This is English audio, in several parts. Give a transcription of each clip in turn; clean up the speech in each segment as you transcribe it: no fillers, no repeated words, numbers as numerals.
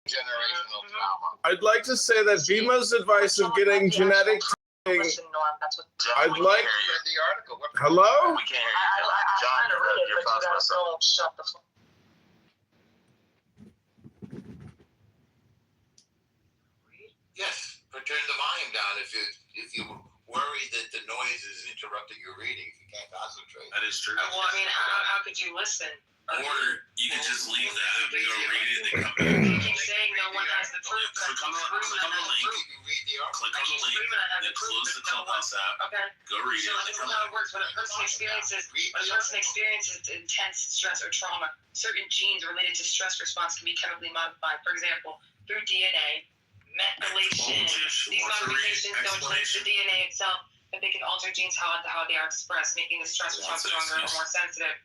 generational trauma. I'd like to say that Bima's advice of getting genetic testing. I'd like. The article. Hello? We can't hear you. John, your phone's messed up. Shut the fuck. Yes, but turn the volume down if you worry that the noise is interrupting your reading. If you can't concentrate. That is true. Well, I mean, how could you listen? Or you could just leave the app and go read it and come back. You keep saying no one has the proof. Click on the link. You read the article. Click on the link. Then close the Clubhouse app. Okay. Go read So it. this is how it works. When a person experiences intense stress or trauma, certain genes related to stress response can be chemically modified. For example, through DNA, methylation. These modifications don't change the DNA itself, but they can alter genes how they are expressed, making the stress response stronger or more sensitive.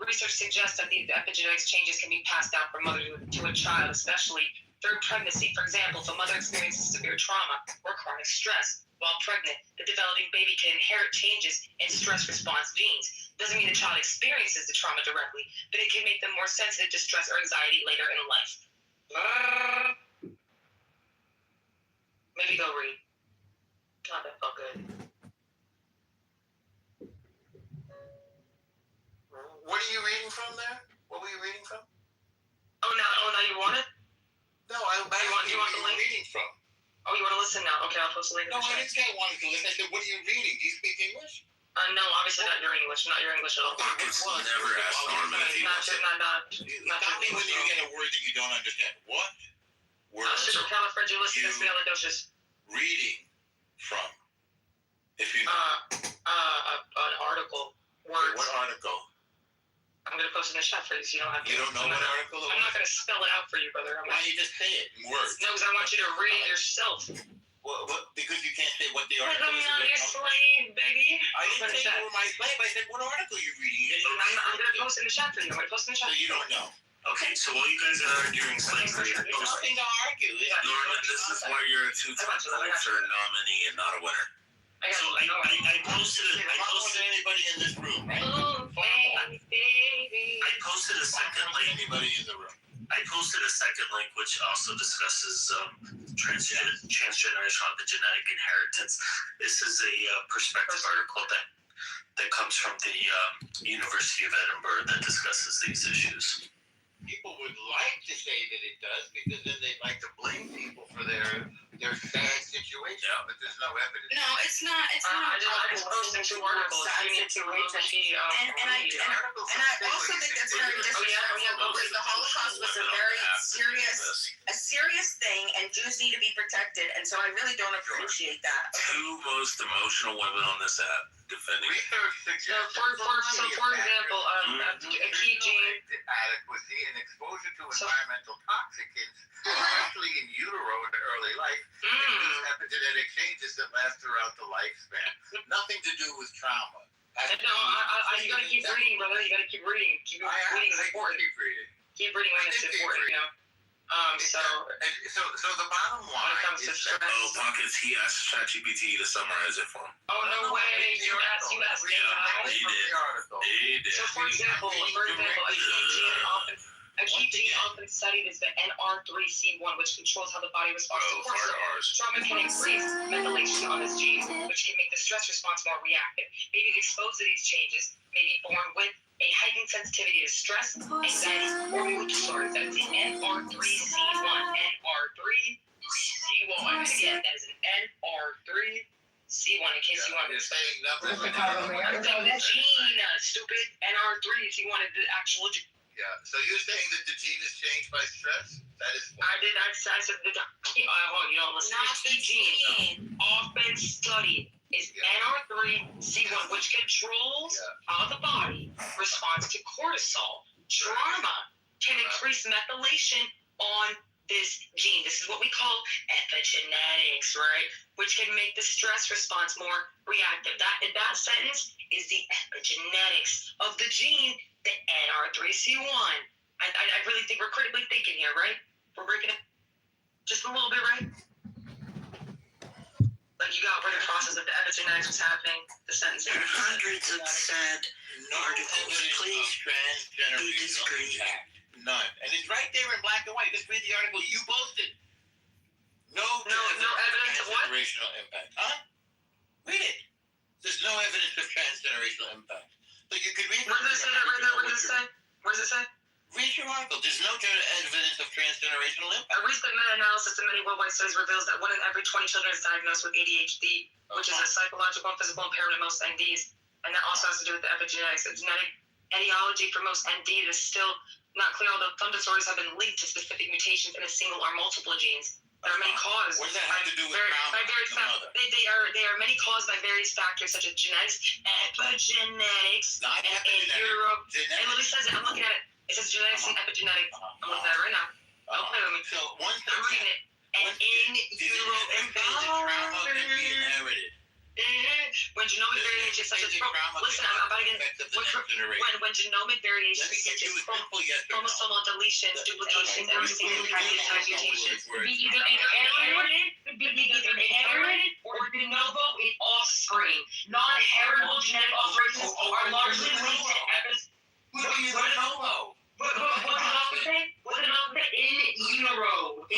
Research suggests that these epigenetics changes can be passed down from mother to a child, especially during pregnancy. For example, if a mother experiences severe trauma or chronic stress while pregnant, the developing baby can inherit changes in stress response genes. Doesn't mean the child experiences the trauma directly, but it can make them more sensitive to stress or anxiety later in life. Maybe go read. God, that felt good. What are you reading from there? What were you reading from? Oh, now you want it? No, I you want the link? Reading from? Oh, you want to listen now? Okay, I'll post the link. No, I didn't say I wanted to listen. I said, what are you reading? Do you speak English? No, obviously not your English. Not your English at all. It's never asked Norman if he wants it. Tell me when you get a word that you don't understand. What words Supercalifragilisticexpialidocious. reading from? If you know. An article. Words. What article? I'm going to post in the chat for you so you don't have to. You don't know what article? I'm not going to spell it out for you, brother. Why don't you just say it in words? No, because I want you to read it yourself. What, because you can't say what the Because article is. I'm not your slave, baby. I didn't say you were my slave. I said, what article are you reading? I'm going to post in the chat for you. I'm going to post in the chat. So you don't know. Okay, so while you guys are arguing slavery, There's nothing to argue. Norman, this is why you're a two-time Pulitzer nominee and not a winner. So I posted it. I posted anybody in this room, right? I posted a second link. Anybody in the room? I posted a second link which also discusses transgenerational epigenetic inheritance. This is a perspective article that comes from the University of Edinburgh that discusses these issues. People would like to say that it does because then they like to blame people for their sad situation, but there's no evidence. No, it's not. It's not. I just posted 2 articles. You need to wait to see. And I also think that's very disrespectful because the Holocaust was a very serious thing, and Jews need to be protected. And so I really don't appreciate that. 2 most emotional women on this app defending. Research suggests for example, a key gene. Adequacy and exposure to environmental toxicants, especially in utero in early life, induce epigenetic changes that last throughout the lifespan. Nothing to do with trauma. No, you gotta keep reading, brother. You gotta keep reading. Keep reading is important. Keep reading when it's important, you know. So the bottom line is that Pockets, he asked ChatGPT to summarize it for him. Oh, no way. You asked He did. So, for example, a key gene often studied is the NR3C1, which controls how the body responds to cortisol. Trauma can increase methylation on this gene, which can make the stress response more reactive. Babies exposed to these changes may be born with a heightened sensitivity to stress, anxiety, or mood disorders. That is the NR3C1. NR3C1. Again, that is an NR3C1, in case you want to say nothing. The gene, stupid. NR3C1 is the actual gene. Yeah, so you're saying that the gene is changed by stress? That is. I said the you don't listen. Not the gene. Often studied is NR3C1, which controls how the body responds to cortisol. Trauma can increase methylation on this gene. This is what we call epigenetics, right? Which can make the stress response more reactive. That sentence is the epigenetics of the gene, the NR3C1. I really think we're critically thinking here, right? We're breaking it just a little bit, right? Like you got rid of the process of the epigenetics was happening, the sentence. There are hundreds of sad articles. Please, transgenerational impact. None. And it's right there in black and white. Just read the article you posted. intergenerational A impact. recent meta-analysis of many worldwide studies reveals that 1 in every 20 children is diagnosed with ADHD, which is a psychological and physical impairment in most NDs, and that also has to do with the epigenetics. The genetic etiology for most ND is still not clear, although some disorders have been linked to specific mutations in a single or multiple genes. There are many causes. What does that have to do with trauma? They are many caused by various factors such as genetics, epigenetics, Not and epigenetic. utero. And Genetic. look, it says it. I'm looking at it. It says genetics and epigenetics. I'm looking at it right now. Don't play with me. So once I'm reading it. And in utero trauma can be environment. inherited. When genomic variations such as listen, I'm about to get when genomic variations such as chromosomal deletions, duplications, and receiving nucleotide mutations be either inherited or de novo in offspring. Non-heritable genetic alterations are largely linked to What do you know? What did I say? In utero.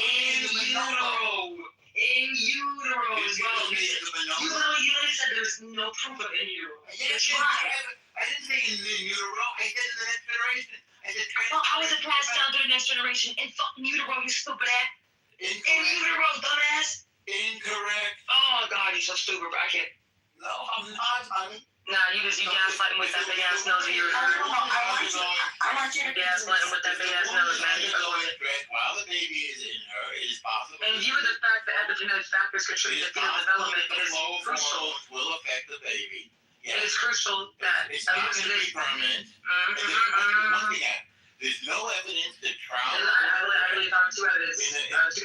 In utero as well. You literally said there's no proof of in utero. That's right. I didn't say in utero. I said in the next generation. I said Well, how is it passed down to the next generation? In fucking utero, you stupid ass. In utero, dumbass. Incorrect. Oh God, you're so stupid, bro. I can't. No, I'm not, honey. Nah, you gaslighting with that big ass nose of yours. I want you to Gaslighting with that big ass nose, man. While the baby is in her, it is possible. In view of the fact that epigenetic factors contribute to fetal development, it is crucial. Will affect the baby. It is crucial that It's not going to be permanent. Once again, there's no evidence that trauma. I really found two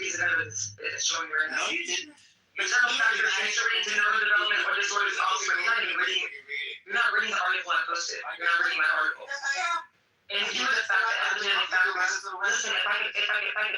pieces of evidence showing you right now. No, you didn't. Maternal factors contributing to neurodevelopment or disorders in offspring. You're not reading the article I posted. You're not reading my article. And view of the fact that epigenetic factors, listen, if I could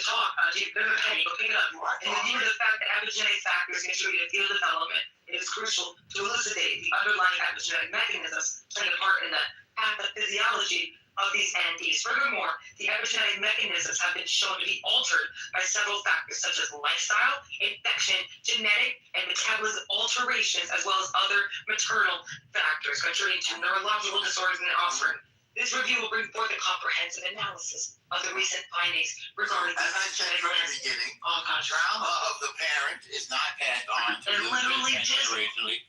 talk, there's a penny, go pick it up. And view of the fact that epigenetic factors contribute to fetal development, it is crucial to elucidate the underlying epigenetic mechanisms playing a part in the pathophysiology of these NDs. Furthermore, the epigenetic mechanisms have been shown to be altered by several factors such as lifestyle, infection, genetic, and metabolism alterations, as well as other maternal factors contributing to neurological disorders in the offspring. This review will bring forth a comprehensive analysis of the recent findings regarding As I said from the beginning, trauma of the parent is not passed on to the generationally.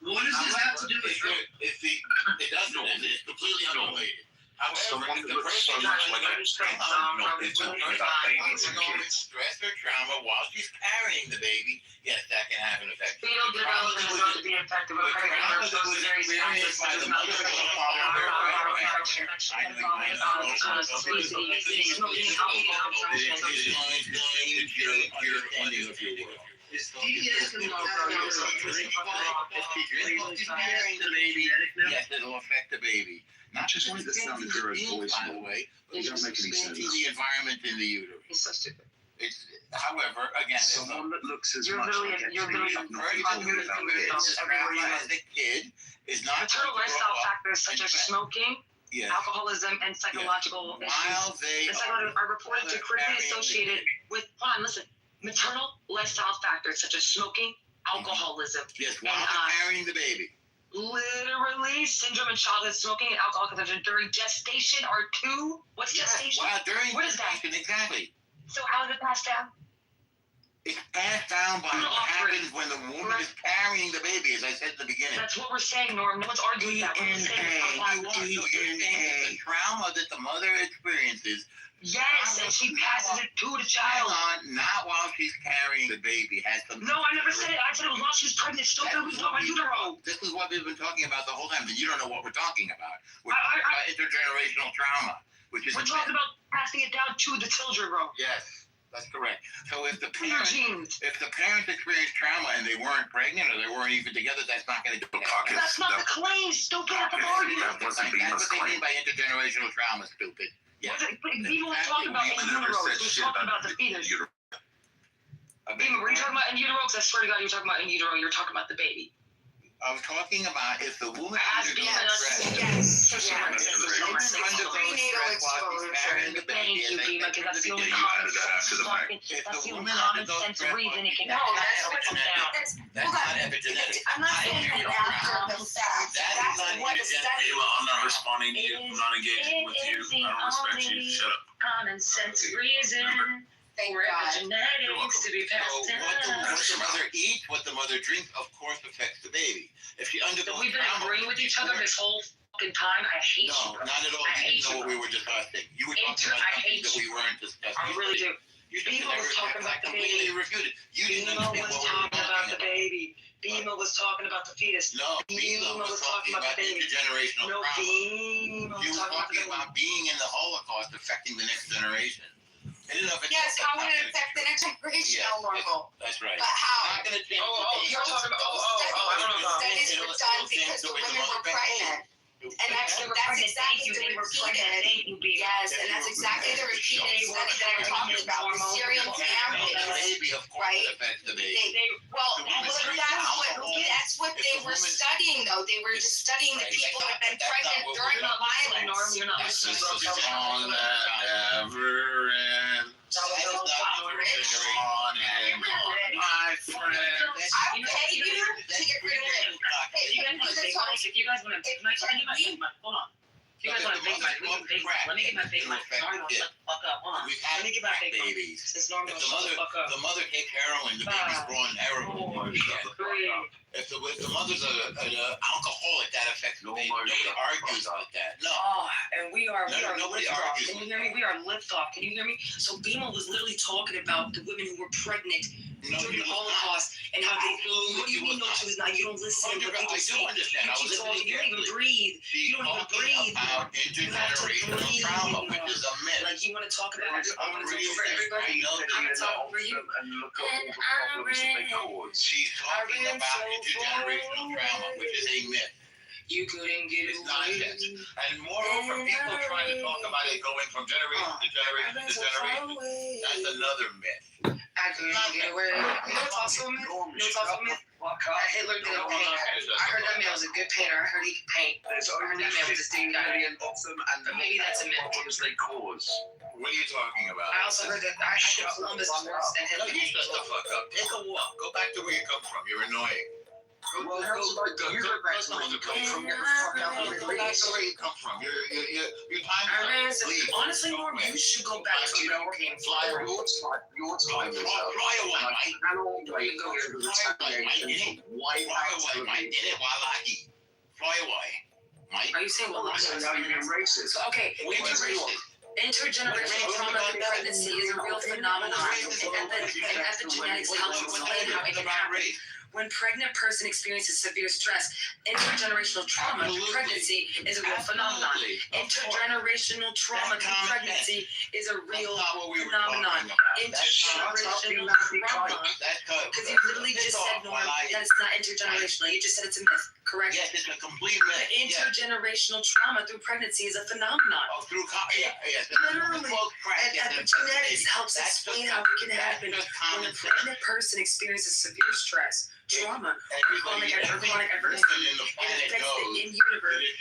What does this have to do with It doesn't, and it's completely unrelated. someone However, that looks so much like a it's only about babies and kids? stress or trauma while she's carrying the baby, yes, that can have an effect. fetal development is known to be infected with pregnant mothers exposed to various factors such as malnutrition, Is DDS going to carrying the baby? Yes, it'll affect the baby. Not Just like the sound of your own voice, by the way, but It doesn't make any expanding sense. the environment in the uterus. He's so stupid. It's, however, again, it's Someone that looks as You're much literally- like a you're baby, literally- nothing very to do about kids. trauma as a kid is not Maternal going to grow lifestyle up. factors such as smoking, Yes. alcoholism, and psychological issues While they are reported to critically associated with, maternal lifestyle factors such as smoking, alcoholism, Yes, while they're carrying the baby. literally syndrome and childhood smoking and alcohol consumption during gestation are two. What's gestation? Wow, during What is that? gestation, exactly. So how is it passed down? It's passed down by No, what happens when the woman is carrying the baby, as I said at the beginning. That's what we're saying, Norm. No one's arguing that. We're just saying it's not passed down. The trauma that the mother experiences. Yes, and she passes it to the child. Not while she's carrying the baby. Has some. No, I never said it. I said it was while she was pregnant. Still, we was talking about utero. This is what we've been talking about the whole time, but you don't know what we're talking about. We're I- talking about intergenerational trauma, which is. We're talking about passing it down to the children, bro. Yes, that's correct. So if the To your parents, genes. if the parents experienced trauma and they weren't pregnant or they weren't even together, that's not going to do it. That's not the claim, stupid. That's the argument. That wasn't That's Beamer's what they mean claim. by intergenerational trauma, stupid. Yeah. But Beamer was talking about in utero. He was talking about the fetus. Beamer, were you talking about in utero? Because I swear to God, you were talking about in utero. You were talking about the baby. I was talking about if the woman As undergoes being stress. Prenatal Carrying the baby, Thank you, and they Beamer, because that's the only You common added that after the fact. sense. That's the only common sense reason it can No, that's what come down. That's not epigenetic. I'm not saying that after the fact. That's what the study. Ayla, I'm not responding to you. I'm not engaging with you. I don't respect you. Shut up. common sense reason Thank for God. epigenetics to be So passed down. what the mother eats, what the mother drinks, of course affects the baby. If she undergoes We've been trauma, agreeing with each other this whole fucking time. I hate No, you. not at all. I hate You didn't know you. what we were discussing. You were talking about I something hate that we weren't discussing. I really do. You Bima was talking about the completely baby. refuted. You didn't Bima understand was what we were talking about the talking baby. Bima was talking about the fetus. No, Bima Bima was talking about the baby. intergenerational No, trauma. Bima He was was talking about the talking baby. about being in the Holocaust affecting the next generation. In and of itself, Yes, how would that's it not affect the next generation, Yes, Marvel? That's right. But how? Not gonna change Oh, the you're talking about. I don't know. Studies were done because the women were pregnant. And that's exactly the repeated. Yes, and that's exactly the repeated study that I'm talking about. The Syrian families. Baby, of course, right? it affects the baby. That's what they were studying, though. They were just studying the people who had been pregnant during the violence. You're not This listening is to the song that never ends. My friend. I will pay you to get rid of it. Hey, If you guys want to take my, if you guys want to take my, hold on. If you guys want to take my, let me get my fake mic. Norman, shut the fuck up. Hold on. We've had Let me get my fake mic. babies. Since Norman, If shut the fuck up. the mother takes heroin, the baby's growing heroin. If the mother's an alcoholic, that affects the baby. Nobody argues about that. No. Oh, and we are Nobody lift off. argues Can you hear me? We are lift off. Can you hear me? So Bima was literally talking about the women who were pregnant No, during you the was not. Holocaust and how they. What do you mean? No, she was not. You don't listen. But you I just do understand. I was keep talking. listening You don't even carefully. breathe. She's You don't even talking breathe. about You have to intergenerational breathe. trauma, which is a myth. Like you want to talk about it. I want to talk Really, for everybody. I know I'm gonna talk for you. And look at all the problems that they cause. She's talking I ran about so intergenerational trauma, which is a myth. You couldn't get It's away. nonsense. And moreover, people trying to talk about it going from generation to generation to generation. That's another myth. I couldn't get away. You know what's also a myth? You know what's also a myth? Hitler did a painter. I heard that man was a good painter. I heard he could paint. There's I heard only that man was a 15 good guy. million of them, and But maybe that's a myth. problems they cause. What are you talking about? I also heard that I think Columbus was worse than No, Hitler. you shut the fuck up. Take a walk. Go back to where you come from. You're annoying. Well, how's it like Go back to where you come from. Go back to where you come from. Your time is up. Leave. Honestly, Norm, you should go back to where you came Fly from. Your time is up. Fly away, mate. Cannot wait for the retaliation from white Fly away, mate. In it, Wallahi. Fly away, mate. Are you saying what? So now you're being racist. Okay, We were racist. intergenerational trauma in pregnancy is a real phenomenon, and epigenetics helps explain how it can happen. When pregnant person experiences severe stress, intergenerational trauma through pregnancy is a real phenomenon. Intergenerational trauma through pregnancy is a real phenomenon. Intergenerational trauma. Because you literally just said, Norm, that it's not intergenerational. You just said it's a myth, correct? Yes, it's a complete But myth. Yes. intergenerational trauma through pregnancy is a phenomenon. Oh, through yes. Literally. And epigenetics helps explain how it can happen when a pregnant person experiences severe stress, trauma, chronic adversity. It affects the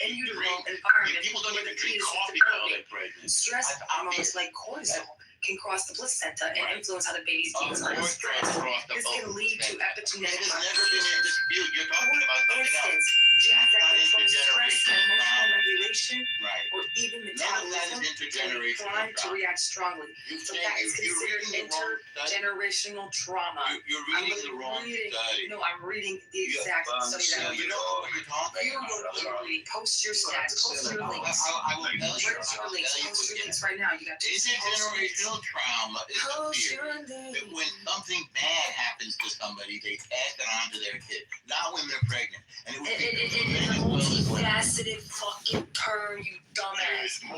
in-utero environment People don't where even the drink fetus is coffee while developing. they're pregnant. Stress hormones like cortisol can cross the placenta and influence how the baby's genes are expressed. This can lead to epigenetic It has never been in dispute. You're talking about something else. instance. Genes that control stress and emotional regulation Right. or even None of that metabolism is can be intergenerational primed to trauma. react strongly. So that is You're considered reading the wrong study. intergenerational trauma. You're reading the wrong study. No, I'm reading the exact study that You know what you're talking you about. literally post your stats, post your links. I will tell you. Where's your links? Post your links right now. You got to post your links. Intergenerational trauma is a Post theory your that links. when something bad happens to somebody, they pass it on to their kid, not when they're pregnant. And it would be It's a multifaceted fucking term, you dumbass. It can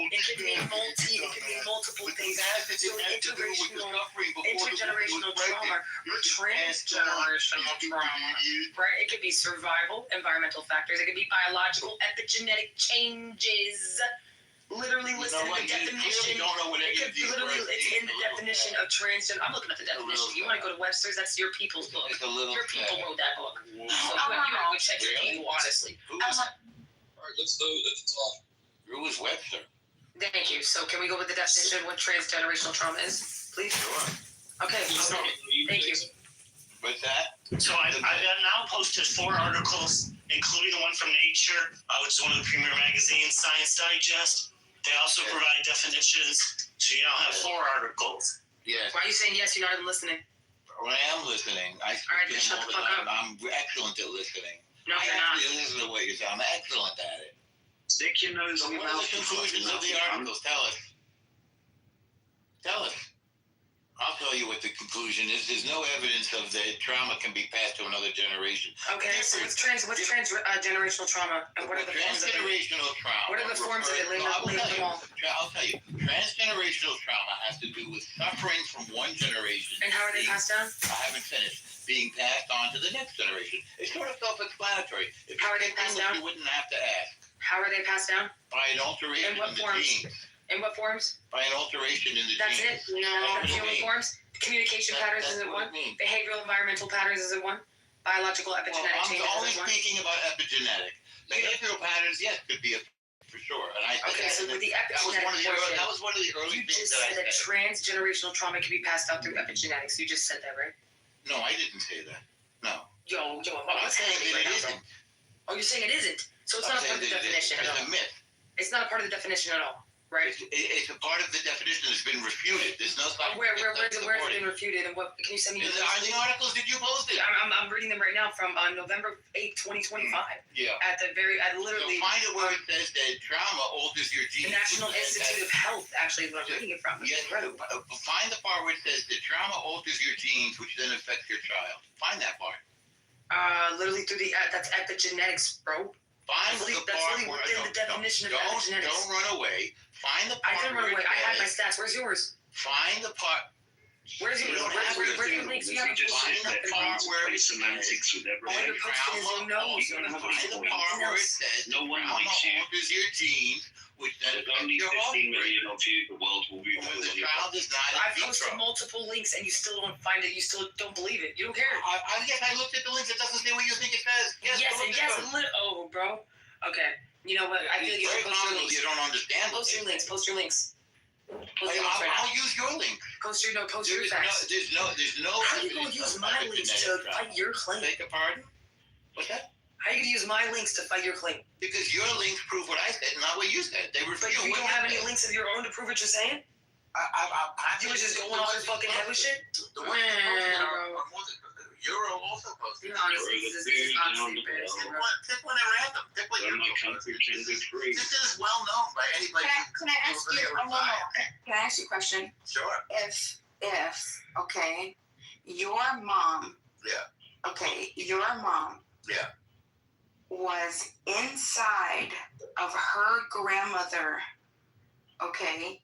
mean multiple things. So intergenerational trauma or transgenerational trauma, right? It could be survival, environmental factors. It could be biological, epigenetic changes. Literally, listen to the definition. It's in the definition of transgender. I'm looking at the definition. You want to go to Webster's? That's your people's book. Your people wrote that book. So you have to go check your people, honestly. Alright, let's go at the top. Who was Webster? Thank you. So can we go with the definition of what transgenerational trauma is, please? Okay. Thank you. What's that? So I've now posted 4 articles, including the one from Nature, which is one of the premier magazines, Science Digest, They also provide definitions, so you don't have 4 articles. Yes. Why are you saying yes? You're not even listening. Well, I am listening. I speak Alright, to then him shut all the the fuck time. I'm excellent at listening. No, I you're not. actually listen to what you're saying. I'm excellent at it. Stick your nose So in your what are mouth. the conclusions of the articles? Tell us. Tell us. I'll tell you what the conclusion is. There's no evidence of that trauma can be passed to another generation. Okay, so what's generational trauma, and what are the forms of it? Transgenerational trauma. What are the forms of it? Lay them all. I'll tell you. Transgenerational trauma has to do with suffering from one generation. And how are they passed down? I haven't finished. Being passed on to the next generation. It's sort of self-explanatory. If How are they you passed English, down? you wouldn't have to ask. How are they passed down? By an alteration In what in the forms? genes. In what forms? By an alteration in the That's genes. it? That's That's the what only it means. forms? Communication patterns That's isn't what one? it means. Behavioral environmental patterns isn't one? Biological Well, epigenetic I'm changes only isn't one? speaking about epigenetic. Behavioral patterns, yes, could be for sure. And I said Okay, that, so with the that was one of the epigenetic portion, that was one of the early you things just that I said that said. transgenerational trauma can be passed out through epigenetics. You just said that, right? No, I didn't say that. No. Yo, I'm saying that it isn't. Oh, you're saying it isn't? So it's I'm not a part saying of the that it is. definition at It's all? a myth. It's not a part of the definition at all, right? It's a part of the definition that's been refuted. There's no Where's scientific it support. been refuted, and what, can you send me Are the the articles that you posted? I'm reading them right now from November 8th, 2025. Yeah. At literally, So find it where it says that trauma alters your the genes. National Institute of Health, actually, is what I'm reading it from. Yes, find the part where it says that trauma alters your genes, which then affects your child. Find that part. Literally through that's epigenetics, bro. Find That's the that's part literally where within the definition of epigenetics. Don't run away. Find the part I didn't run where away. it I had my says- stats. Where's yours? Find the part. Where's yours? You don't Where have are to your links? You haven't just find posted the said nothing. part where it semantics with All everything. you're posting is your nose. You're not Find posting the part anything where it else. says No one trauma likes you. alters your genes, which then There's affects only your 15 offspring. million of you. The world will be When the filled with you. child is not I in posted vitro. multiple links and you still don't find it. You still don't believe it. You don't care. Yes, I looked at the links. It doesn't say what you think it says. Yes, go and look at yes, them. oh, bro. Okay. You know what? I feel like you Very should post your common links. you don't understand. what Post they your links. say. Post your links. Post your links right I'll now. use your link. Post your facts. There's no. How are you gonna use my links to fight your claim? Beg your pardon? What's that? How are you gonna use my links to fight your claim? Because your links prove what I said, not what you said. They But refute you what don't have any said. links of your own to prove what you're saying? I You were just going off your fucking head with shit? The Man, ones that bro. are more than Euro also posted. Honestly, this is honestly embarrassing, bro. Pick one at random. Pick what But you my country can be free. This is well known by anybody. Can I ask you? Oh, no. Can I ask you a question? Sure. If okay, your mom. Yeah. Okay, your mom. Yeah. Was inside of her grandmother. Okay,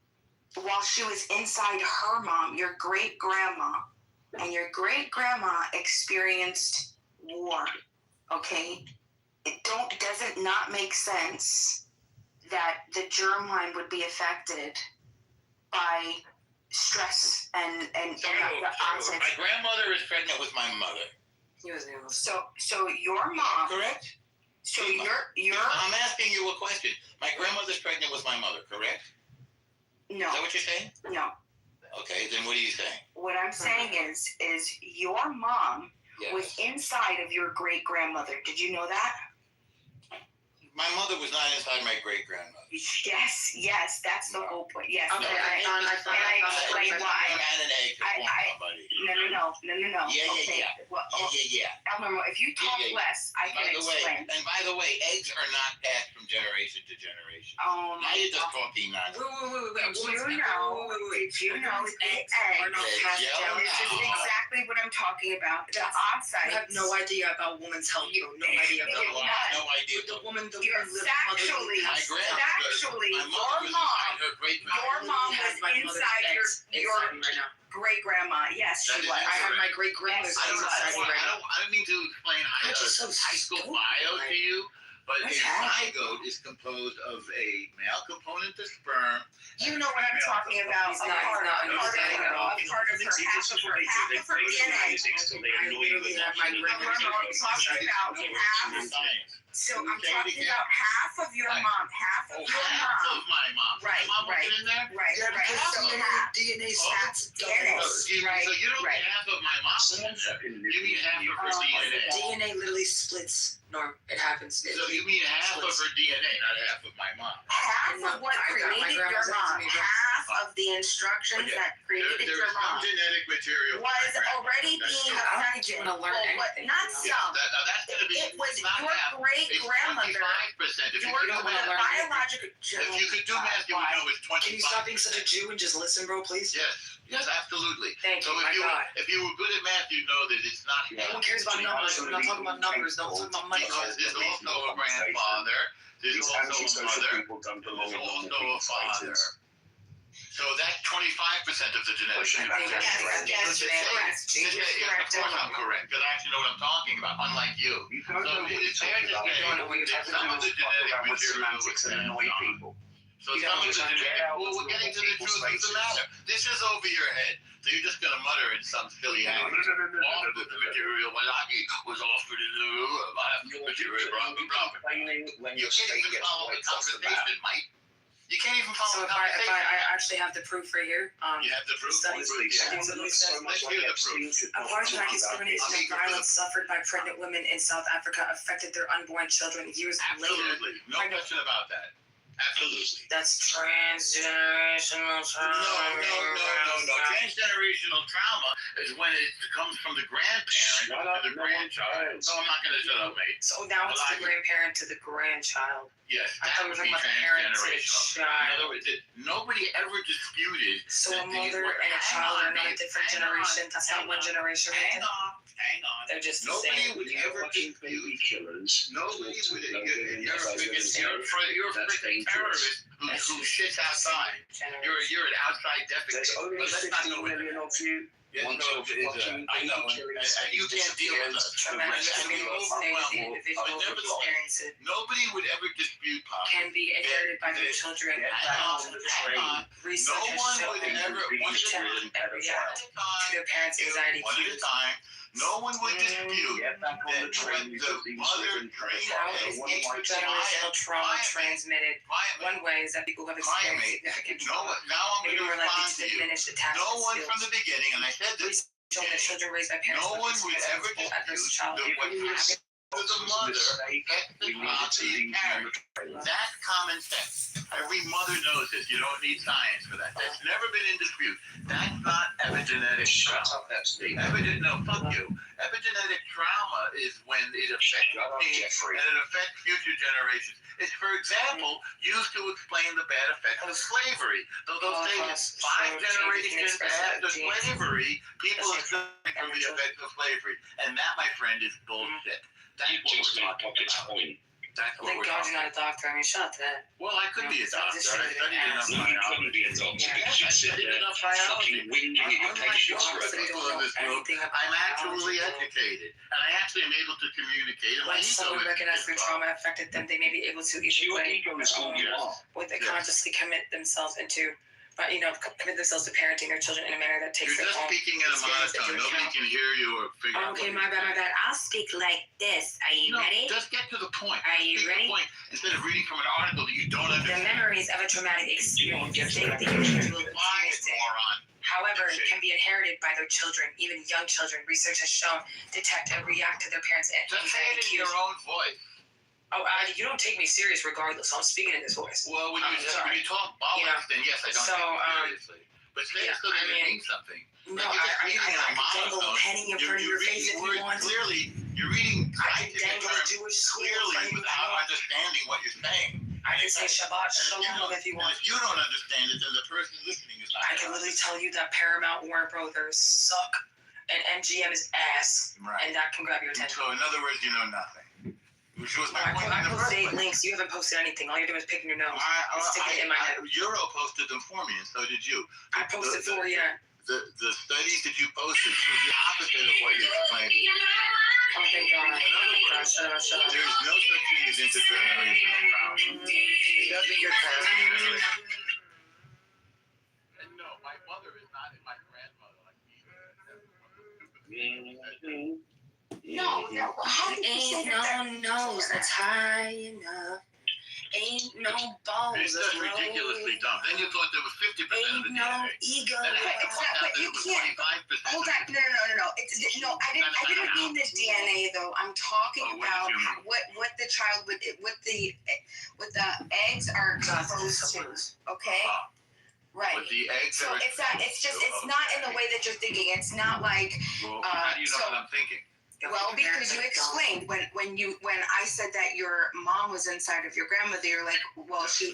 while she was inside her mom, your great grandma, and your great grandma experienced war. Okay, doesn't not make sense that the germline would be affected by stress and the onset. My grandmother is pregnant with my mother. So your mom. Correct? So your I'm asking you a question. My grandmother's pregnant with my mother, correct? no Is that what you're saying? no. Okay, then what are you saying? What I'm saying is your mom Yes. was inside of your great grandmother. Did you know that? My mother was not inside my great grandmother. Yes, that's the whole point. Yes. Okay, I found And I explained why. I had an egg to form somebody. No. Yeah. Okay. Well, Yeah. Elmer, if you talk Yeah. less, I can explain. By the way, eggs are not passed from generation to generation. Oh Now my you're just God. talking nonsense. Did you know the eggs are not passed Yeah. down? This is exactly what I'm talking about. The offside. You have no idea about women's health. You have no idea You're about not. No idea. the woman, the You're woman factually, My grandmother, factually, my your mother was mom, inside her great your mom was inside your great grandma. Yes, she That is was. I have my great grandmother's Yes, I don't, inside me right now. I don't mean to explain That's just so high school stupid. bio to you, but a What's happening? zygote is composed of a male component of sperm. You know what I'm talking about. He's A not part understanding at all. of her, half of her DNA. I literally have my great I'm talking about half So I'm talking about half of your mom, half of your Half mom. of my mom. Right, My mom right. wasn't in there? Right, Yeah, right. because So DNA, half. DNA That's stats DNA. Right, So you don't right. mean half of my mom was in there. You mean half of her DNA. DNA literally splits. Norm, it happens. So you mean half of her DNA, not half of my mom. Half of what I got my created your grandma's mom, into me, bro. half of the instructions Okay. that created There your is some mom genetic material. was already being I don't think you affected. wanna learn Well, what- anything, not you know? Yeah, some. now that's gonna be, It was it's not your half. great It's grandmother. 25%. If you Your could do don't wanna math, learn biological. if you could do math, you would know it's 25%. Can you stop being such a Jew and just listen, bro, please? Yes, absolutely. Thank So you, my God. if you were good at math, you'd know that it's not No half. one cares about numbers. We're not talking about numbers. No one's talking about money. Because there's also a grandfather, there's These also a antisocial mother, people don't belong there's in normal also a people's father. faces. So that's 25% of the genetic Pushing back material. against Yes, yes, Listen, correct. Yeah, of course I'm correct, because I actually know what I'm talking about, unlike you. You don't know So what it you're is fair talking to about. say You don't know what you're that talking some about. of the Fuck genetic around with material semantics and annoy was people. So You some don't of the understand. genetic, well, we're getting to the truth of the matter. This is over your head, so you're just gonna mutter in some silly language. All of the material, Malaki was offered in the material, blah, blah, blah. Complaining when You your can't state even gets follow the wiped off the map. conversation, Mike. You can't even So follow if the I conversation. actually have the proof right here, You have the proof. Studies Honestly, Yeah. someone Studies looks so much Let's like hear the Epstein should not be apartheid, talking about discrimination, this. and violence suffered by pregnant women in South Africa affected their unborn children years later. Absolutely, no question about that. Absolutely. That's transgenerational No. Transgenerational trauma is when it comes from the grandparent Shut up, to the no one grandchild. cares. No, I'm not going to shut up, mate. So now it's the grandparent to the grandchild. Yes, I that thought we would were be talking about the parent to the transgenerational. In child. other words, nobody ever disputed. So a that these mother were- and a hang child on, are not a babe, different hang generation. on, That's hang not one on, generation. Hang on. They're just the Nobody same. would When you're ever watching dispute. baby killers, Nobody would. You're You're a That's freaking dangerous. terrorist who shits outside. You're an outside There's defecator. only But let's not 15 go into million that. of you. Yeah, Once no, you're it's, watching I know, baby killing and you can't deal with us. Traumatic The rest of you experiences overwhelmed. the individual Never experiences Nobody would ever dispute Pop. can be inherited by their children. Hang on. Research No has one shown would that ever, one children react to their parents' at anxiety one at a cues. time, no one would dispute Get back on the that train. when the mother dreamed How of is one intergenerational trauma transmitted? One way is that people who have experienced significant trauma now I'm may be going to more likely respond to to you. diminish attachment No one skills. from the beginning, and I said this, Show that children raised by parents no with one would ever responsible adverse dispute childhood that what happened to the mother affected the We needed to leave parent. That's common sense. Every mother knows this. You don't need science for that. That's never been in dispute. That's not epigenetic Shut trauma. up, Epstein. No, fuck you. Epigenetic trauma is when it affects Shut up, genes Jeffrey. and it affects future generations. It's, for example, used to explain the bad effects of slavery. Though they'll say that 5 generations after slavery, people are suffering from the effects of slavery. And that, my friend, is bullshit. That's what we're talking about. That's what Thank we're God talking you're not a doctor. I mean, shut up to that. Well, I could be a doctor. I studied enough You couldn't biology. be a doctor Yeah. because you sit studied there enough biology. fucking whinging at your Unlike patients you, Honestly, forever. don't know anything about I'm actually biology. educated, and I actually am able to communicate. And my When ego someone is recognizes their trauma affected them, they may be able to either Your way, ego is all you are. or they Yes. consciously commit themselves into, commit themselves to parenting their children in a manner that takes You're their just own. speaking in a experience monotone. into Nobody account. can hear you or figure out. Okay, what my you're bad. saying. I'll speak like this. Are you No, ready? just get to the point. Are you Speak ready? the point instead of reading from an article that you don't The understand. memories of a traumatic experience shape the individual Quiet, experienced it. moron. However, it can be inherited by their children, even young children. Research has shown detect and react to their parents' Just say anxiety it in cues. your own voice. Oh, you don't take me serious regardless. So I'm speaking in this voice. Well, when I'm you sorry. talk bollocks, then yes, I don't So, take you seriously. But say yeah, it so that I it mean, means something. No, Like, you're just reading in a I could dangle a monotone. penny in front of your face if you words want. clearly. You're reading I could scientific dangle a terms Jewish school in clearly front of you if you without want. understanding what you're saying. I can say Shabbat And Shalom if you want. If you don't understand it, then the person listening is not. I can literally tell you that Paramount Warner Brothers suck and MGM is ass, Right. and that can grab your attention. So in other words, you know nothing. Which was my I point in the first posted place. links. You haven't posted anything. All you're doing is picking your nose. Stick it in my head. Euro posted them for me, and so did you. I posted for you. The studies that you posted was the opposite of what you're explaining. Oh, thank God. In other words, Shut up. there is no such thing as intergenerational trauma. It doesn't get passed generation. And no, my mother is not my grandmother like me. No, 100% Ain't no nose that's high enough. Ain't no balls It's that's just low ridiculously dumb. Then you thought there was 50% of Ain't the no DNA. ego. Then it But found out but that you it was can't. 25%. Hold on, no. No, I didn't mean the DNA though. I'm talking Oh, what about did you mean? what the child would, what the eggs are exposed to. Okay, right. But the eggs So are. it's not. It's not in the way that you're thinking. It's not like Well, how do you know so- what I'm thinking? well because you explained when I said that your mom was inside of your grandmother. You're like, well, she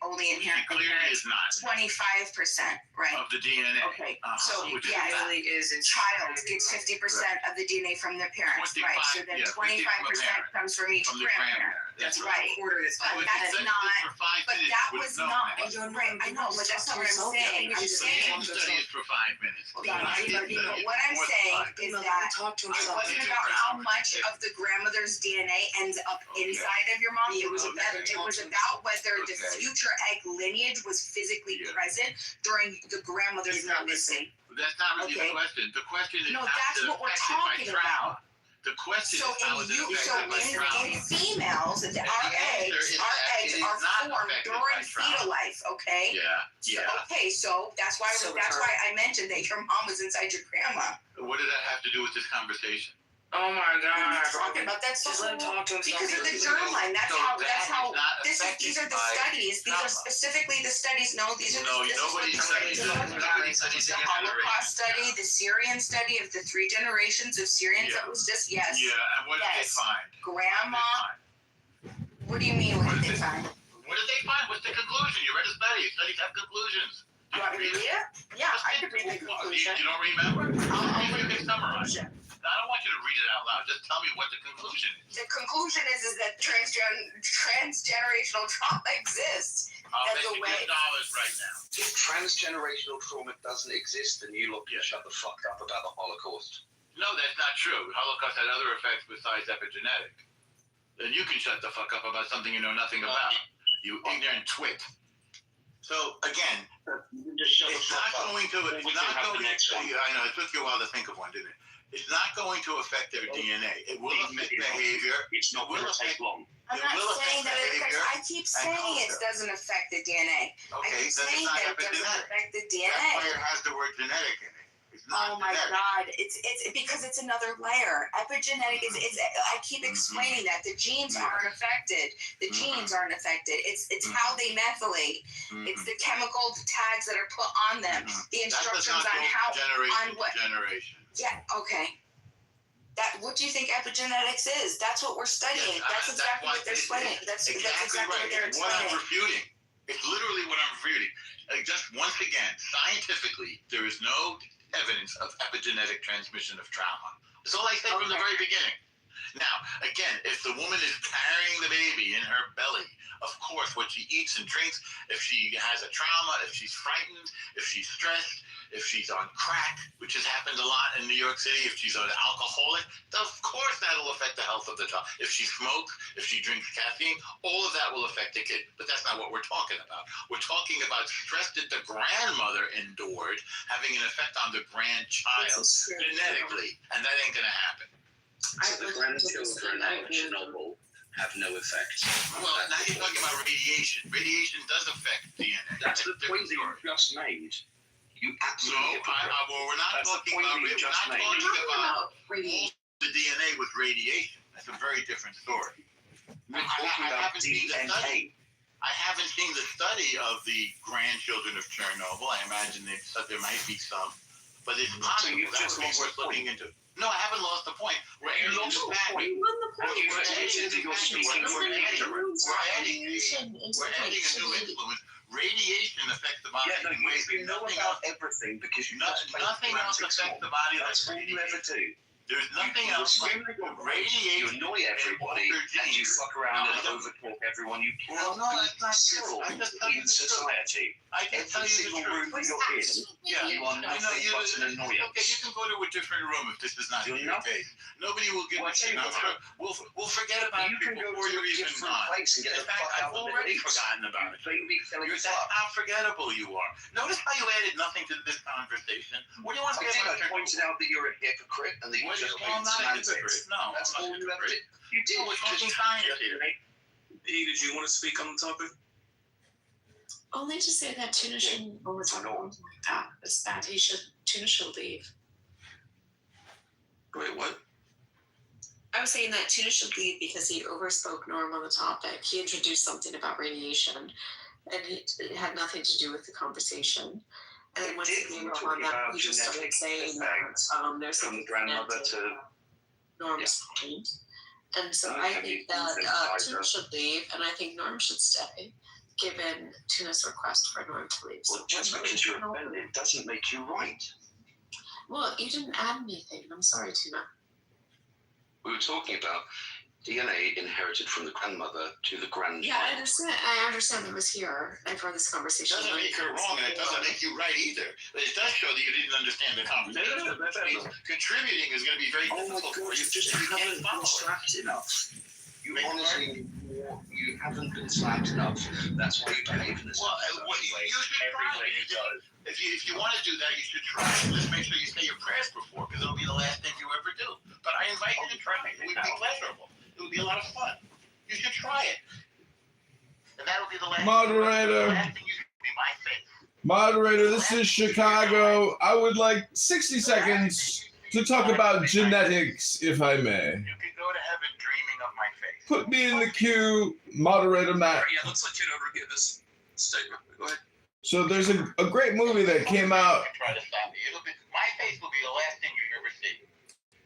only She clearly inherits is not 25%, right? of the DNA. Okay, Uh-huh. so Which is yeah, bad. really is in child gets 50% of the DNA from their parents, right? So 25, then yeah, 50 from a 25% parent. comes from each From the grandparent. grandparent. That's right. a quarter that's Oh, But it's that's just not. for 5 But minutes that with was no not. mess. Right, I know, but that's not what I'm saying. I'm But saying. you didn't study it for 5 minutes. Yeah, And I didn't but study it what I'm for saying more than is 5 minutes. that talk to it himself. wasn't about how much of the grandmother's DNA ends up Okay. inside of your mom. It was Okay. about whether the Okay. future egg lineage was physically Yeah. present during the grandmother's He's not pregnancy. That's not really Okay. the question. The question is No, how that's is it what we're affected by talking trauma? about. The question So is how is it affected by trauma? in females, our the answer eggs is that it is are not formed affected during by trauma. fetal life. Okay. Yeah. Okay, so that's why So that's retarded. why I mentioned that your mom was inside your grandma. What does that have to do with this conversation? Oh my What are you god. talking about? That's the Just let him whole. talk to himself. Because of the So germline. That's so how. that That's how. is not These affected are the by studies. These are trauma. specifically the studies. No, these are No, the. This nobody is what studies the it. Nobody studies the the Holocaust study, the Syrian study of the 3 generations of Syrians. Yeah. That was just yes. Yeah, and what did they Yes. find? Grandma. What do you mean? What did they find? What did they find? What's the conclusion? You read a study. Studies have conclusions. You want me to read it? Yeah, I could read the conclusion. You don't remember? I'll You read can summarize it. I don't want you to read it out loud. Just tell me what the conclusion is. The conclusion is that transgenerational trauma exists. I'll That's bet the you way. $10 right now. If transgenerational trauma doesn't exist, then you lot can Yeah. shut the fuck up about the Holocaust. No, that's not true. Holocaust had other effects besides epigenetic. Then you can shut the fuck up about something you know nothing about. You ignorant twit. So again, Just shut the it's fuck not up. going to. It's We can not have going the next to. one. I know it took you a while to think of one, didn't it? It's not going to affect their DNA. It will affect behavior. It's not going to take long. I'm It not will saying that affect it affects. behavior I keep saying it culture. doesn't affect the DNA. I Okay, keep then it's saying not that it doesn't epigenetic. affect the That's why DNA. it has the word genetic in it. It's not Oh my genetic. God! It's because it's another layer. Epigenetic is. I keep explaining that the genes aren't affected. The genes aren't affected. It's how they methylate. It's the chemical tags that are put on them. The That does instructions not on go how. generation on to what? generation. Yeah. Okay. What do you think epigenetics is? That's what we're studying. Yes, That's exactly why what they're it's explaining. That's exactly right. what they're It's what I'm explaining. refuting. It's literally what I'm refuting. Just once again, scientifically, there is no evidence of epigenetic transmission of trauma. That's all I said from the very beginning. Now, again, if the woman is carrying the baby in her belly, of course, what she eats and drinks, if she has a trauma, if she's frightened, if she's stressed, if she's on crack, which has happened a lot in New York City, if she's an alcoholic, of course that'll affect the health of the child. If she smokes, if she drinks caffeine, all of that will affect the kid. But that's not what we're talking about. We're talking about stress that the grandmother endured having an effect on the grandchild genetically, and that ain't going to happen. So the grandchildren of Chernobyl have no effect. Well, now you're talking about radiation. Radiation does affect DNA. That's the a different point that you story. just made. You No, absolutely hypocrite. well, we're not That's the talking point about. that you We're just not made. talking about radiation. the DNA with radiation. That's a very different story. We're talking about haven't seen the study. DNA. I haven't seen the study of the grandchildren of Chernobyl. I imagine there might be some, but it's possible. you've That just would be lost worth the point. looking into. No, I haven't lost the point. We're adding lost new the factors. point. We're adding You're new speaking factors. for an ignorant. We're adding a new influence. Radiation affects the body Yeah, no, in ways you know nothing about else. everything because you Nothing else affects the body like That's all you ever radiation. do. There's nothing You else like explain your rights, radiation. You annoy everybody and you fuck around and overtalk everyone. You Well, cannot no, be that's not true. civil I just tell you in the truth. society. I can tell Every you the single truth. room that you're in, Yeah, you are I know nothing but an annoyance. Okay, you can go to a different room if this is not You're your not- case. Nobody will give Well, a shit. I tell you what, We'll forget about You it can go before to you're a even different on. place and get In the fact, fuck I've out of the already police. forgotten about it. Baby filling You're us that's up. how forgettable you are. Notice how you added nothing to this conversation. What do you want to I say think about I pointed out that you're a hypocrite and that you Well, just I'm not a semantics. hypocrite. No, That's I'm all not a you have hypocrite. to. You did. No, it's Just fucking science here. Hey, did you want to speak on the topic? Only to say that Tuna shouldn't overtalk Norm like that. It's that Tuna should leave. Wait, what? I was saying that Tuna should leave because he overspoke Norm on the topic. He introduced something about radiation, and it had nothing to do with the conversation. And then once he came on that, he just started saying that there's From something grandmother to Norm's point. And so I think that Tuna should leave, and I think Norm should stay, given Tuna's request for Norm to leave. So well, just because you're offended doesn't make you right. Well, you didn't add anything. I'm sorry, Tuna. We were talking about DNA inherited from the grandmother to the grandchild. Yeah, I understand it was here and for this It conversation. doesn't make her wrong, and it doesn't make you right either. But it does show that you didn't understand the conversation. Which means contributing is going to be very difficult for you. You haven't been slapped enough. You honestly, you haven't been slapped enough. That's why you behave in this Well, you should try it. If you want to do that, you should try it. Just make sure you say your prayers before, because it'll be the last thing you ever do. But I invite you to try it. It would be pleasurable. It would be a lot of fun. You should try it. And that'll be the last Moderator. The last thing you do will be my face. Moderator, this is Chicago. I would like 60 seconds to talk about genetics, if I may. You can go to heaven dreaming of my face. Put me in the queue, Moderator Matt. Yeah, let's let Kitover give this statement. Go ahead. So there's a great movie that came out. You can try to stop me. My face will be the last thing you ever see.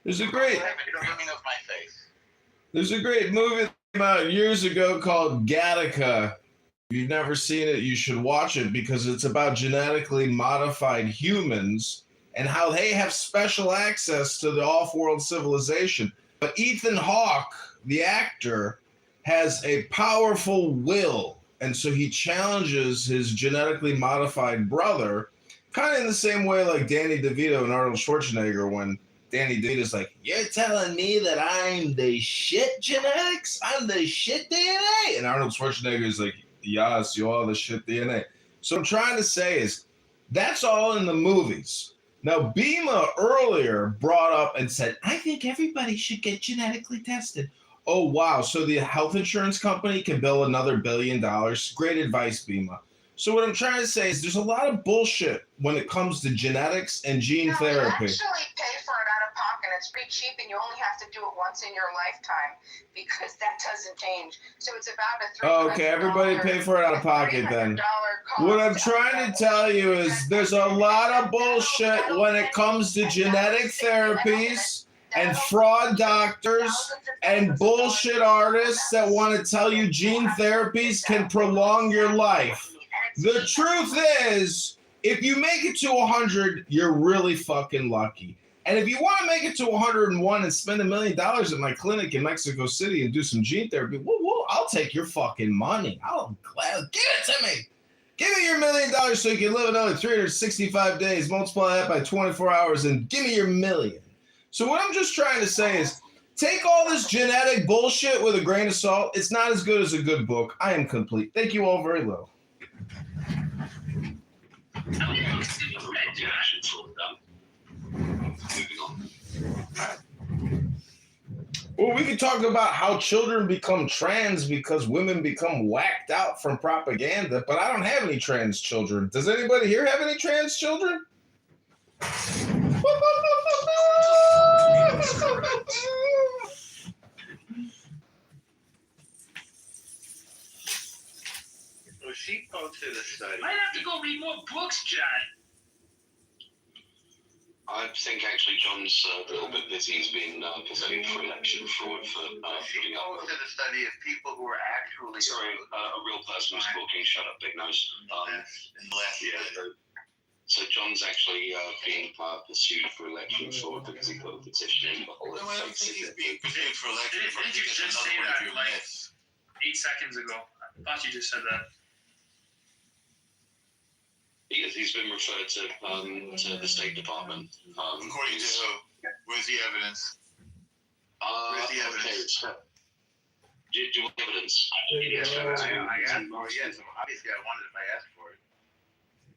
There's a Go great to heaven dreaming of my face. There's a great movie that came out years ago called Gattaca. If you've never seen it, you should watch it because it's about genetically modified humans and how they have special access to the off-world civilization. But Ethan Hawke, the actor, has a powerful will, and so he challenges his genetically modified brother, kind of in the same way like Danny DeVito and Arnold Schwarzenegger when Danny DeVito's like, you're telling me that I'm the shit genetics? I'm the shit DNA? And Arnold Schwarzenegger's like, yes, you are the shit DNA. So what I'm trying to say is, that's all in the movies. Now, Bima earlier brought up and said, I think everybody should get genetically tested. Oh, wow. So the health insurance company can bill another $1 billion. Great advice, Bima. So what I'm trying to say is there's a lot of bullshit when it comes to genetics and gene therapy. You actually pay for it out of pocket. It's pretty cheap, and you only have to do it once in your lifetime because that doesn't change. So it's about a $300. Okay, everybody pay for it out of pocket then. What I'm trying to tell you is there's a lot of bullshit when it comes to genetic therapies and fraud doctors and bullshit artists that want to tell you gene therapies can prolong your life. The truth is, if you make it to 100, you're really fucking lucky. And if you want to make it to 101 and spend $1 million at my clinic in Mexico City and do some gene therapy, woo, I'll take your fucking money. I'll give it to me. Give me your $1 million so you can live another 365 days, multiply that by 24 hours, and give me your $1 million. So what I'm just trying to say is, take all this genetic bullshit with a grain of salt. It's not as good as a good book. I am complete. Thank you all very little. Well, we could talk about how children become trans because women become whacked out from propaganda, but I don't have any trans children. Does anybody here have any trans children? Well, she posted a study. Might have to go read more books, John. I think actually John's a little bit busy. He's been pursued for election fraud for She putting up. posted a study of people who are actually Sorry, a real person was talking. Shut up, big nose. in the last Yeah. So John's actually being pursued for election fraud because he put a petition in. No, I don't think he's being pursued for election. Didn't you just say that like 8 seconds ago? I thought you just said that. He's been referred to the State Department. According to who? Where's the evidence? Where's the evidence? Okay, do you want evidence? Yes, I asked for it. Yes, obviously I wanted it if I asked for it.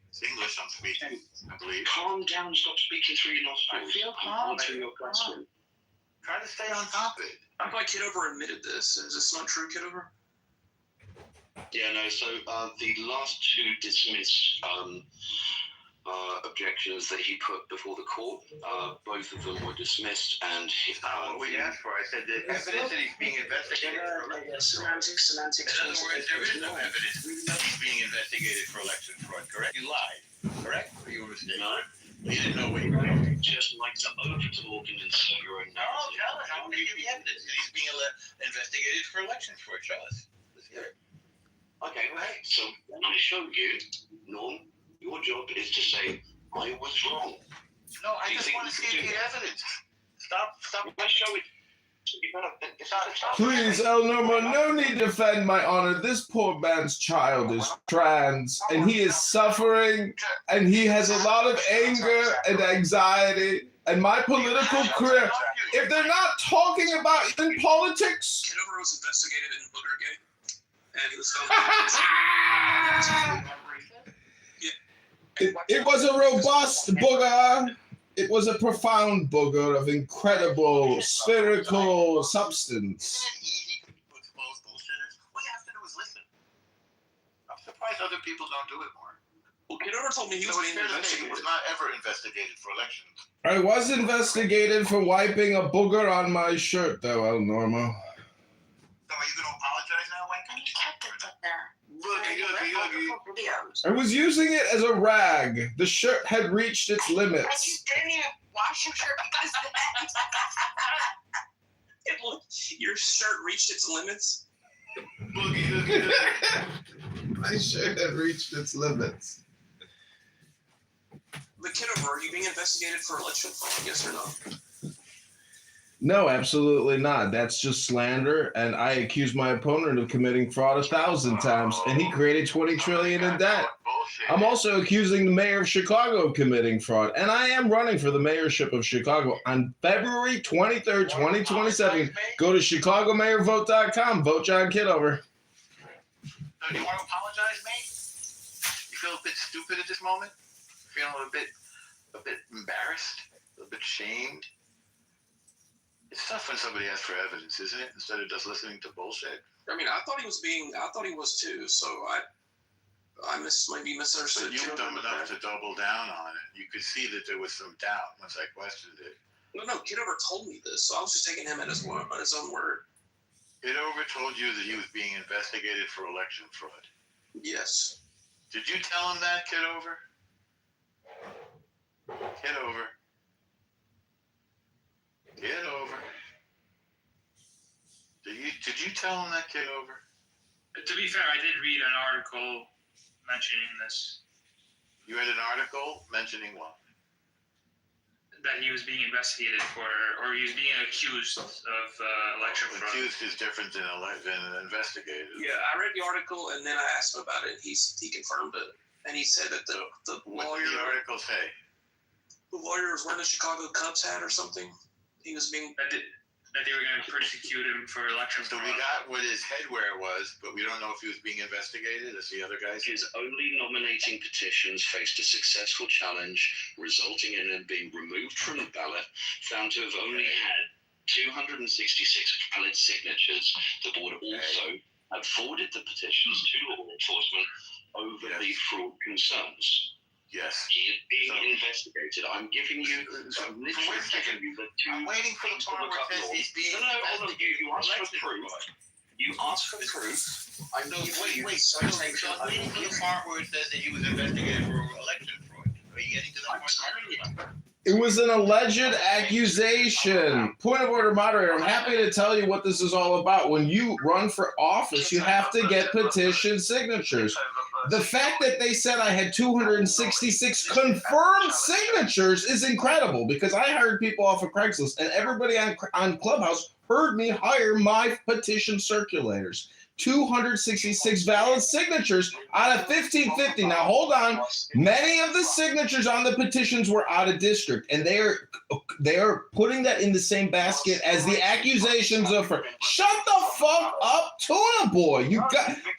It's English I'm speaking, I believe. Calm down, stop speaking through your nostrils. I feel calm. Answer your question. Try to stay on top of it. I thought Kitover admitted this. Is this not true, Kitover? Yeah, no, so the last two dismissed objections that he put before the court, both of them were dismissed, and What we asked for, I said the evidence that he's being investigated for election fraud. Semantics. In other words, there is no evidence that he's being investigated for election fraud, correct? You lied, correct? Or you were mistaken? No. You didn't know what you were doing. Just like to over-talk and insert your own No, narrative. tell us. I want to give you the evidence that he's being investigated for election fraud. Show us. Let's hear it. Okay, right. So when I show you, Norm, your job is to say, I was wrong. No, I Do you just think want to we could see do the that? evidence. Stop. When I show it, it's not a child. Please, El Normo, no need to defend my honor. This poor man's child is trans, and he is suffering, and he has a lot of anger and anxiety. And my political career, if they're not talking about in politics, Kitover was investigated in Boogergate, and he was found. it was a robust booger. It was a profound booger of incredible spherical substance. Isn't it easy to expose bullshitters? All you have to do is listen. I'm surprised other people don't do it more. Well, Kitover told me he was So it's being fair to say he investigated. was not ever investigated for elections. I was investigated for wiping a booger on my shirt, though, El Normo. So are you going to apologize now, Lincoln? You kept it up there. I was using it as a rag. The shirt had reached its And you limits. didn't even wash your shirt because of that. Your shirt reached its limits. My shirt had reached its limits. The Kitover, are you being investigated for election fraud? Yes or no? No, absolutely not. That's just slander, and I accuse my opponent of committing fraud 1,000 times, and he created $20 trillion in debt. I'm also accusing the mayor of Chicago of committing fraud, and I am running for the mayorship of Chicago on February 23rd, 2027. Go to ChicagoMayorVote.com. Vote John Kitover. So do you want to apologize, mate? You feel a bit stupid at this moment? Feeling a bit embarrassed? A little bit shamed? It's tough when somebody asks for evidence, isn't it? Instead of just listening to bullshit. I mean, I thought he was too. So I maybe misunderstood. But you were dumb enough to double down on it. You could see that there was some doubt once I questioned it. No, Kitover told me this, so I was just taking him at his own word. Kitover told you that he was being investigated for election fraud. Yes. Did you tell him that, Kitover? Kitover. Kitover. Did you tell him that, Kitover? To be fair, I did read an article mentioning this, You read an article mentioning what? that he was being investigated for, or he was being accused of election fraud. Accused is different than investigated. Yeah, I read the article and then I asked him about it. He confirmed it, and he said that the What lawyer did the article say? was wearing a Chicago Cubs hat or something. He was being That they were going to persecute him for election So fraud. we got what his headwear was, but we don't know if he was being investigated as the other guys. His only nominating petitions faced a successful challenge, resulting in him being removed from the ballot, found to have only had 266 valid signatures. The board also have forwarded the petitions to law enforcement over the fraud concerns. Yes. He is being investigated. I'm giving you, I'm literally giving you the two. I'm waiting for the things to part look where up, it says Lord. he's being No, hold on. You asked for investigated proof. You asked for proof. I'm No, giving you wait. the So I'm waiting for the part where it says that he was investigated for election fraud. Are you getting to that I'm part? telling you. It was an alleged accusation. Point of order, moderator. I'm happy to tell you what this is all about. When you run for office, you have to get petition signatures. The fact that they said I had 266 confirmed signatures is incredible, because I hired people off of Craigslist, and everybody on Clubhouse heard me hire my petition circulators. 266 valid signatures out of 1,550. Now, hold on. Many of the signatures on the petitions were out of district, and they are putting that in the same basket as the accusations of fraud. Shut the fuck up, Tuna Boy.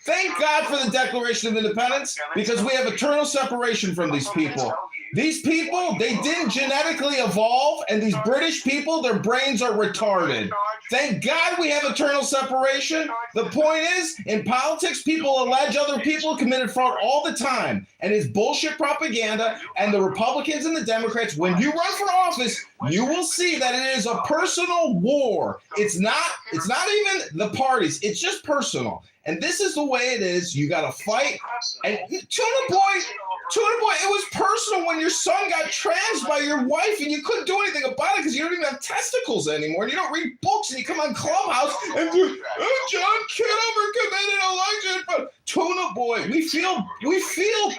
Thank God for the Declaration of Independence, because we have eternal separation from these people. These people, they didn't genetically evolve, and these British people, their brains are retarded. Thank God we have eternal separation. The point is, in politics, people allege other people committed fraud all the time. And it's bullshit propaganda. And the Republicans and the Democrats, when you run for office, you will see that it is a personal war. It's not even the parties. It's just personal. And this is the way it is. You got to fight. And Tuna Boy, it was personal when your son got trans by your wife and you couldn't do anything about it because you don't even have testicles anymore. And you don't read books and you come on Clubhouse and you, John Kitover committed election. But Tuna Boy, we feel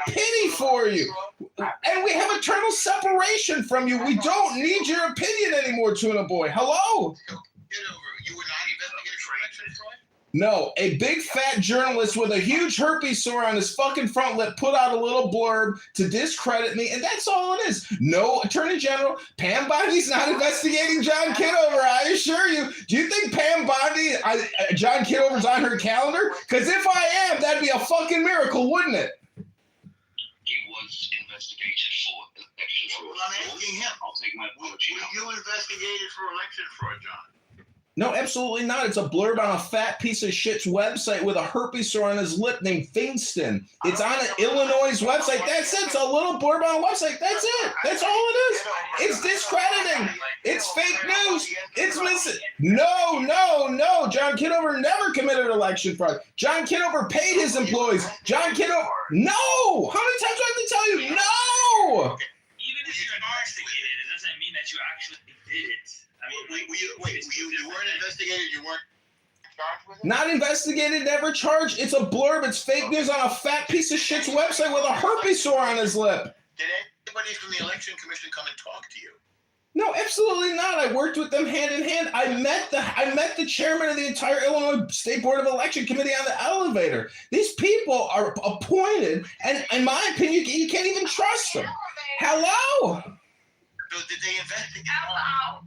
pity for you. And we have eternal separation from you. We don't need your opinion anymore, Tuna Boy. Hello? You were not investigated for election fraud? No, a big fat journalist with a huge herpes sore on his fucking front lip put out a little blurb to discredit me, and that's all it is. No Attorney General. Pam Bondi's not investigating John Kitover, I assure you. Do you think Pam Bondi, John Kitover's on her calendar? Because if I am, that'd be a fucking miracle, wouldn't it? He was investigated for election fraud. Well, I'm asking him. I'll take my apology. Were you investigated for election fraud, John? No, absolutely not. It's a blurb on a fat piece of shit's website with a herpes sore on his lip named Finston. It's on an Illinois website. That's it. It's a little blurb on a website. That's it. That's all it is. It's discrediting. It's fake news. It's missing. No. John Kitover never committed election fraud. John Kitover paid his employees. John Kitover. No. How many times do I have to tell you? No. Even if you're investigated, it doesn't mean that you actually did it. I mean, you weren't investigated, you weren't charged with it? Not investigated, never charged. It's a blurb. It's fake news on a fat piece of shit's website with a herpes sore on his lip. Did anybody from the election commission come and talk to you? No, absolutely not. I worked with them hand in hand. I met the chairman of the entire Illinois State Board of Election Committee on the elevator. These people are appointed, and in my opinion, you can't even trust them. Hello? So did they investigate? Hello.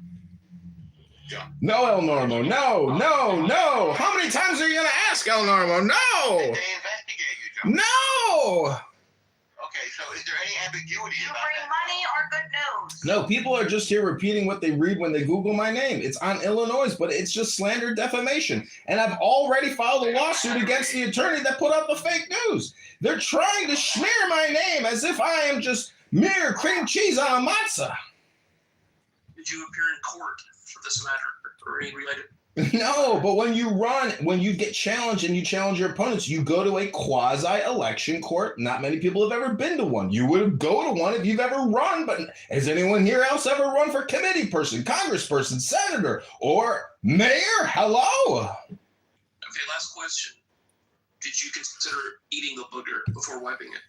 No, El Normo. No. How many times are you going to ask, El Normo? Did No. they investigate you, John? No. Okay, so is there any ambiguity You about bring that? money or good news? No, people are just here repeating what they read when they Google my name. It's on Illinois, but it's just slander defamation. And I've already filed a lawsuit against the attorney that put out the fake news. They're trying to smear my name as if I am just mere cream cheese on a matzah. Did you appear in court for this matter or any related? No, but when you get challenged and you challenge your opponents, you go to a quasi-election court. Not many people have ever been to one. You would go to one if you've ever run, but has anyone here else ever run for committee person, congressperson, senator, or mayor? Hello? Okay, last question. Did you consider eating the booger before wiping it?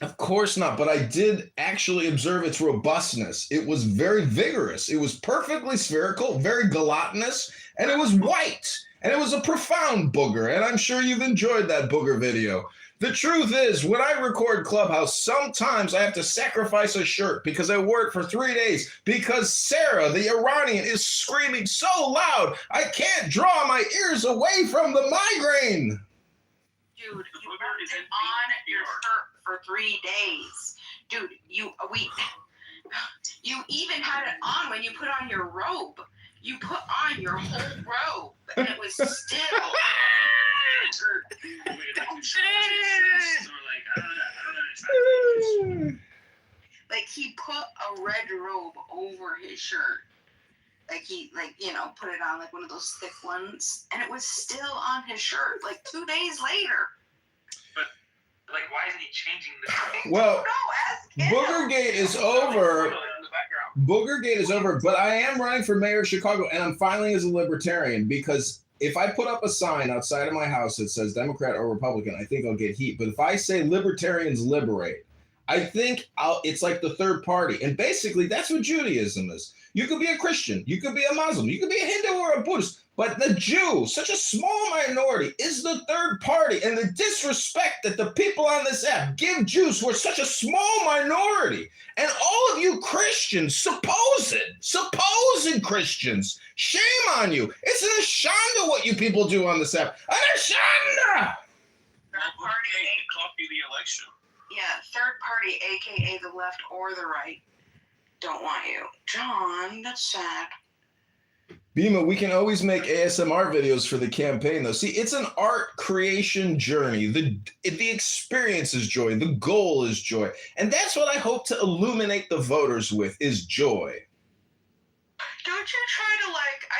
Of course not, but I did actually observe its robustness. It was very vigorous. It was perfectly spherical, very gelatinous, and it was white. And it was a profound booger, and I'm sure you've enjoyed that booger video. The truth is, when I record Clubhouse, sometimes I have to sacrifice a shirt because I wore it for 3 days because Sarah, the Iranian, is screaming so loud, I can't draw my ears away from the migraine. Dude, you worked it on your shirt for 3 days. Dude, you even had it on when you put on your robe. You put on your whole robe, and it was still. Like he put a red robe over his shirt. Like he, put it on like one of those thick ones, and it was still on his shirt like 2 days later. like, why isn't he changing the? Well, Boogergate is over. Boogergate is over, but I am running for mayor of Chicago, and I'm filing as a libertarian because if I put up a sign outside of my house that says Democrat or Republican, I think I'll get heat. But if I say libertarians liberate, I think it's like the third party. And basically, that's what Judaism is. You could be a Christian, you could be a Muslim, you could be a Hindu or a Buddhist, but the Jew, such a small minority, is the third party. And the disrespect that the people on this app give Jews who are such a small minority, and all of you Christians, supposed Christians, shame on you. It's an ashanda what you people do on this app. An ashanda! That party copy the election. Yeah, third party, aka the left or the right, don't want you. John, that's sad. Bima, we can always make ASMR videos for the campaign, though. See, it's an art creation journey. The experience is joy. The goal is joy. And that's what I hope to illuminate the voters with, is joy. Don't you try to,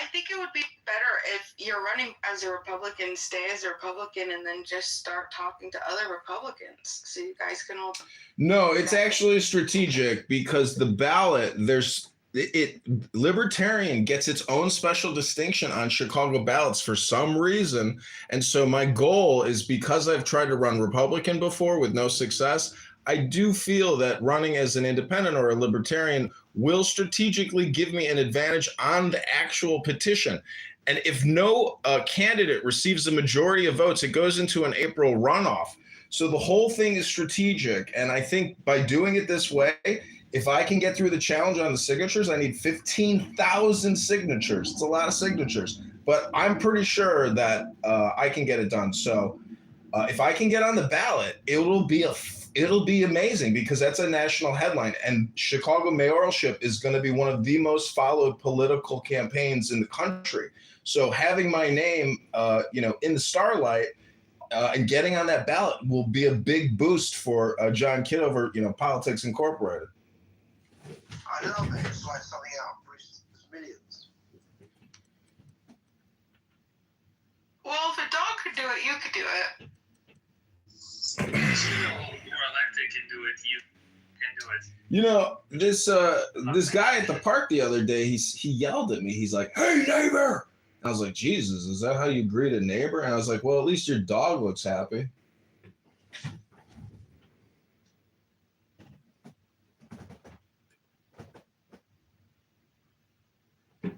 I think it would be better if you're running as a Republican, stay as a Republican, and then just start talking to other Republicans so you guys can all... No, it's actually strategic because the ballot, Libertarian gets its own special distinction on Chicago ballots for some reason. And so my goal is, because I've tried to run Republican before with no success, I do feel that running as an independent or a Libertarian will strategically give me an advantage on the actual petition. And if no candidate receives the majority of votes, it goes into an April runoff. So the whole thing is strategic. And I think by doing it this way, if I can get through the challenge on the signatures, I need 15,000 signatures. It's a lot of signatures, but I'm pretty sure that I can get it done. So if I can get on the ballot, it'll be amazing, because that's a national headline. And Chicago mayoralship is going to be one of the most followed political campaigns in the country. So having my name, in the starlight and getting on that ballot will be a big boost for John Kitover, Politics Incorporated. I know, they just like something out for his millions. Well, if a dog could do it, you could do it. You're elected can do it. You can do it. This guy at the park the other day, he yelled at me. He's like, "Hey, neighbor!" I was like, "Jesus, is that how you greet a neighbor?" And I was like, "Well, at least your dog looks happy." The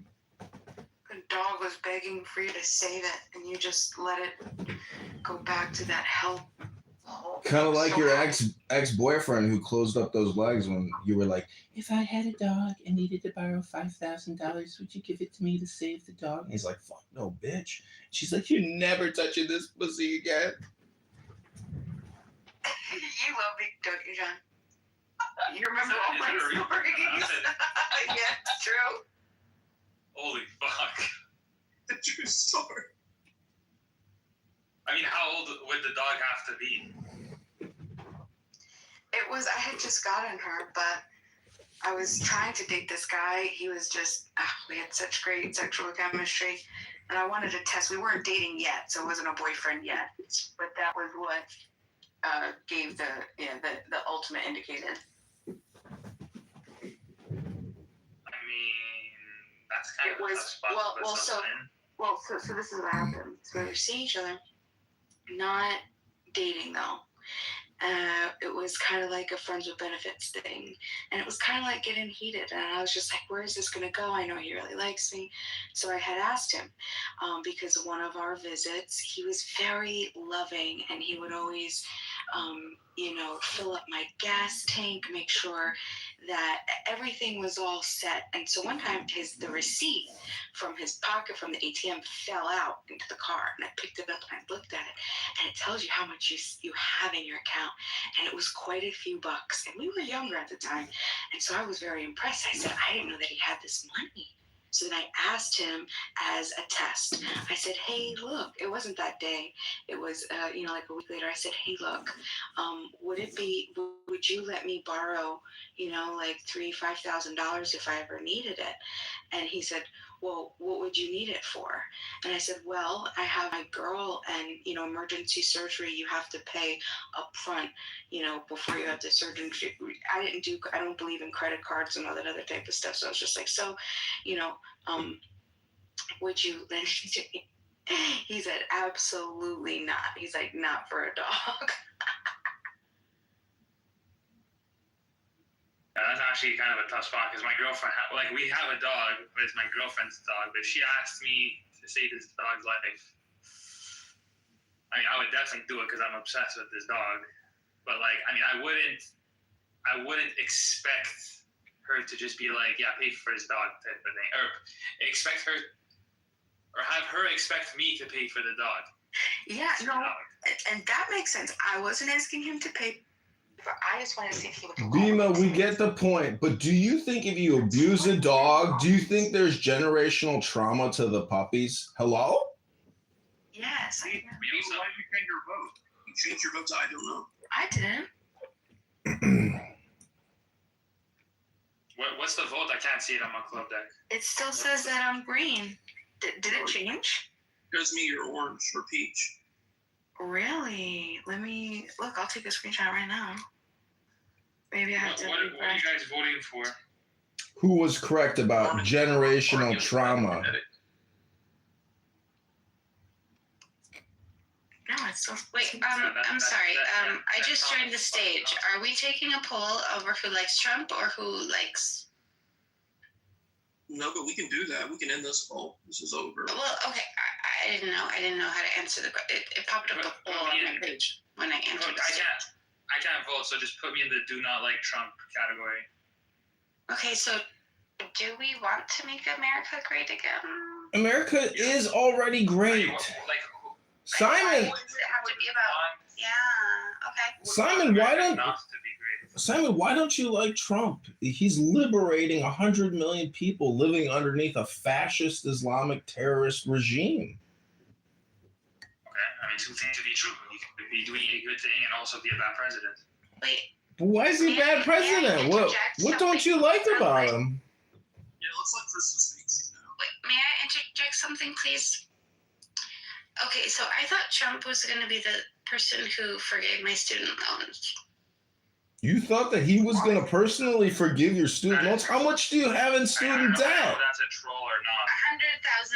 dog was begging for you to save it, and you just let it go back to that hell. Kind of like your ex-boyfriend who closed up those legs when you were like, "If I had a dog and needed to borrow $5,000, would you give it to me to save the dog?" And he's like, "Fuck no, bitch." She's like, "You're never touching this pussy again." You love me, don't you, John? You remember all my stories? Yeah, it's true. Holy fuck. The true story. I mean, how old would the dog have to be? I had just gotten her, but I was trying to date this guy. He was just, we had such great sexual chemistry, and I wanted to test. We weren't dating yet, so it wasn't a boyfriend yet, but that was what gave the ultimate indicator. I mean, that's kind of a tough spot to put someone in. So this is what happened. So we were seeing each other, not dating though. It was kind of like a friends with benefits thing, and it was kind of like getting heated, and I was just like, where is this going to go? I know he really likes me. So I had asked him, because one of our visits, he was very loving, and he would always fill up my gas tank, make sure that everything was all set. And so one time the receipt from his pocket from the ATM fell out into the car, and I picked it up and I looked at it, and it tells you how much you have in your account, and it was quite a few bucks, and we were younger at the time, and so I was very impressed. I said, I didn't know that he had this money. So then I asked him as a test. I said, hey, look, it wasn't that day. It was, like a week later. I said, hey, look, would you let me borrow, like $5,000 if I ever needed it? And he said, well, what would you need it for? And I said, well, I have my girl, and, emergency surgery, you have to pay up front, before you have the surgery. I don't believe in credit cards and all that other type of stuff. So I was just like, would you lend me to me? He said, absolutely not. He's like, not for a dog. That's actually kind of a tough spot, because my girlfriend, we have a dog, but it's my girlfriend's dog, but she asked me to save this dog's life. I mean, I would definitely do it because I'm obsessed with this dog, but I wouldn't expect her to just be like, yeah, pay for this dog type of thing, or have her expect me to pay for the dog. Yeah, no, and that makes sense. I wasn't asking him to pay I just wanted to see if he would. Bima, we get the point, but do you think if you abuse a dog, do you think there's generational trauma to the puppies? Hello? Yes. Why did you change your vote? You changed your vote to I don't know. I didn't. What's the vote? I can't see it on my club deck. It still says that I'm green. Did it change? Shows me you're orange or peach. Really? Let me look. I'll take a screenshot right now. Maybe I have to. What are you guys voting for? Who was correct about generational trauma? No, it's still. Wait, I'm sorry. I just joined the stage. Are we taking a poll over who likes Trump or who likes? No, but we can do that. We can end this poll. This is over. Well, okay. I didn't know. I didn't know how to answer the question. It popped up a poll on my page when I entered. I can't vote, so just put me in the do not like Trump category. Okay, so do we want to make America great again? America is already great. Simon. Does it have to be about? Yeah. Okay. Simon, why don't you like Trump? He's liberating 100 million people living underneath a fascist Islamic terrorist regime. Okay, I mean, two things to be true. You could be doing a good thing and also be a bad president. Wait. But why is he a bad president? What don't you like about him? Yeah, let's let Crystal speak. Wait, may I interject something, please? Okay, so I thought Trump was going to be the person who forgave my student loans. You thought that he was going to personally forgive your student loans? How much do you have in student debt? I don't know if that's a troll or not.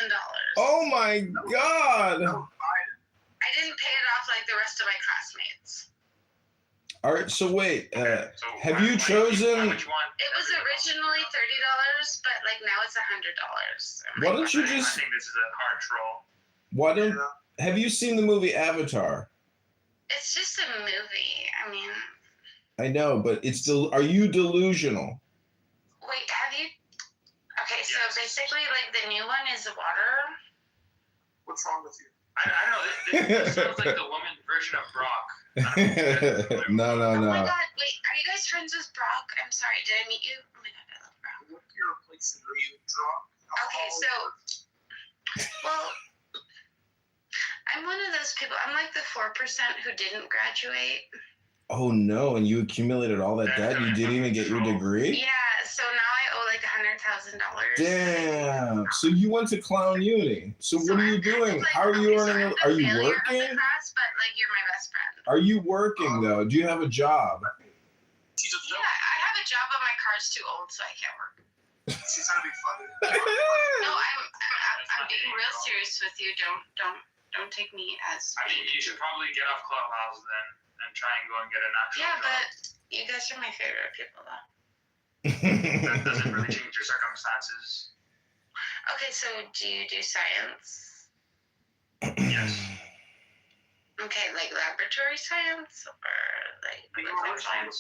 $100,000. Oh my God. I didn't pay it off like the rest of my classmates. All right, so wait, have you chosen? It was originally $30, but like now it's $100. Why don't you just? I think this is a hard troll. Why don't? Have you seen the movie Avatar? It's just a movie. I mean. I know, but it's are you delusional? Wait, have you? Okay, so basically, like the new one is the water. What's wrong with you? I don't know. This sounds like the woman version of Brock. No. Oh my God! Wait, are you guys friends with Brock? I'm sorry, did I meet you? Oh my God, I love Brock. What your replacement? Are you drunk? Okay, so, well, I'm one of those people. I'm like the 4% who didn't graduate. Oh no! And you accumulated all that debt. You didn't even get your degree. Yeah, so now I owe like $100,000. Damn! So you went to Clown Uni. So what are you doing? How are you earning? Are you working? Class, but like you're my best friend. Are you working though? Do you have a job? Yeah, I have a job, but my car's too old, so I can't work. She's trying to be funny. No, I'm being real serious with you. Don't take me as. I mean, you should probably get off Clubhouse then and try and go and get an actual job. But you guys are my favorite people, though. That doesn't really change your circumstances. Okay, so do you do science? Yes. Okay, like laboratory science or like science?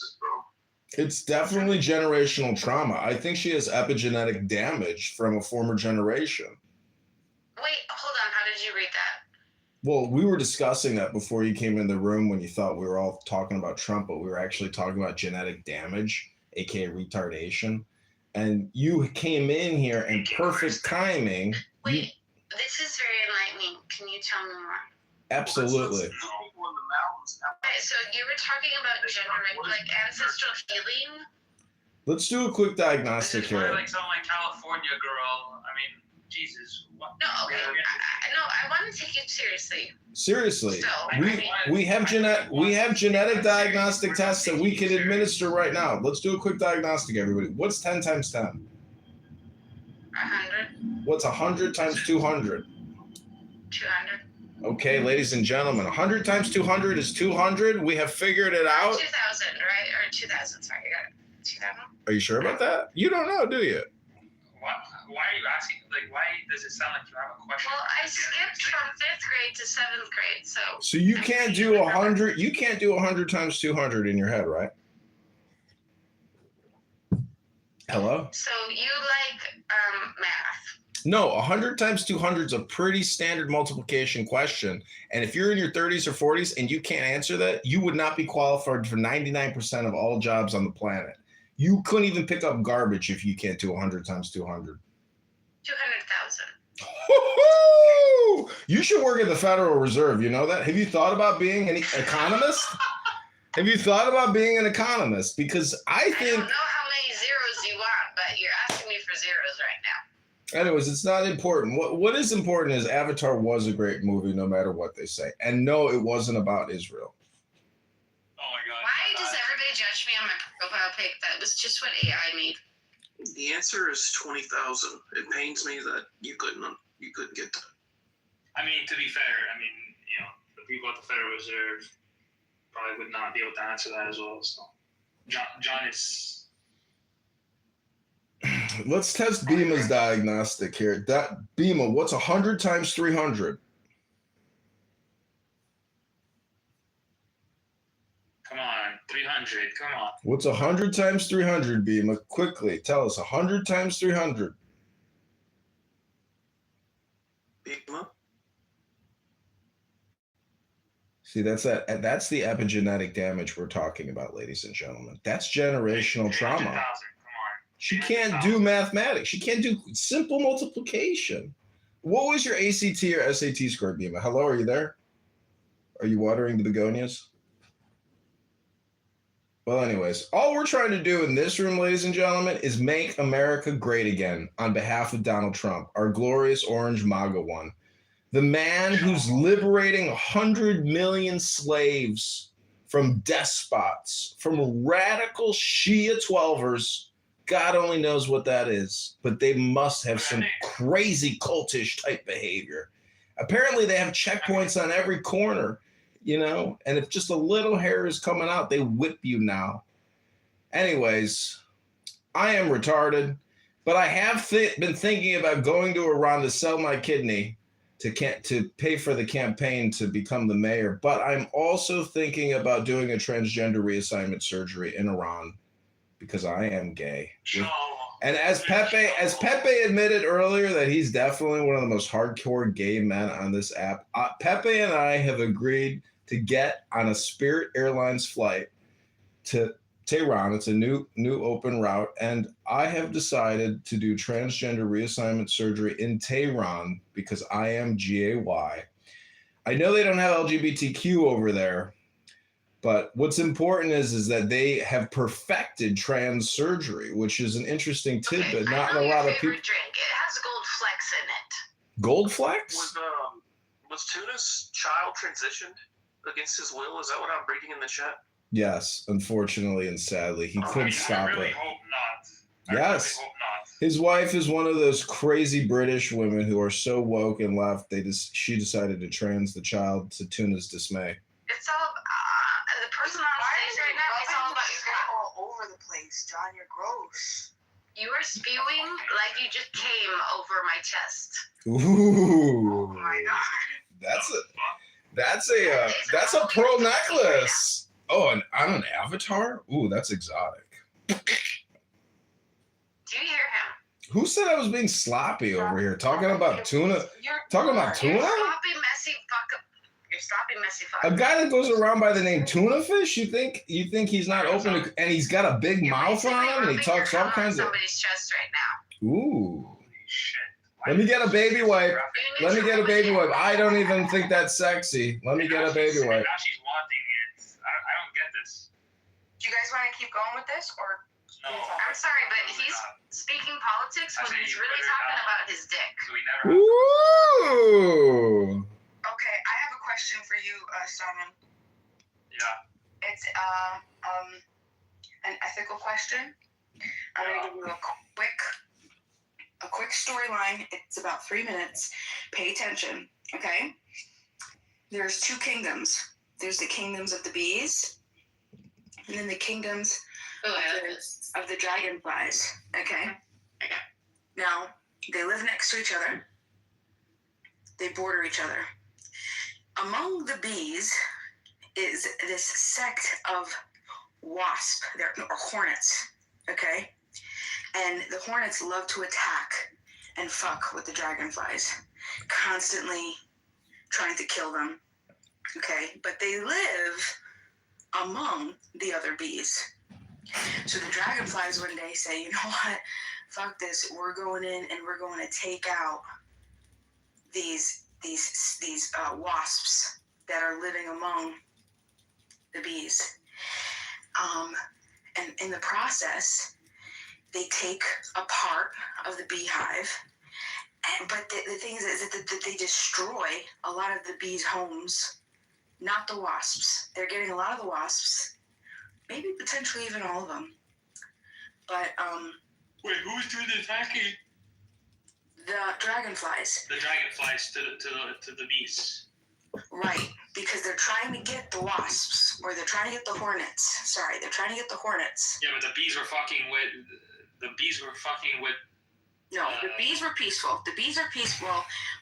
It's definitely generational trauma. I think she has epigenetic damage from a former generation. Wait, hold on. How did you read that? Well, we were discussing that before you came in the room when you thought we were all talking about Trump, but we were actually talking about genetic damage, aka retardation. And you came in here in perfect timing. Wait, this is very enlightening. Can you tell me more? Absolutely. Okay, so you were talking about like ancestral healing. Let's do a quick diagnostic this is here. Like some like California girl. I mean, Jesus. What? No, okay. I want to take you seriously. Seriously, Still, we have genetic diagnostic tests that we can administer right now. Let's do a quick diagnostic, everybody. What's 10 times 10? 100. What's 100 times 200? 200. Okay, ladies and gentlemen, 100 times 200 is 200. We have figured it out. 2,000, right? Or 2,000. Sorry, you got it. 2,000. Are you sure about that? You don't know, do you? Why are you asking? Like, why does it sound like you have a question? Well, I skipped from 5th grade to 7th grade, so. So you can't do 100. You can't do 100 times 200 in your head, right? Hello? So you like math? No, 100 times 200 is a pretty standard multiplication question. And if you're in your 30s or 40s and you can't answer that, you would not be qualified for 99% of all jobs on the planet. You couldn't even pick up garbage if you can't do 100 times 200. 200,000. Woo-hoo! You should work at the Federal Reserve. You know that? Have you thought about being an economist? Have you thought about being an economist? Because I I think... don't know how many zeros you want, but you're asking me for zeros right now. Anyways, it's not important. What is important is Avatar was a great movie, no matter what they say. And no, it wasn't about Israel. Oh my god. Why does everybody judge me on my profile pic? That was just what AI made. The answer is 20,000. It pains me that you couldn't get that. I mean, to be fair, the people at the Federal Reserve probably would not be able to answer that as well. So, John is. Let's test Bima's diagnostic here. Bima, what's 100 times 300? Come on, 300. Come on. What's 100 times 300, Bima? Quickly, tell us. 100 times 300. Bima? See, that's the epigenetic damage we're talking about, ladies and gentlemen. That's generational trauma. 300,000. Come on. She can't do mathematics. She can't do simple multiplication. What was your ACT or SAT score, Bima? Hello, are you there? Are you watering the begonias? Well, anyways, all we're trying to do in this room, ladies and gentlemen, is make America great again on behalf of Donald Trump, our glorious orange MAGA one. The man who's liberating 100 million slaves from despots, from radical Shia 12ers. God only knows what that is, but they must have some crazy cultish type behavior. Apparently, they have checkpoints on every corner, and if just a little hair is coming out, they whip you now. Anyways, I am retarded, but I have been thinking about going to Iran to sell my kidney to pay for the campaign to become the mayor. But I'm also thinking about doing a transgender reassignment surgery in Iran because I am gay. And as Pepe admitted earlier that he's definitely one of the most hardcore gay men on this app, Pepe and I have agreed to get on a Spirit Airlines flight to Tehran. It's a new open route, and I have decided to do transgender reassignment surgery in Tehran because I am gay. I know they don't have LGBTQ over there, but what's important is that they have perfected trans surgery, which is an interesting tidbit. Not a lot of people. Drink. It has gold flecks in it. Gold flecks? Was Tuna's child transitioned against his will? Is that what I'm reading in the chat? Yes, unfortunately and sadly, he couldn't stop I really it. hope not. Yes. I really hope not. His wife is one of those crazy British women who are so woke and left. She decided to trans the child to Tuna's dismay. It's all the person on stage right now. It's all about your cat. All over the place, John. You're gross. You are spewing like you just came over my chest. Ooh. Oh my god. That's a pearl necklace. Oh, and on an avatar? Ooh, that's exotic. Do you hear him? Who said I was being sloppy over here? Talking about tuna? Talking about tuna? You're sloppy, messy fuck up. You're sloppy, messy fuck. A guy that goes around by the name Tuna Fish? You think he's not open to, and he's got a big mouth on him and he talks all kinds of. Somebody's chest right now. Ooh. Shit. Let me get a baby wipe. Let me get a baby wipe. I don't even think that's sexy. Let me get a baby wipe. Now she's wanting it. I don't get this. Do you guys want to keep going with this, or? No. I'm sorry, but he's speaking politics when he's really talking about his dick. So we never have Ooh. Okay, I have a question for you, Simon. Yeah. It's an ethical question. I'm gonna give you a quick storyline. It's about 3 minutes. Pay attention, okay? There's two kingdoms. There's the kingdoms of the bees, and then the kingdoms of the dragonflies. Okay. Now they live next to each other. They border each other. Among the bees is this sect of wasp, or hornets, okay? And the hornets love to attack and fuck with the dragonflies, constantly trying to kill them. Okay, but they live among the other bees. So the dragonflies one day say, you know what, fuck this, we're going in and we're going to take out these wasps that are living among the bees. And in the process, they take a part of the beehive, but the thing is that they destroy a lot of the bees' homes, not the wasps. They're getting a lot of the wasps, maybe potentially even all of them. But Wait, who's doing the attacking? the dragonflies, The dragonflies to the bees. right? Because they're trying to get the wasps, or they're trying to get the hornets. Sorry, they're trying to get the hornets. Yeah, but the bees were fucking with. No, the bees were peaceful. The bees are peaceful.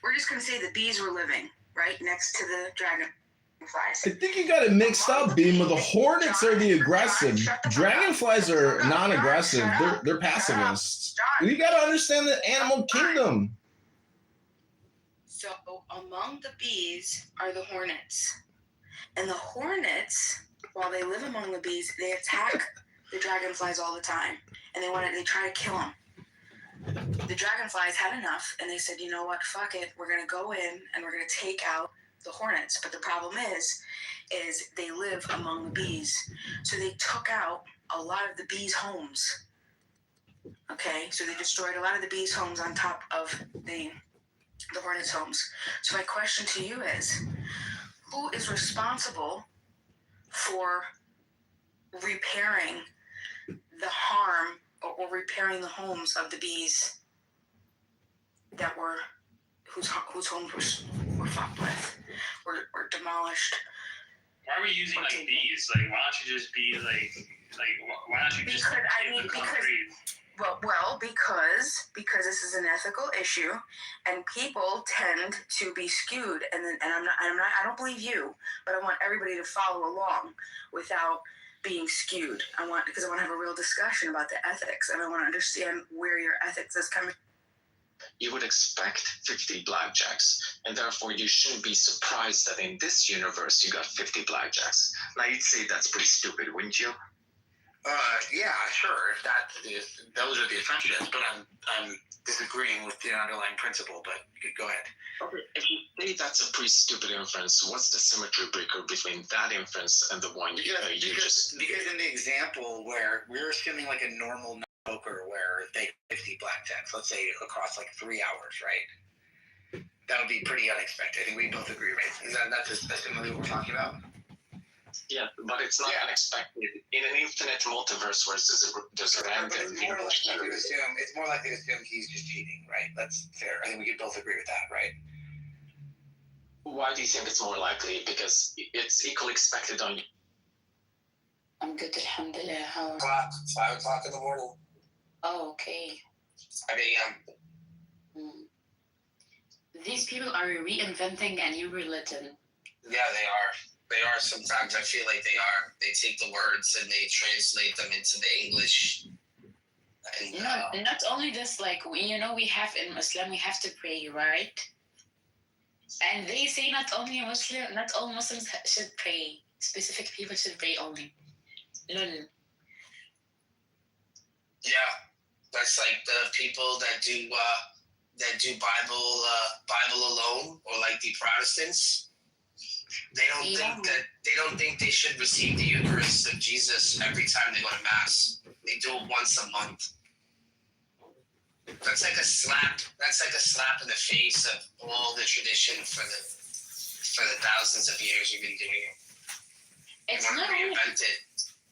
We're just going to say the bees were living right next to the dragonflies. I think you got it mixed up, Beamer. The hornets are the aggressive. Dragonflies are non-aggressive. They're pacifists. You got to understand the animal kingdom. So among the bees are the hornets. And the hornets, while they live among the bees, they attack the dragonflies all the time. And they try to kill them. The dragonflies had enough, and they said, you know what, fuck it. We're going to go in, and we're going to take out the hornets. But the problem is they live among the bees. So they took out a lot of the bees' homes. Okay? So they destroyed a lot of the bees' homes on top of the hornets' homes. So my question to you is, who is responsible for repairing the harm or repairing the homes of the bees that whose homes were fucked with, were demolished? Why are we using like bees? Like, why don't you just be like why don't you just because this is an ethical issue, and people tend to be skewed, and I don't believe you, but I want everybody to follow along without being skewed. Because I want to have a real discussion about the ethics, and I want to understand where your ethics is coming. You would expect 50 blackjacks, and therefore you shouldn't be surprised that in this universe you got 50 blackjacks. Now you'd say that's pretty stupid, wouldn't you? Yeah, sure. If those are the assumptions, but I'm disagreeing with the underlying principle. But go ahead. Okay, if you say that's a pretty stupid inference, what's the symmetry breaker between that inference and the one because in the example where we're assuming like a normal poker where they 50 blackjacks, let's say across like 3 hours, right? That would be pretty unexpected. I think we both agree, right? That's essentially what we're talking about. Yeah, but it's not unexpected. In an infinite multiverse where there's a random universe. It's more likely to assume he's just cheating, right? That's fair. I think we could both agree with that, right? Why do you think it's more likely? Because it's equally expected on you. I'm good, alhamdulillah. How are 5 o'clock in the morning. Oh, okay. 5 a.m. These people are reinventing a new religion. Yeah, they are. They are. Sometimes I feel like they are. They take the words and they translate them into the English. And, not only this, like, we have in Islam, we have to pray, right? And they say not all Muslims should pray. Specific people should pray only. Lol. Yeah, that's like the people that do Bible alone, or like the Protestants. They don't think they should receive the Eucharist of Jesus every time they go to Mass. They do it once a month. That's like a slap. That's like a slap in the face of all the tradition for the thousands of years we've been doing it. It's not only it.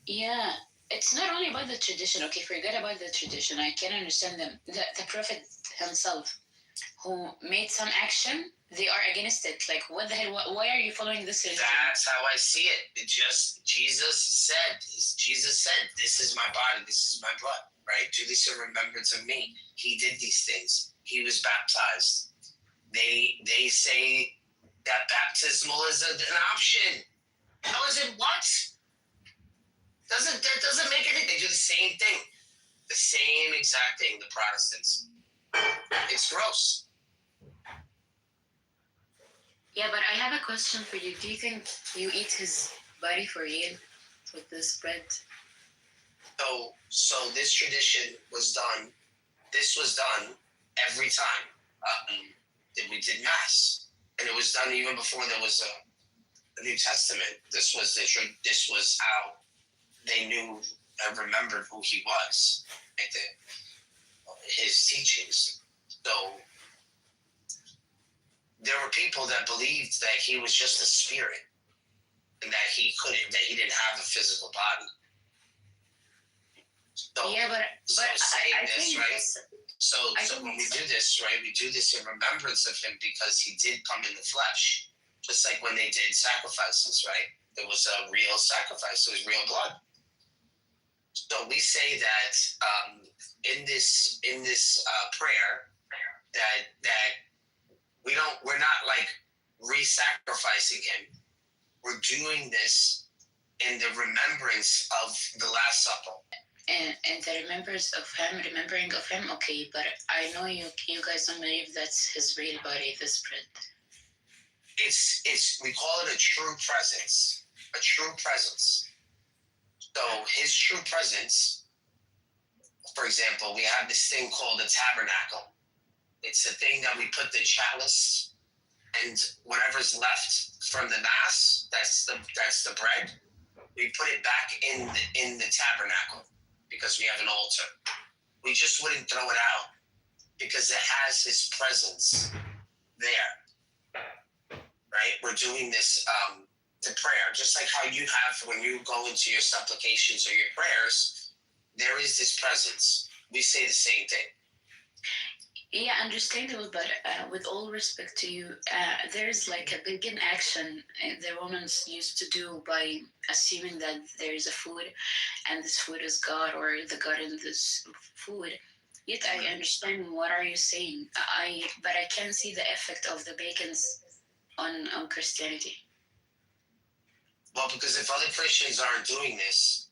Yeah, it's not only about the tradition. Okay, forget about the tradition. I can understand them. The Prophet himself, who made some action, they are against it. Like, what the hell? Why are you following this religion? That's how I see it. Jesus said, "This is my body. This is my blood." Right? Do this in remembrance of me. He did these things. He was baptized. They say that baptismal is an option. How is it what? That doesn't make anything. They do the same thing. The same exact thing, the Protestants. It's gross. Yeah, but I have a question for you. Do you think you eat his body for real with this bread? So this tradition was done. This was done every time that we did mass, and it was done even before there was a New Testament. This was how they knew and remembered who he was, and his teachings. So there were people that believed that he was just a spirit, and that he didn't have a physical body. So, yeah, but saying I this, think right? this, So when we do this, right, we do this in remembrance of him because he did come in the flesh. Just like when they did sacrifices, right? There was a real sacrifice. It was real blood. So we say that in this prayer that we're not like re-sacrificing him. We're doing this in the remembrance of the Last Supper. and the remembering of him, okay, but I know you guys don't believe that's his real body, this bread. It's we call it a true presence. A true presence. So his true presence, for example, we have this thing called a tabernacle. It's a thing that we put the chalice and whatever's left from the mass, that's the bread. We put it back in the tabernacle because we have an altar. We just wouldn't throw it out because it has his presence there. Right? We're doing this to prayer, just like how you have when you go into your supplications or your prayers, there is this presence. We say the same thing. Yeah, understandable, but with all respect to you, there's like a begin action the Romans used to do by assuming that there is a food and this food is God or the God in this food. Yet I understand what are you saying. But I can see the effect of the pagans on Christianity. Well, because if other Christians aren't doing this,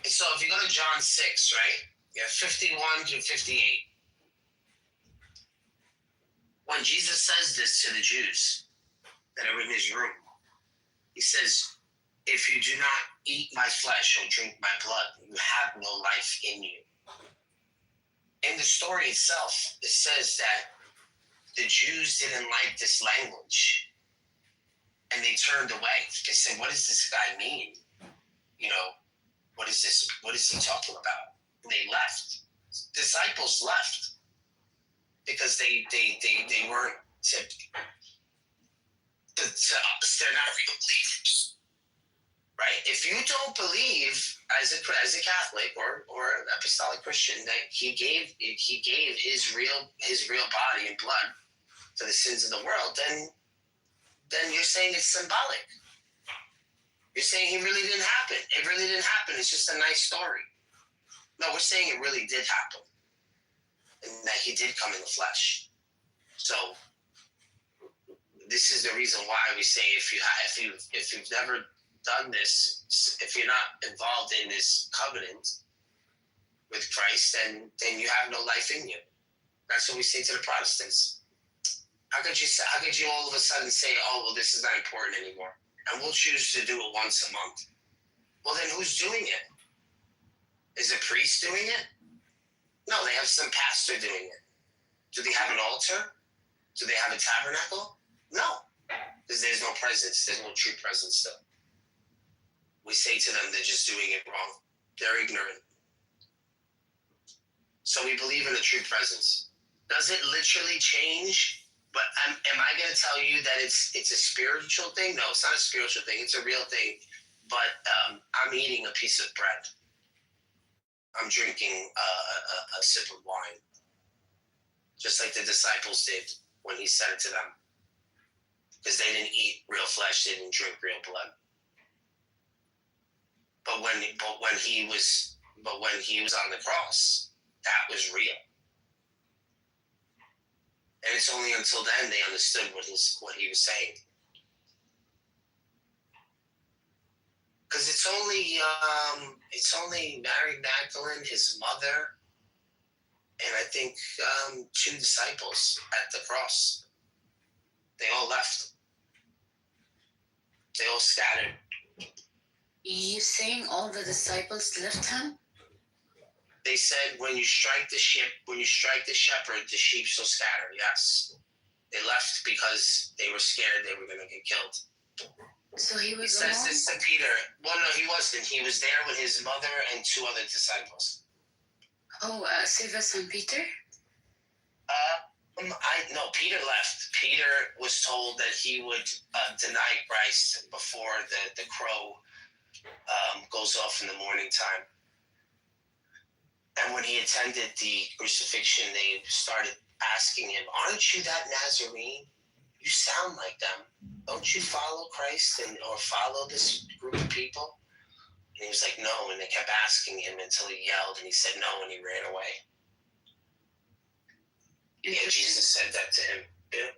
and so if you go to John 6, right? You have 51 through 58. When Jesus says this to the Jews that are in his room, he says, if you do not eat my flesh or drink my blood, you have no life in you. In the story itself, it says that the Jews didn't like this language and they turned away. They said, what does this guy mean? You know, what is this? What is he talking about? And they left. Disciples left because they weren't they're not real believers, right? If you don't believe as a Catholic or an apostolic Christian that he gave his real body and blood for the sins of the world, then you're saying it's symbolic. You're saying he really didn't happen. It really didn't happen. It's just a nice story. No, we're saying it really did happen, and that he did come in the flesh. So this is the reason why we say if you've never done this, if you're not involved in this covenant with Christ, then you have no life in you. That's what we say to the Protestants. How could you all of a sudden say, oh, well, this is not important anymore, and we'll choose to do it once a month? Well, then who's doing it? Is a priest doing it? No, they have some pastor doing it. Do they have an altar? Do they have a tabernacle? No, because there's no presence. There's no true presence still. We say to them, they're just doing it wrong. They're ignorant. So we believe in a true presence. Does it literally change? But am I going to tell you that it's a spiritual thing? No, it's not a spiritual thing. It's a real thing. But I'm eating a piece of bread. I'm drinking a sip of wine, just like the disciples did when he said it to them, because they didn't eat real flesh, they didn't drink real blood. But when he was on the cross, that was real. And it's only until then they understood what he was saying. Because it's only Mary Magdalene, his mother, and I think 2 disciples at the cross. They all left. They all scattered. You saying all the disciples left him? They said, when you strike the shepherd, the sheep shall scatter. Yes. They left because they were scared they were going to get killed. So he He was says alone? this to Peter. Well, no, he wasn't. He was there with his mother and 2 other disciples. Oh, Silvus and Peter? No, Peter left. Peter was told that he would deny Christ before the crow goes off in the morning time. And when he attended the crucifixion, they started asking him, "Aren't you that Nazarene? You sound like them. Don't you follow Christ or follow this group of people?" And he was like, "No." And they kept asking him until he yelled, and he said no, and he ran away. Yeah, Jesus said that to him. Yeah.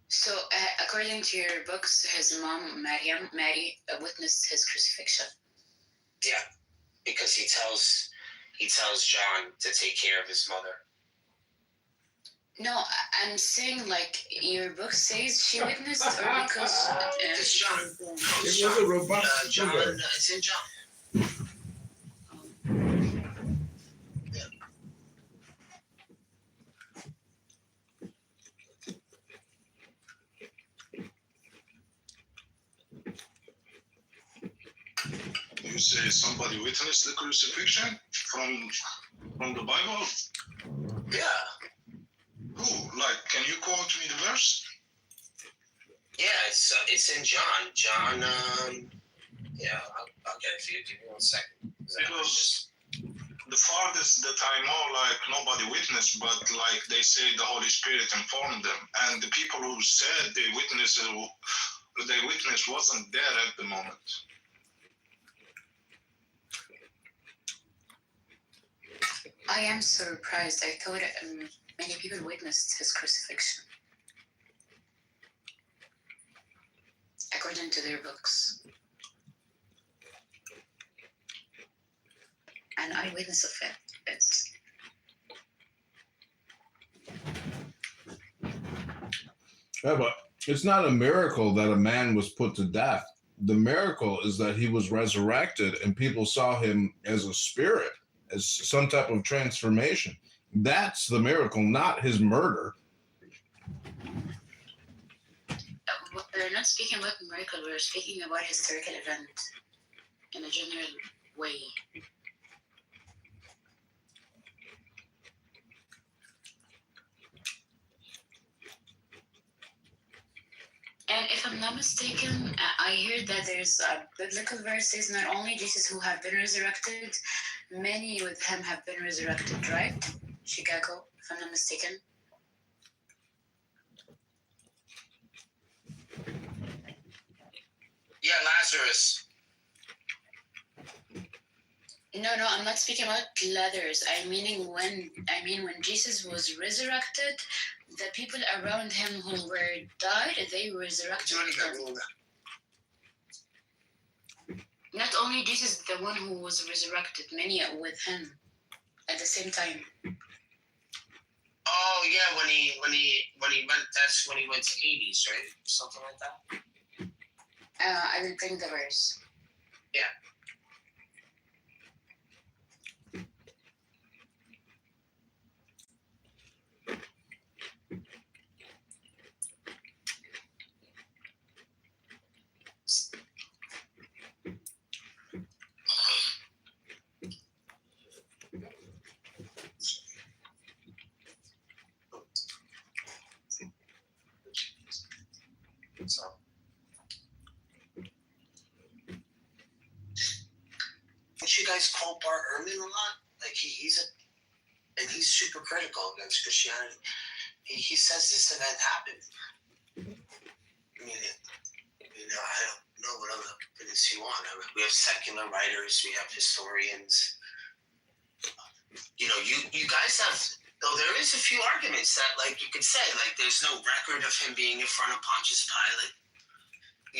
So, according to your books, his mom, Mary, witnessed his crucifixion. Yeah, because he tells John to take care of his mother. No, I'm saying like your book says she witnessed, or because It's John. It was a robust John. figure. It's in John. You say somebody witnessed the crucifixion from the Bible? Yeah. Who? Like, can you quote me the verse? Yeah, it's in John. John. Yeah, I'll get it for you. Give me 1 second. Because the farthest that I know, like nobody witnessed, but like they say the Holy Spirit informed them, and the people who said they witnessed wasn't there at the moment. I am surprised. I thought many people witnessed his crucifixion, according to their books. An eyewitness of it. Yeah, but it's not a miracle that a man was put to death. The miracle is that he was resurrected and people saw him as a spirit, as some type of transformation. That's the miracle, not his murder. We're not speaking about miracle, we're speaking about historical event in a general way. And if I'm not mistaken, I heard that there's biblical verses, not only Jesus who have been resurrected, many with him have been resurrected, right? Chicago, if I'm not mistaken. Yeah, Lazarus. No, I'm not speaking about leathers. I mean when Jesus was resurrected, the people around him who were died, they resurrected him. Not only Jesus, the one who was resurrected, many with him at the same time. Oh yeah, when he went. That's when he went to Hades, right? Something like that. I will bring the verse. Yeah. So. Don't you guys quote Bart Ehrman a lot? Like he's super critical against Christianity. He says this event happened. I mean, I don't know what other evidence you want. I mean, we have secular writers, we have historians. You guys have. Though there is a few arguments that, like, you could say, like, there's no record of him being in front of Pontius Pilate.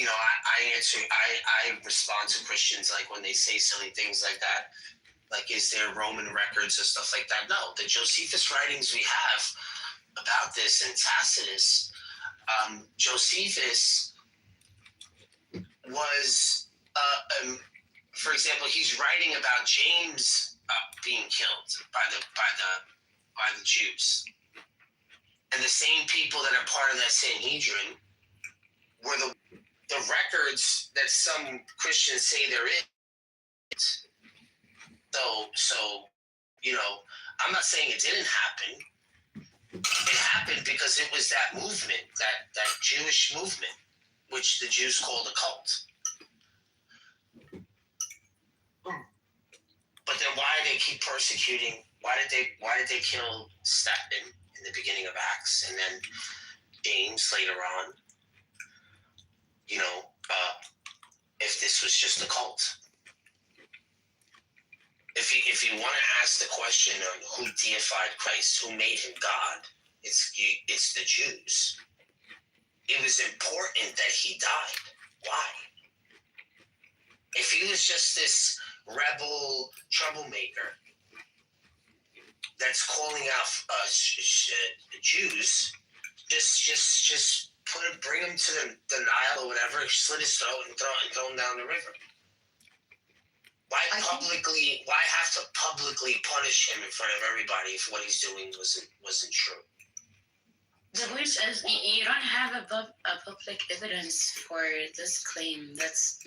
I respond to Christians, like, when they say silly things like that. Like, is there Roman records or stuff like that? No, the Josephus writings we have about this and Tacitus, Josephus was, for example, he's writing about James being killed by the Jews, and the same people that are part of that Sanhedrin were the records that some Christians say there is. So, you know, I'm not saying it didn't happen. It happened because it was that movement, that Jewish movement, which the Jews called a cult. But then why did they keep persecuting? Why did they kill Stephen in the beginning of Acts, and then James later on? You know, if this was just a cult. If you want to ask the question on who deified Christ, who made him God, it's the Jews. It was important that he died. Why? If he was just this rebel troublemaker that's calling out Jews, just bring him to the Nile or whatever, slit his throat and throw him down the river. Why have to publicly punish him in front of everybody if what he's doing wasn't true? The point is, you don't have a public evidence for this claim. That's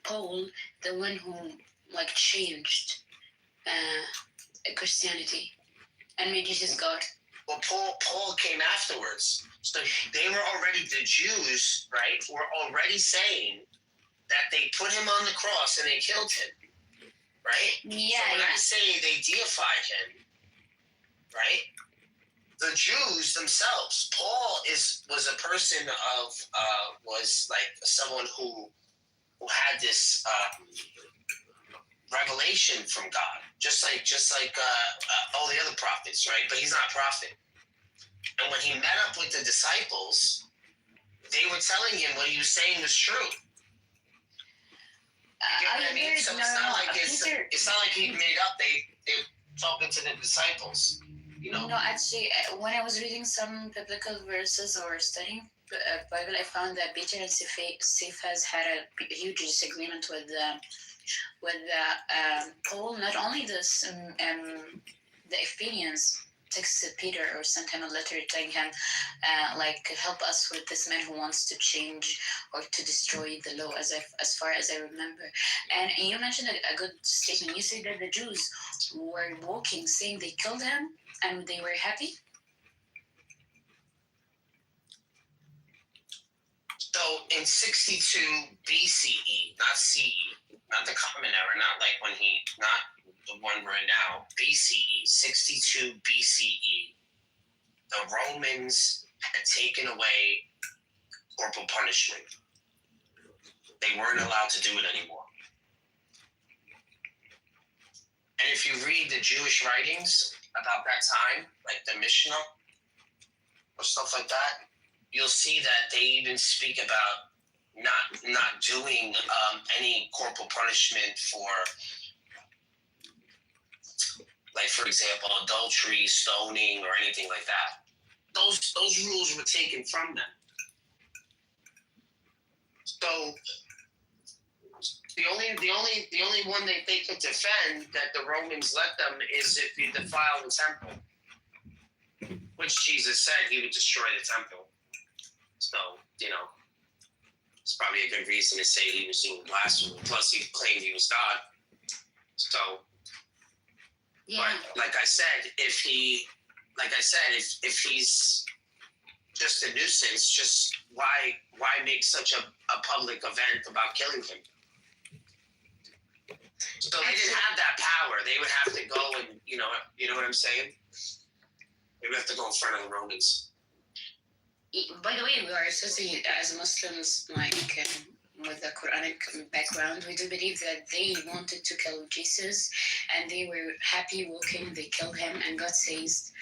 Paul, the one who changed Christianity and made Jesus God. Well, Paul came afterwards. So they were already, the Jews, right, were already saying that they put him on the cross and they killed him. Right? Yeah. So when I say they deified him, right? The Jews themselves, Paul was a person of was like someone who had this revelation from God, just like all the other prophets, right? But he's not a prophet. And when he met up with the disciples, they were telling him what he was saying was true. So it's not like he made up. They're talking to the disciples. You know. No, actually, when I was reading some biblical verses or studying Bible, I found that Peter and Cephas had a huge disagreement with Paul. Not only this, the Ephesians texted Peter or sent him a letter telling him, help us with this man who wants to change or to destroy the law, as far as I remember. And you mentioned a good statement. You said that the Jews were walking, saying they killed him, and they were happy. So in 62 BCE, not CE, not the Common Era, not the one we're in now, BCE, 62 BCE, the Romans had taken away corporal punishment. They weren't allowed to do it anymore. And if you read the Jewish writings about that time, like the Mishnah or stuff like that, you'll see that they even speak about not doing any corporal punishment for, like, for example, adultery, stoning, or anything like that. Those rules were taken from them. So the only one that they could defend that the Romans let them is if you defile the temple, which Jesus said he would destroy the temple. So, it's probably a good reason to say he was doing blasphemy. Plus, he claimed he was God. So, yeah. But like I said, if he's just a nuisance, just why make such a public event about killing him? So they didn't have that power. They would have to go and you know what I'm saying? They would have to go in front of the Romans. By the way, we are associated as Muslims, with the Quranic background. We do believe that they wanted to kill Jesus, and they were happy walking. They killed him, and God says,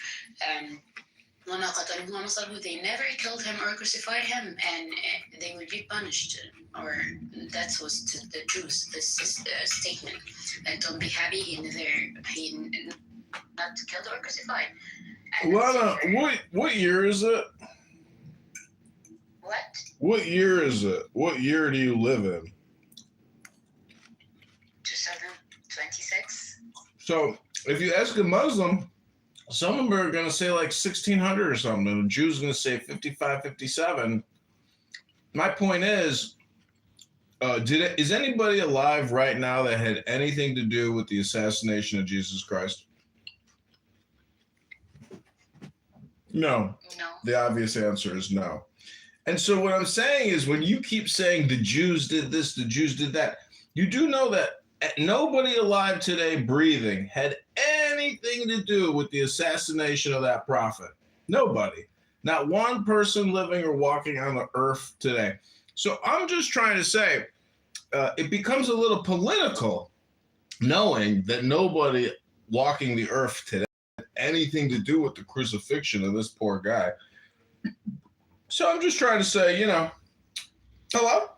وما قتلوه وما صلبوه. They never killed him or crucified him, and they will be punished. Or that was to the Jews, this statement. That don't be happy, he not killed or crucified. Lana, what year is it? What? What year is it? What year do you live in? 2026. So if you ask a Muslim, some of them are going to say like 1600 or something, and a Jew's going to say 55, 57. My point is, is anybody alive right now that had anything to do with the assassination of Jesus Christ? No. No. The obvious answer is no. And so what I'm saying is, when you keep saying the Jews did this, the Jews did that, you do know that nobody alive today breathing had anything to do with the assassination of that prophet. Nobody. Not one person living or walking on the earth today. So I'm just trying to say, it becomes a little political knowing that nobody walking the earth today had anything to do with the crucifixion of this poor guy. So I'm just trying to say, hello?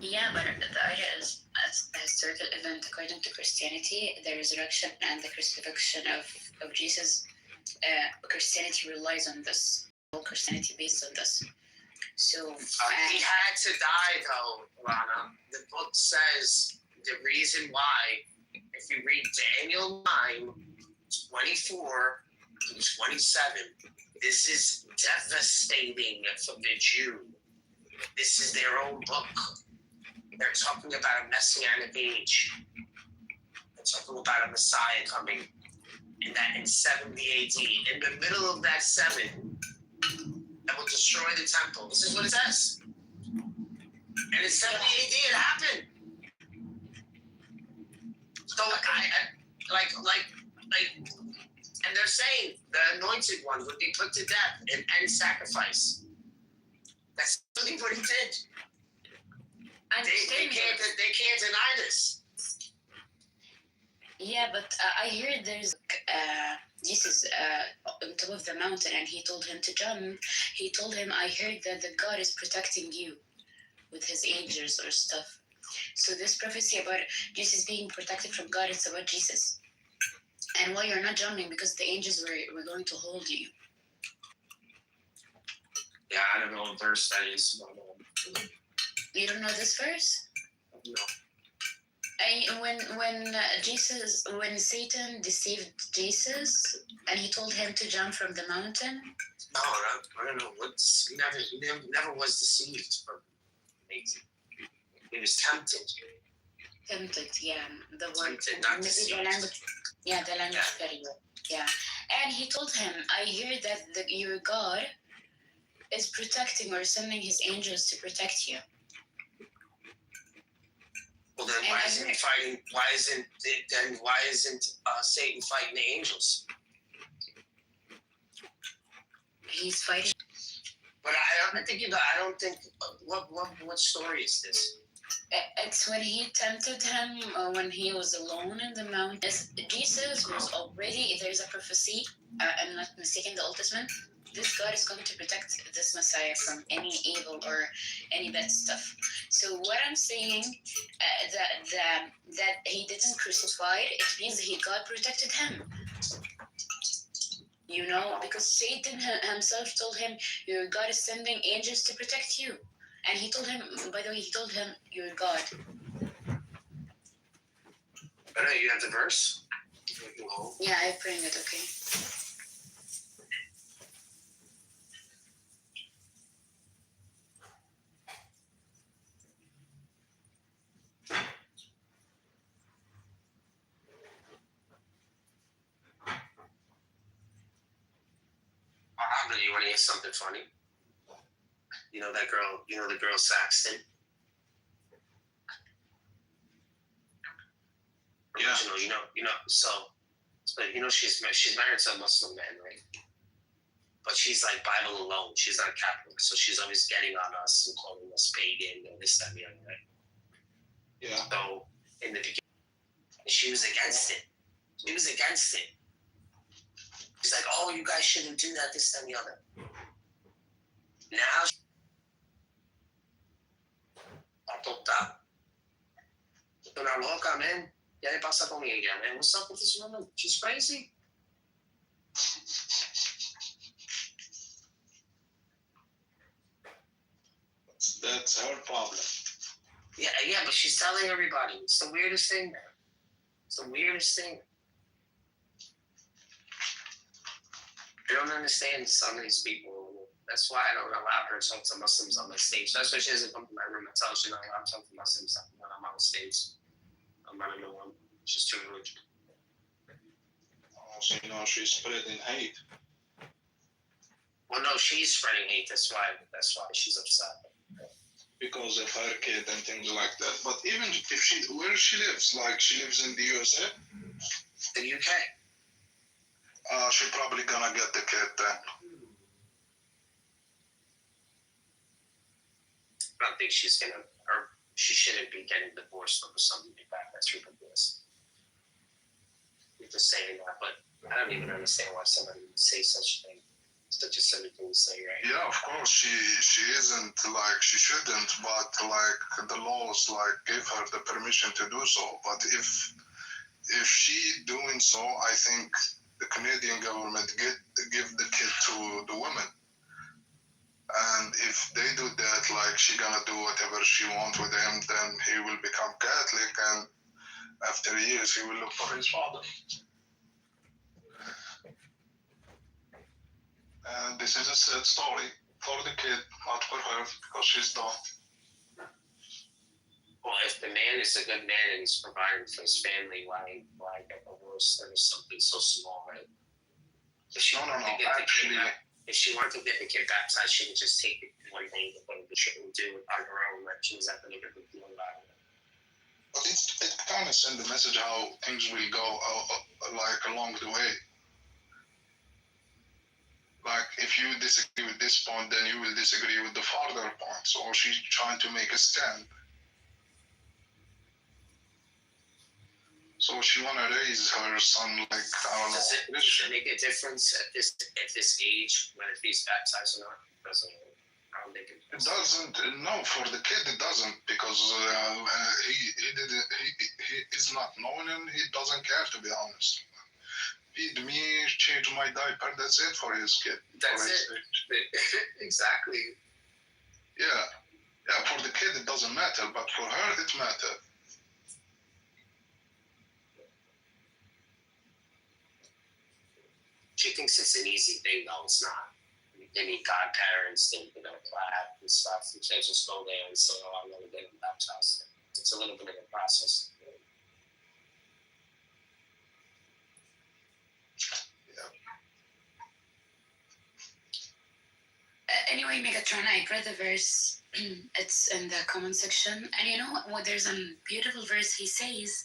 Yeah, but the idea is, as a historical event according to Christianity, the resurrection and the crucifixion of Jesus, Christianity relies on this. Christianity based on this. So he had to die, though, Lana. The book says the reason why, if you read Daniel 9, 24 to 27, this is devastating for the Jew. This is their own book. They're talking about a messianic age. They're talking about a Messiah coming in 70 AD. In the middle of that 7, that will destroy the temple. This is what it says. And in 70 AD, it happened. So, and they're saying the anointed one would be put to death and end sacrifice. That's really what he did. They can't deny this. Yeah, but I heard there's Jesus on top of the mountain, and he told him to jump. He told him, I heard that the God is protecting you with his angels or stuff. So this prophecy about Jesus being protected from God, it's about Jesus. And why you're not jumping, because the angels were going to hold you. Yeah, I don't know what verse that is. You don't know this verse? No. When Satan deceived Jesus and he told him to jump from the mountain. No, I don't know. He never was deceived from Satan. He was tempted. Tempted, yeah. The word. Tempted, not deceived. The language very well. Yeah. And he told him, I hear that your God is protecting or sending his angels to protect you. Well, then why isn't he fighting? Why isn't Satan fighting the angels? He's fighting. But I don't think. What story is this? It's when he tempted him, when he was alone in the mountain. Jesus was already. There's a prophecy. I'm not mistaken. The Old Testament. This God is going to protect this Messiah from any evil or any bad stuff. So what I'm saying, that he didn't crucify, it means God protected him. Because Satan himself told him, your God is sending angels to protect you. And he told him, by the way, your God. I know you have the verse. Yeah, I bring it, okay. You want to hear something funny? You know that girl? You know the girl Saxton? Yeah. She's married to a Muslim man, right? But she's like Bible alone. She's not Catholic, so she's always getting on us and calling us pagan and this, that, and the other, right? Yeah. So in the beginning, she was against it. She's like, oh, you guys shouldn't do that, this, and the other. Now, adopta. Una loca, man. Ya le pasa con ella, man. What's up with this woman? She's crazy. That's her problem. Yeah, but she's telling everybody. It's the weirdest thing, man. It's the weirdest thing. I don't understand some of these people. That's why I don't allow her to talk to Muslims on my stage. That's why she doesn't come to my room. I tell her she's not allowed to talk to Muslims when I'm on stage. I'm not in the room. She's too rude. Oh, so, she's spreading hate. Well, no, she's spreading hate. That's why she's upset. Because of her kid and things like that. But even if where she lives, like she lives in the USA? The UK. She's probably gonna get the kid then. I don't think she's gonna, or she shouldn't be getting divorced over something like that. That's ridiculous. You're just saying that, but I don't even understand why somebody would say such a thing. Such a silly thing to say, right? Yeah, of course she isn't, like she shouldn't, but like the laws like give her the permission to do so. But if she doing so, I think the Canadian government give the kid to the woman. And if they do that, like she gonna do whatever she wants with him, then he will become Catholic, and after years he will look for his father. And this is a sad story for the kid, not for her, because she's dumb. Well, if the man is a good man and he's providing for his family, why get divorced? That is something so small, right? If she wanted to get the kid baptized, she would just take it one day and do it on her own. Like she was not going to get a big deal about it. But it kind of sends a message how things will go like along the way. Like if you disagree with this point, then you will disagree with the farther point. So she's trying to make a stand. So she wanna raise her son like, I don't know. Does it make a difference at this age whether he's baptized or not? I don't think it does. It doesn't. No, for the kid it doesn't, because he is not known and he doesn't care, to be honest. Feed me, change my diaper. That's it for his kid. That's it. Exactly. Yeah. For the kid it doesn't matter, but for her it matters. She thinks it's an easy thing, though. It's not. They need godparents, they clap and stuff. You can't just go there and say, oh, I'm going to get him baptized. It's a little bit of a process. Anyway, Megatron, I read the verse. It's in the comment section. And you know what? There's a beautiful verse. He says,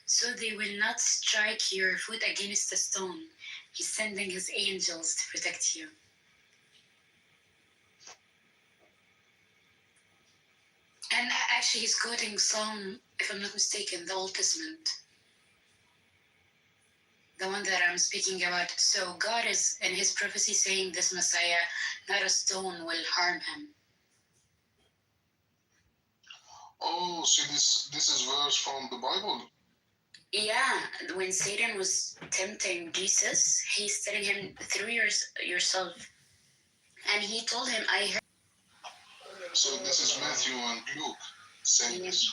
so they will not strike your foot against a stone. He's sending his angels to protect you. And actually, he's quoting Psalm, if I'm not mistaken, the Old Testament. The one that I'm speaking about. So God is, in his prophecy, saying this Messiah, not a stone will harm him. Oh, so this is verse from the Bible? Yeah, when Satan was tempting Jesus, he's telling him, through yourself. And he told him, I heard. So this is Matthew and Luke saying this.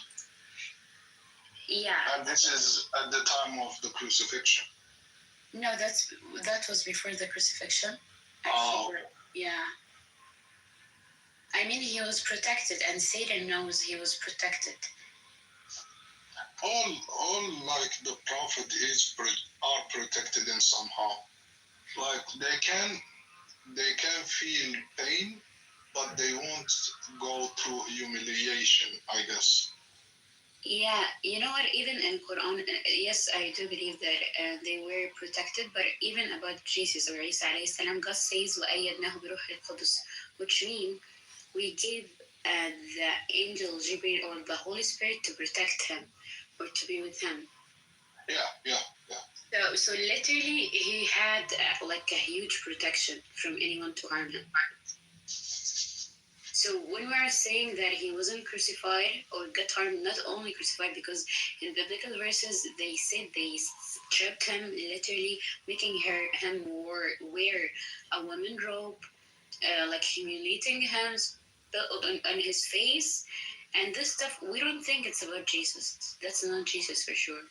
Yeah. And this is at the time of the crucifixion. No, that was before the crucifixion. Oh. Yeah. I mean, he was protected, and Satan knows he was protected. All like the prophet are protected in somehow. Like they can feel pain, but they won't go through humiliation, I guess. Yeah, you know what? Even in Quran, yes, I do believe that they were protected. But even about Jesus or Isa alayhi salam, God says, وَأَيَّدْنَاهُ بِرُوحِ الْقُدُسِ, which means we gave the angel Jibril or the Holy Spirit to protect him or to be with him. Yeah. So literally, he had like a huge protection from anyone to harm him. So when we are saying that he wasn't crucified or got harmed, not only crucified, because in biblical verses they said they stripped him, literally making him wear a woman robe, like humiliating him, spit on his face, and this stuff. We don't think it's about Jesus. That's not Jesus for sure.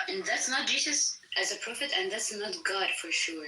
And that's not Jesus as a prophet, and that's not God for sure.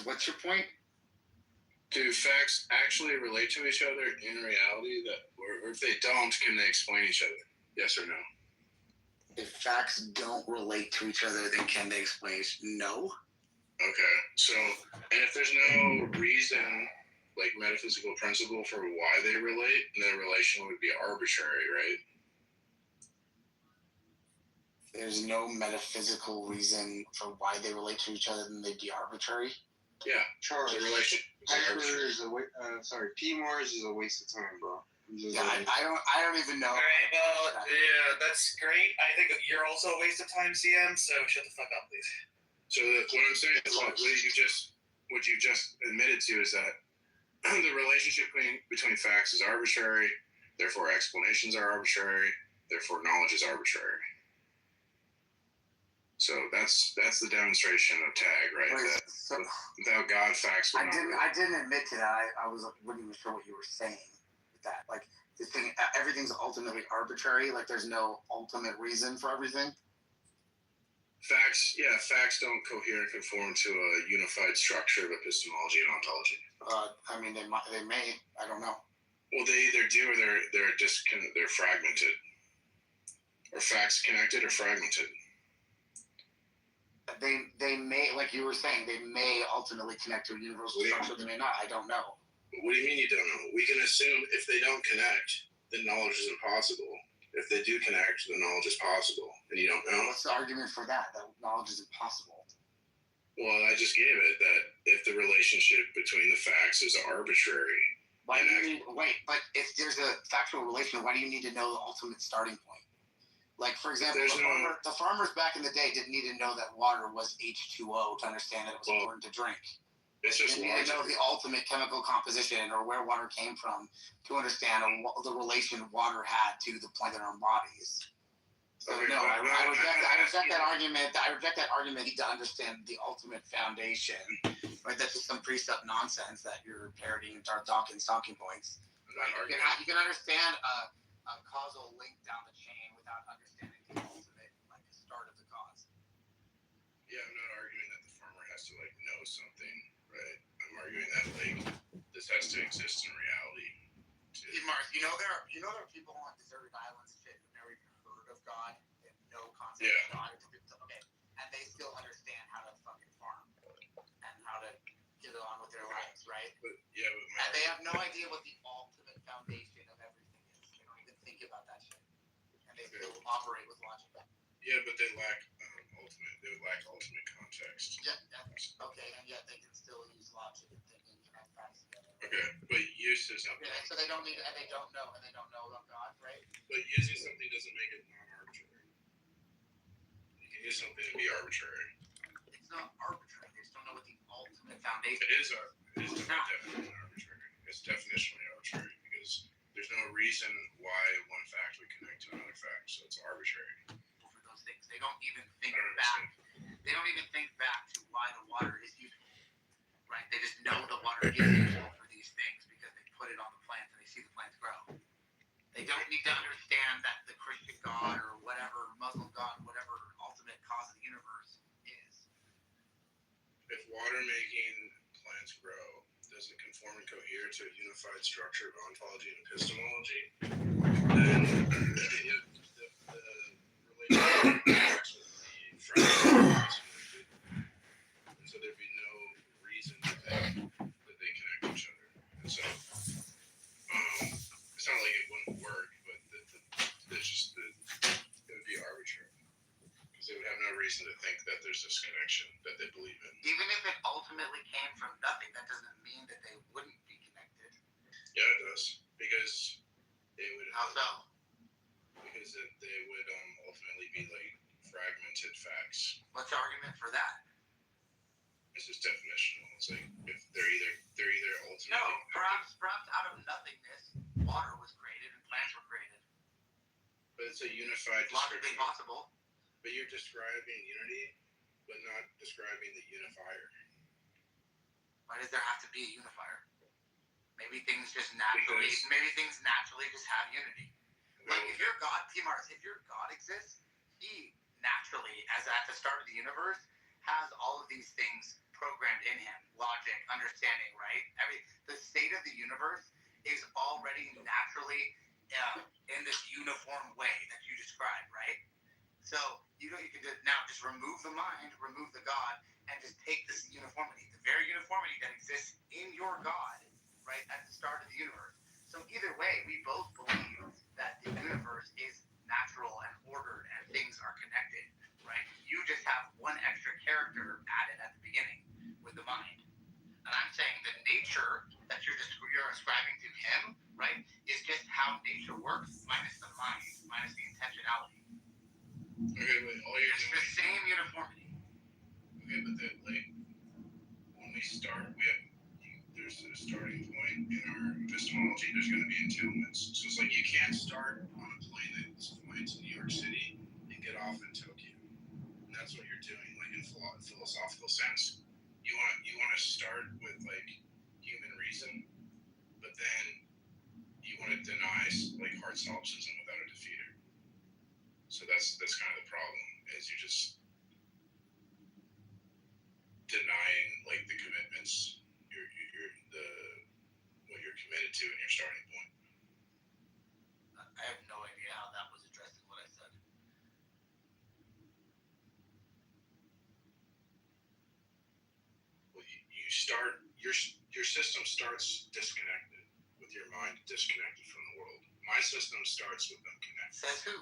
What's your point? Do facts actually relate to each other in reality? Or if they don't, can they explain each other? Yes or no? If facts don't relate to each other, then can they explain? No. Okay. So, and if there's no reason, like metaphysical principle for why they relate, then the relation would be arbitrary, right? There's no metaphysical reason for why they relate to each other, then they'd be arbitrary. Yeah. Charles, The relation. is P-Mars is a waste of time, bro. Yeah, I don't even know. All right, well, yeah, that's great. I think you're also a waste of time, CM. So shut the fuck up, please. So what I'm saying is what you just admitted to is that the relationship between facts is arbitrary, therefore explanations are arbitrary, therefore knowledge is arbitrary. So that's the demonstration of tag, right? That without God, facts would I didn't admit to that. I wasn't even sure what you were saying with that. Like this thing, everything's ultimately arbitrary. Like there's no ultimate reason for everything. Facts don't cohere and conform to a unified structure of epistemology and ontology. I mean, they may. I don't know. Well, they either do or they're fragmented. Or facts connected or fragmented. They may, like you were saying, they may ultimately connect to a universal structure. They may not. I don't know. What do you mean you don't know? We can assume if they don't connect, then knowledge is impossible. If they do connect, then knowledge is possible, and you don't know. What's the argument for that? That knowledge is impossible. Well, I just gave it that if the relationship between the facts is arbitrary. Why do you need, wait, but if there's a factual relation, why do you need to know the ultimate starting point? Like, for example, the farmers back in the day didn't need to know that water was H2O to understand that it was important to drink. It's just you need to know the ultimate chemical composition or where water came from to understand the relation water had to the plant in our bodies. So Okay, no, I but- reject that argument. I reject that argument to understand the ultimate foundation. Right, that's just some precept nonsense that you're parroting into our talking points. Right? You can understand a causal link down the chain without understanding the ultimate, like the start of the cause. Yeah, I'm not arguing that the farmer has to like know something, right? I'm arguing that like this has to exist in reality. Hey, Mark, you know there are people on deserted islands shit who've never even heard of God, they have no concept of God. Okay, and they still understand how to fucking farm and how to get on with their lives, right? And they have no idea what the ultimate foundation of everything is. They don't even think about that shit, and they still operate with logic. Yeah, but they lack ultimate context. Yeah. Okay, and yet they can still use logic and thinking and have facts together. Okay, but use is something. Okay, so they don't know about God, right? But using something doesn't make it non-arbitrary. You can use something to be arbitrary. It's not arbitrary. They just don't know what the ultimate foundation It is definitely arbitrary. It's definitionally arbitrary because there's no reason why one fact would connect to another fact, so it's arbitrary. For those things, they don't even think back. They don't even think back to why the water is useful, right? They just know the water is useful for these things because they put it on the plants and they see the plants grow. They don't need to understand that the Christian God or whatever Muslim God, whatever ultimate cause of the universe is. If water making plants grow doesn't conform and cohere to a unified structure of ontology and epistemology, then the relationship interacts with the fractals and so there'd be no reason to think that they connect each other. And so it's not like it wouldn't work, but it would be arbitrary. Because they would have no reason to think that there's this connection that they believe in. Even if it ultimately came from nothing, that doesn't mean that they wouldn't be connected. Yeah, it does. Because they would. How so? Because they would ultimately be like fragmented facts. What's the argument for that? It's just definitional. It's like if they're either ultimately. No, perhaps out of nothingness, water was created and plants were created. But it's a unified Logically description. possible. But you're describing unity, but not describing the unifier. Why does there have to be a unifier? Maybe things just naturally just have unity. Like if your God, T-Mars, if your God exists, he naturally, as at the start of the universe, has all of these things programmed in him. Logic, understanding, right? The state of the universe is already naturally in this uniform way that you described, right? So you can just remove the mind, remove the God, and just take this uniformity, the very uniformity that exists in your God, right, at the start of the universe. So either way, we both believe that the universe is natural and ordered and things are connected, right? You just have one extra character added at the beginning with the mind. And I'm saying the nature that you're ascribing to him, right, is just how nature works, minus the mind, minus the intentionality. Okay, but all you're doing the same uniformity. Okay, but then when we start, there's a starting point in our epistemology. There's going to be entailments. So it's like you can't start on a plane that's flying to New York City and get off in Tokyo. And that's what you're doing, like in philosophical sense. You want to start with like human reason, but then you want to deny like hard solipsism without a defeater. So that's kind of the problem, is you're just denying like the commitments, what you're committed to in your starting point. I have no idea how that was addressed in what I said. Well, you start your system starts disconnected, with your mind disconnected from the world. My system starts with them connected. Says who?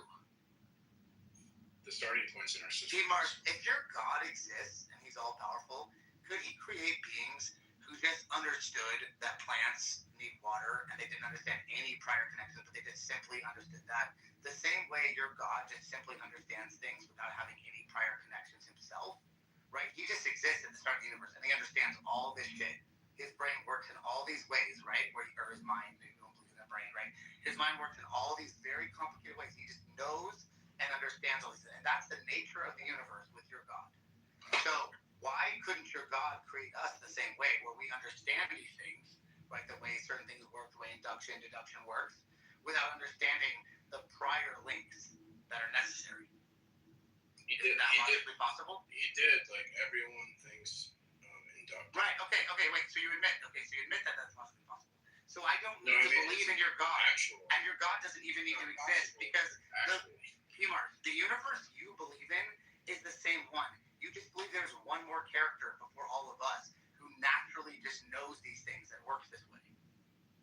The starting points in our system. Mark, if your God exists and he's all powerful, could he create beings who just understood that plants need water and they didn't understand any prior connections, but they just simply understood that? The same way your God just simply understands things without having any prior connections himself, right? He just exists at the start of the universe and he understands all this this shit. His brain works in all these ways, right? Or his mind, you don't believe in the brain, right? His mind works in all these very complicated ways. He just knows and understands all these things. And that's the nature of the universe with your God. So why couldn't your God create us the same way, where we understand these things, like the way certain things work, the way induction, deduction works, without understanding the prior links that are necessary? Isn't that logically possible? He did. Like, everyone thinks induction. Right. Okay. Wait. So you admit that that's logically possible. So I don't need to believe in your God, and your God doesn't even need to exist because the universe you believe in is the same one. You just believe there's one more character before all of us who naturally just knows these things and works this way.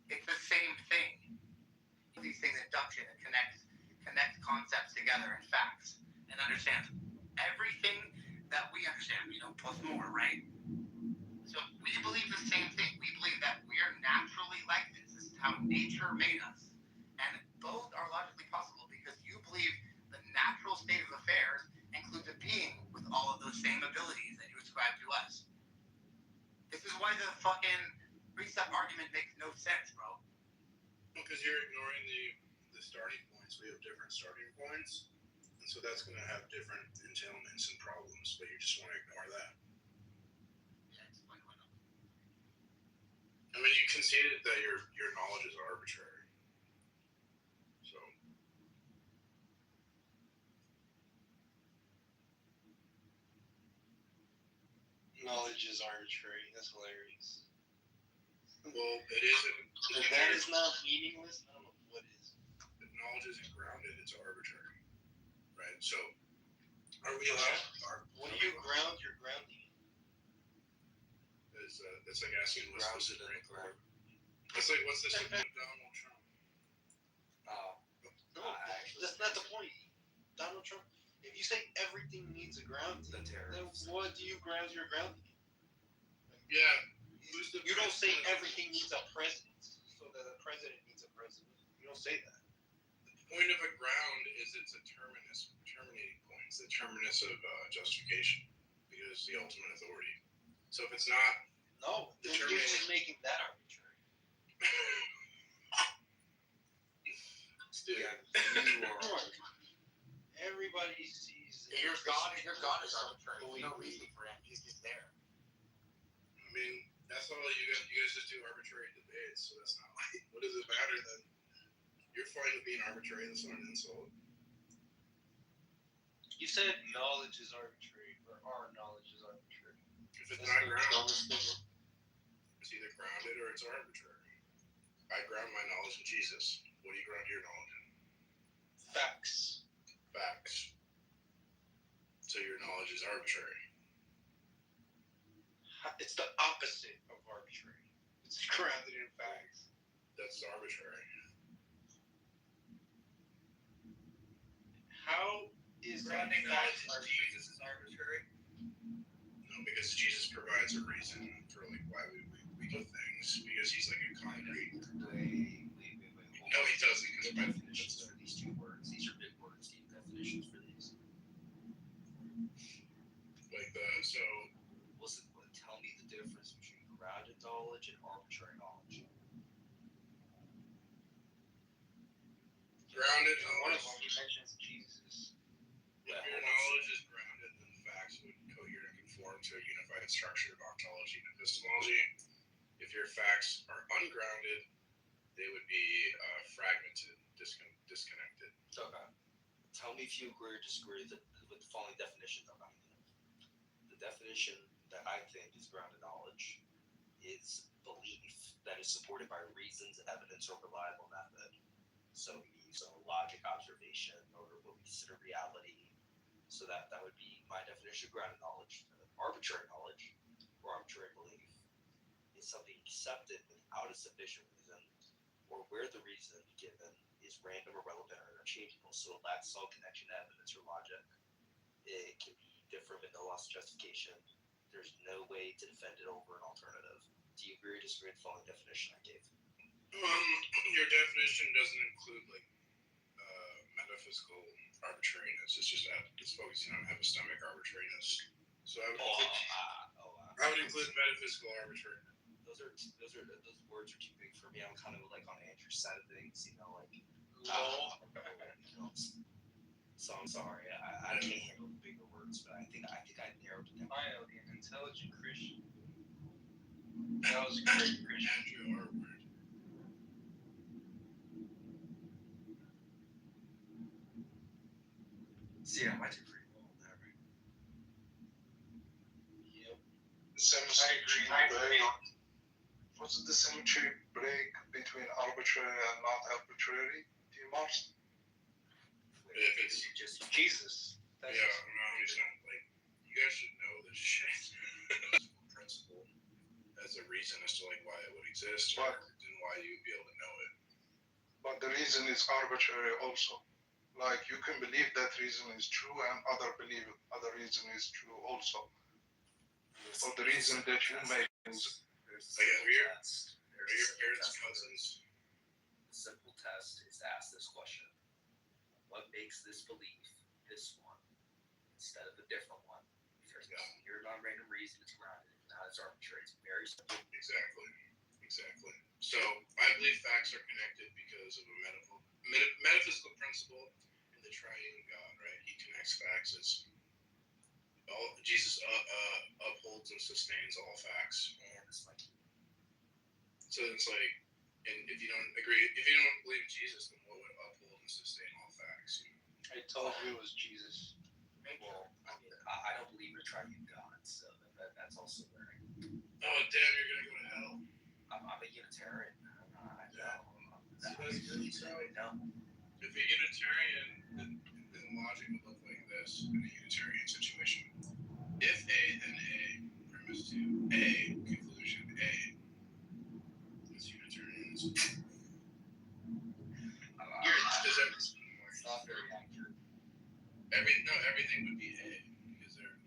It's the same thing. These things, induction, and connects concepts together and facts, and understands everything that we understand. Plus more, right? So we believe the same thing. We believe that we are naturally like this. This is how nature made us. And both are logically possible because you believe the natural state of affairs includes a being with all of those same abilities that you ascribe to us. This is why the fucking precept argument makes no sense, bro. Because you're ignoring the starting points. We have different starting points. And so that's going to have different entailments and problems, but you just want to ignore that. I mean, you conceded that your knowledge is arbitrary. So. Knowledge is arbitrary. That's hilarious. Well, it isn't. If that is not meaningless, I don't know what is. If knowledge isn't grounded, it's arbitrary. Right? So, are we allowed? When you ground, you're grounding. That's like asking what's the Supreme Court. It's like, what's the Supreme Donald Trump? No, that's not the point. Donald Trump. If you say everything needs a ground, then what do you ground your grounding? Yeah. You don't say everything needs a president, so that a president needs a president. You don't say that. The point of a ground is it's a terminating point. It's the terminus of justification, because it's the ultimate authority. So if it's not, no, you're just making that arbitrary. Still, everybody sees your God is arbitrary. There's no reason for him. He's just there. I mean, that's all you guys just do arbitrary debates. So that's not like, what does it matter then? You're fine with being arbitrary. That's not an insult. You said knowledge is arbitrary, or our knowledge is arbitrary. If it's not grounded, it's either grounded or it's arbitrary. I ground my knowledge in Jesus. What do you ground your knowledge in? Facts. Facts. So your knowledge is arbitrary. It's the opposite of arbitrary. It's grounded in facts. That's arbitrary. How is grounding knowledge in Jesus is arbitrary? No, because Jesus provides a reason for like why we do things, because he's like a concrete. No, he doesn't, because definitions for these two words. These are big words. Deep definitions for these. Like so. Tell me the difference between grounded knowledge and arbitrary knowledge. Grounded One of knowledge. them he mentions Jesus. If your knowledge is grounded, then facts would cohere and conform to a unified structure of ontology and epistemology. If your facts are ungrounded, they would be fragmented, disconnected. Okay. Tell me if you agree or disagree with the following definition that I'm giving. The definition that I think is grounded knowledge is belief that is supported by reasons, evidence, or reliable method. So logic, observation, or what we consider reality. So that would be my definition of grounded knowledge. Arbitrary knowledge or arbitrary belief is something accepted without a sufficient reason, or where the reason given is random, irrelevant, or interchangeable. So it lacks all connection to evidence or logic. It can be different with no loss of justification. There's no way to defend it over an alternative. Do you agree or disagree with the following definition I gave? Your definition doesn't include like metaphysical arbitrariness. It's just it's focusing on epistemic arbitrariness. So I would. I would include metaphysical arbitrary. Those words are too big for me. I'm kind of like on Andrew's side of things, you know, like. So I'm sorry, I can't handle the bigger words, but I think I narrowed it down. I am an intelligent Christian. That was a great Christian. Andrew, our word. See, I might do pretty well on that, right? Yep. What's the symmetry break between arbitrary and not arbitrary? Do you Mars? If it's just Jesus. Yeah, no, he's not like you guys should know this shit. Principle as a reason as to like why it would exist and why you'd be able to know it. But the reason is arbitrary also. Like you can believe that reason is true and other believe other reason is true also. So the reason that you make is like are your parents cousins? The simple test is to ask this question. What makes this belief this one instead of a different one? If there's no pure non-random reason, it's grounded. If not, it's arbitrary. It's very simple. Exactly. So I believe facts are connected because of a metaphysical principle in the triune God, right? He connects facts as Jesus upholds and sustains all facts. And it's like, so it's like, and if you don't believe in Jesus, then what would uphold and sustain all facts? I told you it was Jesus. well, I mean, I don't believe in a triune God, so that's also where Oh damn, you're gonna go to hell. I'm a Unitarian. I know. No. If a Unitarian, then logic would look like this in a Unitarian situation. If A, then A, premise 2, A, conclusion A. That's Unitarianism. It's not very accurate. Everything would be A because they're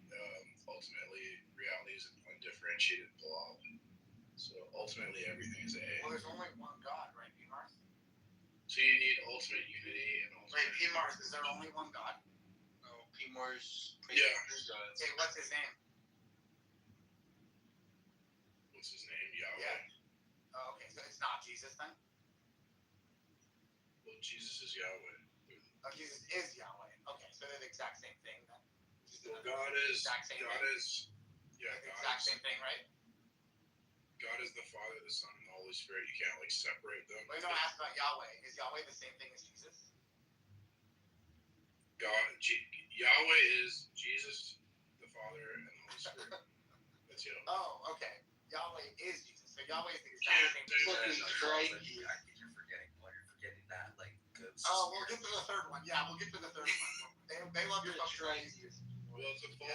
ultimately reality is an undifferentiated blob. So ultimately everything is A. Well, there's only one God, right, P-Mars? So you need ultimate unity and ultimate. Wait, P-Mars, is there only one God? No, P-Mars. Yeah. Okay, what's his name? What's his name? Yahweh. Yeah. Oh, okay, so it's not Jesus then? Well, Jesus is Yahweh. Oh, Jesus is Yahweh. Okay, so they're the exact same thing then? Well, God is. Yeah, the God exact is. same thing, right? God is the Father, the Son, and the Holy Spirit. You can't like separate them. Wait, no, ask about Yahweh. Is Yahweh the same thing as Jesus? Yahweh is Jesus, the Father, and the Holy Spirit. That's Yahweh. Oh, okay. Yahweh is Jesus. So Yahweh is the exact same thing. I think you're forgetting one. You're forgetting that, like, oh, we'll get to the third one. Yeah, we'll get to the third one. They love your fucking Jesus. Well, it's a false.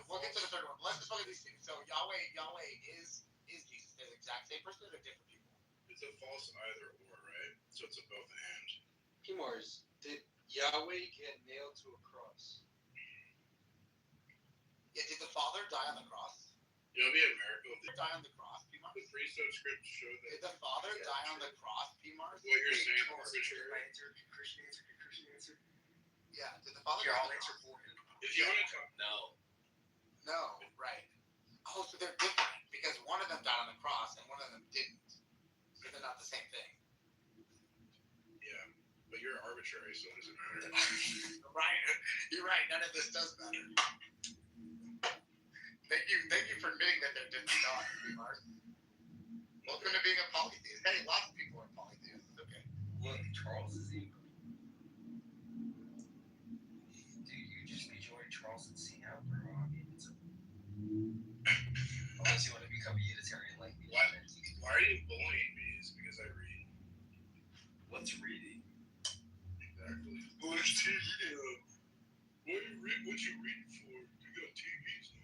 We'll get to the third one. Let's just look at these two. So Yahweh is Jesus. They're the exact same person. They're different people. It's a false either or, right? So it's a both and. P-Mars, did Yahweh get nailed to a cross? Yeah, did the Father die on the cross? You know, it'd be a miracle if Did the die on the cross, P-Mars? the precept script showed that. Did the Father die on the cross, P-Mars? What you're saying is arbitrary. Christian answer. Yeah, did the Father Here, die I'll on the answer cross? for him. If you want to talk. No, right. Oh, so they're different because one of them died on the cross and one of them didn't. So they're not the same thing. Yeah, but you're arbitrary, so it doesn't matter. Right. You're right. None of this does matter. Thank you for admitting that they're different gods, P-Mars. Welcome to being a polytheist. Hey, lots of people are polytheists. It's okay. Look, Charles is evil. Dude, you just be joining Charles and seeing out, bro. I mean, it's unless you want to become a Unitarian like me. Why are you bullying me? Is it because I read? What's reading? Exactly. Watch TV. What you reading for? You got TVs now.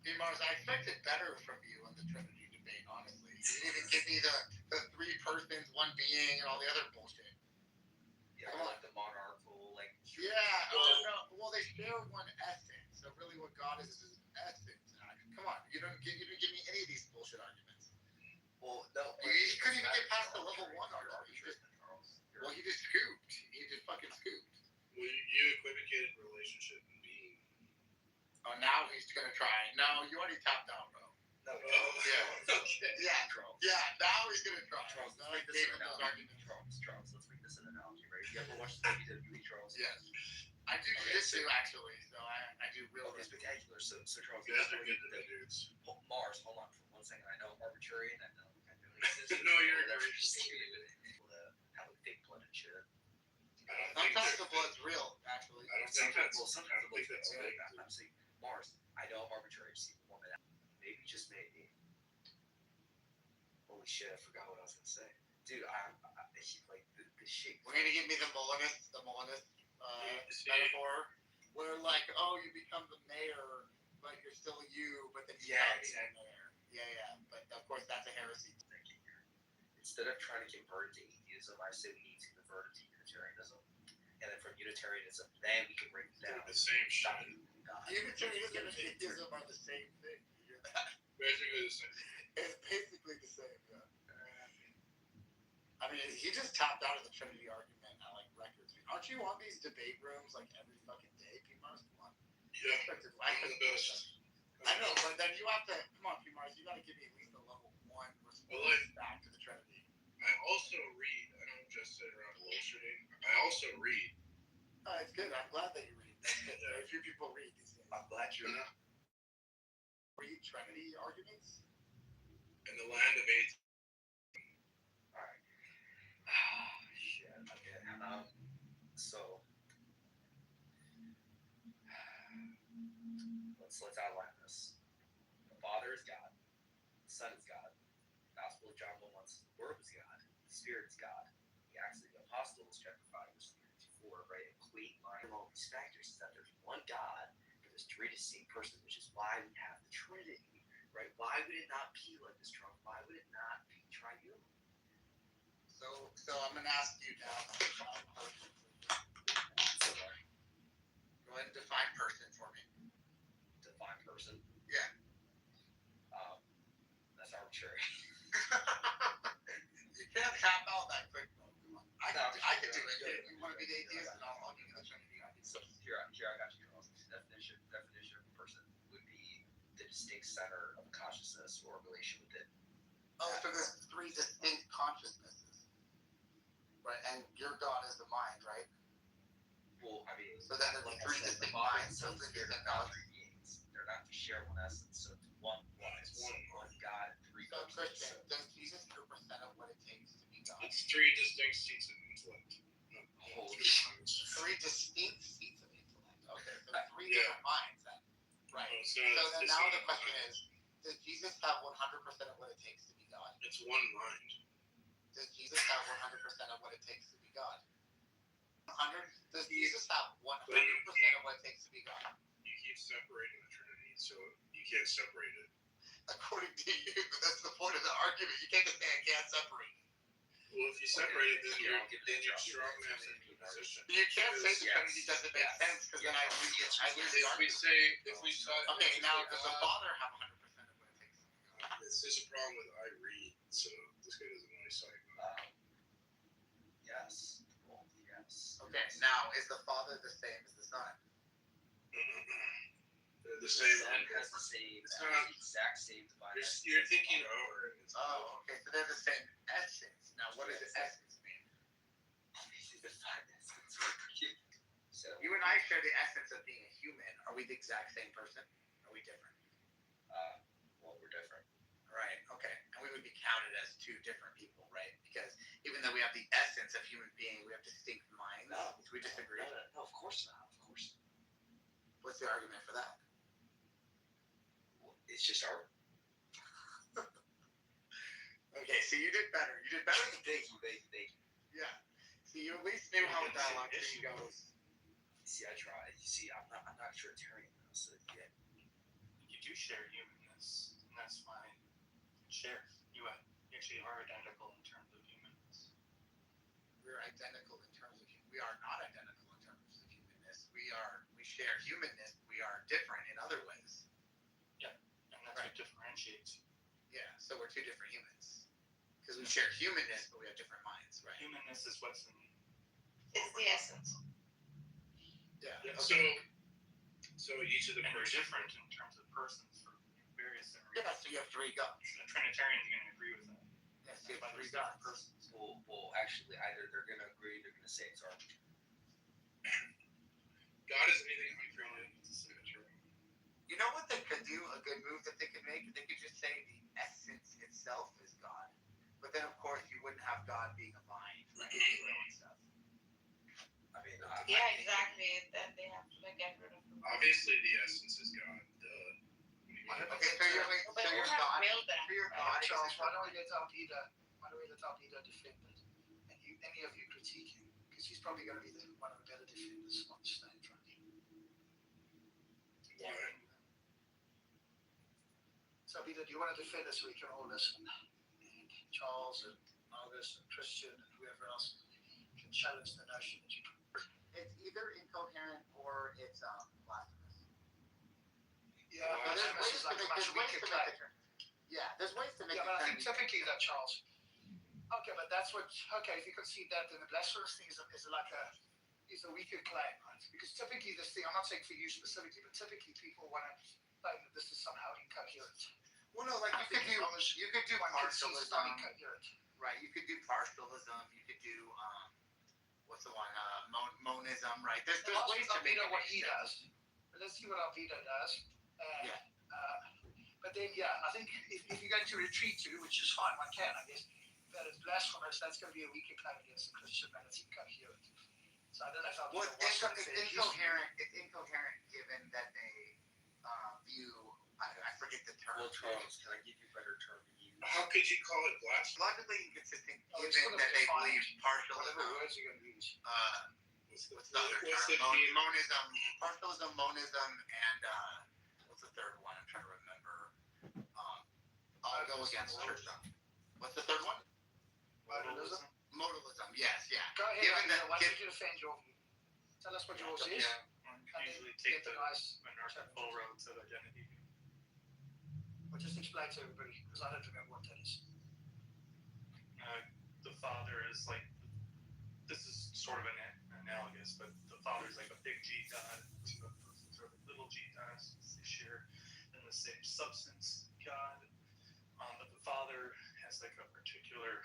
P-Mars, I expected better from you on the Trinity debate, honestly. You didn't even give me the three persons, one being, and all the other bullshit. Yeah, like the monarchical, like. Yeah, oh no. Well, they share one essence. So really what God is essence. Come on, you didn't give me any of these bullshit arguments. Well, no. He couldn't even get past the level 1 argument. He just scooped. He just fucking scooped. Well, you equivocated relationship and being. Oh, now he's gonna try. No, you already tapped out, bro. No, Yeah. okay. Yeah. Charles. Yeah. Now he's gonna try. Charles, No, let's make this David an knows analogy. arguments. Charles, let's make this an analogy, right? You ever watch the WWE, Charles? Yes. I do jiu-jitsu actually, so I do real. Okay, spectacular. So Charles, You guys are good at dudes. Mars, hold on for 1 second. I know arbitrary, and I know No, you're that great. people that have like fake blood and shit. Sometimes the blood's real, actually. I don't think that's. Sometimes I don't think that's fake. fake. I'm saying Mars. I know I'm arbitrary. See the woman. Maybe just maybe. Holy shit! I forgot what I was gonna say, dude. Like the shape. We're gonna give me the Molinist metaphor, where like, oh, you become the mayor, but you're still you, but then you can't be the mayor. Yeah. But of course, that's a heresy. Instead of trying to convert it to atheism, I say we need to convert it to Unitarianism, and then from Unitarianism, then we can break it down. The same shit. Unitarianism and atheism are the same thing. You hear that? Basically the same. It's basically the same. Yeah. I mean, he just tapped out of the Trinity argument at like records. Aren't you on these debate rooms like every fucking day, P-Mars? Come on. Yeah. I'm the best. I know, but then you have to come on, P-Mars. You got to give me at least a level 1 response back to the Trinity. I also read. I don't just sit around bullshitting. I also read. It's good. I'm glad that you read. That's good. Very few people read these days. I'm glad you read Trinity arguments. In the land of eight. All right. Shit. Okay. So let's outline this. The Father is God. The Son is God. The Gospel of John 1 says the Word was God. The Spirit is God. The Acts of the Apostles, chapter 5, verse 3-4, right? A complete line of all these factors is that there's one God, but there's 3 distinct persons, which is why we have the Trinity, right? Why would it not be like this, Trump? Why would it not be triune? So I'm gonna ask you now. Go ahead and define person for me. Define person? Yeah. That's arbitrary. You can't tap out that quick, bro. Come on. I can do it. You want to be the atheist, and I'll give you the Trinity. So here I got you, Charles. Definition of a person would be the distinct center of consciousness or relation with it. Oh, so there's 3 distinct consciousnesses, right? And your God is the mind, right? Well, I mean, so then there's like 3 distinct minds. So they're not 3 beings. They're not to share one essence. So it's one God and 3 So persons. Christian, does Jesus represent of what it takes to be God? It's 3 distinct seats of intellect. Holy shit. 3 distinct seats of intellect. Okay, so 3 different minds then. Right. So then now the question is, does Jesus have 100% of what it takes to be God? It's one mind. Does Jesus have 100% of what it takes to be God? 100? Does Jesus have 100% of what it takes to be God? You keep separating the Trinity, so you can't separate it. According to you, that's the point of the argument. You can't just say I can't separate it. Well, if you separate it, then you're strong man in the position. You can't say the Trinity doesn't make sense because then I lose the argument. If we saw. Okay, now does the Father have 100% of what it takes to be God? This is a problem with I read, so this guy doesn't know what he's talking about. Yes. Well, yes. Okay, now is the Father the same as the Son? They're the same. Has the same, It's not. exact same divine essence. You're thinking over it. Oh, okay, so they're the same essence. Now, what does essence mean? Divine essence. So You and I share the essence of being a human. Are we the exact same person? Are we different? Well, we're different. Right, okay. And we would be counted as 2 different people, right? Because even though we have the essence of human being, we have distinct minds. No. Do we disagree? No, of course not. Of course not. What's the argument for that? Well, it's just our. Okay, so you did better. You did better than Thank you. Yeah. So you at least knew how a dialogue tree goes. See, I tried. You see, I'm not a Trinitarian though, so yeah. You do share humanness, and that's fine. Share. You actually are identical in terms of humanness. We're identical in terms of we are not identical in terms of humanness. We share humanness. We are different in other ways. Yeah, and that's what differentiates. Yeah, so we're 2 different humans because we share humanness, but we have different minds, right? Humanness is what's in. It's the essence. Yeah. So you each of them And are they're different in terms of persons for various different Yeah, reasons. so you have three gods. The Trinitarians are going to agree with that. Yes, you That's why have three there's different gods. persons. Well, actually, either they're gonna agree, they're gonna say it's arbitrary. God is anything uncreated. It's a signature. You know what they could do? A good move that they could make? They could just say the essence itself is God. But then, of course, you wouldn't have God being a mind, right? And stuff. I mean, Yeah, exactly. Then they have to like get rid of. Obviously, the essence is God. Okay, so you're like, But so who you're have God. willed that? So you're Right, God. Charles, why don't we let Alpida defend it? And you, any of you critique him, because he's probably going to be one of the better defenders on the stage, right? So, Alpida, do you want to defend us so we can all listen? And Charles and Marcus and Christian and whoever else can challenge the notion that you. It's either incoherent or it's blasphemous. Yeah, Well, there's blasphemous is like a much weaker claim. Yeah, there's ways to make Yeah, it. but I think typically that, Charles. Okay, but that's what. Okay, if you concede that, then the blasphemous thing is a weaker claim, right? Because typically this thing, I'm not saying for you specifically, but typically people want to claim that this is somehow incoherent. Well, no, like you could do One concedes it's not partialism, incoherent. right? You could do partialism. You could do what's the one? Monism, right? There's ways to make it what make he sense. does. But let's see what Alpida does. Yeah. But then, yeah, I think if you're going to retreat to, which is fine, one can, I guess, that is blasphemous, that's going to be a weaker claim against the Christian, and it's incoherent. So I don't know if Alpida Well, wants to it's incoherent. It's incoherent given that they view. I forget the term. Well, Charles, can I give you a better term to use? How could you call it blasphemy? Logically inconsistent Oh, it's given sort of that they defined. believe partialism. Whatever words you're going to use. What's the other term? Monism, partialism, monism, and what's the third one? I'm trying to remember. I'll go against Christian. What's the third one? Modalism. Modalism. Yes. Yeah. Go ahead, Given Alpida, that, why don't you defend your view? Tell us what yours is. Usually take the North Pole road to identity. Or just explain to everybody, because I don't remember what that is. The Father is like, this is sort of an analogous, but the Father is like a big G God, the persons are like little G gods. They share in the same substance God, but the Father has like a particular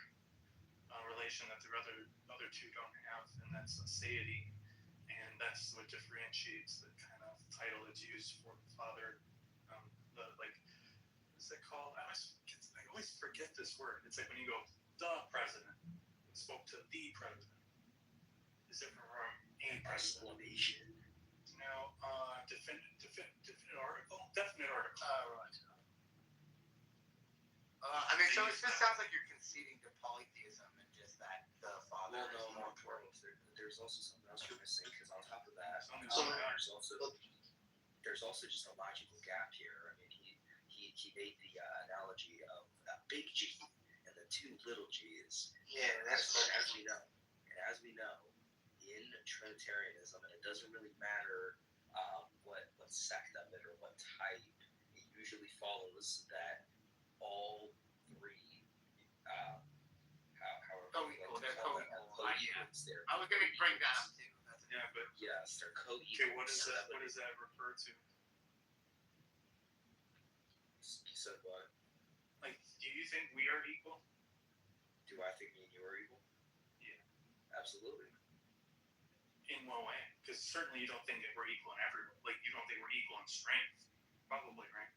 relation that the other two don't have, and that's aseity, and that's what differentiates the kind of title that's used for the Father. What's it called? I always forget this word. It's like when you go, the president spoke to the president. Is different from a president. No, definite article. Definite article. Right. I mean, so it just sounds like you're conceding to polytheism and just that the Father Well, is no, more more important. There's also something else you're missing, because on top of that, there's also just a logical gap here. I mean, he made the analogy of a big G and the two little G's. Yeah, that's as we know, in Trinitarianism, and it doesn't really matter what sect of it or what type, it usually follows that all three, however co-equal. They're co-equal. co-equals. I was going to bring that up too. Yeah, but yes, they're co-equals. okay, what does that refer to? You said what? Like, do you think we are equal? Do I think me and you are equal? Yeah. Absolutely. In what way? Because certainly you don't think that we're equal in every, like you don't think we're equal in strength. Probably, right?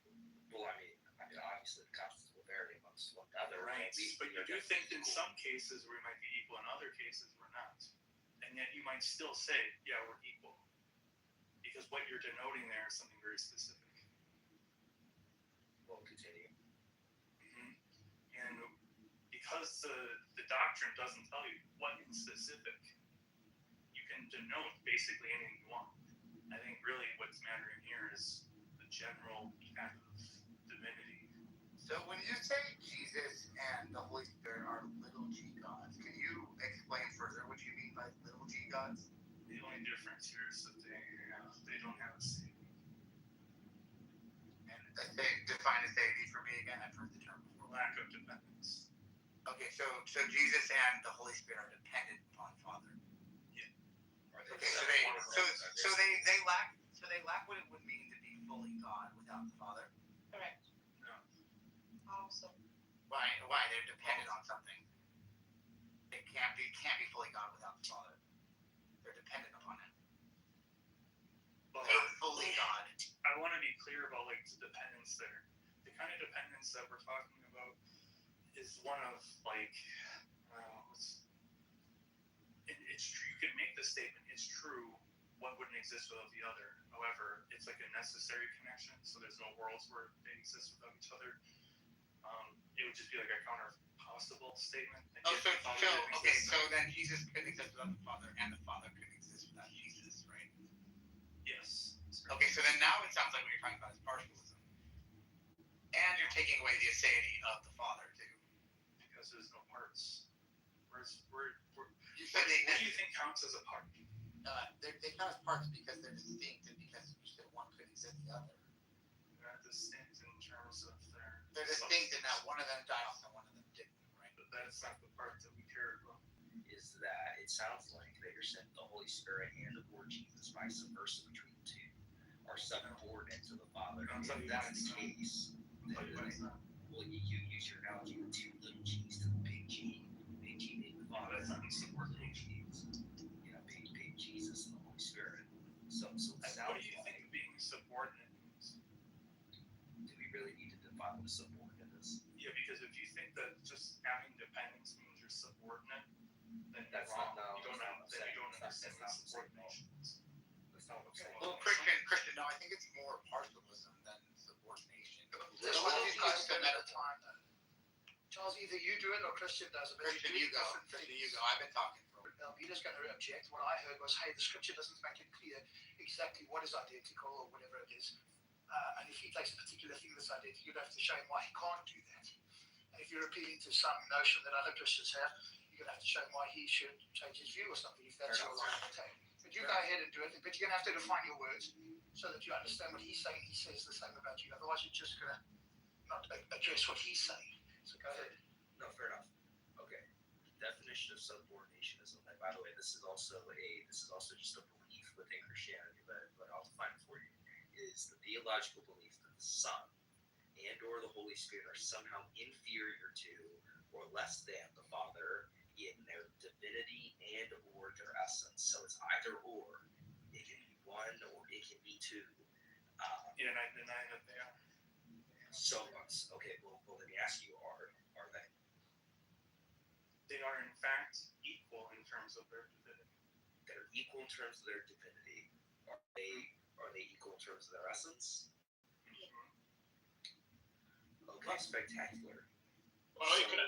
Well, I mean, obviously the constants will vary amongst one another. Right. But you do think in some cases we might be equal, in other cases we're not. And yet you might still say, yeah, we're equal. Because what you're denoting there is something very specific. Well, continue. Mm-hmm. And because the doctrine doesn't tell you what in specific, you can denote basically anything you want. I think really what's mattering here is the general kind of divinity. So when you say Jesus and the Holy Spirit are little G gods, can you explain further what you mean by little G gods? The only difference here is that they don't have a state. And define a deity for me again. I've heard the term before. Lack of dependence. Okay, so Jesus and the Holy Spirit are dependent upon Father. Yeah. Okay, so they lack what it would mean to be fully God without the Father? Correct. No. Also. Why? Why? They're dependent on something. It can't be fully God without the Father. They're dependent upon Him. Well, They're fully God. I want to be clear about like the dependence there. The kind of dependence that we're talking about is one of like, it's true. You can make the statement, it's true. One wouldn't exist without the other. However, it's like a necessary connection. So there's no worlds where they exist without each other. It would just be like a counter possible statement. So then Jesus couldn't exist without the Father, and the Father couldn't exist without Jesus, right? Yes. Okay, so then now it sounds like what you're talking about is partialism. And you're taking away the aseity of the Father, too. Because there's no parts. You said what do you think counts as a part? They count as parts because they're distinct, and because you said one could exist the other. They're not distinct in terms of their. They're distinct in that one of them died off and one of them didn't, right? But that's not the part that we care about. Is that it sounds like that you're saying the Holy Spirit and the Lord Jesus, vice versa between the two, are subordinate to the Father. And if that's the case, then well, you use your analogy with two little G's to the big G being the Father. That's not subordinate G's. You know, big Jesus and the Holy Spirit. So what do you think being subordinate means? Do we really need to define what a subordinate is? Yeah, because if you think that just having dependence means you're subordinate, then that's wrong. Not, no, you don't understand what subordination is. That's not what I'm saying. Well, Christian, no, I think it's more partialism than subordination. There's one of these guys at a time. Charles, either you do it or Christian does it. Christian, you go. I've been talking for a while. Peter's going to object. What I heard was, hey, the scripture doesn't make it clear exactly what is identical or whatever it is. And if he takes a particular thing that's identical, you'd have to show him why he can't do that. And if you're appealing to some notion that other Christians have, you're going to have to show him why he should change his view or something, if that's your line of attack. But you go ahead and do it, but you're going to have to define your words so that you understand what he's saying. He says the same about you. Otherwise, you're just going to not address what he's saying. So go ahead. No, fair enough. Okay. Definition of subordinationism. And by the way, this is also just a belief within Christianity, but I'll define it for you. Is the theological belief that the Son and or the Holy Spirit are somehow inferior to or less than the Father in their divinity and or their essence. So it's either or. It can be one or it can be two. Yeah, and I deny that they are. So okay, well let me ask you, are they? They are in fact equal in terms of their divinity. They're equal in terms of their divinity. Are they equal in terms of their essence? Okay, spectacular. Well, could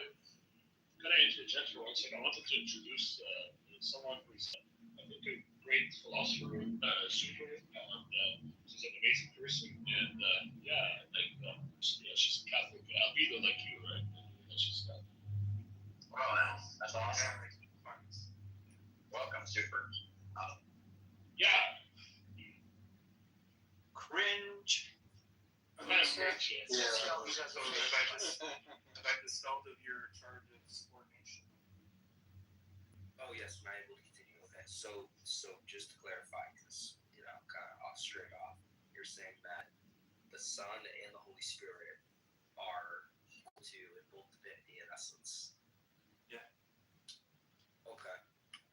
I interject for 1 second? I wanted to introduce someone who's, I think, a great philosopher, super, and she's an amazing person. And she's a Catholic, albeit like you, right? She's Catholic. Wow, that's awesome. Welcome, super. Yeah. Cringe. Have I dispelled of your charge of subordination? Oh yes, am I able to continue? Okay, so just to clarify, because kind of straight off, you're saying that the Son and the Holy Spirit are equal to in both divinity and essence. Yeah. Okay.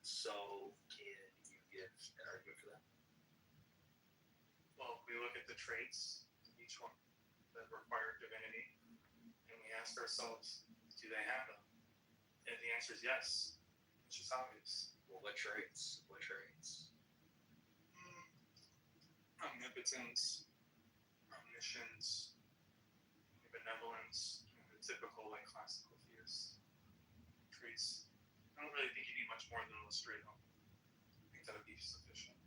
So can you give an argument for that? Well, we look at the traits of each one that require divinity, and we ask ourselves, do they have them? And if the answer is yes, it's just obvious. Well, what traits? What traits? Omnipotence, omniscience, benevolence, the typical classical theist traits. I don't really think you need much more than those straight up. I think that would be sufficient.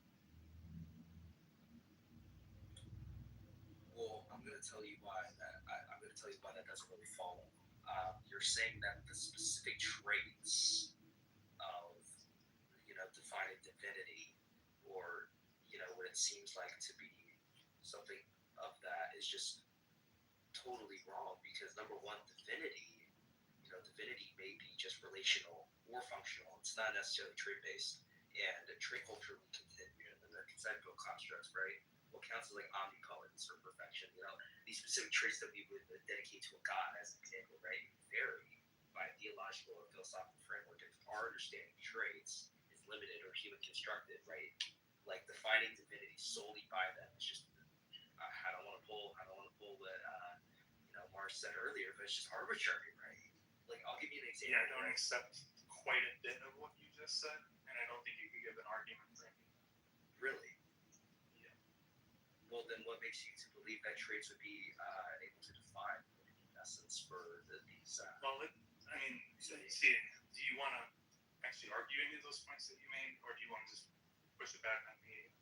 Well, I'm going to tell you why that doesn't really follow. You're saying that the specific traits of defining divinity, or what it seems like to be something of that, is just totally wrong. Because number one, divinity may be just relational or functional. It's not necessarily trait based, and trait culture will continue, and they're conceptual constructs, right? what counts as like omnicolors or perfection. You know, these specific traits that we would dedicate to a god, as an example, right, vary by theological or philosophical framework. If our understanding of traits is limited or human constructed, right, like defining divinity solely by them is just I don't want to pull what Mars said earlier, but it's just arbitrary, right? Like I'll give you an example. Yeah, I don't accept quite a bit of what you just said, and I don't think you could give an argument for any of that. Really? Yeah. Well, then what makes you to believe that traits would be able to define essence for these? Well, I mean, see, do you want to actually argue any of those points that you made, or do you want to just push it back on me?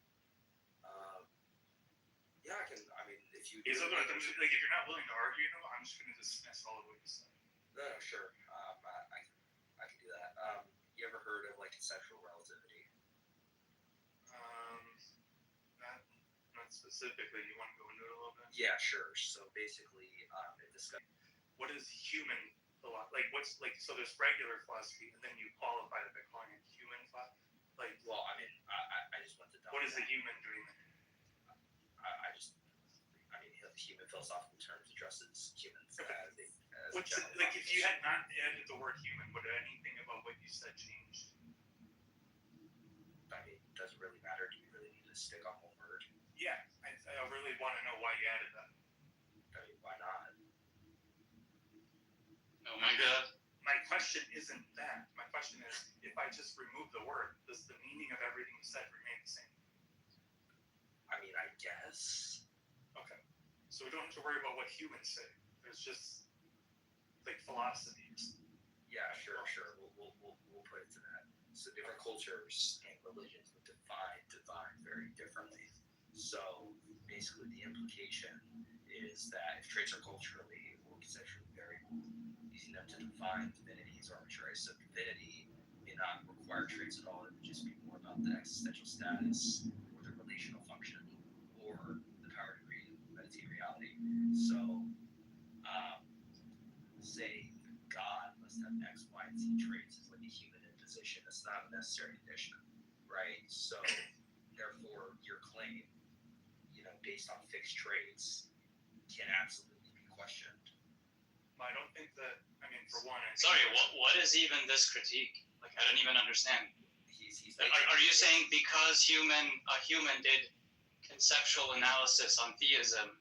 Yeah, I can. I mean, if you if you're not willing to argue, I'm just going to dismiss all of what you said. No, sure. I can do that. You ever heard of like conceptual relativity? Not specifically. You want to go into it a little bit? Yeah, sure. So basically, in discussion, what is human philosophy? Like, what's like? So there's regular philosophy, and then you qualify it by calling it human philosophy. Like, well, I mean, I just went to. What is the human doing there? Human philosophical terms addresses humans as like if you had not added the word human, would anything about what you said changed? I mean, does it really matter? Do you really need to stick on one word? Yeah, I really want to know why you added that. I mean, why not? Oh my God. My question isn't that. My question is, if I just remove the word, does the meaning of everything you said remain the same? I mean, I guess. Okay. So we don't have to worry about what humans say. There's just like philosophies. Yeah, sure. We'll put it to that. So different cultures and religions would define divine very differently. So basically, the implication is that if traits are culturally or conceptually variable, using them to define divinity is arbitrary. So divinity may not require traits at all. It would just be more about the existential status or the relational function or the power to meditate reality. So, say God must have X, Y, and Z traits is like a human imposition. It's not a necessary addition, right? So, therefore, your claim, based on fixed traits, can absolutely be questioned. I don't think that. I mean, for one. Sorry, what is even this critique? Like, I don't even understand. Are you saying because a human did conceptual analysis on theism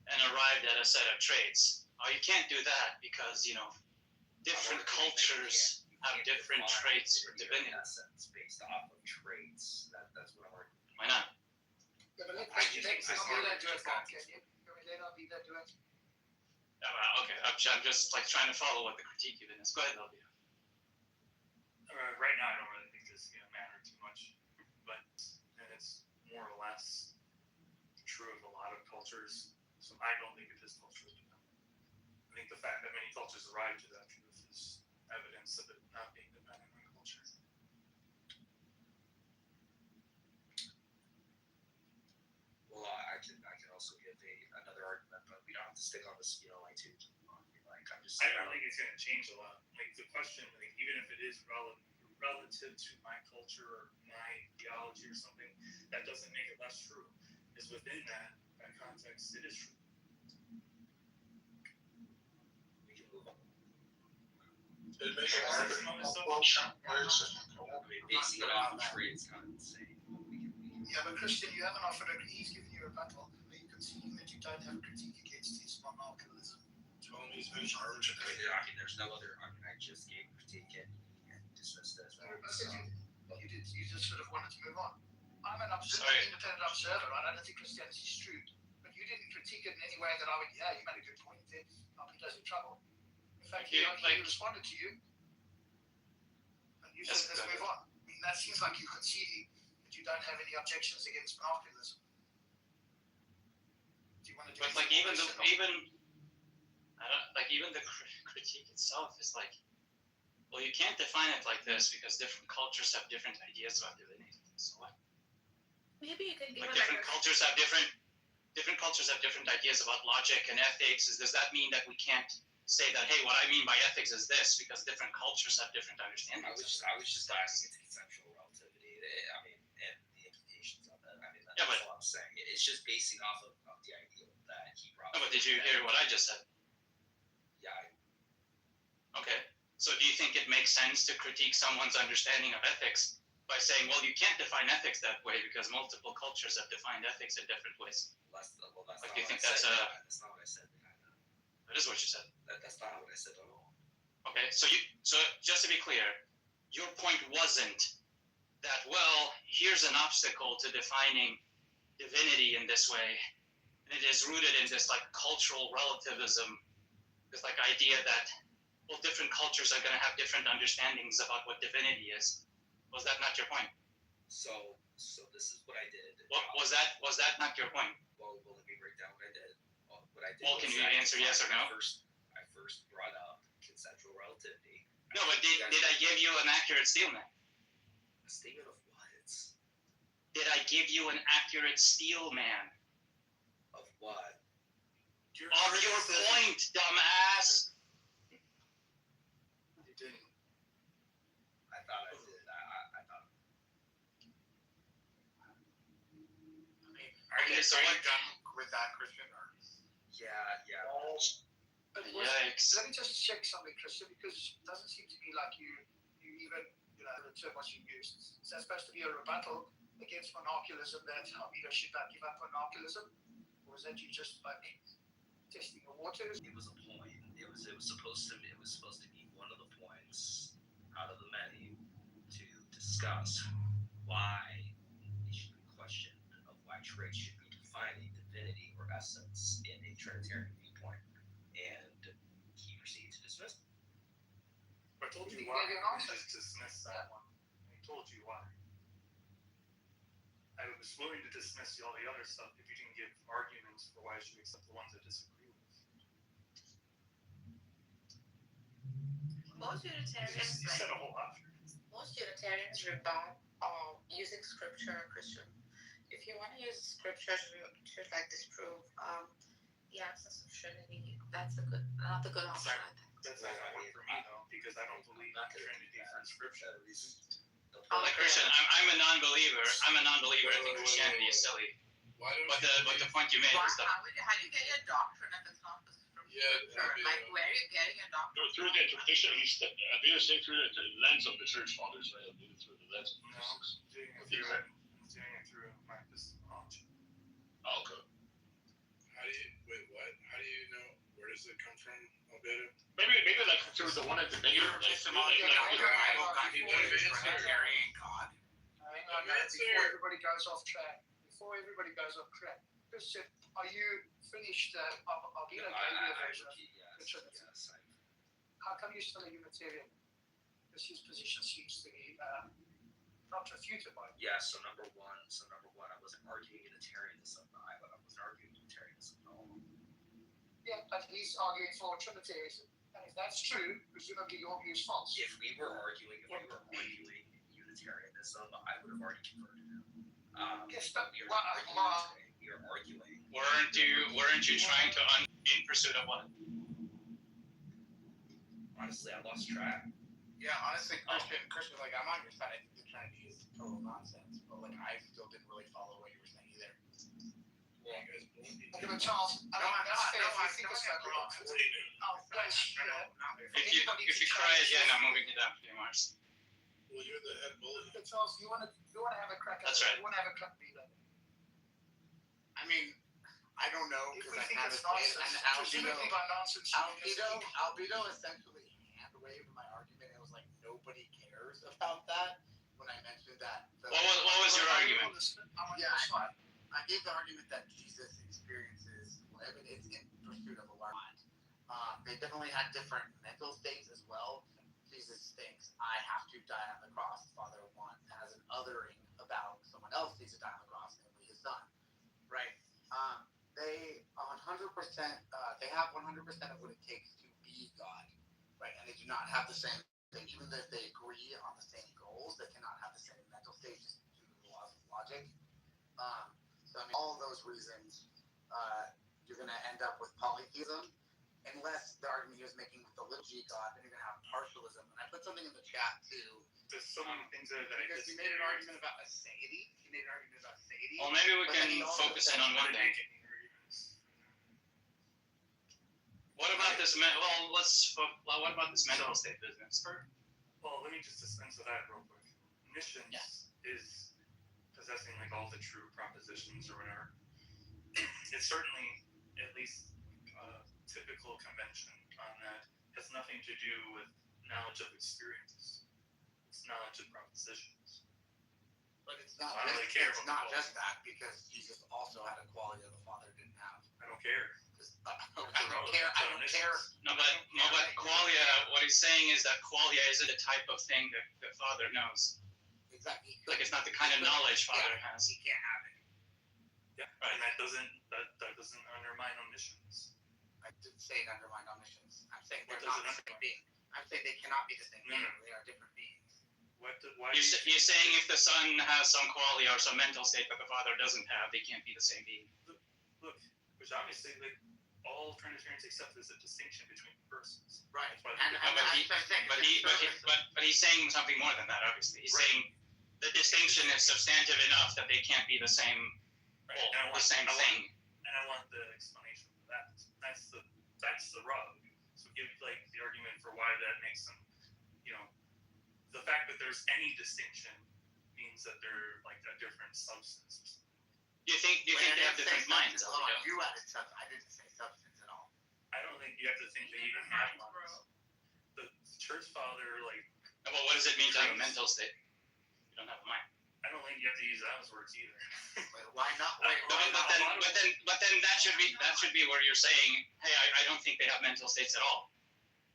and arrived at a set of traits? Oh, you can't do that because, different cultures have different traits for divinity. Essence based off of traits. That's what I'm arguing. Why not? Yeah, but let do it. Okay, I'm just like trying to follow what the critique even is. Go ahead, Elvia. Right now, I don't really think this is going to matter too much, but it's more or less true of a lot of cultures. So I don't think it is culturally dependent. I think the fact that many cultures arrive to that truth is evidence of it not being dependent on culture. Well, I can also give another argument, but we don't have to stick on this, like too long. Like I'm just. I don't think it's going to change a lot. Like the question, like even if it is relative to my culture or my theology or something, that doesn't make it less true. Is within that context, it is true. We can move on. Basing it off of traits, kind of insane. Yeah, but Christian, you haven't offered he's giving you a battle. Are you conceding that you don't have a critique against his monarchalism? I mean, there's no other. I mean, I just gave a critique and dismissed it as well. You just sort of wanted to move on. I'm an independent observer, right? I don't think Christianity is true. But you didn't critique it in any way that I would, you made a good point there. I'll put us in trouble. In fact, he responded to you. And you said, let's move on. I mean, that seems like you conceding that you don't have any objections against monarchalism. Do you want to do but like even the critique itself is like, well, you can't define it like this because different cultures have different ideas about divinity. So what? Maybe you could give like different cultures have different ideas about logic and ethics. Does that mean that we can't say that, hey, what I mean by ethics is this, because different cultures have different understandings? I was just diving into conceptual relativity. I mean, and the implications of it. I mean, Yeah, but- That's all I'm saying. It's just basing off of the ideal that he brought. No, but did you hear what I just said? Yeah, Okay. So do you think it makes sense to critique someone's understanding of ethics by saying, well, you can't define ethics that way because multiple cultures have defined ethics in different ways? that's Like, not do you what think I that's said. a? That's not what I said. That is what you said. That's not what I said at all. Okay. So just to be clear, your point wasn't that, well, here's an obstacle to defining divinity in this way, and it is rooted in this like cultural relativism, this like idea that, well, different cultures are going to have different understandings about what divinity is. Was that not your point? So this is what I did. Was that not your point? Well, let me break down what I did. What I did. Well, can was you I answer yes or no? I first brought up conceptual relativity. No, but did I give you an accurate statement? A statement of what? Did I give you an accurate steel man? Of what? Of your point, dumbass. You didn't. I thought I did. I thought. I mean, are you done with that, Christian? Or? Yeah. But Yikes. let me just check something, Christian, because it doesn't seem to me like you even, the term was you used. Is that supposed to be a rebuttal against monoculism that Almeida should not give up monoculism? Or is that you just like testing the waters? It was a point. It was supposed to be one of the points out of the many to discuss why it should be questioned of why traits should be defining divinity or essence in a Trinitarian viewpoint. And he proceeded to dismiss it. I told you why. I just dismissed that one. I told you why. I was willing to dismiss all the other stuff if you didn't give arguments for why I should accept the ones I disagree with. Most Unitarians, You said a whole lot. most Unitarians rebut using scripture, Christian. If you want to use scripture to like disprove the absence of Trinity, that's not the good option, I think. That's not gonna work for me though, because I don't believe in Trinity from Scripture. Like Christian, I'm a non-believer. I'm a non-believer. I think Christianity is silly. But the point you made is that. How do you get your doctrine if it's not from scripture? Like, where are you getting your doctrine? Through the interpretation, at least, they were saying through the lens of the church fathers, right? Through the lens of the physics. I'm doing it through my epistemology. Oh, okay. How do you know? Where does it come from, Alberto? Maybe like through the one at the negative. Epistemology. Trinitarian God. Hang on, man, before everybody goes off track. Christian, are you finished? Almeida gave you a version of the Trinity. How come you're still a Unitarian? Because his position seems to be not refuted by you. Yeah. So number one, I wasn't arguing Unitarianism. I wasn't arguing Unitarianism at all. Yeah, but he's arguing for Trinitarianism. And if that's true, presumably your view is false. If we were arguing Unitarianism, I would have already converted him. Yes, but we are arguing. Weren't you trying to in pursuit of what? Honestly, I lost track. Yeah, honestly, Christian, like I'm on your side. I think the Trinity is total nonsense, but like I still didn't really follow what you were saying either. Okay, but Charles, No, I'm not. No, I think think it's I'm wrong. If you cry again, I'm moving you down a few marks. Well, you're the head bully. Okay, Charles, you want to have a crack at That's it? right. You want to have a crack at it? I mean, I don't know If because we I think haven't it's played nonsense, an presumably by nonsense, you mean it's Albedo essentially hand waved my argument. It was like nobody cares about that when I mentioned that. What was your argument? Yeah, I gave the argument that Jesus experiences, I mean, it's in pursuit of a large. They definitely had different mental states as well. Jesus thinks I have to die on the cross. The Father has an othering about someone else needs to die on the cross, namely his son. Right. They 100%. They have 100% of what it takes to be God. Right, and they do not have the same thing. Even though they agree on the same goals, they cannot have the same mental states due to the laws of logic. So I mean, all those reasons, you're going to end up with polytheism, unless the argument he was making with the little g God, then you're going to have partialism. And I put something in the chat too. There's so many things there that because he made an argument about aseity. He made an argument about Sadie. Well, maybe we but then can he also focus said in on one thing. What about this? What about this mental state business? Well, let me just dispense with that real quick. Omniscience is possessing like all the true propositions or whatever. It's certainly at least typical convention on that. Has nothing to do with knowledge of experiences. It's knowledge of propositions. But it's not. I don't really care It's about not the just that, because Jesus also had a quality that the Father didn't have. I don't care. I don't care. I don't care. No, but qualia. What he's saying is that qualia isn't a type of thing that the Father knows. Exactly. Like it's not the kind of knowledge Father has. He can't have it. Yeah, right. And that doesn't undermine omniscience. I didn't say it undermined omniscience. I'm saying they're What not does the it same being. I'm saying they cannot be the same No, being. no. They are different beings. Why You're saying if the Son has some qualia or some mental state that the Father doesn't have, they can't be the same being. Look, which obviously like all Trinitarians accept there's a distinction between persons. Right. That's why But he's saying something more than that. Obviously, he's saying the distinction is substantive enough that they can't be the same, the same thing. And I want the explanation for that. That's the rub. So give like the argument for why that makes them, the fact that there's any distinction means that they're like a different substance. You think they have different minds? Hold on, you added substance. I didn't say substance at all. I don't think you have to think they even have minds. The church father, like. Well, what does it mean to have a mental state? You don't have a mind. I don't think you have to use those words either. Why not? But then that should be where you're saying, hey, I don't think they have mental states at all.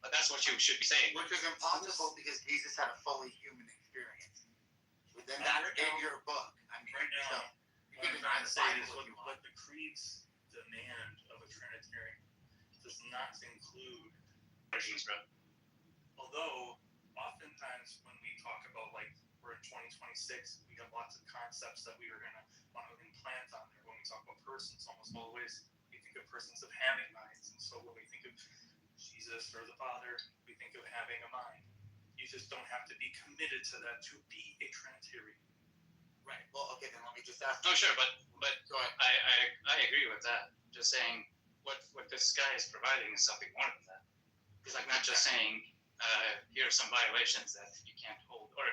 But that's what you should be saying. Which is impossible because Jesus had a fully human experience. Then that's in your book. I mean, right now, you can what I'm deny the saying is Bible if you want. what the creeds demand of a Trinitarian does not include Origins, bro. Although, oftentimes when we talk about like we're in 2026, we have lots of concepts that we are going to want to implant on there. When we talk about persons, almost always we think of persons of having minds. And so when we think of Jesus or the Father, we think of having a mind. You just don't have to be committed to that to be a Trinitarian. Right. Well, okay, then let me just ask. Oh, sure, but Go ahead. I agree with that. Just saying what this guy is providing is something more than that. He's like not just saying here are some violations that you can't hold, or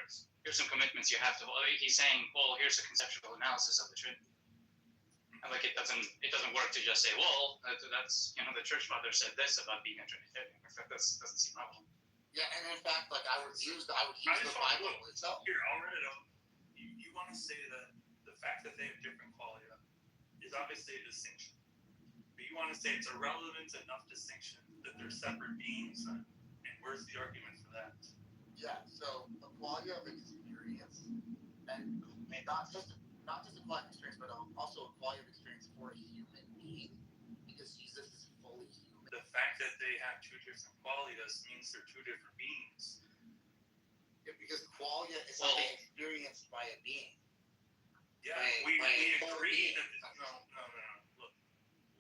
here's some commitments you have to hold. He's saying, well, here's a conceptual analysis of the Trinity. And like it doesn't work to just say, well, that's the Church Father said this about being a Trinitarian. That doesn't seem novel. Yeah, and in fact, like I would use the Bible itself. Here, I'll read it out. You want to say that the fact that they have different qualia is obviously a distinction. But you want to say it's a relevant enough distinction that they're separate beings. And where's the argument for that? Yeah, so the qualia of experience, and not just a qualia of experience, but also a qualia of experience for a human being, because Jesus is fully human. The fact that they have two different qualias means they're two different beings. Yeah, because qualia is something experienced by a being. Yeah, we agree that no. Look,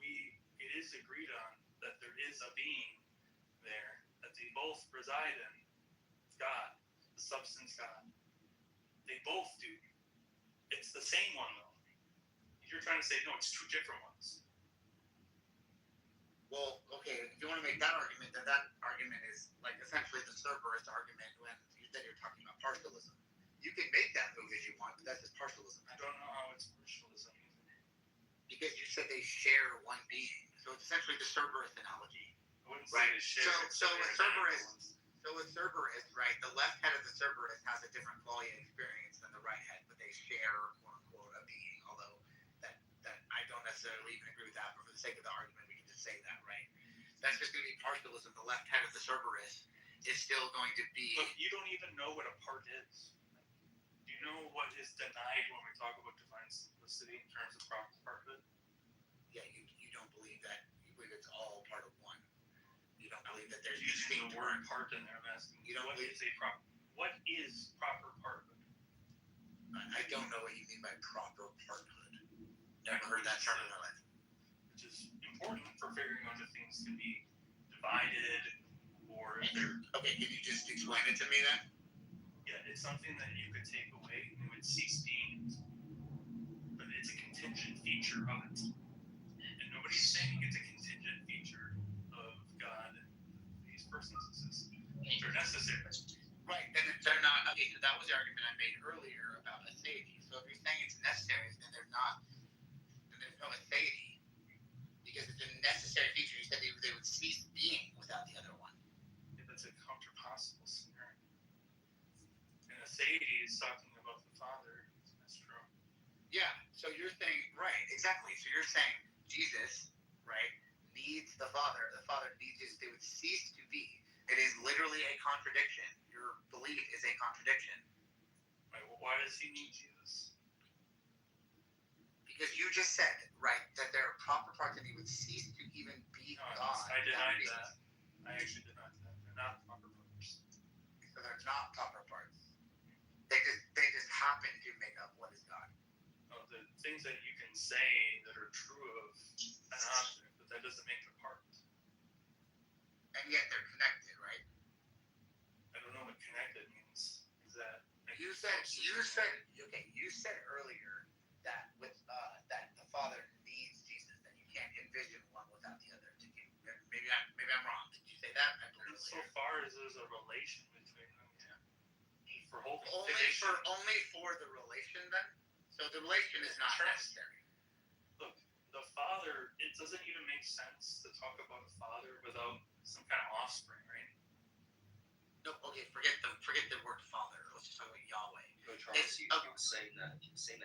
it is agreed on that there is a being there that they both reside in. God, the substance God. They both do. It's the same one though. You're trying to say no, it's two different ones. Well, okay, if you want to make that argument, then that argument is like essentially the Cerberus argument when you're talking about partialism. You can make that move if you want, but that's just partialism. I don't know how it's partialism either. Because you said they share one being. So it's essentially the Cerberus analogy. I wouldn't say they share. So with Cerberus, right, the left head of the Cerberus has a different qualia experience than the right head, but they share, quote unquote, a being. Although that I don't necessarily even agree with that, but for the sake of the argument, we can just say that, right? That's just going to be partialism. The left head of the Cerberus is still going to be. Look, you don't even know what a part is. Do you know what is denied when we talk about divine simplicity in terms of proper parthood? Yeah, you don't believe that. You believe it's all part of one. You don't believe that there's using the word part in there. I'm asking you, what is proper parthood? I don't know what you mean by proper parthood. Never heard that term in my life. Which is important for figuring out if things can be divided or if they're. Okay, can you just explain it to me then? Yeah, it's something that you could take away and it would cease being. it's a contingent feature of it. And nobody's saying it's a contingent feature of God. These persons exist. They're necessary. Right, then if they're not, okay, so that was the argument I made earlier about aseity. So if you're saying it's necessary, then there's no aseity. Because it's a necessary feature. You said they would cease being without the other one. If it's a counterpossible scenario. And aseity is talking about the Father. That's true. Yeah, so you're saying, right, exactly. So you're saying Jesus, right, needs the Father. The Father needs Jesus. They would cease to be. It is literally a contradiction. Your belief is a contradiction. Right, well, why does he need Jesus? Because you just said, right, that there are proper parts and he would cease to even be God. I denied that. I actually denied that. They're not proper parts. So they're not proper parts. They just happen to make up what is God. No, the things that you can say that are true of an object, but that doesn't make it a part. And yet they're connected, right? I don't know what connected means. Is that you said earlier that that the Father needs Jesus, that you can't envision one without the other. Maybe I'm wrong. Did you say that? So far as there's a relation between them, yeah. Only for the relation then? So the relation is not necessary. Look, the Father, it doesn't even make sense to talk about a Father without some kind of offspring, right? No, okay, forget the word Father. Let's just talk about Yahweh. But Charles, he was saying that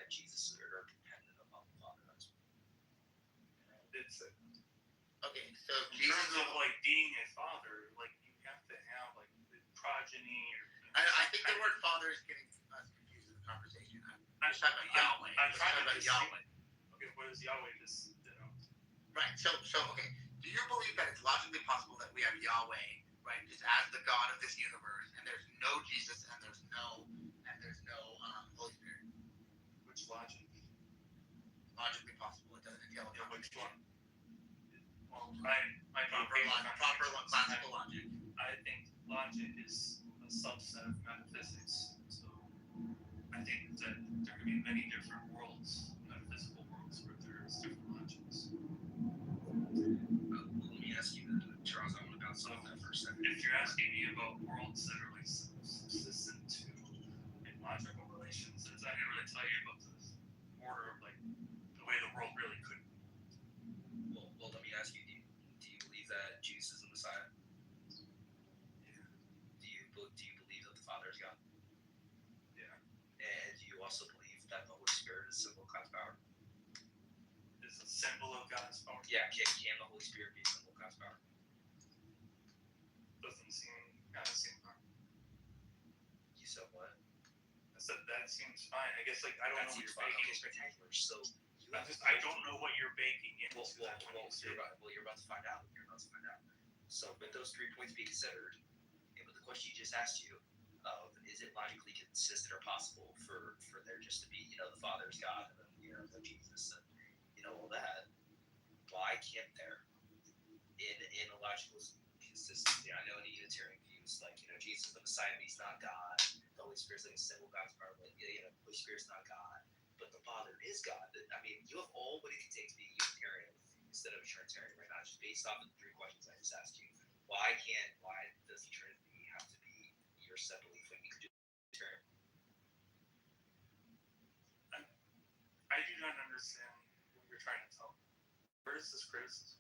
Jesus are dependent upon the Father. It's okay, so in terms of like being a father, like you have to have like the progeny or. I think the word Father is getting us confused in the conversation. I'm just talking about Yahweh. I'm trying to about Yahweh. Okay, what does Yahweh just denote? Right. So okay. Do you believe that it's logically possible that we have Yahweh, right, just as the God of this universe, and there's no Jesus, and there's no Holy Spirit? Which logic? Logically possible. It doesn't entail a which one? Well, proper classical logic. I think logic is a subset of metaphysics. So I think that there can be many different worlds, metaphysical worlds, where there's different logics. Let me ask you, Charles, I want to bounce off that for a second. If you're asking me about worlds that are like subsistent to in logical relations, I can't really tell you about the order of like the way the world really could. Well, let me ask you, do you believe that Jesus is the Messiah? Yeah. Do you believe that the Father is God? Yeah. And do you also believe that the Holy Spirit is a symbol of God's power? Is a symbol of God's power? Yeah, can the Holy Spirit be a symbol of God's power? Doesn't seem fine. You said what? I said that seems fine. I guess like I don't know what you're baking. Okay, spectacular. So I don't know what you're baking into that. You're about to find out. So with those 3 points being considered, and with the question you just asked you, is it logically consistent or possible for there just to be, the Father's God and then the Jesus and all that? Why can't there, in a logical consistency? I know in the Unitarian views, like Jesus is the Messiah, but he's not God. The Holy Spirit's like a symbol of God's power, but the Holy Spirit's not God, but the Father is God. I mean, you have all what it can take to be a Unitarian instead of a Trinitarian right now, just based off of the 3 questions I just asked you. Why does the Trinity have to be your set belief when you could do Trinitarian? I do not understand what you're trying to tell me. Where is this criticism?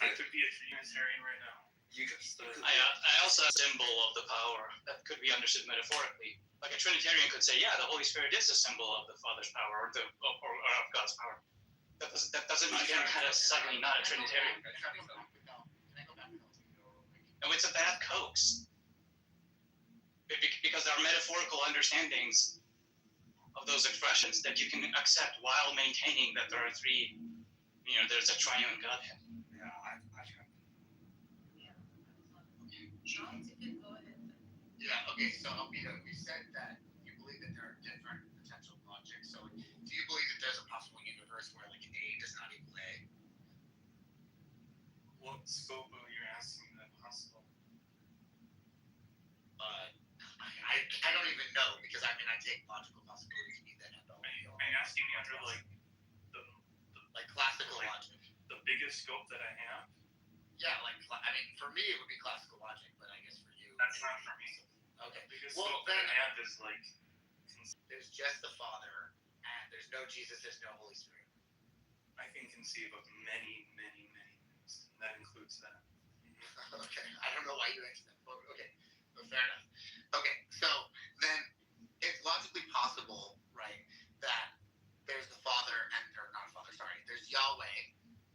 I could be a Unitarian right now. I also have a symbol of the power that could be understood metaphorically. Like a Trinitarian could say, yeah, the Holy Spirit is a symbol of the Father's power or of God's power. That doesn't mean that is suddenly not a Trinitarian. No, it's a bad coax. Because there are metaphorical understandings of those expressions that you can accept while maintaining that there are 3, there's a triune Godhead. Yeah, Charles, you can go ahead. Yeah, okay, so Albedo, you said that you believe that there are different potential logics. So do you believe that there's a possible universe where like A does not equal A? What scope are you asking that possible? I don't even know because I take logical possibilities to be that at all. I you asking me under like like classical logic? The biggest scope that I have? Yeah, like I mean, for me it would be classical logic, but I guess for you, That's not for me. okay. Biggest Well, scope that then I have is like there's just the Father, and there's no Jesus, there's no Holy Spirit. I can conceive of many things. And that includes that. Okay, I don't know why you answered that. Well, okay, well, fair enough. Okay, so then it's logically possible, right, that there's the Father and or not Father, sorry, there's Yahweh,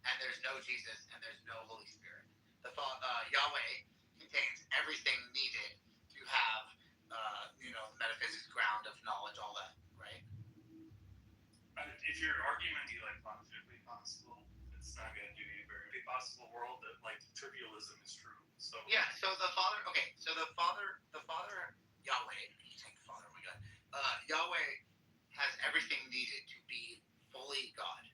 and there's no Jesus, and there's no Holy Spirit. The Yahweh contains everything needed to have, metaphysics, ground of knowledge, all that, right? If your argument be like logically possible, it's not going to do you very good. Possible world that like trivialism is true. So yeah. So the Father. Okay. So the Father, Yahweh. You take the Father. Oh my God. Yahweh has everything needed to be fully God.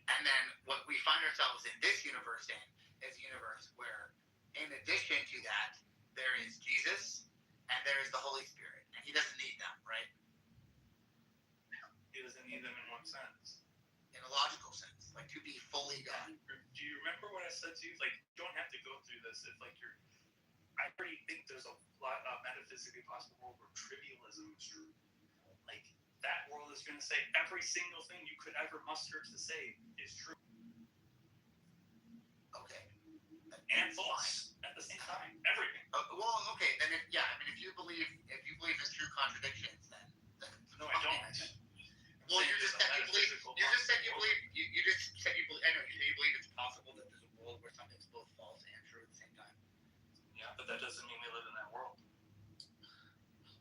And then what we find ourselves in this universe in is a universe where, in addition to that, there is Jesus and there is the Holy Spirit, and He doesn't need them, right? He doesn't need them in what sense? In a logical sense, like to be fully God. Do you remember what I said to you? Like, you don't have to go through this if like you're. I already think there's a lot of metaphysically possible world where trivialism is true. Like that world is going to say every single thing you could ever muster to say is true. Okay. And false at the same time. Everything. Well, okay. Then if you believe in true contradictions, then no, I don't. Well, you just said you believe. You just said you believe. You just said you believe. I know you believe it's possible that there's a world where something's both false and true at the same time. Yeah, but that doesn't mean we live in that world.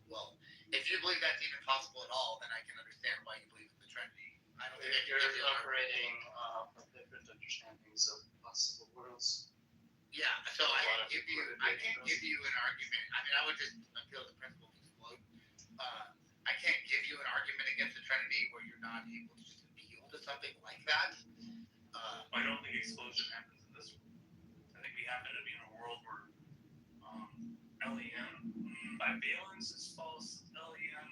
Well, if you believe that's even possible at all, then I can understand why you believe in the Trinity. I don't think you're operating from different understandings of possible worlds. Yeah, so I can't give you an argument. I mean, I would just appeal to the principle of explode. I can't give you an argument against the Trinity where you're not able to just appeal to something like that. I don't think explosion happens in this world. I think we happen to be in a world where LEM by valence is false. LEM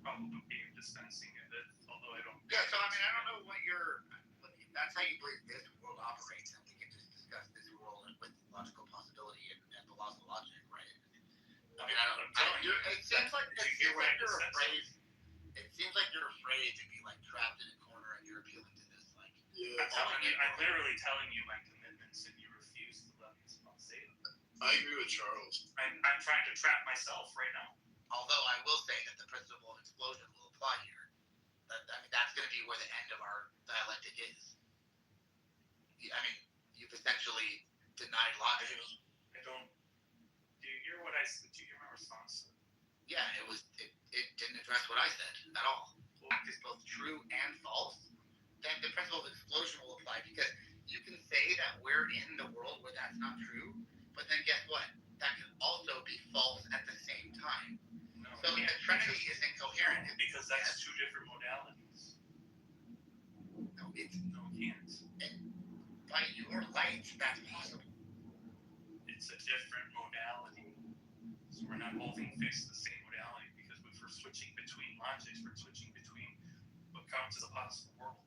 probably dispensing of it, although I don't. Yeah, so I mean, I don't know what that's how you believe this world operates, and we can just discuss this world with logical possibility and the laws of logic, right? I mean, I don't. It seems like you're afraid. It seems like you're afraid to be like trapped in a corner, and you're appealing to this like. Yeah. I'm literally telling you my commitments, and you refuse to let me say them. I agree with Charles. I'm trying to trap myself right now. Although I will say that the principle of explosion will apply here. That's going to be where the end of our dialectic is. I mean, you've essentially denied logic. I don't. Do you hear what I said? Do you hear my response? Yeah, it didn't address what I said at all. Fact is both true and false. Then the principle of explosion will apply because you can say that we're in the world where that's not true, but then guess what? That can also be false at the same time. No, so the Trinity is incoherent. Because that's two different modalities. No, it can't. By your light, that's possible. It's a different modality. So we're not holding fixed the same modality because if we're switching between logics, we're switching between what counts as a possible world.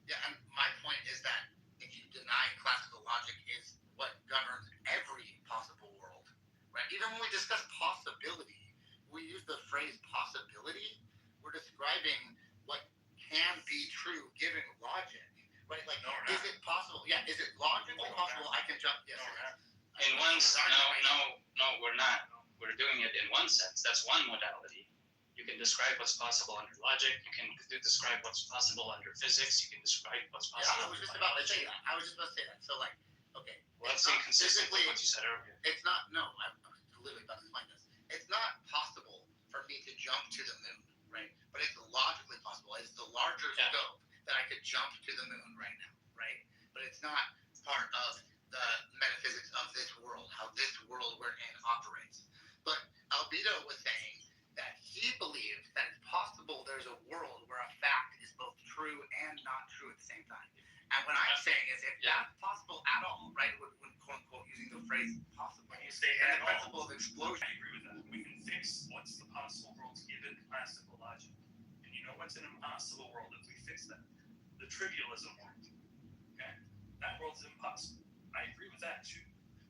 Yeah, and my point is that if you deny classical logic is what governs every possible world, right? Even when we discuss possibility, we use the phrase possibility. We're describing what can be true given logic, right? Like, is it possible? Yeah, is it logically possible? I can jump. Yes. In one sense, no, we're not. We're doing it in one sense. That's one modality. You can describe what's possible under logic. You can describe what's possible under physics. You can describe what's possible. Yeah, I was just about to say that. So, like, okay. Well, that's inconsistent with what you said earlier. It's not. No, I'm literally about to explain this. It's not possible for me to jump to the moon, right? But it's logically possible. It's the larger scope that I could jump to the moon right now, right? But it's not part of the metaphysics of this world, how this world we're in operates. But Albedo was saying that he believes that it's possible there's a world where a fact is both true and not true at the same time. And what I'm saying is if that's possible at all, right, when quote unquote using the phrase possible, when you say and at the all, principle of explosion. I agree with that. We can fix what's the possible world what's an impossible world if we fix that? The trivialism world. Okay? That world's impossible. I agree with that too.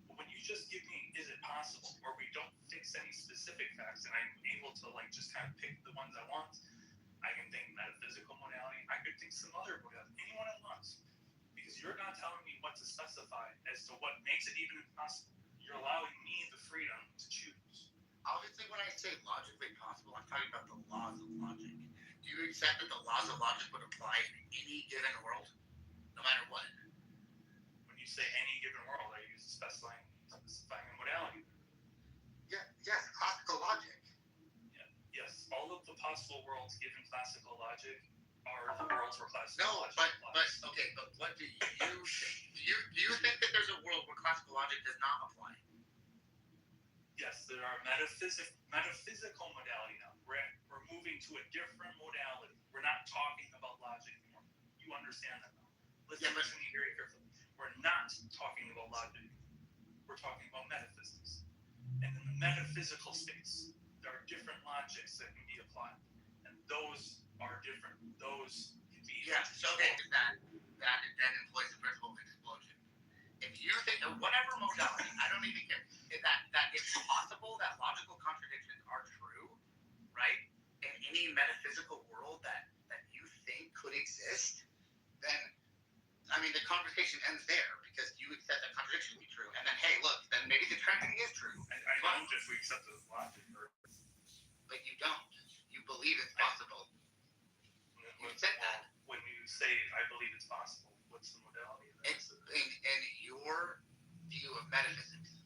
But when you just give me, is it possible, or we don't fix any specific facts, and I'm able to like just kind of pick the ones I want, I can think metaphysical modality, I could think some other modality, anyone I want. Because you're not telling me what to specify as to what makes it even impossible. You're allowing me the freedom to choose. Obviously, when I say logically possible, I'm talking about the laws of logic. Do you accept that the laws of logic would apply in any given world, no matter what? When you say any given world, are you specifying a modality? Yeah, yes, classical logic. Yeah, yes, all of the possible worlds given classical logic are the worlds where classical logic applies. But what do you think? Do you think that there's a world where classical logic does not apply? Yes, there are metaphysical modality now. We're moving to a different modality. We're not talking about logic anymore. You understand that now. Listen to me very carefully. We're not talking about logic. We're talking about metaphysics. And in the metaphysical space, there are different logics that can be applied. And those are different. Those can be... Yes, so that employs the principle of explosion. If you think of whatever modality, I don't even care, that it's possible that logical contradictions are true, right? In any metaphysical world that you think could exist, then, I mean, the conversation ends there because you accept that contradiction to be true. And then, hey, look, then maybe the Trinity is true. I don't if we accept the logic. But you don't. You believe it's possible. You said that. When you say, I believe it's possible, what's the modality? It's in your view of metaphysics.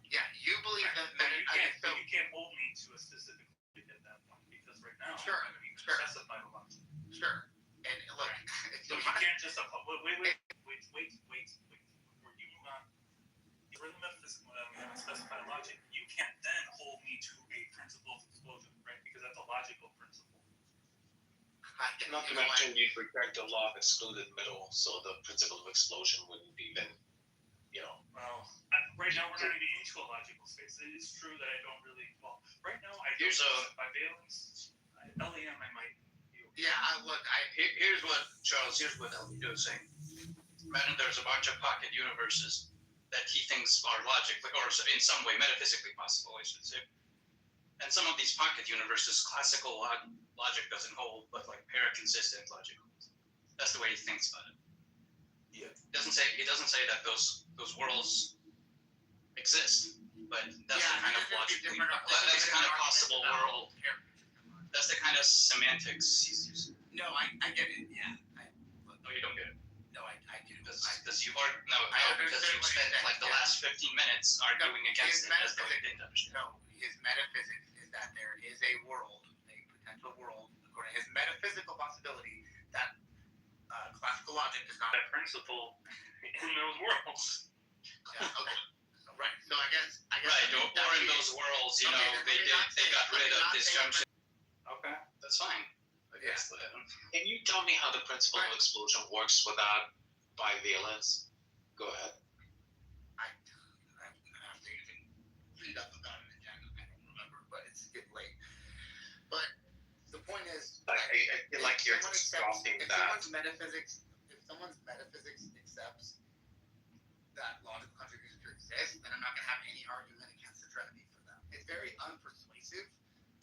Yeah, you believe that. You can't hold me to a specific logic at that point because right now I'm going to be specify the logic. Sure. And look, so you can't just wait. Before you move on, you're in the metaphysical modality and specify logic. You can't then hold me to a principle of explosion, right? Because that's a logical principle. Not to mention, you'd reject the law of excluded middle, so the principle of explosion wouldn't even, Well, right now we're not even into a logical space. It is true that I don't really. Well, right now I do by valence. LEM, I might. Yeah, here's what LEM is saying. Imagine there's a bunch of pocket universes that he thinks are logically, or in some way metaphysically possible, I should say. And some of these pocket universes, classical logic doesn't hold, but like paraconsistent logic holds. That's the way he thinks about it. Yeah. He doesn't say that those worlds exist, but that's the kind of logically, that's the kind of possible world. That's the kind of semantics he's using. No, I get it. Yeah. No, you don't get it. No, I do. Because you spent like the last 15 minutes arguing against it as though you didn't understand. No, his metaphysics is that there is a world, a potential world, according to his metaphysical possibility, that classical logic does not. That principle in those worlds. Yeah, okay. Right. So I guess. Right. Or in those worlds, they got rid of disjunction. Okay. That's fine. Yeah. Can you tell me how the principle of explosion works without bivalence? Go ahead. I have to even read up about it again. I don't remember, but it's getting late. But the point is, I feel like you're just dropping that. If someone's metaphysics accepts that logical contradictions exist, then I'm not going to have any argument against the Trinity for them. It's very unpersuasive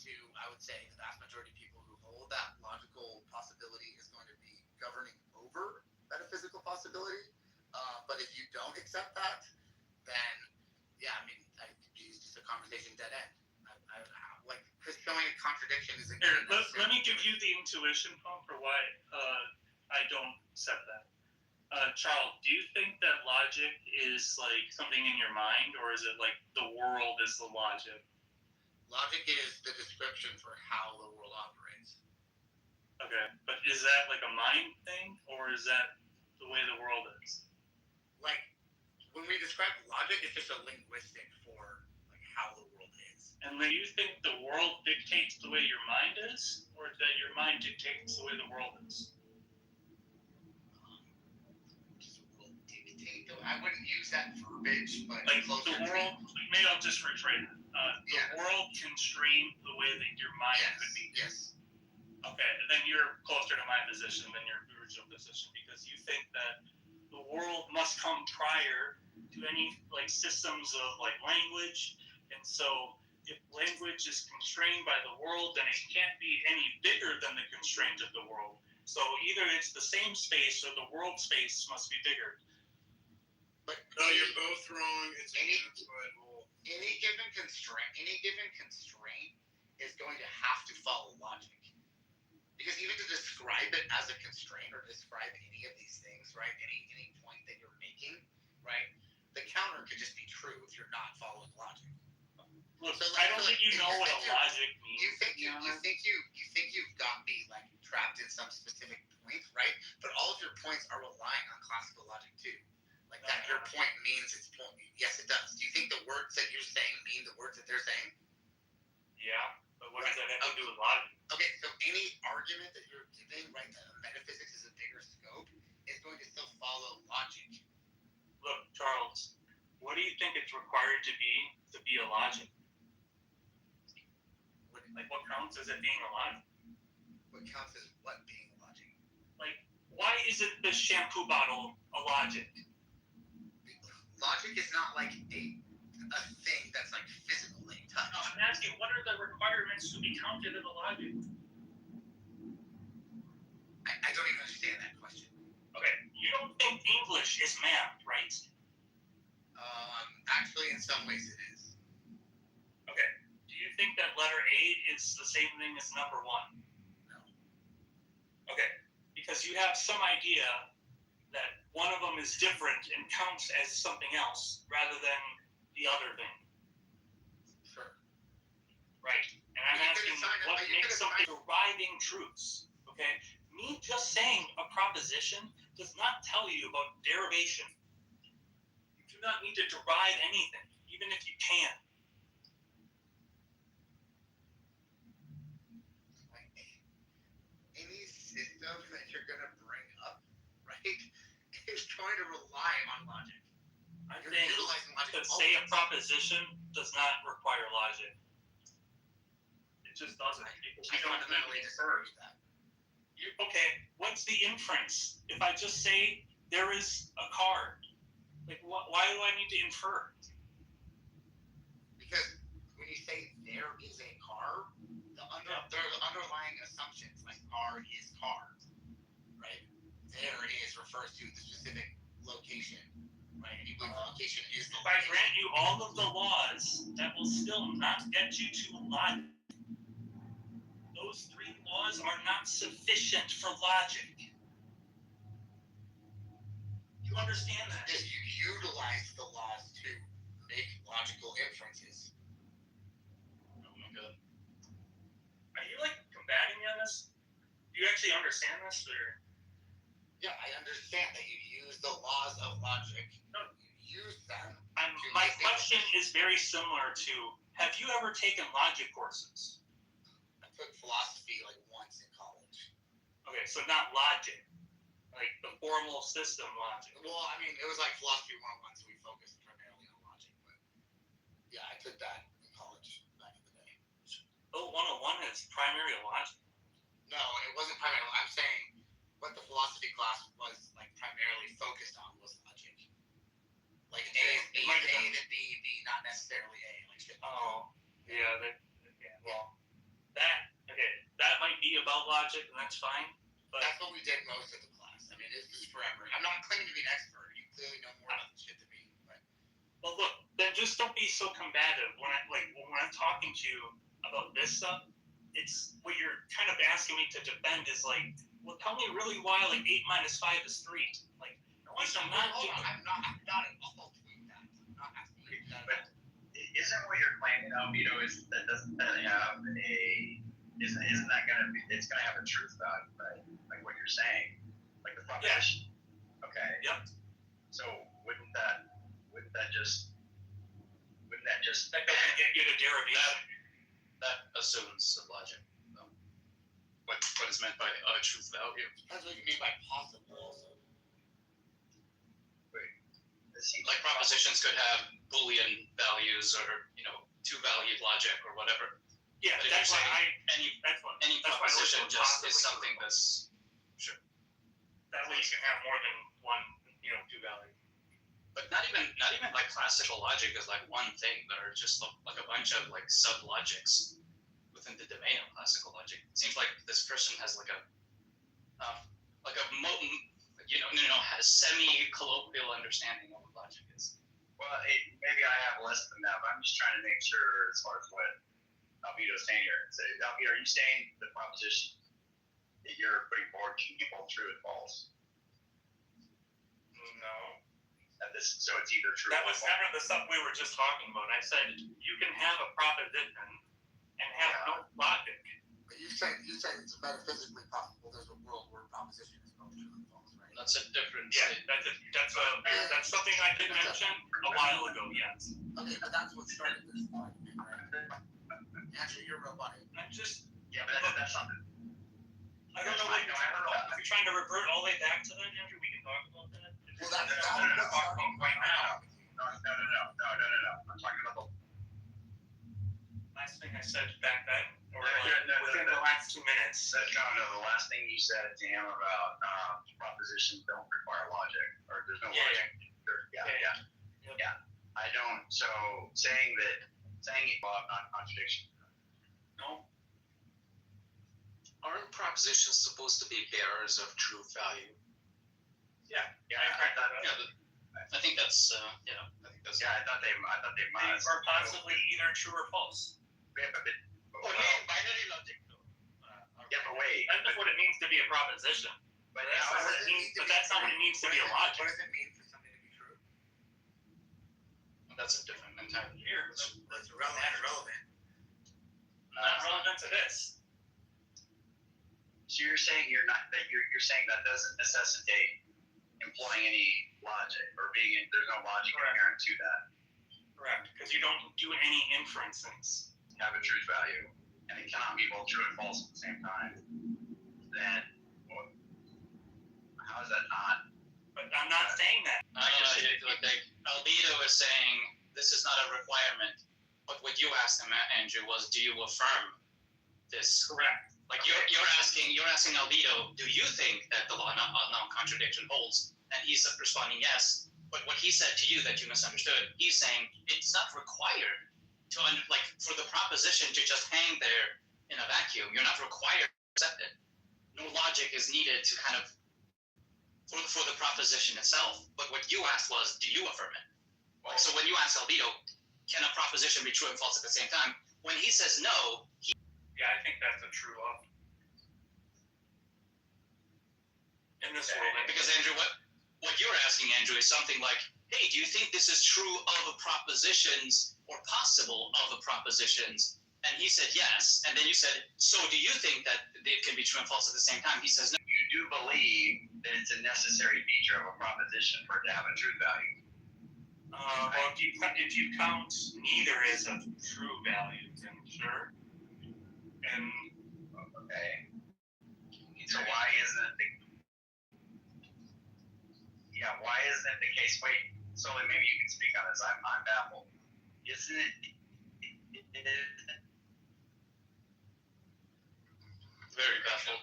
to, I would say, the vast majority of people who hold that logical possibility is going to be governing over metaphysical possibility. But if you don't accept that, then, yeah, I mean, it's just a conversation dead end. Because showing a contradiction is a Here, let me give you the intuition pump for why I don't accept that. Charles, do you think that logic is like something in your mind, or is it like the world is the logic? Logic is the description for how the world operates. Okay, but is that like a mind thing, or is that the way the world is? Like, when we describe logic, it's just a linguistic for like how the world is. And do you think the world dictates the way your mind is, or that your mind dictates the way the world is? I wouldn't use that verbiage, but like the world. Maybe I'll just rephrase it. The world constrains the way that your mind could be. Yes. Okay, then you're closer to my position than your original position because you think that the world must come prior to any like systems of like language, and so if language is constrained by the world, then it can't be any bigger than the constraint of the world. So either it's the same space or the world space must be bigger. But No, you're both wrong. It's Any- whole. any given constraint is going to have to follow logic. Because even to describe it as a constraint or describe any of these things, right? Any point that you're making, right? The counter could just be true if you're not following logic. Look, So, I don't think you know what a logic means. You think you've got me like trapped in some specific point, right? But all of your points are relying on classical logic too. Like that your point means its point. Yes, it does. Do you think the words that you're saying mean the words that they're saying? Yeah, but what does that have to do with logic? Okay, so any argument that you're giving, right, that metaphysics is a bigger scope, is going to still follow logic. Look, Charles, what do you think it's required to be a logic? What counts as it being a logic? What counts as what being a logic? Like, why isn't the shampoo bottle a logic? Logic is not like a thing that's like physical in touch. No, I'm asking, what are the requirements to be counted as a logic? I don't even understand that question. Okay, you don't think English is math, right? Actually, in some ways it is. Okay, do you think that letter A is the same thing as number 1? No. Okay, because you have some idea that one of them is different and counts as something else rather than the other thing. Sure. Right, and I'm asking what makes something deriving truths, okay? Me just saying a proposition does not tell you about derivation. You do not need to derive anything, even if you can. Any system that you're going to bring up, right, is trying to rely on logic. I'm You're saying utilizing logic. to say a proposition does not require logic. It just doesn't. I fundamentally disagree with that. Okay, what's the inference? If I just say there is a car, like why do I need to infer? Because when you say there is a car, there are underlying assumptions like car is car, right? There is refers to the specific location, right? And you believe the location is the If I grant you all of the laws, that will still not get you to logic. Those 3 laws are not sufficient for logic. You understand that? Yes, you utilize the laws to make logical inferences. Oh my god. Are you like combating me on this? Do you actually understand this, or? Yeah, I understand that you use the laws of logic. No. You use them. My question is very similar to: have you ever taken logic courses? I took philosophy like once in college. Okay, so not logic, like the formal system logic. Well, I mean, it was like philosophy 101, so we focused primarily on logic. But yeah, I took that in college back in the day. Oh, 101 is primary logic. No, it wasn't primarily. I'm saying what the philosophy class was like primarily focused on was logic. Like A is A, then B, not necessarily A. Like shit. Oh, yeah. Well, that might be about logic, and that's fine. But that's what we did most of the class. I mean, this is forever. I'm not claiming to be an expert. You clearly know more about the shit than me. But well, look, then just don't be so combative when I'm talking to you about this stuff. It's what you're kind of asking me to defend is like, well, tell me really why like 8 minus 5 is 3. Like, these are not. I'm not at all doing that. I'm not asking you to do that. But isn't what you're claiming, Albedo, is that doesn't that have isn't that gonna be? It's gonna have a truth value, right? Like what you're saying, like the proposition. Yeah. Okay. Yep. So wouldn't that just that doesn't get you to derivation? That assumes logic. What is meant by truth value? That's what you mean by possible. Also. Wait. Like propositions could have Boolean values or 2-valued logic or whatever. Yeah, But if that's you're why saying any that's why I always proposition put just is possibly something true. that's sure. That way you can have more than one, true value. But not even like classical logic is like one thing. There are just like a bunch of like sub logics within the domain of classical logic. It seems like this person has like a has semi-colloquial understanding of what logic is. Well, maybe I have less than that, but I'm just trying to make sure as far as what Albedo's saying here. So, Albedo, are you saying the proposition that you're putting forward can be both true and false? No. So it's either true That or was false. never the stuff we were just talking about. I said you can have a proposition and have no logic. But you're saying it's metaphysically possible there's a world where proposition is both true and false, right? That's a different. Yeah, that's something I did mention a while ago. Yes. Okay, but that's what started this argument, right? Actually, you're robotic. I'm just. Yeah, but that's something. I don't know what you're talking about. If you're trying to revert all the way back to that, Andrew, we can talk about that. Well, that's what we're talking about right now. No. I'm talking about the Last thing I said back then, or within the last 2 minutes. No, the last thing you said to him about propositions don't require logic, or there's no logic. Yeah. I don't. So saying it about non-contradiction. No. Aren't propositions supposed to be bearers of true value? Yeah. I think that's I thought they must. Or possibly either true or false. Yeah, but binary logic though. Yeah, but wait. That's just what it means to be a proposition. But that's not what it means. But that's not what it means to be a logic. What does it mean for something to be true? That's a different entirely. Here, That's relevant. Not relevant to this. So you're saying you're saying that doesn't necessitate employing any logic or there's no logic inherent to that. Correct, because you don't do any inferences. Have a truth value, and it cannot be both true and false at the same time. Then, how is that not? But I'm not saying that. Albedo is saying this is not a requirement. But what you asked him, Andrew, was do you affirm this? Correct. Like you're asking Albedo, do you think that the law of non-contradiction holds? And he's responding yes. But what he said to you that you misunderstood, he's saying it's not required to for the proposition to just hang there in a vacuum. You're not required to accept it. No logic is needed to kind of for the proposition itself. But what you asked was, do you affirm it? So when you ask Albedo, can a proposition be true and false at the same time? When he says no, yeah, I think that's a true law. In this world, because Andrew, what you're asking, Andrew, is something like, hey, do you think this is true of propositions or possible of propositions? And he said yes. And then you said, so do you think that it can be true and false at the same time? He says no. You do believe that it's a necessary feature of a proposition for it to have a truth value. Well, if you count neither as a true value, then sure. And okay. So why isn't it why isn't it the case? Wait, so maybe you can speak on this. I'm baffled. Isn't it very baffled,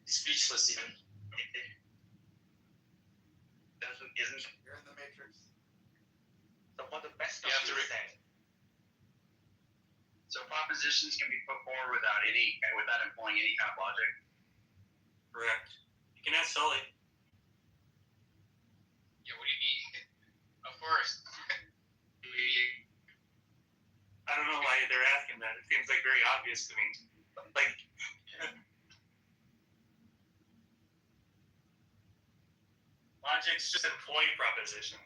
speechless even. Isn't You're in the matrix. so what the best You have to say? So propositions can be put forward without employing any kind of logic. correct. You can ask Sully. Yeah, what do you mean? Of course. I don't know why they're asking that. It seems like very obvious to me. Like, logic's just employ proposition.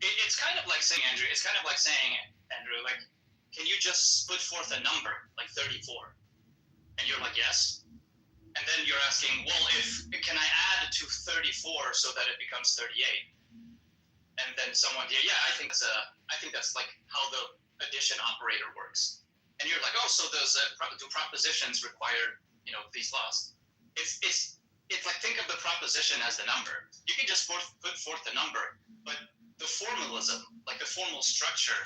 It's kind of like saying, Andrew, like, can you just put forth a number, like 34? And you're like, yes. And then you're asking, well, can I add to 34 so that it becomes 38? And then someone, I think that's like how the addition operator works. And you're like, oh, so do propositions require, these laws? It's like, think of the proposition as the number. You can just put forth the number, but the formalism, like the formal structure,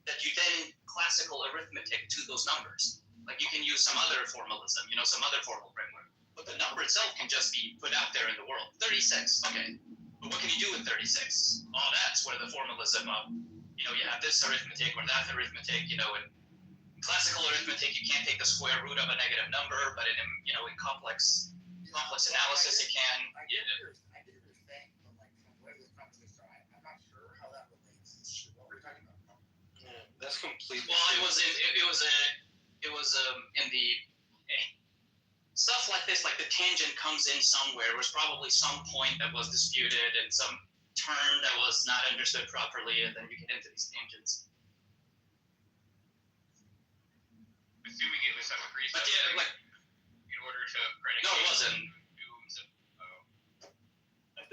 that you then classical arithmetic to those numbers. Like you can use some other formalism, some other formal framework. But the number itself can just be put out there in the world. 36, okay. But what can you do with 36? Oh, that's where the formalism of, you have this arithmetic or that arithmetic, in classical arithmetic, you can't take the square root of a negative number, but in complex analysis, you can. I get what you're saying, but like from where this conversation started, I'm not sure how that relates to what we're talking about. Yeah, that's completely. Well, it was in the stuff like this, like the tangent comes in somewhere. There was probably some point that was disputed and some term that was not understood properly, and then you get into these tangents. Assuming it was some agreed But yeah, like in order to predicate. no, it wasn't.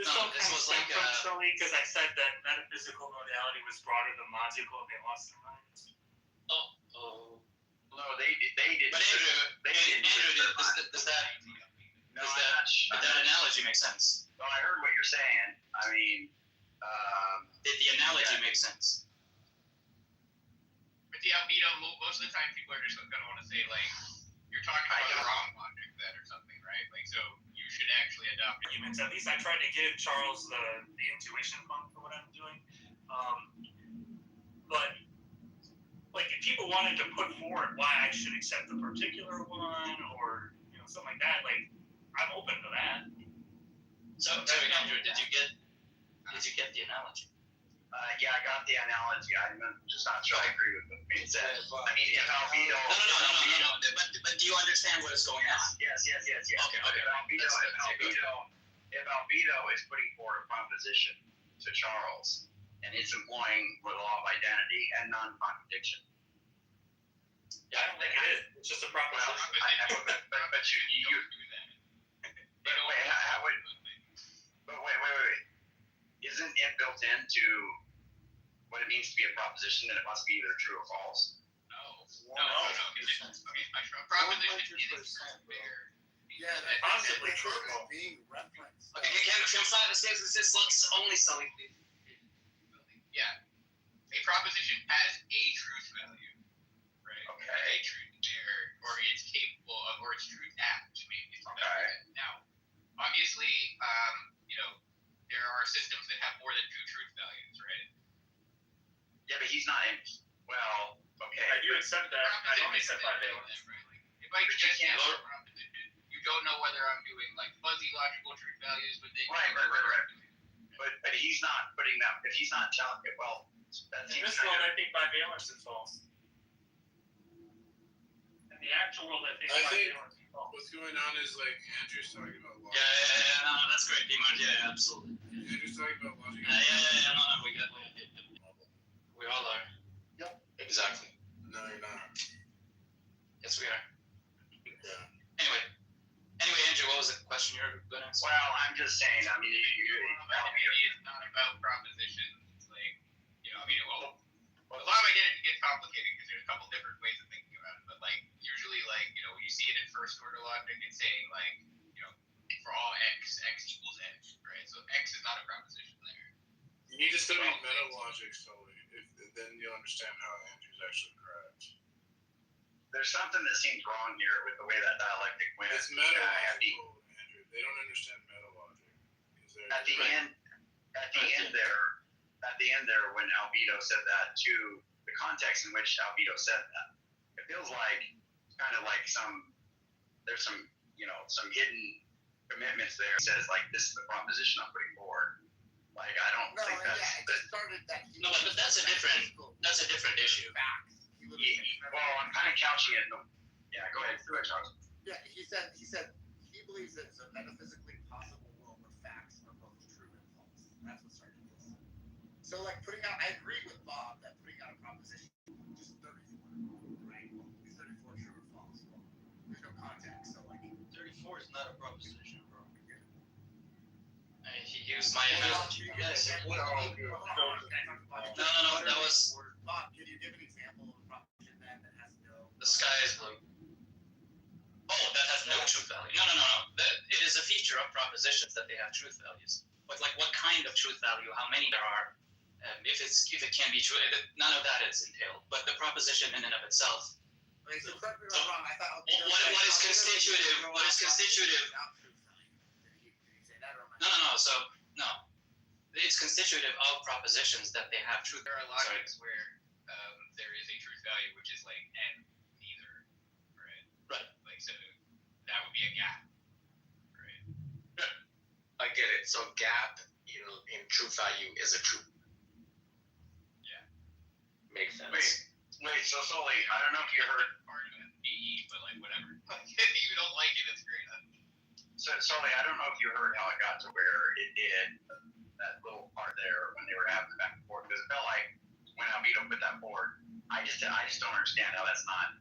This No, all this kind of was stemmed like, from Sully because I said that metaphysical modality was broader than logical and they lost their minds. Oh. No, they did. But Andrew, does that analogy make sense? No, I heard what you're saying. I mean, did the analogy make sense? With the albedo, most of the time people are just going to want to say, like, you're talking about the wrong logic then or something, right? Like, so you should actually adopt Arguments. At least I tried to give Charles the intuition fund for what I'm doing. But like if people wanted to put forward why I should accept a particular one or something like that, like I'm open to that. So Andrew, did you get the analogy? Yeah, I got the analogy. I'm just not sure I agree with what being said. I mean, if albedo. No. But do you understand what is going on? Yes. Okay. If albedo is putting forward a proposition to Charles, and it's employing the law of identity and non-contradiction. Yeah, I don't think it is. It's just a proposition. Well, but you wait. Isn't it built into what it means to be a proposition that it must be either true or false? No. A proposition is fair. Yeah, that's possibly true. Being referenced. Okay, can fly the stairs? Let's only Sully. Yeah. A proposition has a truth value, right? Okay. A truth there, or it's capable of, or it's truth apt, maybe. Now, obviously, there are systems that have more than two truth values, right? Yeah, but he's not in. Well, okay. I do accept that. I don't accept that. Right? If I just have a proposition, you don't know whether I'm doing like fuzzy logical truth values, but they Right. But he's not putting that. If he's not telling it, well, that In seems this kind world, of. I think bivalence is false. In the actual world, I think bivalence is false. What's going on is like Andrew's talking about logic. Yeah, no, that's great, P-Mark. Yeah, absolutely. Andrew's talking about logic. Yeah, no, we got it. We all are. Yep. Exactly. No, you're not. Yes, we are. Yeah. Anyway, Andrew, what was the question you were going to ask? Well, I'm just saying. I mean, maybe it's not about propositions. Like, a lot of identity gets complicated because there's a couple different ways of thinking about it. But like, usually, like, when you see it in first order logic, it's saying like, for all x equals x, right? So x is not a proposition there. You need to study meta logic, Sully. Then you'll understand how Andrew's actually correct. there's something that seems wrong here with the way that dialectic went. It's meta-logical, Andrew. They don't understand meta-logic. At the end there, when Albedo said that, to the context in which Albedo said that, it feels like kind of like there's some hidden commitments there. It says like, this is the proposition I'm putting forward. Like, I don't think that's. No, but that's a different issue. Well, I'm kind of couching it. Yeah, go ahead. Do it, Charles. Yeah, he said he believes that it's a metaphysically possible world where facts are both true and false. That's what started this. So, like, I agree with Bob that putting out a proposition, just 34, right? Well, is 34 true or false? Well, there's no context, so like. 34 is not a proposition, bro. He used my analogy. Yes. No, that was. Bob, can you give an example of a proposition then that has no. The sky is blue. Oh, that has no truth value. No. It is a feature of propositions that they have truth values. But like, what kind of truth value? How many there are? if it can be true, none of that is entailed. But the proposition in and of itself. Like, so correct me if I'm wrong. I thought. What is constitutive? What is constitutive? No. So no, it's constitutive of propositions that they have truth. There are logics where there is a truth value, which is like and neither, right? Right. Like so, that would be a gap, right? I get it. So gap, in truth value is a truth. Yeah. Makes sense. Wait, so Sully, I don't know if you heard argument BE, but like whatever. If you don't like it, it's great. So Sully, I don't know if you heard how it got to where it did that little part there when they were having the back and forth, because it felt like when Albedo put that forward, I just don't understand how that's not.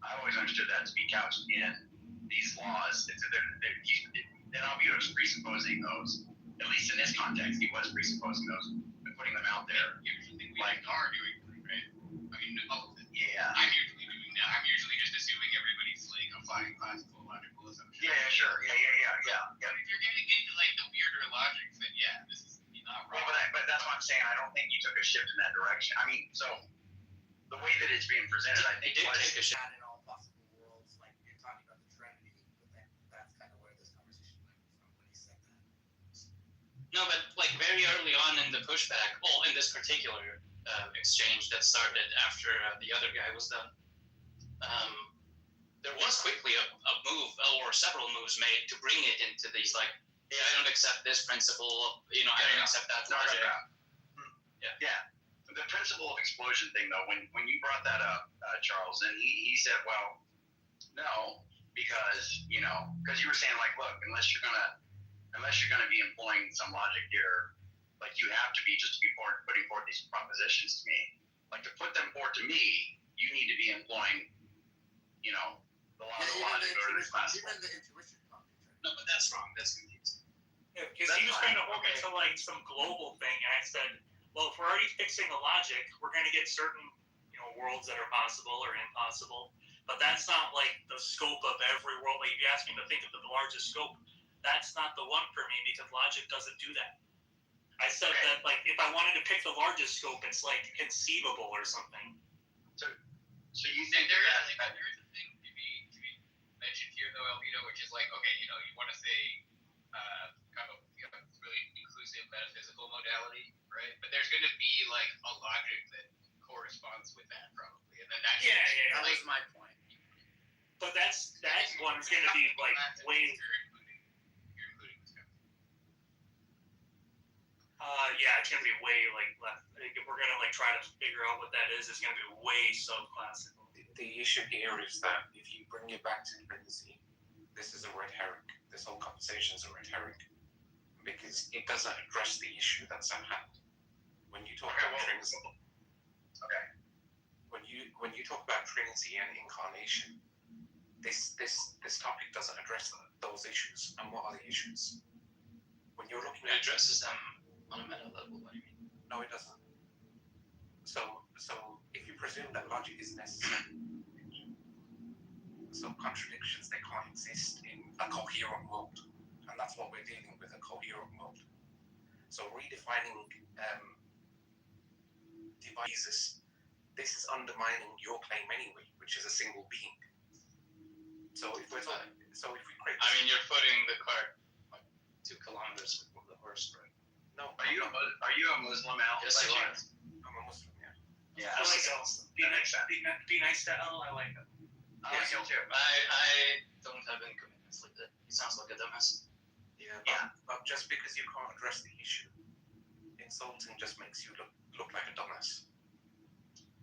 I always understood that to be couched in these laws. Then Albedo's presupposing those. At least in this context, he was presupposing those and putting them out there. Usually we are doing, right? I mean, yeah. I'm usually doing that. I'm usually just assuming everybody's like applying classical logical assumptions. Yeah, sure. Yeah. But if you're getting into like the weirder logics, then yeah, this is not wrong. Well, but that's what I'm saying. I don't think you took a shift in that direction. I mean, so the way that it's being presented, I think, was take a shift. In all possible worlds, like you're talking about the Trinity, but that's kind of where this conversation went from when he said that. No, but like very early on in the pushback, in this particular exchange that started after the other guy was done, there was quickly a move or several moves made to bring it into these like, hey, I don't accept this principle, I don't accept that logic. Yeah. The principle of explosion thing, though, when you brought that up, Charles, and he said, well, no, because you were saying like, look, unless you're gonna be employing some logic here, like you have to be just to be putting forth these propositions to me, like to put them forth to me, you need to be employing, the law of logic or this class. Even the intuition topic. No, but that's wrong. That's confusing. Yeah, because he was trying to hook into like some global thing, and I said, well, if we're already fixing the logic, we're going to get certain, worlds that are possible or impossible. But that's not like the scope of every world. Like if you ask me to think of the largest scope, that's not the one for me because logic doesn't do that. I said that like if I wanted to pick the largest scope, it's like conceivable or something. So you think there is a thing to be mentioned here though, Albedo, which is like, okay, you want to say kind of really inclusive metaphysical modality, right? But there's going to be like a logic that corresponds with that probably, and then that that was my point. But that one's going to be like way. You're including this kind of thing. It's going to be way like left. Like, if we're going to like try to figure out what that is, it's going to be way subclassical. The issue here is that if you bring it back to Trinity, this is a red herring. This whole conversation is a red herring because it doesn't address the issue that's at hand. When you talk about Trinity, when you talk about Trinity and incarnation, this topic doesn't address those issues. And what are the issues? When you're looking It at addresses them on a meta level. What do you mean? no, it doesn't. So if you presume that logic is necessary, so contradictions, they can't exist in a coherent world, and that's what we're dealing with, a coherent world. So redefining devices, this is undermining your claim anyway, which is a single being. So if we create, you're putting the cart like 2 kilometers before the horse, right? No. Are you a Muslim, Al? Yes, you are. I'm a Muslim, yeah. Yeah. I like El. Be nice to El. I like him. I like him too. I don't have any commitments like that. He sounds like a dumbass. But just because you can't address the issue, insulting just makes you look like a dumbass.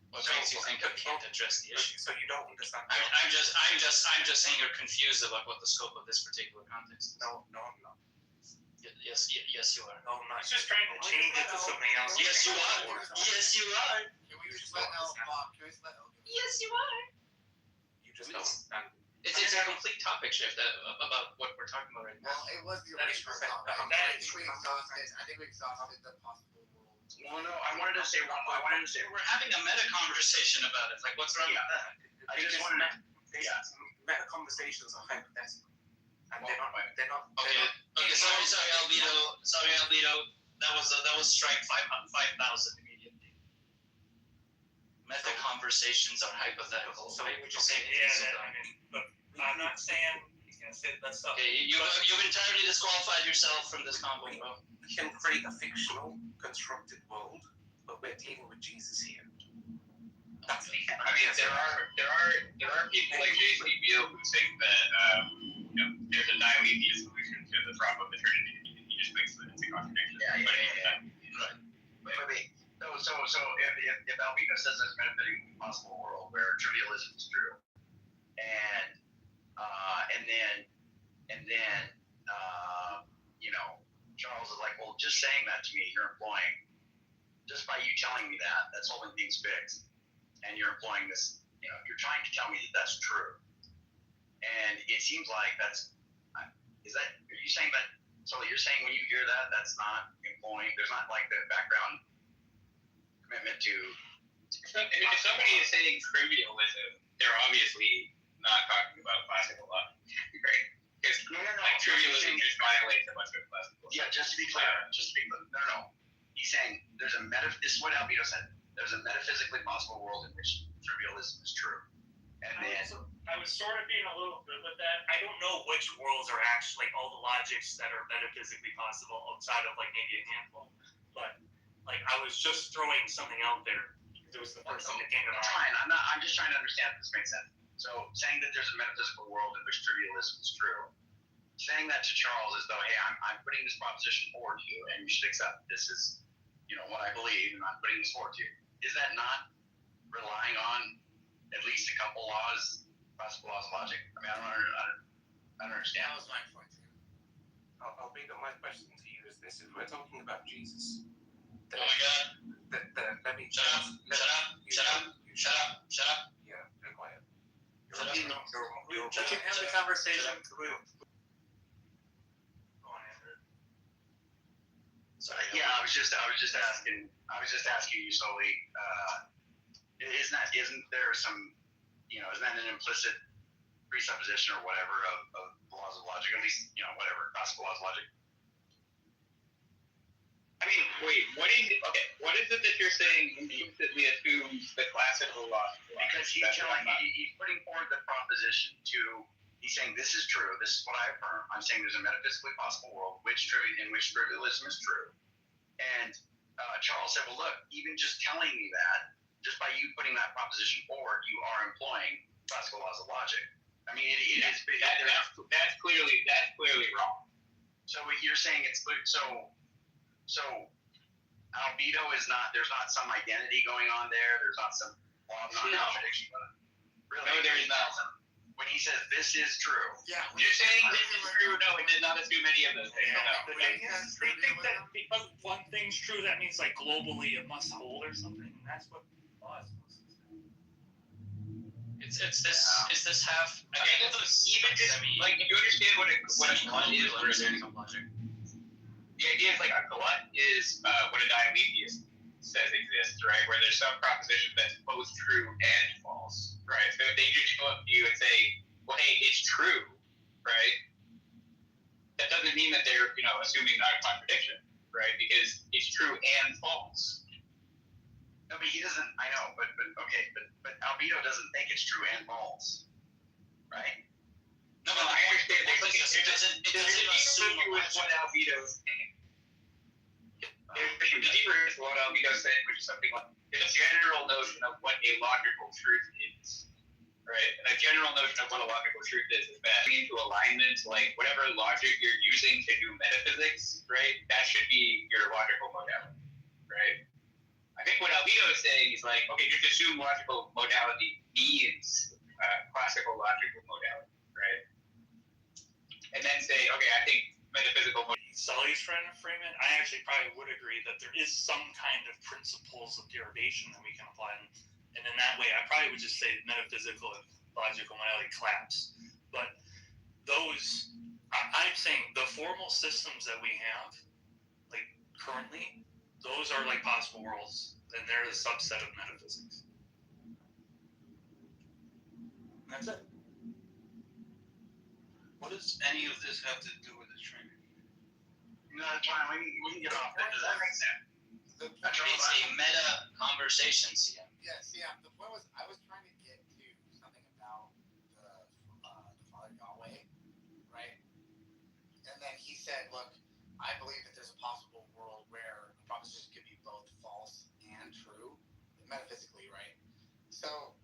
What makes you think I can't address the issue? So you don't understand. I'm just saying you're confused about what the scope of this particular context is. No, I'm not. Yes, you are. No, I'm not. He's just trying to change it to something else. Yes, you are. Yes, you are. Can we just let El talk? Can we just let El give Yes, you are. You just don't understand. It's a complete topic shift about what we're talking about right now. Well, it was the original topic. I think we exhausted the possible worlds. Well, no, I wanted to say We're having a meta conversation about it. Like, what's wrong with that? I just wanted to. Meta conversations are hypothetical, and they're not. Okay, sorry, Albedo. That was strike 5,000 immediately. Meta conversations are hypothetical. So right? would You say but I'm not saying he's gonna say that stuff. Okay, you've entirely disqualified yourself from this combo, bro. we can create a fictional, constructed world, but we're dealing with Jesus here. That's the I mean, there are people like J.C. Beale who think that there's a Diolepian solution to the problem of the Trinity. He just thinks that it's a contradiction. Right. So if Albino says there's a metaphysically possible world where trivialism is true, and then Charles is like, well, just saying that to me, you're employing, just by you telling me that, that's holding things fixed, and you're employing this, you're trying to tell me that that's true, and it seems like are you saying that? So you're saying when you hear that, that's not employing, there's not like the background commitment to. If somebody is saying trivialism, they're obviously not talking about classical law, right? Because trivialism just violates a bunch of classical law. Yeah, just to be clear. No. He's saying this is what Albino said. There's a metaphysically possible world in which trivialism is true. And then I was sort of being a little good with that. I don't know which worlds are actually all the logics that are metaphysically possible outside of like maybe a handful. But like I was just throwing something out there. It was the first thing that came to mind. That's fine. I'm just trying to understand if this makes sense. So saying that there's a metaphysical world in which trivialism is true, saying that to Charles as though, hey, I'm putting this proposition forward to you, and you should accept this is, what I believe, and I'm putting this forward to you. Is that not relying on at least a couple laws, classical laws of logic? I mean, I don't understand. That was my point. Albino, my question to you is this: if we're talking about Jesus, Oh my God! let me Shut up! Yeah, be quiet. We can have the conversation. Sorry. Yeah, I was just asking you solely. Isn't there some, isn't that an implicit presupposition or whatever of laws of logic? At least, whatever classical laws of logic. I mean, wait, what is it that you're saying implicitly assumes the classical law? Because he's putting forward the proposition he's saying this is true, this is what I affirm. I'm saying there's a metaphysically possible world in which trivialism is true. And Charles said, well, look, even just telling me that, just by you putting that proposition forward, you are employing classical laws of logic. I mean, that's clearly wrong. So you're saying it's so albedo is not, there's not some identity going on there, there's not some law of non-contradiction. Really? No, there is not. When he says this is true. Yeah. You're saying this is true, no, it did not assume any of those things. They think that because one thing's true, that means like globally it must hold or something. That's what law is supposed to say. It's this half. Okay, even just like if you understand what a glut is, logic. The idea is like a glut is what a Diolepian says exists, right? Where there's some proposition that's both true and false, right? So if they just go up to you and say, well, hey, it's true, right? That doesn't mean that they're, assuming not a contradiction, right? Because it's true and false. No, but he doesn't, I know, but albedo doesn't think it's true and false, right? No, I understand. It doesn't assume with what albedo is saying. The deeper is what albedo is saying, which is something like the general notion of what a logical truth is, right? And a general notion of what a logical truth is that into alignment, like whatever logic you're using to do metaphysics, right? That should be your logical modality, right? I think what albedo is saying is like, okay, just assume logical modality means classical logical modality, right? And then say, okay, I think metaphysical modality. Sully's trying to frame it. I actually probably would agree that there is some kind of principles of derivation that we can apply, and in that way, I probably would just say metaphysical and logical modality collapse. But those, I'm saying the formal systems that we have, like currently, those are like possible worlds, and they're a subset of metaphysics. And that's it. What does any of this have to do with the Trinity? No, that's fine. We can get off that. Does that make sense? It's a meta conversation, CM. Yeah, the point was I was trying to get to something about the Father Yahweh, right? And then he said, look, I believe that there's a possible world where a proposition could be both false and true, metaphysically, right? So,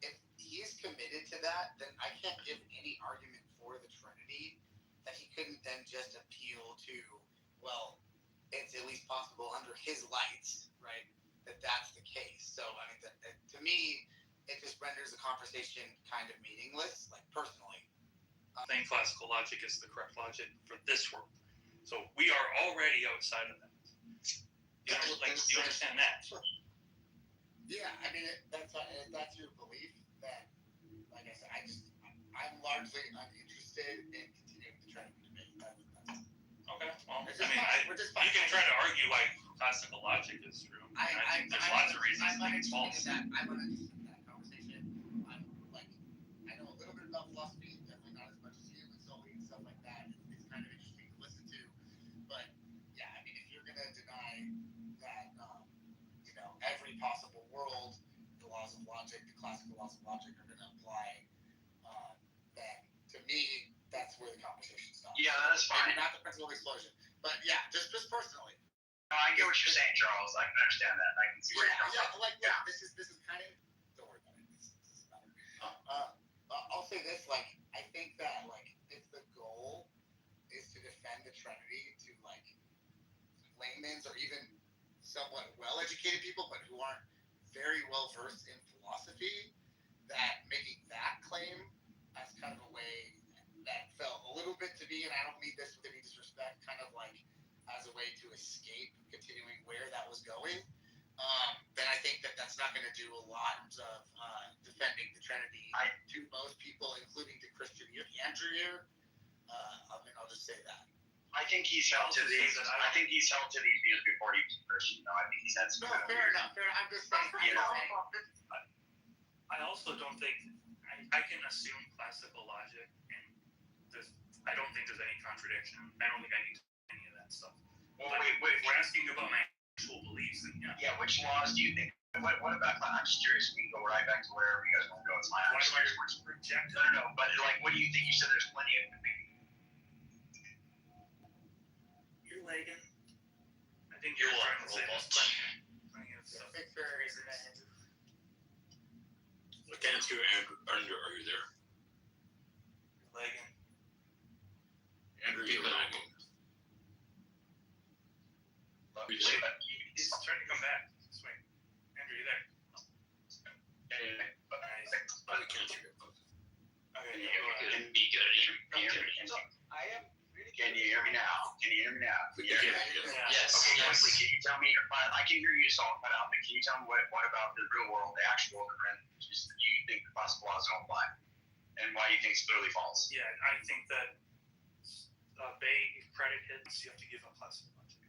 if he's committed to that, then I can't give any argument for the Trinity that he couldn't then just appeal to, well, it's at least possible under his lights, right, that's the case. So, I mean, that to me, it just renders the conversation kind of meaningless, like, personally. I think classical logic is the correct logic for this world. So we are already outside of that. Do you understand that? Yeah, I mean, that's your belief, that, like I said, I'm largely uninterested in continuing the Trinity debate. Okay, well, you can try to argue why classical logic is true. I think there's lots of reasons to think it's false. I'm uninterested in that conversation. I know a little bit about philosophy, definitely not as much as you, and Sully and stuff like that. It's kind of interesting to listen to. But, yeah, I mean, if you're going to deny that, every possible world, the laws of logic, the classical laws of logic are going to apply, then, to me, that's where the conversation stops. Yeah, that's fine. Maybe not the principle of explosion, but yeah, just personally. No, I get what you're saying, Charles. I can understand that. I can see where you're coming from. This is kind of. Don't worry about it. This is better. I'll say this. I think that if the goal is to defend the Trinity to laymen's or even somewhat well-educated people, but who aren't very well versed in philosophy, that making that claim as kind of a way that felt a little bit to me, and I don't mean this with any disrespect, kind of as a way to escape continuing where that was going, then I think that's not going to do a lot of defending the Trinity to most people, including to Christian Andrew here. I'll just say that. I think he's held to these. I think he's held to these views before he was a Christian. I think he's had some. No, fair enough. I'm just saying. I also don't think I can assume classical logic, and I don't think there's any contradiction. I don't think I need to do any of that stuff. Well, wait. If we're asking about my actual beliefs, then yeah. Yeah, which laws do you think? What about? I'm just curious. We can go right back to wherever you guys want to go. It's fine. Why do I reject? No. But what do you think? You said there's plenty of. You're lagging. I think you're trying to say there's plenty of stuff. I can't hear Andrew. Andrew, are you there? You're lagging. Andrew, you're lagging. He's trying to come back. Just wait. Andrew, you there? I can't hear you. Okay. Be good. I am. Can you hear me now? Yes. Okay, Leslie, can you tell me? I can hear you talk about, but can you tell me what about the real world, the actual world, just that you think the classical laws don't apply, and why you think it's clearly false? Yeah, I think that vague predicates, you have to give up classical logic.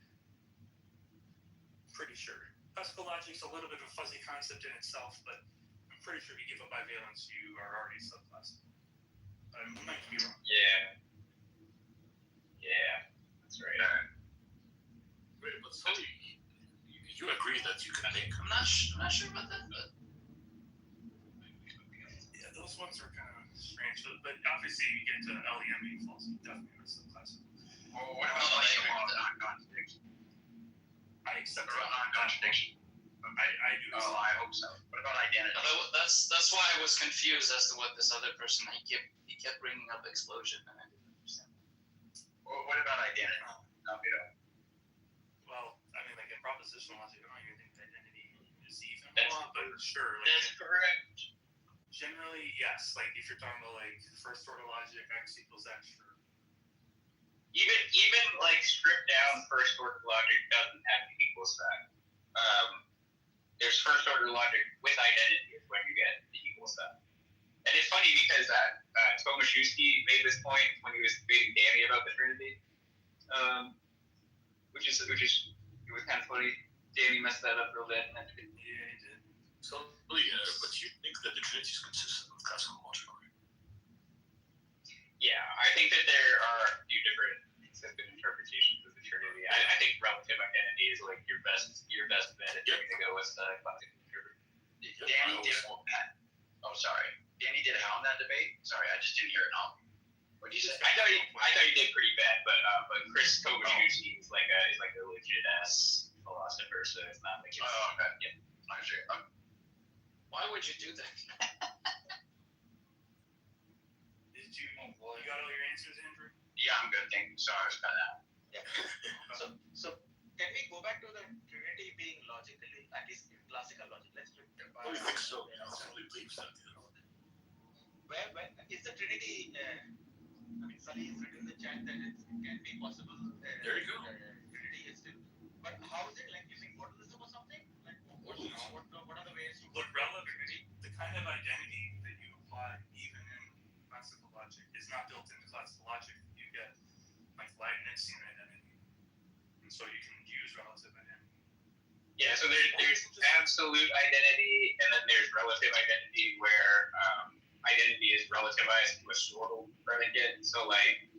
Pretty sure. Classical logic's a little bit of a fuzzy concept in itself, but I'm pretty sure if you give up bivalence, you are already subclassical. I might be wrong. Yeah, that's right. Wait, but so you agree that you can make? I'm not sure about that, but yeah, those ones are kind of strange. But obviously, you get to LEM being false, you definitely are subclassical. Well, what about the non-contradiction? I accept non-contradiction. I do. Oh, I hope so. What about identity? that's why I was confused as to what this other person he kept bringing up explosion, and I didn't understand. Well, what about identity? Well, I mean, in propositional logic, I don't even think identity is even wrong, but sure. That's correct. Generally, yes. If you're talking about first order logic, x equals x, sure. Even stripped down first order logic doesn't have to equal that. There's first order logic with identity is when you get the equal stuff. And it's funny because Tomaszewski made this point when he was debating Danny about the Trinity, which was kind of funny. Danny messed that up real bad. Yeah, he did. So, but you think that the Trinity is consistent with classical logic, right? Yeah, I think that there are a few different consistent your best bet if you're gonna go with classic Kitover. Danny did. Oh, sorry. Danny did how in that debate? Sorry, I just didn't hear it now. What did you say? I thought you did pretty bad, but Chris Kovacic is like a legit ass philosopher, so it's not like it's, okay. Yeah. I see. Why would you do that? You got all your answers, Andrew? Yeah, I'm good. Thank you. Sorry, I was cut out. Yeah. So can we go back to the Trinity being logically, at least in classical logic? Let's look at I think so. I really believe that. Where is the Trinity? I mean, Sully has written in the chat that it can be possible. There you go. Trinity is still. But how is it like using modalism or something? Like what are the ways to Look, relativity, the kind of identity that you apply even in classical logic is not built into classical logic. You get like Leibnizian identity, and so you can use relative identity. Yeah, so there's absolute identity, and then there's relative identity, where identity is relativized to a sortal predicate. So like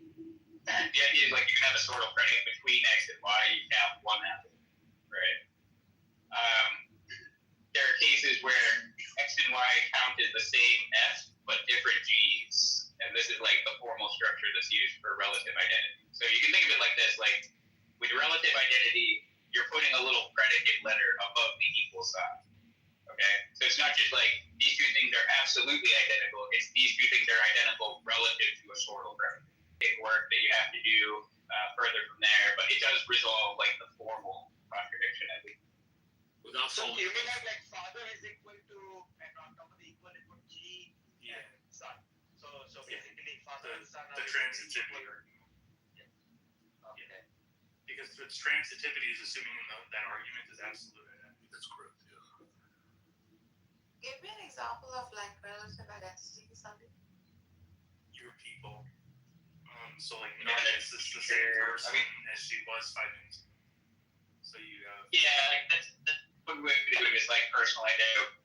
the idea is like you can have a sortal predicate between x and y. You can have one apple, right? There are cases where x and y count as the same f but different g's, and this is like the formal structure that's used for relative identity. So you can think of it like this: like with relative identity, you're putting a little predicate letter above the equal sign. Okay, so it's not just like these two things are absolutely identical. It's these two things are identical relative to a sortal predicate. Work that you have to do further from there, but it does resolve like the formal contradiction at least. Without so falling. you mean like father is equal to, and on top of the equal it put G and son. So basically father and son are the transitivity. Yeah. Okay. Because its transitivity is assuming that argument is absolute identity. That's correct. Yeah. Give me an example of like relative identity, Sandy. Your people. So like Nadia is the same person as she was 5 minutes ago. So you have. Yeah, like that's what we're doing is like personal identity.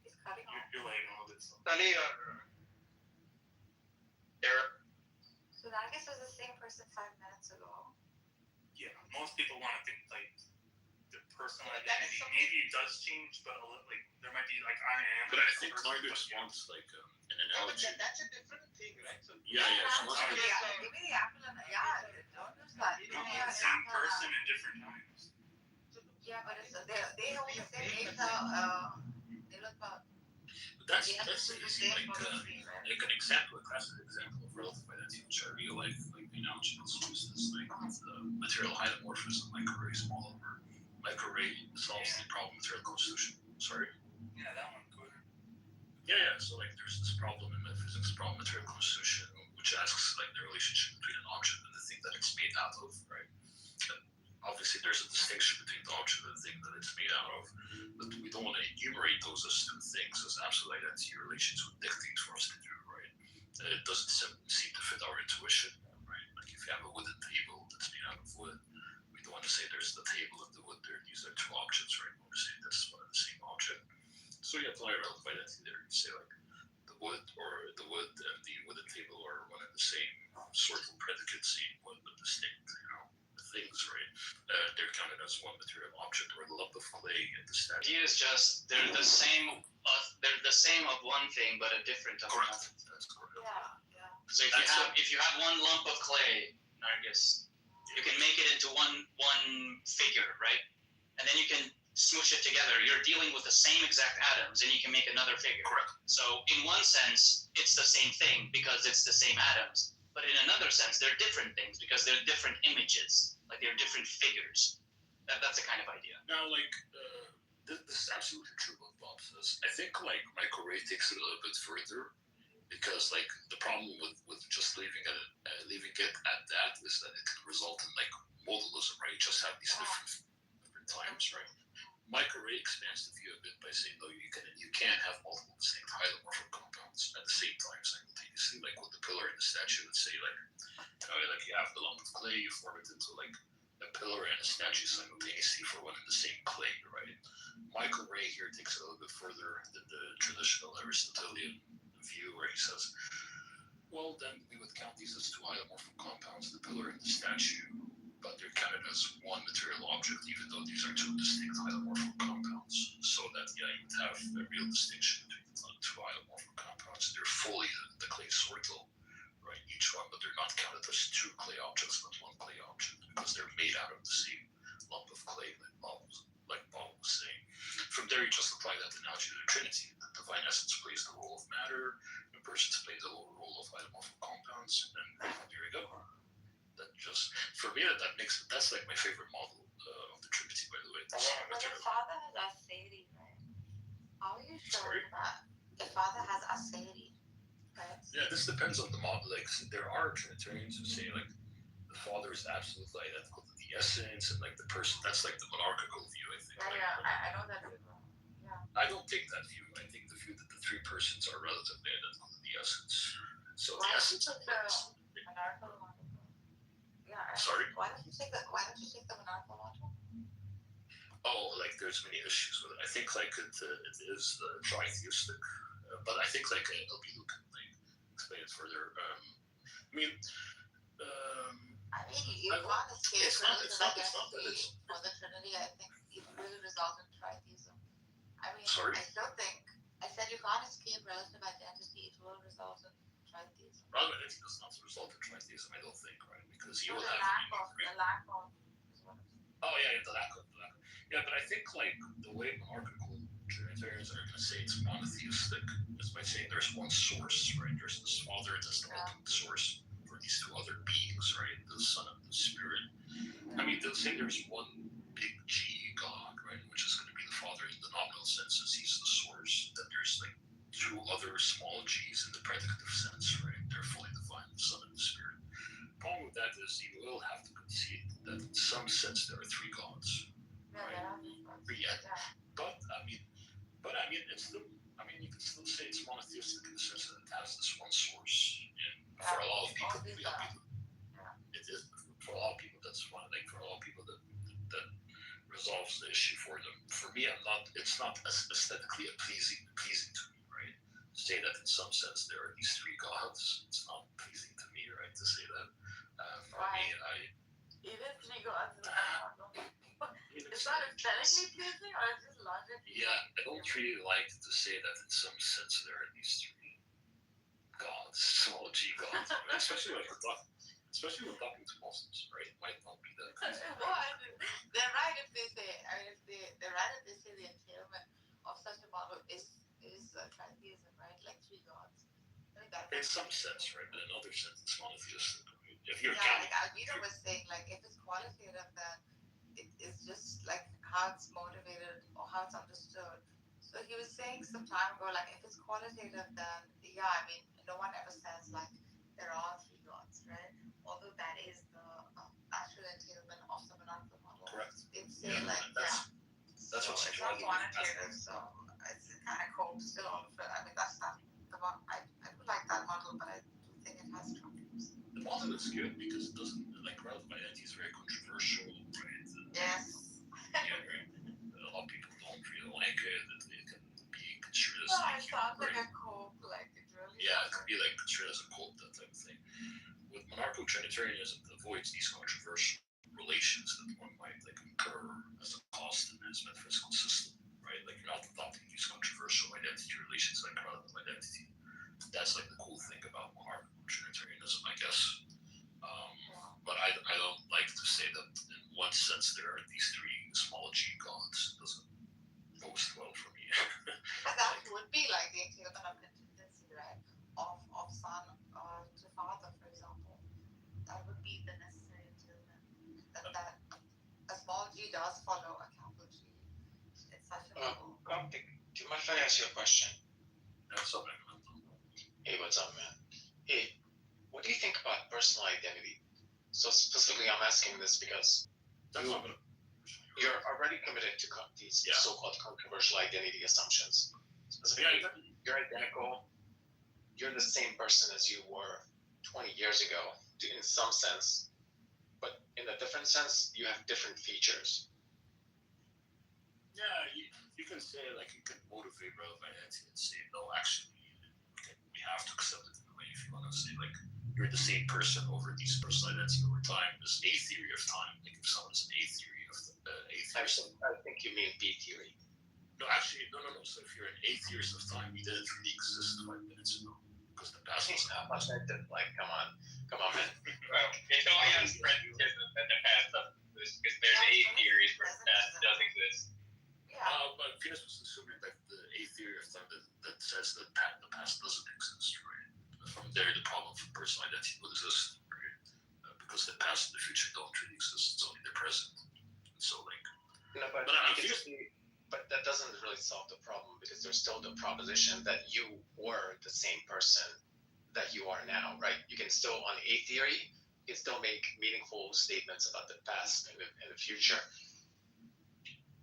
He's cutting off. You're laying all of it. Sully or There. So that guess was the same person 5 minutes ago. Yeah, most people want to think like the personal identity. Maybe it does change, but like there might be like I am. But I think Congress wants like an analogy. But that's a different thing, right? So Yeah. She wants to. Give me the apple and don't use that. Give me an Same apple and person in different times. Yeah, but it's they hold the same age. They look about. That's easy. Like an example, a classic example of relative identity, which I really like the analogy that's used is like the material hydromorphism, microarray small over microarray solves the problem material constitution. Sorry. Yeah, that one good. Yeah. So like there's this problem in metaphysics, problem material constitution, which asks like the relationship between an object and the thing that it's made out of, right? And obviously there's a distinction between the object and the thing that it's made out of, but we don't want to enumerate those as two things, as absolute identity relations would dictate for us to do, right? And it doesn't seem to fit our intuition, right? Like if you have a wooden table that's made out of wood, we don't want to say there's the table and the wood there. These are two objects, right? We want to say that's one and the same object. So you apply relative identity there. You say like the wood and the wooden table are one and the same sort of predicate, same one but distinct, things, right? They're counted as one material object, or the lump of clay in the statue. The idea is just they're the same of one thing but a different of another. That's correct. Yeah. So if you have one lump of clay, Nargis, you can make it into one figure, right? And then you can smoosh it together. You're dealing with the same exact atoms, and you can make another figure. Correct. So in one sense, it's the same thing because it's the same atoms. But in another sense, they're different things because they're different images, like they're different figures. That's the kind of idea. Now, like, this is absolutely true what Bob says. I think, like, microarray takes it a little bit further because, like, the problem with just leaving it at that is that it can result in, like, modalism, right? You just have these different times, right? Microarray expands the view a bit by saying, no, you can have multiple distinct hylomorphic compounds at the same time simultaneously, like with the pillar in the statue. Let's say, like you have the lump of clay, you form it into like a pillar and a statue simultaneously for one and the same clay, right? Microarray here takes it a little bit further than the traditional Aristotelian view, where he says, well, then we would count these as two hylomorphic compounds, the pillar and the statue, but they're counted as one material object, even though these are two distinct isomorphic compounds. So that you would have a real distinction between the two isomorphic compounds. They're fully the clay sortal, right? Each one, but they're not counted as two clay objects, but one clay object, because they're made out of the same lump of clay, like Paul was saying. From there, you just apply that analogy to the Trinity. The divine essence plays the role of matter, the persons play the role of isomorphic compounds, and there you go. That just, for me, that's like my favorite model of the Trinity, by the way. But the Father has aseity, right? How are you sure that the Father has aseity, right? Yeah, this depends on the model. Like, there are Trinitarians who say, like, the Father is absolutely identical to the essence, and, like, the person, that's, like, the monarchical view, I think. I know that view. Yeah. I don't take that view. I think the view that the three persons are relatively identical to the essence. So Why the essence don't you take the monarchical model? Yeah. Sorry? Why don't you take the monarchical model? Oh, like, there's many issues with it. I think, like, it is tritheistic, but I think, like, LB can, like, explain it further. You want to escape for the Trinity. I think it really results in tritheism. Sorry? I said you can't escape relative identity. It will result in tritheism. Relative identity does not result in tritheism, I don't think, right? Because you will have the lack of. Oh yeah, the lack of. Yeah, but I think, like, the way monarchical Trinitarians are going to say it's monotheistic is by saying there's one source, right? There's this Father, that's the ultimate source for these two other beings, right? The Son and the Spirit. I mean, they'll say there's one big G God, right? Which is going to be the Father in the nominal sense, as he's the source. Then there's, like, two other small G's in the predicative sense, right? They're fully divine, the Son and the Spirit. The problem with that is you will have to concede that in some sense there are three gods. Right? Yeah. But I mean, it's still. I mean, you can still say it's monotheistic in the sense that it has this one source. And for a lot of people, it is. For a lot of people, that's one. Like, for a lot of people, that resolves the issue for them. For me, it's not as aesthetically pleasing to me, right? To say that in some sense there are these three gods. It's not pleasing to me, right? To say that. For me, Even three gods in the model. It's not aesthetically pleasing, or it's just logically. Yeah, I don't really like to say that in some sense there are these three gods, small G gods, right? especially when we're talking to Muslims, right? It might not be that crazy. They're right if they say. They're right if they say the entailment of such a model is tritheism, right? Like three gods. In some sense, right? But in other sense, it's monotheistic. Right? If you're like Alvito was saying, like, if it's qualitative, then it's just like how it's motivated or how it's understood. So he was saying some time ago, like, if it's qualitative, then yeah, I mean, no one ever says like there are three gods, right? Although that is the actual entailment of the monarchical model. Correct. It's saying that's what it's not quantitative, so it's kind of cold still. But I mean, that's not the one. I would like that model, but I do think it has problems. The model is good because it doesn't, like, relative identity is very controversial, right? Yes. Yeah, right. A lot of people don't really like it. It can be construed as it sounds like a cult, like it really. Yeah, it can be like construed as a cult, that type of thing. With monarchical Trinitarianism, it avoids these controversial relations that one might, like, incur as a cost in his metaphysical system, right? Like, you're not adopting these controversial identity relations like relative identity. That's, like, the cool thing about monarchical Trinitarianism, I guess. But I don't like to say that in one sense there are these three small G gods. It doesn't post well for me. But that would be like the entailment of contingency, right? Of son to father, for example. That would be the necessary entailment. That a small G does follow a capital G. It's such a level. Do you mind if I ask you a question? What's up, man? Hey, what's up, man? Hey, what do you think about personal identity? So specifically, I'm asking this because you're already committed to these so-called controversial identity assumptions. Specifically, you're identical. You're the same person as you were 20 years ago, in some sense. But in a different sense, you have different features. Yeah, you can say, like, you can motivate relative identity and say, no, actually, we have to accept it in a way. If you want to say, like, you're the same person over these personal identity over time. There's A theory of time. Like if someone is an A theory of I think you mean B theory. No, actually, no. So if you're an A theorist of time, you didn't really exist 5 minutes ago because the past was not much. Like, come on, man. Well, it's only on presentism that the past doesn't exist because there's A theories where the past does exist. But Venus was assuming that the A theory of time that says that the past doesn't exist, right? From there, the problem for personal identity will exist, right? Because the past and the future don't really exist; it's only the present. So, like, no, but that doesn't really solve the problem because there's still the proposition that you were the same person that you are now, right? You can still, on A theory, you can still make meaningful statements about the past and the future.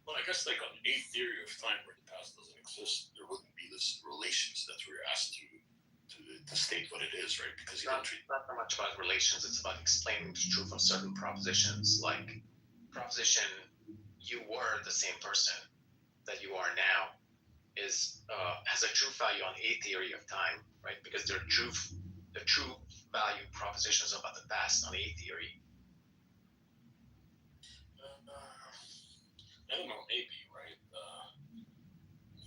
Well, I guess like on A theory of time where the past doesn't exist, there wouldn't be this relations that we're asked to state what it is, right? Because you not so much about relations, it's about explaining the truth of certain propositions. Like proposition, you were the same person that you are now has a true value on A theory of time, right? Because the true value propositions about the past on A theory. I don't know, maybe, right?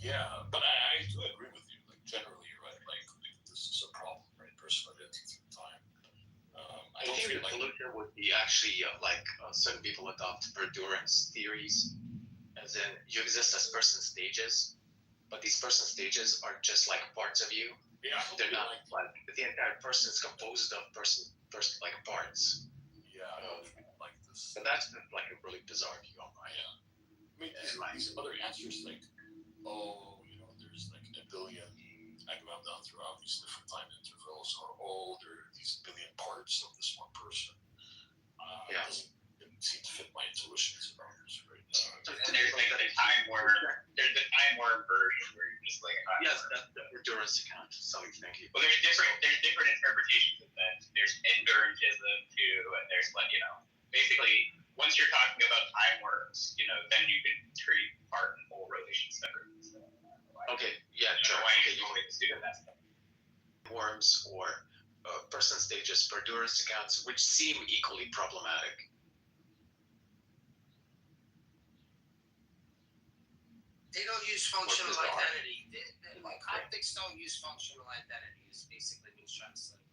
Yeah, but I do agree with you. Like generally, right? Like this is a problem, right? Personal identity through time. I don't think the solution would be actually certain people adopt perdurance theories, as in you exist as person stages, but these person stages are just like parts of you. Yeah, they're not like the entire person is composed of person like parts. Yeah, I don't like this. And that's like a really bizarre view on my I mean, these other answers like, there's like a billion Agamemnon throughout these different time intervals, or there are these billion parts of this one person. It doesn't seem to fit my intuitions about this, right? And there's like the time worm. There's the time worm version where you're just like that's the endurance account. Sorry, thank you. Well, there's different interpretations of that. There's endurantism too, and there's basically once you're talking about time worms, then you can treat part and whole relations separately. So, okay, yeah, sure. Why you always do that stuff? Worms or person stages, perdurance accounts, which seem equally problematic. They don't use functional identity. Optics don't use functional identity. It's basically means translate.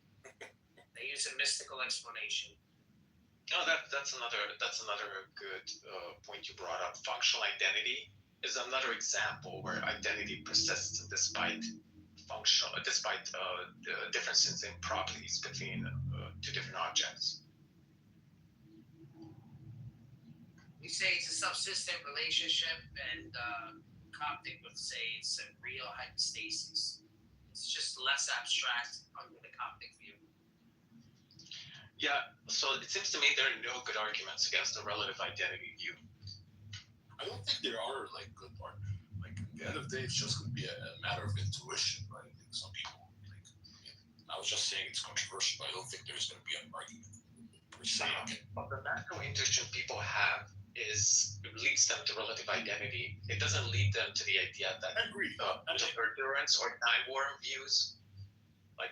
They use a mystical explanation. No, that's another good point you brought up. Functional identity is another example where identity persists despite the differences in properties between two different objects. We say it's a subsistent relationship, and Coptic would say it's a real hypostasis. It's just less abstract under the Coptic view. Yeah, so it seems to me there are no good arguments against the relative identity view. I don't think there are good arguments. At the end of the day, it's just going to be a matter of intuition, right? Like some people, I was just saying it's controversial, but I don't think there's going to be an argument per se. But the natural intuition people have leads them to relative identity. It doesn't lead them to the idea that I agree. The perdurance or time worm views,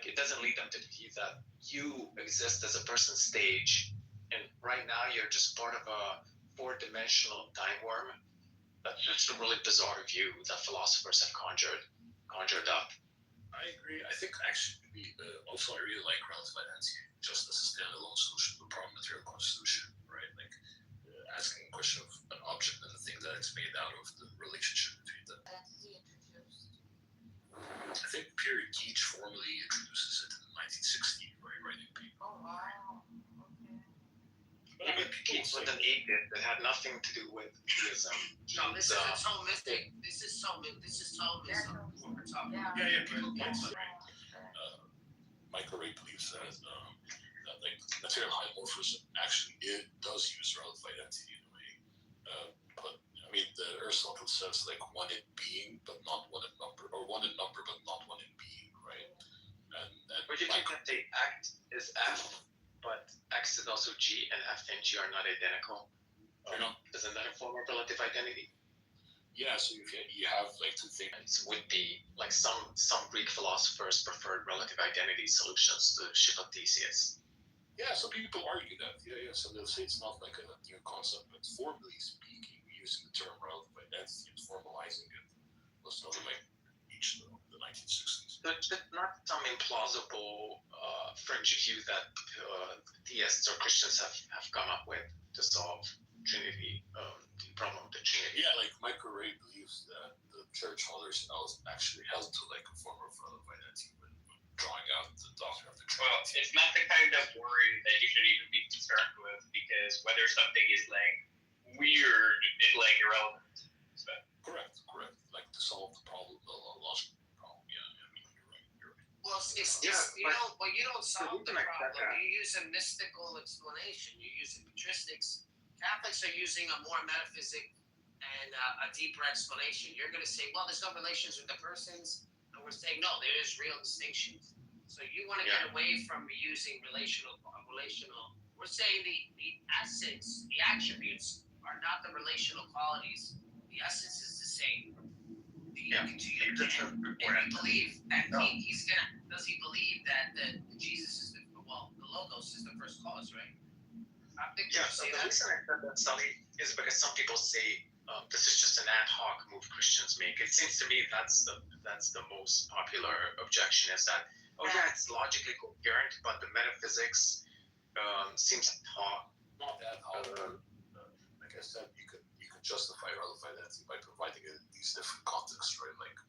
it doesn't lead them to the view that you exist as a person stage, and right now you're just part of a 4-dimensional time worm. That's just a really bizarre view that philosophers have conjured up. I agree. I think actually, also I really like relative identity just as a standalone solution to the problem material constitution, right? Asking a question of an object and the thing that it's made out of, the relationship between them. I think Pierre Geach formally introduces it in 1960, right? Writing paper. Oh wow. Okay. But Geach with an 8 that had nothing to do with theism. No, this is Thomistic. This is Thomism. What we're talking about. Yeah, people get Michael Ray believes that material homomorphism actually does use relative identity in a way. But I mean, Aristotle says one in being but not one in number, or one in number but not one in being, right? And but you think that the act is F, but X is also G, and F and G are not identical? They're not. Isn't that a form of relative identity? Yeah, so you have like two things. Would be like some Greek philosophers preferred relative identity solutions to the ship of Theseus. Yeah, some people argue that. Yeah. So they'll say it's not like a new concept, but formally speaking, using the term relative identity and formalizing it was not like reached the 1960s. But not some implausible fringe view that theists or Christians have come up with to solve Trinity, the problem of the Trinity. Yeah, like Michael Ray believes that the church fathers actually held to like a form of relative identity when drawing out the doctrine of the Trinity. Well, it's not the kind of worry that you should even be concerned with, because whether something is like weird is like irrelevant. So. Correct. Like to solve the problem, the logical problem. Yeah, I mean, you're right. Well, you don't solve the problem. You use a mystical explanation. You use patristics. Catholics are using a more metaphysic and a deeper explanation. You're going to say, well, there's no relations with the persons, and we're saying no, there is real distinctions. So you want to get away from using relational. We're saying the essence, the attributes are not the relational qualities. The essence is the same. Does he believe that Jesus is the Logos is the first cause, right? So the reason I said that, Sully, is because some people say this is just an ad hoc move Christians make. It seems to me that's the most popular objection, is that it's logically coherent, but the metaphysics seems ad hoc. Not ad hoc. Like I said, you could justify relative identity by providing it in these different contexts, right? Like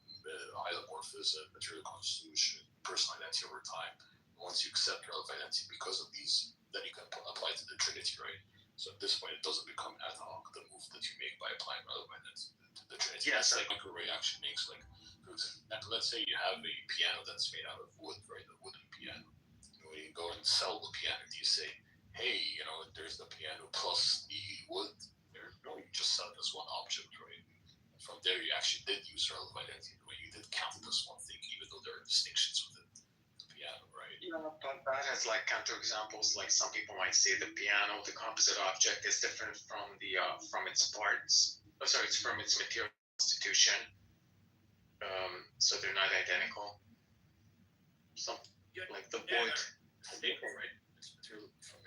isomorphism, material constitution, personal identity over time. Once you accept relative identity because of these, then you can apply to the Trinity, right? So at this point, it doesn't become ad hoc, the move that you make by applying relative identity to the Trinity. Yes, like Michael Ray actually makes, like, for example, let's say you have a piano that's made out of wood, right? A wooden piano. When you go and sell the piano, do you say, hey, there's the piano plus the wood? No, you just sell it as one object, right? And from there, you actually did use relative identity. You did count it as one thing, even though there are distinctions within the piano, right? But that has like counterexamples. Like some people might say the piano, the composite object, is different from its parts. It's from its material constitution. So they're not identical. Like the wood. Right?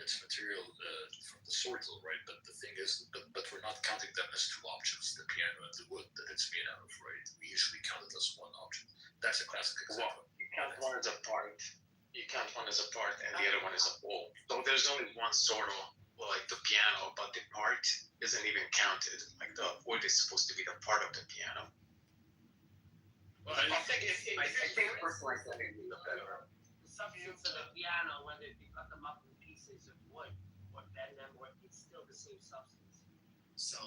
It's material from the sortal, right? But the thing is, but we're not counting them as two objects, the piano and the wood that it's made out of, right? We usually count it as one object. That's a classic example. You count one as a part. And the other one is a whole. So there's only one sortal, like the piano, but the part isn't even counted. Like the wood is supposed to be the part of the piano. Well, I think personal identity is better. The substance of the piano, whether you cut them up in pieces of wood or bend them, it's still the same substance. So,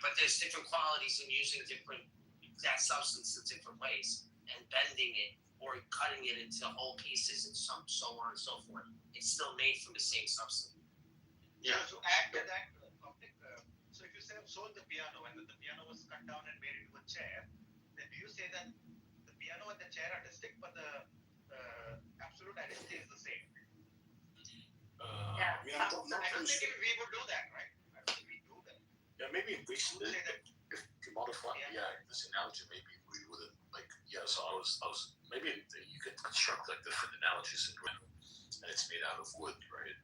but there's different qualities in using that substance in different ways and bending it or cutting it into whole pieces and so on and so forth. It's still made from the same substance. Yeah. So add to that topic. So if you say sold the piano and then the piano was cut down and made into a chair, then do you say that the piano and the chair are distinct, but the absolute identity is the same? I don't think we would do that, right? I don't think we do that. Yeah, maybe we should. If you modify, this analogy, maybe we wouldn't So I was maybe you could construct like different analogies and it's made out of wood, right?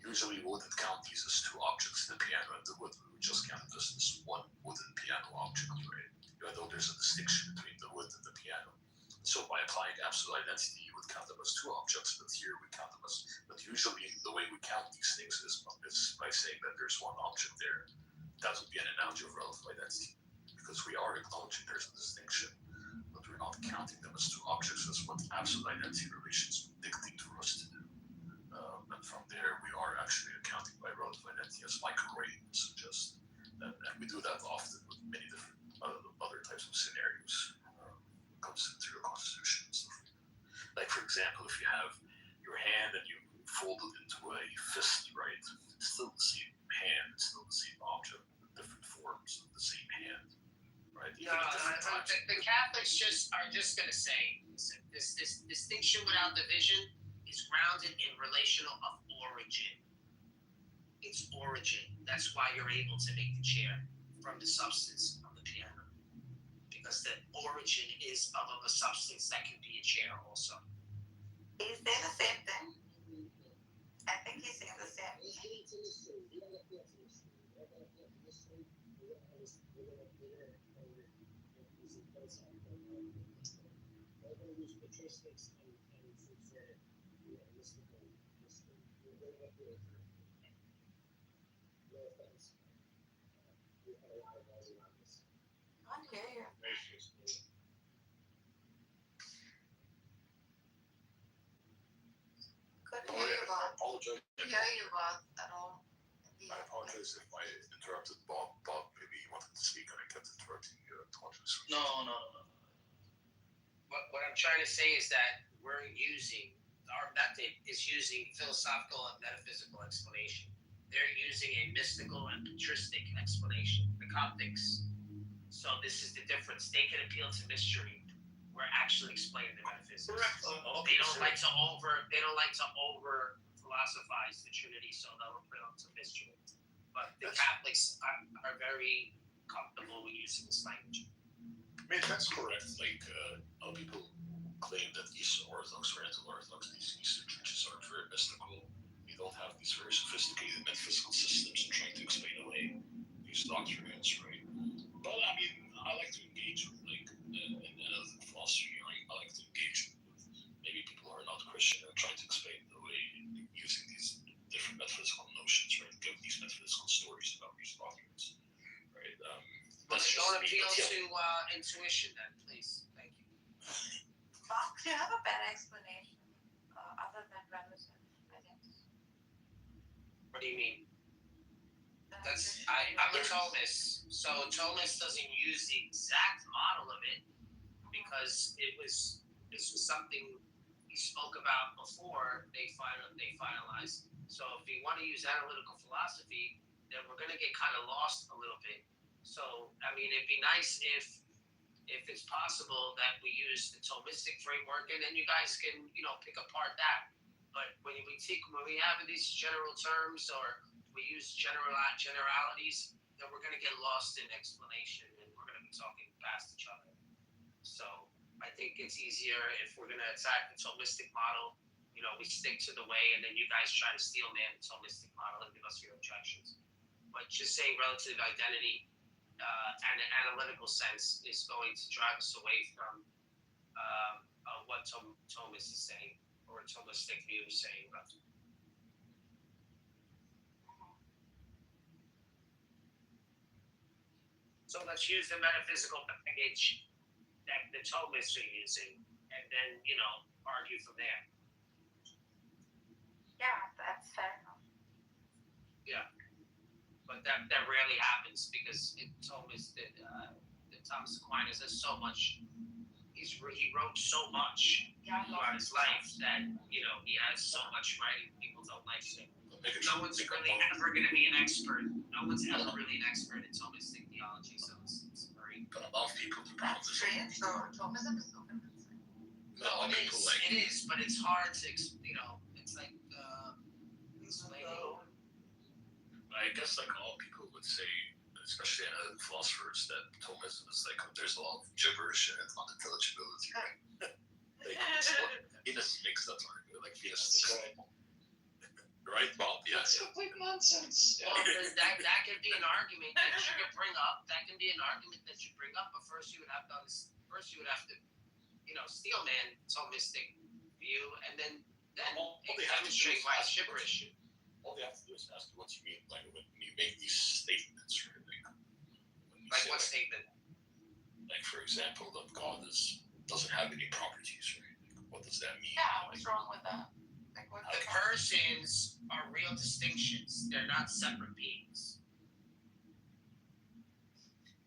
Usually we wouldn't count these as two objects, the piano and the wood. We would just count it as this one wooden piano object, right? Even though there's a distinction between the wood and the piano. So by applying absolute identity, you would count them as two objects, but here we count them as. But usually the way we count these things is by saying that there's one object there. That would be an analogy of relative identity, because we are acknowledging there's a distinction, but we're not counting them as two objects, as what absolute identity relations dictate for us to do. And from there, we are actually accounting by relative identity, as Michael Ray suggests. And we do that often with many different other types of scenarios. When it comes to material constitution and stuff. Like, for example, if you have your hand and you fold it into a fist, right? It's still the same hand, it's still the same object, with different forms of the same hand, right? The Catholics are just going to say, listen, this distinction without division is grounded in relational of origin. It's origin. That's why you're able to make the chair from the substance of the piano. because the origin is of a substance that can be a chair also. He's saying the same thing. I think he's saying the same thing. I hear you. Couldn't hear you, Bob. Apologize. Couldn't hear you, Bob, at all. I apologize if I interrupted Bob. Bob, maybe you wanted to speak and I kept interrupting you. Apologies. No. What I'm trying to say is that our method is using philosophical and metaphysical explanation. They're using a mystical and patristic explanation, the Coptics. So this is the difference. They can appeal to mystery. We're actually explaining the metaphysics. Correct. They don't like to over philosophize the Trinity, so they'll appeal to mystery. But the Catholics are very comfortable with using this language. I mean, that's correct. Like, people claim that Eastern Orthodox, Oriental Orthodox, these Eastern churches are very mystical. They don't have these very sophisticated metaphysical systems and trying to explain away these doctrines, right? But I mean, I like to engage with analytical philosophy. I like to engage with maybe people who are not Christian and trying to explain away using these different metaphysical notions, right? Give these metaphysical stories about these doctrines, right? But don't appeal to intuition, then, please. Thank you. Bob, do you have a better explanation other than relative, I think? What do you mean? I'm a Thomist, so Thomist doesn't use the exact model of it because this was something he spoke about before they finalized. So if we want to use analytical philosophy, then we're going to get kind of lost a little bit. So I mean, it'd be nice if it's possible that we use the Thomistic framework, and then you guys can pick apart that. But when we have these general terms or we use generalities, then we're going to get lost in explanation and we're going to be talking past each other. So I think it's easier if we're going to attack the Thomistic model, we stick to the way, and then you guys try to steel man the Thomistic model and give us your objections. But just saying relative identity and an analytical sense is going to drive us away from what Thomist is saying, or Thomistic view is saying about it. So let's use the metaphysical baggage that the Thomists are using, and then argue from there. Yeah, that's fair enough. Yeah, but that rarely happens because Thomas Thomas Aquinas has so much. He wrote so much throughout his life that he has so much writing. People don't like him. No one's really ever going to be an expert. No one's ever really an expert in Thomistic theology. So it's very. But a lot of people do problems. Strange. So Thomism is so convincing. No, it is, but it's hard to it's like explaining. I guess like all people would say, especially philosophers, that Thomism is like there's a lot of gibberish and unintelligibility, right? Venus makes that argument, like Venus. Right, Bob? Yeah. That's complete nonsense. Well, that could be an argument that you could bring up. That can be an argument that you bring up, but first you would have to steel man Thomistic view, and then demonstrate why it's gibberish. All they have to do is ask what you mean, like when you make these statements, right? Like what statement? Like for example, that God doesn't have any properties, right? Like, what does that mean? Yeah, what's wrong with that? The persons are real distinctions. They're not separate beings.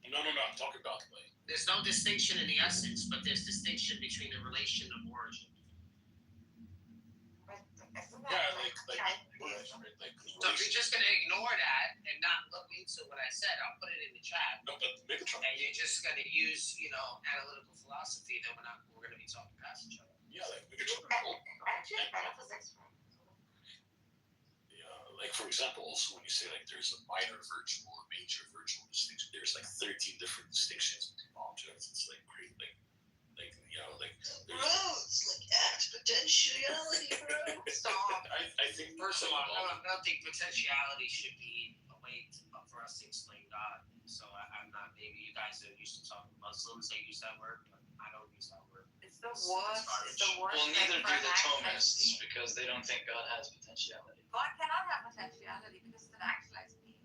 No, I'm talking about like. There's no distinction in the essence, but there's distinction between the relation of origin. So if you're just going to ignore that and not look into what I said, I'll put it in the chat. No, but Megatron. And you're just going to use, analytical philosophy, then we're going to be talking past each other. Yeah, like Megatron. Actually, metaphysics. Yeah, like for example, also when you say like there's a minor virtual, a major virtual distinction, there's like 13 different distinctions between objects. It's like great, like you know, like bro, it's like exponentiality, bro. Stop. I think First of all, I don't think potentiality should be a way for us to explain God. So I'm not. Maybe you guys are used to talking Muslims. They use that word, but I don't use that word. It's the worst. It's the worst. Well, neither thing do for the an Thomists because they don't think God has potentiality. God cannot have potentiality because it's an actualized being.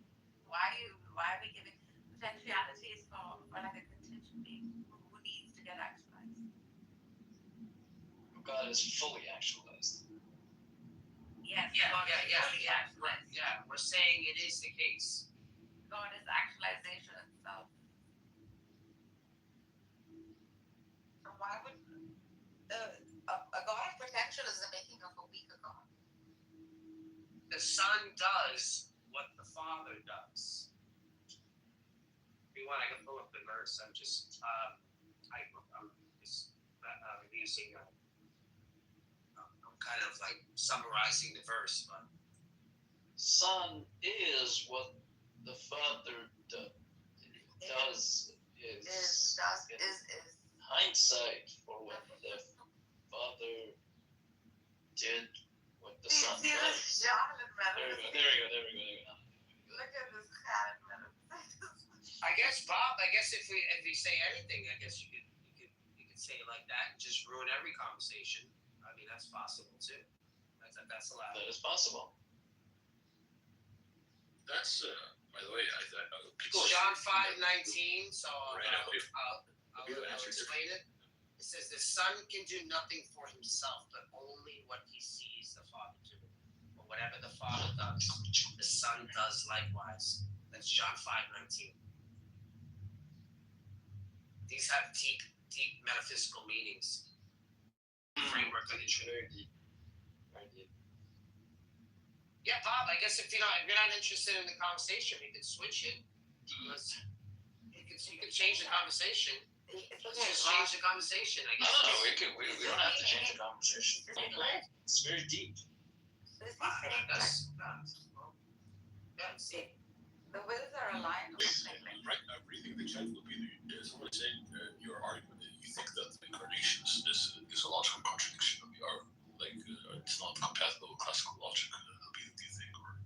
Why are we giving potentiality is for like a contingent being who needs to get actualized? God is fully actualized. Yes. Yeah, God is yeah. fully actualized. Yeah, we're saying it is the case. God is actualization itself. So why would a God of potential is the making of a weaker God? The Son does what the Father does. If you want, I can pull up the verse. I'm just using. I'm kind of like summarizing the verse, but Son is what the Father does. Is hindsight for what the Father did, what the Son does. There we go. Look at this cat. I guess, Bob. I guess if we say anything, I guess you could say it like that and just ruin every conversation. I mean, that's possible too. That's allowed. That is possible. That's by the way, people. John 5:19. So right, I'll explain it. It says the Son can do nothing for himself, but only what he sees the Father do. Or whatever the Father does, the Son does likewise. That's John 5:19. These have deep metaphysical meanings. Framework of the Trinity. Very deep. Yeah, Bob. I guess if you're not interested in the conversation, we could switch it. You could change the conversation. Let's just change the conversation. I guess. No, we don't have to change the conversation. It's very deep. The wills are aligned. Right, reading the chat will be someone saying your argument. You think that incarnation is a logical contradiction of it's not compatible with classical logic. Do you think, or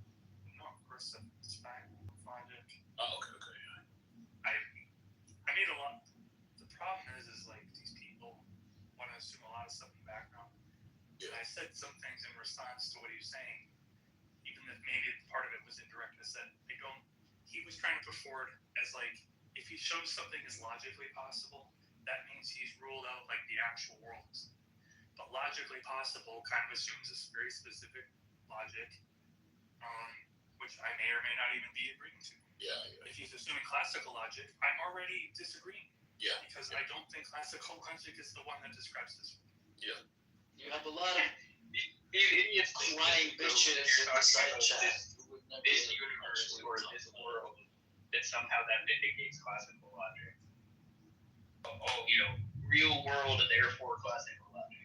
No, of course, it's fine. Logic. Oh, okay, yeah. I made a lot. The problem is like these people want to assume a lot of stuff in the background. Yeah. And I said some things in response to what he was saying, even if maybe part of it was indirect. I said he was trying to put forward as like if he shows something is logically possible, that means he's ruled out like the actual world. But logically possible kind of assumes a very specific logic, which I may or may not even be agreeing to. Yeah. If he's assuming classical logic, I'm already disagreeing. Yeah. Because I don't think classical logic is the one that describes this. Yeah. You have a lot of these idiots crying bitches in the side chat. This universe or this world that somehow that vindicates classical logic. Real world and therefore classical logic.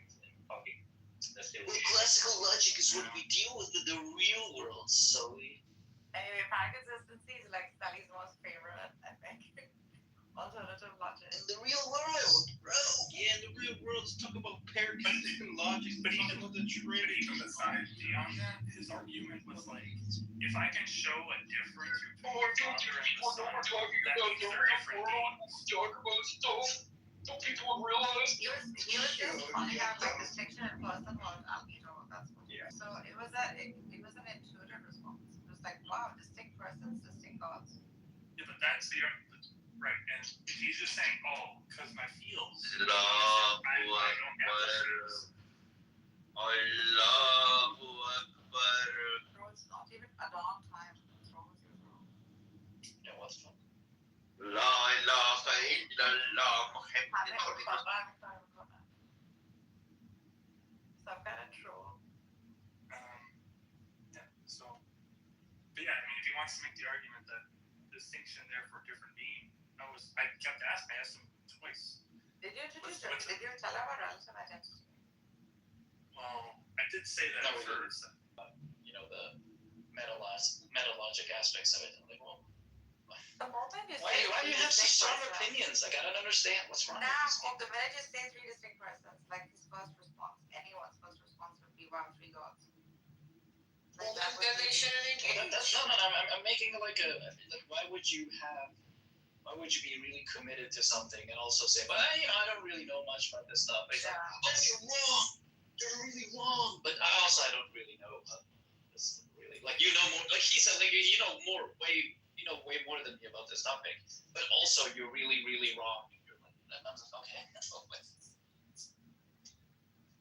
Classical logic is what we deal with in the real world, Sully. Anyway, pair consistency is like Sally's most favorite, I think. Alternative logic. In the real world, bro. Yeah, in the real world, let's talk about pair consistent logic. But even with the Trinity, even aside beyond that, his argument was like, if I can show a difference between the Father and the Son, that means they're different beings. Don't people realize? He was just calling out like distinction in person was albedo. That's what. Yeah. So it was an intuitive response. It was like, wow, distinct persons, distinct gods. Yeah, but that's the right. And if he's just saying, because my feels. Allahu Akbar. Bro, it's not even a long time. What's wrong with you, bro? Yeah, what's wrong? La ilaha illallah Muhammadur Rasulullah. Some kind of troll. Yeah. So, but yeah, I mean, if he wants to make the argument that distinction there for different being, I kept asking. I asked him twice. Did you tell him about relative identity? Well, I did say that No, first. the meta-logic aspects of it. I'm like, well, The moment you why say do you have such strong persons, opinions? Like, I don't understand what's wrong. Nah, with well, the minute you say three distinct persons, like his first response, anyone's first response would be wow, three gods. Like Well, then they shouldn't engage. I'm making like why would you be really committed to something and also say, but I don't really know much about this stuff. It's like, oh, you're wrong. You're really wrong. But I don't really know this really. Like, you know more. Like he said, like you know way more than me about this topic. But also, you're really, really wrong. You're like, I'm just, okay.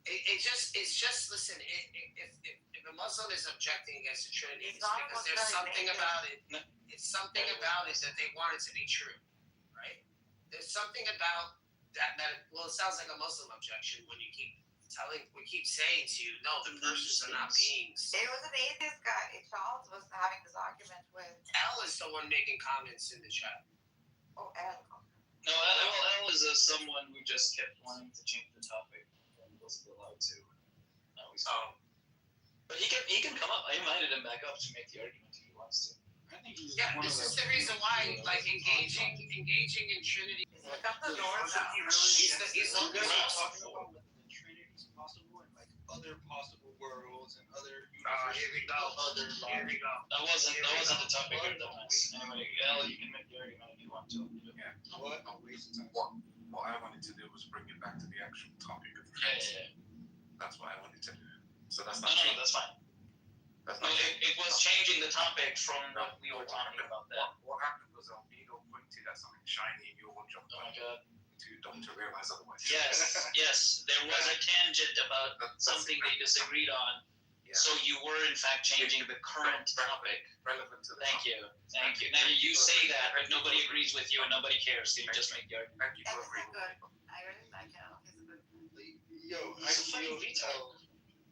It's just listen. If a Muslim is objecting against the Trinity, it's not because what's there's really something naked. about it. It's something about it that they want it to be true, right? There's something about that. Well, it sounds like a Muslim objection when we keep saying to you, no, the persons are not beings. It was an atheist guy. Charles was having this argument with. L is the one making comments in the chat. Oh, L. No, L is someone who just kept wanting to change the topic and wasn't allowed to. But he can come up. I invited him back up to make the argument if he wants to. I think this is the reason why, like, engaging in Trinity. Come the doors out. He's the talking about whether the Trinity is possible and like other possible worlds and other universes. Here we go. That wasn't the topic of the mess. Anyway, L, you can make the argument if you want to. Yeah. What? What I wanted to do was bring it back to the actual topic of the Yeah. That's what I wanted to do. So that's No, not that's fine. That's No, not it was changing the topic from what we were talking about that. What happened was Albedo pointed at something shiny and you all jumped Oh my on god. to realize otherwise. Yes, there was a tangent about something they disagreed on. Yeah. So you were in fact changing the current topic. Relevant to the Thank you. Now you say that, but nobody agrees with you and nobody cares. So you just make the argument. Thank you for That's agreeing good. with me. I really like him. He's a good. Yo, I He's a fucking feel retard.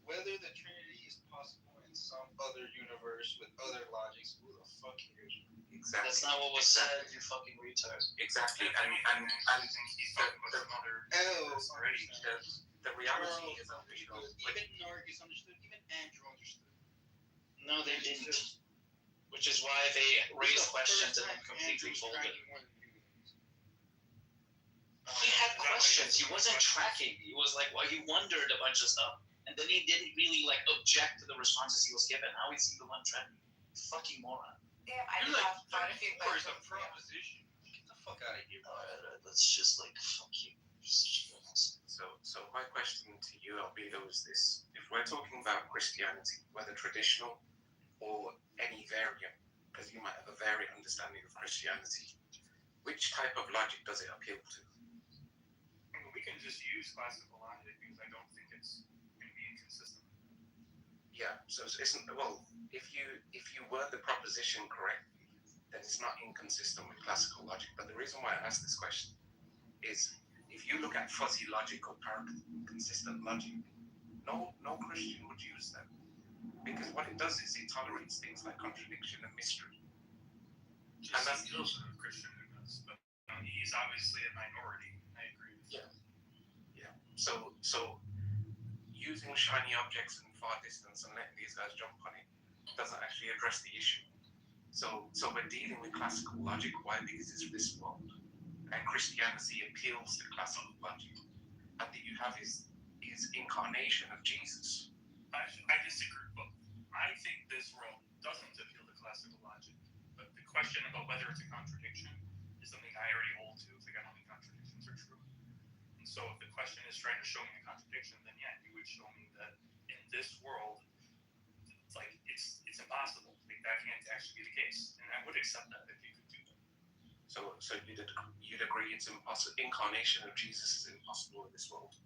whether the Trinity is possible in some other universe with other logics, who the fuck cares? Exactly. That's not what was said, you fucking retard. Exactly. And the reality is Albedo. Even Nargis understood, even Andrew understood. No, they didn't. Which is why they raised questions and then completely folded. He had questions. He wasn't tracking. He was like, well, he wondered a bunch of stuff. And then he didn't really like object to the responses he was given. How is he the one tracking? Fucking moron. Yeah, I You're just like have quite a few 34 is a questions. proposition. Get the fuck out of here. Let's just like, fuck you. So my question to you, Albedo, is this: if we're talking about Christianity, whether traditional or any variant, because you might have a variant understanding of Christianity, which type of logic does it appeal to? We can just use classical logic because I don't think it's going to be inconsistent. Yeah. So isn't if you word the proposition correctly, then it's not inconsistent with classical logic. But the reason why I ask this question is, if you look at fuzzy logic or consistent logic, no Christian would use them, because what it does is it tolerates things like contradiction and mystery. And that's also a Christian who does, but he's obviously a minority. I agree with you. Yeah. So using shiny objects in far distance and letting these guys jump on it doesn't actually address the issue. So we're dealing with classical logic. Why? Because it's this world. And Christianity appeals to classical logic. And that you have is incarnation of Jesus. I disagree, but I think this world doesn't appeal to classical logic. But the question about whether it's a contradiction is something I already hold to. It's like, I don't think contradictions are true. And so if the question is trying to show me a contradiction, then yeah, you would show me that in this world, it's like it's impossible. Like, that can't actually be the case. And I would accept that if you could do that. So you'd agree it's impossible. Incarnation of Jesus is impossible in this world,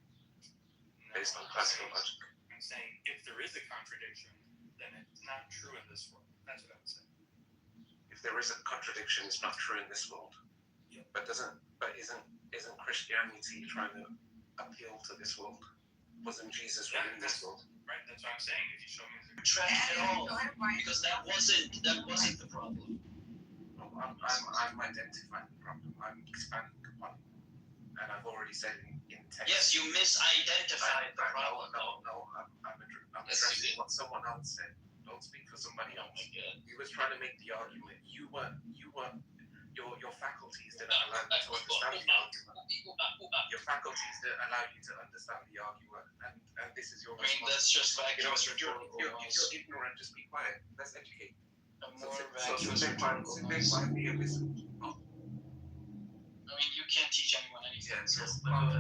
based on classical logic. I'm saying if there is a contradiction, then it's not true in this world. That's what I would say. If there is a contradiction, it's not true in this world. Yeah. But isn't Christianity trying to appeal to this world? Wasn't Jesus in this world? Right. That's what I'm saying. If you show me the Track at all, because that wasn't the problem. I'm identifying the problem. I'm expanding upon it. And I've already said in text. Yes, you misidentified the problem. No, I'm addressing what someone else said Don't speak for somebody else. He was trying to make the argument. Your faculties didn't allow you to understand the argument. Your faculties didn't allow you to understand the argument, and this is your response. That's just vacuous rhetorical You're noise. ignorant. Just be quiet. Let's educate. A more So vacuous sit there quietly and listen. I mean, you can't teach anyone anything.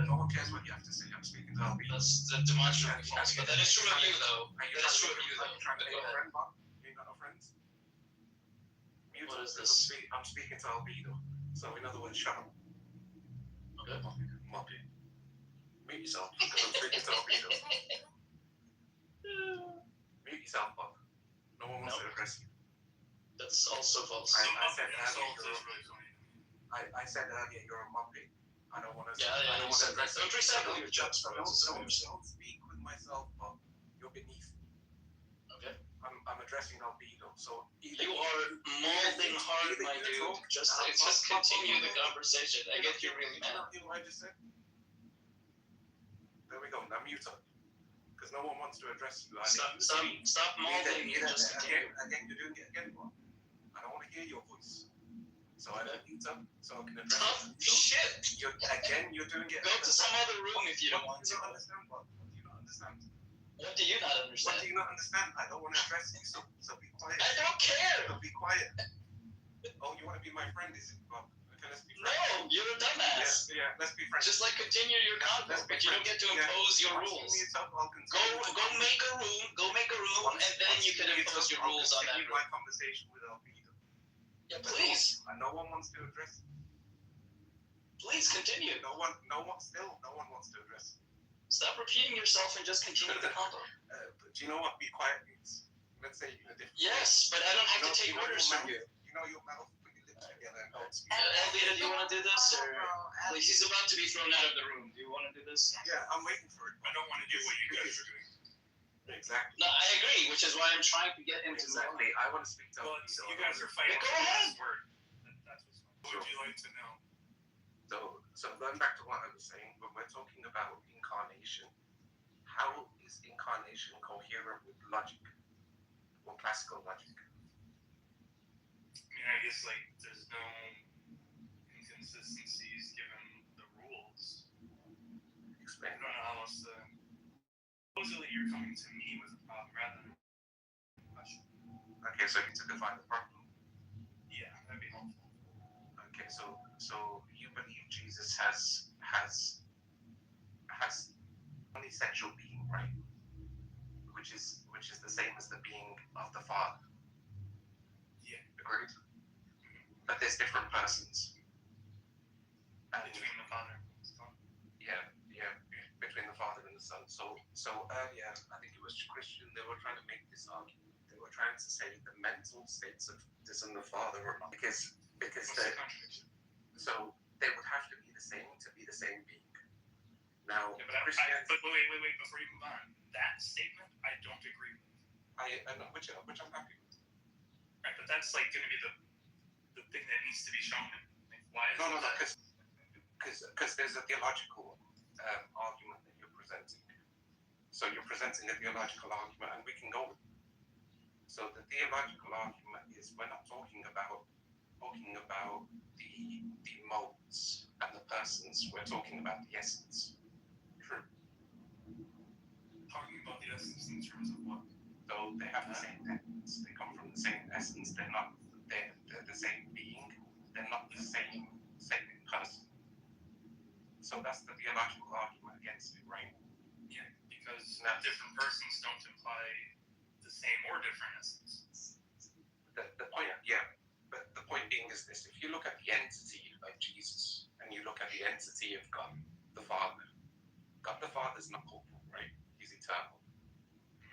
No one cares what you have to say. I'm speaking to Albie. That's demonstrably false. But that is true of you, though. That is true of you, though. Are you trying to But make go a ahead. friend, Bob? You ain't got no friends? Mute What us, is 'cause this? I'm speaking to Albedo. So in other words, shut up. Okay. Moppy. Mute yourself, because I'm speaking to Albedo. Mute yourself, Bob. No one wants to address you. That's also false. I said earlier you're a moppy. I don't want to. Yeah, I don't want to address. Don't recycle your jokes, bro. Don't speak with myself, Bob. You're beneath. Okay. I'm addressing Albedo. So You are molding hard, my dude. Just continue the conversation. I get you really mad. You know what I just said? There we go. Now mute up. Because no one wants to address you. Stop molding me. Just continue. Again, you're doing it again, Bob. I don't want to hear your voice. So I don't mute up so I can address Tough shit. You're doing it. Go to some other room if you don't want to. What do you not understand, Bob? What do you not understand? What do you not understand? What do you not understand? I don't want to address you, so be quiet. I don't care. So be quiet. Oh, you want to be my friend, is it, Bob? Okay, let's be friends. No, you're a dumbass. Yeah, let's be friends. Just like continue your convo, but you don't get to impose your rules. Go make a room, and then you can impose your rules on that room. My conversation with Albedo. Yeah, please. No one wants to address. Please continue. No one wants to address. Stop repeating yourself and just continue the convo. But do you know what be quiet means? Let's say in a different. Yes, but I don't have to take orders from you. You know your mouth, put your lips together and don't speak. Elvira, do you want to do this, or please? He's about to be thrown out of the room. Do you want to do this? Yeah, I'm waiting for it. I don't want to do what you guys are doing. Exactly. No, I agree, which is why I'm trying to get him to move on. Exactly. I want to speak to. Well, you guys are fighting. Go ahead. That's what's fun. What would you like to know? So going back to what I was saying, when we're talking about incarnation, how is incarnation coherent with logic or classical logic? I mean, I guess like there's no inconsistencies given the rules. Explain. I don't know how else to. Supposedly, you're coming to me with a problem rather than a question. Okay, so you need to define the problem. Yeah, that'd be helpful. Okay, so you believe Jesus has only sexual being, right? Which is the same as the being of the Father. Yeah. Agreed? But there's different persons. Between the Father and the Son. Yeah, between the Father and the Son. So earlier, I think it was Christian, they were trying to make this argument. They were trying to say the mental states of this and the Father are not because so they would have to be the same to be the same being. Now, yeah, but wait, before you move on, that statement I don't agree with. Which I'm happy with. Right, but that's like going to be the thing that needs to be shown. Like, why is No, that? because there's a theological argument that you're presenting. So you're presenting a theological argument, and we can go with it. So the theological argument is we're not talking about the modes and the persons. We're talking about the essence. True. Talking about the essence in terms of what? So they have the same essence. They come from the same essence. They're the same being. They're not the same person. So that's the theological argument against it, right? Yeah, because different persons don't imply the same or different essence. The point, yeah. But the point being is this: if you look at the entity of Jesus and you look at the entity of God the Father, God the Father is not corporal, right? He's eternal.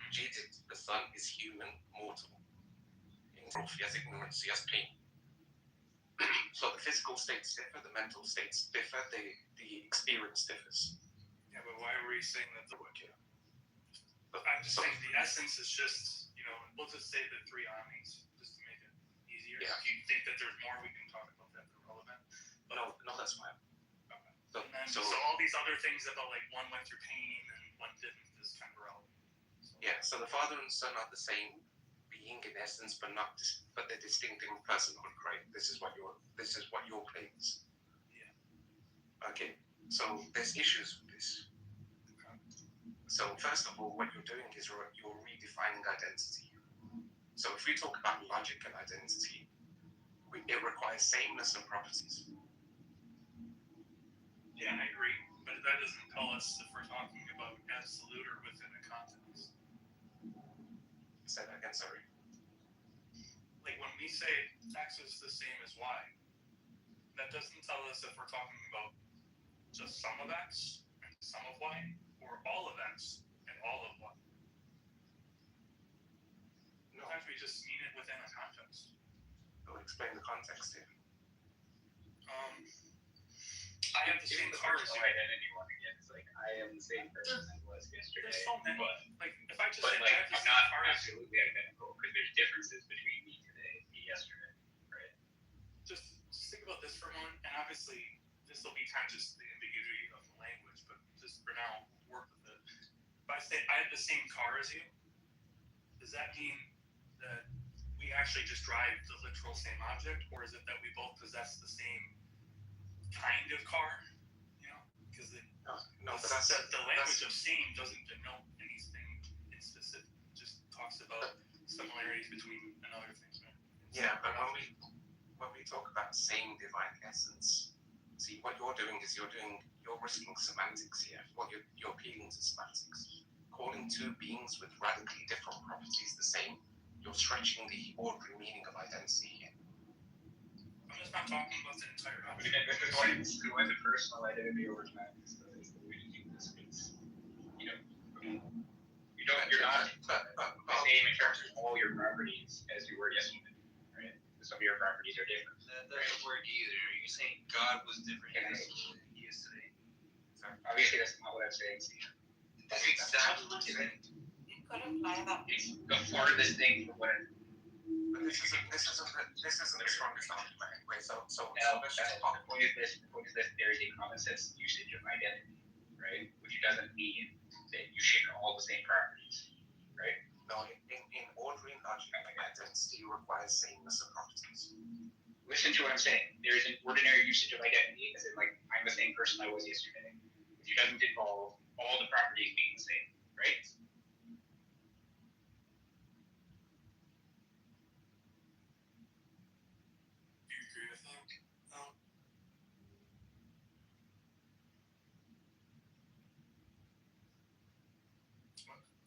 Jesus the Son is human, mortal. He has ignorance, he has pain. So the physical states differ, the mental states differ, the experience differs. Yeah, but why were you saying that the work here? I'm just saying the essence is just, we'll just say the three armies, just to make it easier. Yeah. If you think that there's more, we can talk about that. They're relevant. But, No, that's fine. Okay. So all these other things about like one went through pain and one didn't is kind of relevant. Yeah, so the Father and Son are the same being in essence, but the distinct in personhood, right? This is what your claim is. Yeah. Okay. So there's issues with this. So first of all, what you're doing is you're redefining identity. So if we talk about logic and identity, it requires sameness and properties. Yeah, I agree. But that doesn't tell us if we're talking about absolute or within a context. Say that again, sorry. Like when we say X is the same as Y, that doesn't tell us if we're talking about just some of X and some of Y, or all of X and all of Y. Sometimes we just mean it within a context. I'll explain the context here. I have the same car as you. Identity one again. It's like I am the same person I was yesterday. There's so many. Like if I just But say like I have the I'm same not car as you, absolutely identical because there's differences between me today and me yesterday, right? just think about this for a moment, and obviously this will be kind of just the ambiguity of the language, but just for now, work with it. If I say I have the same car as you, does that mean that we actually just drive the literal same object, or is it that we both possess the same kind of car? You know, because the language of same doesn't denote anything in specific. It just talks about similarities between and other things. Right? Yeah, but when we talk about same divine essence, see what you're doing is you're risking semantics here. Well, you're appealing to semantics. Calling two beings with radically different properties the same, you're stretching the ordinary meaning of identity here. I'm just not talking about the entire object. This is why the personal identity over time is the way to do this. Because, you know, you're not the same in terms of all your properties as you were yesterday, right? Some of your properties are different. That doesn't work either. Are you saying God was different yesterday than he is today? Obviously, that's not what I'm saying, Steve. That's exactly what I'm saying. You could imply that. It's the farthest thing from what But this isn't the strongest argument anyway. So let's just talk. The point is this. There is a common sense usage of identity, right? Which doesn't mean that you share all the same properties, right? No, in ordering logic, identity requires sameness of properties. Listen to what I'm saying. There is an ordinary usage of identity, as in, like, I'm the same person I was yesterday, which doesn't involve all the properties being the same, right? Do you agree with that? No.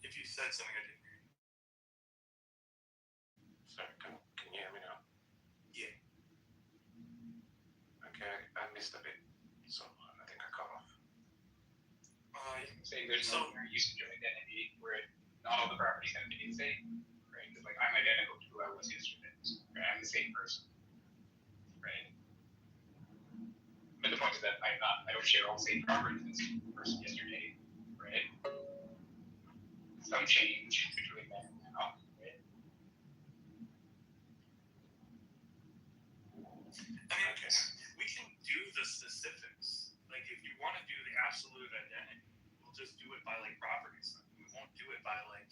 If you said something I didn't hear. Sorry, can you hear me now? Yeah. Okay, I missed a bit, so I think I cut off. Saying there's no usage of identity where not all the properties have to be the same, right? Because, like, I'm identical to who I was yesterday, right? I'm the same person, right? But the point is that I don't share all the same properties as the person yesterday, right? Some change between then and now, right? I mean, okay, we can do the specifics. Like, if you want to do the absolute identity, we'll just do it by, like, properties. We won't do it by, like,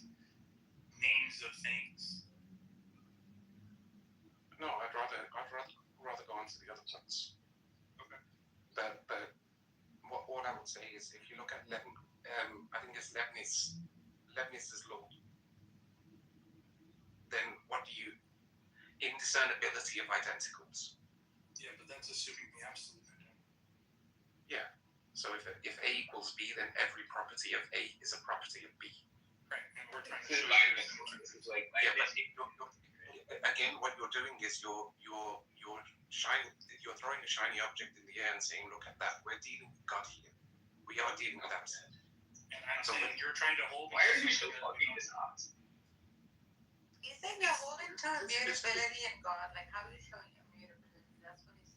names of things. No, I'd rather go on to the other points. Okay. But what I would say is, if you look at I think it's Leibniz's law. Then what do you indiscernibility of identicals? Yeah, but that's assuming the absolute identity. Yeah. So if A equals B, then every property of A is a property of B. Right, and we're trying to This show is like yeah, but again, what you're doing is you're throwing a shiny object in the air and saying, look at that, we're dealing with God here. We are dealing with that. And I'm saying you're trying to hold. Why are you so fucking dishonest? He's saying you're holding to immutability in God. Like, how do you show immutability? That's what he's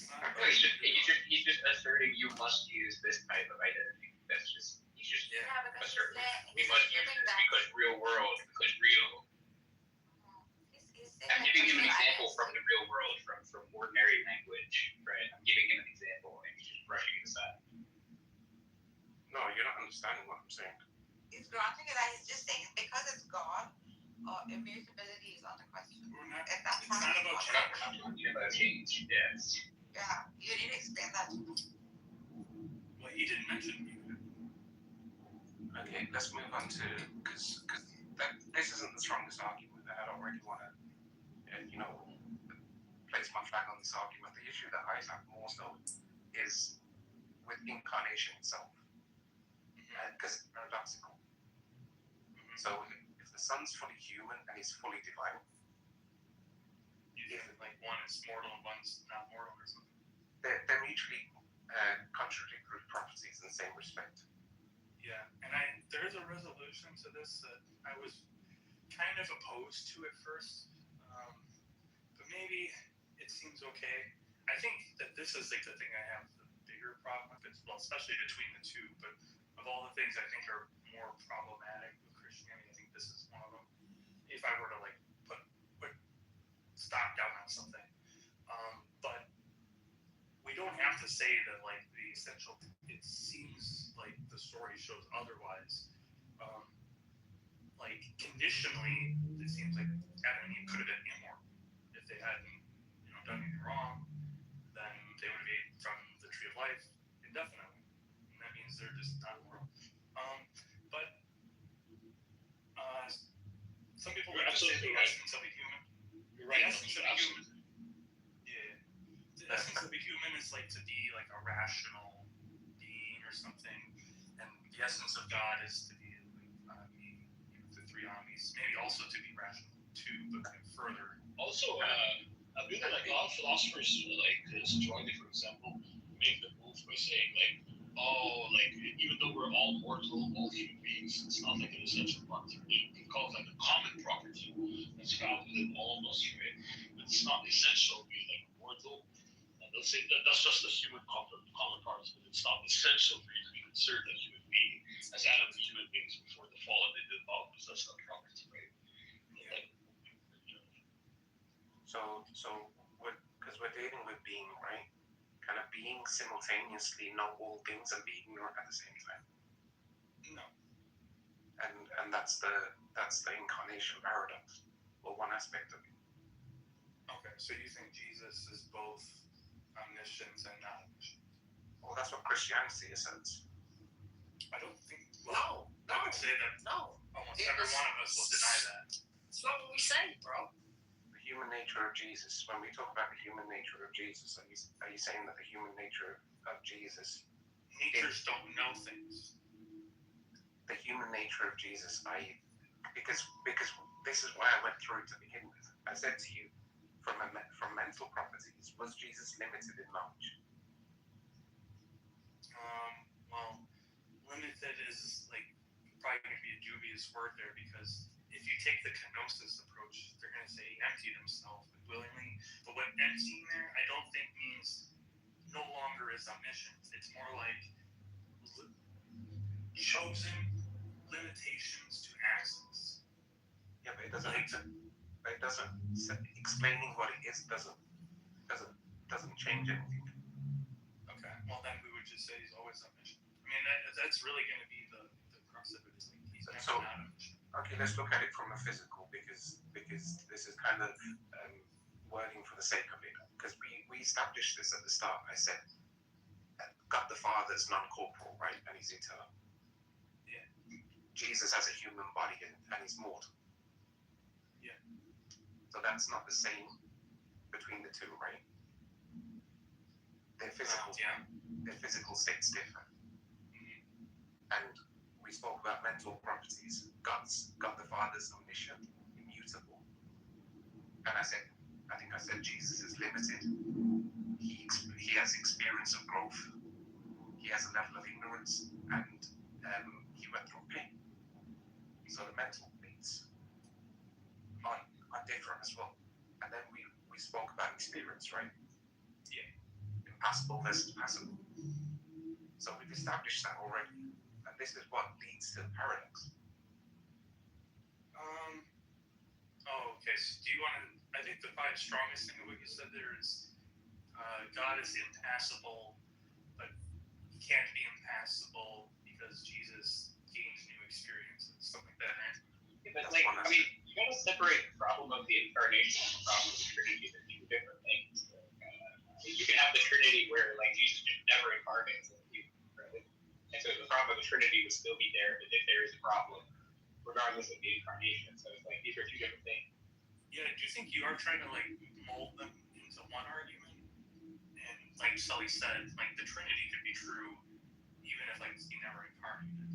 saying. He's just asserting you must use this type of identity. That's just asserting we must use this because real world, because real. I'm giving him an example from the real world, from ordinary language, right? I'm giving him an example, and he's just brushing it aside. No, you're not understanding what I'm saying. He's granting it that he's just saying because it's God, immutability continuity about change. Yes. Yeah, you need to explain that to me. Well, he didn't mention me. Okay, let's move on to because this isn't the strongest argument, and I don't really want to, place my flag on this argument. The issue that I have more so is with incarnation itself, because it's paradoxical. So if the Son's fully human and he's fully divine, You think like one is mortal and one's not mortal or something? they're mutually contradictory properties in the same respect. Yeah, and there is a resolution to this that I was kind of opposed to at first, but maybe it seems okay. I think that this is like the thing I have the bigger problem with, well, especially between the two, but of all the things I think are more problematic with Christianity, I think this is one of them. If I were to like put stock down on something, but we don't have to say that like the essential. It seems like the story shows otherwise. Like conditionally, it seems like Adam and Eve could have been immortal if they hadn't, done anything wrong. Then they would have eaten from the tree of life indefinitely, and that means they're just not mortal. But some people would just say the essence of a human. You're right. The essence of a human. Yeah. The essence of a human is like to be like a rational being or something, and the essence of God is to be like the three omnis, maybe also to be rational too, but kind of further. Also, I believe that like a lot of philosophers, like Strongly, for example, make the move by saying like, oh, like even though we're all mortal, all human beings, it's not like an essential property. They call it like a common property that's found within all of us, right? But it's not essential to be like mortal. And they'll say that that's just a human common part, but it's not essential for you to be considered a human being, as Adam was human beings before the fall, and they did not possess that property, right? Like, So because we're dealing with being, right? Kind of being simultaneously know all things and be ignorant at the same time. No. And that's the incarnation paradox, or one aspect of it. Okay, so you think Jesus is both omniscient and not omniscient? Well, that's what Christianity asserts. I don't think. No. I would say that almost every one of us will deny that. It's not what we say, bro. The human nature of Jesus. When we talk about the human nature of Jesus, are you saying that the human nature of Jesus? Natures don't know things. The human nature of Jesus, because this is why I went through it to begin with. I said to you, from mental properties, was Jesus limited in knowledge? Well, limited is like probably going to be a dubious word there, because if you take the kenosis approach, they're going to say he emptied himself willingly. But what emptying there, I don't think means no longer is omniscient. It's more like chosen limitations to access. Yeah, but it doesn't. Explaining what it is doesn't change anything. Okay, well then we would just say he's always omniscient. I mean, that's really going to be the crux of it. Is like he's never not omniscient. Okay, let's look at it from a physical, because this is kind of wording for the sake of it. Because we established this at the start. I said, God the Father is non-corporal, right, and he's eternal. Yeah. Jesus has a human body and he's mortal. Yeah. So that's not the same between the two, right? Their physical states differ. And we spoke about mental properties. God the Father is omniscient, immutable. And I think I said Jesus is limited. He has experience of growth. He has a level of ignorance, and he went through pain. So the mental needs are different as well. And then we spoke about experience, right? Yeah. Impassable versus passable. So we've established that already. And this is what leads to the paradox. Okay, so do you want to, I think the probably strongest thing of what you said there is God is impassable, but he can't be impassable because Jesus gains new experiences, stuff like that, right? Yeah, but like, I mean, you gotta separate the problem of the incarnation from the problem of the Trinity. They're two different you can have the Trinity where like Jesus just never incarnates, right? And so the problem of the Trinity would still be there if there is a problem, regardless of the incarnation. So it's like these are two different things. Yeah, I do think you are trying to like mold them into one argument, and like Sully said, like the Trinity could be true even if like he never incarnated.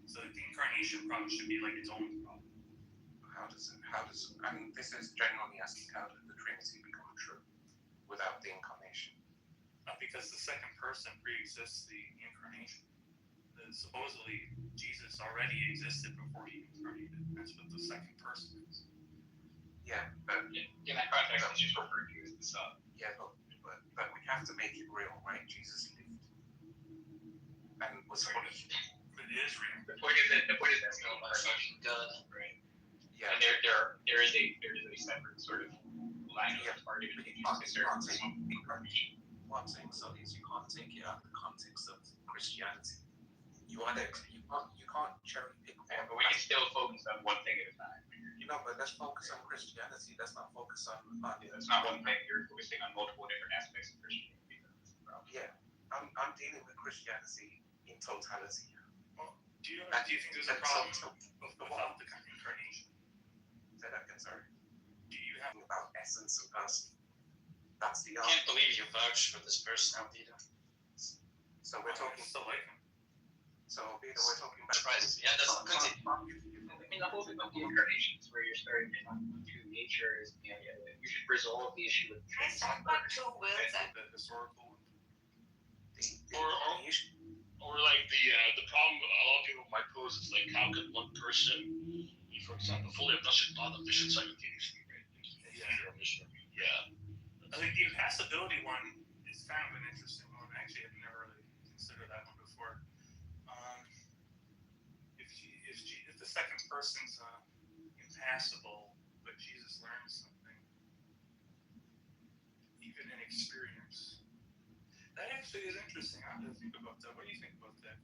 So the incarnation problem should be like its own problem. How does I mean, this is generally asking how did the Trinity become true without the incarnation? Because the second person pre-exists the incarnation. Supposedly Jesus already existed before he incarnated. That's what the second person is. Yeah, but in that context, it's just referred to as the Son. Yeah, but we have to make it real, right? Jesus lived and was But it is real. The point is that there's no fucking done, right? Yeah. And there is a separate sort of line of argument between incarnation. What I'm saying, so is you can't take it out of the context of Christianity. You can't cherry pick. Yeah, but we can still focus on one thing at a time. You know, but let's focus on Christianity. Let's not focus on. That's not one thing. You're focusing on multiple different aspects of Christianity. Yeah, I'm dealing with Christianity in totality. Well, do you think there's a problem without the incarnation? Say that again, sorry. Do you have about essence and person? That's the I can't believe you vouch for this person, Albedo. So we're talking. Still like him. So Albedo, we're talking about. Surprise. Yeah, that's continue. I mean, the whole thing about the incarnation is where you're starting to talk about two natures. You should resolve the issue with I talk about two wills. The historical one. Or like the problem a lot of people might pose is like how can one person be, for example, fully omniscient, not omniscient simultaneously, right? Yeah. I think the impassibility one is kind of an interesting one. Actually, I've never really considered that one before. If the second person's impassible, but Jesus learns something, even in experience, that actually is interesting. I have to think about that. What do you think about that?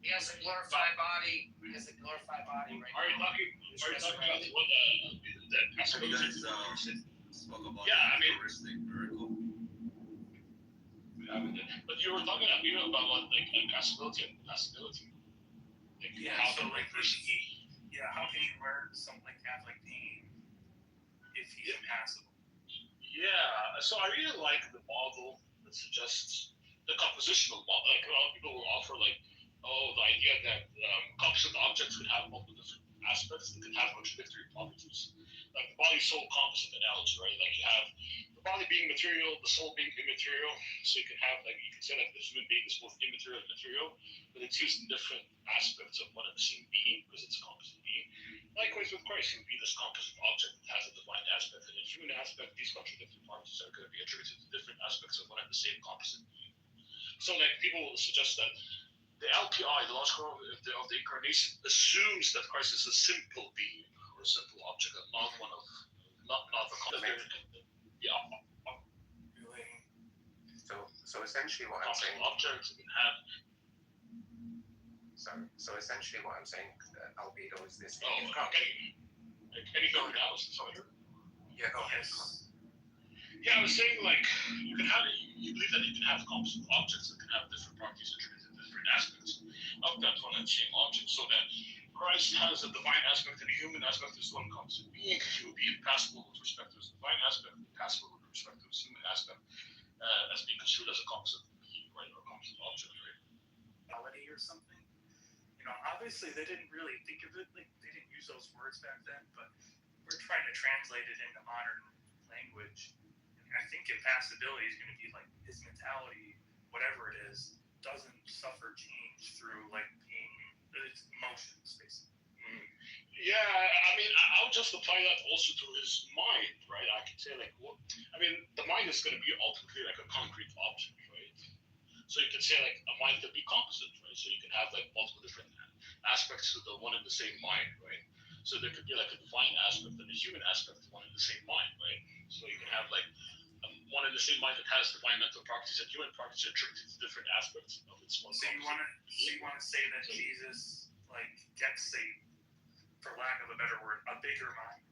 He has a glorified body. He has a glorified body right Are you now. talking about what that possibility? Yeah, I mean, but you were talking about what, like impassibility and possibility. Like, Yeah, how so can like, one person? how can you learn something like Catholic pain if he's impassible? Yeah, so I really like the model that suggests the compositional model. Like a lot of people will offer like, the idea that composite objects could have multiple different aspects that could have contradictory properties. Like the body's soul composite analogy, right? Like you have the body being material, the soul being immaterial. So you can have like you can say like the human being is both immaterial and material, but it's used in different aspects of one and the same being because it's a composite being. Likewise with Christ, he would be this composite object that has a divine aspect and a human aspect. These contradictory properties are going to be attributed to different aspects of one and the same composite being. So like people will suggest that the LPI, the logical of the incarnation, assumes that Christ is a simple being or a simple object, and not one of not the composite. Yeah. So essentially, what I'm saying. Objects can have. So essentially, what I'm saying, Albedo, is this. Can you go now? Yeah, go ahead. Yeah, I was saying like you believe that you can have composite objects that can have different properties attributed to different aspects of that one and same object, so that Christ has a divine aspect and a human aspect as one composite being. He will be impassible with respect to his divine aspect, impassible with respect to his human aspect, as being construed as a composite being, right, or a composite object, right? Reality or something. You know, obviously they didn't really think of it like they didn't use those words back then, but we're trying to translate it into modern language. I think impassibility is going to be like his mentality, whatever it is, doesn't suffer change through like pain, its emotions, basically. Yeah, I mean, I would just apply that also to his mind, right? I could say like, the mind is going to be ultimately like a concrete object, right? So you could say like a mind could be composite, right? So you can have like multiple different aspects to the one and the same mind, right? So there could be like a divine aspect and a human aspect to one and the same mind, right? So you can have like one and the same mind that has divine mental properties and human properties attributed to different aspects of its one. So you want to say that Jesus like gets for lack of a better word, a bigger mind?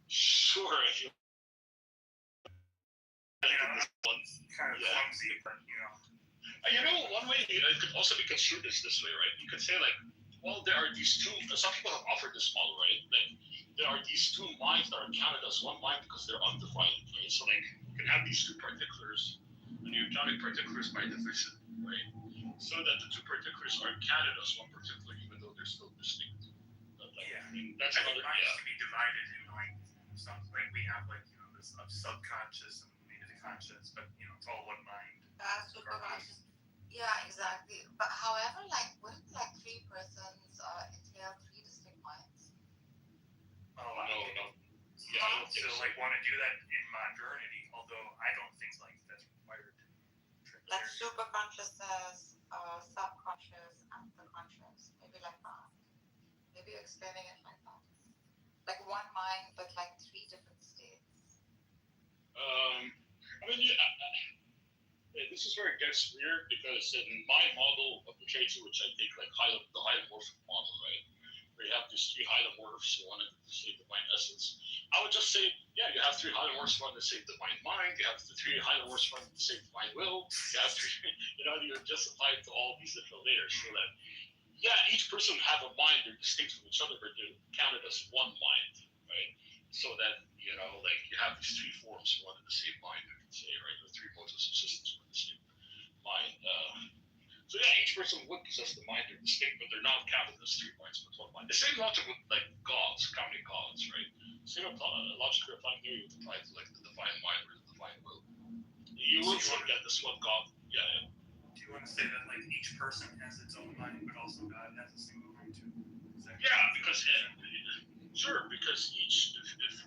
Sure, if you Kind of clumsy, but one way it could also be construed is this way, right? You could say like, well, there are these two. Some people have offered this model, right? Like there are these two minds that are counted as one mind because they're undivided, right? So like you can have these two particulars, and you count particulars by division, right? So that the two particulars are counted as one particular, even though they're still distinct. But, like, yeah, I mean, that's I think another. minds Yeah. can be divided in like something like we have like this subconscious and maybe the conscious, but it's all one mind. Superconscious. Yeah, exactly. But however, like, wouldn't like three persons entail three distinct minds? Oh, No. Yeah, so like want to do that in modernity, although I don't think like that's required. Like super consciousness, subconscious, and the conscious. Maybe like that. Maybe you're explaining it like that. Like one mind, but like three different states. I mean, this is where it gets weird because in my model of the K2, which I take like the hylomorphic model, right, where you have these three hylomorphs, one in the same divine essence, I would just say, yeah, you have three hylomorphs, one in the same divine mind, you have the three hylomorphs, one in the same divine will, you have three, you just apply it to all these different layers so that, yeah, each person have a mind, they're distinct from each other, but they're counted as one mind, right? So that, like you have these three forms, one in the same mind, you can say, right? The three modes of subsistence, one in the same mind. So yeah, each person would possess the mind, they're distinct, but they're not counted as three minds, but one mind. The same logic with like gods, counting gods, right? The same logic you're applying here, you would apply to like the divine mind or the divine will. You will still get this one God. Yeah. Do you want to say that like each person has its own mind, but also God has a single mind too? Yeah, because sure, because if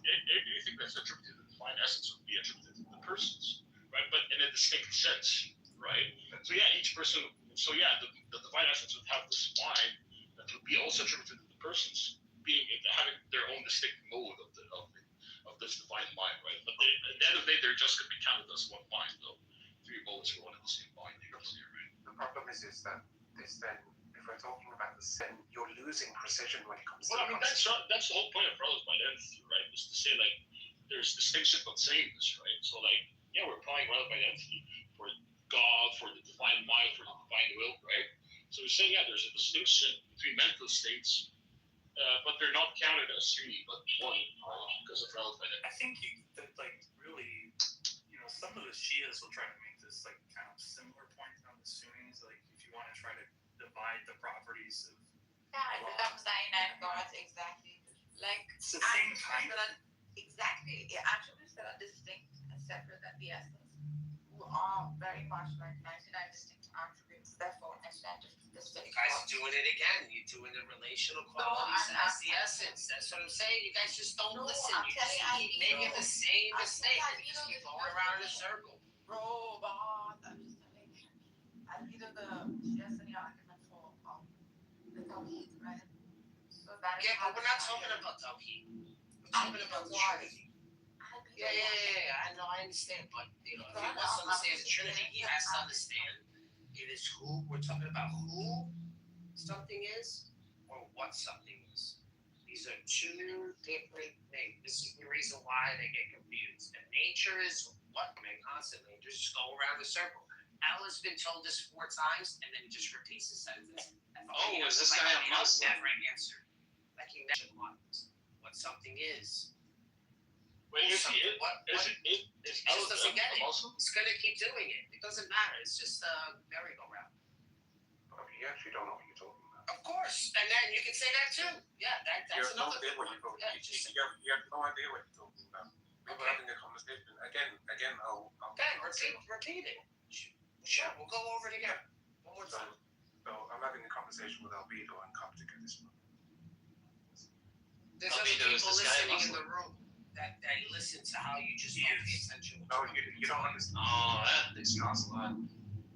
anything that's attributed to the divine essence would be attributed to the persons, right? But in a distinct sense, right? So yeah, each person. So yeah, the divine essence would have this mind that would be also attributed to the persons having their own distinct mode of this divine mind, right? But at the end of the day, they're just going to be counted as one mind, though. Three modes for one and the same mind. Right? The problem is that if we're talking about the sin, you're losing precision when it comes to. Well, I mean, that's the whole point of relative identity, right? Is to say like there's distinction but sameness, right? So like yeah, we're applying relative identity for God, for the divine mind, for the divine will, right? So we're saying yeah, there's a distinction between mental states, but they're not counted as three, but one, right? Because of relative identity. I think that like really, some of the Shias will try to make this like kind of similar point on the Sunnis, like if you want to try to divide the properties of. Yeah, it becomes 99 gods, exactly. Like, it's the same kind of. Exactly. Attributes that are distinct and separate at the essence, who are very much like 99 distinct attributes, therefore 99 distinct. You guys are doing it again. You're doing the relational qualities as the essence. That's what I'm saying. You guys just don't listen. You just keep making the same mistake. You just keep going around in a circle. Bro, boss, I'm just telling you. Albedo, she has any argument for the Tawheed, right? So that yeah, but we're not talking about Tawheed. We're talking about the Trinity. Yeah. I know, I understand. But, if he wants to understand the Trinity, he has to understand it is who. We're talking about who something is or what something is. These are two different things. This is the reason why they get confused. And nature is what, man, constantly. Just go around the circle. Allah's been told this 4 times, and then he just repeats the sentence. Is this guy a Muslim? Never answered. Like he mentioned once. What something is. When you see it, he just doesn't get it. He's going to keep doing it. It doesn't matter. It's just a merry-go-round. You actually don't know what you're talking about. Of course. And then you can say that too. Yeah, that's another thing. You have no idea what you're talking about. We were having a conversation. Again, I'll repeat it. Sure, we'll go over it again. One more time. So I'm having a conversation with Albedo and Coptic at this moment. There's other people listening in the room that listen to how you just don't pay attention. No, you don't understand. Oh, that explains a lot.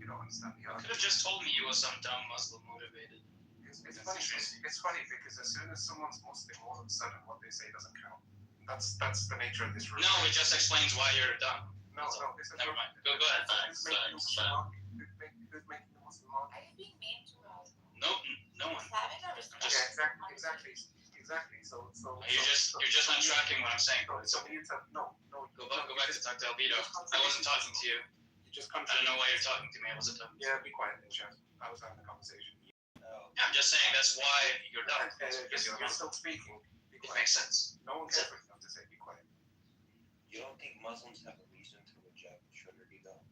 You don't understand the argument. You could have just told me you were some dumb Muslim motivated. It's funny because as soon as someone's Muslim, all of a sudden what they say doesn't count. That's the nature of this room. No, it just explains why you're dumb. No, never mind. Go ahead. Who's making the Muslim mark? Are you being mean to us? No one. Yeah, exactly. Exactly. So You're just not tracking what I'm saying. So we need to no. Go back to talk to Albedo. I wasn't talking to you. You just I don't know why you're talking to me. I wasn't talking to you. Yeah, be quiet, Chef. I was having a conversation. I'm just saying that's why you're dumb. Because you're still speaking. It makes sense. No one cares what you have to say. Be quiet. You don't think Muslims have a reason to reject Trinity, though?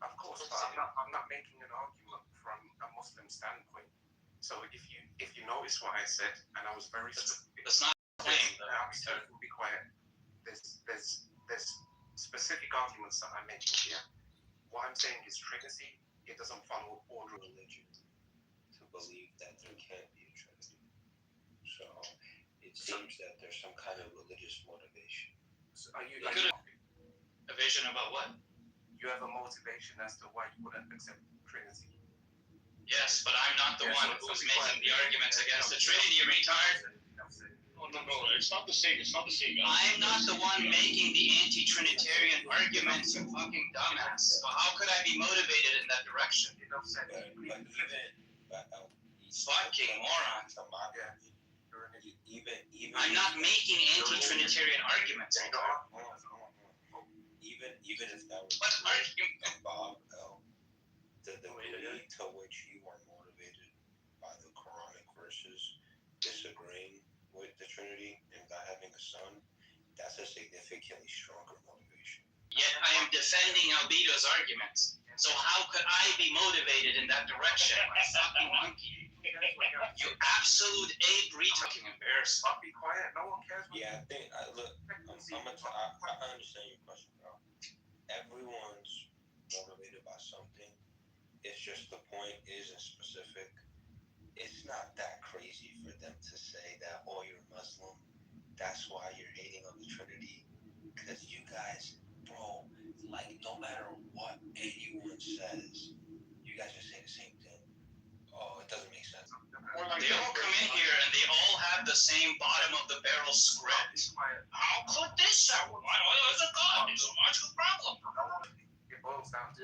Of course, but I'm not making an argument from a Muslim standpoint. So if you notice what I said, and I was very specific. That's not a claim. Be quiet. There's specific arguments that I'm making here. What I'm saying is Trinity. It doesn't follow order of religion to believe that there can't be a Trinity. So it seems that there's some kind of religious motivation. So are you a vision about what? You have a motivation as to why you wouldn't accept Trinity. Yes, but I'm not the one who's making the arguments against the Trinity, retard. No, it's not the same. It's not the same. I'm not the one making the anti-Trinitarian arguments, you fucking dumbass. So how could I be motivated in that direction? Fucking moron. I'm not making anti-Trinitarian arguments. Even if that was what argument? Bob L. The degree to which you are motivated by the Quranic verses, disagreeing with the Trinity and not having a son, that's a significantly stronger motivation. Yet I am defending Albedo's arguments. So how could I be motivated in that direction? You fucking monkey. You absolute ape retard. Embarrassing. Be quiet. No one cares. Yeah, I think. Look, I understand your question, bro. Everyone's motivated by something. It's just the point isn't specific. It's not that crazy for them to say that, oh, you're Muslim. That's why you're hating on the Trinity. Because you guys, bro, like no matter what anyone says, you guys just say the same thing. Oh, it doesn't make sense. They all come in here and they all have the same bottom of the barrel script. How could this sound? Why is it God? It's a logical problem. It boils down to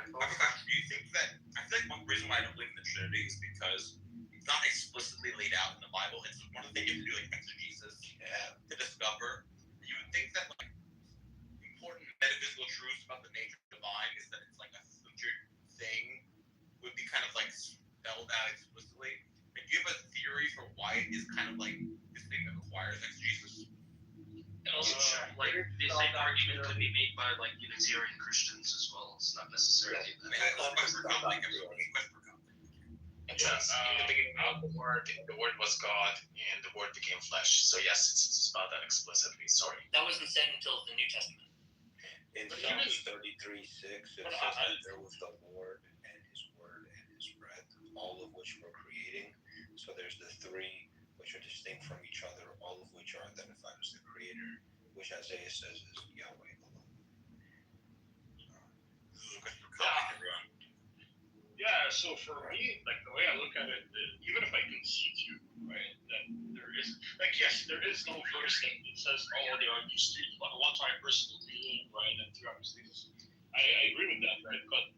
do you think that I feel like one reason why I don't believe in the Trinity is because it's not explicitly laid out in the Bible. It's one of the things you have to do like exegesis to discover. You would think that like important metaphysical truths about the nature of the divine is that it's like a centered thing would be kind of like spelled out explicitly. And do you have a theory for why it is kind of like this thing that requires exegesis? And also, like, the same argument could be made by, like, Unitarian Christians as well. It's not necessarily that. Yes, in the beginning, the word was God, and the word became flesh. So yes, it's spelled out explicitly. Sorry. That wasn't said until the New Testament. In Psalms 33:6, it says that there was the Lord and His Word and His breath, all of which were creating. So there's the three which are distinct from each other, all of which are identified as the Creator, which Isaiah says is Yahweh alone. Yeah, so for me, like the way I look at it, even if I concede to you, right, that there is, like, yes, there is no verse that says, oh, there are these three, one time personal being, right, and three hypostases. I agree with that, right, but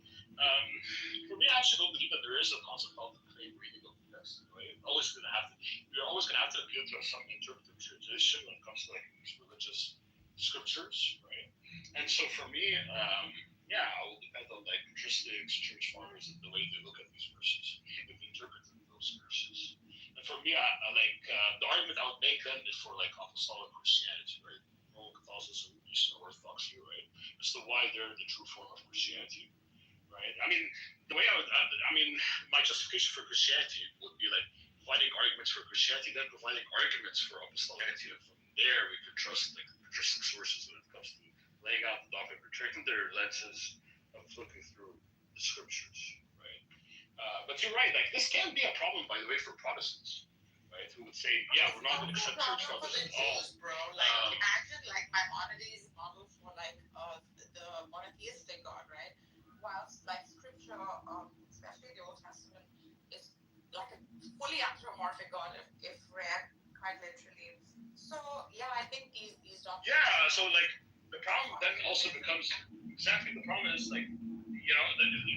for me, I actually don't believe that there is a concept called the plain reading of the text, right? You're always going to have to appeal to some interpretive tradition when it comes to like these religious scriptures, right? And so for me, yeah, I will depend on like patristics, church fathers, and the way they look at these verses, if they interpret those verses. And for me, I like the argument I would make then is for like apostolic Christianity, right? Roman Catholicism, Eastern Orthodoxy, right? As to why they're the true form of Christianity, right? I mean, the way my justification for Christianity would be like providing arguments for Christianity, then providing arguments for apostolic. And from there, we could trust like patristic sources when it comes to laying out the doctrine, retracting their lenses of looking through the scriptures, right? But you're right, like this can be a problem, by the way, for Protestants, right? Who would say, yeah, we're not going to accept church fathers at all. Bro, like imagine like Maimonides' model for like the monotheistic God, right? Whilst like scripture, especially the Old Testament, is like a fully anthropomorphic God if read quite literally. So yeah, I think these doctrines. Yeah, so like. The problem then also becomes exactly the problem is like, you know,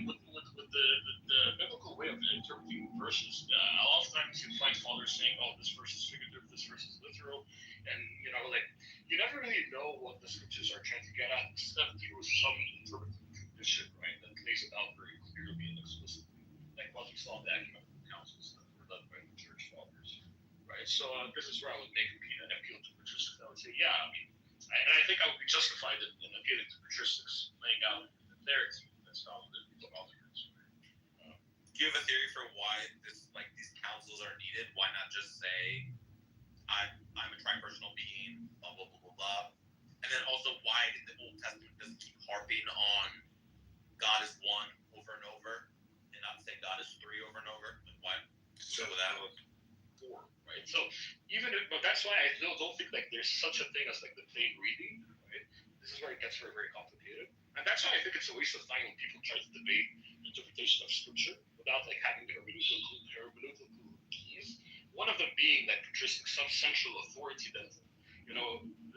with the biblical way of interpreting verses, a lot of times you find fathers saying, "Oh, this verse is figurative, this verse is literal," and you never really know what the scriptures are trying to get at, except through some interpretive tradition, right, that lays it out very clearly and explicitly, like what we saw in the ecumenical councils that were led by the church fathers, right? So this is where I would make an appeal to patristics. I would say, yeah, I think I would be justified in appealing to patristics, laying out the clarity that's found in the authors. Do you have a theory for why these councils are needed? Why not just say, I'm a tripersonal being, blah blah blah blah blah, and then also why the Old Testament doesn't keep harping on God is one over and over, and not say God is three over and over? Like why? So that was four, right? So but that's why I still don't think there's such a thing as the plain reading, right? This is where it gets very, very complicated, and that's why I think it's a waste of time when people try to debate interpretation of scripture without having the hermeneutical keys. One of them being that patristic some central authority that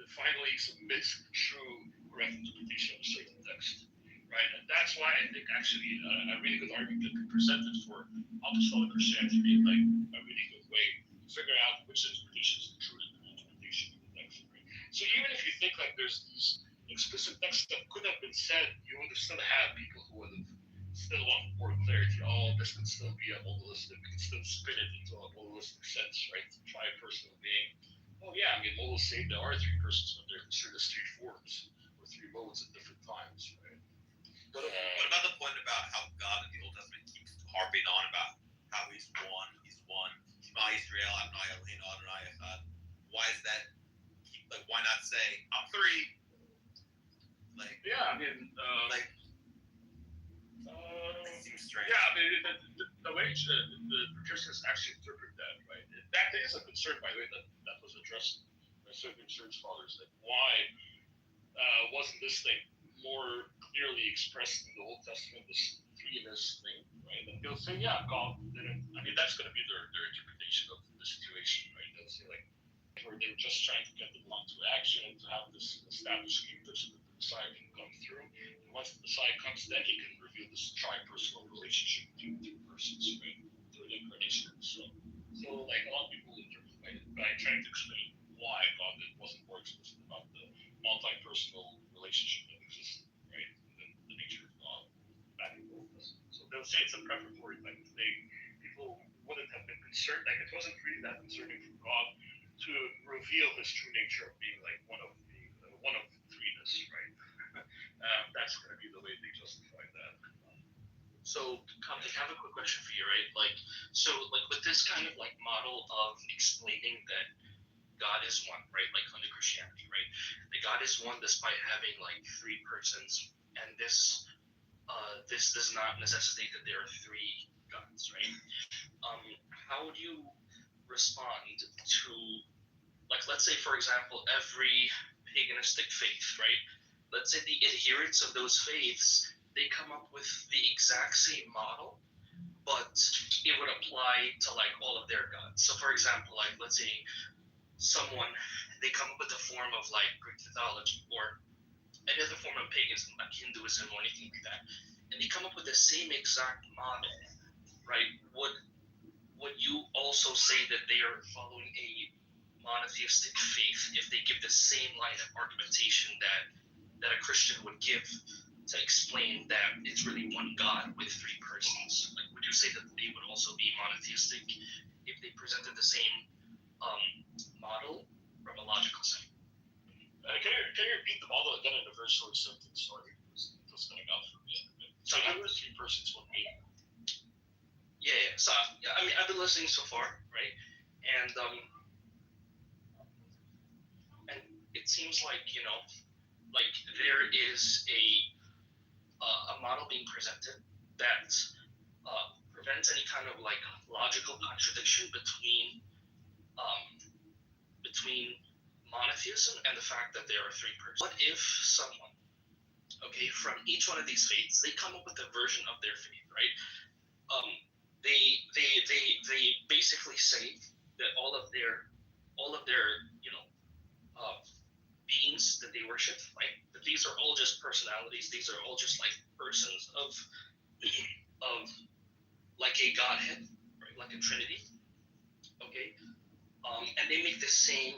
finally submits true correct interpretation of a certain text, right? And that's why I think actually a really good argument can be presented for apostolic Christianity being a really good way to figure out which interpretation is the true interpretation of the text, right? So even if you think there's these explicit texts that could have been said, you would have still had people who would have still want more clarity. Oh, this could still be a modalistic, we could still spin it into a modalistic sense, right? Tri-personal being. Oh yeah, modalists say there are three persons, but they're considered as three forms or three modes at different times, right? What about the point about how God in the Old Testament keeps harping on about how he's one, Shema Yisrael, Adonai Eloheinu, Adonai Echad. Why is that? Why not say I'm three? It seems strange. Yeah, the way the patristics actually interpret that, right? That is a concern, by the way, that was addressed by certain church fathers. Why wasn't this thing more clearly expressed in the Old Testament, this threeness thing, right? And they'll say, yeah, God didn't. That's going to be their interpretation of the situation, right? They'll say where they were just trying to get them onto action and to have this established kingdom so that the Messiah can come through. And once the Messiah comes, then he can reveal this tri-personal relationship between the two persons, right? Through the incarnation. So a lot of people interpret by trying to explain why God wasn't more explicit about the multi-personal relationship that exists, right? And the nature of God back in the Old Testament. So they'll say it's a preparatory thing. People wouldn't have been concerned, it wasn't really that concerning for God to reveal his true nature of being one of threeness, right? That's going to be the way they justify that. So, Conte, I have a quick question for you, right? With this kind of model of explaining that God is one, right? Under Christianity, right? That God is one despite having three persons, and this does not necessitate that there are three gods, right? How would you respond to, let's say, for example, every paganistic faith, right? Let's say the adherents of those faiths, they come up with the exact same model, but it would apply to all of their gods. So, for example, let's say they come up with a form of Greek mythology or any other form of paganism, like Hinduism or anything like that, and they come up with the same exact model, right? Would you also say that they are following a monotheistic faith if they give the same line of argumentation that a Christian would give to explain that it's really one God with three persons? Would you say that they would also be monotheistic if they presented the same model from a logical side? Can you repeat the model again in a very short sentence? Sorry, it was coming out for me. So how was three persons one being? Yeah. So I've been listening so far, right? And it seems there is a model being presented that prevents any kind of logical contradiction between monotheism and the fact that there are three persons. What if someone, from each one of these faiths, they come up with a version of their faith, right? They basically say that all of their beings that they worship, right? That these are all just personalities. These are all just persons of of like a Godhead, right? Like a Trinity, okay? And they make the same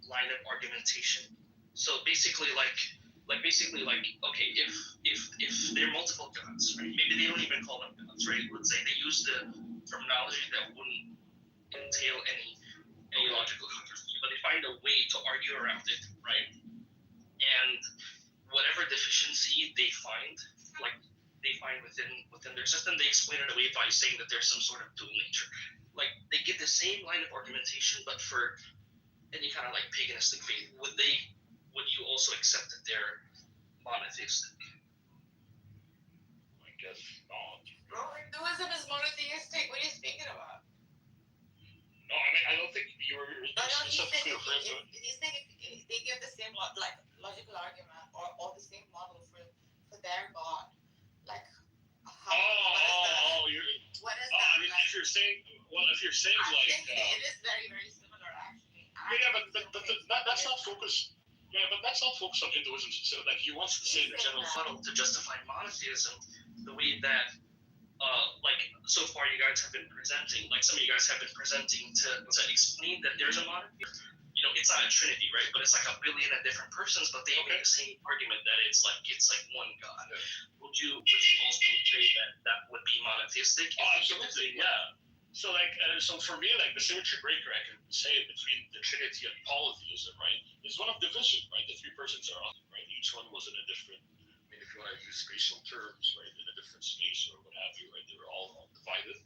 line of argumentation. So basically, okay, if there are multiple gods, right? Maybe they don't even call them gods, right? Let's say they use the terminology that wouldn't entail any logical controversy, but they find a way to argue around it, right? And whatever deficiency they find, like they find within their system, they explain it away by saying that there's some sort of dual nature. Like they get the same line of argumentation, but for any kind of like paganistic faith, would you also accept that they're monotheistic? I guess not. Bro, Hinduism is monotheistic. What are you speaking about? No, I mean I don't think you're specifically referring to it. He's saying if they give the same like logical argument or the same model for their God, like what is that? I mean, if you're saying I like think it is very, very similar actually. but that's not focused. Yeah, but that's not focused on Hinduism. So like he wants to say the general model to justify monotheism, the way that like so far you guys have been presenting, like some of you guys have been presenting to explain that there's a monotheism. You know, it's not a trinity, right? But it's like a billion of different persons, but they make the same argument that it's like one God. Would you also say that would be monotheistic? Absolutely, yeah. So like, so for me, like the symmetry breaker, I can say between the Trinity and polytheism, right, is one of division, right? The three persons are on, right? Each one was in a different. I mean, if you want to use spatial terms, right, in a different space or what have you, right? They were all divided,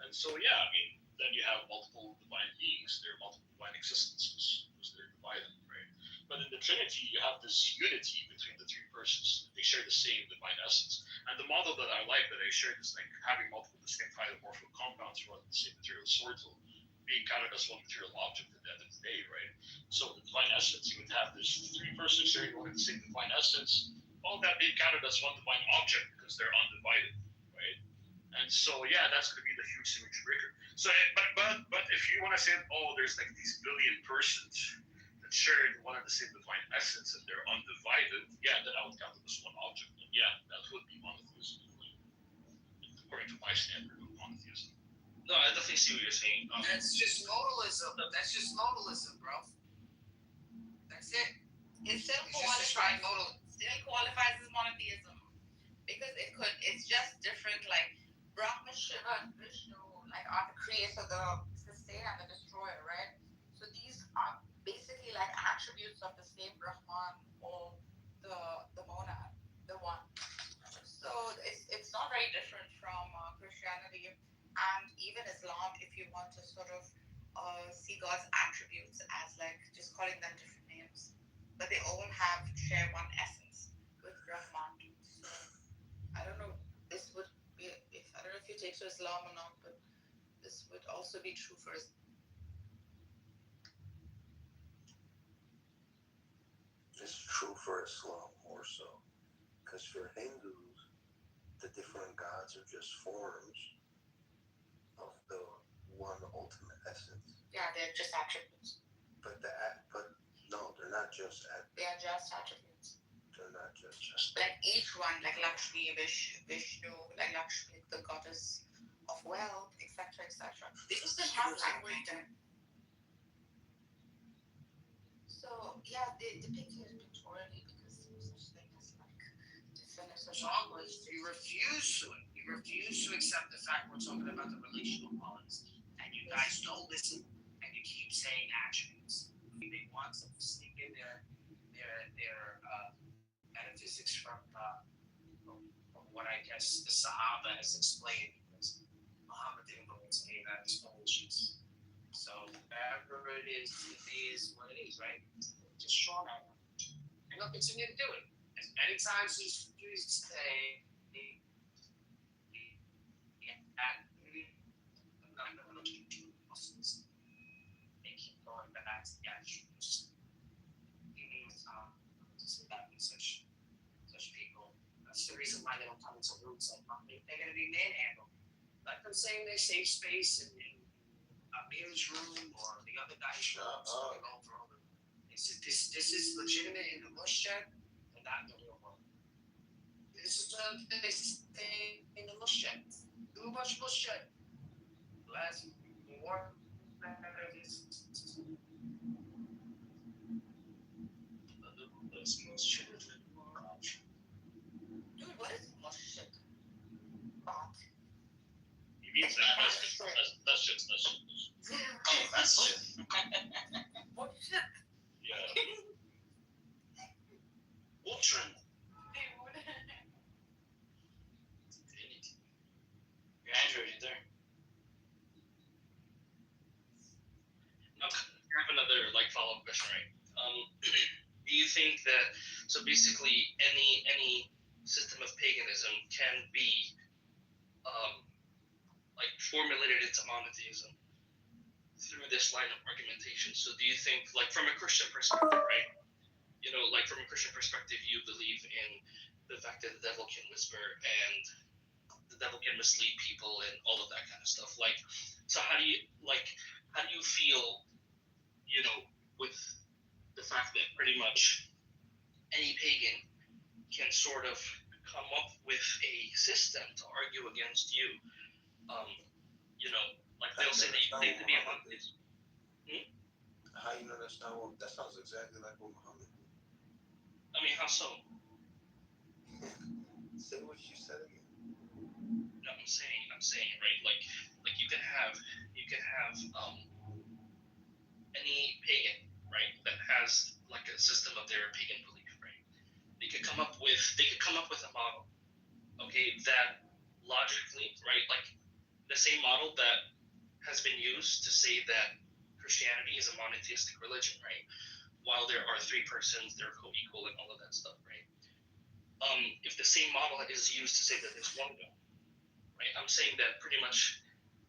and so yeah, I mean, then you have multiple divine beings. There are multiple divine existences because they're divided, right? But in the Trinity, you have this unity between the three persons. They share the same divine essence. And the model that I like, that I shared, is like having multiple distinct hydromorphic compounds rather than the same material source, being counted as one material object at the end of the day, right? So the divine essence, you would have this three persons sharing one and the same divine essence, all that being counted as one divine object because they're undivided, right? And so yeah, that's going to be the huge symmetry breaker. So, but if you want to say, oh, there's like these billion persons that shared one and the same divine essence and they're undivided, yeah, then I would count them as one object. And yeah, that would be monotheism, according to my standard of monotheism. No, I definitely see what you're saying. That's just modalism. That's just modalism, bro. That's it. It still qualifies as monotheism because it's just different. Like Brahma, Shiva, and Vishnu, like are the creator, the sustainer, and the destroyer, right? So these are basically like attributes of the same Brahman or the monad, the one. So it's not very different from Christianity and even Islam. If you want to sort of see God's attributes as like just calling them different names, but they all share one essence with Brahman. So I don't know. This would be I don't know if you take to Islam or not, but this would also be true for us. It's true for Islam more so, because for Hindus, the different gods are just forms of the one ultimate essence. Yeah, they're just attributes. But no, they're not just attributes. They are just attributes. They're not just like each one, like Lakshmi, Vishnu, like Lakshmi, the goddess of wealth, etc., etc. They just didn't have language then. So yeah, they depict it pictorially because there's such thing as like definitive language. You refuse to accept the fact we're talking about the relational qualities, and you guys don't listen, and you keep saying attributes. They want to sneak in their metaphysics from what I guess the Sahaba has explained, because Muhammad didn't go into any of that explanations. So whatever it is what it is, right? Just strong on it. And they'll continue to do it. As many times as you say, they keep going back to the attributes. Such people. That's the reason why they don't come into rooms like they're going to be manhandled. Let them say in their safe space in Amir's room or the other guy's room. So they don't throw them. This is legitimate in the bush chat, but not in the real world. This is what they say in the Mushak. Too much Mushak. Last war. Dude, what is Mushak? Bot. He means that that's just. Oh, that's shit. What shit? Yeah. Ultron. Your Android is there. I have another follow-up question, right? Do you think that basically any system of paganism can be formulated into monotheism through this line of argumentation? So do you think, from a Christian perspective, right? From a Christian perspective, you believe in the fact that the devil can whisper and the devil can mislead people and all of that kind of stuff. So how do you feel, with the fact that pretty much any pagan can sort of come up with a system to argue against you? They'll say that you claim to be a monotheist. How you know that's not what? That sounds exactly like what Muhammad did. I mean, how so? Say what you said again. No, I'm saying, right? You can have any pagan, right, that has a system of their pagan belief, right? They could come up with a model, okay, that logically, right, the same model that has been used to say that Christianity is a monotheistic religion, right? While there are three persons, they're co-equal and all of that stuff, right? If the same model is used to say that there's one God, right? I'm saying that pretty much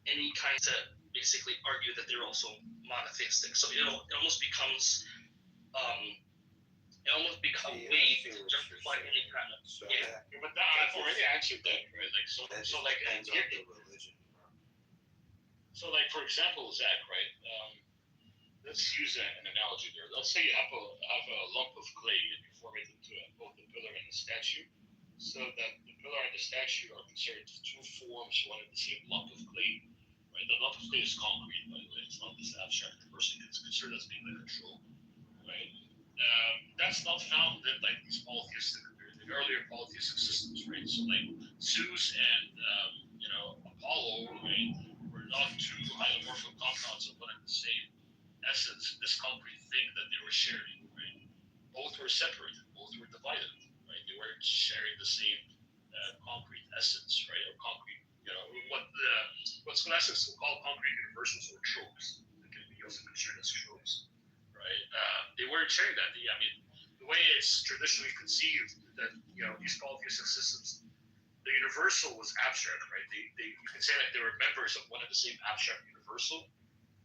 any kind to basically argue that they're also monotheistic. So it almost becomes way to justify any kind of But I've already answered that, right? So for example, Zach, right? Let's use an analogy there. Let's say you have a lump of clay and you form it into both the pillar and the statue, so that the pillar and the statue are considered two forms, one of the same lump of clay. Right? The lump of clay is concrete, by the way. It's not this abstract person. It's considered as being control. Right? That's not found in these polytheistic, the earlier polytheistic systems, right? So Zeus and Apollo, right, were not two isomorphic compounds of one and the same essence, this concrete thing that they were sharing, right? Both were separated, both were divided, right? They weren't sharing the same concrete essence, right? Or concrete, what scholastics will call concrete universals or tropes. They can be also considered as tropes, right? They weren't sharing that. The way it's traditionally conceived that these polytheistic systems, the universal was abstract, right? You can say that they were members of one and the same abstract universal,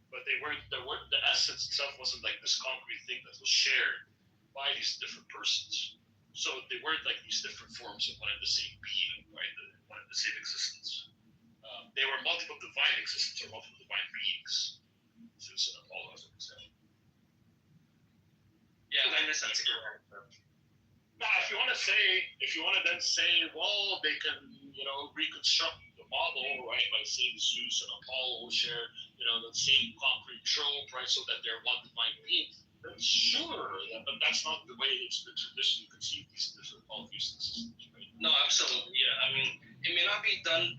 but the essence itself wasn't this concrete thing that was shared by these different persons. So they weren't these different forms of one and the same being, right? One and the same existence. They were multiple divine existences or multiple divine beings. Zeus and Apollo, as an example. Yeah, I understand. Now, if you want to then say, well, they can, reconstruct the model, right, by saying Zeus and Apollo share, the same concrete trope, right, so that they're one divine being, then sure, but that's not the way it's been traditionally conceived, these different polytheistic systems, right? No, absolutely, yeah. It may not be done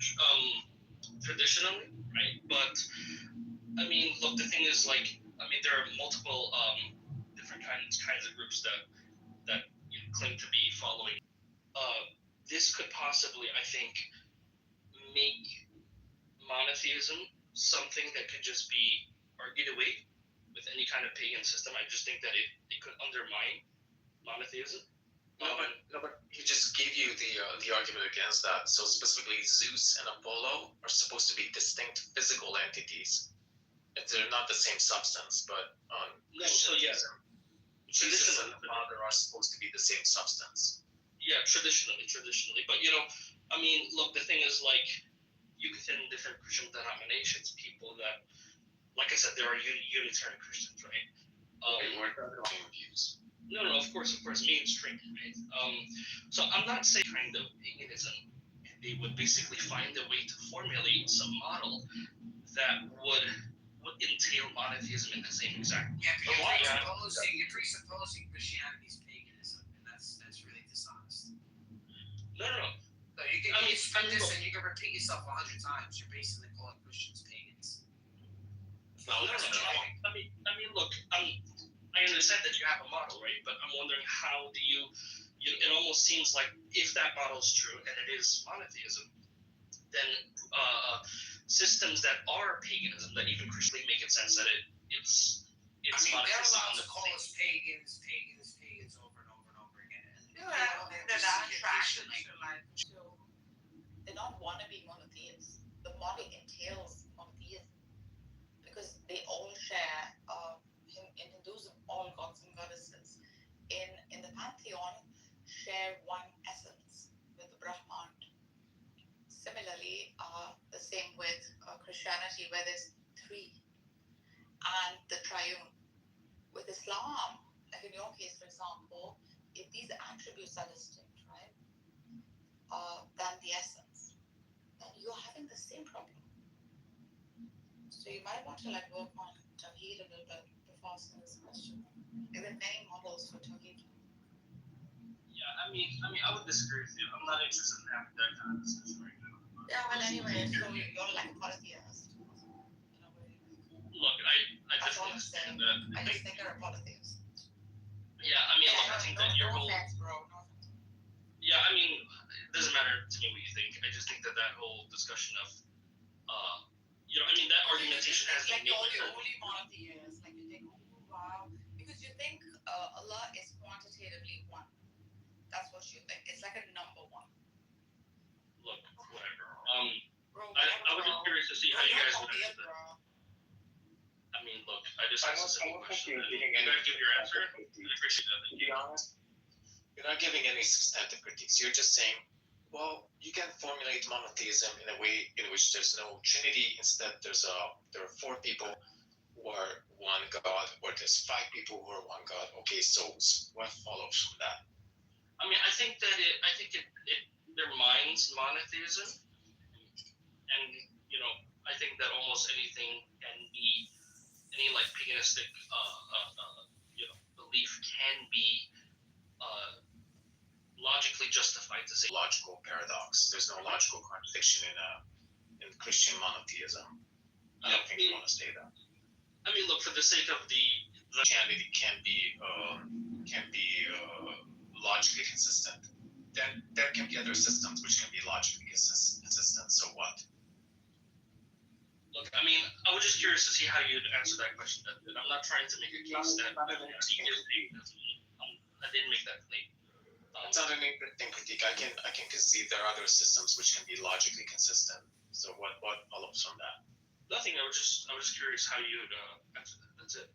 traditionally, right, but, look, the thing is, there are multiple different kinds of groups that claim to be following. This could possibly, I think, make monotheism something that could just be argued away with any kind of pagan system. I just think that it could undermine monotheism. No, but he just gave you the argument against that. So specifically, Zeus and Apollo are supposed to be distinct physical entities. They're not the same substance, but Christianism, Jesus and the Father are supposed to be the same substance. Yeah, traditionally. But, look, the thing is, you within different Christian denominations, people that, like I said, there are Unitarian Christians, right? We're not talking views. No, of course, mainstream, right? So I'm not saying kind of paganism. They would basically find a way to formulate some model that would entail monotheism in the same exact. Yeah, but you're presupposing Christianity's paganism, and that's really dishonest. No. So you can spin this and you can repeat yourself 100 times. You're basically calling Christians pagans. No. I mean, look, I understand that you have a model, right? But I'm wondering how do you it almost seems like if that model is true and it is monotheism, then systems that are paganism, that even Christianly make it sense that it's I mean, they're monotheism allowed on the to call us pagans over and over again. They're not attraction to like they don't want to be monotheists. The model entails monotheism because they all share in Hinduism all gods and goddesses. In the pantheon share one essence with the Brahman. Similarly, the same with Christianity, where there's three, and the triune. With Islam, like in your case, for example, if these attributes are distinct, right, than the essence, then you're having the same problem. So you might want to like work on Tawheed a little bit before asking this question. There are many models for Tawheed. Yeah, I mean, I would disagree with you. I'm not interested in having that kind of discussion right now. Yeah, well, anyway, so you're like a polytheist. Look, I definitely understand that. I just think you're a polytheist. Yeah, I mean, look, I think that your whole. Offense, bro. No offense. Yeah, I mean, it doesn't matter to me what you think. I just think that whole discussion of, I mean, that argumentation has been made. Like all the only monotheists, like you think, oh wow, because you think Allah is quantitatively one. That's what you think. It's like a number one. Look, whatever. I was just curious to see how you guys would answer that. I mean, look, I just asked a simple question. You guys give your answer. I appreciate that. To be honest, you're not giving any substantive critiques. You're just saying, well, you can formulate monotheism in a way in which there's no Trinity. Instead, there are four people who are one God, or there's five people who are one God. Okay, so what follows from that? I mean, I think it undermines monotheism, and I think that almost anything can be any like paganistic belief can be logically justified to say logical paradox. There's no logical contradiction in Christian monotheism. I don't think you want to say that. I mean, look, for the sake of the Christianity can be logically consistent. Then there can be other systems which can be logically consistent. So what? Look, I mean, I was just curious to see how you'd answer that question. I'm not trying to make a case that I didn't make that claim. It's not an interesting critique. I can concede there are other systems which can be logically consistent. So what follows from that? Nothing. I was just curious how you'd answer that. That's it.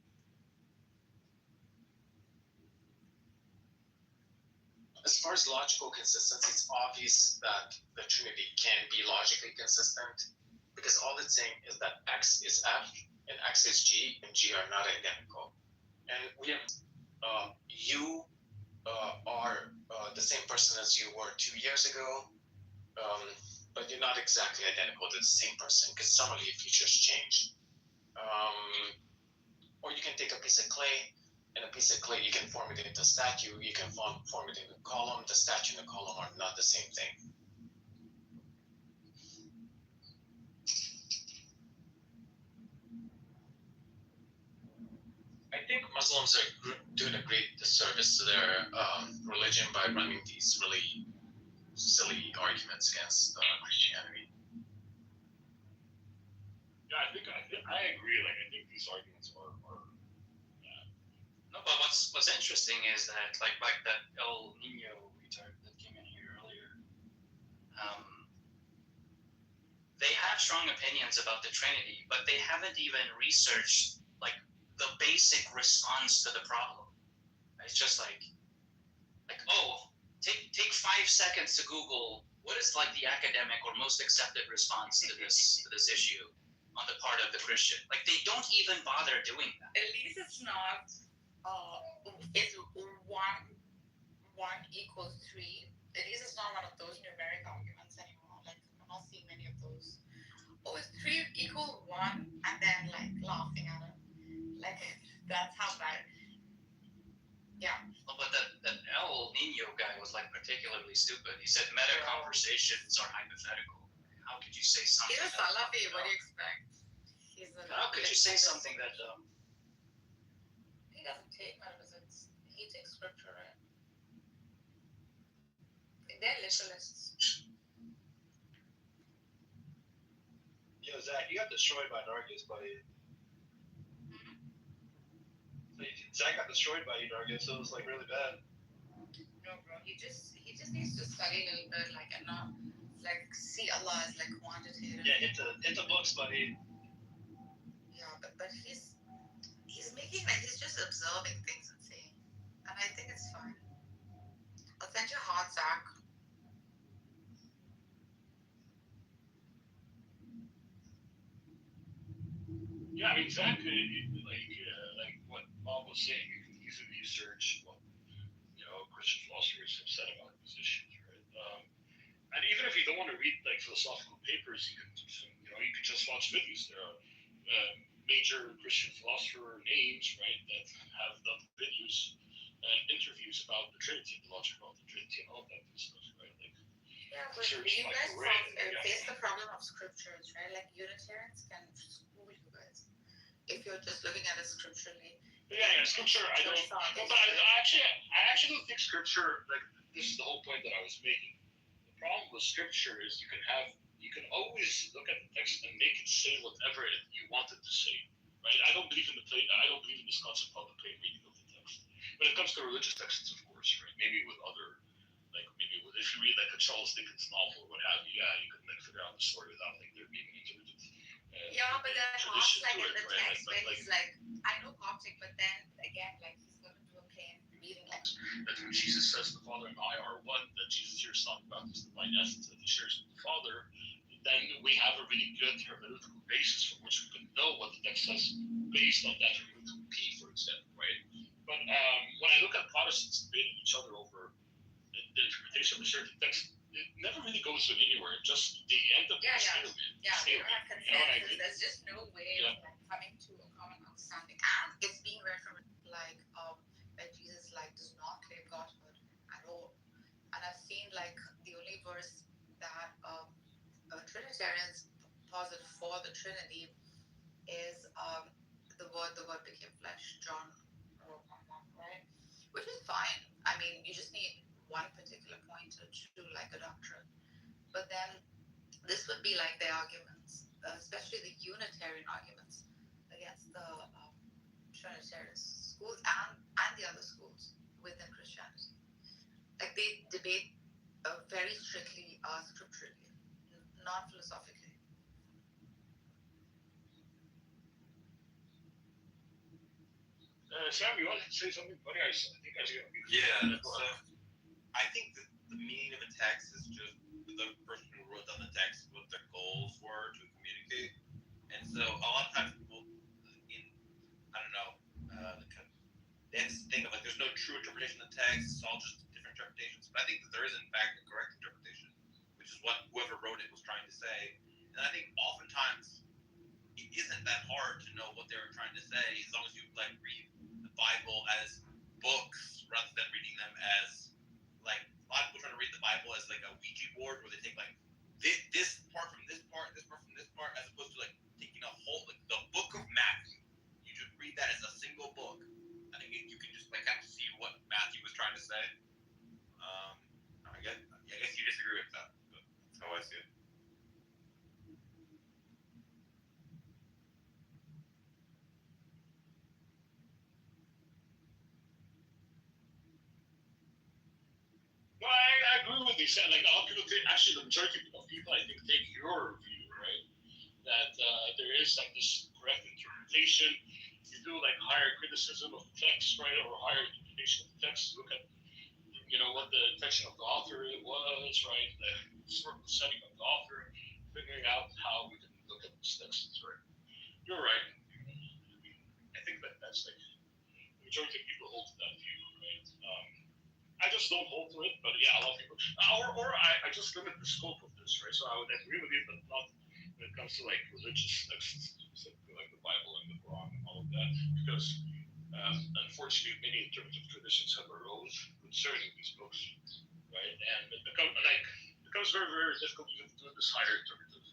As far as logical consistency, it's obvious that the Trinity can be logically consistent because all it's saying is that X is F and X is G and G are not identical. And we have you are the same person as you were 2 years ago, but you're not exactly identical to the same person because some of your features change. Or you can take a piece of clay, and a piece of clay, you can form it into a statue, you can form it into a column. The statue and the column are not the same thing. I think Muslims are doing a great disservice to their religion by running these really silly arguments against Christianity. Yeah, I agree. Like, I think these arguments are No, but what's interesting is that like that El Nino retard that came in here earlier, they have strong opinions about the Trinity, but they haven't even researched like the basic response to the problem. It's just like take 5 seconds to Google what is like the academic or most accepted response to this issue on the part of the Christian. Like they don't even bother doing that. At least it's not is one equals three. At least it's not one of those numeric arguments anymore. Like I'm not seeing many of those. Oh, is three equal one, and then like laughing at it. Like that's how bad. Yeah. Well, but that El Nino guy was like particularly stupid. He said meta conversations are hypothetical. How could you say something? He's a Salafi. What do you expect? How could you say something that dumb? He doesn't take metaphysics. He takes scripture, right? They're literalists. Yo, Zach, you got destroyed by Nargis, buddy. Zach got destroyed by you, Nargis, so it was like really bad. No, bro. He just needs to study a little bit, like, and not like see Allah as like quantitative. Yeah, hit the books, buddy. Yeah, but he's making like he's just observing things and saying, and I think it's fine. I'll send you a hard Zach. Yeah, I mean, exactly. Like what Bob was saying, you can easily search what Christian philosophers have said about positions, right? And even if you don't want to read like philosophical papers, you can just watch videos. There are major Christian philosopher names, right, that have done videos and interviews about the Trinity, the logic about the Trinity, and all that good stuff, right? Like, yeah, but you guys face the problem of scriptures, right? Like Unitarians can school you guys if you're just looking at it scripturally. Yeah, scripture. I don't. But I actually don't think scripture. Like this is the whole point that I was making. The problem with scripture is you can always look at the text and make it say whatever you want it to say, right? I don't believe in this concept of the plain reading of the text. When it comes to religious texts, of course, right? Maybe with other, if you read like a Charles Dickens novel or what have you, yeah, you can like figure out the story without like there being any religious. Yeah, but then Mark's like in the text where he's like, I know Coptic, but then again, like he's going to do a plain reading like. That when Jesus says the Father and I are one, that Jesus here is talking about this divine essence that he shares with the Father, then we have a really good hermeneutical basis from which we can know what the text says based on that hermeneutical P, for example, right? But when I look at Protestants debating each other over the interpretation of a certain text, it never really goes anywhere. Just they end up stalemate. Yeah, they don't have consensus. There's just no way of like coming to a common understanding, and it's being read from like that Jesus like does not claim godhood at all. And I've seen like the only verse that Trinitarians posit for the Trinity is the word became flesh, John, right? Which is fine. I mean, you just need one particular pointer to like a doctrine. But then this would be like their arguments, especially the Unitarian arguments against the Trinitarian schools and the other schools within Christianity. Like they debate very strictly scripturally, not philosophically. Sam, you want to say something funny? I think I see. Yeah, so I think that the meaning of a text is just the person who wrote down the text, what their goals were to communicate. And so a lot of times people, they have this thing of like there's no true interpretation of the text, it's all just different interpretations. But I think that there is in fact a correct interpretation, which is what whoever wrote it was trying to say. And I think oftentimes it isn't that hard to know what they were trying to say as long as you like read the Bible as books rather than reading them as like a lot of people trying to read the Bible as like a Ouija board where they take like this part from this part, this part from this part, as opposed to like taking a whole like the book of Matthew. You just read that as a single book. I think you can just like kind of see what Matthew was trying to say. I guess you disagree with that, but that's how I see it. No, I agree with you. Like a lot of people actually the majority of people I think take your view, right? That there is like this correct interpretation. You do like higher criticism of the text, right, or higher interpretation of the text. Look at what the intention of the author was, right? The historical setting of the author, figuring out how we can look at these texts, right? You're right. I think that's like the majority of people hold to that view, right? I just don't hold to it, but yeah, a lot of people. Or I just limit the scope of this, right? So I would agree with you, but not when it comes to like religious texts, specifically like the Bible and the Quran and all of that, because unfortunately many interpretive traditions have arose concerning these books, right? And it becomes very, very difficult even to do this higher interpretive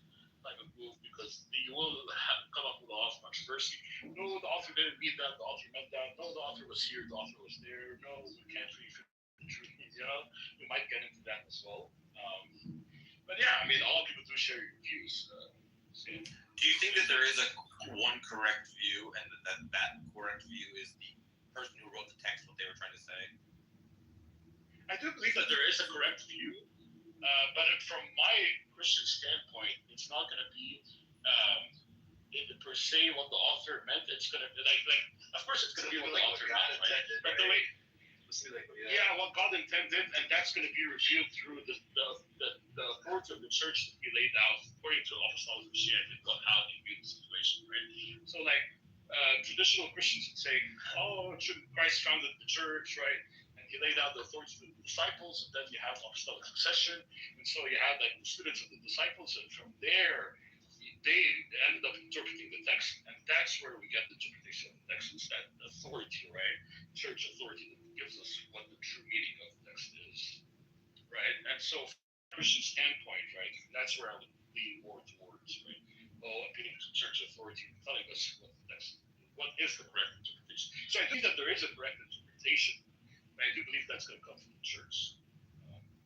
type of move because you will come up with a lot of controversy. No, the author didn't mean that, the author meant that. No, the author was here, the author was there. No, we can't really fit the truth. You know, you might get into that as well. But yeah, I mean, a lot of people do share your views. Do you think that there is a one correct view, and that correct view is the person who wrote the text, what they were trying to say? I do believe that there is a correct view, but from my Christian standpoint, it's not going to be per se what the author meant. It's going to be like of course it's going to be what the author meant, right? But the way, what God intended, and that's going to be revealed through the authority of the church that He laid out according to apostolic Christianity on how they view the situation, right? So like traditional Christians would say, oh, Christ founded the church, right? And He laid out the authority of the disciples, and then you have apostolic succession, and so you have like the students of the disciples, and from there they ended up interpreting the text, and that's where we get the interpretation of the text. It's that authority, right? Church authority that gives us what the true meaning of the text is, right? And so, from a Christian standpoint, right, that's where I would lean more towards, right? Well, appealing to church authority, telling us what is the correct interpretation. So I think that there is a correct interpretation, but I do believe that's going to come from the church.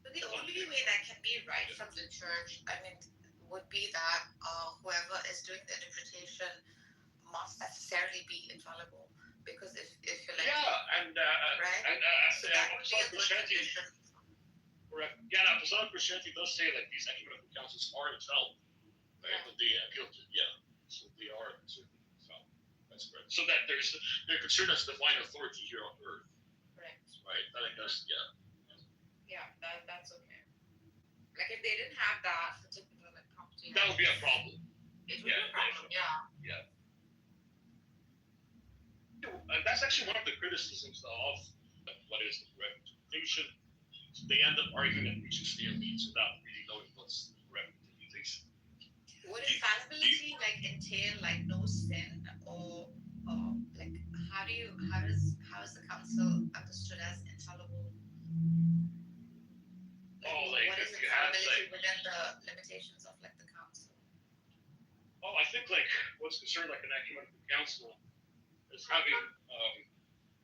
But the only way that can be right from the church, I mean, would be that whoever is doing the interpretation must necessarily be infallible, because if you're like correct. Yeah, apostolic Christianity does say like these ecumenical councils are infallible, right? But they appeal to so they are considered infallible. That's correct. So that they're considered as divine authority here on earth. Correct. Right. I think that's Yeah, that's okay. Like if they didn't have that particular property, that would be a problem. It would be a problem. Yeah. And that's actually one of the criticisms of what is the correct interpretation. They end up arguing and reaching stalemates without really knowing what's the correct interpretation. Would infallibility entail no sin, or like how is the council understood as infallible? What is infallibility within the limitations of the council? Oh, I think what's concerned an ecumenical council is having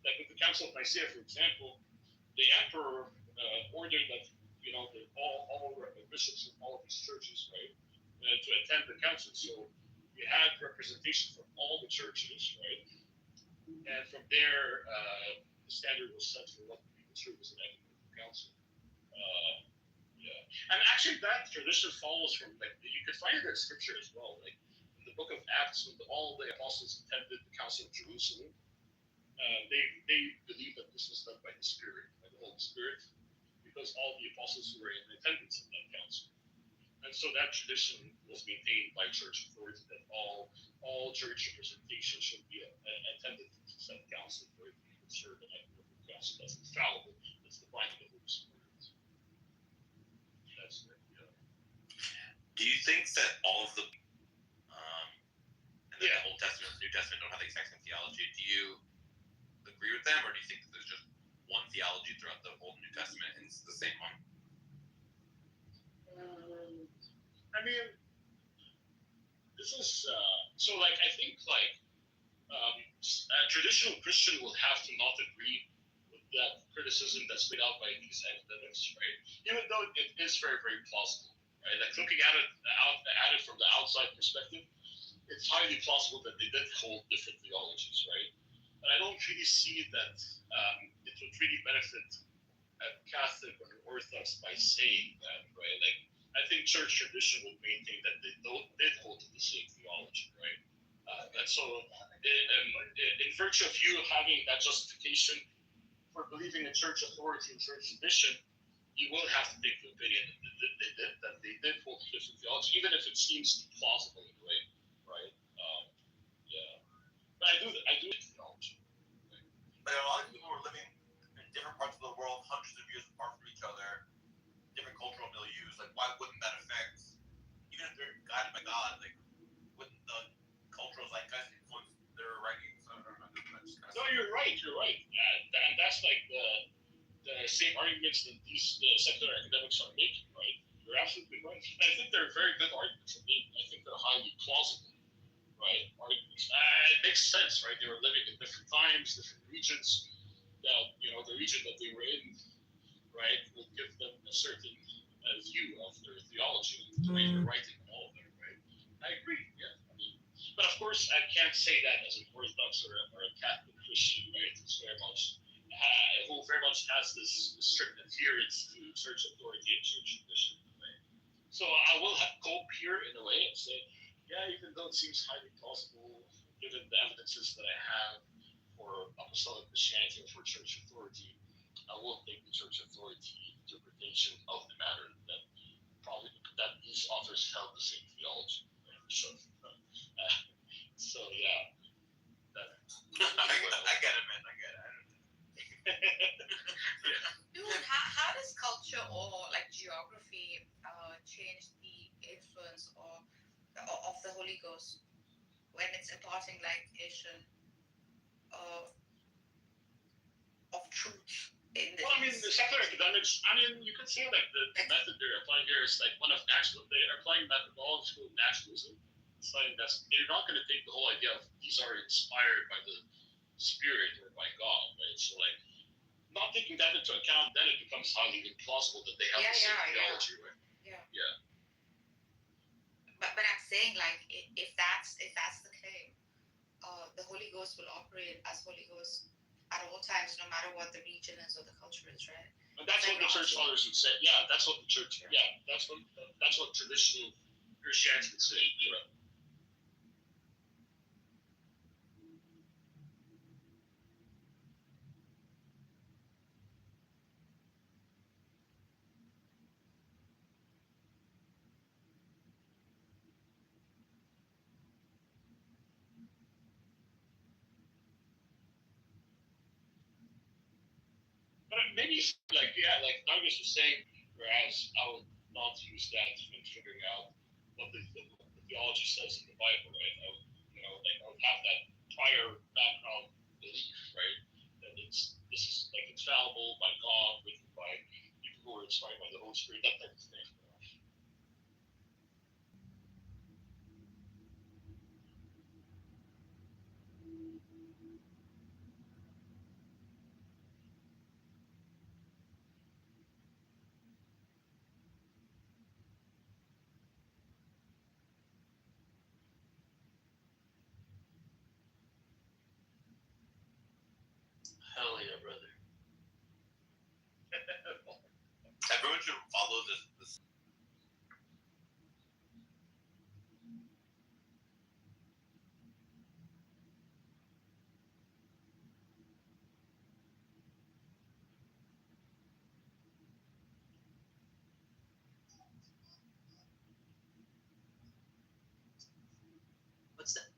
with the Council of Nicaea, for example, the emperor ordered that all bishops of all of these churches, right, to attend the council. So we had representation from all the churches, right, and from there the standard was set for what we consider as an ecumenical council. And actually that tradition follows from you could find it in scripture as well, in the book of Acts when all the apostles attended the Council of Jerusalem. They believed that this was done by the Spirit, by the Holy Spirit, because all the apostles were in attendance in that council. And so that tradition was maintained by church authority that all church representation should be attended to said council for it to be considered an ecumenical council that's infallible, that's divine of the Holy Spirit. That's it, yeah. Do you think that all of the the Old Testament and the New Testament don't have the exact same theology? Do you agree with them, or do you think that there's just one theology throughout the Old and New Testament and it's the same one? I mean, this is I think a traditional Christian will have to not agree with that criticism that's laid out by these academics, right? Even though it is very, very plausible, right? Looking at it from the outside perspective, it's highly plausible that they did hold different theologies, right? But I don't really see that it would really benefit a Catholic or an Orthodox by saying that, right? I think church tradition would maintain that they did hold to the same theology, right? And so, in virtue of you having that justification for believing in church authority and church tradition, you will have to take the opinion that they did hold to different theology, even if it seems plausible in a way, right? But I do think theology. But a right. And that's like the same arguments that these secular academics are making, right? You're absolutely right. I think they're very good arguments. I think they're highly plausible, right? Arguments. It makes sense, right? They were living in different times, different regions. That the region that they were in, right, will give them a certain view of their theology and the way they're writing and all of that, right? I agree. Yeah. But of course, I can't say that as an Orthodox or a Catholic Christian, right? It's very much who very much has this strict adherence to church authority and church tradition, right? So I will have cope here in a way and say, yeah, even though it seems highly plausible, given the evidences that I have for apostolic Christianity or for church authority, I will take the church authority interpretation of the matter that probably that these authors held the same theology. Right? So yeah. I get it, man. I get it. Dude, how does culture or like geography change the influence of the Holy Ghost when it's imparting like vision of truth in the Well, I mean, the secular academics, you could say like the method they're applying here is like one of natural, they are applying methodological naturalism. It's like they're not going to take the whole idea of these are inspired by the Spirit or by God, right? So like, not taking that into account, then it becomes highly implausible that they have the same theology, right? Yeah. But I'm saying like if that's the claim, the Holy Ghost will operate as Holy Ghost at all times, no matter what the region is or the culture is, right? And that's what the church fathers would say. Yeah, that's what the church. Yeah, that's what traditional Christianity would say. Right? But maybe like Douglas was saying, whereas I would not use that in figuring out what the theology says in the Bible, right? I would have that prior background belief, right? That this is like infallible by God, written by people who are inspired by the Holy Spirit, that type of thing. Hell yeah, brother. Everyone should follow this. What's that?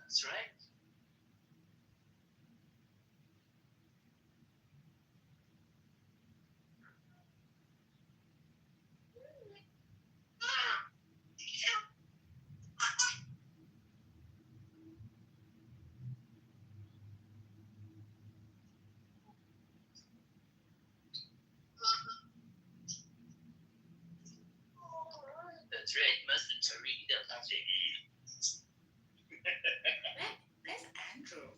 That's right. That's right. Mustard Tariq does Where's Andrew?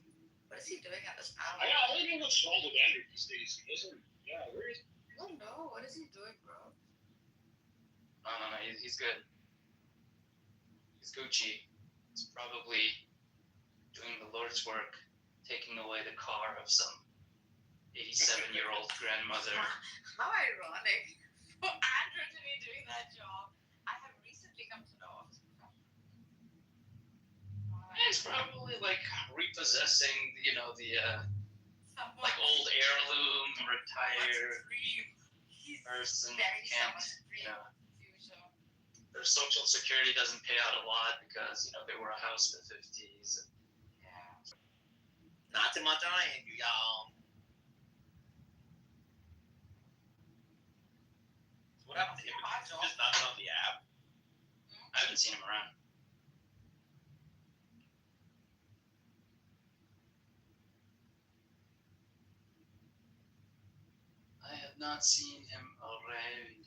What is he doing at this hour? I don't know what's wrong with Andrew these days. He doesn't. Yeah, where is? I don't know. What is he doing, bro? No, he's good. He's Gucci. He's probably doing the Lord's work, taking away the car of some 87-year-old grandmother. How ironic for Andrew to be doing that job. I have recently come to know of his profession. He's probably like repossessing, the like old heirloom, retired person. Their social security doesn't pay out a lot because they were a house in the 50s. Not too much on Andrew, y'all. What happened to him? He's just not on the app. I haven't seen him around. I have not seen him around.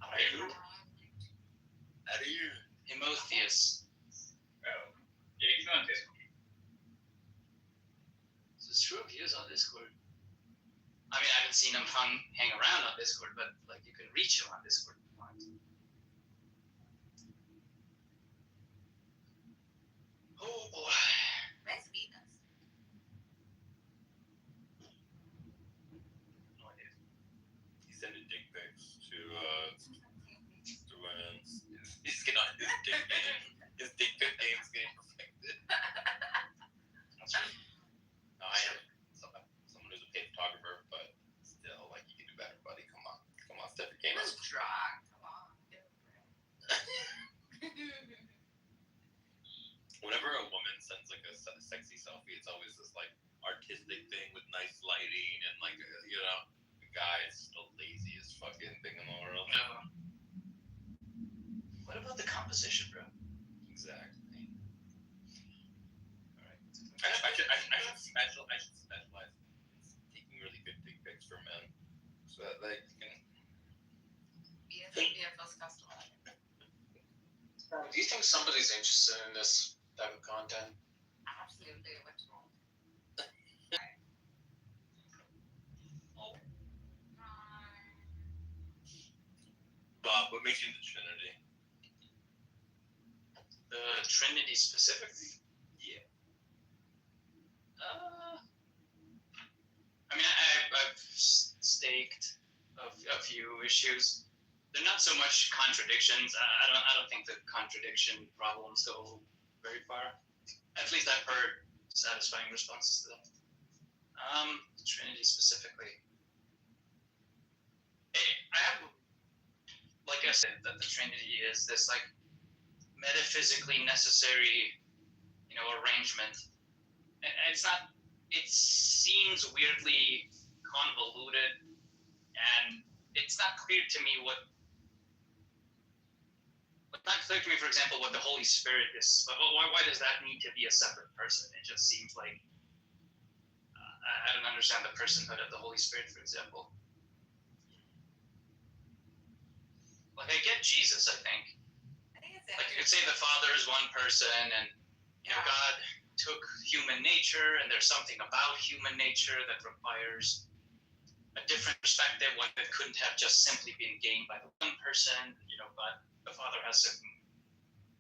Around. Emotheus. Oh. Yeah, he's on Discord. This is true. He is on Discord. I mean, I haven't seen him hang around on Discord, but like you can reach him on Discord if you want. Oh boy. Nice Venus. No idea. He's sending dick pics to women. He's getting on his dick game. His dick pic game's getting perfected. That's right. No, I am someone who's a paid photographer, but still, like, you can do better, buddy. Come on, step your game up. Let's try. Come on. Whenever a woman sends like a sexy selfie, it's always this like artistic thing with nice lighting and like you know, the guy is the laziest fucking thing in the world. What about the composition, bro? Exactly. All right. I should specialize in taking really good dick pics for men, so that they can. BFF's customer. Do you think somebody's interested in this type of content? Absolutely. What's wrong? Bob, what makes you the Trinity? The Trinity specifically? Yeah. I mean, I've staked a few issues. They're not so much contradictions. I don't think the contradiction problems go very far. At least I've heard satisfying responses to them. Trinity specifically. I have, like I said, that the Trinity is this like metaphysically necessary, arrangement. And it's not. It seems weirdly convoluted, and it's not clear to me what. It's not clear to me, for example, what the Holy Spirit is. Why does that need to be a separate person? It just seems like I don't understand the personhood of the Holy Spirit, for example. Like I get Jesus, I think. Like you could say the Father is one person, and God took human nature, and there's something about human nature that requires a different perspective, one that couldn't have just simply been gained by the one person. But the Father has certain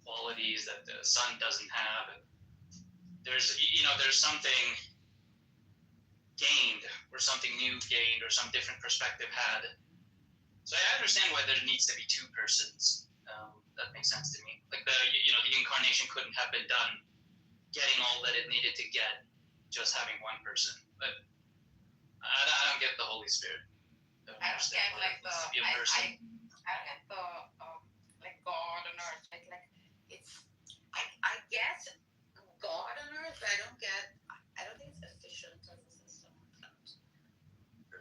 qualities that the Son doesn't have. And there's something gained, or something new gained, or some different perspective had. So I understand why there needs to be two persons. That makes sense to me. Like the incarnation couldn't have been done getting all that it needed to get just having one person. But I don't get the Holy Spirit. I don't get like the I don't get the like God on earth. Like it's I get God on earth, but I don't think it's efficient as a system.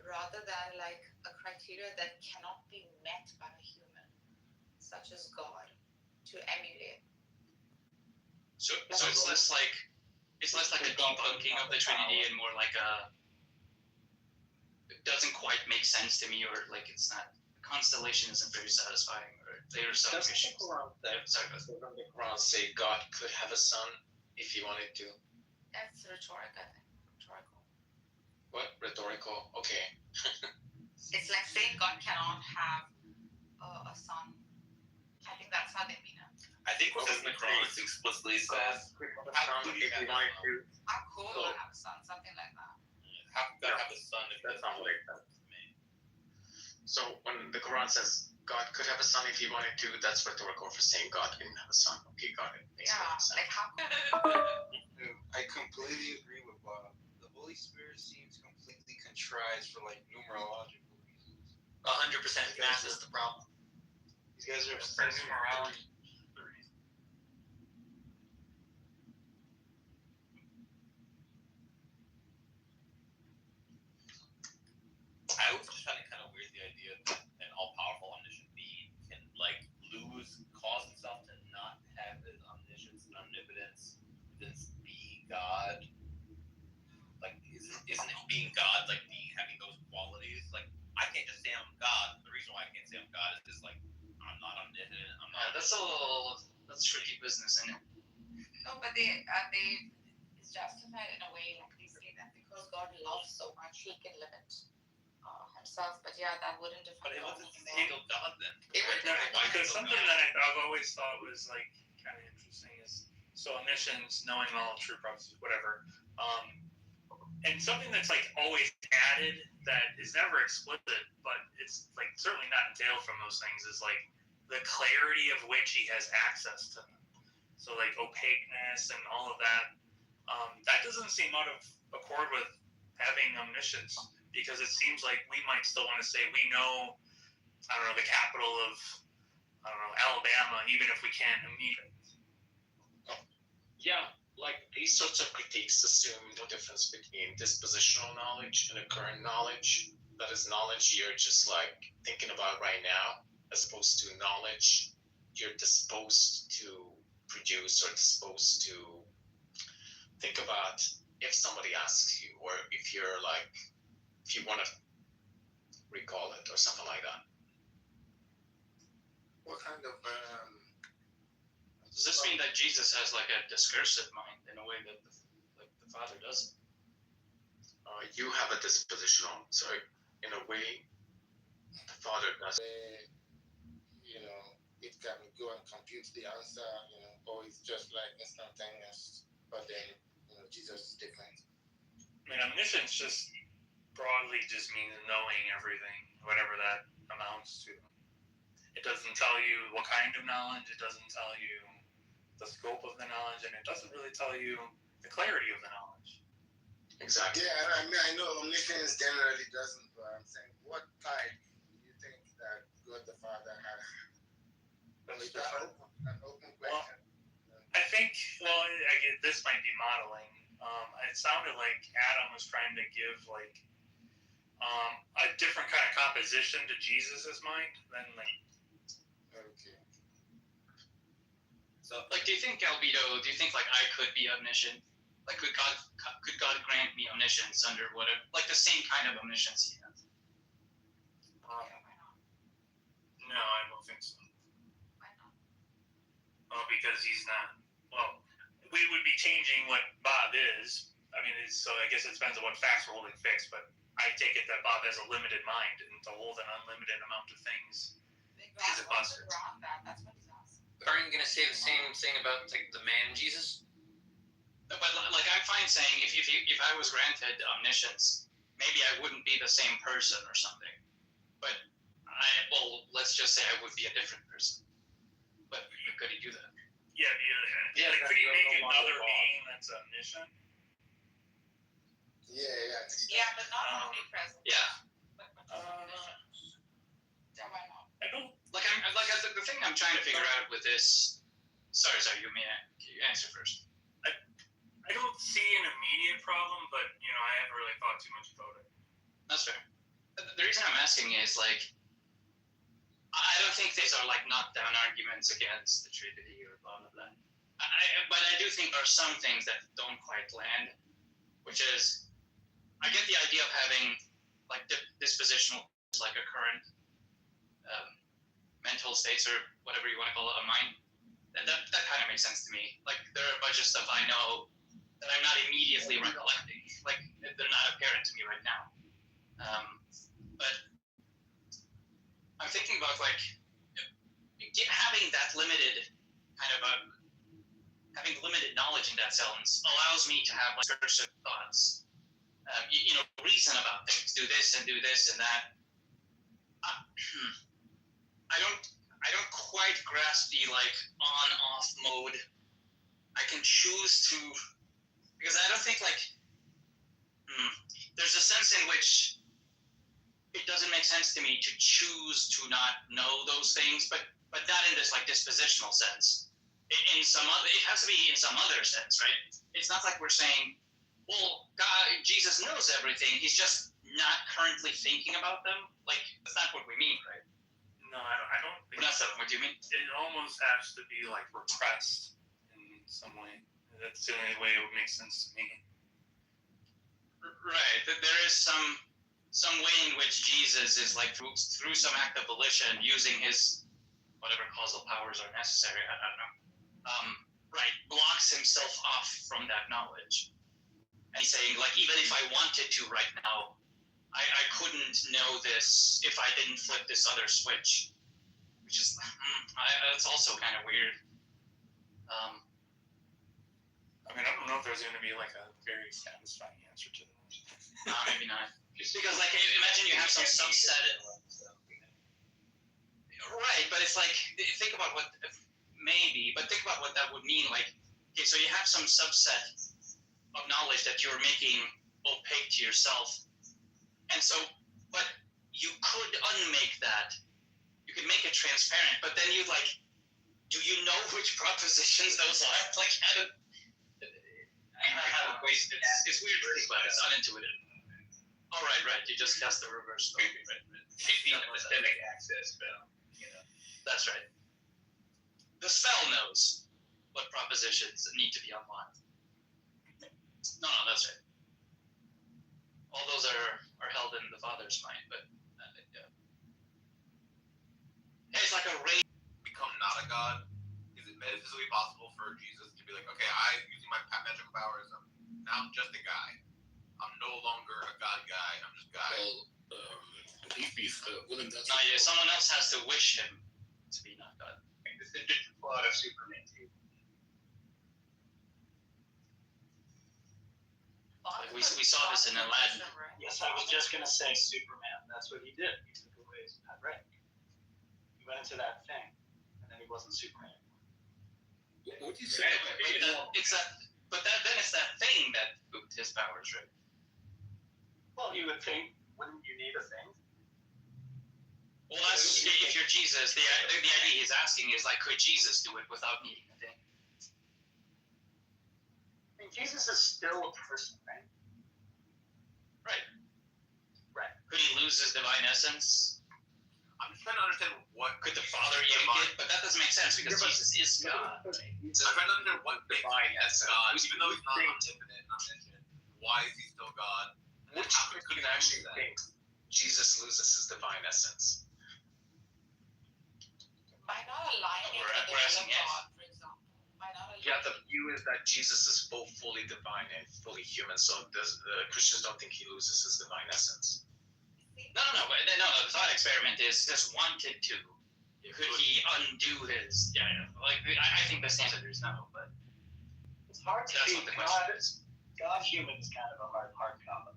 Rather than like a criteria that cannot be met by a human, such as God, to emulate. So it's less like a debunking of the Trinity and more like it doesn't quite make sense to me, or like it's not, the constellation isn't very satisfying, or there are some issues. Doesn't the Quran say God could have a son if he wanted to? That's rhetoric, I think. Rhetorical. What? Rhetorical? Okay. It's like saying God cannot have a son. I think that's how they mean it. I think what says in the Quran explicitly says, how could I have a son? Something like that. How could God have a son if that's not what it does to me? So when the Quran says God could have a son if he wanted to, that's rhetorical for saying God didn't have a son. Okay, got it. Yeah, like how could I completely agree with Bob. The Holy Spirit seems completely contrived for like numerological reasons. 100%. Math is the problem. These guys are numerology. being God, like having those qualities. Like I can't just say I'm God. The reason why I can't say I'm God is just like I'm not omniscient. I'm not. That's tricky business, isn't it? No, but it's justified in a way, like they say that because God loves so much, He can limit himself. But yeah, that wouldn't define. But it wasn't single God then. It would Because something that I've always thought was like kind of interesting is so omniscience, knowing all true prophecies, whatever. And something that's like always added that is never explicit, but it's like certainly not entailed from those things is like the clarity of which he has access to them. So like opaqueness and all of that. That doesn't seem out of accord with having omniscience, because it seems like we might still want to say we know, I don't know, the capital of, I don't know, Alabama, even if we can't meet it. Yeah, like these sorts of critiques assume the difference between dispositional knowledge and a current knowledge. That is knowledge you're just like thinking about right now, as opposed to knowledge you're disposed to produce or disposed to think about if somebody asks you, or if you're like, if you want to recall it or something like that. What kind of Does this mean that Jesus has like a discursive mind in a way that the Father doesn't? You have a dispositional, so in a way, the Father doesn't. It can go and compute the answer, or it's just like instantaneous. But then, Jesus is different. I mean, omniscience just broadly just means knowing everything, whatever that amounts to. It doesn't tell you what kind of knowledge, it doesn't tell you the scope of the knowledge, and it doesn't really tell you the clarity of the knowledge. Exactly. Yeah, I mean, I know omniscience generally doesn't, but I'm saying, what type do you think that God the Father has? That's an open question. I think, this might be modeling. It sounded like Adam was trying to give like a different kind of composition to Jesus's mind than like. Okay. So, like, do you think Albedo? Do you think like I could be omniscient? Like, could God grant me omniscience under whatever, like the same kind of omniscience He has? No, I don't think so. Why not? Well, because he's not. Well, we would be changing what Bob is. I mean, so I guess it depends on what facts we're holding fixed, but I take it that Bob has a limited mind, and to hold an unlimited amount of things is a bust. That's what he's asking. Aren't you going to say the same thing about like the man Jesus? But like I'm fine saying if I was granted omniscience, maybe I wouldn't be the same person or something. But let's just say I would be a different person. But could he do that? Yeah. Like, could he make another being that's omniscient? Yeah, but not omnipresent. Yeah. Yeah, why not? I don't. The thing I'm trying to figure out with this. Sorry, you answer first. I don't see an immediate problem, but I haven't really thought too much about it. That's fair. The reason I'm asking is like, I don't think these are like knockdown arguments against the Trinity or blah blah blah. But I do think there are some things that don't quite land, which is, I get the idea of having like dispositional, like a current mental states or whatever you want to call it, a mind. That kind of makes sense to me. Like there are a bunch of stuff I know that I'm not immediately recollecting. Like they're not apparent to me right now. But I'm thinking about like having that limited kind of having limited knowledge in that sense allows me to have like discursive thoughts. Reason about things. Do this and that. I don't quite grasp the like on-off mode. I can choose to, because I don't think like there's a sense in which it doesn't make sense to me to choose to not know those things, but not in this like dispositional sense. In some other, it has to be in some other sense, right? It's not like we're saying, well, God, Jesus knows everything. He's just not currently thinking about them. Like that's not what we mean, right? No, I don't think. That's not what do you mean? It almost has to be like repressed in some way. That's the only way it would make sense to me. Right. there is some way in which Jesus is like through some act of volition using his whatever causal powers are necessary. I don't know. Right, blocks himself off from that knowledge. And he's saying, like, even if I wanted to right now, I couldn't know this if I didn't flip this other switch. Which is, it's also kind of weird. I mean, I don't know if there's going to be like a very satisfying answer to that. Maybe not. Just because, like, imagine you have some subset. Right, but it's like, think about what that would mean. Like, okay, so you have some subset of knowledge that you're making opaque to yourself. And so, but you could unmake that. You could make it transparent, but then you like, do you know which propositions those are? Like, it's weird to think about. It's unintuitive. Oh, right. You just cast the reverse spell. Right. Maybe a systemic access spell. That's right. The spell knows what propositions need to be unlocked. No, that's right. All those are held in the Father's mind, but yeah. It's like a ray. Become not a god? Is it metaphysically possible for Jesus to be like, okay, I'm using my magical powers, now I'm just a guy. I'm no longer a god guy, I'm just guy. Someone else has to wish him to be not God. Like this is just a plot of Superman too. Like we saw this in Aladdin. Yes, I was just gonna say Superman. That's what he did. He took away his pet right. He went into that thing, and then he wasn't Superman anymore. What do you say? But then it's that thing that booped his powers, right? Well, you would think, wouldn't you need a thing? Well, that's if you're Jesus. The idea he's asking is like, could Jesus do it without needing a thing? I mean, Jesus is still a person, right? Right. Could he lose his divine essence? I'm just trying to understand what could the Father yank it, but that doesn't make sense because Jesus is God. I'm trying to understand what makes him as God, even though he's not omnipotent and omniscient. Why is he still God? Which could actually think Jesus loses his divine essence? By not aligning with the will of God, for example. Yeah, the view is that Jesus is both fully divine and fully human, so the Christians don't think he loses his divine essence. No. The thought experiment is just wanted to. Could he undo his? Yeah. Like I think the answer is no, but it's hard to that's be what the question is. God human is kind of a hard combo.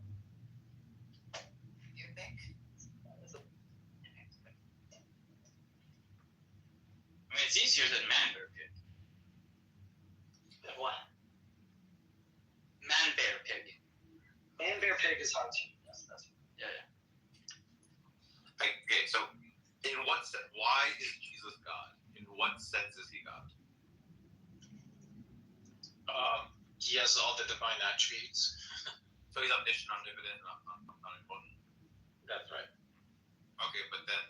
You think? I mean, it's easier than man-bear pig. What? Man-bear pig. Man-bear pig is hard to. Yes, that's. Yeah. Okay, so in what sense? Why is Jesus God? In what sense is he God? He has all the divine attributes. So he's omniscient, omnipotent, omnipotent. That's right. Okay, but then,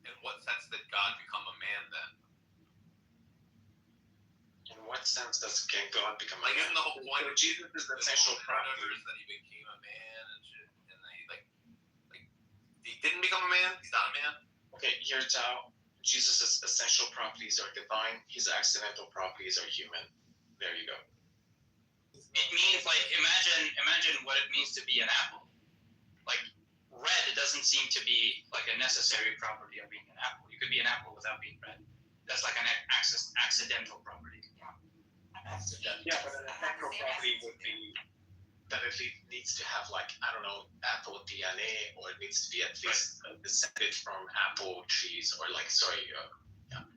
in what sense did God become a man then? In what sense does God become a man? Isn't the whole point of Jesus is the essential property that he became a man and shit, and then he didn't become a man. He's not a man. Okay, here's how Jesus' essential properties are divine. His accidental properties are human. There you go. It means like imagine what it means to be an apple. Like red doesn't seem to be like a necessary property of being an apple. You could be an apple without being red. That's like an accidental property. Yeah, but an essential property would be that it needs to have like, I don't know, apple DNA, or it needs to be at least descended from apple trees, or like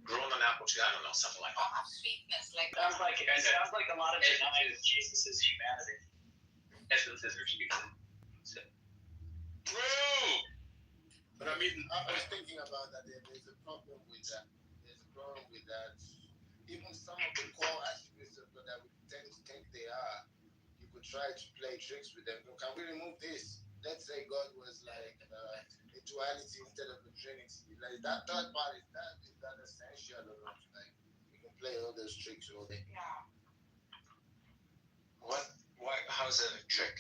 grown on apple tree. I don't know, something like that. Of sweetness, like sounds like a lot of denying Jesus' humanity. Essences are human. But I mean, I was thinking about that. There's a problem with that. Even some of the core attributes of God that we tend to think they are, you could try to play tricks with them. Can we remove this? Let's say God was like a duality instead of a trinity. Like that third part is that essential or not? Like we can play all those tricks all day. Yeah. What? Why? How is it a trick?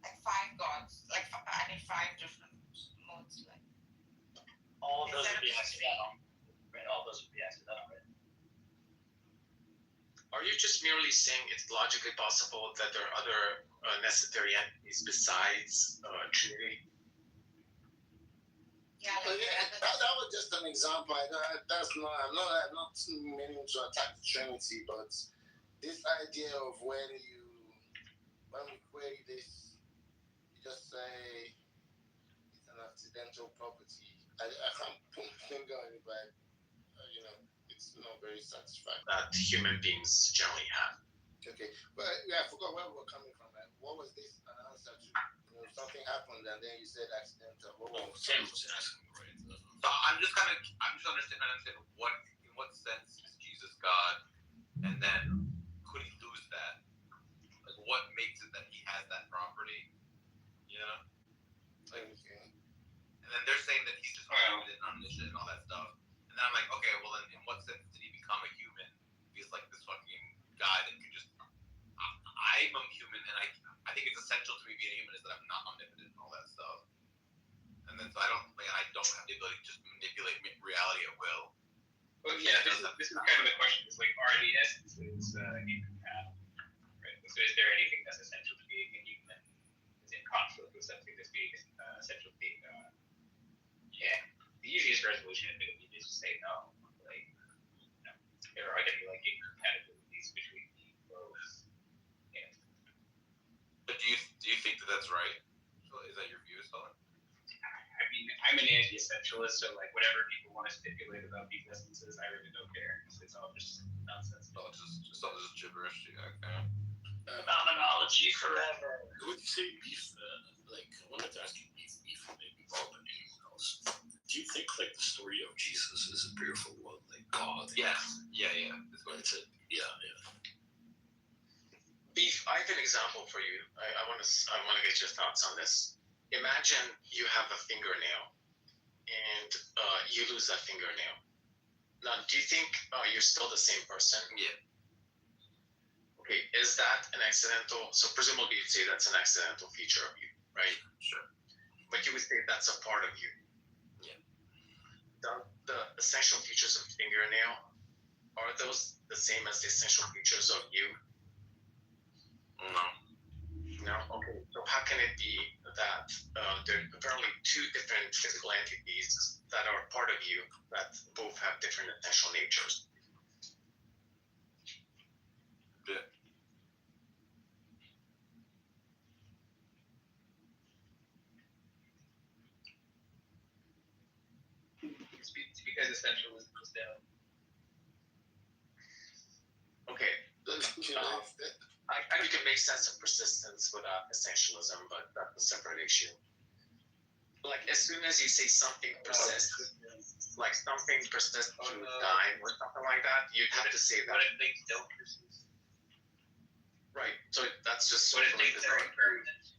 like 5 gods. Like I need 5 different modes. Like All of those instead would be of just accidental. Right, all those would be accidental, right? Are you just merely saying it's logically possible that there are other necessary entities besides Trinity? Yeah, But yeah, that was just an example. I'm not meaning to attack the Trinity, but this idea of when we query this, you just say it's an accidental property. I can't put my finger on it, but it's not very satisfactory. That human beings generally have. Okay, but yeah, I forgot where we were coming from. What was this an answer to? Something happened and then you said accidental. Sam was asking, right? So I'm just understanding in what sense is Jesus God, and then could he lose that? Like, what makes it that he has that property? You know? Like, and then they're saying that he's just omnipotent, omniscient, and all that stuff. And then I'm like, okay, well then, in what sense did he become a human? He's like this fucking guy that can just. I'm a human, and I think it's essential to me being a human is that I'm not omnipotent and all that stuff. And then so I don't have the ability to just manipulate reality at will. Well, yeah, this is kind of the question: is like, are the essences incompatible? Right. So, is there anything that's essential to being a human is in conflict with something that's being essential to being God? Yeah. The easiest resolution is to just say no. Like, there are going to be like incompatibilities between both. Yeah. But do you think that that's right? Is that your view, Solon? I mean, I'm an anti-essentialist, so like whatever people want to stipulate about these essences, I really don't care. It's all just nonsense. It's all just gibberish. Okay. Phenomenology forever. Would you say beef? Like, I wanted to ask you, beef maybe more than anything else. Do you think like the story of Jesus is a beautiful one, like God? Yes. Yeah. That's it. Yeah. Beef, I have an example for you. I want to get your thoughts on this. Imagine you have a fingernail, and you lose that fingernail. Now, do you think you're still the same person? Yeah. Okay, is that an accidental? So presumably you'd say that's an accidental feature of you, right? Sure. But you would say that's a part of you. Yeah. The essential features of fingernail, are those the same as the essential features of you? No. Okay. So how can it be that there are apparently 2 different physical entities that are part of you that both have different essential natures? Yeah. It's because essentialism is down. Okay. You can make sense of persistence without essentialism, but that's a separate issue. Like, as soon as you say something persists, like something persists to time or something like that, you'd have to say that. What if things don't persist? Right. So that's just What if things are impermanent?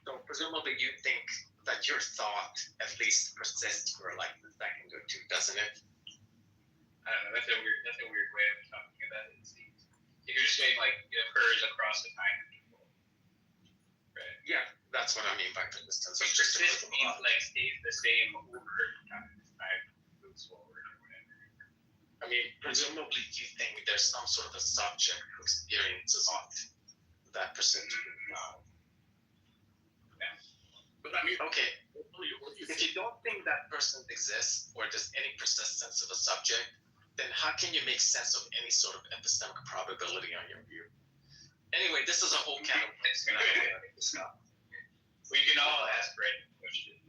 So presumably you think that your thought at least persists for like a second or 2, doesn't it? I don't know. That's a weird way of talking about it. It seems. If you're just saying like it occurs across the time interval, right? Yeah, that's what I mean by persistence. Which persist means like stays the same over time. Time moves forward or whatever. I mean, presumably you think there's some sort of a subject who experiences that persists. Yeah. But I mean, okay. What do you if you don't think that person exists or there's any persistence of a subject, then how can you make sense of any sort of epistemic probability on your view? Anyway, this is a whole can of worms. We can all ask random questions.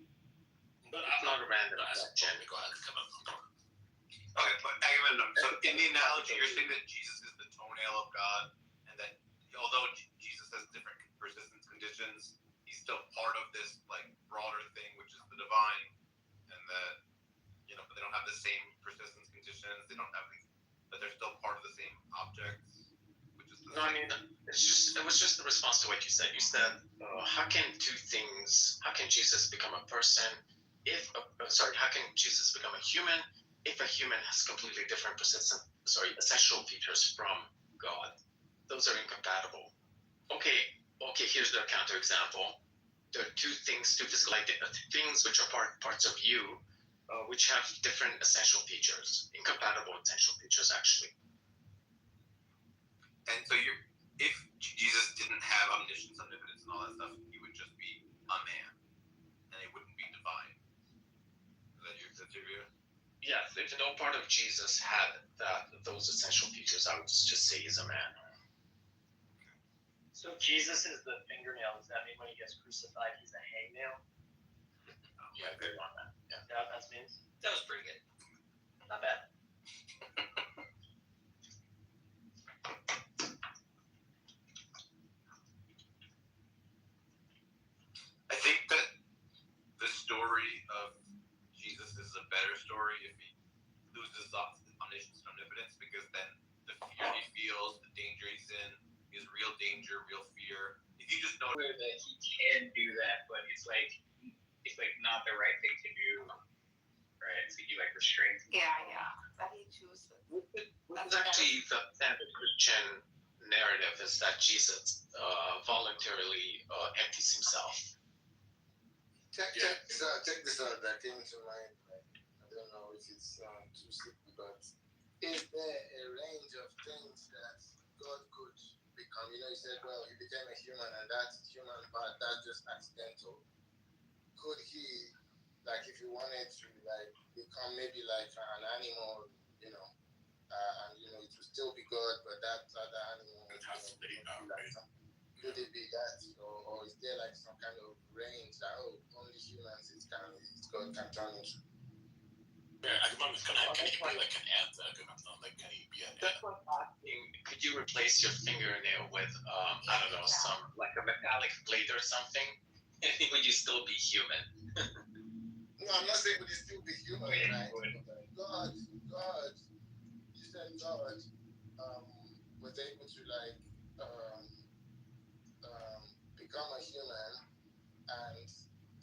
But I'm not a random question. Okay, but Agamemnon, so in the analogy, you're saying that Jesus is the toenail of God, and that although Jesus has different persistence conditions, he's still part of this like broader thing, which is the divine, and that but they don't have the same persistence conditions. They don't have these, but they're still part of the same objects, which is the No, I mean, it was just a response to what you said. You said, how can Jesus become a person how can Jesus become a human if a human has completely different essential features from God? Those are incompatible. Okay, okay, here's the counterexample. There are two physical things which are parts of you, which have different essential features, incompatible essential features, actually. And so if Jesus didn't have omniscience, omnipotence, and all that stuff, he would just be a man, and he wouldn't be divine. Is that your view? Yes, if no part of Jesus had those essential features, I would just say he's a man. So Jesus is the fingernail. Does that mean when he gets crucified, he's a hangnail? Yeah, good on that. Yeah. Yeah, that means. That was pretty good. Not bad. I think that the story of Jesus is a better story if he loses omniscience and omnipotence, because then the fear he feels, the danger he's in, is real danger, real fear. If you just know that he can do that, but it's like not the right thing to do, right? So he like restrains. Yeah, that he chooses. That's actually the Christian narrative, is that Jesus voluntarily empties himself. Check this out that came to mind. I don't know if it's too simple, but is there a range of things that God could become? You said, well, he became a human, and that human part, that's just accidental. Could he, like, if he wanted to, like, become maybe like an animal, and it would still be God, but that other animal would could it be that, or is there like some kind of range that only humans God can turn into? Yeah, I can he be like an ant? Like, can he be an ant? That's what I'm asking. Could you replace your fingernail with, I don't know, some like a metallic blade or something? Would you still be human? No, I'm not saying would you still be human, right? God, you said God was able to become a human, and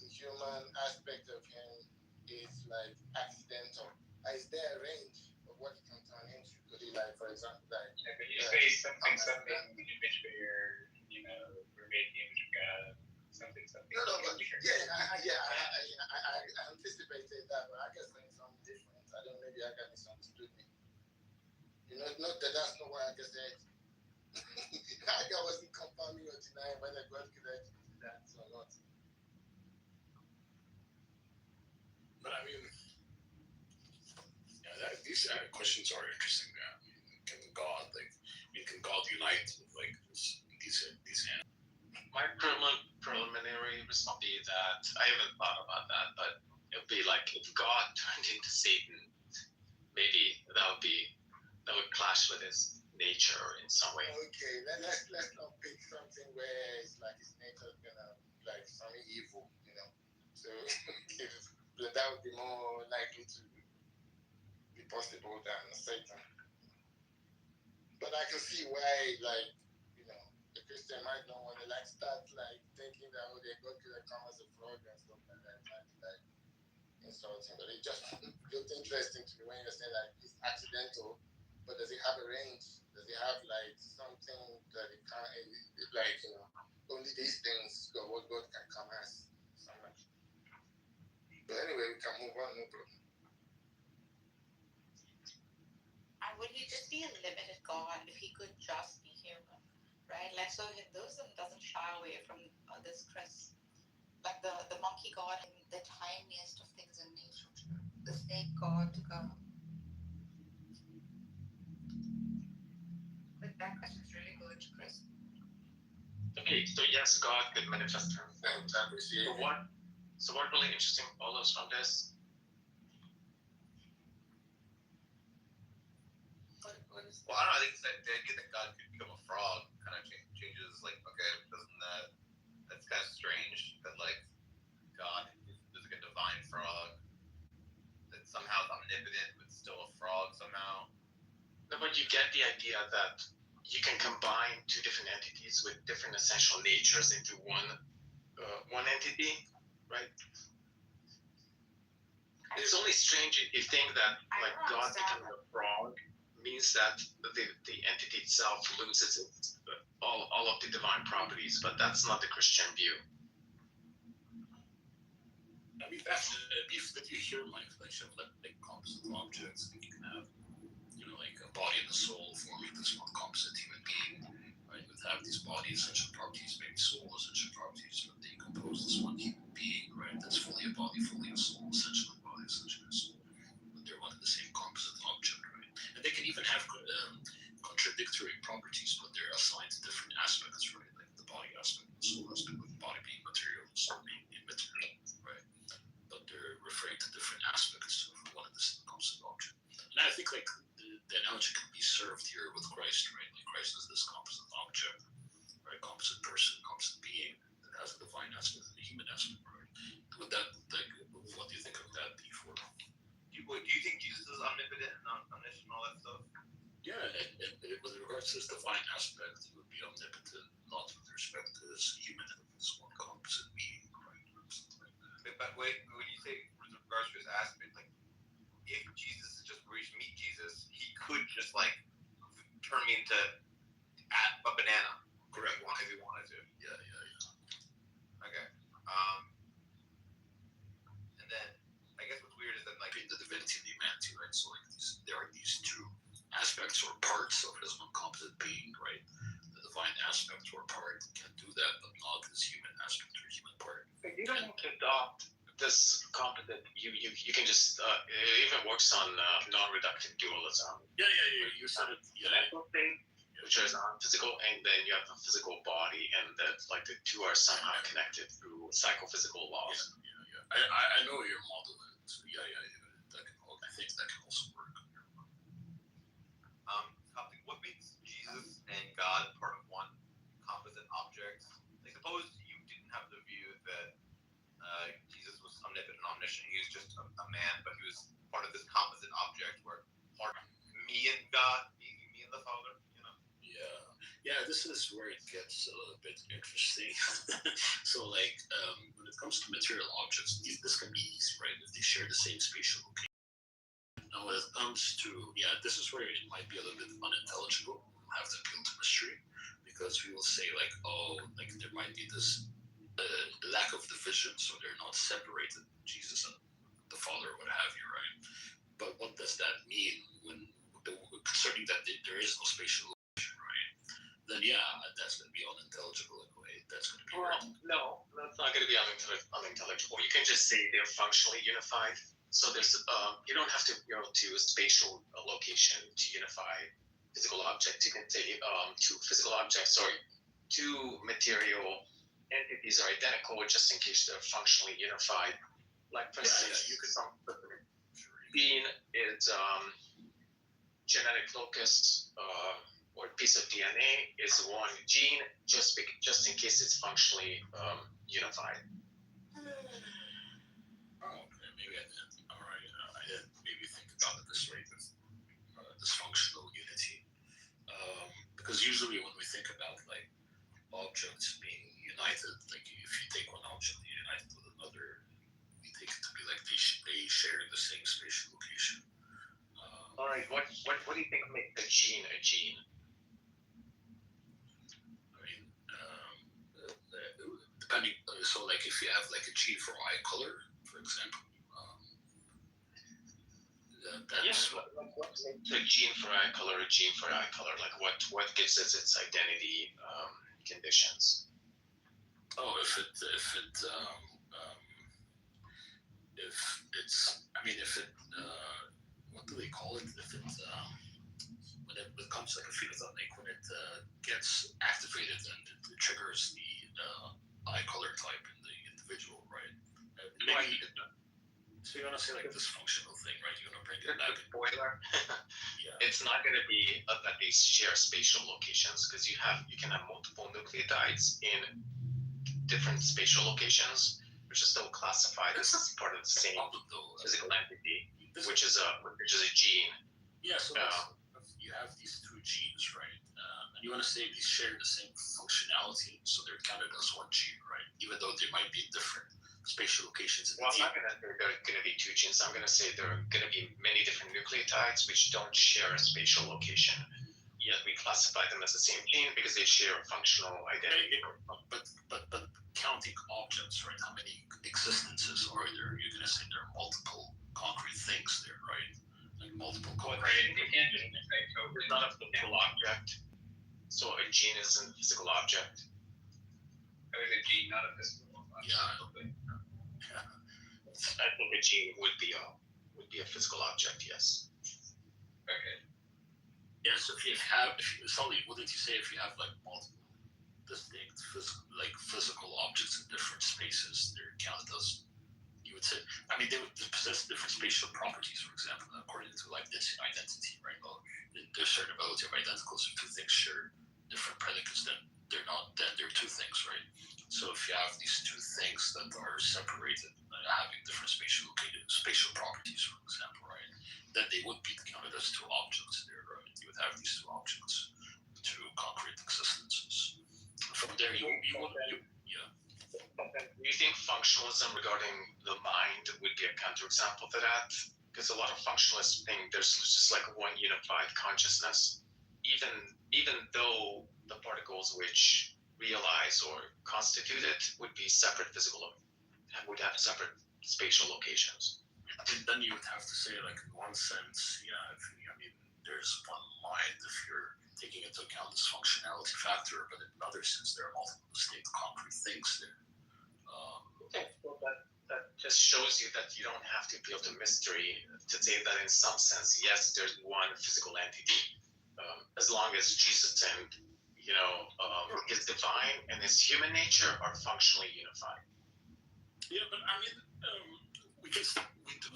the human aspect of him is like accidental. Is there a range of what he can turn into? Could he, like, for example, like could you say something image bearer, we're made in the image of God, something. No, but I anticipated that, but I guess saying something different. I don't know, maybe I got misunderstood me. Not that that's not what I just said. I wasn't confirming or denying whether God could actually do that or not. But I mean, these questions are interesting. Can God unite with these animals? My preliminary response would be that I haven't thought about that, but it would be like if God turned into Satan, maybe that would clash with his nature in some way. Okay, let's not pick something where it's like his nature is gonna like something evil, So that would be more likely to be possible than Satan. But I can see why, like, the Christian might not want to start thinking that God could come as a frog and stuff like that, like insulting. But it just looked interesting to me when you're saying it's accidental. But does it have a range? Does it have something that it can't, only these things, what God can come as so much. But anyway, we can move on, no problem. And would he just be a limited God if he could just be human, right? Like, so Hinduism doesn't shy away from this Chris, like the monkey God, the tiniest of things in nature, the snake God to come. But that question is really good, Chris. Okay, so yes, God could manifest himself. So what really interesting follows from this? Well, I don't know. I think it's the idea that God could become a frog kind of changes. Like, okay, that's kind of strange that God is like a divine frog that somehow is omnipotent but still a frog somehow. No, but you get the idea that you can combine two different entities with different essential natures into one entity, right? It's only strange if you think that God becoming a frog means that the entity itself loses its all of the divine properties, but that's not the Christian view. I mean, that's that you hear like composite objects. You can have, like a body and a soul forming this one composite human being, right? Would have these body essential properties, maybe soul essential properties, but they compose this one human being, right? That's fully a body, fully a soul, essentially a body, essentially a soul. But they're one and the same composite object, right? And they can even have contradictory properties, but they're assigned to different aspects, right? Like the body aspect, the soul aspect, with the body being material, the soul being immaterial, right? But they're referring to different aspects of one and the same composite object. And I think like the analogy can be served here with Christ, right? Like Christ is this composite object, right? Composite person, composite being that has a divine aspect and a human aspect, right? With that, like, what do you think of that before? Do you think Jesus is omnipotent and omniscient and all that stuff? Yeah, and with regards to his divine aspect, he would be omnipotent, not with respect to his human and his one composite being, right? But wait, when you say with regards to his aspect, like if Jesus just were to meet Jesus, he could just like turn me into a banana. Correct. If he wanted to. Yeah. Okay. And then I guess what's weird is that like the divinity and the humanity, right? So like there are these two aspects or parts of his one composite being, right? The divine aspect or part can do that, but not his human aspect or human part. You don't have to adopt this composite. You can just it even works on non-reductive dualism. Yeah. You said it. Yeah. Mental state, which is non-physical, and then you have a physical body, and that like the two are somehow connected through psychophysical laws. Yeah. I know your model. So yeah. That can. I think that can also work. What makes Jesus and God part of one composite object? Like, suppose you didn't have the view that Jesus was omnipotent and omniscient. He was just a man, but he was part of this composite object where part of me and God, me and the Father, Yeah, this is where it gets a little bit interesting. So, like, when it comes to material objects, this can be easy, right? If they share the same spatial location. Now, when it comes to, this is where it might be a little bit unintelligible. We'll have to appeal to mystery, because we will say, like, like there might be this lack of division, so they're not separated, Jesus and the Father, or what have you, right? But what does that mean when concerning that there is no spatial location, right? Then that's going to be unintelligible in a way. That's going to be No, that's not going to be unintelligible. You can just say they're functionally unified. So there's you don't have to to a spatial location to unify physical objects. You can say two physical objects or two material entities are identical, just in case they're functionally unified. Like for instance, you could being is genetic locus or piece of DNA is one gene, just in case it's functionally unified. Maybe I did. All right, I didn't maybe think about it this way, this functional unity. Because usually when we think about like objects being united, like if you take one object and unite it with another, we take it to be like they share the same spatial location. All right, what do you think makes a gene a gene? I mean, depending. So, like, if you have like a gene for eye color, for example, that's what makes a gene for eye color a gene for eye color? Like, what gives it its identity conditions? Oh, if what do they call it? If it when it becomes like a phenotype, when it gets activated and it triggers the eye color type in the individual, right? Maybe. So you want to say like this functional thing, right? You want to bring it back. Spoiler. It's not going to be that they share spatial locations, because you can have multiple nucleotides in different spatial locations, which is still classified as part of the same physical entity, which is a gene. Yeah. So you have these two genes, right? And you want to say they share the same functionality, so they're counted as one gene, right? Even though they might be different spatial locations. Well, I'm not going to say there are going to be two genes. I'm going to say there are going to be many different nucleotides which don't share a spatial location. yet we classify them as the same thing because they share a functional identity. But counting objects, right? How many existences are there? You're gonna say there are multiple concrete things there, right? Like multiple concrete. Right, they can't just say Kitover. It's not a physical object. So a gene is a physical object. It was a gene, not a physical object. Yeah, I don't think. I think a gene would be a physical object, yes. Okay. Yeah, so Sully, wouldn't you say if you have like multiple distinct physical objects in different spaces, they're counted as, you would say, I mean, they would possess different spatial properties, for example, according to like this identity, right? Well, there's certain ability of identicals if two things share different predicates, then they're two things, right? So if you have these two things that are separated, having different spatial properties, for example, right, then they would be counted as two objects there, right? You would have these two objects, two concrete existences. From there, you yeah. Do you think functionalism regarding the mind would be a counterexample to that? Because a lot of functionalists think there's just like one unified consciousness, even though the particles which realize or constitute it would be separate would have separate spatial locations. Then you would have to say, like, in one sense, there's one mind if you're taking into account this functionality factor, but in another sense, there are multiple distinct concrete things there. Okay, well, that just shows you that you don't have to appeal to mystery to say that in some sense, yes, there's one physical entity. As long as Jesus and his divine and his human nature are functionally unified. Yeah, but I mean, we do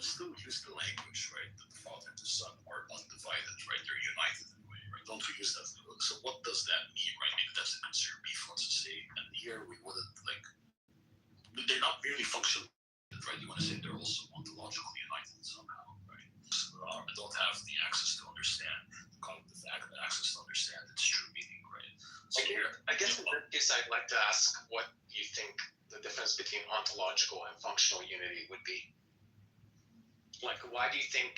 still use the language, right? That the Father and the Son are undivided, right? They're united in a way, right? Don't we use that? So what does that mean, right? Maybe that's the concern B wants to say. And here we wouldn't they're not merely functional, right? You want to say they're also ontologically united somehow, right? I don't have the access to understand the cognitive access to understand its true meaning, right? So I guess in that case, I'd like to ask what you think the difference between ontological and functional unity would be. Like, why do you think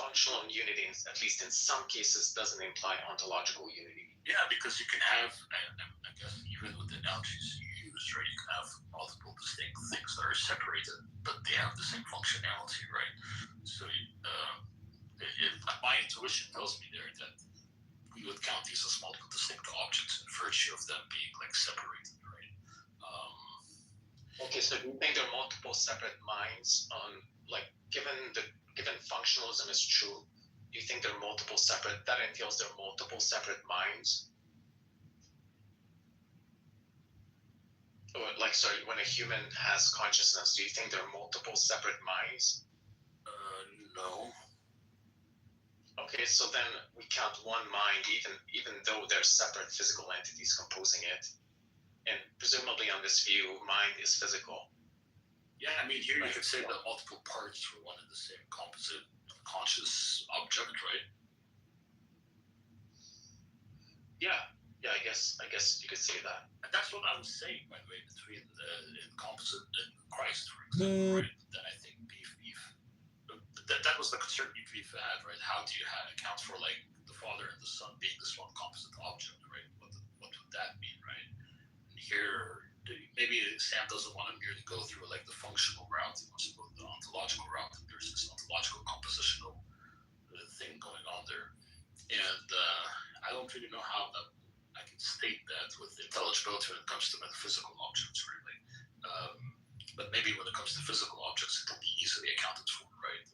functional unity, at least in some cases, doesn't imply ontological unity? Yeah, because you can have, I guess, even with the analogies you use, right, you can have multiple distinct things that are separated, but they have the same functionality, right? So my intuition tells me there that we would count these as multiple distinct objects in virtue of them being like separated, right? Okay, so do you think there are multiple separate minds on, like, given functionalism is true, do you think there are multiple separate, that entails there are multiple separate minds? Or, like, sorry, when a human has consciousness, do you think there are multiple separate minds? No. Okay, so then we count one mind, even though there are separate physical entities composing it. And presumably on this view, mind is physical. Yeah, I mean, here you could say that multiple parts were one and the same composite conscious object, right? Yeah, I guess you could say that. And that's what I was saying, by the way, between the composite and Christ, for example, right? That I think that was the concern Beef had, right? How do you account for like the Father and the Son being this one composite object, right? What would that mean, right? And here, maybe Sam doesn't want to merely go through like the functional route; he wants to go the ontological route. And there's this ontological compositional thing going on there, and I don't really know how that I can state that with intelligibility when it comes to metaphysical objects, really. But maybe when it comes to physical objects, it can be easily accounted for, right?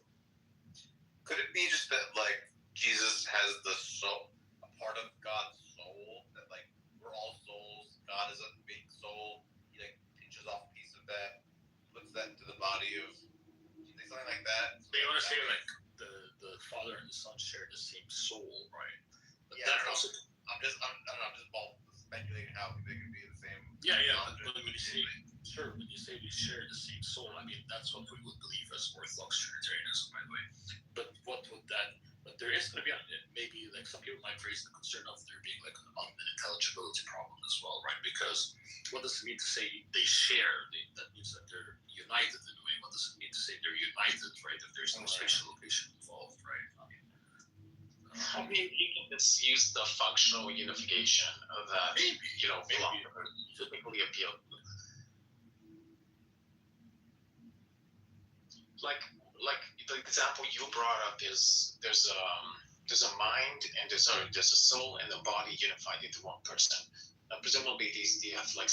Could it be just that, like, Jesus has the soul, a part of God's soul, that, like, we're all souls, God is a big soul, he, like, pinches off a piece of that, puts that into the body of, something like that? So you want to say, like, the Father and the Son share the same soul, right? But yeah, that also... I'm just speculating how they could be the same. Yeah, when you say, sure, when you say we share the same soul, I mean, that's what we would believe as Orthodox Trinitarianism, by the way. But what would that, but there is going to be, maybe, like, some people might raise the concern of there being, like, an unintelligibility problem as well, right? Because what does it mean to say they share? That means that they're united in a way. What does it mean to say they're united, right? If there's no spatial location involved, right? I mean, I mean, you can just use the functional unification of that, philosophers typically appeal. Like the example you brought up is there's a mind and there's a soul and the body unified into one person. Presumably they have like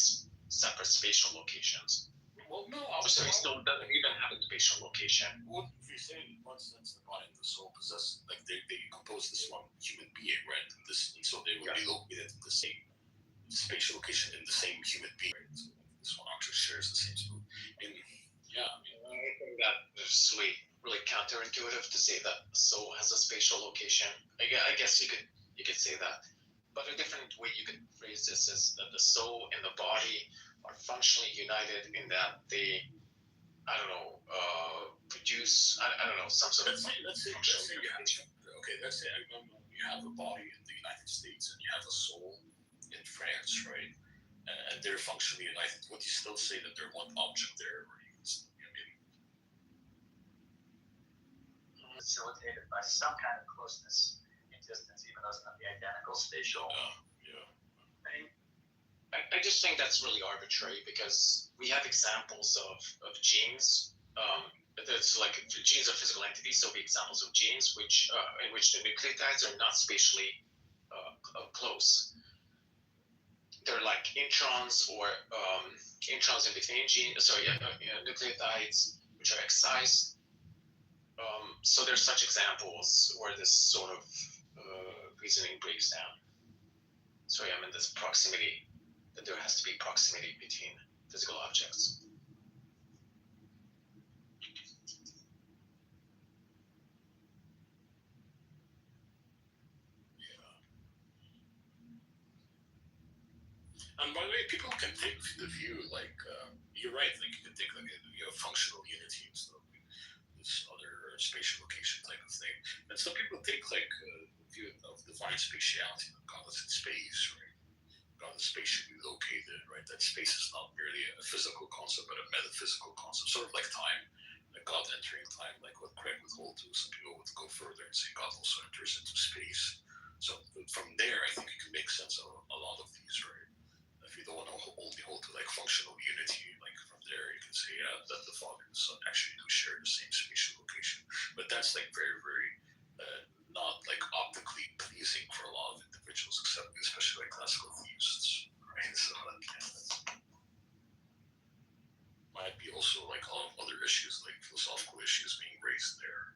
separate spatial locations. Well, no, So it still doesn't even have a spatial location. Well, if you say, for instance, the body and the soul possess, like they compose this one human being, right? And so they would be located in the same spatial location in the same human being, right? So this one actually shares the same spoon. And yeah, I mean, I think that is really counterintuitive to say that the soul has a spatial location. I guess you could say that. But a different way you could phrase this is that the soul and the body are functionally united in that they, produce, some sort of. Let's say you have a body in the United States and you have a soul in France, right? And they're functionally united. Would you still say that they're one object there, or you can, facilitated by some kind of closeness in distance, even though it's not the identical spatial thing? I just think that's really arbitrary because we have examples of genes. That's like genes are physical entities, so we have examples of genes in which the nucleotides are not spatially close. They're like introns or introns in between nucleotides which are excised. So there's such examples where this sort of reasoning breaks down. So this proximity, that there has to be proximity between physical objects. And by the way, people can take the view like you're right. Like you can take like functional unity and stuff, this other spatial location type of thing. And some people take like the view of divine spatiality. God is in space, right? God is spatially located, right? That space is not merely a physical concept, but a metaphysical concept, sort of like time. Like God entering time, like what Craig would hold to. Some people would go further and say God also enters into space. So from there, I think you can make sense of a lot of these, right? If you don't want to only hold to like functional unity, like from there you can say that the Father and the Son actually do share the same spatial location. But that's like very, very not like optically pleasing for a lot of individuals, especially like classical theists, right? So might be also like a lot of other issues, like philosophical issues being raised there.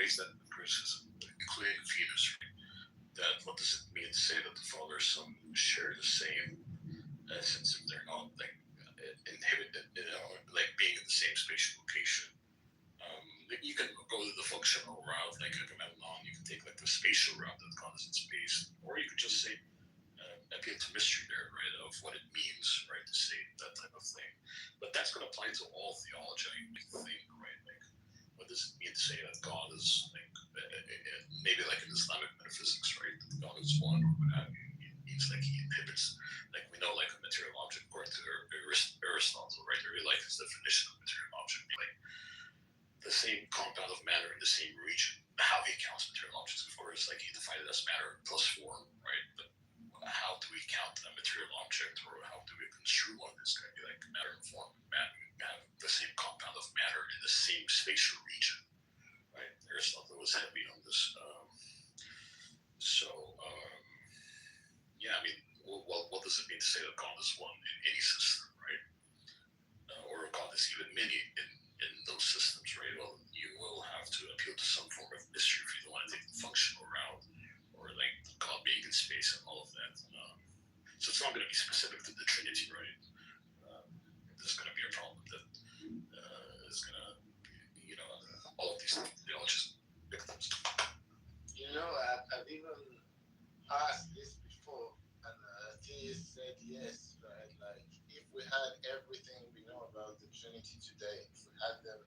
Raise that criticism, including Venus, right? That what does it mean to say that the Father and Son share the same essence if they're not like inhibited, like being in the same spatial location? You can go to the functional route, like Agamemnon. You can take like the spatial route that God is in space, or you could just say appeal to mystery there, right? Of what it means, right, to say that type of thing. But that's going to apply to all theology, I think, right? Like, what does it mean to say that God is like maybe like in Islamic metaphysics, right? That God is one or what have you. It means like he inhibits, like we know, like a material object according to Aristotle, right? Or like his definition of material object, like the same compound of matter in the same region. How he counts material objects, of course, like he defined it as matter plus form, right? But how do we count a material object, or how do we construe one? It's going to be like matter and form. Have the same compound of matter in the same spatial region, right? Aristotle was heavy on this. Yeah, I mean, well, what does it mean to say that God is one in any system, right? Or God is even many in those systems, right? Well, you will have to appeal to some form of mystery if you don't want to take the functional route, or like God being in space and all of that. So it's not going to be specific to the Trinity, right? There's going to be a problem that is going to, all of these theologies victims. You know, I've even asked this before, and theist said yes, right? Like, if we had everything we know about the Trinity today, if we had them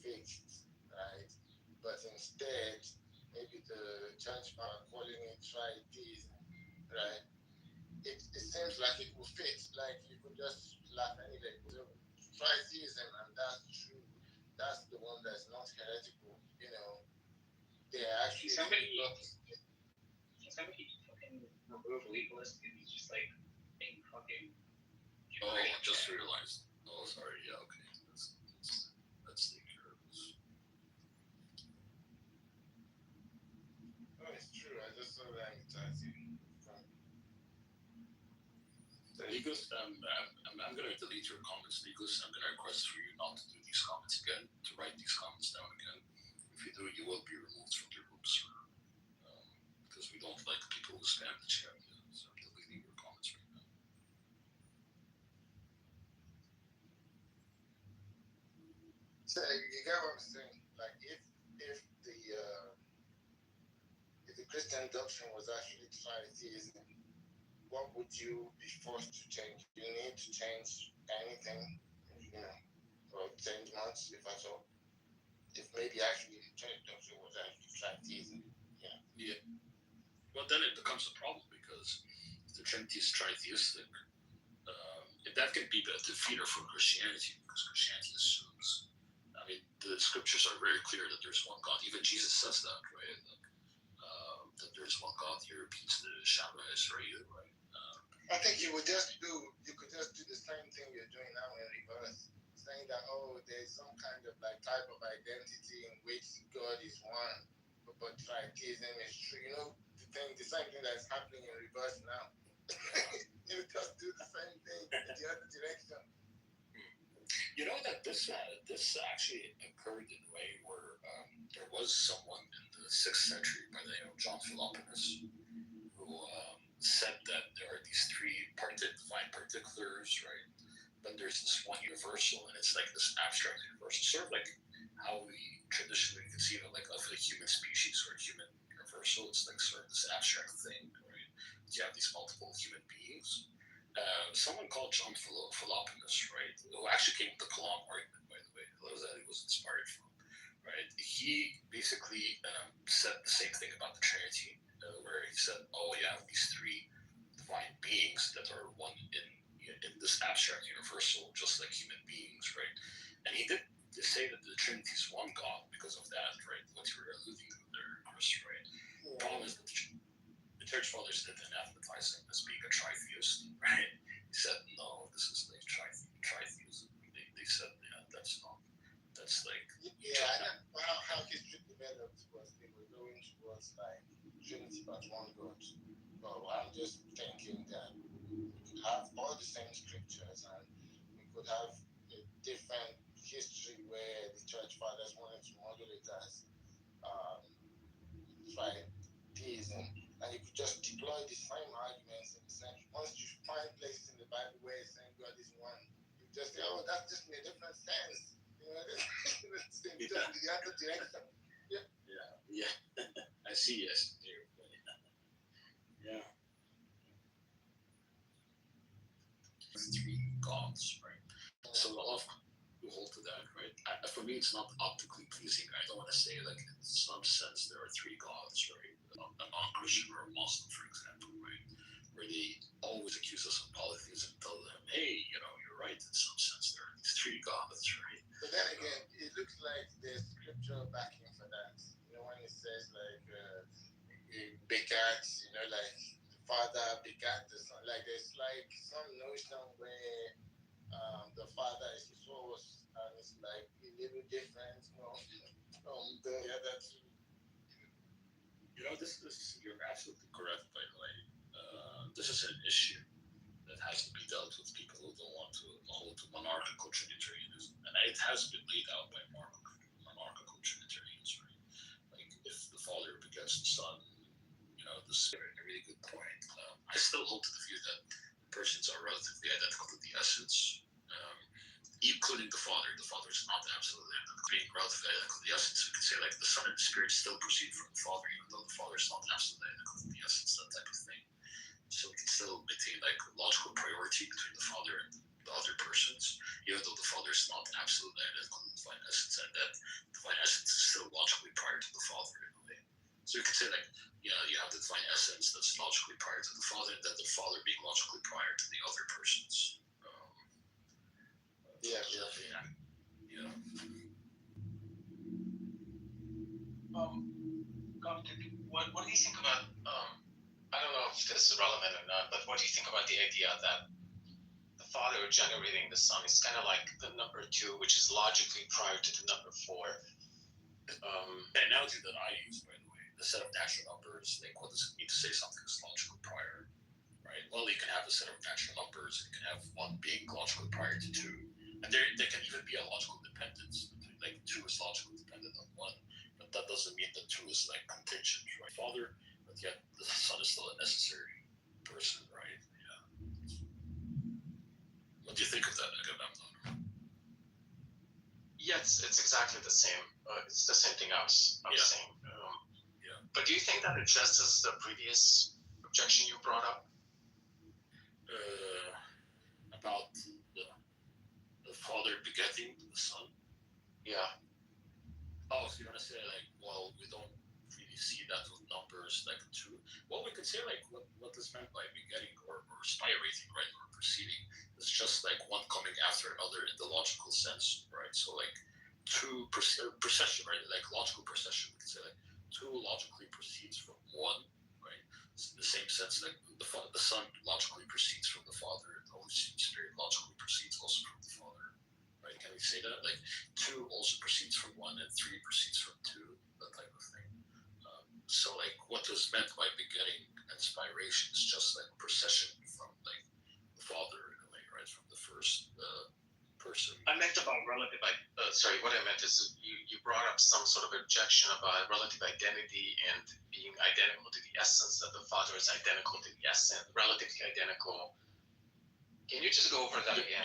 fixed, right? But instead, maybe the church are calling it tritheism, right? It seems like it will fit. Like, you could just laugh anyway. So, tritheism, and that's true. That's the one that's not heretical. You know, they are actually Somebody fucking remove legalist and he's just like being fucking. Oh, I just realized. Oh, sorry. Yeah, okay. Let's take care of this. Oh, it's true. I just saw that in Tati. Legals, I'm going to delete your comments, Legals. I'm going to request for you not to do these comments again, to write these comments down again. If you do, you will be removed from the room, sir. Because we don't like people who spam the chat. So I'm deleting your comments right now. So you get what I'm saying? Like, if the Christian doctrine was actually tritheism, what would you be forced to change? You need to change anything, you know, or change much, if at all. If maybe actually the church doctrine was actually tritheism, yeah. Yeah. Well, then it becomes a problem because the Trinity is tritheistic. If that can be a defeater for Christianity, because Christianity assumes, I mean, the scriptures are very clear that there's one God. Even Jesus says that, right? That there's one God. He repeats the Shema Israel, right? I think you could just do the same thing you're doing now in reverse, saying that, oh, there's some kind of like type of identity in which God is one, but tritheism is true. You know, the same thing that's happening in reverse now. You just do the same thing in the other direction. You know that this actually occurred in a way where there was someone in the 6th century by the name of John Philoponus who said that there are these three divine particulars, right? But there's this one universal, and it's like this abstract universal, sort of like how we traditionally conceive of like of a human species or a human universal. It's like sort of this abstract thing, right? You have these multiple human beings. Someone called John Philoponus, right, who actually came with the Kalam argument, by the way, that he was inspired from, right? He basically said the same thing about the Trinity, where he said, oh, you have these three divine beings that are one in this abstract universal, just like human beings, right? And he did say that the Trinity is one God because of that, right? What you were alluding to there, Chris, right? The problem is that the Church Fathers didn't anathematize him as being a tritheist, right? He said, no, this is like tritheism. They said, yeah, that's like... Yeah, I know how history developed was they were going towards like Trinity but one God. Well, I'm just thinking that we could have all the same scriptures and we could have a different history where the Church Fathers wanted to model it as tritheism. And you could just deploy the same arguments in the same. Once you find places in the Bible where it's saying God is one, you just say, oh, that's just in a different sense. You know, it's in the other direction. Yeah. I see, yes. Yeah. Three gods, right? So a lot of people hold to that, right? For me, it's not optically pleasing. I don't want to say, like, in some sense, there are three gods, right? A non-Christian or a Muslim, for example, right? Where they always accuse us of polytheism and tell them, hey, you know, you're right, in some sense, there are these three gods, right? But then again, it looks like there's scriptural backing for that. You know, when it says, like, begat, you know, like, the father begat the son. Like, there's, like, some notion where the father is the source, and it's, like, a little different from the other two. You know, you're absolutely correct, by the way. This is an issue that has to be dealt with people who don't want to hold to monarchical Trinitarianism. And it has been laid out by monarchical Trinitarians, right? Like, if the Father begets the Son, you know, this is a really good point. I still hold to the view that persons are relatively identical to the essence. including the Father. The Father is not absolutely identical. Being relatively identical to the essence, we could say like the Son and the Spirit still proceed from the Father, even though the Father is not absolutely identical to the essence, that type of thing. So we can still maintain like logical priority between the Father and the other persons, even though the Father is not absolutely identical to the divine essence, and that divine essence is still logically prior to the Father in a way. So you could say like, yeah, you have the divine essence that's logically prior to the Father, and then the Father being logically prior to the other persons. Yeah. What do you think about? I don't know if this is relevant or not, but what do you think about the idea that the Father generating the Son is kind of like the number 2, which is logically prior to the number 4? The analogy that I use, by the way, the set of natural numbers, like what does it mean to say something is logically prior, right? Well, you can have a set of natural numbers, and you can have one being logically prior to 2, and there can even be a logical dependence between, like 2 is logically dependent on 1, but that doesn't mean that 2 is like contingent, right? Father, but yet the Son is still a necessary person, right? Yeah. What do you think of that, Agamemnon? Yeah, it's exactly the same. It's the same thing I was saying. But do you think that addresses the previous objection you brought up? About the Father begetting the Son? Yeah. Oh, so you want to say like, well, we don't really see that with numbers like 2. Well, we could say like what is meant by begetting or spirating, right, or proceeding. It's just like one coming after another in the logical sense, right? So like 2 procession, right? Like logical procession, we could say like 2 logically proceeds from 1, right? It's in the same sense like the Son logically proceeds from the Father, and the Holy Spirit logically proceeds also from the Father, right? Can we say that? Like 2 also proceeds from 1, and 3 proceeds from 2, that type of thing. So like what is meant by begetting and spiration is just like procession from like the Father in a way, right? From the first person. I meant about relative. Sorry, what I meant is you brought up some sort of objection about relative identity and being identical to the essence, that the Father is identical to the essence, relatively identical. Can you just go over that again?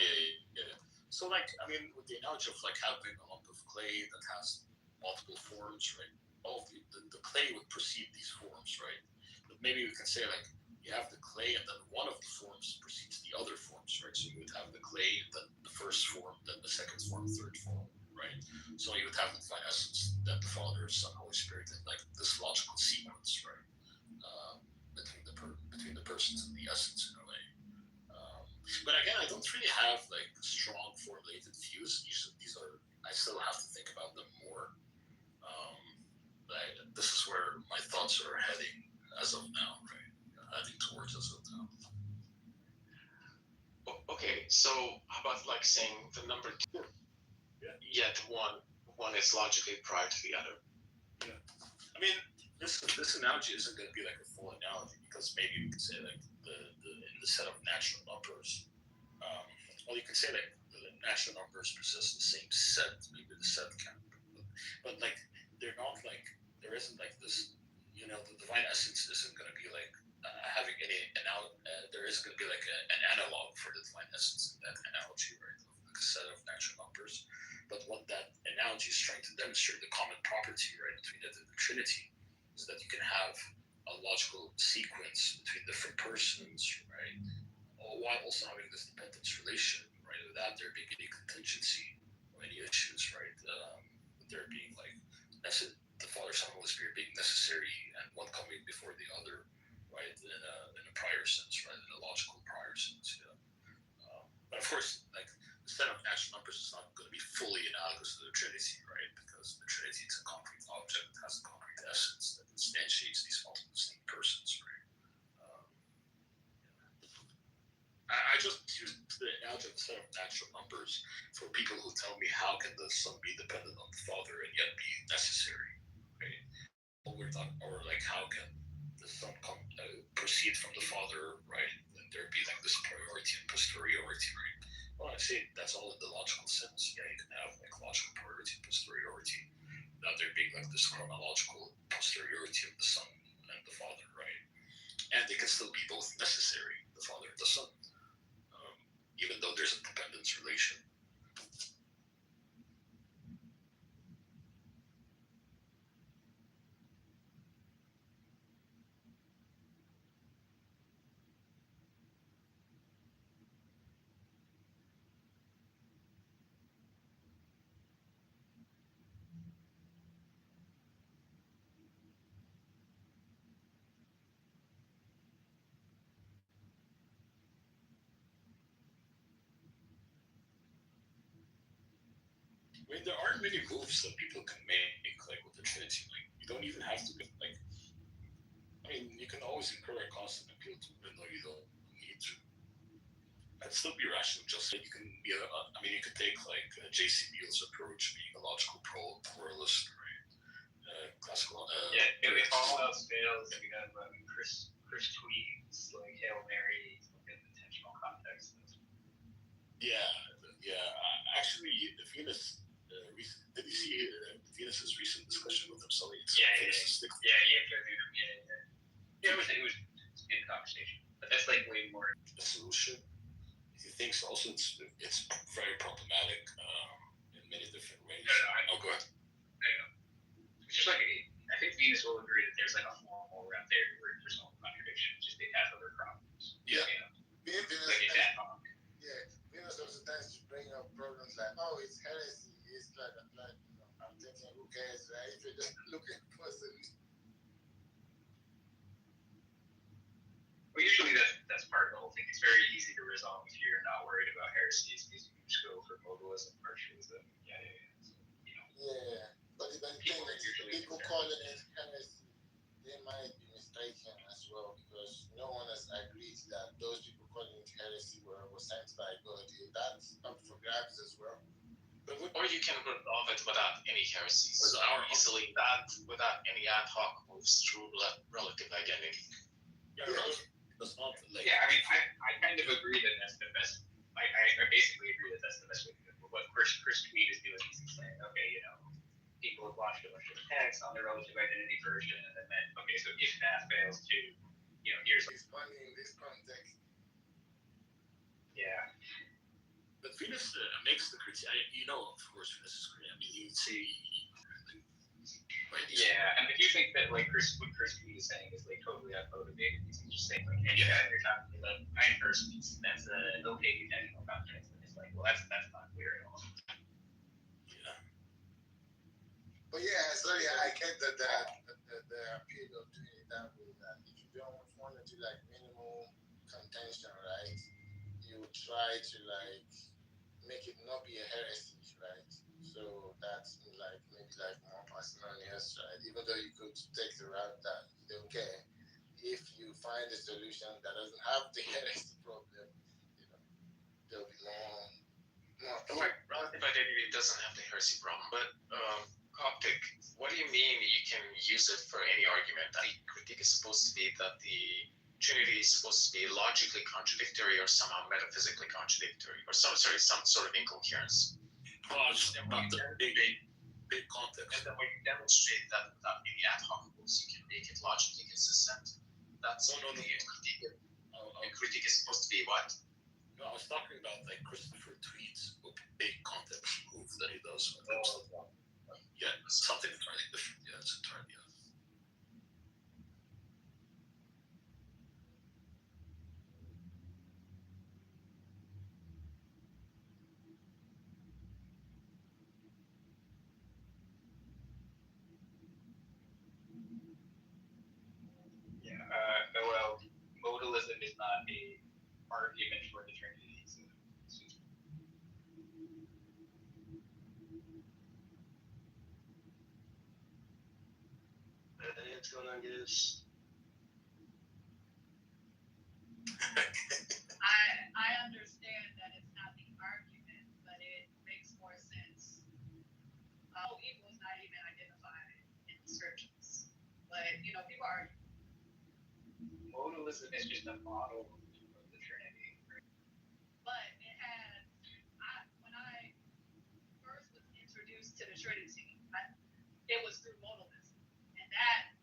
Yeah. So like, I mean, with the analogy of like having a lump of clay that has multiple forms, right? All of the clay would precede these forms, right? But maybe we can say like, you have the clay and then one of the forms precedes the other forms, right? So you would have the clay, then the first form, then the second form, third form, right? So you would have the divine essence, then the Father, Son, Holy Spirit, in like this logical sequence, right? Between the persons and the essence in a way. But again, I don't really have like strong formulated views. These are, I still have to think about them more. This is where my thoughts are heading as of now, right? Heading towards as of now. Okay, so how about like saying the number 2? Yet one is logically prior to the other. Yeah. I mean, this analogy isn't going to be like a full analogy, because maybe you could say like in the set of natural numbers. Well, you could say like the natural numbers possess the same set. Maybe the set can, but like they're not like, there isn't like this. You know, the divine essence isn't going to be like having any there isn't going to be like an analog for the divine essence in that analogy, right? Of like a set of natural numbers. But what that analogy is trying to demonstrate, the common property, right, between the Trinity, is that you can have a logical sequence between different persons, right, while also having this dependence relation, right, without there being any contingency or any issues, right, there being like the Father, Son, Holy Spirit being necessary and one coming before the other, right, in a prior sense, right, in a logical prior sense, yeah. But of course, like the set of natural numbers is not going to be fully analogous to the Trinity, right, because the Trinity is a concrete object, it has a concrete essence that instantiates these multiple distinct persons, right. I just use the analogy of the set of natural numbers for people who tell me how can the Son be dependent on the Father and yet be necessary, right? Or like how can the Son proceed from the Father, right? And there be like this priority and posteriority, right? Well, I say that's all in the logical sense. Yeah, you can have like logical priority and posteriority, without there being like this chronological posteriority of the Son and the Father, right? And they can still be both necessary, the Father and the Son, even though there's a dependence relation. I mean, there aren't many moves that people can make, like with the Trinity. Like, you don't even have to be, like, I mean, you can always incur a constant appeal to, even though you don't need to. I'd still be rational, just like you can be I mean, you could take, like, J.C. Beale's approach, being a logical pluralist, right? Classical. If all else fails, we have Chris tweets, like, Hail Mary, in intentional context. Yeah. Actually, the Venus. Did you see Venus's recent discussion with himself? Yeah. It was a good conversation, but that's like way more. The solution, he thinks also it's very problematic in many different ways. No, go ahead. It's just like, I think Venus will agree that there's like a formal route there where there's no contradiction. It's just it has other problems. Yeah. Venus also tends to bring up problems like, oh, it's heresy. It's like I'm thinking, who cares, right? If you're just looking for a solution. Well, usually that's part of the whole thing. It's very easy to resolve if you're not worried about heresies, because you can just go for modalism, partialism, so, Yeah, but the thing is, people calling it heresy, they might be mistaken as well, because no one has agreed that those people calling it heresy were sent by God. That's up for grabs as well. Or you can resolve it without any heresies, or easily without any ad hoc moves through relative identity. That's not like. Yeah, I mean, I kind of agree that that's the best. I basically agree that that's the best way to do it. But what Chris Tweed is doing is he's saying, okay, people have watched a bunch of text on the relative identity version, and then okay, so if that fails too, here's it's funny in this context. Yeah. But Venus makes the critique. Of course, Venus is great. I mean, you'd say. Yeah, and if you think that what Chris Tweed is saying is like totally unmotivated, he's just saying like, hey, you're talking about nine persons, that's an okay intentional context, and it's like, well, that's not clear at all. Yeah. But yeah, sorry, I get that the appeal of doing it that way. That if you don't want to do like minimal contention, right, you try to like make it not be a heresy, right? So that's like maybe like more parsimonious, right? Even though you could take the route that you don't care, if you find a solution that doesn't have the heresy problem, there'll be more. Relative identity doesn't have the heresy problem, but Coptic, what do you mean you can use it for any argument? The critique is supposed to be that the Trinity is supposed to be logically contradictory or somehow metaphysically contradictory, or some sort of incoherence. Not the big context. And then when you demonstrate that without any ad hoc rules, you can make it logically consistent. That's the critique. A critique is supposed to be what? No, I was talking about like Christopher Tweed's big context move that he does. Yeah, it's something entirely different. Yeah, it's entirely different. Well, modalism is not a argument for the Trinity. So. What's going on, guys? I understand that it's not the argument, but it makes more sense. Evil is not even identified in the scriptures, but people argue. Modalism is just a model of the Trinity. But it has. When I first was introduced to the Trinity, it was through modalism, and that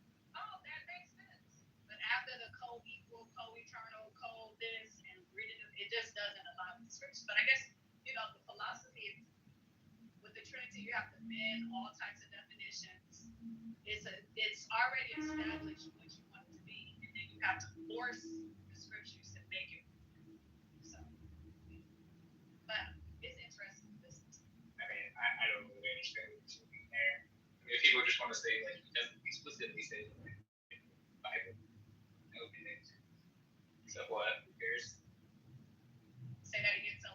makes sense. But after the co-equal, co-eternal, co-this, and reading it just doesn't align with the scriptures. But I guess the philosophy with the Trinity, you have to bend all types of definitions. It's already established what you want it to be, and then you have to force the scriptures to make it. So, but it's interesting to listen to. I mean, I don't really understand what you're doing there. I mean, if people just want to say like he doesn't explicitly say the Bible. Okay. So what? Who cares? Say that again, so.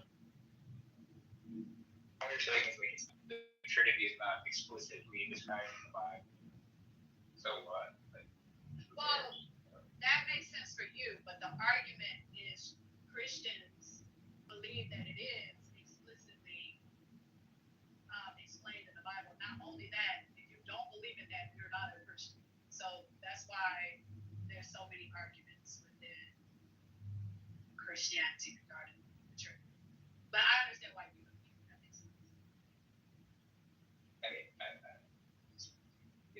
I'm just like the Trinity is not explicitly described in the Bible. So what? Well, that makes sense for you, but the argument is Christians believe that it is explicitly explained in the Bible. Not only that, if you don't believe in that, you're not a Christian. So that's why there's so many arguments within Christianity regarding the church. But I understand why you believe that makes sense. I mean,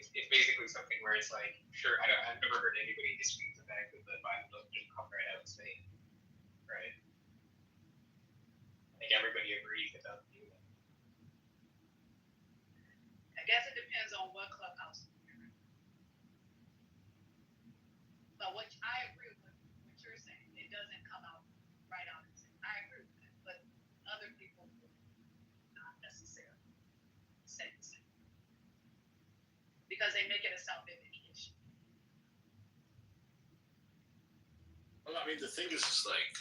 it's basically something where it's like, sure, I've never heard anybody dispute the fact that the Bible doesn't just come right out and say it, right? I think everybody agrees that doesn't do that. I guess it depends on what clubhouse you're in. But what I agree with what you're saying. It doesn't come out right out and say. I agree with that. But other people will not necessarily say the same. Because they make it a self-image issue. Well, I mean, the thing is like,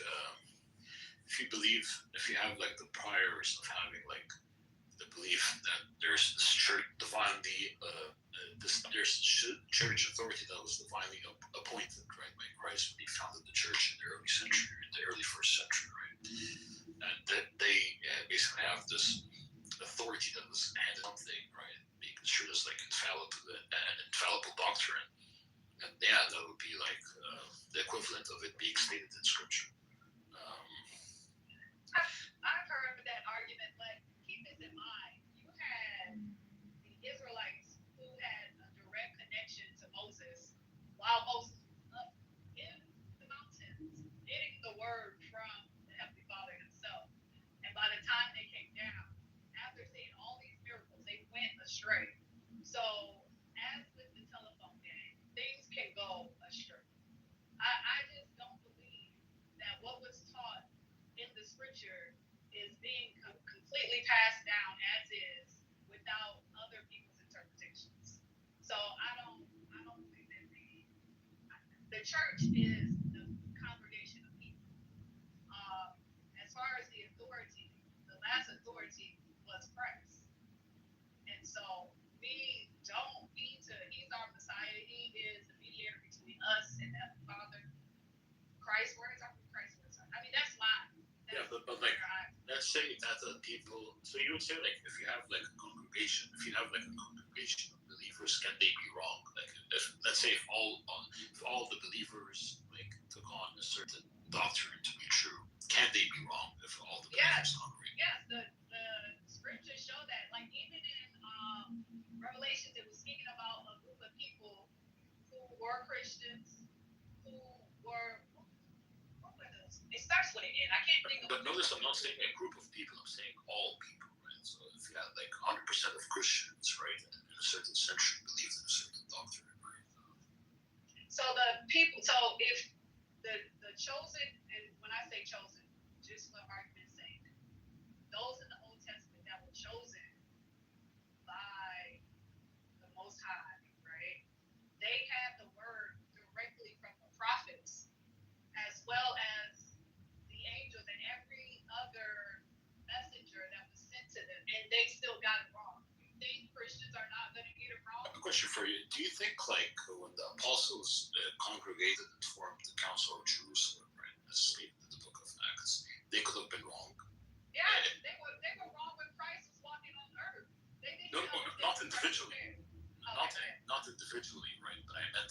if you have like the priors of having like the belief that there's this church divinely, there's church authority that was divinely appointed, right, by Christ when he founded the church in the early first century, right, and that they basically have this authority that was handed something, right, being construed as like infallible doctrine, and yeah, that would be like the equivalent of it being stated in scripture. I've heard of that argument, but keep this in mind. You had the Israelites who had a direct connection to Moses while Moses was up in the mountains, getting the word from the Heavenly Father himself. And by the time they came down, after seeing all these miracles, they went astray. So, as with the telephone game, things can go astray. I just don't believe that what was taught in the scripture is being completely passed down as is without other people's interpretations. So I don't think that the church is the congregation of people. As far as the authority, the last authority was Christ. And so we don't need to, he's our Messiah, he is the mediator between us and the Father. Christ, where is our Christ? I mean, that's mine. Yeah, but like, let's say that the people, so you would say like, if you have like a congregation of believers, can they be wrong? Like, if let's say if all the believers like took on a certain doctrine to be true, can they be wrong if all the believers congregate? Yes, the scriptures show that. Like even in Revelations, it was speaking about a group of people who were Christians, who were. It starts with an N. I can't think of. But notice, I'm not saying a group of people. I'm saying all people, right? So if you had like 100% of Christians, right, in a certain century believed in a certain doctrine, right? So the people. So if the chosen, and when I say chosen, just for argument's sake, those in the Old Testament that were chosen by the Most High, right? They had the word directly from the prophets, as well as the angels and every other messenger that was sent to them, and they still got it wrong. You think Christians are not going to get it wrong? I have a question for you. Do you think like when the apostles congregated and formed the Council of Jerusalem, right, as stated in the book of Acts, they could have been wrong? Yeah, they were wrong when Christ was walking on earth. They didn't not individually. Not individually, right? But I meant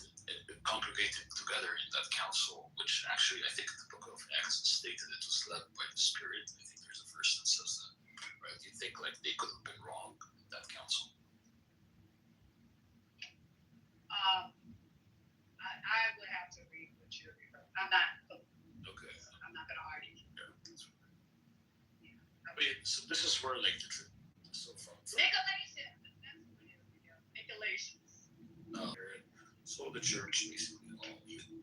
congregating together in that council, which actually I think the book of Acts stated it was led by the Spirit. I think there's a verse that says that, right? Do you think like they could have been wrong in that council? I would have to read what you're reading. I'm not. Okay. I'm not going to argue. Yeah, that's right. Yeah. Wait, so this is where like so from Nicolation. That's what it is. Nicolations. So the church basically all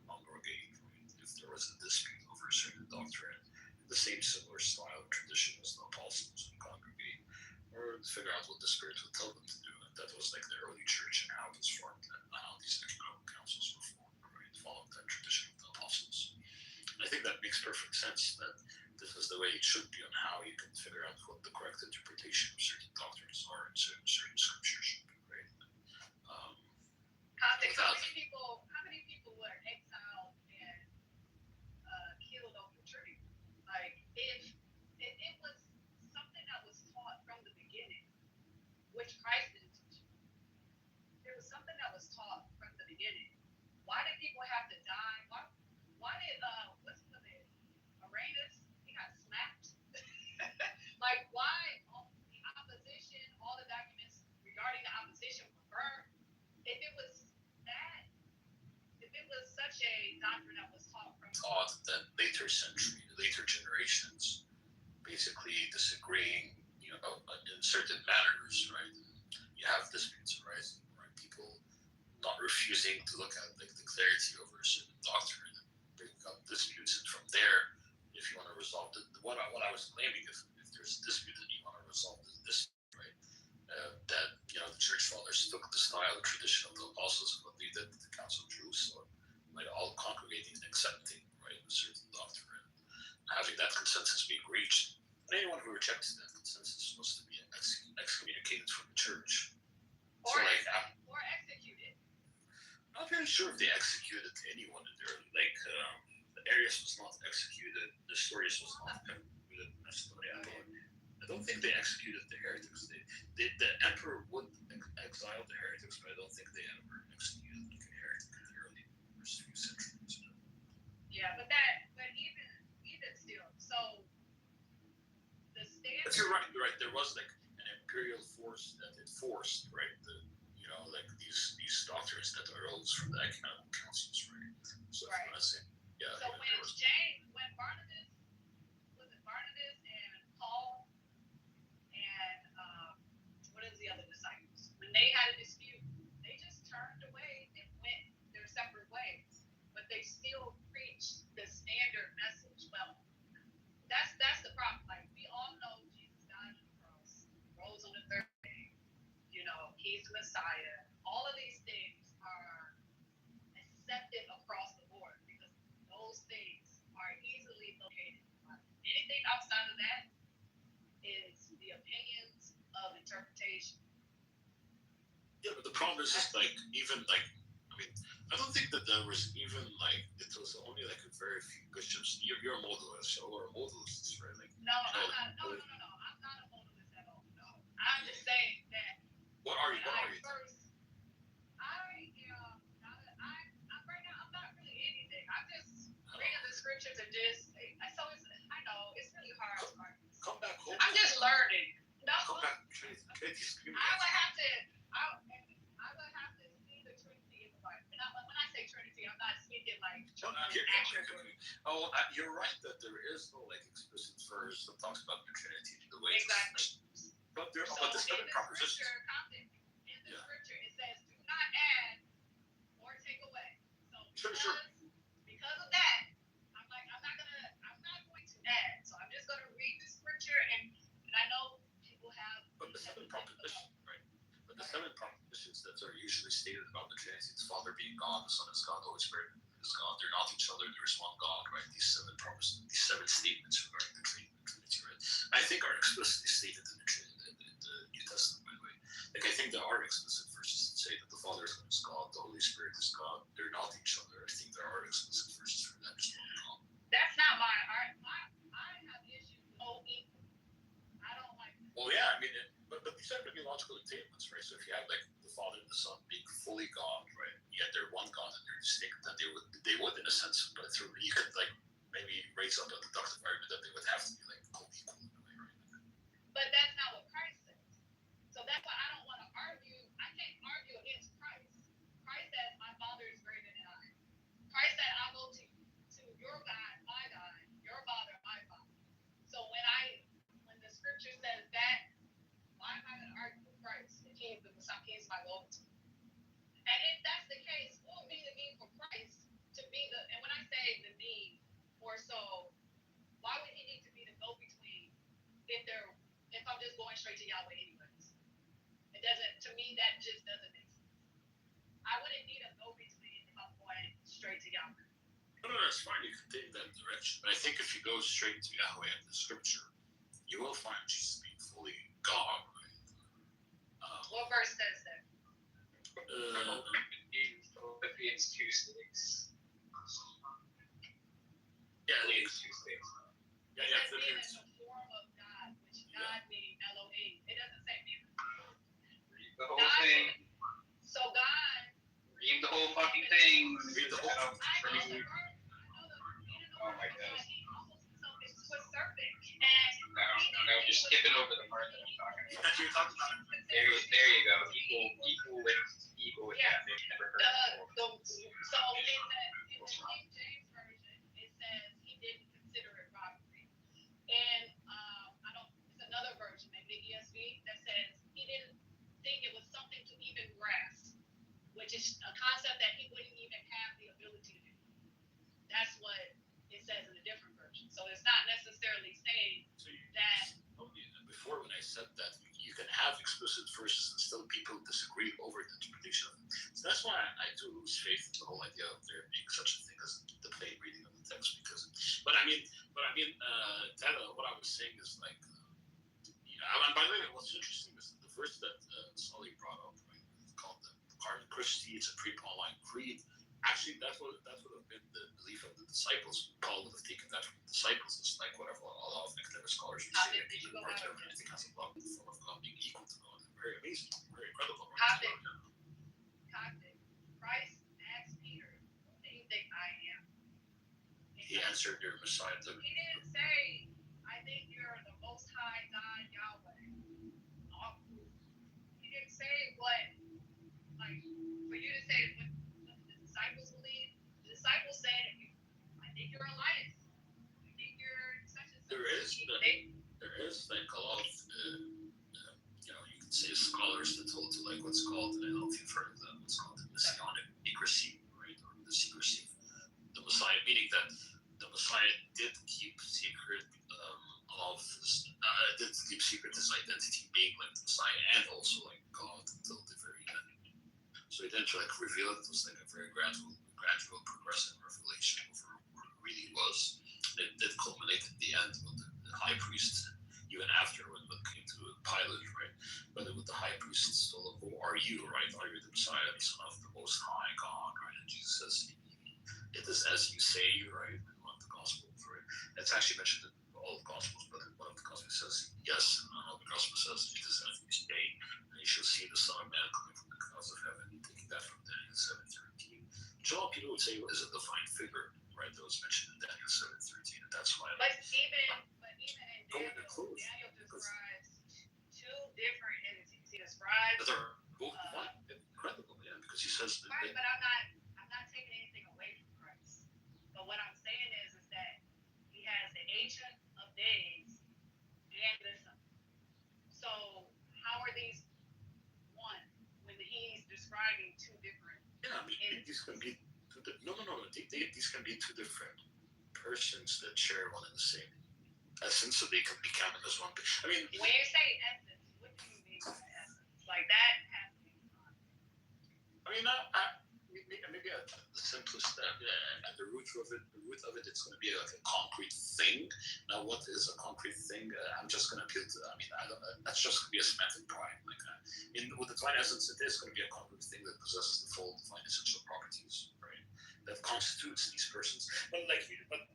congregate, right? If there was a dispute over a certain doctrine, the same similar style of tradition as the apostles would congregate, or figure out what the Spirit would tell them to do. And that was like the early church and how it was formed and how these ecumenical councils were formed, right? Following that tradition of the apostles. And I think that makes perfect sense that this is the way it should be, on how you can figure out what the correct interpretation of certain doctrines are in certain scriptures should be, right? How many people were exiled and killed over the tree? Like, if it was something that was taught from the beginning, which Christ didn't teach. There was something that was taught from the beginning. Why did people have to die? Why did what's his name? Uranus? He got smacked. Like, why all the opposition, all the documents regarding the opposition were burned? If it was such a doctrine that was taught that later generations, basically disagreeing, in certain matters, right? You have disputes arising, right? People not refusing to look at the clarity over a certain doctrine and bringing up disputes, and from there, if you want to resolve what I was claiming, if there's a dispute and you want to resolve this, right? That the church fathers took the style, the tradition of the apostles, what they did at the Council of Jerusalem, like all congregating and accepting, right, a certain doctrine, having that consensus being reached. And anyone who rejects that consensus was to be excommunicated from the church. Or executed. I'm not very sure if they executed anyone in there. Like, Arius was not executed. Nestorius was not executed. I don't think they executed the heretics. The emperor would exile the heretics, but I don't think they ever executed a heretic in the early first few centuries. Yeah, but even still, so the standard. But you're right. There was like an imperial force that enforced, right? These doctrines that arose from the ecumenical councils, right? So right. Yeah. So when Barnabas and Paul and what is the other disciples? When they had a dispute, they just turned away and went their separate ways, but they still preached the standard message. Well, that's the problem. Like, we all know Jesus died on the cross, rose on the third day. He's the Messiah. All of these things are accepted across the board because those things are easily located. Anything outside of that is the opinions of interpretation. Yeah, but the problem is I don't think that there was even it was only a very few bishops. You're a modalist, or a modalist, right? No, I'm not a modalist at all. No, I'm just saying that. What are you? First, I am not. Right now. I'm not really anything. I'm just reading the scriptures and just. I know it's really hard. Come back home. I'm just learning. No. Come back. I would have to see the Trinity in the Bible. When I say Trinity, I'm not speaking like. You're right that there is no explicit verse that talks about the Trinity the way. Exactly. But the seven propositions. In the scripture, it says, "Do not add or take away." So because of that, I'm not going to add. So I'm just going to read the scripture, and I know people have. But the seven propositions, right? But the seven propositions that are usually stated about the Trinity, the Father being God, the Son is God, the Holy Spirit is God. They're not each other. There's one God, right? These seven promises, these seven statements regarding the Trinity, right? I think are explicitly stated in the New Testament, by the way. I think there are explicit verses that say that the Father is God, the Holy Spirit is God. They're not each other. I think there are explicit verses for that as well. That's not my art. I have issues with equal. I don't like that. Well, yeah, but these are going to be logical entailments, right? So if you have the Father and the Son being fully God, right? Yet they're one God and they're distinct, that they would in a sense, but you could maybe raise up a deductive argument that they would have to be co-equal in a way, right? But that's not what Christ says. So that's why I don't want to argue. I can't argue against Christ. Christ says, "My Father is greater than I." Christ said, "I go to your God, my God, your Father, my Father." So when the scripture says that, why am I going to argue with Christ if He's my Lord? And if that's the case, what would be the need for Christ to be and when I say the need, more so, why would He need to be the go-between if I'm just going straight to Yahweh anyways? To me, that just doesn't make sense. I wouldn't need a go-between if I'm going straight to Yahweh. No, that's fine. You can take that direction. But I think if you go straight to Yahweh and the scripture, you will find Jesus being fully God. Right? What verse says that? Philippians 2:6. Yeah, Philippians 2:6. Yeah, It says being in the form of God, which God meaning Elohim. It doesn't say being in the form. Read the whole thing. So God. Read the whole fucking thing. Read the whole thing. Oh my god. Serpent. No, you're skipping over the part that I'm talking about. You're talking about it. There you go. Equal with Yeah. that. They've never heard it before. So in the King James version, it says he didn't consider it robbery. And it's another version, maybe the ESV, that says he didn't think it was something to even grasp, which is a concept that he wouldn't even have the ability to do. That's what it says in a different version. So it's not necessarily saying that. Before, when I said that, you can have explicit verses and still people disagree over the interpretation of it. So that's why I do lose faith in the whole idea of there being such a thing as the plain reading of the text. But I mean, what I was saying is like, and by the way, what's interesting is that the verse that Sully brought up, right, it's called the Carmen Christi. It's a pre-Pauline creed. Actually, that would have been the belief of the disciples. Paul would have taken that from the disciples. It's like whatever a lot of academic scholars would say that the word of everything has a love in the form of God being equal to God. Very amazing, very incredible. Coptic. Christ asked Peter, "Who do you think I am?" He answered, "You're Messiah." He didn't say, "I think you're the Most High God Yahweh." He didn't say what, like, for you to say what the disciples believe. The disciples said, "I think you're Elias. I think you're such and such." There is like a lot of you can say scholars that hold to like what's called, and I don't know if you've heard of that, what's called the Messianic secrecy, right, or the secrecy of the Messiah, meaning that the Messiah did keep secret his identity being like the Messiah and also like God until the very end. So he didn't like reveal it. It was like a very gradual progressive revelation of who it really was. It did culminate at the end with the high priest, even after when it came to Pilate, right? But with the high priest still, who are you, right? Are you the Messiah, the Son of the Most High God, right? And Jesus says, "It is as you say," right? In one of the Gospels, right? It's actually mentioned in all the Gospels, but in one of the Gospels says yes, and another Gospel says, "It is as you say, and you shall see the Son of Man coming from the clouds of heaven." Taking that from Daniel 7:13. Which a lot of people would say is a divine figure, right? That was mentioned in Daniel 7:13, and that's why. But even in Daniel describes two different entities. He describes. But they're both one. Incredible, yeah, because he says. Right, but I'm not taking anything away from Christ. But what I'm saying is that he has the Ancient of Days and the Son. So how are these one when he's describing two different? Yeah, I mean, these can be these can be two different persons that share one and the same essence, so they can be counted as one. I mean, when you say essence, what do you mean by essence? Like that has to be fun. I mean, maybe the simplest at the root of it, it's going to be like a concrete thing. Now, what is a concrete thing? I'm just going to appeal to. I mean, that's just going to be a semantic prime. Like, with the divine essence, it is going to be a concrete thing that possesses the full divine essential properties, right? That constitutes these persons. But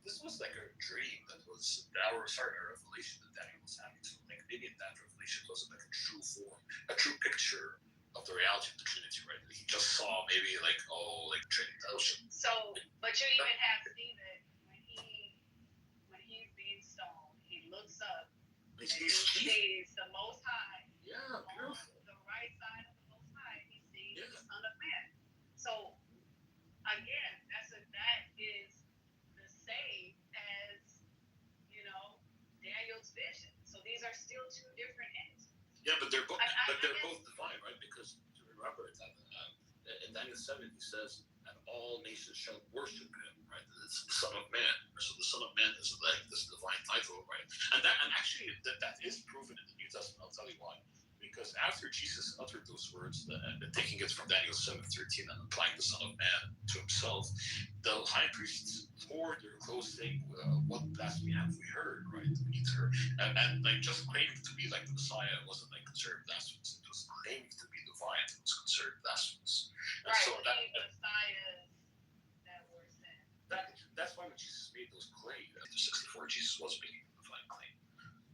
this was like a dream that was a revelation that Daniel was having. So like maybe in that revelation it wasn't like a true form, a true picture of the reality of the Trinity, right? He just saw maybe like Trinity Ocean. So, but you even have Stephen when he's being stoned, he looks up and he sees the Most High. Yeah, beautiful. On the right side of the Most High, he sees the Son of Man. So again, that is the same as Daniel's vision. So these are still two different entities. Yeah, but they're both divine, right? Because to remember that in Daniel 7 he says, "And all nations shall worship him," right? It's the Son of Man. So the Son of Man is like this divine title, right? And actually that is proven in the New Testament. I'll tell you why. Because because after Jesus uttered those words, taking it from Daniel 7:13 and applying the Son of Man to himself, the high priests tore their clothes, saying, "What blasphemy have we heard?" Right? We need to hear, and like just claiming to be like the Messiah wasn't like considered blasphemous. It was claiming to be divine. It was considered blasphemous. And Right, so Messiahs that were sent. That's why when Jesus made those claims, after 64, Jesus was making a divine claim.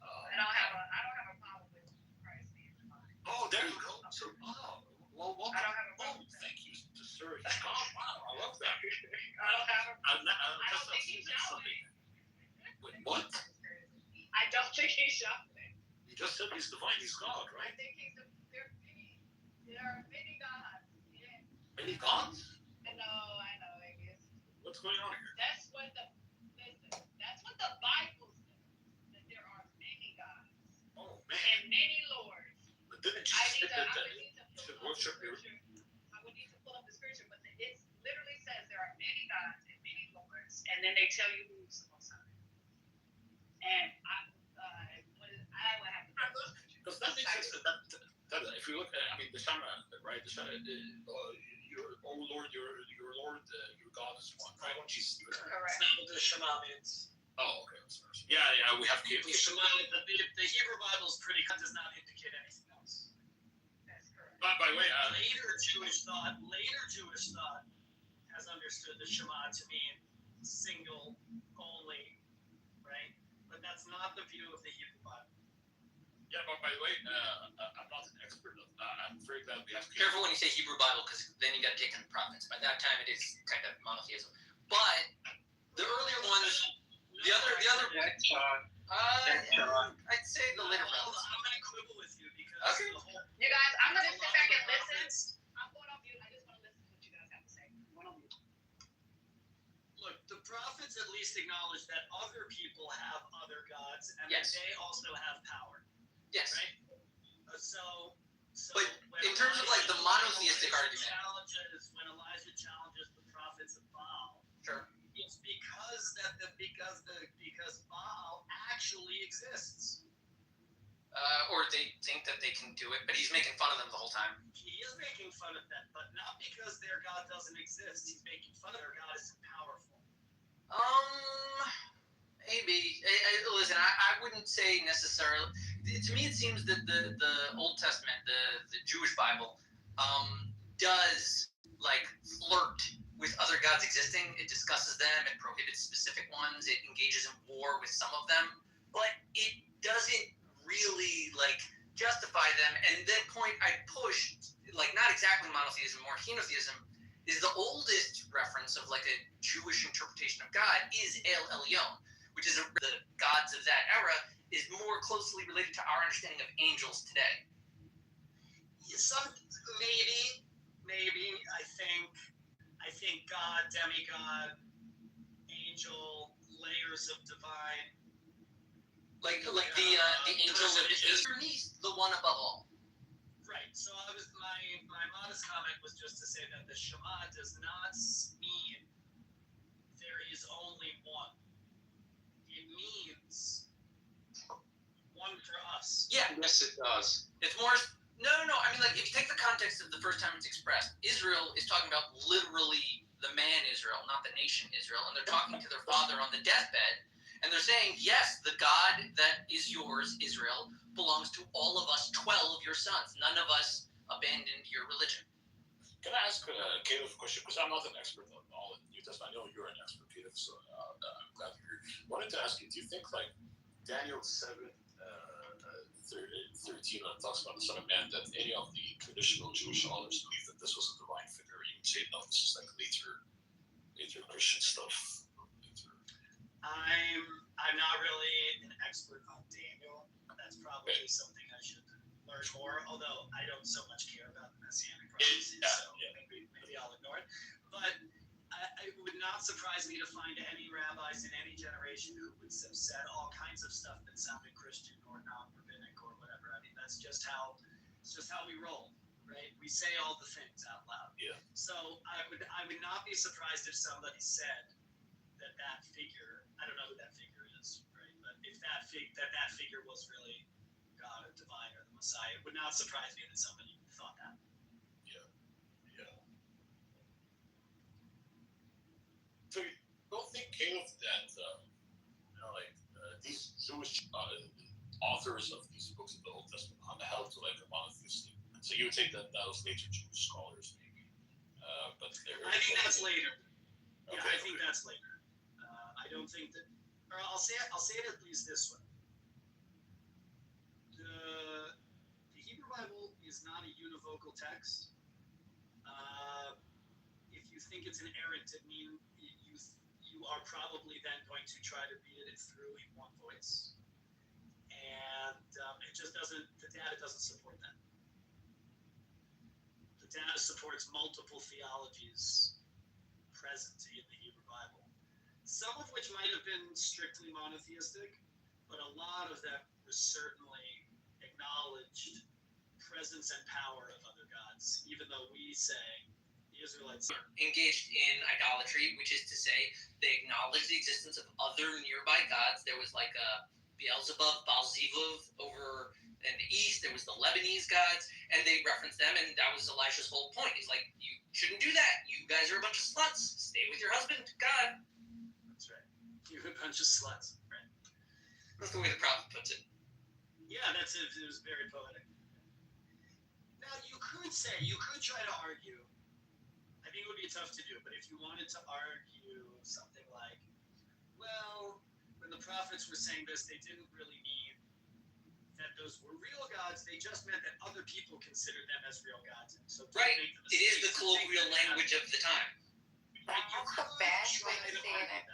I don't have a problem with Christ being divine. Oh, there you go. So, well, welcome. I don't have a problem with that. Thank you, sir. Oh, wow, I love that. I don't have a problem. I don't think he's Yahweh. Wait, what? I don't think he's Yahweh. You just said he's divine. He's God, I right? think there are many gods. Yeah. Many gods? I know, I guess. What's going on here? That's what the Bible says. That there are many gods. Oh, man. And many lords. But didn't I Jesus would say need that to should pull up the worship your... scripture. I would need to pull up the scripture, but it literally says there are many gods and many lords, and then they tell you who's the most high. And I would have to pull up the scripture. Because that makes sense. That if you look at, I mean, the Shema, right? The Shema, your Lord, your Lord, your God is one, right? Jesus. Correct. That's not what the Shema means. Oh, okay. I'm sorry. Yeah, we have The Shema, the Hebrew Bible is pretty. Does not indicate anything else. That's correct. By the way, Later Jewish thought has understood the Shema to mean single, only, right? But that's not the view of the Hebrew Bible. yeah, but by the way, I'm not an expert. I'm very glad we have. Careful when you say Hebrew Bible, because then you got to take in the prophets. By that time, it is kind of monotheism. But the earlier ones, the other. That's John. I'd say the later I'm ones. going to quibble with you because Okay. the whole. You guys, I'm gonna sit back and listen. I'm going on mute. I just want to listen to what you guys have to say. I'm going on mute. Look, the prophets at least acknowledge that other people have other gods and Yes. that they also have power, Yes. right? So. But when in terms of, like, the monotheistic argument. When Elijah challenges the prophets of Baal, Sure. it's because Baal actually exists. Or they think that they can do it, but he's making fun of them the whole time. He is making fun of them, but not because their God doesn't exist. He's making fun of their God isn't powerful. Maybe. Listen, I wouldn't say necessarily. To me, it seems that the Old Testament, the Jewish Bible, does like flirt with other gods existing. It discusses them. It prohibits specific ones. It engages in war with some of them, but it doesn't really like justify them. And then I'd push, like, not exactly monotheism, more henotheism, is the oldest reference of like a Jewish interpretation of God is El Elyon, which is the gods of that era, is more closely related to our understanding of angels today. Maybe. I think God, demigod, angel, layers of divine. Like the angel that is underneath the one above all. Right. So my modest comment was just to say that the Shema does not mean there is only one. It means one for us. Yeah. Yes, it does. It's more. No. I mean, like, if you take the context of the first time it's expressed, Israel is talking about literally the man Israel, not the nation Israel, and they're talking to their father on the deathbed, and they're saying, yes, the God that is yours, Israel, belongs to all of us, 12 your sons. None of us abandoned your religion. Can I ask Caleb a question? Because I'm not an expert on all of the New Testament. I know you're an expert, Caleb, so I'm glad you're here. I wanted to ask you, do you think, like, Daniel 7, 13, when it talks about the Son of Man, that any of the traditional Jewish scholars believe that this was a divine figure? You would say, no, this is like later Christian stuff. I'm not really an expert on Daniel. That's probably something I should learn more, although I don't so much care about the Messianic prophecies, maybe I'll ignore it. But it would not surprise me to find any rabbis in any generation who would have said all kinds of stuff that sounded Christian or non-rabbinic or whatever. I mean, that's just how we roll, right? We say all the things out loud. Yeah. So I would not be surprised if somebody said that figure, I don't know who that figure is, right? But if that figure was really God or divine or the Messiah. It would not surprise me that somebody thought that. So you don't think, Caleb, that these Jewish authors of these books of the Old Testament held to like a monotheistic? So you would take that was later Jewish scholars, maybe, but I think that's later. Okay, I think that's later. I don't think that, or I'll say it at least this way. The Hebrew Bible is not a univocal text. If you think it's an errant, it means you are probably then going to try to read it through in one voice, and it just doesn't. The data doesn't support that. The data supports multiple theologies present in the Hebrew Bible, some of which might have been strictly monotheistic, but a lot of them were certainly acknowledged presence and power of other gods, even though we say the Israelites are engaged in idolatry, which is to say they acknowledge the existence of other nearby gods. There was like a Beelzebub, Baalzebub over in the east. There was the Lebanese gods, and they referenced them, and that was Elisha's whole point. He's like, you shouldn't do that. You guys are a bunch of sluts. Stay with your husband, God. That's right. You're a bunch of sluts. Right. That's the way the prophet puts it. Yeah, that's it. It was very poetic. Now, you could try to argue, I think it would be tough to do, but if you wanted to argue something like, well, when the prophets were saying this, they didn't really mean that those were real gods, they just meant that other people considered them as real gods. And so right, it is the colloquial language of the time. That's the best way to say it.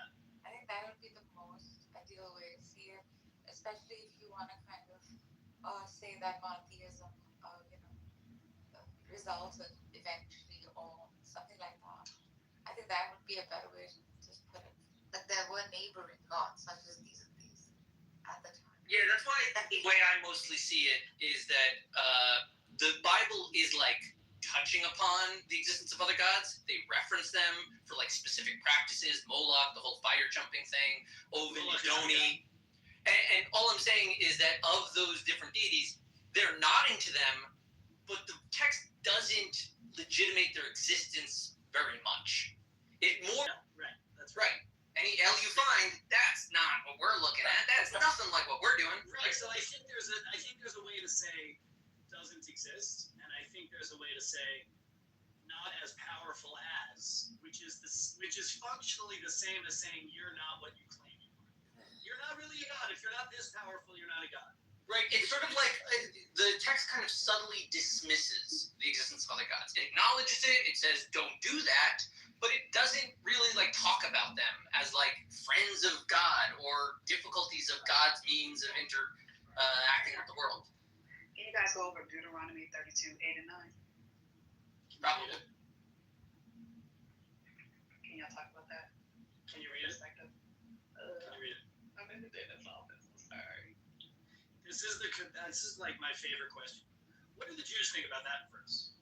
I think that would be the most ideal way to see it, especially if you want to kind of say that monotheism, resulted eventually or something like that. I think that would be a better way to just put it. Like there were neighboring gods such as these and these at the time. Yeah, that's why the way I mostly see it is that the Bible is like touching upon the existence of other gods. They reference them for like specific practices, Moloch, the whole fire jumping thing, Ovid, Doni. And all I'm saying is that of those different deities, they're nodding to them, but the text doesn't legitimate their existence very much. It more right. That's right. Any hell you find, that's not what we're looking at. That's nothing like what we're doing. Right. So I think there's a way to say doesn't exist, and I think there's a way to say not as powerful as, which is functionally the same as saying you're not what you claim you are. You're not really a god. If you're not this powerful, you're not a god. Right, it's sort of like the text kind of subtly dismisses the existence of other gods. It acknowledges it, it says don't do that, but it doesn't really like talk about them as like friends of God or difficulties of God's means of interacting with the world. Can you guys go over Deuteronomy 32, 8 and 9? Probably. Can y'all talk about that? Can you read it? Can you read it? I'm in the data's office. I'm sorry. This is like my favorite question. What do the Jews think about that verse?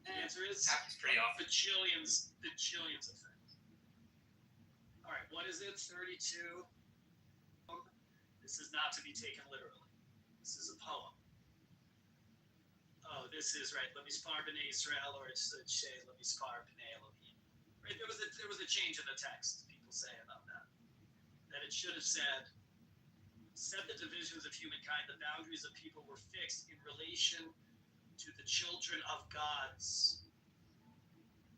The answer is happens pretty often. Bajillions of things. All right, what is it? 32. This is not to be taken literally. This is a poem. Oh, this is right. Let me spar b'nei Israel, or it's Shay. Let me spar b'nei Elohim. Right? There was a change in the text. People say about that. That it should have said the divisions of humankind, the boundaries of people were fixed in relation to the children of gods.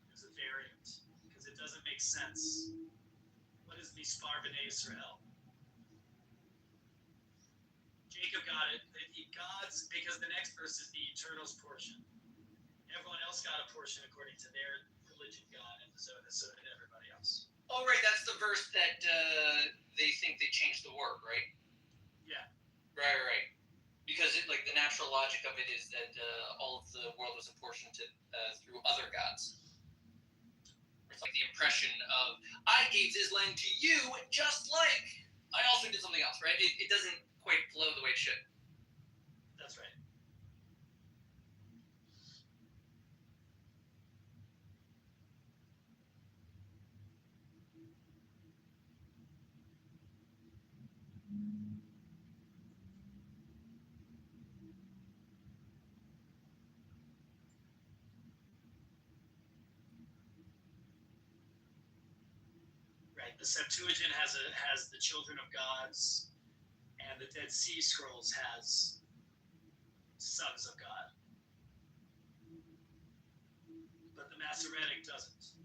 There's a variant, because it doesn't make sense. What is Mispar b'nei Israel? Jacob got it. God's, because the next verse is the Eternal's portion. Everyone else got a portion according to their religion God, and so did everybody else. Oh, right, that's the verse that they think they changed the word, right? Yeah. Right. Because like the natural logic of it is that all of the world was apportioned to through other gods. It's like the impression of I gave this land to you, just like I also did something else, right? It doesn't quite flow the way it should. That's right. Like the Septuagint has the children of gods, and the Dead Sea Scrolls has sons of God. But the Masoretic doesn't.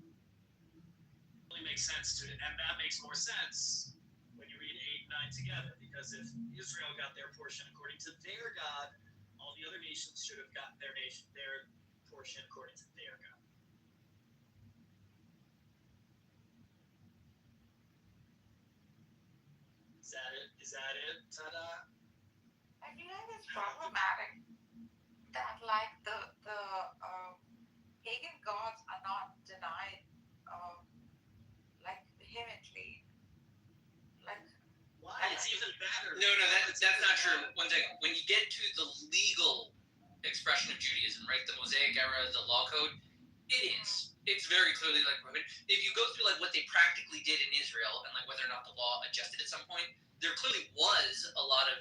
It only makes sense to, and that makes more sense when you read 8 and 9 together, because if Israel got their portion according to their God, all the other nations should have gotten their portion according to their God. Is that it? Ta-da! I feel like it's problematic that like the pagan gods are not denied like vehemently. Like why? It's even better. No, that's not true. One thing, when you get to the legal expression of Judaism, right, the Mosaic era, the law code, it's very clearly like prohibited. If you go through like what they practically did in Israel and like whether or not the law adjusted at some point, there clearly was a lot of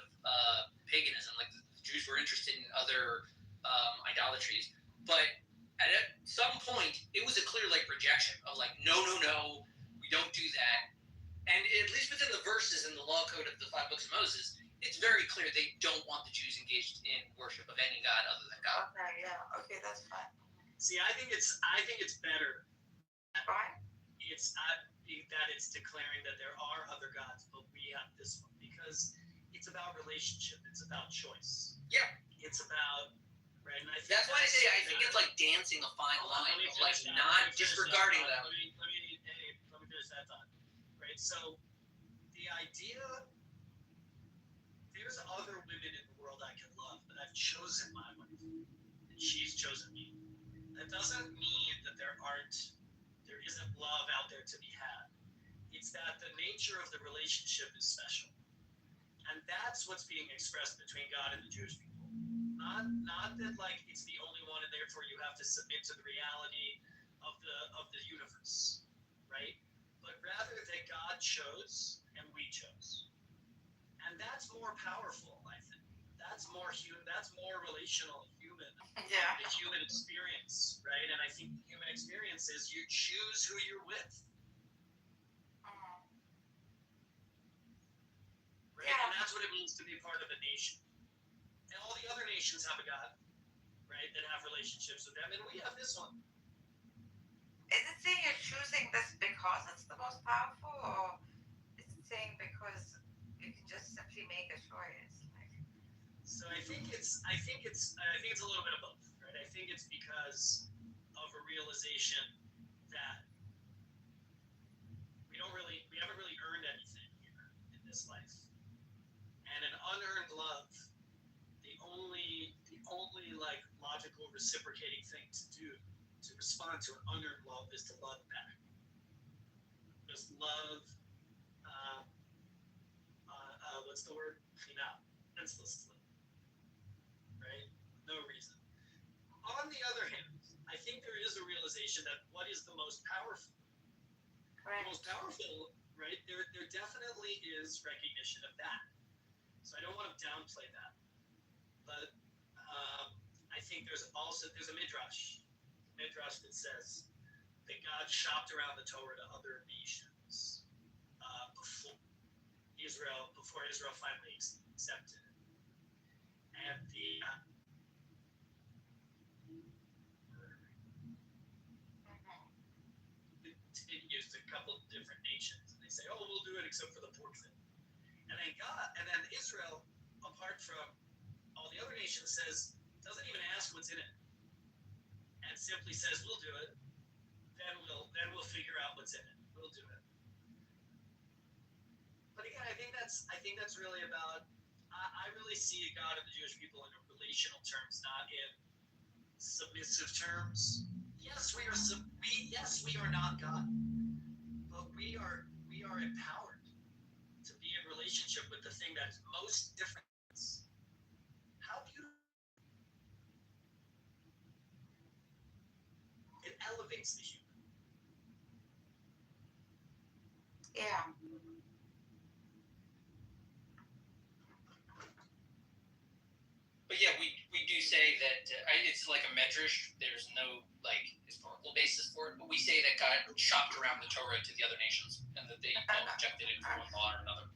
paganism. Like the Jews were interested in other idolatries, but at some point it was a clear like rejection of like no, we don't do that. And at least within the verses in the law code of the 5 books of Moses, it's very clear they don't want the Jews engaged in worship of any god other than God. Okay, yeah, okay, that's fine. See, I think it's better. Why? It's not that it's declaring that there are other gods, but we have this one, because it's about relationship. It's about choice. Yeah. It's about, right? And I think that's why I say I think it's like dancing a fine line, of like not disregarding them. Let me finish that thought. Right. So the idea, there's other women in the world I can love, but I've chosen my wife, and she's chosen me. That doesn't mean that there isn't love out there to be had. It's that the nature of the relationship is special. And that's what's being expressed between God and the Jewish people. Not that like it's the only one and therefore you have to submit to the reality of the universe, right? But rather that God chose and we chose. And that's more powerful, I think. That's more human, that's more relational, human. Yeah. The human experience, right? And I think the human experience is you choose who you're with. Right? Yeah. And that's what it means to be part of a nation. And all the other nations have a God, right? That have relationships with them, and we have this one. Is it saying you're choosing this because it's the most powerful, or is it saying because you can just simply make a choice? So I think it's a little bit of both, right? I think it's because of a realization that we haven't really earned anything here in this life. And an unearned love, the only like logical reciprocating thing to do to respond to an unearned love is to love back. Just love what's the word? Senselessly. Right? No reason. On the other hand, I think there is a realization that what is the most powerful? Right. The most powerful, right? There definitely is recognition of that. So I don't want to downplay that. But I think there's a midrash that says that God shopped around the Torah to other nations before Israel finally accepted it. And it used a couple of different nations, and they say, "Oh, we'll do it except for the pork thing." And then Israel, apart from all the other nations, doesn't even ask what's in it, and simply says, "We'll do it. Then we'll figure out what's in it. We'll do it." But again, I think that's really about. I really see God and the Jewish people in relational terms, not in submissive terms. Yes, we are not God, but we are empowered to be in relationship with the thing that is most different. How beautiful! It elevates the human. Yeah. But yeah, we do say that it's like a medrash. There's no like, as historical basis for it, but we say that God shopped around the Torah to the other nations, and that they all rejected it for one law or another.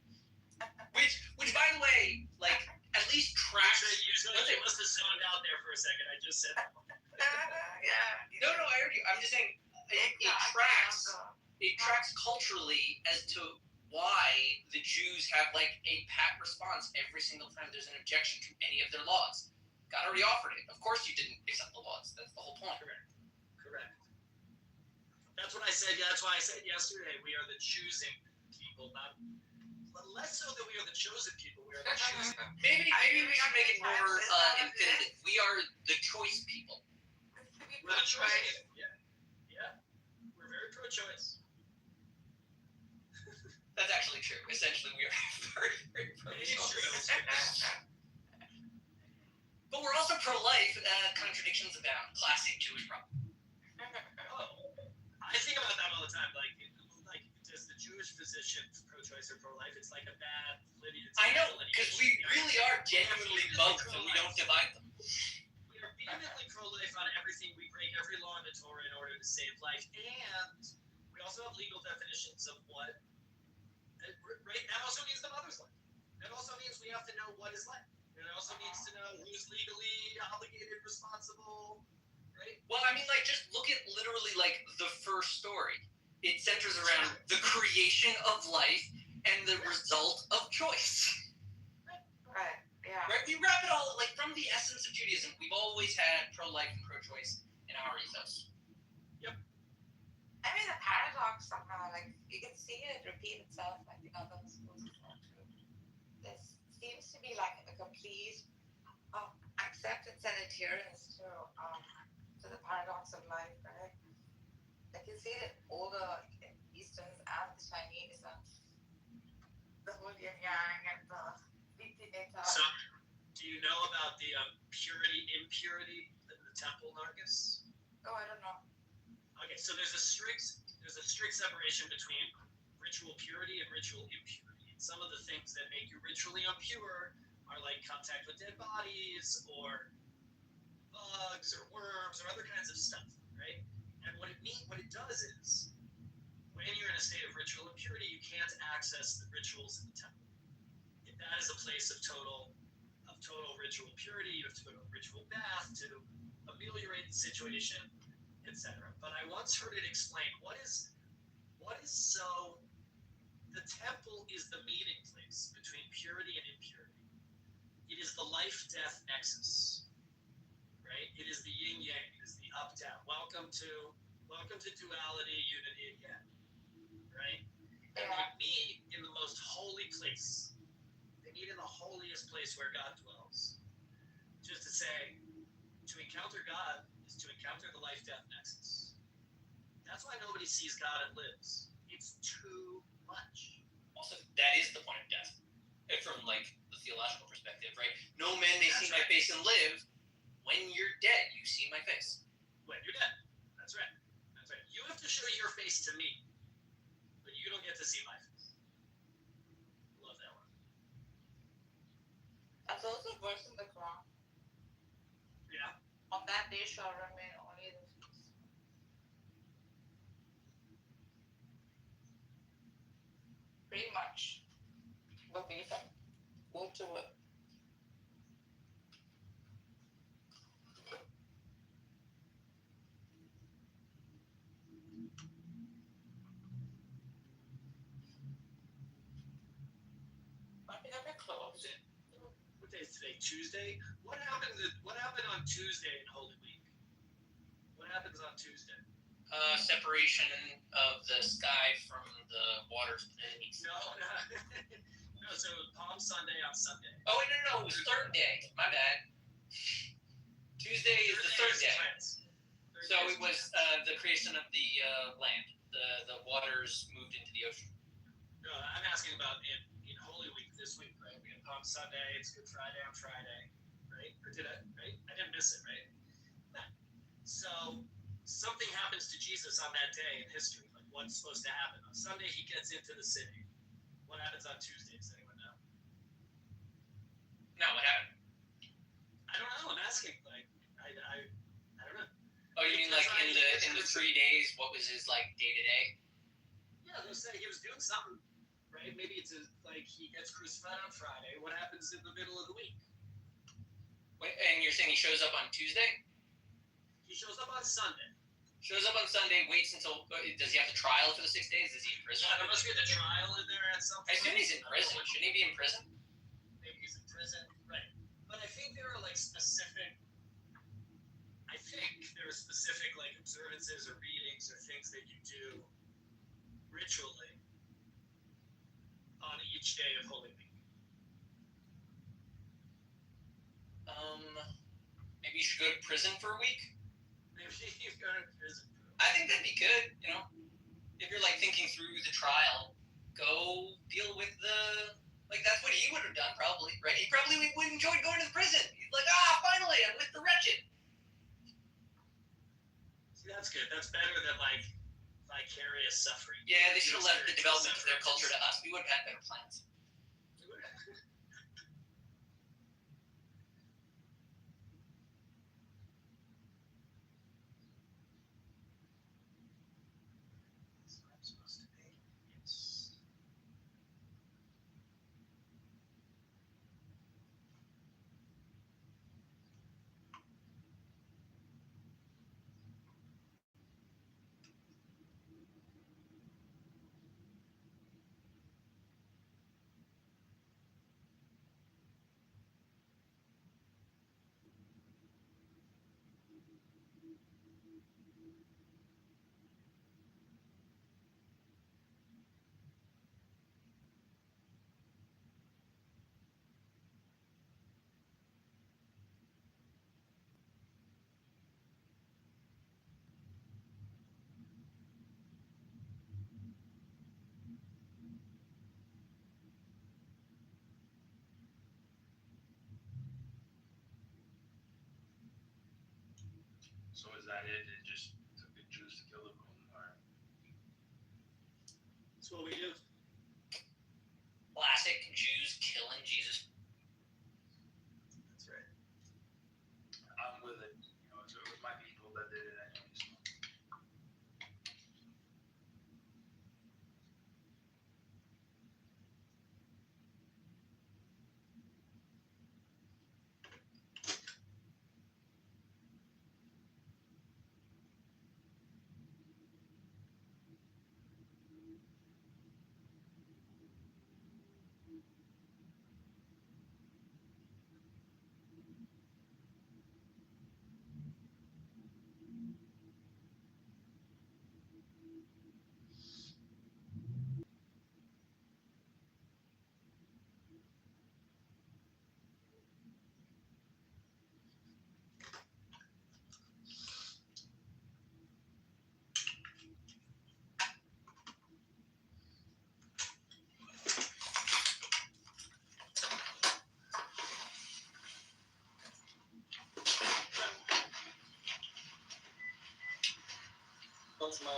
Which, by the way, like, at least tracks. They must have zoned out there for a second. I just said. No, I heard you. I'm just saying it tracks culturally as to why the Jews have like a pat response every single time there's an objection to any of their laws. God already offered it. Of course you didn't accept the laws. That's the whole point. Correct. That's what I said. Yeah, that's why I said yesterday we are the choosing people, not less so that we are the chosen people. We are the choosing. Maybe we should make it more infinitive. We are the choice people. We're the choice people. Yeah. We're very pro-choice. That's actually true. Essentially, we are very, very pro-choice. But we're also pro-life. Contradictions abound. Classic Jewish problem. I think about that all the time. Like, does the Jewish position pro-choice or pro-life? It's like a bad lineage. I know, because we really are genuinely both, and we don't divide them. We are vehemently pro-life on everything. We break every law in the Torah in order to save life, and we also have legal definitions of what. Right? That also means the mother's life. That also means we have to know what is life. It also needs to know who's legally obligated, responsible. Right? Well, I mean, like, just look at literally, like, the first story. It centers around the creation of life and the result of choice. Right, yeah. Right? We wrap it all, like, from the essence of Judaism, we've always had pro-life and pro-choice in our ethos. Yep. I mean, the paradox somehow, like, you can see it repeat itself, like, in other schools as well, too. There seems to be, like, a complete acceptance and adherence to the paradox of life, right? Like you see it in all the Easterns and the Chinese and the whole yin yang and the Vitineta. So, do you know about the purity impurity in the temple, Nargis? Oh, I don't know. Okay, so there's a strict separation between ritual purity and ritual impurity. And some of the things that make you ritually impure are like contact with dead bodies or bugs or worms or other kinds of stuff, right? And what it does is, when you're in a state of ritual impurity, you can't access the rituals in the temple. If that is a place of total ritual purity, you have to go to a ritual bath to ameliorate the situation, etc. But I once heard it explained, what is so, the temple is the meeting place between purity and impurity. It is the life-death nexus. Right? It is the yin yang. It is the up down. Welcome to duality, unity again. Right? And they meet in the most holy place. They meet in the holiest place where God dwells. Just to say, to encounter God is to encounter the life-death nexus. That's why nobody sees God and lives. It's too much. Also, that is the point of death, from like the theological perspective, right? No man may see my face and live. When you're dead, you see my face. When you're dead. That's right. That's right. You have to show your face to me, but you don't get to see my face. Love that one. Are those a verse in the Quran? Yeah. On that day shall remain only the feast. Pretty much. Believe it. Go to it. Close. What day is today? Tuesday? What happened on Tuesday in Holy Week? What happens on Tuesday? Separation of the sky from the waters beneath. No. So it was Palm Sunday on Sunday. Oh, no, it was third day. My bad. Tuesday is the third day. So it was the creation of the land. The waters moved into the ocean. No, I'm asking about in Holy Week this week, right? We had Palm Sunday, it's Good Friday on Friday, right? Or did I, right? I didn't miss it, right? No. So something happens to Jesus on that day in history. Like what's supposed to happen? On Sunday, he gets into the city. What happens on Tuesday? Does anyone know? No, what happened? I don't know. I'm asking. Like, I don't know. Oh, you mean like in the 3 days? What was his like day to day? Yeah, they said he was doing something, right? Maybe it's like he gets crucified on Friday. What happens in the middle of the week? Wait, and you're saying he shows up on Tuesday? He shows up on Sunday. Shows up on Sunday, waits until. Does he have to trial for the 6 days? Is he in prison? There must be the trial in there at some I point. assume he's in prison. Shouldn't he be in prison? Maybe he's in prison, right? But I think there are like specific. I think there are specific like observances or readings or things that you do ritually on each day of Holy Week. Maybe you should go to prison for a week. Maybe you go to prison. I think that'd be good. You know, if you're like thinking through the trial, go deal with the. Like that's what he would have done, probably, right? He probably would enjoy going to the prison. He's like, finally, I'm with the wretched. See, that's good. That's better than like vicarious suffering. Yeah, they should have left the development of their culture to us. We would have had better plans. So is that it? It just took the Jews to kill the moon, or? That's what we do. Classic Jews killing Jesus. That's right. I'm with it. You know, it was my people that did it anyways. What's my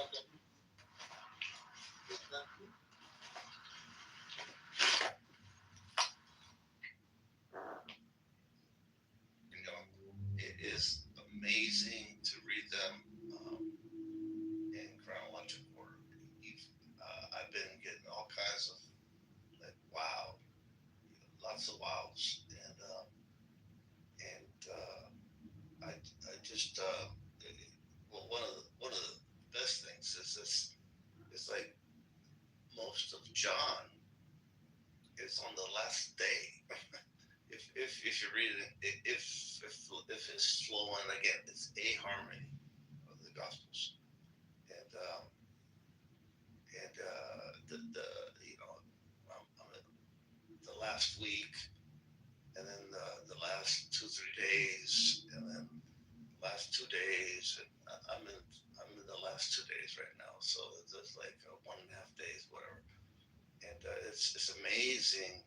It is amazing to read them in chronological order. I've been getting all kinds of like wow, lots of wows, and I just well one of the best things is this. It's like most of John is on the last day. If you read it, if it's flowing again, it's a harmony of the Gospels, and the you know the last week, and then the last 2-3 days, and then the last 2 days, and I'm in the last 2 days right now, so it's like 1.5 days, whatever, and it's amazing.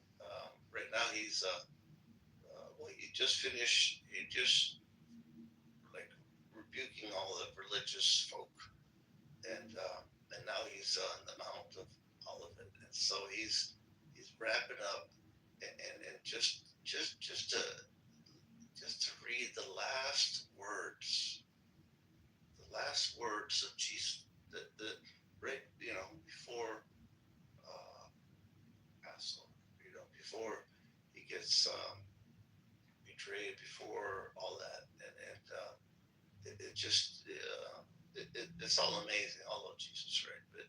Right now he's well, he just finished. He just like rebuking all the religious folk, and now he's on the Mount of Olivet, and so he's wrapping up, and just to read the last words, last words of Jesus, right, before Passover, before he gets betrayed, before all that, and it just it's all amazing, all of Jesus, right? But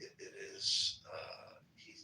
it is he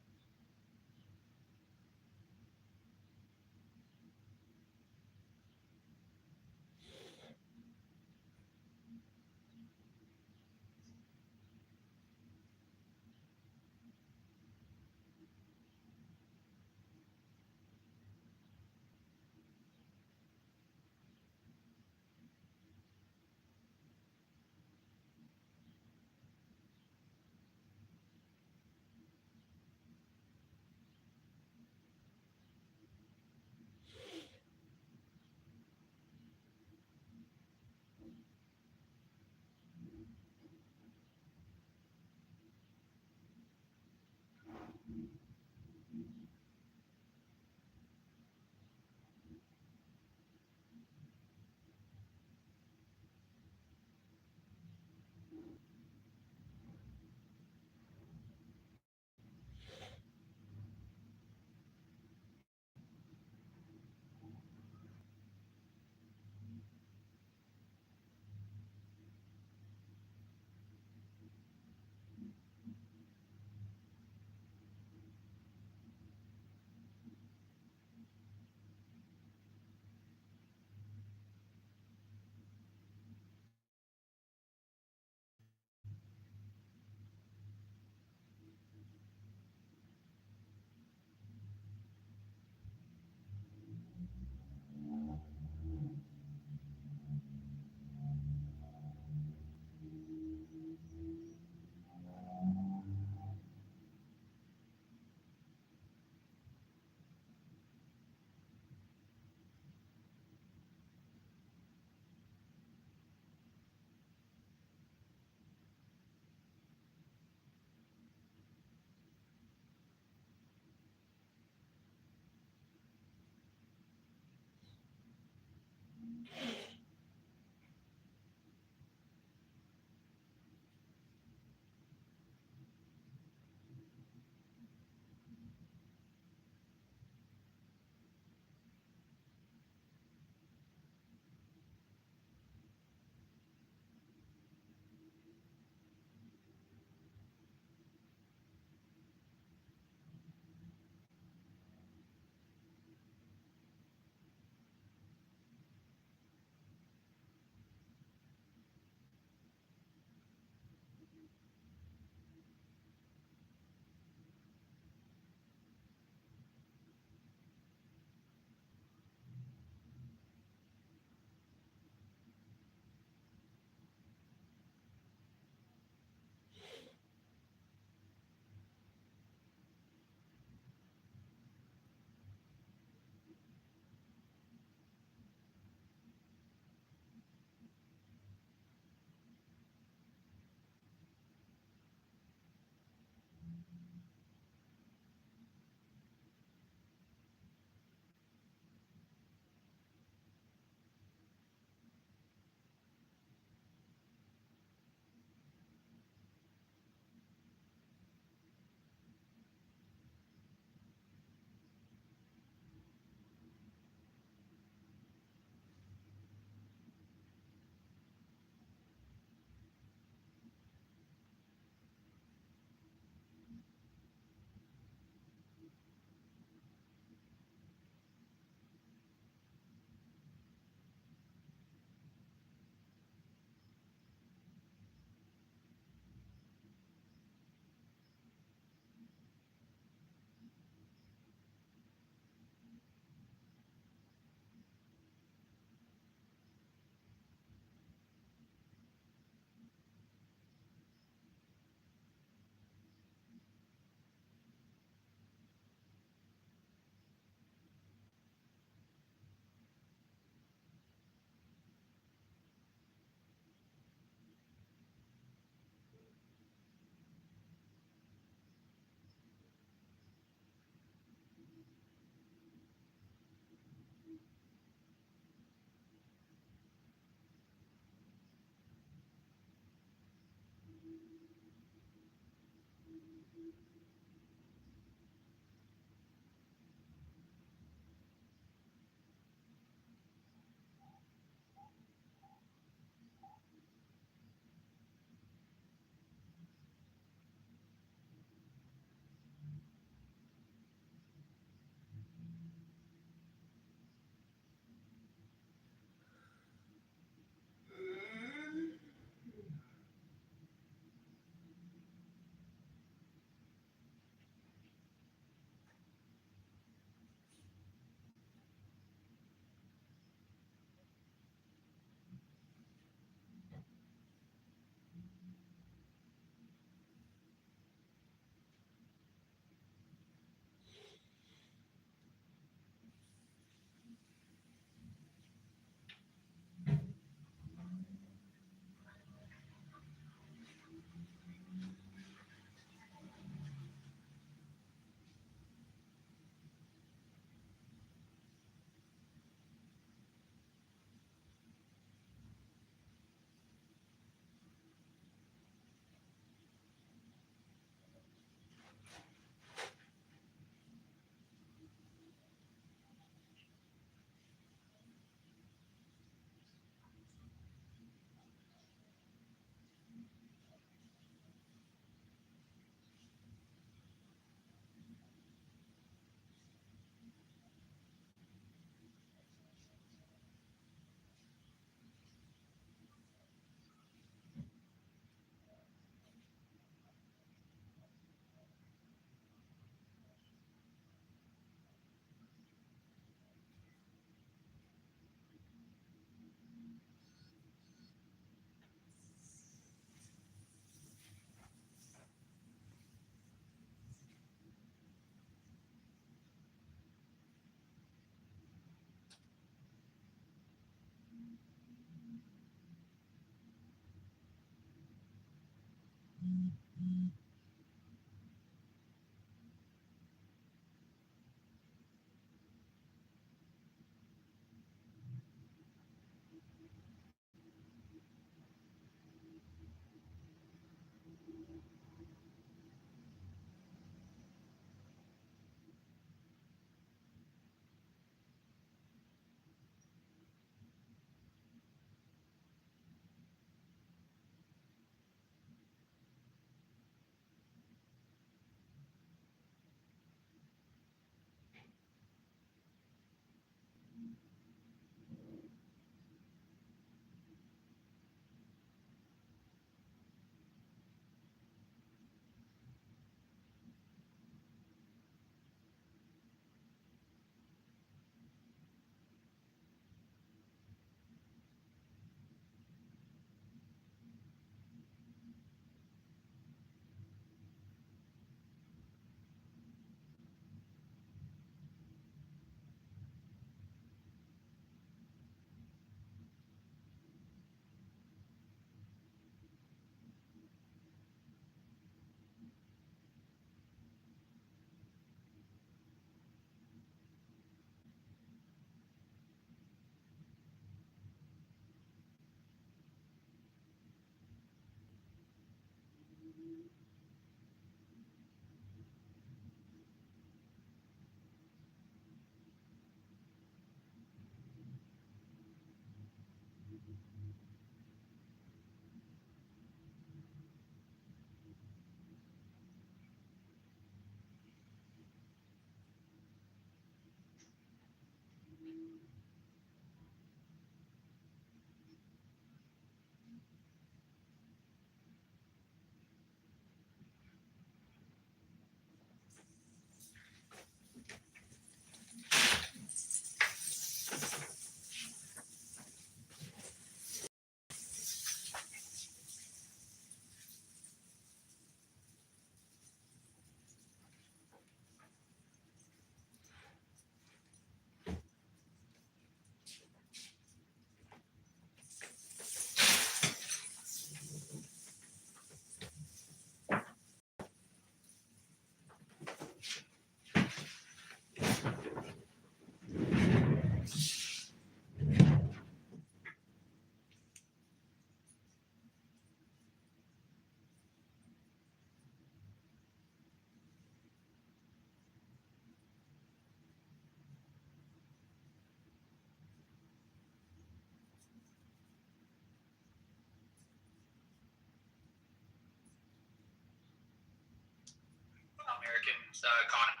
American economy.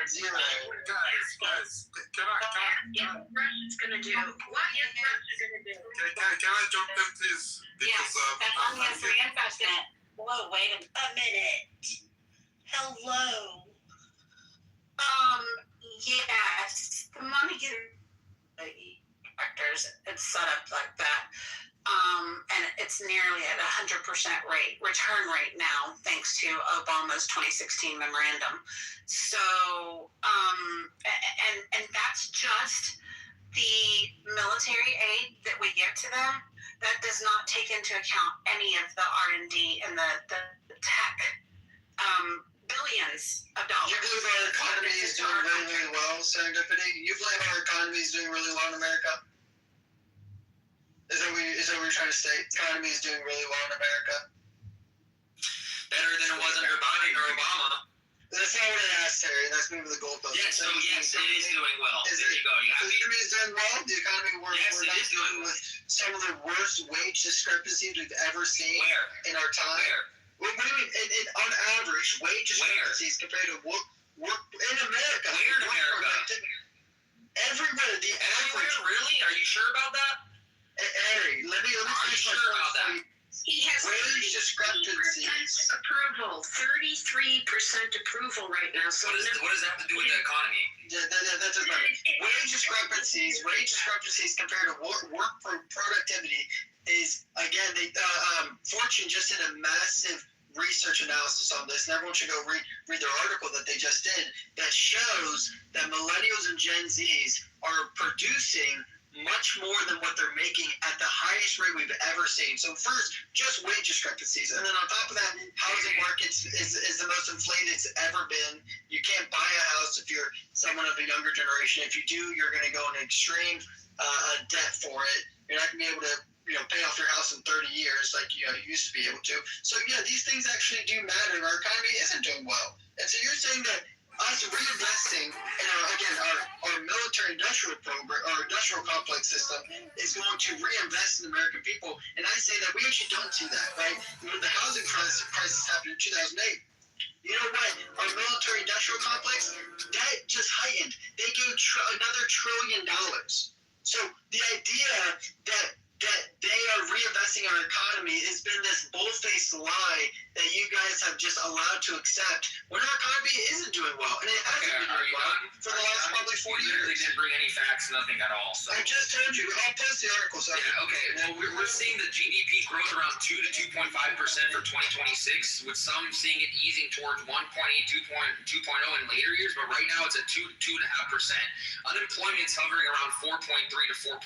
Zero. Guys, can I? Russia's gonna do? What is Russia gonna do? Can I jump in, please? Because That's on the answer and question it. Whoa, wait a minute. Hello. Yes, the money factors, it's set up like that. And it's nearly at 100% return rate now, thanks to Obama's 2016 memorandum. So, and that's just the military aid that we give to them. That does not take into account any of the R&D and the tech. Billions of dollars. You believe our economy is doing really, really well, Serendipity? You believe our economy is doing really well in America? Is that what you're trying to say? The economy is doing really well in America? Better than it was under Biden or Obama. That's not what I asked, Terry. That's moving the goalpost. Yes, so yes, it is doing well. There you go. The economy is doing well. The economy yes, it is doing well. With some of the worst wage discrepancies we've ever seen in our time. What do you mean? On average, wage discrepancies compared to work in America. Where in America? Everywhere. The average. Really? Are you sure about that? Harry, let me finish sure about that. He has wage discrepancies. Approval, 33% approval right now. So what does that have to do with the economy? That doesn't matter. Wage discrepancies compared to work productivity is, again, Fortune just did a massive research analysis on this, and everyone should go read their article that they just did that shows that millennials and Gen Zs are producing much more than what they're making at the highest rate we've ever seen. So first, just wage discrepancies. And then on top of that, housing markets is the most inflated it's ever been. You can't buy a house if you're someone of a younger generation. If you do, you're going to go in extreme debt for it. You're not going to be able to pay off your house in 30 years like you used to be able to. So yeah, these things actually do matter. Our economy isn't doing well. And so you're saying that us reinvesting in our military industrial program, our industrial complex system is going to reinvest in the American people. And I say that we actually don't see that, right? When the housing crisis happened in 2008, you know what? Our military industrial complex, that just heightened. They gave another $1 trillion. So the idea that they are reinvesting our economy has been this bold-faced lie that you guys have just allowed to accept when our economy isn't doing well. And it hasn't been doing well for the last probably 40 years. You literally didn't bring any facts, nothing at all. So. I just told you. I'll post the article. So okay. Well, we're seeing the GDP growth around 2 to 2.5% for 2026, with some seeing it easing towards 1.8, 2.0 in later years, but right now it's at 2.5%. Unemployment's hovering around 4.3 to 4.5%.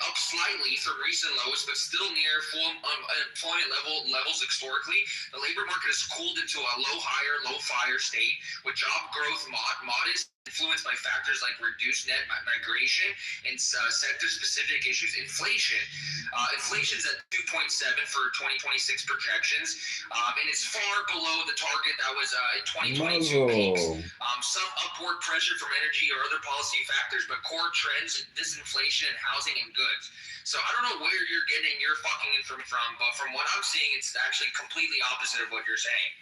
Up slightly from recent lows, but still near full employment levels historically. The labor market has cooled into a low fire state, with job growth modest influenced by factors like reduced net migration and sector-specific issues. Inflation's at 2.7 for 2026 projections, and it's far below the target that was in 2022 peaks. Some upward pressure from energy or other policy factors, but core trends, disinflation in housing and goods. So I don't know where you're getting your fucking information from, but from what I'm seeing, it's actually completely opposite of what you're saying.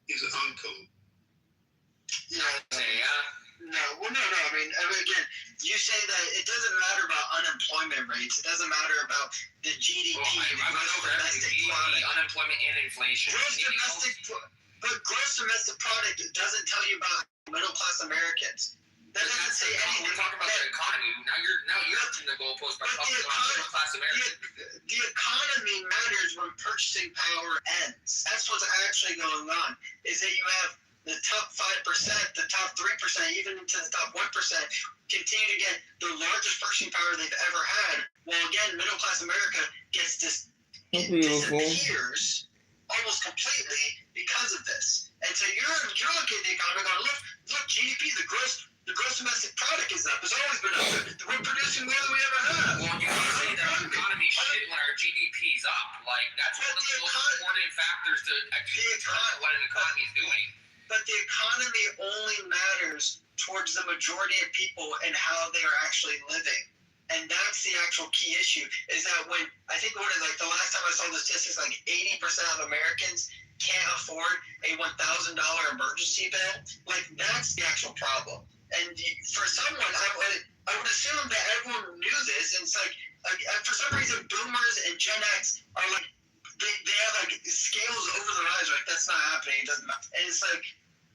He's an uncle. Yeah. No, well, no. I mean, again, you say that it doesn't matter about unemployment rates. It doesn't matter about the GDP, unemployment and inflation. But gross domestic product doesn't tell you about middle-class Americans. That doesn't say anything. We're talking about the economy. Now you're up to the goalpost by talking about middle-class Americans. The economy matters when purchasing power ends. That's what's actually going on. Is that you have the top 5%, the top 3%, even into the top 1% continue to get the largest purchasing power they've ever had. Well, again, middle-class America gets disappears almost completely because of this. And so you're looking at the economy going, look, GDP, the gross domestic product is up. It's always been up. We're producing more than we ever have. Well, you can say that our economy shit when our GDP's up. Like, that's one of the most important factors to actually determine what an economy is doing. But the economy only matters towards the majority of people and how they are actually living. And that's the actual key issue, is that when, I think the last time I saw the statistics, like 80% of Americans can't afford a $1,000 emergency bill. Like, that's the actual problem. And for someone, I would assume that everyone knew this, and it's like for some reason, boomers and Gen X are like, they have like scales over their eyes, like that's not happening, it doesn't matter. And it's like,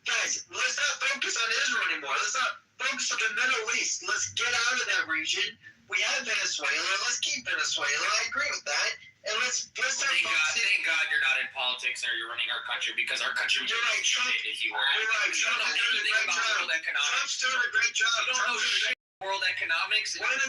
guys, let's not focus on Israel anymore. Let's not focus on the Middle East. Let's get out of that region. We have Venezuela. Let's keep Venezuela. I agree with that. And let's thank God you're not in politics or you're running our country, because our country would be shit if you were. You're right. Trump's doing a great job. Trump's doing a great job. You don't know shit world economics. Another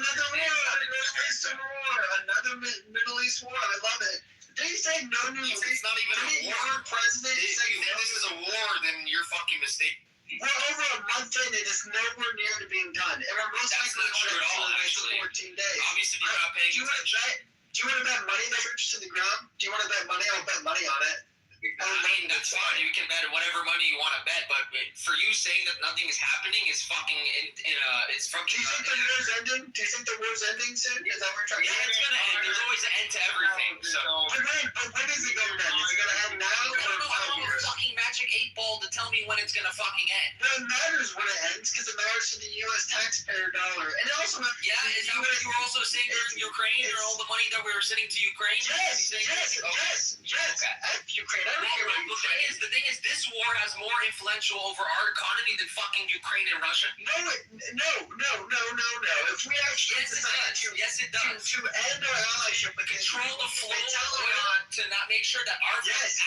Middle East war. I love it. Did he say no new? It's not even a war. Your president. If this is a war, then you're fucking mistaken. We're over a month in, it is nowhere near to being done. And we're most likely not true at all, actually. 14 days. Obviously, you're not paying attention. Do you want to bet money that trips to the ground? Do you want to bet money? I'll bet money on it. I mean, that's fine. You can bet whatever money you want to bet, but for you saying that nothing is happening is fucking it's from. Do you think the war's ending? Do you think the war's ending soon? Is that what we're trying to say? Yeah, it's gonna end. There's always an end to everything. So. But when is it going to end? Is it going to end now or in 5 years? Fucking magic 8-ball to tell me when it's gonna fucking end. Well, it matters when it ends because it matters to the U.S. taxpayer dollar, and it also matters. Yeah, is that what you were also saying during Ukraine, or all the money that we were sending to Ukraine? Yes. F Ukraine. I don't care about Ukraine. The thing is, this war has more influential over our economy than fucking Ukraine and Russia. No. If we actually yes, it does. To end our allyship, control the flow of oil to not make sure that our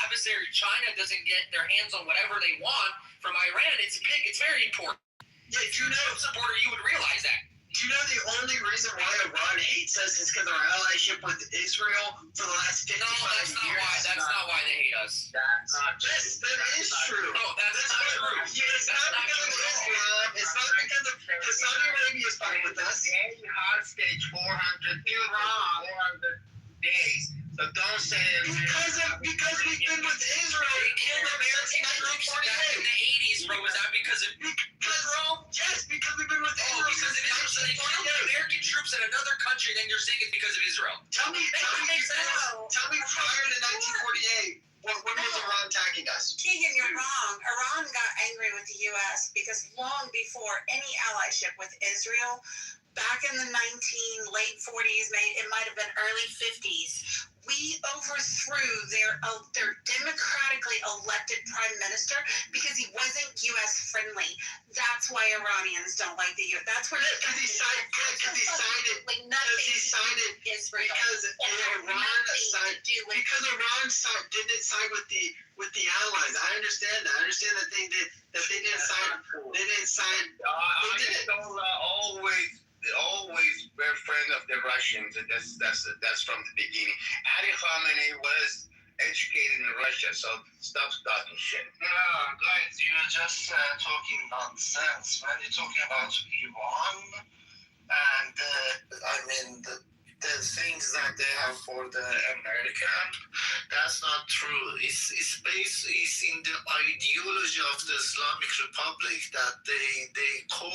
adversary China doesn't get their hands on whatever they want from Iran. It's big. It's very important. Yeah, if you're a supporter, you would realize that. Do you know the only reason why Iran hates us is because of our allyship with Israel for the last 55 years? That's not why they hate us. That's not true. Yes, that is true. No, that's not true. It's not because of Islam. It's not because of Saudi Arabia is fine with us. Hostage 400 days. So don't say it. Because we've been with Israel. They killed American troops back in the 80s, bro. Was that because of Israel? Yes, because we've been with Israel. Because of Israel. So they killed American troops in another country, then you're saying it's because of Israel. Tell me prior to 1948, when was Iran attacking us? Keegan, you're wrong. Iran got angry with the U.S. because long before any allyship with Israel, back in the late 40s, it might have been early 50s, we overthrew their democratically elected prime minister because he wasn't U.S. friendly. That's why Iranians don't like the U.S. That's where because he sided Israel. Because Iran didn't side with the allies. I understand that. I understand that they didn't side. They didn't side. Always we're friends of the Russians, and that's from the beginning. Ali Khamenei was educated in Russia, so stop talking shit. Guys, you're just talking nonsense. When you're talking about Iran, and the things that they have for the American, that's not true. It's in the ideology of the Islamic Republic that they call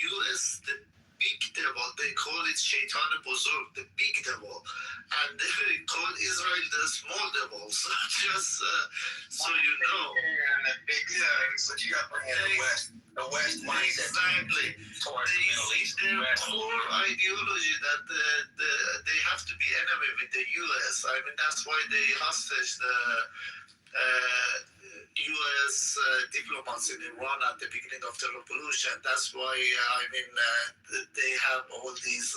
US the big devil. They call it Shaitan Bozorg, the big devil, and they call Israel the small devil. So just so you know, and the big but you got to bring in the West mindset exactly towards the Middle East. Their core ideology that they have to be enemy with the U.S. I mean, that's why they hostage the U.S. Diplomats in Iran at the beginning of the revolution. That's why they have all these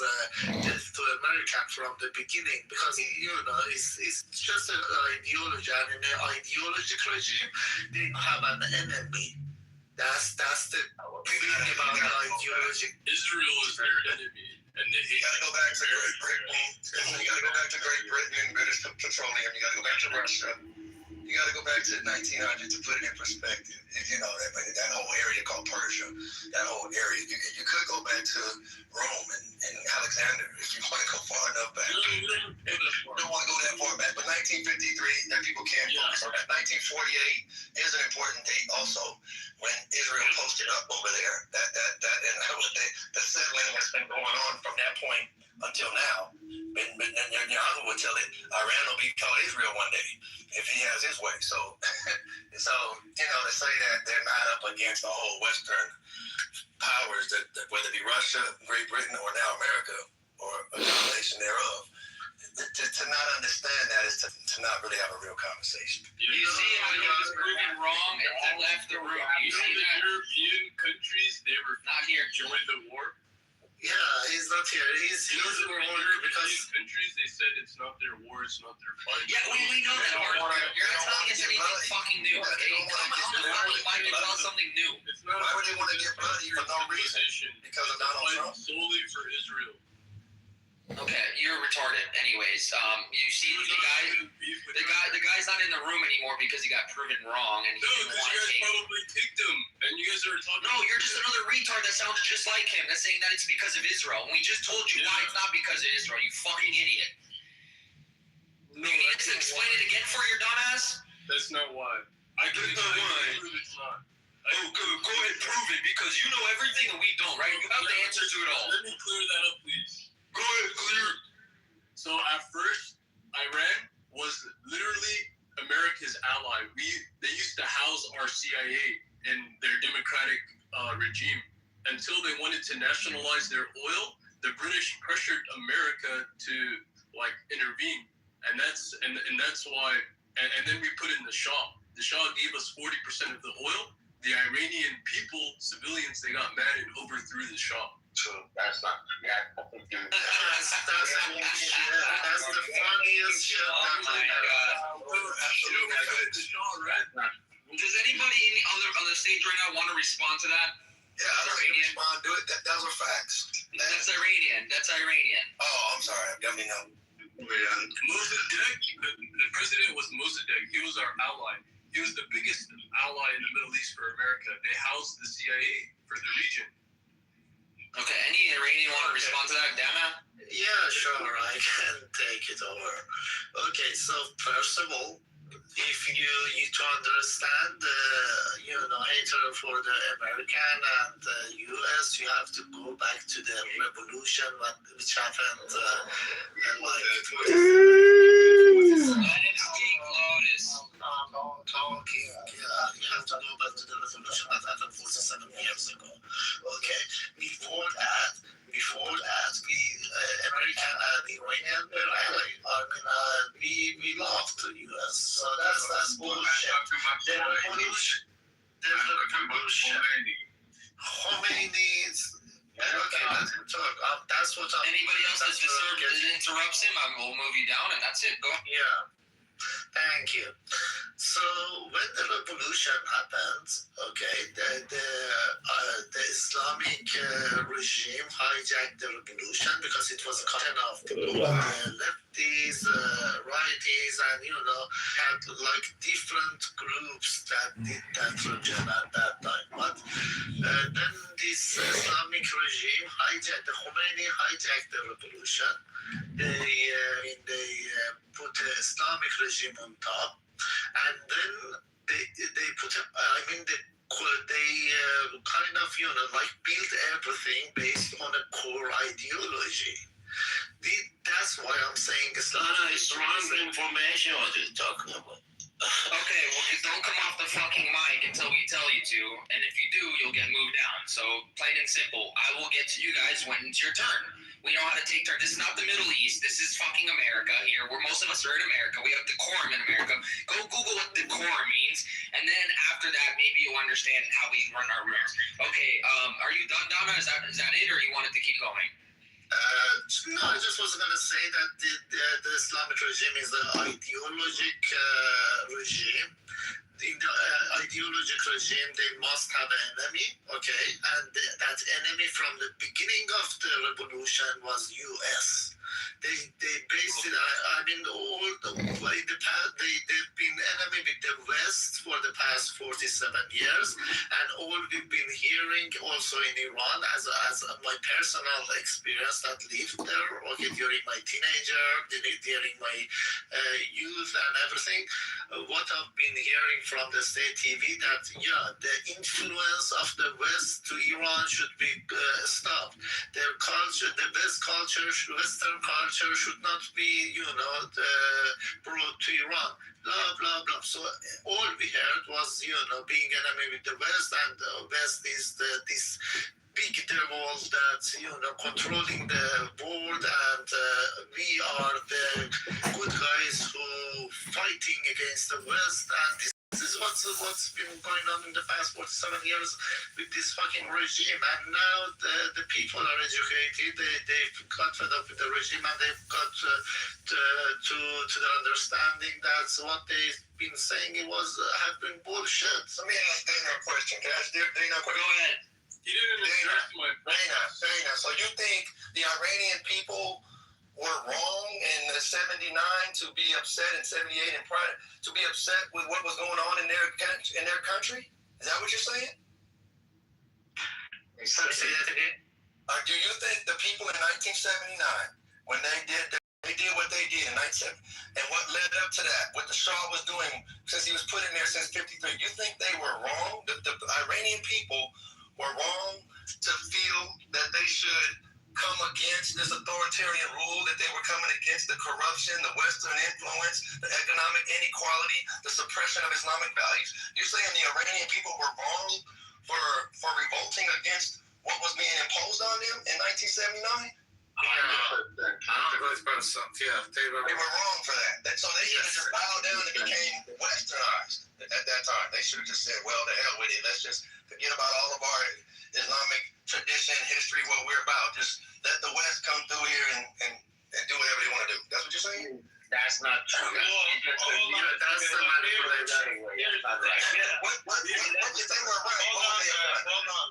death to American from the beginning, because it's just an ideology, and in an ideological regime they have an enemy. That's the thing about the ideology. Israel is their enemy, and they hate. You gotta go back to Great Britain. You gotta go back to Great Britain and British Petroleum. You gotta go back to Russia. You gotta go back to the 1900s to put it in perspective. That whole area called Persia, that whole area. You could go back to Rome and Alexander if you want to go far enough back. You don't want to go that far back. But 1953, that people can't focus on that. 1948 is an important date also, when Israel posted up over there. The settling has been going on from that point until now. But Netanyahu would tell it, Iran will be called Israel one day if he has his way. So to say that they're not up against the whole Western powers, that whether it be Russia, Great Britain, or now America, or a combination thereof, to not understand that is to not really have a real conversation. You see how he was proven wrong and left the room. You see The that? European countries, they were Not here. join the war. Yeah, he's not here. He's The war European because countries, they said it's not their war, it's not their fight. Yeah, we know that, Mark. You're not telling us anything fucking new. Okay, come on the fucking mic and tell us something new. It's not why would they want to get bloody for no reason? Because of Donald Trump? Solely for Israel. Okay, you're retarded. Anyways, you see the guy's not in the room anymore because he got proven wrong and he No, didn't because want you to guys take. probably kicked him, and you guys are talking. No, you're just another retard that sounds just like him. That's saying that it's because of Israel. And we just told you why it's not because of Israel. You fucking idiot. No, You need us to explain it again for your dumbass? That's not why. I can prove it's not. Go ahead, prove it, because you know everything and we don't, right? You have the answer to it all. Let me clear that up, please. Go ahead, clear. So at first, Iran was literally America's ally. They used to house our CIA in their democratic regime until they wanted to nationalize their oil. The British pressured America to intervene, and that's why. And then we put in the Shah. The Shah gave us 40% of the oil. The Iranian people, civilians, they got mad and overthrew the Shah. So that's not That's the funniest shit. Oh my god. Does anybody on the stage right now want to respond to that? Yeah, I don't even respond to it. Those are facts. That's Iranian. Oh, I'm sorry. I definitely know. Mossadegh, the president was Mossadegh. He was our ally. He was the biggest ally in the Middle East for America. They housed the CIA for the region. Okay, any Iranian want to respond to that, Dana? Yeah, sure. I can take it over. Okay, so first of all, if you to understand the hatred for the American and the U.S., you have to go back to the revolution which happened talking. Yeah, you have to go back to the revolution that happened 47 years ago. Okay, before that, we American and Iranian were ally. We loved the U.S. So that's bullshit. The revolution. Khomeini's. Okay, let's talk. That's what I'm. Anybody else that interrupts him, I will move you down, and that's it. Go. Yeah. Thank you. So when the revolution happened, okay, the Islamic regime hijacked the revolution because it was kind of the left lefties, righties, and had like different groups that did that religion at that time. But then this Islamic regime hijacked, the Khomeini hijacked the revolution. They put the Islamic regime on top, and then they put they kind of like build everything based on a core ideology. That's why I'm saying Islam is wrong information. What you're talking about? Okay, well, don't come off the fucking mic until we tell you to, and if you do, you'll get moved down. So, plain and simple, I will get to you guys when it's your turn. We know how to take turns. This is not the Middle East. This is fucking America here, where most of us are in America. We have decorum in America. Go Google what decorum means, and then after that, maybe you'll understand how we run our rooms. Okay, are you done, Donna? Is that it, or you wanted to keep going? No, I just was going to say that the Islamic regime is an ideologic regime. The ideologic regime, they must have an enemy, okay? And that enemy from the beginning of the revolution was U.S. They based it, all the way they've been enemy with the West for the past 47 years, and all we've been hearing also in Iran as my personal experience that lived there, okay, during my teenager, during my youth and everything, what I've been hearing from the state TV that the influence of the West to Iran should be stopped. Their culture, the Western culture should not be, brought to Iran. Blah blah blah. So all we heard was, being enemy with the West, and the West is this big devil that's controlling the world, and we are the good guys who fighting against the West, and this is what's been going on in the past 47 years with this fucking regime. And now the people are educated. They've got fed up with the regime, and they've got to the understanding that what they've been saying have been bullshit. Let me ask Dana a question. Can I ask Dana a question? Go ahead. You didn't address my point. Dana, so you think the Iranian people were wrong in 79 to be upset, in 78 and prior to be upset with what was going on in their country? Is that what you're saying? Say that again. Do you think the people in 1979, when they did what they did in 97, and what led up to that, what the Shah was doing since he was put in there since 53, you think they were wrong? The Iranian people were wrong to feel that they should come against this authoritarian rule, that they were coming against the corruption, the Western influence, the economic inequality, the suppression of Islamic values? You're saying the Iranian people were wrong for revolting against what was being imposed on them in 1979? 100%. Yeah, they were wrong for that. So they should have just bowed down and became westernized at that time. They should have just said, well, to hell with it. Let's just forget about all of our Islamic tradition, history, what we're about. Just let the West come through here and do whatever they want to do. That's what you're saying? That's not true. That's the manipulation. What you think were right?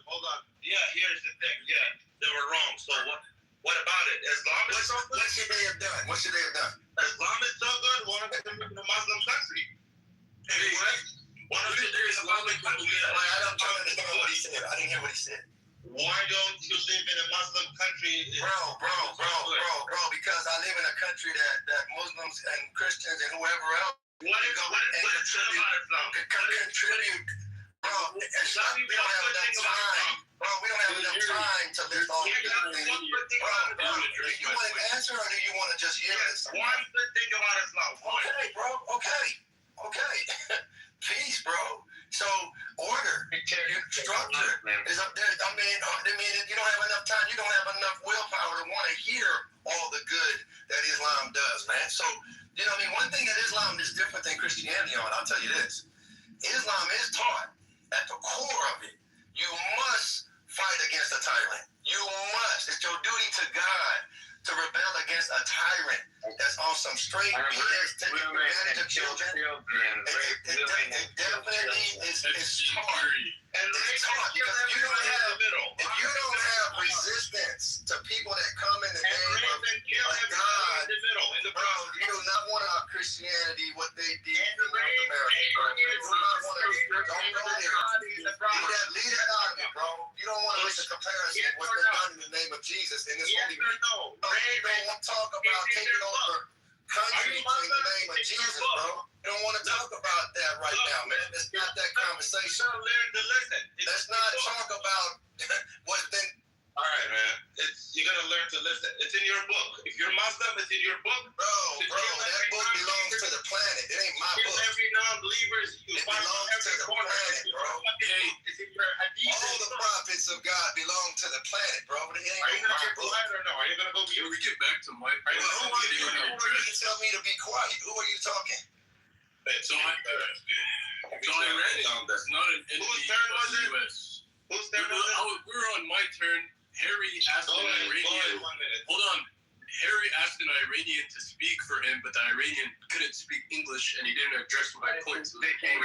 Hold on. Yeah, here's the thing. Yeah, they were wrong. So what about it? Islam is so good. What should they have done? Islam is so good. Why don't they live in a Muslim country? Anyway, why don't you live in a Muslim country? I'm trying to understand what he said. I didn't hear what he said. Why don't you live in a Muslim country? Bro, because I live in a country that Muslims and Christians and whoever else What is contribute. Bro, we don't have enough time. We don't have enough time to list all these things. Bro, do you want an answer, or do you want to just hear it? One good thing about Islam. Okay, bro. Okay. Peace, bro. So order, structure is up there. I mean, you don't have enough time. You don't have enough willpower to want to hear all the good that Islam does, man. So, one thing that Islam is different than Christianity on, I'll tell you this. Islam is taught at the core of it, you must fight against a tyrant. You must. It's your duty to God to rebel against a tyrant that's on some straight BS taking advantage of children. It definitely is taught. It's taught because if you don't have resistance to people that come in the name of God, bro, Muslim, it's in your book. Bro, that book belongs to the planet. It ain't my book. Every non-believers, you It find belongs to every the corner. planet, bro. It's in your hadith. All the prophets of God belong to the planet, bro. It ain't Are you gonna my get book. quiet or no? Are you gonna go mute? We get back to my. Who are you to tell me to be quiet? Who are you talking? So Iran is not an enemy Whose turn was of the it? U.S. Whose turn was it? We were on my turn. Harry asked an Iranian. 1 minute. Hold on. Harry asked an Iranian to speak for him, but the Iranian couldn't speak English, and he didn't address my point. So The only thing,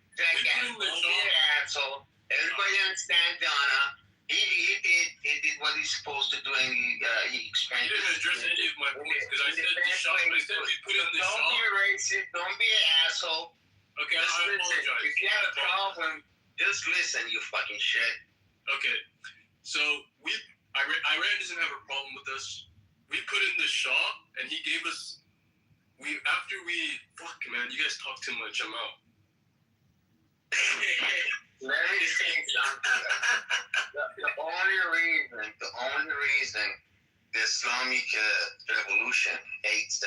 don't be an asshole. Everybody understands Donna. He did what he's supposed to do, and he explained. He didn't address any of my points because I said the shop. I said we put in the shop. Don't be racist. Don't be an asshole. Okay, Just I listen. apologize. If you have a problem, just listen. You fucking shit. Okay, so Iran doesn't have a problem with us. We put in the shop, and he gave us. Fuck man, you guys talk too much. I'm out. Let me say something. The only reason the Islamic revolution hates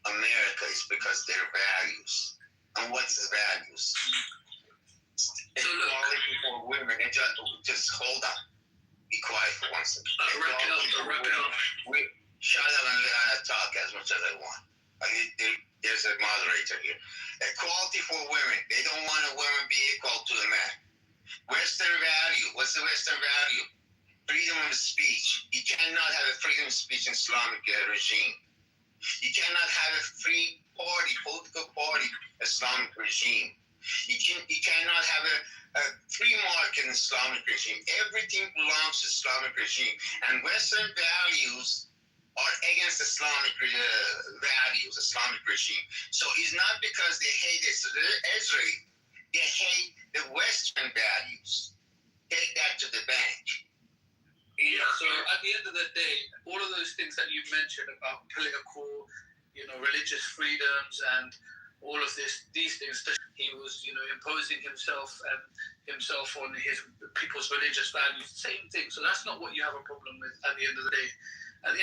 America is because their values. And what's the values? Equality for women. And just hold on. Be quiet for 1 second. Wrap it up. Shut up and let me talk as much as I want. There's a moderator here. Equality for women. They don't want a woman be equal to a man. Western value. What's the Western value? Freedom of speech. You cannot have a freedom of speech in Islamic regime. You cannot have a free party, political party, Islamic regime. You cannot have a free market in Islamic regime. Everything belongs to Islamic regime. And Western values are against Islamic values, Islamic regime. So it's not because they hate Israel, they hate the Western values. Take that to the bank. Yeah, so at the end of the day, all of those things that you mentioned about political, religious freedoms and all of these things, he was, imposing himself on his people's religious values, same thing. So that's not what you have a problem with at the end of the day. But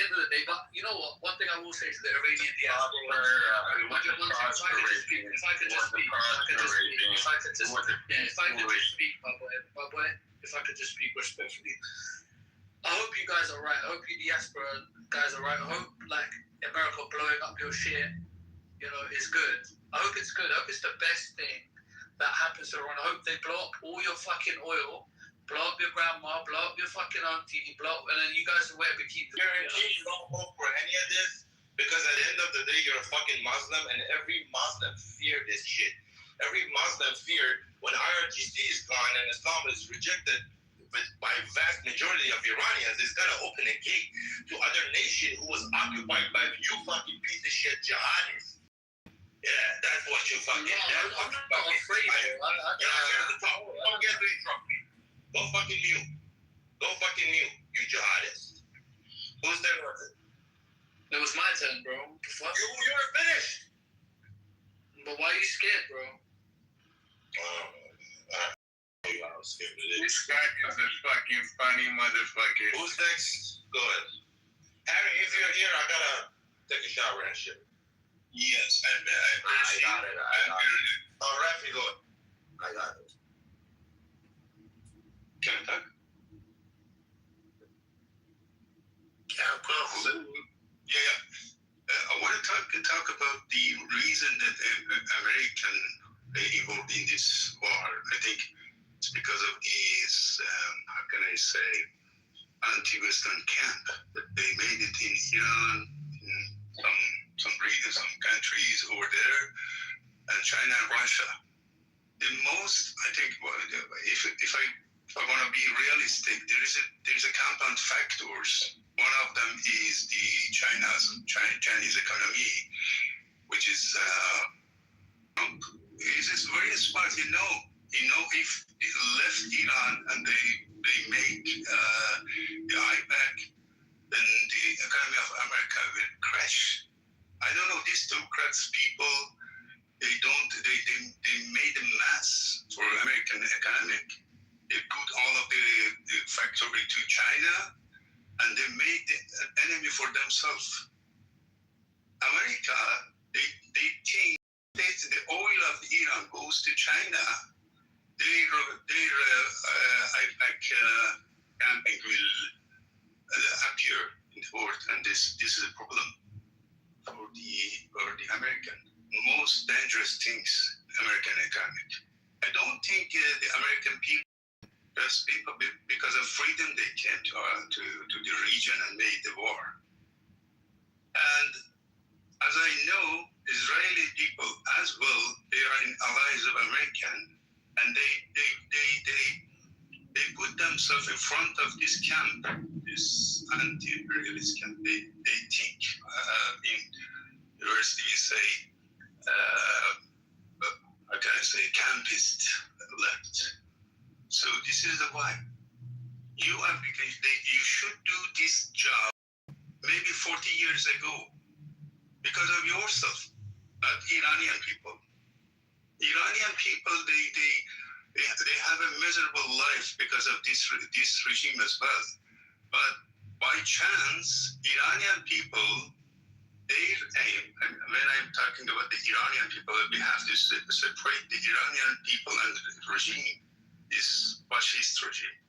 you know what? One thing I will say to the Iranian diaspora, if I could just speak, respectfully. I hope you guys are right. I hope you diaspora guys are right. I hope America blowing up your shit, is good. I hope it's good. I hope it's the best thing that happens to everyone. I hope they blow up all your fucking oil. Blow up your grandma, blow up your fucking auntie, and then you guys wear bikinis. Guarantee you don't vote for any of this because at the end of the day, you're a fucking Muslim, and every Muslim fear this shit. Every Muslim fear when IRGC is gone and Islam is rejected by vast majority of Iranians, it's gonna open a gate to other nations who was occupied by you fucking piece of shit jihadists. Yeah, that's what you fucking. I'm not afraid. Don't get to interrupt me. Go fucking mute. You jihadist. Whose turn was it? It was my turn, bro. What the fuck? You were finished. But why are you scared, bro? I was scared of it. This guy is a fucking funny motherfucker. Who's next? Go ahead. Harry, if you're here, I gotta take a shower and shit. Yes, I got it. All right, you go. I got it. Can I talk? Yeah. I want to talk about the reason that American involved in this war. I think it's because of these, how can I say, anti-Western camp that they made it in Iran, in some regions, some countries over there, and China and Russia. The most, I think, if I want to be realistic, there is a compound factors. One of them is the Chinese economy, which is very smart. If it left Iran and they make the IPAC, then the economy of America will crash. I don't know, these Democrats people, they made a mess for American economic. They put all of the factory to China, and they made an enemy for themselves. America, they changed the oil of Iran goes to China. Camping will appear in the world, and this is a problem for the American. Most dangerous things, American economic. I don't think the American people, just people, because of freedom, they came to the region and made the war. And as I know, Israeli people as well, they are allies of American, and they put themselves in front of this camp, this anti-imperialist camp. They think in university you say, how can I say, campist left. So this is the why. You should do this job maybe 40 years ago because of yourself, not Iranian people. Iranian people, they have a miserable life because of this regime as well. But by chance, Iranian people, their aim, and when I'm talking about the Iranian people, we have to separate the Iranian people and the regime, this fascist regime.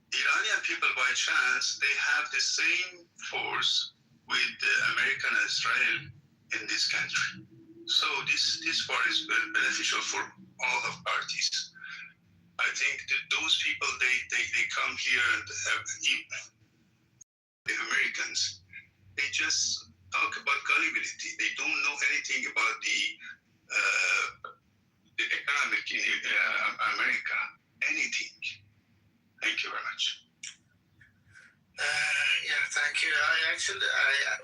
Iranian people, by chance, they have the same force with America and Israel in this country. So this part is beneficial for all of parties. I think that those people, they come here and the Americans, they just talk about gullibility. They don't know anything about the economic in America, anything. Thank you very much. Yeah, thank you. I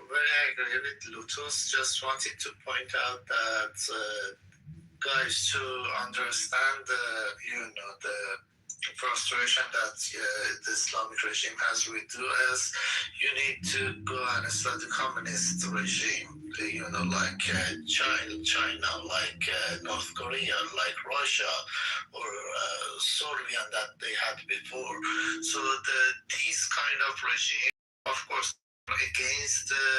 very agree with Lutus. Just wanted to point out that guys, to understand the frustration that the Islamic regime has with us, you need to go and study the communist regime, like China, like North Korea, like Russia, or Soviet that they had before. So these kind of regime, of course, against the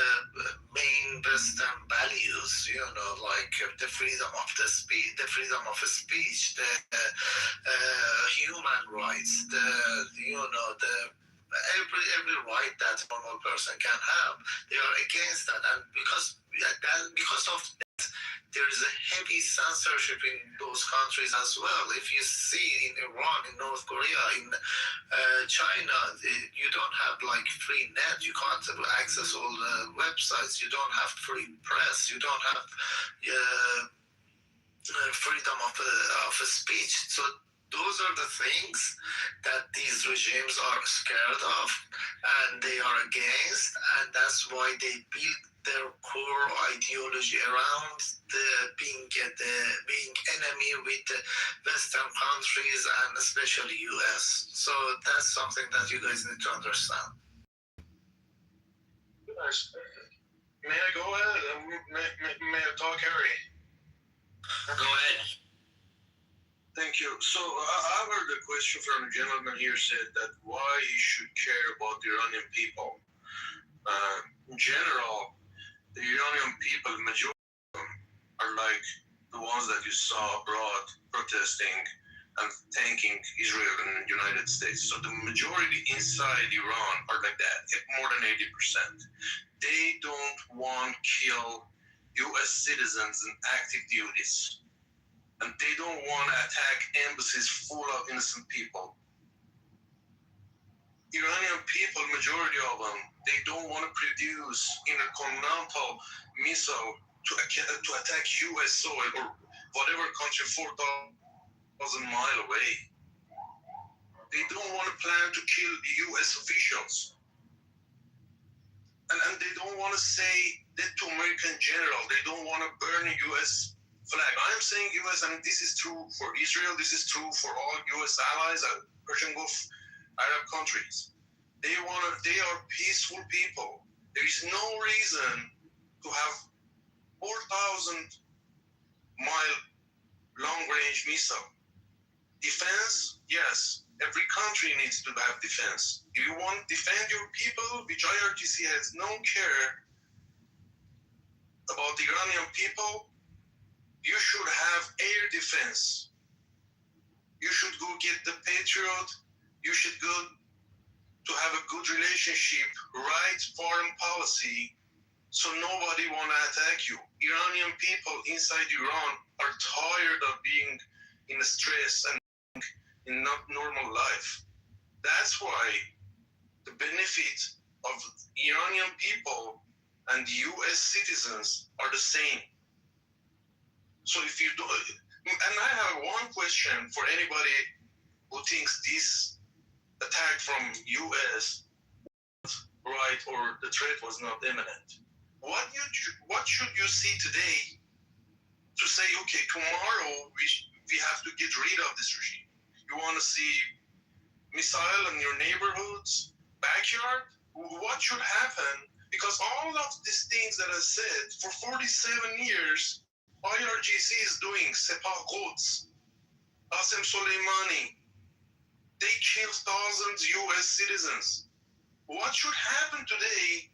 main Western values, like the freedom of speech, the human rights, every right that a normal person can have. They are against that, and because of that, there is a heavy censorship in those countries as well. If you see in Iran, in North Korea, in China, you don't have like free net. You can't access all the websites. You don't have free press. You don't have freedom of speech. So those are the things that these regimes are scared of and they are against, and that's why they build their core ideology around being enemy with the Western countries and especially US. So that's something that you guys need to understand. May I go ahead? May I talk, Harry? Go ahead. Thank you. So I heard a question from a gentleman here said that why he should care about the Iranian people. In general, the Iranian people, the majority of them, are like the ones that you saw abroad protesting and thanking Israel and the United States. So the majority inside Iran are like that, more than 80%. They don't want to kill U.S. citizens in active duties. And they don't want to attack embassies full of innocent people. Iranian people, majority of them, they don't want to produce intercontinental missile to attack U.S. soil or whatever country 4,000 miles away. They don't want to plan to kill the U.S. officials. And they don't want to say that to American general. They don't want to burn a U.S. flag. I'm saying U.S. and this is true for Israel. This is true for all U.S. allies and Persian Gulf Arab countries. They are peaceful people. There is no reason to have 4,000-mile long-range missile. Defense, yes. Every country needs to have defense. If you want to defend your people, which IRGC has no care about the Iranian people, you should have air defense. You should go get the Patriot. You should go to have a good relationship, right foreign policy, so nobody want to attack you. Iranian people inside Iran are tired of being in stress and in not normal life. That's why the benefit of Iranian people and US citizens are the same. So if you do, and I have one question for anybody who thinks this attack from US, right, or the threat was not imminent. What should you see today to say, okay, tomorrow we have to get rid of this regime? You want to see missile in your neighborhoods, backyard? What should happen? Because all of these things that I said, for 47 years, IRGC is doing Sepah Quds, Qasem Soleimani. They killed thousands US citizens. What should happen today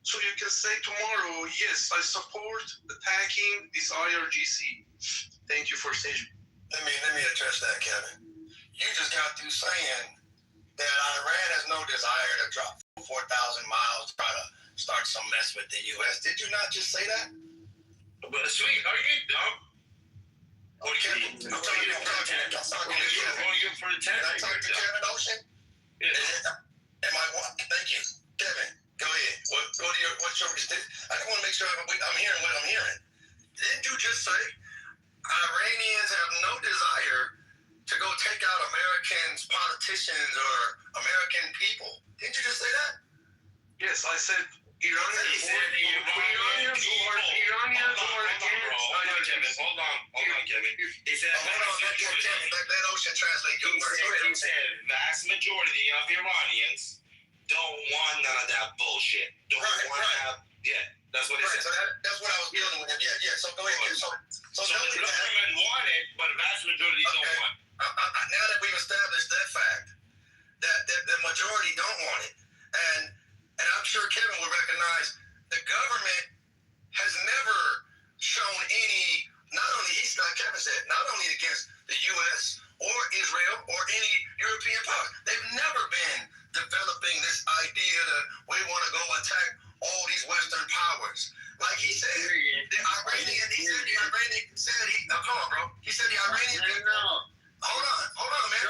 so you can say tomorrow, yes, I support attacking this IRGC? Thank you for saying. Let me address that, Kevin. You just got through saying that Iran has no desire to drop 4,000 miles to try to start some mess with the U.S. Did you not just say that? But sweet, are you dumb? Okay, I'm talking to Kevin. Can I talk to Kevin Ocean? Yeah. Am I what? Thank you. Kevin, go ahead. What's your resistance? I just want to make sure I'm hearing what I'm hearing. Didn't you just say Iranians have no desire to go take out Americans, politicians, or American people? Didn't you just say that? Yes, I said Iranians who are against IRGC. Hold on, Kevin. He said, let Ocean translate your words. He said vast majority of Iranians don't want none of that bullshit. Yeah, that's what he said. So that's what I was dealing with. Yeah. So go ahead. So the government want it, but vast majority don't want it. Now that we've established that fact, that the majority don't want it, and I'm sure Kevin will recognize the government has never shown any, not only, like Kevin said, not only against the U.S. or Israel or any European power. They've never been developing this idea that we want to go attack all these Western powers. Like he said, the Iranian said, come on, bro. He said the Iranian people. Hold on, man.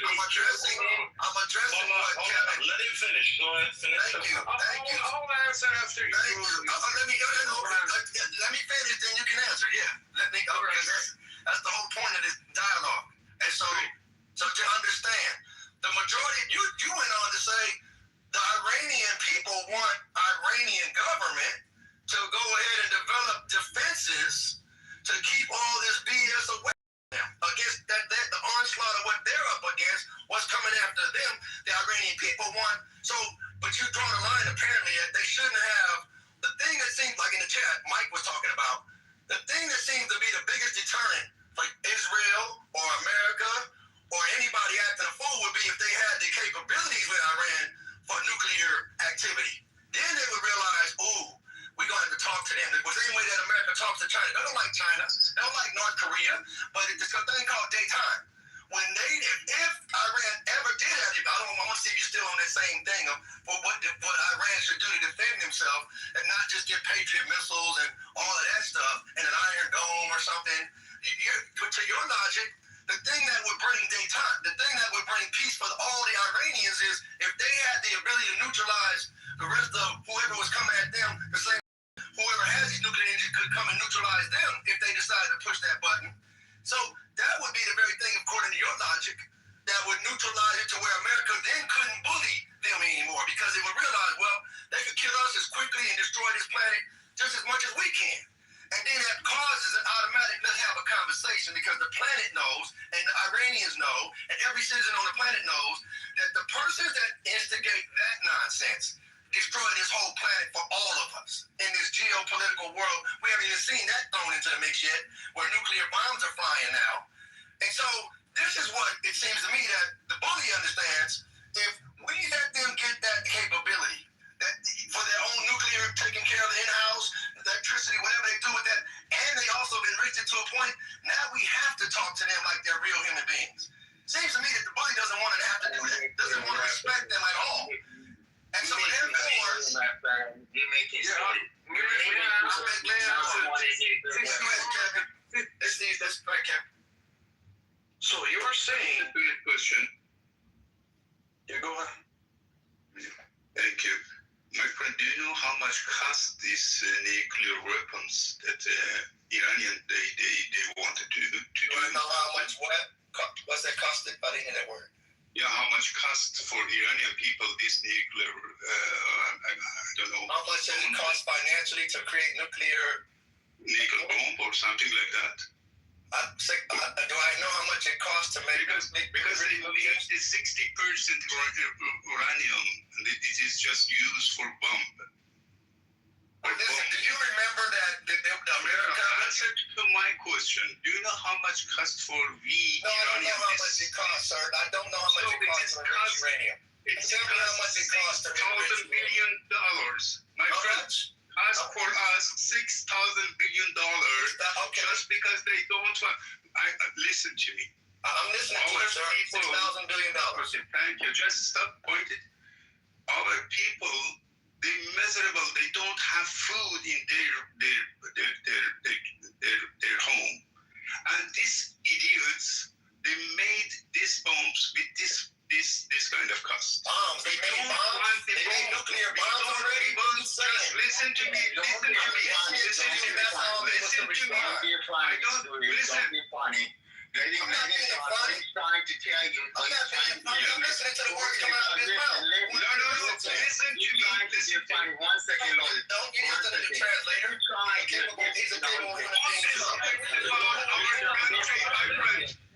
I'm addressing what Kevin. Let him finish. Go ahead, finish. Thank you. I'll answer after you. Let me finish, then you can answer. Yeah. Let me go. That's the whole point of this dialogue. And so to understand, the majority, you went on to say the Iranian people want Iranian government to go ahead and develop defenses to keep all this BS away from them against the onslaught of what they're up against, what's coming after them, the Iranian people want. So, but you draw the line apparently that they shouldn't have. The thing that seems like in the chat, Mike was talking about, the thing that seems to be the biggest deterrent for Israel or America or anybody acting a fool would be if they had the capabilities with Iran for nuclear activity. Then they would realize, we're going to have to talk to them. The same way that America talks to China. They don't like China. They don't like North Korea. But it's a thing called daytime. If Iran ever did have it, I want to see if you're still on that same thing of what Iran should do to defend themselves and not just get Patriot missiles and all of that stuff and an Iron Dome or something. To your logic, the thing that would bring daytime, the thing that would bring peace for all the Iranians is if they had the ability to neutralize the rest of whoever was coming at them, the same whoever has these nuclear engines could come and neutralize them if they decided to push that button. So that would be the very thing, according to your logic, that would neutralize it to where America then couldn't bully them anymore because they would realize, well, they could kill us as quickly and destroy this planet just as much as we can. And then that causes an automatic, let's have a conversation because the planet knows and the Iranians know and every citizen on the planet knows that the persons that instigate that nonsense destroy this whole planet for all of us in this geopolitical world. We haven't even seen that thrown into the mix yet, where nuclear bombs are flying now. And so this this is what it seems to me that the bully understands. If we let them get that capability, that for their own nuclear, taking care of the in-house, electricity, whatever they do with that, and they also enrich it to a point, now we have to talk to them like they're real human beings. Seems to me that the bully doesn't want to have to do that, doesn't want to respect them at all. And so therefore, you make it so you're saying, question. Yeah, go on. Thank you. My friend, do you know how much cost these nuclear weapons that Iranian they wanted to do? Do you know how much what's that costed? I didn't hear that word. Yeah, how much cost for Iranian people this nuclear? I don't know. How much does it cost financially to create nuclear bomb or something like that? Do I know how much it costs to make? Because they use the 60% uranium, and it is just used for bomb. Listen, do you remember that the America? Answer to my question. Do you know how much cost for No, I don't know how much it costs, sir. I don't know how much it costs to enrich uranium. Tell me how much it costs to enrich $6,000 billion. My friend, cost for us $6,000 billion just because they don't want. Listen to me. I'm listening to you, sir. $6,000 billion. Thank you. Just stop pointing. Our people, they're miserable. They don't have food in their home. And these idiots, they made these bombs with this kind of cost. Bombs? They made bombs? They made nuclear bombs already? Just listen to me. Listen to me. I'm not being funny. Trying to tell you. I'm not being funny. I'm listening to the words coming out of his mouth. No. Listen to me. Listen to me. 1 second, Lord. Don't get into the translator. He's a capable human being.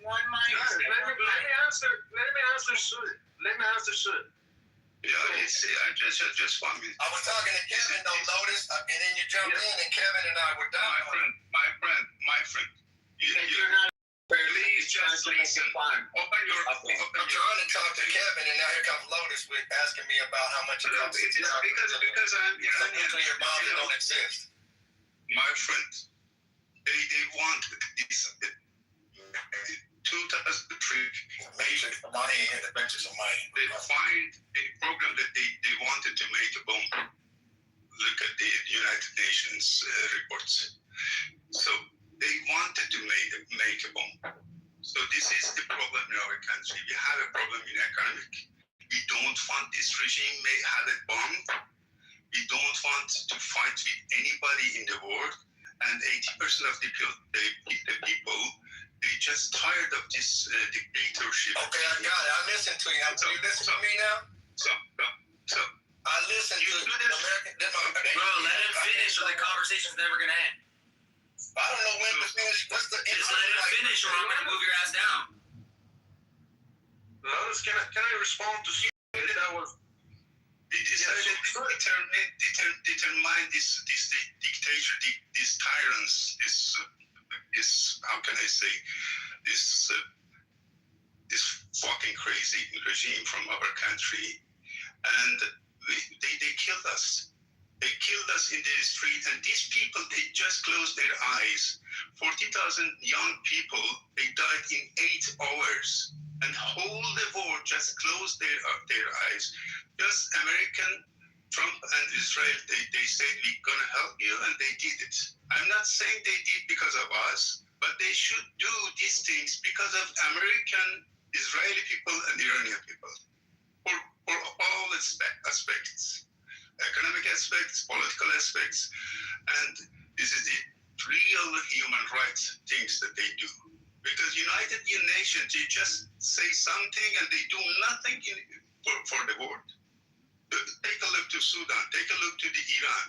One mic. Let me answer soon. Yeah, just 1 minute. I was talking to Kevin, though, Lotus, and then you jumped in, and Kevin and I were done. My friend. You're not. Please just listen. Open your. I'm trying to talk to Kevin, and now here comes Lotus with asking me about how much it costs. It is because I'm Iranian. Nuclear bombs that don't exist. My friend, they want this. 2003. Matrix of money and the benches of money. They find a program that they wanted to make a bomb. Look at the United Nations reports. So they wanted to make a bomb. So this is the problem in our country. We have a problem in economic. We don't want this regime may have a bomb. We don't want to fight with anybody in the world. And 80% of the people, they just tired of this dictatorship. Okay, I got it. I listen to you. Do you listen to me now? So. I listen to American. Bro, let him finish or the conversation's never going to end. I don't know when to finish. What's the Just let him finish or I'm going to move your ass down. Lotus, can I respond to something that was... They decided to determine this dictator, these tyrants, this how can I say, this fucking crazy regime from our country, and they killed us. They killed us in the street, and these people, they just closed their eyes. 40,000 young people, they died in 8 hours, and whole the world just closed their eyes. Just American, Trump and Israel, they said we're gonna help you, and they did it. I'm not saying they did because of us, but they should do these things because of American, Israeli people, and Iranian people, for all aspects. Economic aspects, political aspects, and this is the real human rights things that they do. Because United Nations, they just say something and they do nothing for the world. Take a look to Sudan, take a look to the Iran.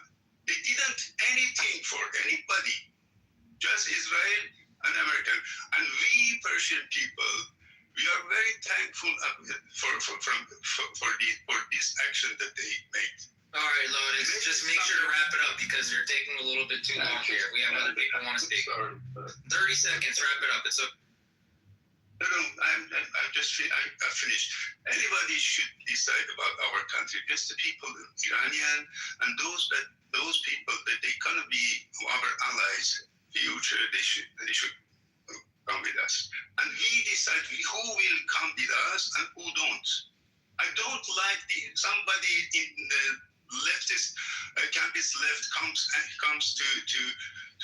They didn't anything for anybody, just Israel and America. And we Persian people, we are very thankful for this action that they made. All right, Lotus, just make sure to wrap it up because you're taking a little bit too long here. We have other people who want to speak. 30 seconds, wrap it up. It's okay. I'm just I finished. Anybody should decide about our country. Just the people, Iranian, and those people that they gonna be our allies. Future, they should come with us, and we decide who will come with us and who don't. I don't like somebody in the leftist campus left comes to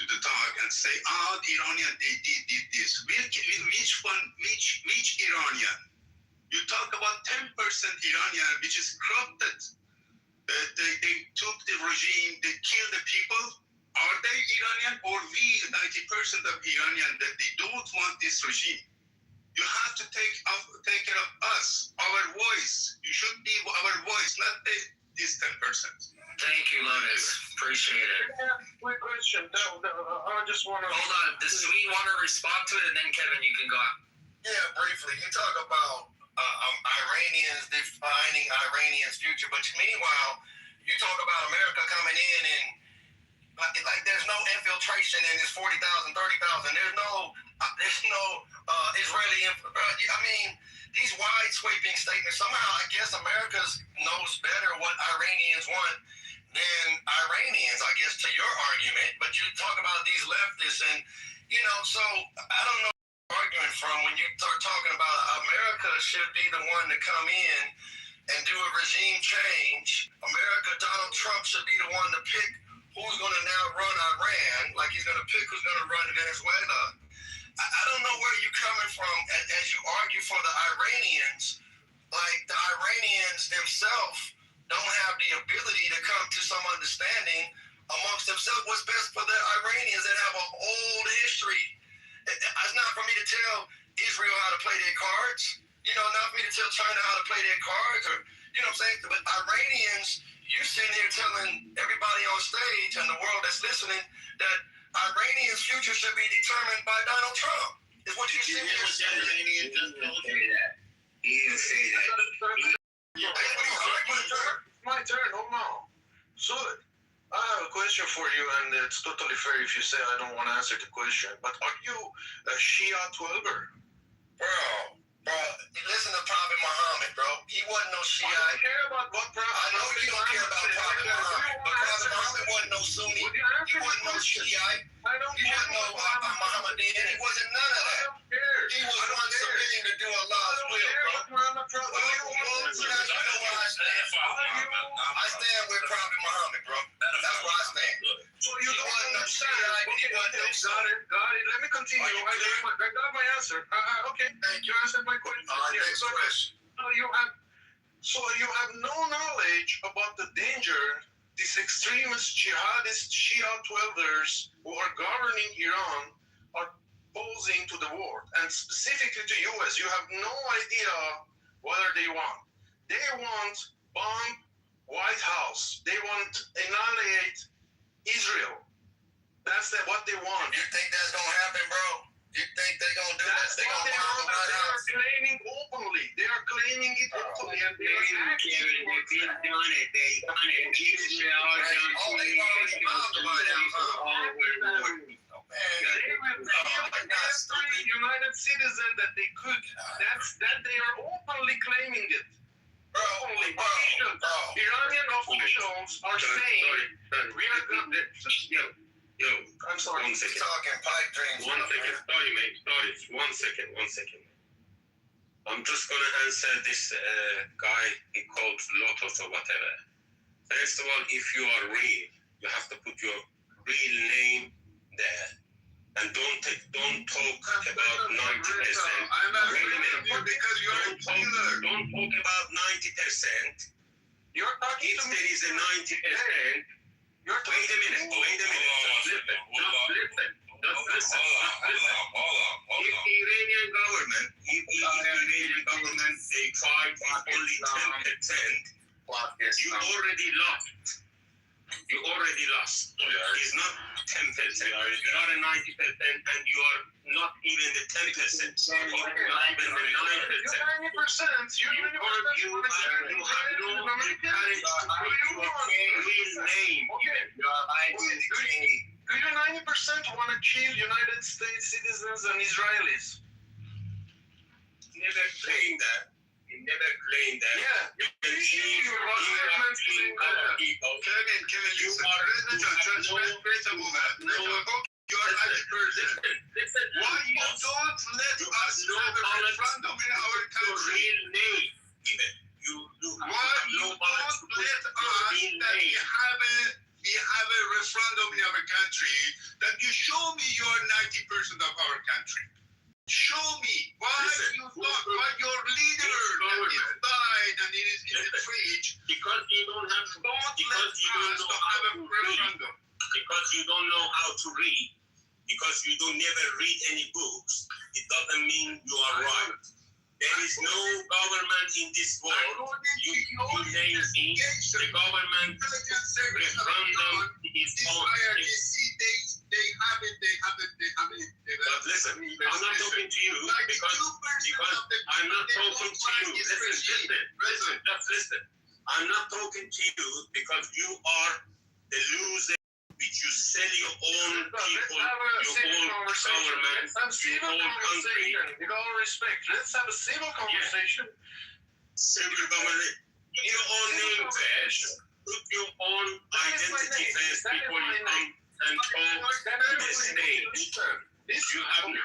the talk and say, the Iranian they did this. Which Iranian? You talk about 10% Iranian, which is corrupted. They took the regime, they killed the people. Are they Iranian, or we 90% of Iranian that they don't want this regime? You have to take care of us, our voice. You should be our voice, not this 10%. Thank you, Lotus. Appreciate it. Yeah, quick question. I just want to... Hold on. Does Sweet want to respond to it, and then Kevin, you can go out. Yeah, briefly. You talk about Iranians defining Iranians' future, but meanwhile, you talk about America coming in and like there's no infiltration in this 40,000, 30,000. There's no Israeli. I mean, these wide sweeping statements. Somehow, I guess America knows better what Iranians want than Iranians. I guess to your argument, but you talk about these leftists, and so I don't know where you're arguing from when you start talking about America should be the one to come in and do a regime change. America, Donald Trump should be the one to pick who's going to now run Iran, like he's going to pick who's going to run Venezuela. I don't know where you're coming from as you argue for the Iranians. Like the Iranians themselves don't have the ability to come to some understanding amongst themselves what's best for the Iranians that have an old history. It's not for me to tell Israel how to play their cards. Not for me to tell China how to play their cards, or what I'm saying. But Iranians, you're sitting here telling everybody on stage and the world that's listening that Iranians' future should be determined by Donald Trump. Is what you're saying? He didn't say that. My turn. Hold on. So, I have a question for you, and it's totally fair if you say I don't want to answer the question. But are you a Shia 12er? Bro, listen to Prophet Muhammad, bro. He wasn't no Shiite. I don't care about what Prophet. I know you don't care about Prophet Muhammad, but Prophet Muhammad wasn't no Sunni. He wasn't no Shiite. He wasn't no Mohammedan. He wasn't none of that. He was one submitting to do Allah's will, bro. I stand with Prophet Muhammad, bro. That's where I stand. So you don't understand. Got it. Let me continue. I got my answer. Okay. You answered my question. Next question. So you have no knowledge about the danger these extremist jihadist Shia 12ers who are governing Iran are posing to the world, and specifically to US. You have no idea what they want. They want bomb White House. They want annihilate Israel. That's what they want. You think that's gonna happen, bro? You think they're gonna do that? They're gonna bomb the White House? They are claiming openly. They are claiming it openly, and they are acting. They've done it. They've done it. Israel they already bombed the White House. Every United citizen that they could. That they are openly claiming it. Iranian officials are saying we are going to. I'm sorry. 1 second. Talking pipe dreams. 1 second. Sorry, mate. Sorry. 1 second. I'm just gonna answer this guy. He called Lotus or whatever. First of all, if you are real, you have to put your real name there, and don't talk about 90%. I'm not because you're a killer. Don't talk about 90%. You're talking if to me. there is a 90%. Wait a minute. Just listen. If the Iranian government, they tried only 10%, you already lost. It's not 10%. You are a 90%, and you are not even the 10%. Not even the 9%. You're 90%. You have no courage to put your real name. Do you 90% want to kill United States citizens and Israelis? never claimed that. He never claimed that. Yeah. You can see other people. Kevin, You listen. are Listen to judgment, principle, man. You are not the person. Listen. Why you don't let us have a referendum in our country? Real name, even. Why you don't let us that we have a referendum in our country that you show me you are 90% of our country? Show me why you thought why your leader that is died and it is in the fridge. Because you don't have Don't let us to have a referendum. Because you don't know how to read. Because you don't never read any books. It doesn't mean you are right. There is no government in this world. You name it. The government referendum is on. They have it. But listen, I'm not talking to you because I'm not talking to you. Listen, just listen. I'm not talking to you because you are the loser. Which you sell your own people, your own government, your own country. With all respect, let's have a civil conversation. Civil government. Your own name first. Put your own identity first before you come and talk to the stage. You have no.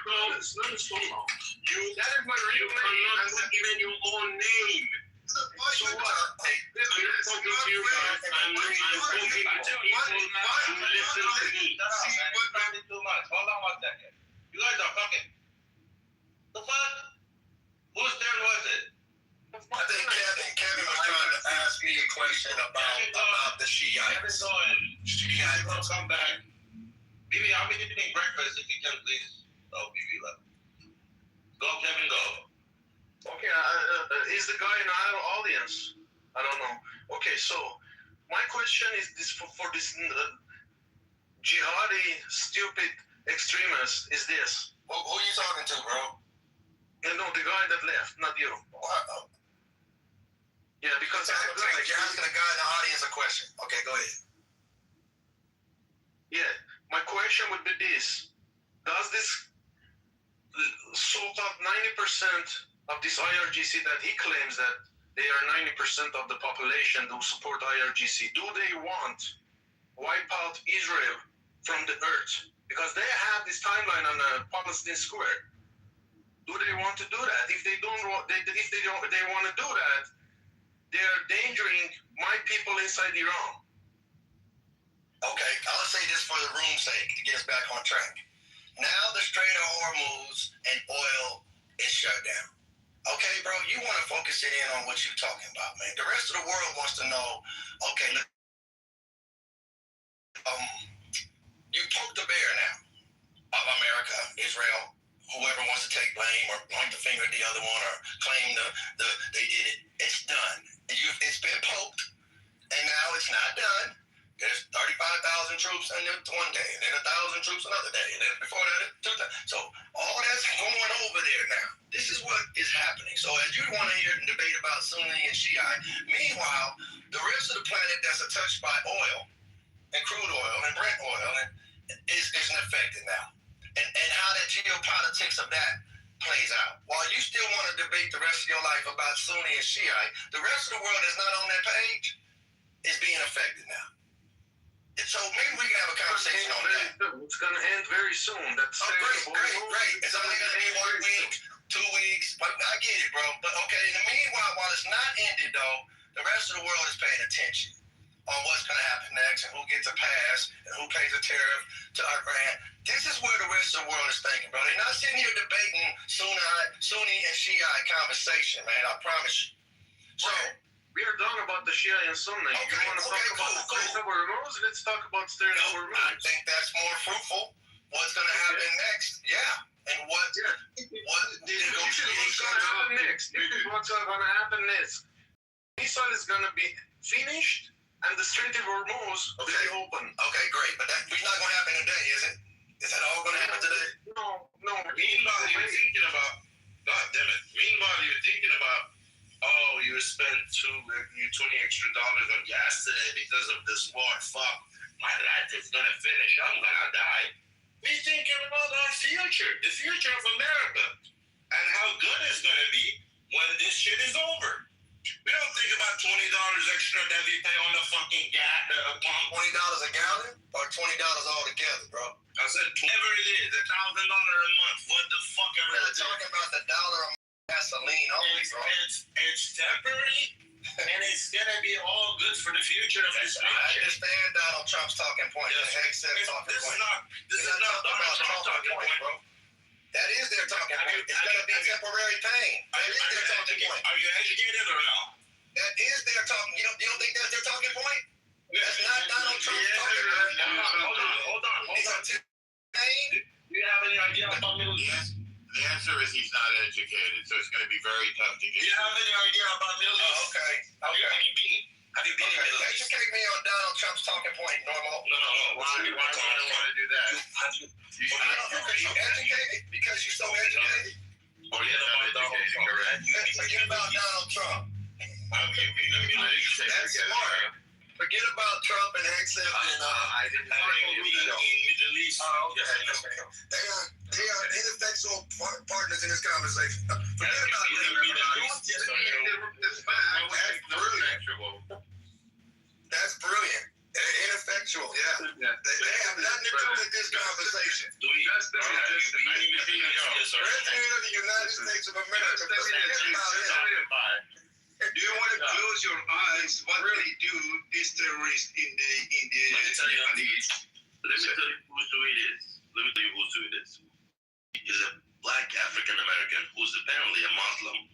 You cannot put even your own name. So what? I'm not talking to you guys. I'm talking to people who listen to me. You're talking too much. Hold on one second. You guys are fucking. The fuck? Whose turn was it? I think Kevin was trying to ask me a question about the Shiites. Shiites will come back. Bibi, I'll be eating breakfast if you can, please. Oh, Bibi left. Go, Kevin, go. Okay, is the guy in our audience? I don't know. Okay, so my question is this for this jihadi, stupid extremist is this. Who are you talking to, bro? No, the guy that left, not you. Yeah, because you're asking a guy in the audience a question. Okay, go ahead. Yeah, my question would be this: does this sort of 90% of this IRGC that he claims that they are 90% of the population who support IRGC, do they want wipe out Israel from the earth? Because they have this timeline on the Palestine Square. Do they want to do that? If they don't, they want to do that, they are endangering my people inside Iran. Okay, I'll say this for the room's sake to get us back on track. Now the Strait of Hormuz and oil is shut down. Okay, bro, you want to focus it in on what you're talking about, man. The rest of the world wants to know, okay, look, you poked the bear now of America, Israel, whoever wants to take blame or point the finger at the other one or claim they did it. It's done. It's been poked, and now it's not done. There's 35,000 troops in one day, and then 1,000 troops another day, and then before that, 2,000. So all that's going over there now. This is what is happening. So as you want to hear the debate about Sunni and Shiite, meanwhile, the rest of the planet that's touched by oil and crude oil and Brent oil isn't affected now. And how that geopolitics of that plays out. While you still want to debate the rest of your life about Sunni and Shiite, the rest of the world is not on that page. Is being affected now. So maybe we can have a conversation on that. It's going to end very soon. That's great. It's only going to be 1 week, 2 weeks. But I get it, bro. But okay, in the meanwhile, while it's not ended, though, the rest of the world is paying attention on what's going to happen next and who gets a pass and who pays a tariff to Iran. This is where the rest of the world is thinking, bro. They're not sitting here debating Sunni and Shiite conversation, man. I promise you. So. We are done about the Shia and Sunni. You want to talk about the Strait of Hormuz? Let's talk about Strait of Hormuz. I think that's more fruitful. What's going to happen next? Yeah. And what the negotiations going to happen next? This is what's going to happen next. Israel is going to be finished, and the Strait of Hormuz will be open. Okay, great. But that's not going to happen today, is it? Is that all going to happen today? No. Meanwhile, you're thinking about, God damn it. Meanwhile, you're thinking about, oh, you spent $20 extra on gas today because of this war. Fuck, my life is gonna finish. I'm gonna die. We thinking about our future, the future of America, and how good it's gonna be shit is over. We don't think about $20 extra that we pay on the fucking gas pump. $20 a gallon or $20 altogether, bro? I said whatever it is, $1,000 a month. What the fuck ever We're it is. talking about the dollar a month gasoline only, bro. It's temporary, and it's gonna be all good for the future of this I nation. understand Donald Trump's talking point. Yes. The except talking This is point. not Donald Trump talking point, bro. That is their talking point. It's gonna be temporary pain. That is their talking point. Are you educated or no? That is their talking. You don't think that's their talking point? That's not Donald Trump's talking point. Hold on. It's a pain. Do you have any idea about Middle East? The answer is he's not educated, so it's going to be very tough to get. Do you have any idea about Middle East? Okay. Have you been? Have you been in Middle East? Educate me on Donald Trump's talking point, normal. No. Why do you want to do that? Because you're educated. Because you're so educated. Oh, yeah, Forget about Donald Trump. That's smart. Forget about Trump and except Middle East. They are ineffectual partners in this conversation. Forget about That's brilliant. They're ineffectual, yeah. They have nothing to do with this conversation. President of the United States of America. Do you want to close your eyes? What really do these terrorists in the Let me tell you who it is. He's a black African American who's apparently a Muslim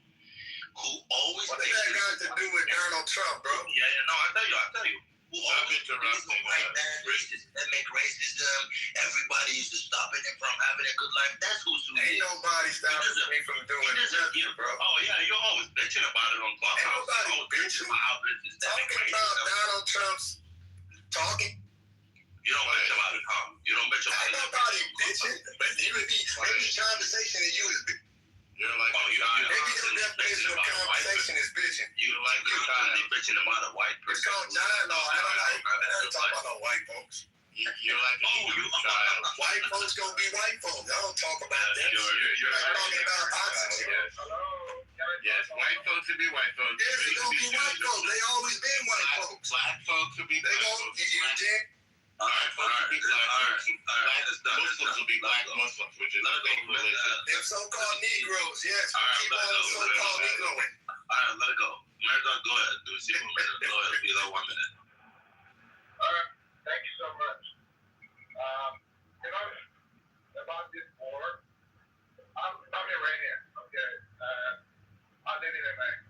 who always What does that got to do with Donald Trump, bro? No, I'll tell you. Who always white man, racist, that make racism. Everybody used to stopping him from having a good life. That's who's Ain't nobody stopping me from doing nothing, bro. Oh yeah, you're always bitching about it on Clubhouse. Ain't nobody bitching. Talking about Donald Trump's talking. You don't bitch about it, huh? You don't bitch about it. Ain't nobody bitching. But maybe conversation to you is you're like, maybe your definition of conversation is bitching. You like you're bitching about a white person. It's called dialogue. I don't talk about no white folks. You're like a Hebrew child. White folks gonna be white folks. I don't talk about that. You're talking about oxygen. Yes, white folks will be white folks. Yes, they gonna be white folks. They always been white folks. Black folks will be black folks. Black folks will be black folks. Muslims will be black Muslims, which is not a religion. Them so-called Negroes, yes. Keep on the so-called Negroing. All right, let it go. Murdoch, go ahead. Do see for a minute. Go ahead. Be that 1 minute. All right. Thank you so much. About this war, I'm Iranian, okay? I live in America.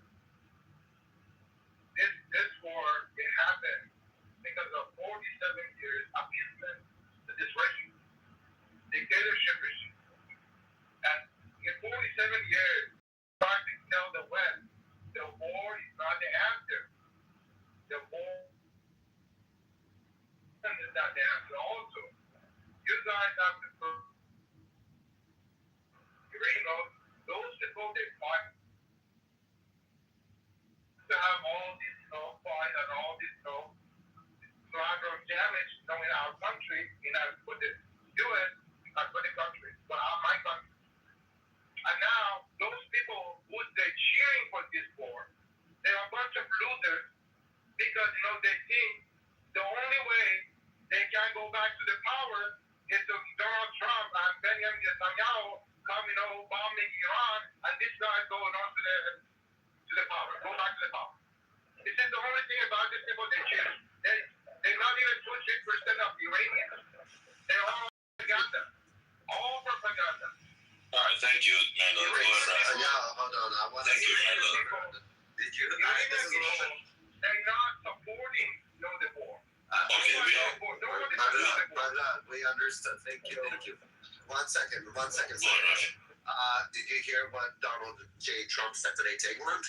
This war, it happened because of 47 years appeasement to this regime, dictatorship regime. And in 47 years, trying to tell the West, the war is not the answer. The war is not the answer also. You guys have to prove, those people, they fight to have all this fight and all this collateral damage in our country, for the U.S., not for the country, but my country. And now, those people who they're cheering for this war, they're a bunch of losers because, they think the only way they can go back to the power is to Donald Trump and Benjamin Netanyahu coming bombing Iran, and this guy going on to the power, go back to the power. This is the only thing about these people they cheer. They're not even 2-3% of Iranians. They're all propaganda. All propaganda. All right, thank you, Mando. Go ahead. Hold on. I want to Thank you, Mando. Did you? They're not supporting the war. Okay, we understand. Thank you. 1 second, sir. Did you hear what Donald J. Trump said today to England?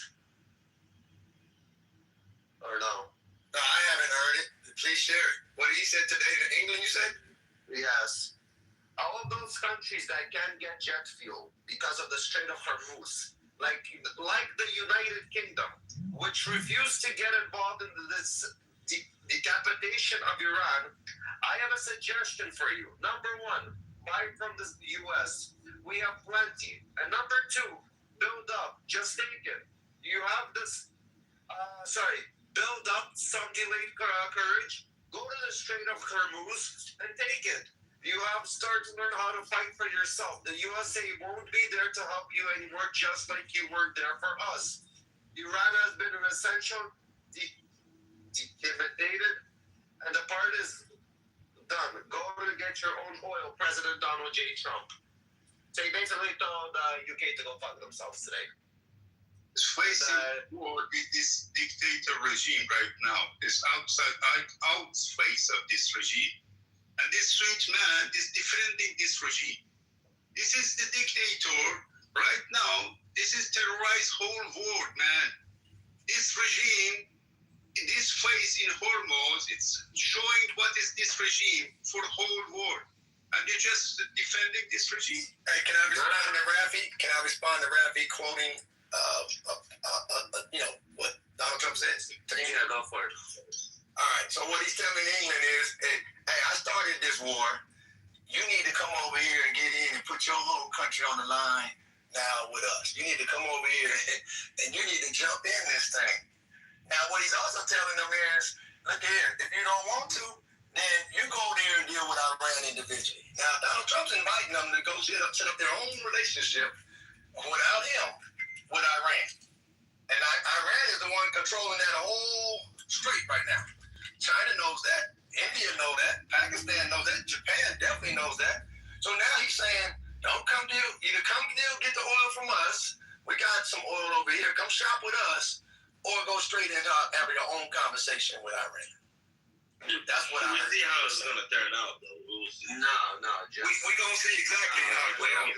Or no? No, I haven't heard it. Please share it. What he said today to England, you said? Yes. All of those countries that can't get jet fuel because of the Strait of Hormuz, like the United Kingdom, which refused to get involved in this decapitation of Iran, I have a suggestion for you. Number one, buy from the U.S. We have plenty. And number two, build up. Just take it. You this, build up some delayed courage, go to the Strait of Hormuz and take it. You have started to learn how to fight for yourself. The USA won't be there to help you anymore, just like you weren't there for us. Iran has been an essential intimidated, and the part is done. Go to get your own oil, President Donald J. Trump. So he basically told the UK to go fuck themselves today. Facing war with this dictator regime right now is out face of this regime. And this rich man is defending this regime. This is the dictator right now. This is terrorize whole world, man. This regime, this face in Hormuz, it's showing what is this regime for the whole world. And you're just defending this regime. Hey, can I respond to Rafi? Can I respond to Rafi quoting, what Donald Trump says? Yeah, go for it. All right, so what he's telling England is, hey, I started this war. You need to come over here and get in and put your whole country on the line now with us. You need to come over here and you need to jump in this thing. Now, what he's also telling them is, look here, if you don't want to, then you go there and deal with Iran individually. Now, Donald Trump's inviting them to go set up their own relationship without him with Iran. And Iran is the one controlling that whole street right now. China knows that. India knows that. Pakistan knows that. Japan definitely knows that. So now he's saying, don't come deal. Either come deal, get the oil from us. We got some oil over here. Come shop with us. Or go straight into having your own conversation with Iran. That's what I see how it's going to turn out, though. We'll see. No, just... We're going to see exactly how it will.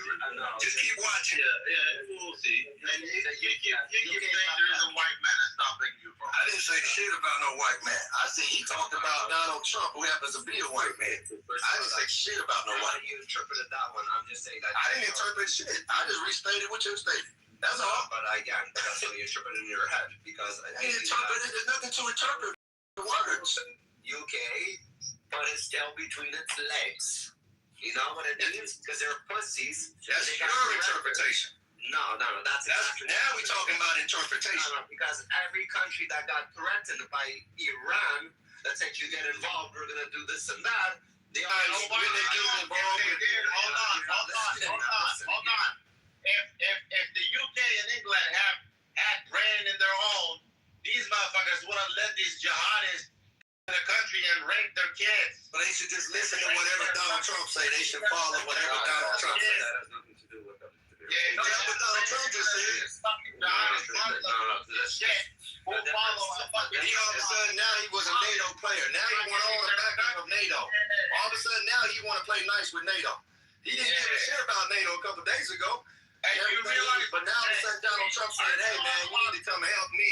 Just keep watching. Yeah, we'll see. And you keep saying there's a white man that's stopping you from. I didn't say shit about no white man. I said he talked about Donald Trump, who happens to be a white man. I didn't say shit about no white man. You interpreted that one. I'm just saying that. I didn't interpret shit. I just restated what you stated. That's all. But again, that's what you interpreted in your head. Because I think there's nothing to interpret the words. UK, but it's still between its legs. You know what it means? Because they're pussies. That's your interpretation. No, that's now we're talking about interpretation. No, because every country that got threatened by Iran that said you get involved, we're gonna do this and that. They are Hold on. If the UK and England had brain in their own, these motherfuckers would have let these jihadists in the country and rape their kids. But they should just listen to whatever Donald Trump say. They should follow whatever Donald Trump say. That has nothing to do with them. Yeah, that's what Donald Trump just said. He all of a sudden now he was a NATO player. Now he went on the backing of NATO. All of a sudden now he want to play nice with NATO. He didn't give a shit about NATO a couple days ago. But now all of a sudden Donald Trump said, hey man, you need to come help me.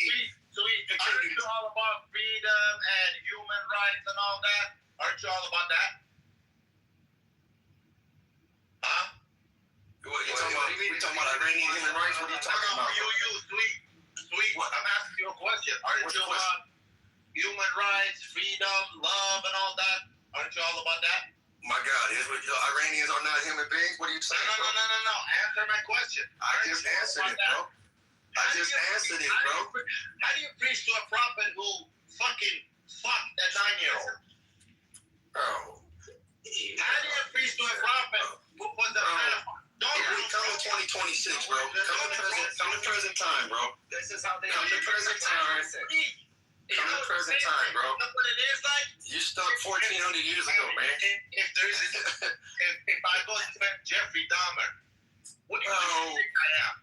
Aren't you all about freedom and human rights and all that? Aren't you all about that? Huh? What you talking about? We talking about Iranian human rights? What are you talking about? Sweet. I'm asking you a question. Aren't you about human rights, freedom, love, and all that? Aren't you all about that? My God, Iranians are not human beings? What are you saying? No. Answer my question. I just answered it, bro. How do you preach to a prophet who fucking fucked a 9-year-old? Oh. How do you preach to a prophet who was a pedophile? Come to 2026, bro. Come to present time, bro. This is how they come to present time. Come to present time, bro. That's what it is like. You stuck 1,400 years ago, man. If I go to Jeffrey Dahmer, what do you think I am?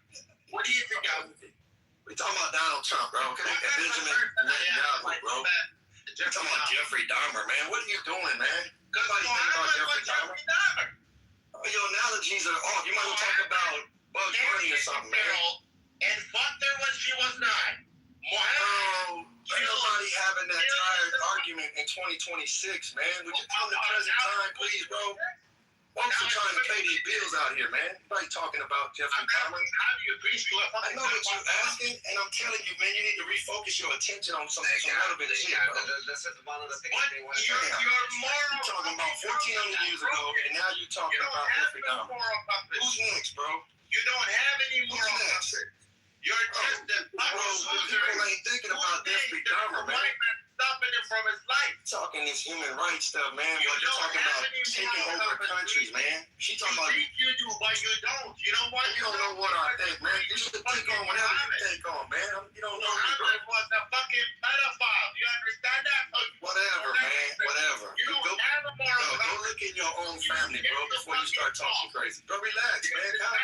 What do you think I would be? We're talking about Donald Trump, bro. Okay? And Benjamin Netanyahu, bro. We're talking about Jeffrey Dahmer, man. What are you doing, man? Nobody think about Jeffrey Dahmer. Your analogies are off. You might be talking about Bugs Bunny or something, man. And fucked her when she was 9. Nobody having that tired argument in 2026, man. Would you come to present time, please, bro? Folks are trying to pay these bills out here, man. Nobody talking about Jeffrey Dahmer. How do you preach to a I know what you're asking, and I'm telling you, man, you need to refocus your attention on some relevant shit, bro. This is one of the things they want to You're talking about 1,400 years ago, and now you're talking about Jeffrey Dahmer. Who's next, bro? You don't have any moral compass. You're just a fucking loser against human rights stuff, man. You But you're don't talking have about any taking moral over compass. countries, man. She talking You about think you do, but you don't. You know what? you don't know what I think, man. You should take on whatever you take on, man. You don't know me, bro. Muhammad was a fucking pedophile. Do you understand that? Whatever, man. Whatever. You don't have a moral Go compass. look in your own family, bro, before you start talking crazy. Bro, relax, man. Calm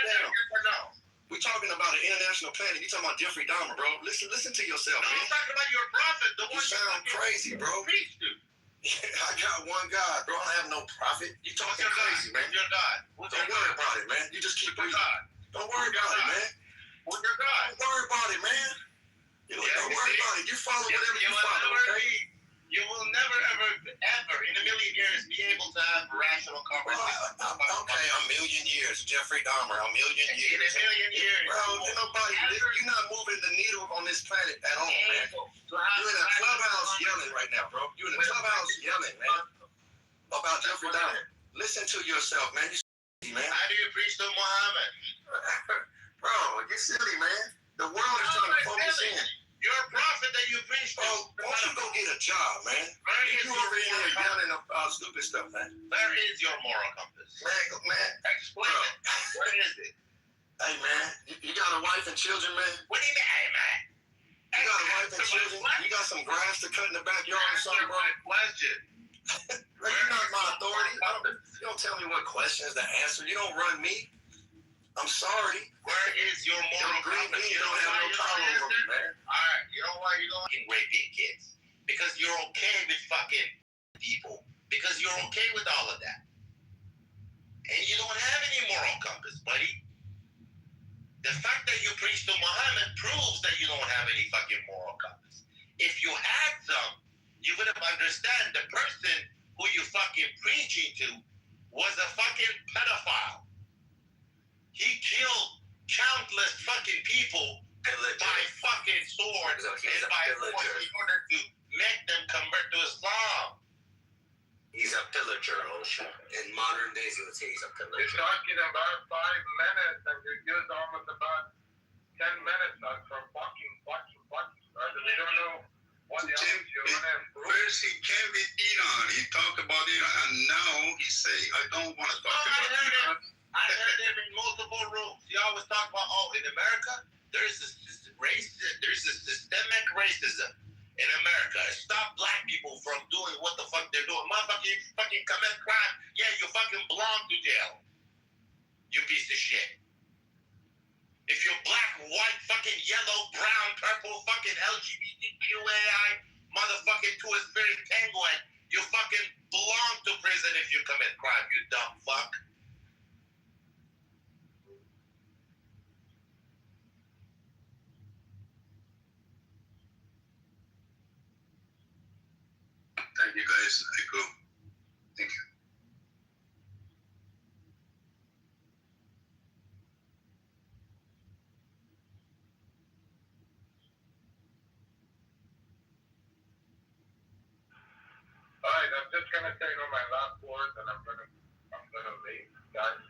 down. We talking about an international planet. You talking about Jeffrey Dahmer, bro. Listen to yourself, No, man. I'm talking about your prophet, the You one sound crazy, bro. preached to. I got one God, bro. I don't have no prophet. You talking crazy, man. Who's your God? Don't worry about it, man. You just keep Who's your breathing. God? Don't worry about it, man. Who's your God? Don't worry about it, man. Don't worry about it. You follow whatever you follow, okay? You will never, ever, in a million years, be able to have rational conversation. Okay, a million years. Jeffrey Dahmer, a million years. In a million years. Bro, you're not moving the needle on this planet at all, man. You're in a clubhouse yelling right now, bro. You're in a clubhouse yelling, man, about Jeffrey Dahmer. Listen to yourself, man. You man. How do you preach to Muhammad? Bro, you're silly, man. The world is trying to focus in. You're a prophet that you preach to. Bro, why don't you go get a job, man? You over in here yelling stupid stuff, man. Where is your moral compass? Man. Explain it. Where is it? Hey, man, you got a wife and children, man? What do you mean, hey, man? You got a wife and children? You got some grass to cut in the backyard or something, bro? Question. Bro, you're not my authority. You don't tell me what questions to answer. You don't run me. I'm sorry. Where is your moral compass? You don't have no power over me, man. Alright, you know why you're going raping kids? Because you're okay with fucking people. Because you're okay with all of that. And you don't have any moral compass, buddy. The fact that you preach to Muhammad proves that you don't have any fucking moral compass. If you had some, you would have understand the person who you fucking preaching to was a fucking pedophile. He killed countless fucking people by fucking swords and by force in order to make them convert to Islam. He's a pillager. In modern days, you would say he's a pillager. You're talking about 5 minutes and you use almost about 10 minutes for fucking. I really don't know what else you want to improve. First, he came with Iran. He talked about Iran, and now he say, I don't want to talk about Iran. I heard him in multiple rooms. He always talk about, in America, there's this systemic racism in America. Stop black people from doing what the fuck they're doing. Motherfucker, you fucking commit crime. Yeah, you fucking belong to jail. You piece of shit. If you're black, white, fucking yellow, brown, purple, fucking LGBTQAI, motherfucking two-spirit penguin, you fucking belong to prison if you commit crime, you dumb fuck. Thank you, guys. I go. Thank you. Alright, I'm just gonna say my last words and I'm gonna leave, guys.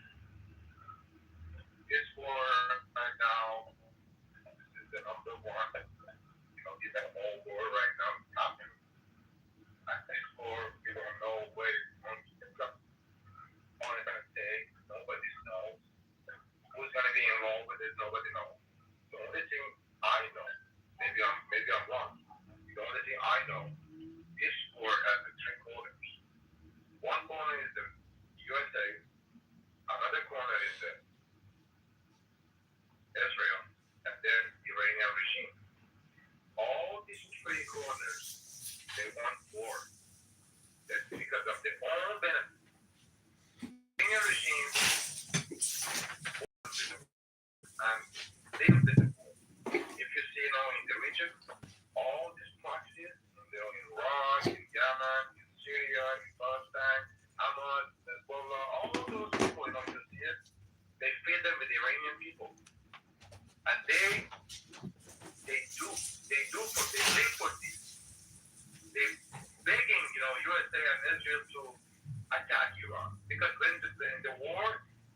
This war right now is the number one. It's a whole war right now happening. At this war, we don't know where it's going to come. Only gonna take. Nobody knows. Who's gonna be involved with it? Nobody knows. The only thing I know, maybe I'm wrong. The only thing I know. This war has the 3 corners. One corner is the USA, another corner is the Israel, and then Iranian regime. All these 3 corners, they want war. That's because of their own benefit. Iranian regime and they have the if you see now in the region, all these proxies, they're in Iraq, in Yemen, in Syria, in Palestine, Hamas, Hezbollah, all of those people, you don't just see it, they feed them with Iranian people. And they live for this. They're begging, USA and Israel to attack Iran. Because when in the war,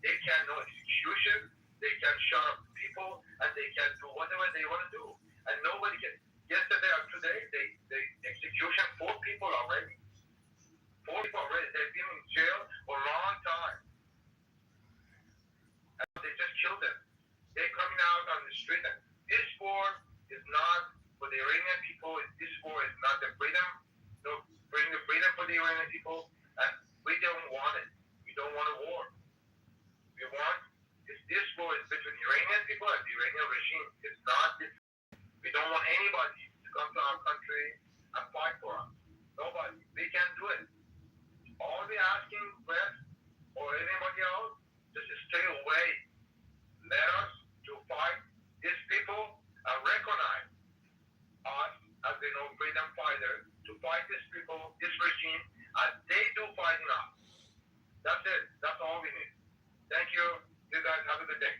they can no execution, they can shut up people, and they can do whatever they want to do. And nobody can. Yesterday or today, they execution 4 people already. is freedom. This war is not for the Iranian people. This war is not the freedom. No, bring the freedom for the Iranian people, and we don't want it. We don't want a war. We want this war is between Iranian people and the Iranian regime. It's not. We don't want anybody to come to our country and fight for us. Nobody. We can't do it. All we're asking West or anybody else, just stay away. Let us to fight these people and recognize us as they know freedom fighters to fight these people, this regime, as they do fighting us. That's it. That's all we need. Thank you. You guys have a good day.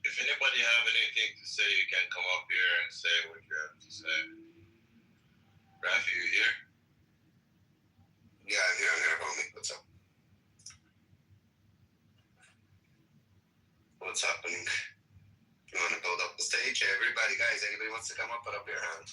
If anybody have anything to say, you can come up here and say what you have to say. Rafi, you here? Yeah, I'm here, homie. What's up? What's happening? You want to build up the stage? Everybody, guys, anybody wants to come up, put up your hand.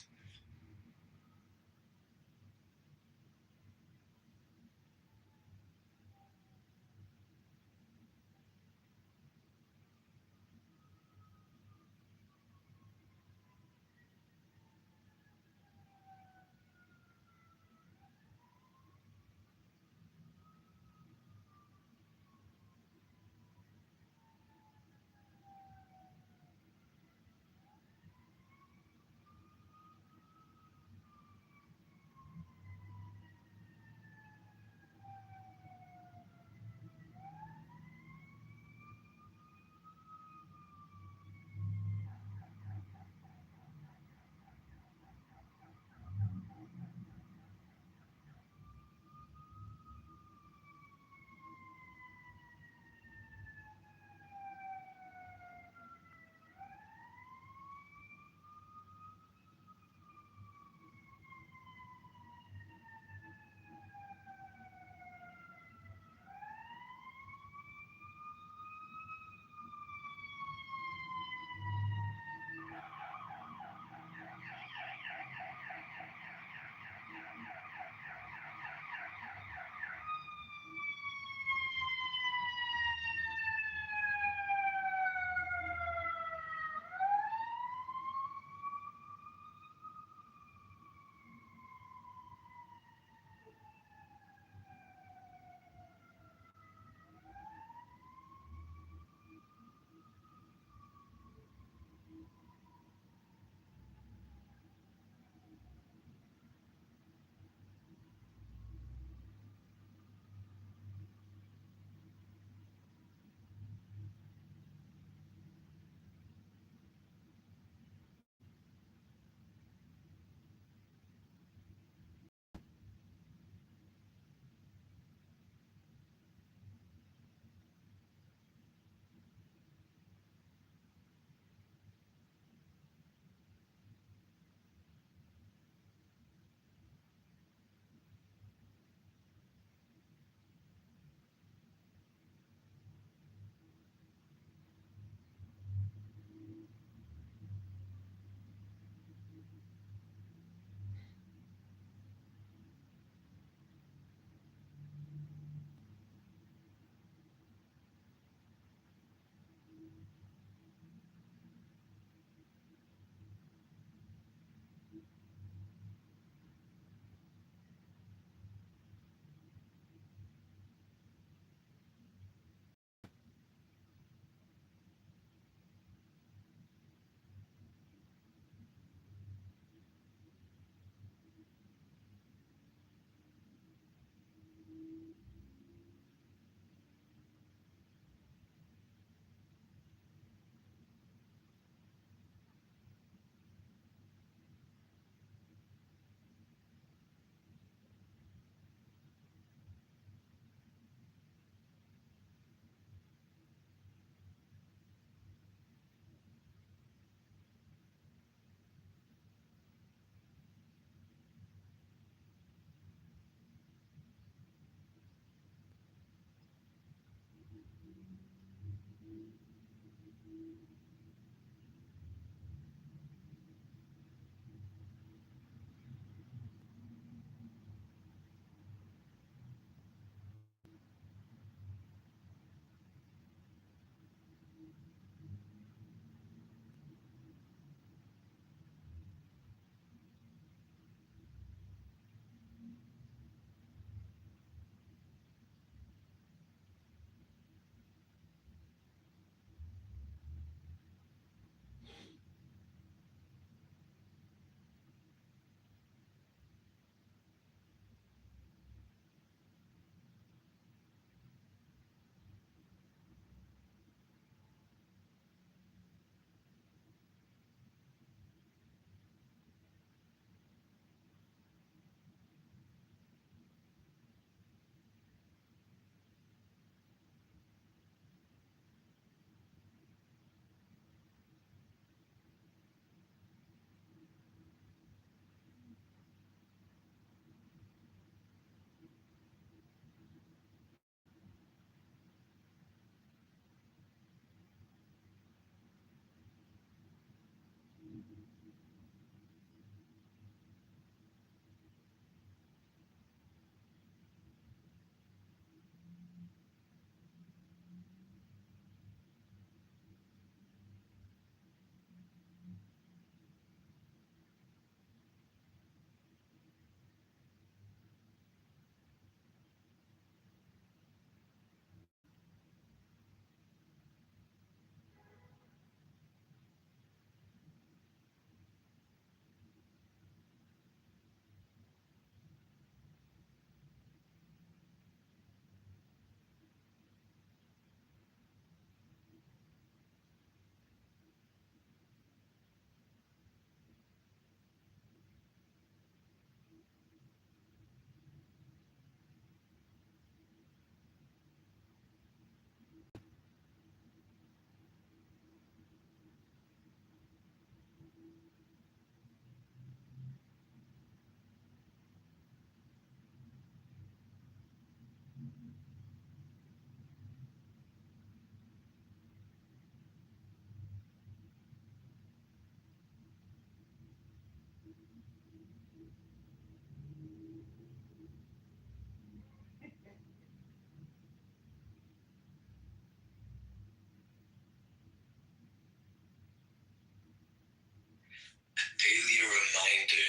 Daily reminder,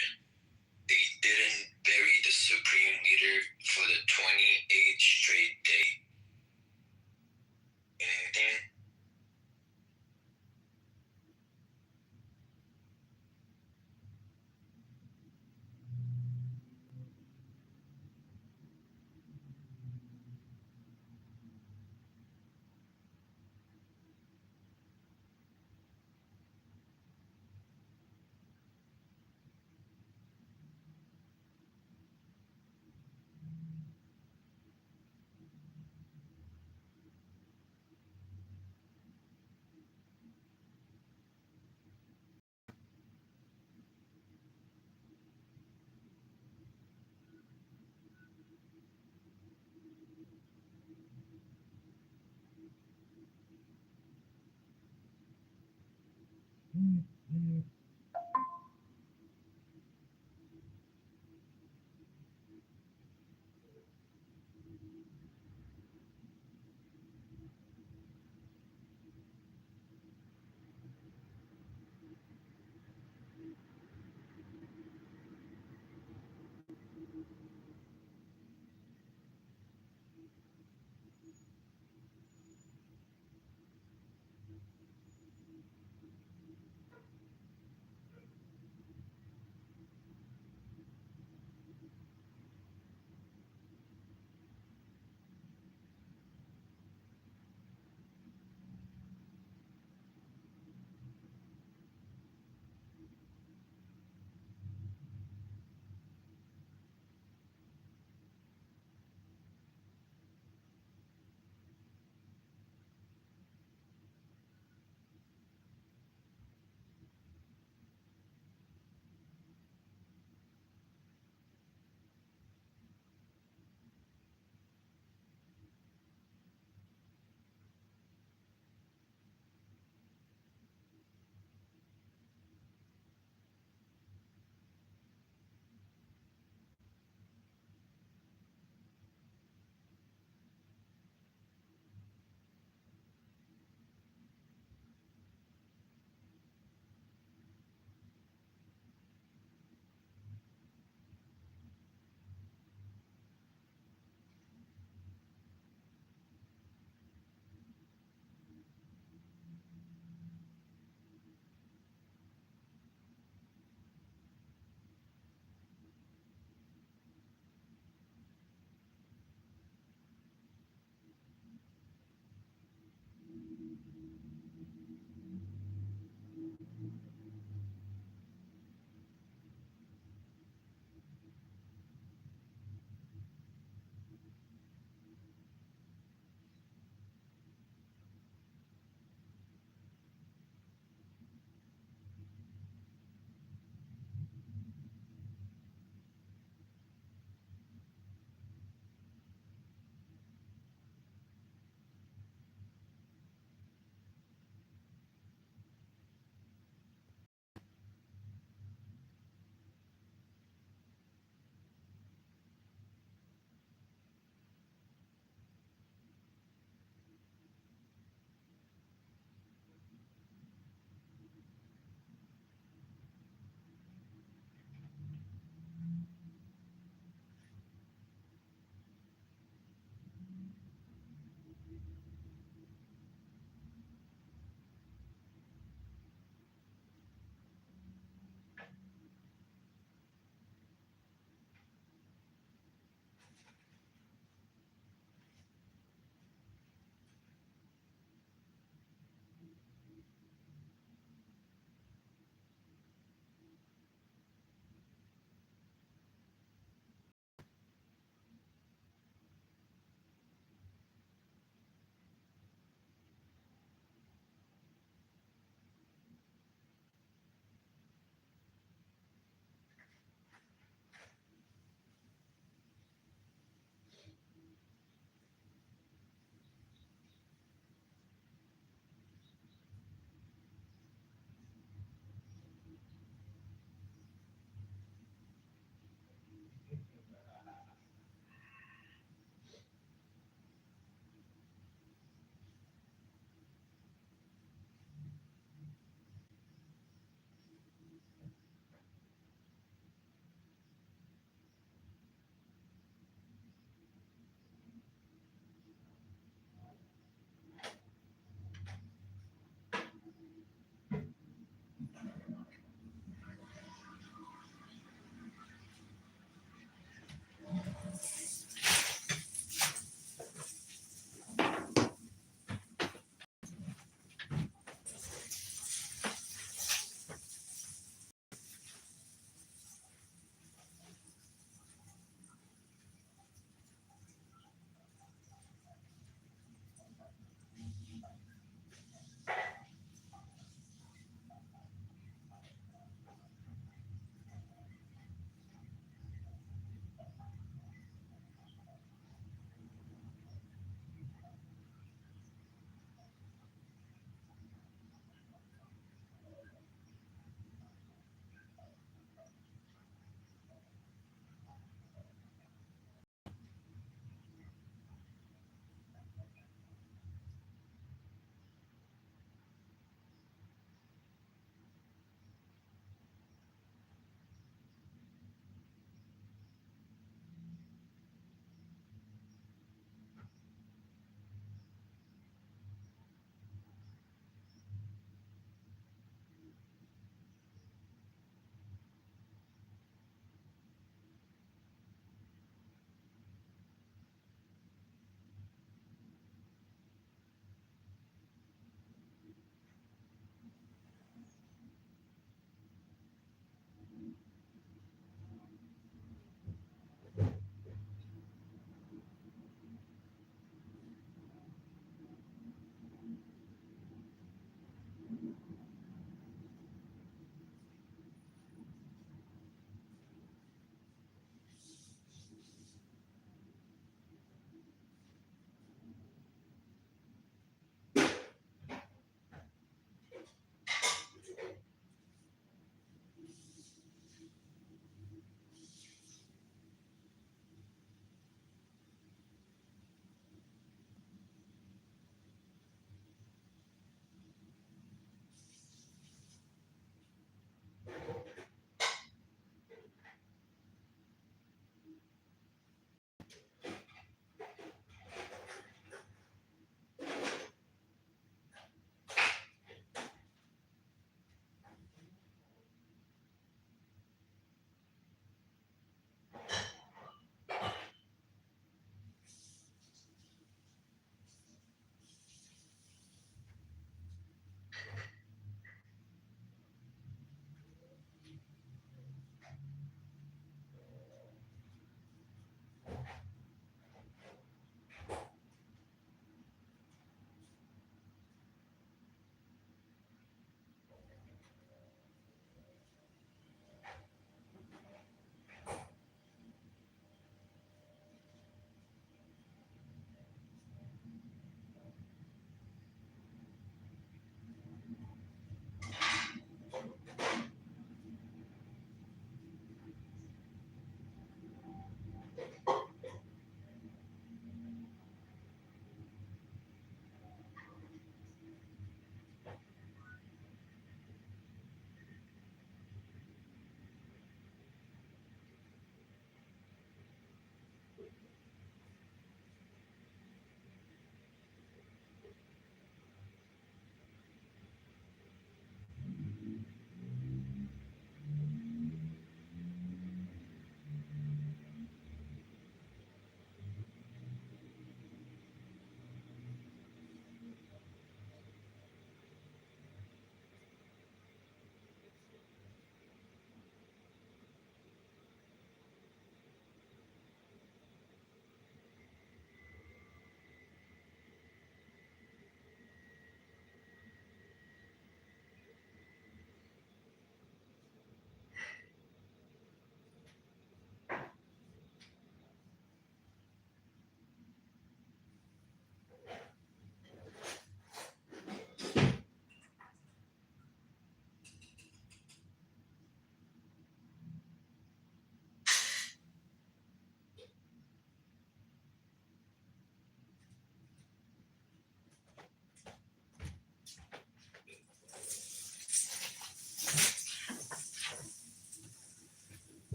they didn't bury the Supreme Leader for the 28th straight day. Anything?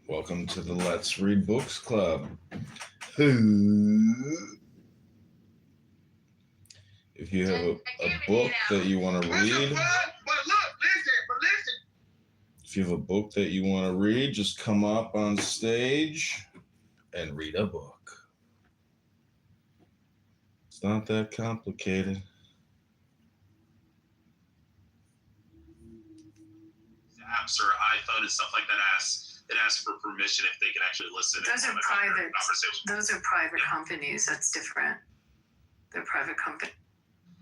Welcome to the Let's Read Books Club. If you have a book that you want to read, if you have a book that you want to read, just come up on stage and read a book. It's not that complicated. Apps or iPhone and stuff like that ask for permission if they can actually listen. Those are private. Those are private companies. That's different. They're private companies.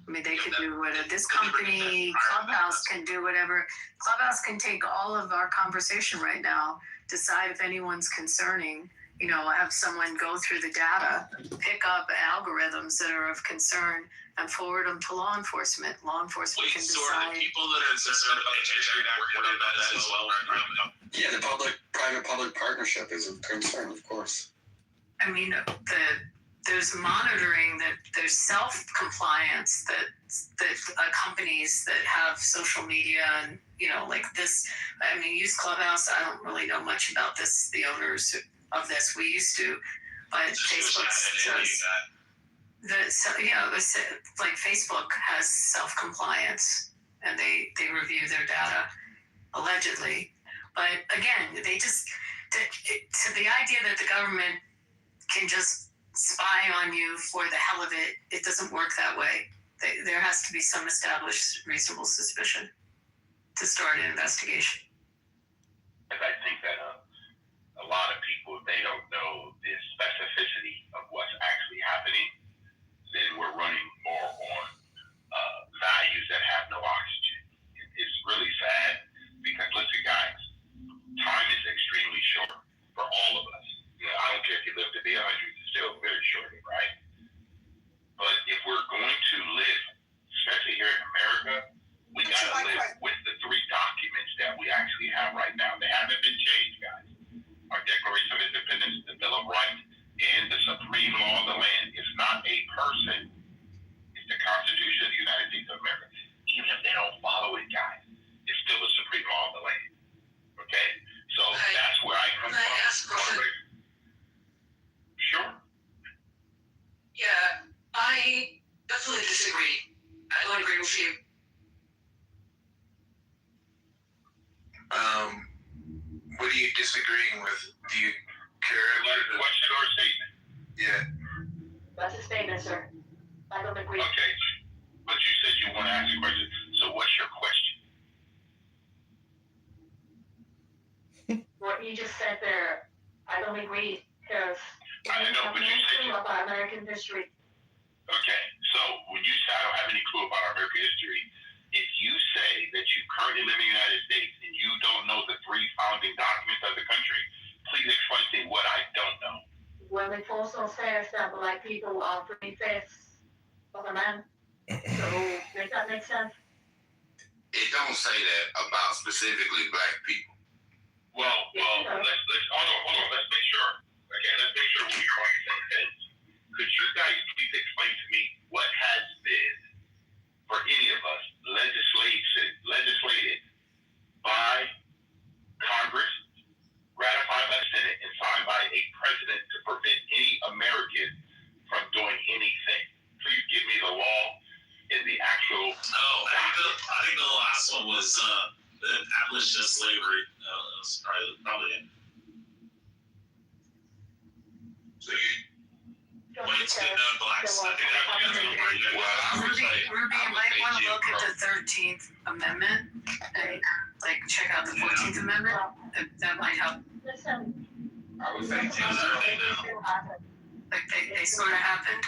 I mean, they could do whatever. This company, Clubhouse, can do whatever. Clubhouse can take all of our conversation right now, decide if anyone's concerning, have someone go through the data, pick up algorithms that are of concern, and forward them to law enforcement. Law enforcement can decide. So are the people that are concerned about the Patriot Act worried about that as well? Yeah, the private-public partnership is a concern, of course. I mean, there's monitoring, that there's self-compliance that companies that have social media and, like this, I mean, use Clubhouse. I don't really know much about this, the owners of this. We used to, but Facebook does. Like Facebook has self-compliance and they review their data, allegedly. But again, they just, to the idea that the government can just spy on you for the hell of it, it doesn't work that way. There has to be some established reasonable suspicion to start an investigation. I think that a lot of people, if they don't know the specificity of what's actually happening, then we're running more on values that have no oxygen. It's really sad because, listen, guys, time is extremely short for all of us. I don't care if you live to be 100, it's still very short, right? But if we're going to live, especially here in America, we got to live with the 3 documents that we actually have right now. They haven't been changed, guys. Our Declaration of Independence, the Bill of Rights, and the supreme law of the land. It's not a person. It's the Constitution of the United States of America. Even if they don't follow it, guys, it's still the supreme law of the land. Okay? So that's where I come from. Ask a question? Sure. Yeah, I definitely disagree. I don't agree with you. What are you disagreeing with? Do you care? Question or statement? Yeah. That's a statement, sir. I don't agree. Okay, but you said you want to ask a question. So what's your question? What you just said there, I don't agree, because I know, but you said about American history. Okay, so when you say I don't have any clue about American history, if you say that you currently live in the United States and you don't know the 3 founding documents of the country, please explain to me what I don't know. Well, it also says that black people are 3/5 of a man. So, does that make sense? It don't say that about specifically black people. Well, hold on, let's make sure. Okay, let's make sure we're on the same page. Could you guys please explain to me what has been, for any of us, legislated by Congress, ratified by the Senate, and signed by a president to prevent any American from doing anything? Please give me the law and the actual. I think the last one was the abolition of slavery. That was probably it. So you. blacks. I think that Well, I would Ruby, say, you might want to look at the 13th Amendment and like check out the 14th Amendment. That might help. I would say Jim Crow. Like they sort of happened.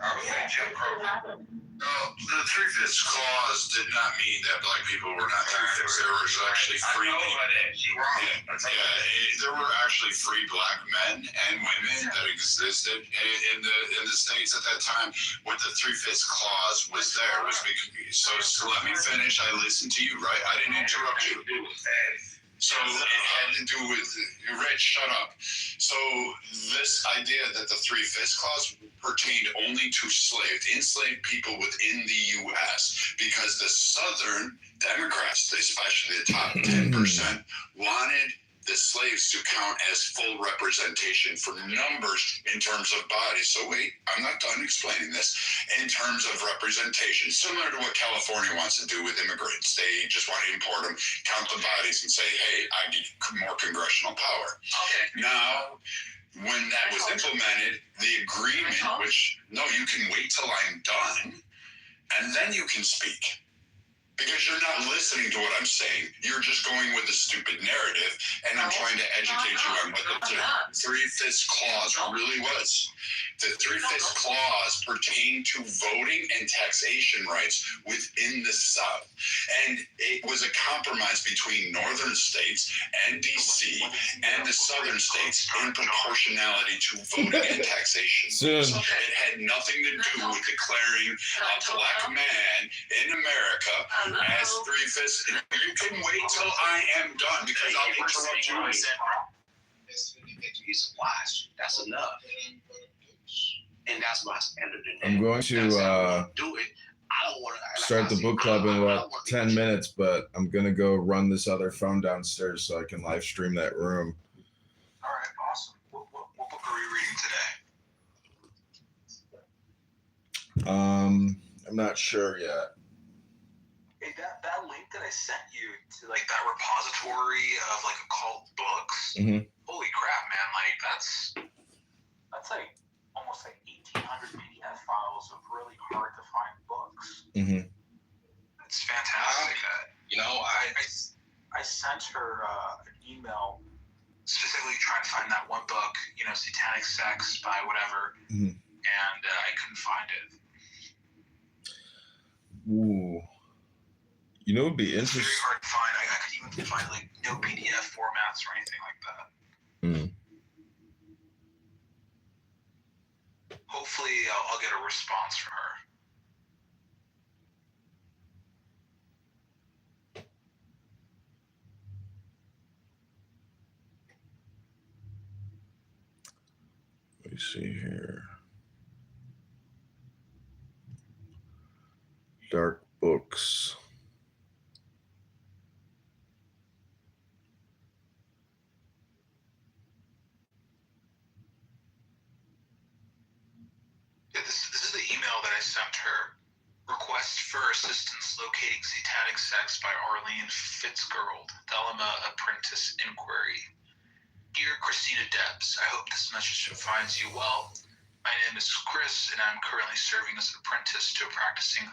I would say Jim Crow. The Three-Fifths Clause did not mean that black people were not three-fifths. There was actually free people. There were actually free black men and women that existed in the states at that time. What the Three-Fifths Clause was there was because, so let me finish. I listened to you, right? I didn't interrupt you. So it had to do with, Rich, shut up. So this idea that the Three-Fifths Clause pertained only to enslaved people within the U.S. because the Southern Democrats, especially the top 10%, wanted the slaves to count as full representation for numbers in terms of bodies. So wait, I'm not done explaining this. In terms of representation, similar to what California wants to do with immigrants. They just want to import them, count the bodies, and say, hey, I need more congressional power. Okay. Now, when that was implemented, the agreement, which, no, you can wait till I'm done, and then you can speak. Because you're not listening to what I'm saying. You're just going with a stupid narrative, and I'm trying to educate you on what the Three-Fifths Clause really was. The Three-Fifths Clause pertained to voting and taxation rights within the South. And it was a compromise between northern states and D.C. and the southern states in proportionality to voting and taxation. Soon. So it had nothing to do with declaring a black man in America as Three-Fifths. You can wait till I am done because I'll interrupt you. He's a wise. That's enough. And that's my standard. I'm going to do it. I don't want to start the book club in about 10 minutes, but I'm going to go run this other phone downstairs so I can live stream that room. All right, awesome. What book are we reading today? I'm not sure yet. Hey, that link that I sent you to like that repository of like occult books. Mm-hmm. Holy crap, man! Like that's like almost like 1,800 PDF files of really hard to find books. Mm-hmm. It's fantastic. I sent her an email specifically trying to find that one book, Satanic Sex by whatever, Mm-hmm. and I couldn't find it. Ooh. You know, it'd be interesting. It's very hard to find. I could even find like no PDF formats or anything like that. Mm. Hopefully, I'll get a response from her. Let me see here. Dark books. Yeah, this is the email that I sent her. Request for assistance locating Satanic Sex by Arlene Fitzgerald. Thelema Apprentice Inquiry. Dear Christina Debs, I hope this message finds you well. My name is Chris, and I'm currently serving as an apprentice to a practicing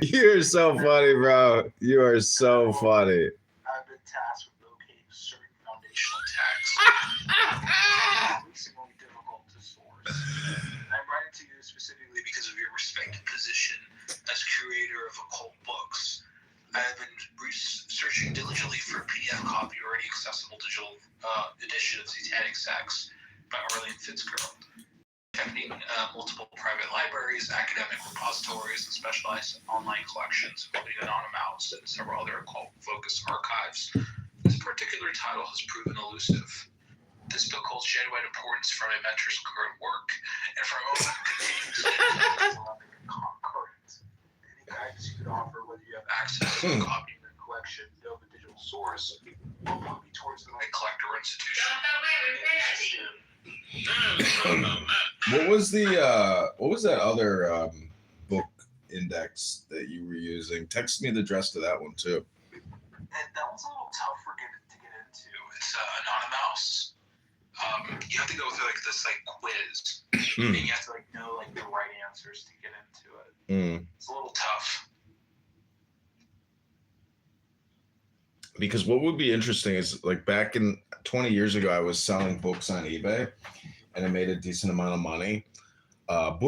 You're so funny, bro. You are so funny. I've been tasked with locating certain foundational texts. Increasingly difficult to source. I'm writing to you specifically because of your respected position as curator of occult books. I have been researching diligently for a PDF copy already accessible digital edition of Satanic Sex by Arlene Fitzgerald. Checking multiple private libraries, academic repositories, and specialized online collections, including Anonymous and several other occult-focused archives. This particular title has proven elusive. This book holds genuine importance from a mentor's current work, and from a moment of continuing concurrent. Any guidance you could offer, whether you have access to a copy of the collection, of a digital source, will point me towards the right collector or institution. What was that other book index that you were using? Text me the address to that one too. And that one's a little tough to get into. It's Anonymous. you have to go through like this like quiz, and you have to like know like the right answers to get into it. It's a little tough. Because what would be interesting is like back in 20 years ago, I was selling books on eBay, and I made a decent amount of money.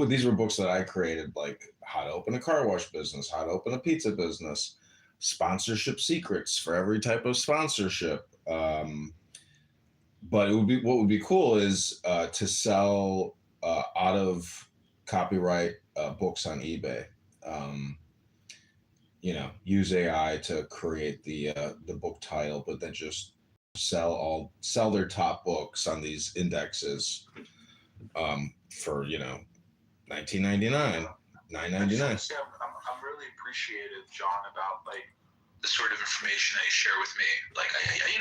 These were books that I created, like how to open a car wash business, how to open a pizza business, sponsorship secrets for every type of sponsorship. But what would be cool is to sell out of copyright books on eBay. Use AI to create the book title, but then just sell their top books on these indexes for $19.99, $9.99. I'm really appreciative, John, about like the sort of information that you share with me. Like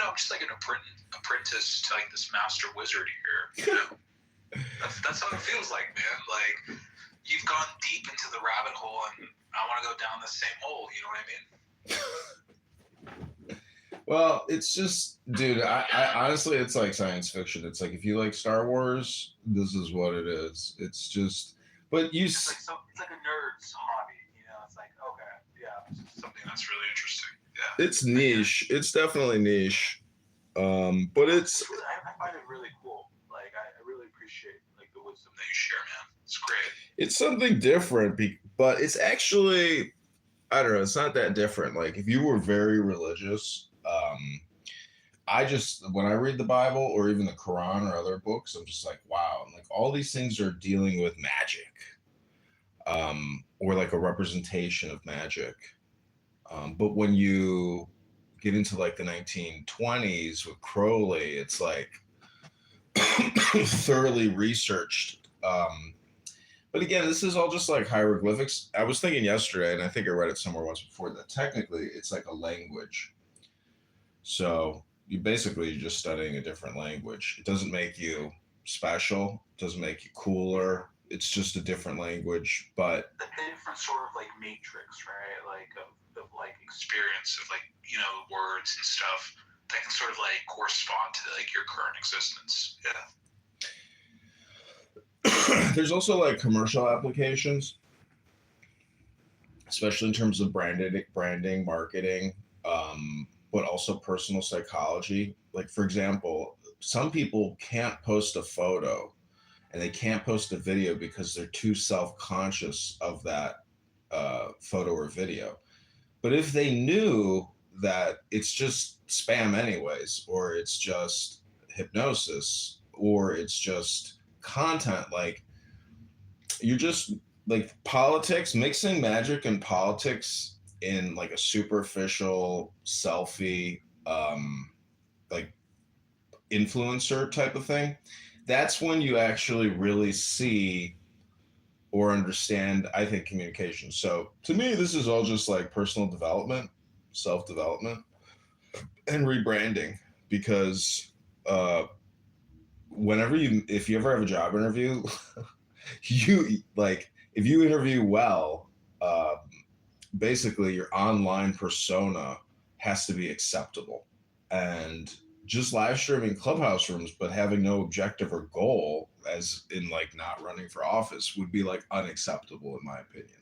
I'm just like an apprentice to like this master wizard here. That's how it feels like, man. Like you've gone deep into the rabbit hole, and I want to go down the same hole. You know what I mean? Well, it's just, dude, I honestly, it's like science fiction. It's like, if you like Star Wars, this is what it is. It's just, but it's like a nerd's hobby. It's like, okay, yeah, this is something that's really interesting. Yeah. It's niche. It's definitely niche. But it's I find it really cool. Like, I really appreciate like the wisdom that you share, man. It's great. It's something different, but it's actually, I don't know, it's not that different. Like, if you were very religious, when I read the Bible or even the Quran or other books, I'm just like, wow, like all these things are dealing with magic, or like a representation of magic. But when you get into like the 1920s with Crowley, it's like thoroughly researched. But again, this is all just like hieroglyphics. I was thinking yesterday, and I think I read it somewhere once before, that technically it's like a language. So you're just studying a different language. It doesn't make you special. It doesn't make you cooler. It's just a different language. But a different sort of like matrix, right? Like of like experience of like, words and stuff that can sort of like correspond to like your current existence. Yeah. There's also like commercial applications, especially in terms of branding, marketing, but also personal psychology. Like, for example, some people can't post a photo and they can't post a video because they're too self-conscious of that photo or video. But if they knew that it's just spam anyways, or it's just hypnosis, or it's just content, like you're just like politics, mixing magic and politics in like a superficial selfie, like influencer type of thing, that's when you actually really see or understand, I think, communication. So to me, this is all just like personal development, self-development, and rebranding. Because if you ever have a job interview, if you interview well, basically your online persona has to be acceptable. And just live streaming Clubhouse rooms, but having no objective or goal, as in like not running for office, would be like unacceptable in my opinion.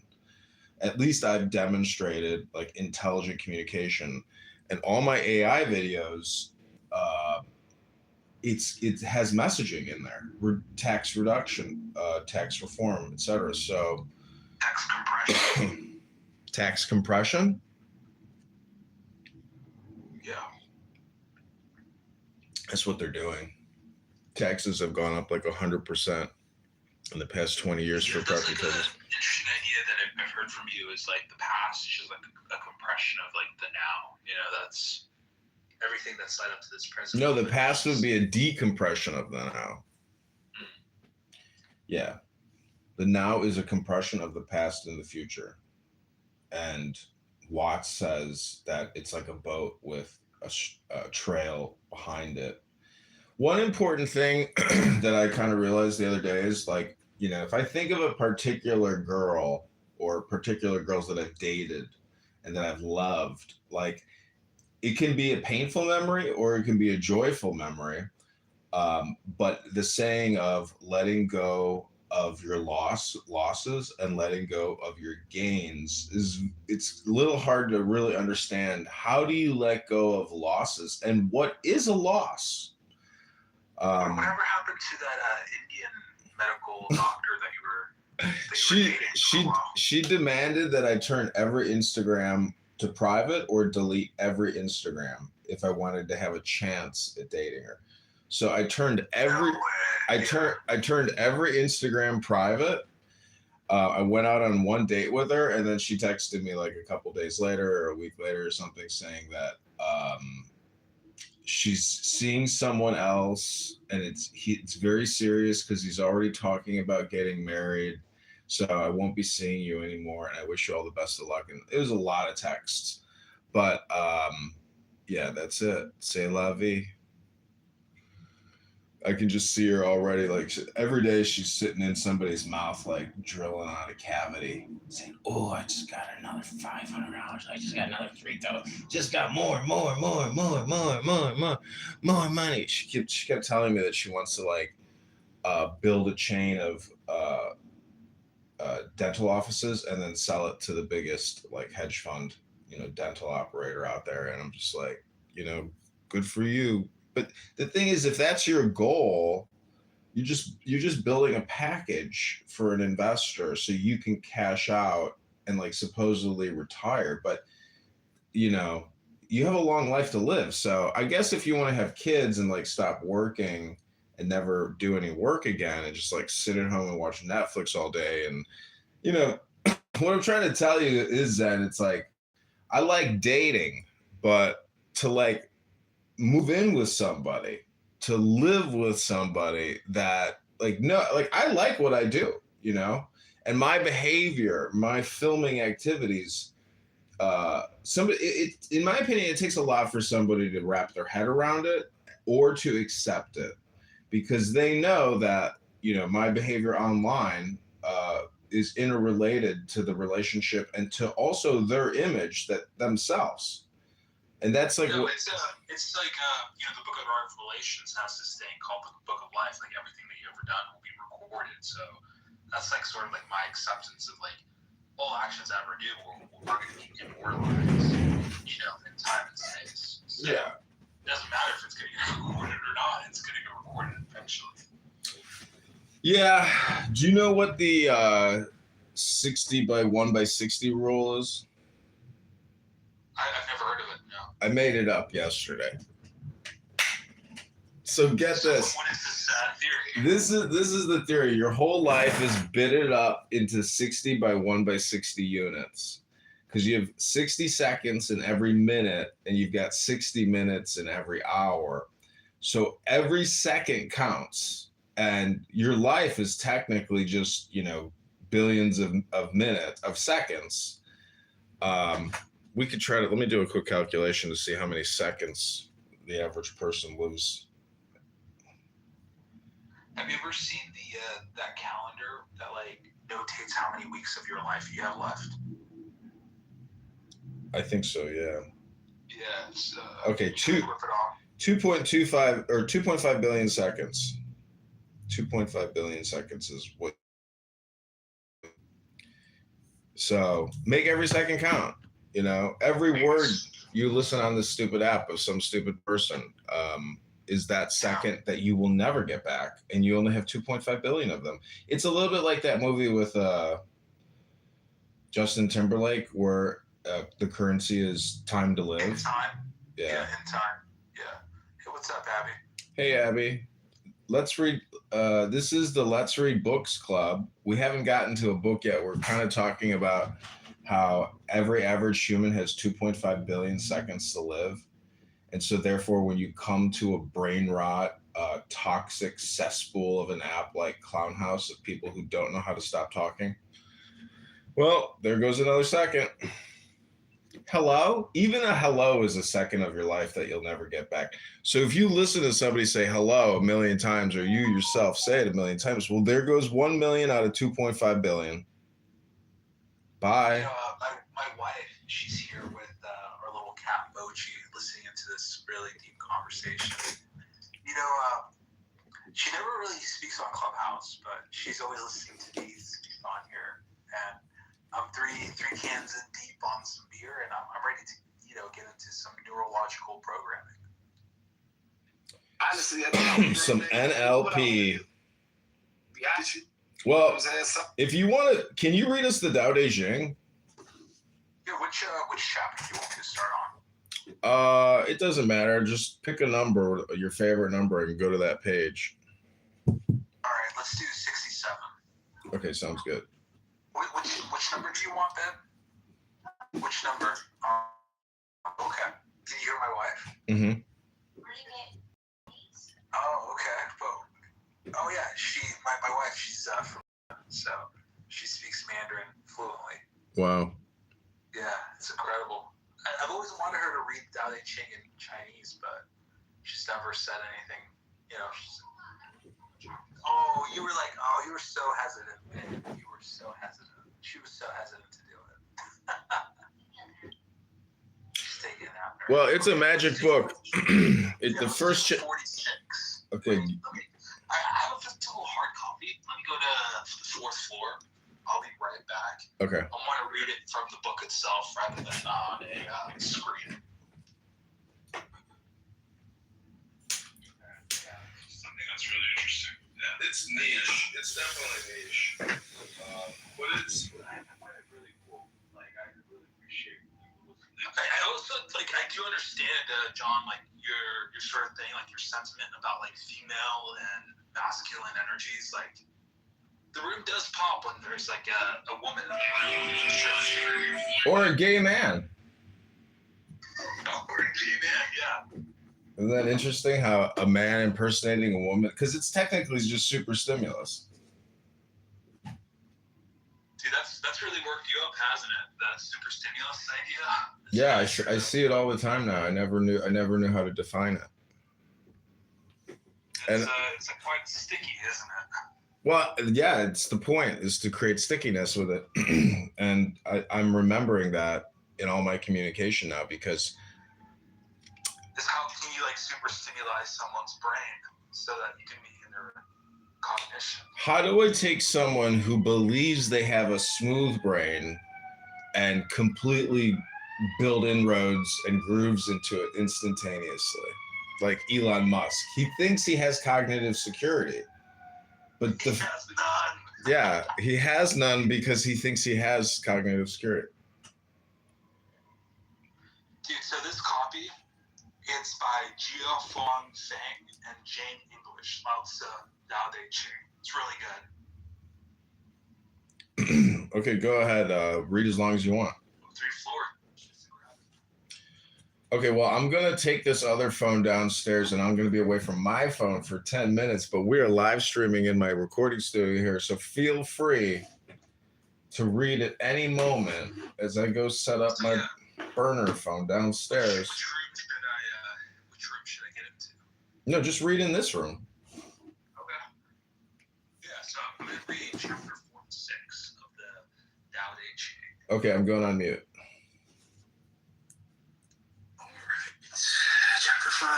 At least I've demonstrated like intelligent communication, and all my AI videos, it has messaging in there, tax reduction, tax reform, etc. So tax compression. Yeah. That's what they're doing. Taxes have gone up like 100% in the past 20 years for property taxes. Interesting idea that I've heard from you is like the past is just like a compression of like the now. That's everything that's led up to this present. No, the past would be a decompression of the now. Yeah. The now is a compression of the past and the future. And Watts says that it's like a boat with a trail behind it. One important thing that I kind of realized the other day is like, if I think of a particular girl or particular girls that I've dated and that I've loved, like it can be a painful memory or it can be a joyful memory. But the saying of letting go of your losses and letting go of your gains it's a little hard to really understand. How do you let go of losses, and what is a loss? Whatever happened to that Indian medical doctor that you were she demanded that I turn every Instagram to private or delete every Instagram if I wanted to have a chance at dating her. So I turned every Instagram private. I went out on one date with her, and then she texted me like a couple days later or a week later or something, saying that she's seeing someone else, and it's very serious because he's already talking about getting married. So I won't be seeing you anymore, and I wish you all the best of luck. And it was a lot of texts, but yeah, that's it. C'est la vie. I can just see her already. Like every day, she's sitting in somebody's mouth, like drilling out a cavity, saying, "Oh, I just got another $500. I just got another $3,000. Just got more money." She kept telling me that she wants to like build a chain of dental offices and then sell it to the biggest like hedge fund, dental operator out there. And I'm just like, good for you. But the thing is, if that's your goal, you're just building a package for an investor so you can cash out and like supposedly retire. But you have a long life to live. So I guess if you want to have kids and like stop working and never do any work again and just like sit at home and watch Netflix all day, and what I'm trying to tell you is that it's like I like dating, but to like move in with somebody, to live with somebody that like I like what I do, and my behavior, my filming activities, in my opinion, it takes a lot for somebody to wrap their head around it or to accept it, because they know that my behavior online is interrelated to the relationship and to also their image that themselves. And that's like it's like the book of Revelations has this thing called the book of life. Like everything that you ever done will be recorded. So that's like sort of like my acceptance of like all actions I ever do we're going to be immortalized, in time and space. So yeah, it doesn't matter if it's going to get recorded or not. It's going to get recorded eventually. Yeah. Do you know what the 60 by 1 by 60 rule is? I've never heard of it. No. I made it up yesterday. So get this. What is this theory? This is the theory. Your whole life is bitted up into 60 by 1 by 60 units, because you have 60 seconds in every minute, and you've got 60 minutes in every hour. So every second counts, and your life is technically just billions of minutes of seconds. We could try to, let me do a quick calculation to see how many seconds the average person lives. Have you ever seen that calendar that like notates how many weeks of your life you have left? I think so, yeah. Yeah. It's, okay, 2.25 or 2.5 billion seconds. 2.5 billion seconds is what. So make every second count. Every word you listen on this stupid app of some stupid person is that second that you will never get back, and you only have 2.5 billion of them. It's a little bit like that movie with Justin Timberlake where the currency is time to live. In time. Yeah, in time. Yeah. Hey, what's up, Abby? Hey, Abby. Let's read. This is the Let's Read Books Club. We haven't gotten to a book yet. We're kind of talking about how every average human has 2.5 billion seconds to live. And so therefore, when you come to a brain rot, toxic cesspool of an app like Clown House of people who don't know how to stop talking, well, there goes another second. Hello? Even a hello is a second of your life that you'll never get back. So if you listen to somebody say hello a million times, or you yourself say it a million times, well, there goes 1 million out of 2.5 billion. Bye. My wife, she's here with our little cat Mochi, listening into this really deep conversation. She never really speaks on Clubhouse, but she's always listening to me speak on here. And I'm three cans in deep on some beer, and I'm ready to get into some neurological programming. Honestly, Some NLP. Well, if you want to, can you read us the Tao Te Ching? Yeah, which chapter do you want me to start on? It doesn't matter. Just pick a number, your favorite number, and go to that page. All right, let's do 67. Okay, sounds good. Which number do you want, Ben? Which number? Okay. Can you hear my wife? Mm-hmm. Oh, okay. Oh yeah, my wife, she's from, so she speaks Mandarin fluently. Wow. Yeah, it's incredible. I've always wanted her to read Tao Te Ching in Chinese, but she's never said anything. You were so hesitant, man. You were so hesitant. She was so hesitant to do it. She's taking it out. Well, it's a magic book. The first 46. Okay. I have a physical hard copy. Let me go to the 4th floor. I'll be right back. Okay. I want to read it from the book itself rather than on a screen. Something that's really interesting. Yeah. It's niche. It's definitely niche. But it's really cool. Like, I really appreciate people listening. I also I do understand, John, your sort of thing, your sentiment about female and masculine energies. The room does pop when there's a woman in the room. Or a gay man. Or a gay man, yeah. Isn't that interesting how a man impersonating a woman, because it's technically just super stimulus. Dude, that's really worked you up, hasn't it? The super stimulus idea. Yeah, I see it all the time now. I never knew how to define it. It's quite sticky, isn't it? Well, yeah, it's the point is to create stickiness with it. And I'm remembering that in all my communication now, because how can you super stimulate someone's brain so that you can be in their cognition? How do I take someone who believes they have a smooth brain and completely build inroads and grooves into it instantaneously? Like Elon Musk. He thinks he has cognitive security. But he has none. Yeah, he has none because he thinks he has cognitive security. Dude, so this copy, it's by Jia Fong Feng and Jane English, Lao Tzu, Tao Te Ching. It's really good. Okay, go ahead. Read as long as you want. 3rd floor. Okay, well, I'm going to take this other phone downstairs and I'm going to be away from my phone for 10 minutes, but we are live streaming in my recording studio here, so feel free to read at any moment as I go set up my burner phone downstairs. Which room should I get into? No, just read in this room. Okay. Yeah, so I'm going to read chapter 46 of the Tao Te Ching. Okay, I'm going on mute. Chapter 5,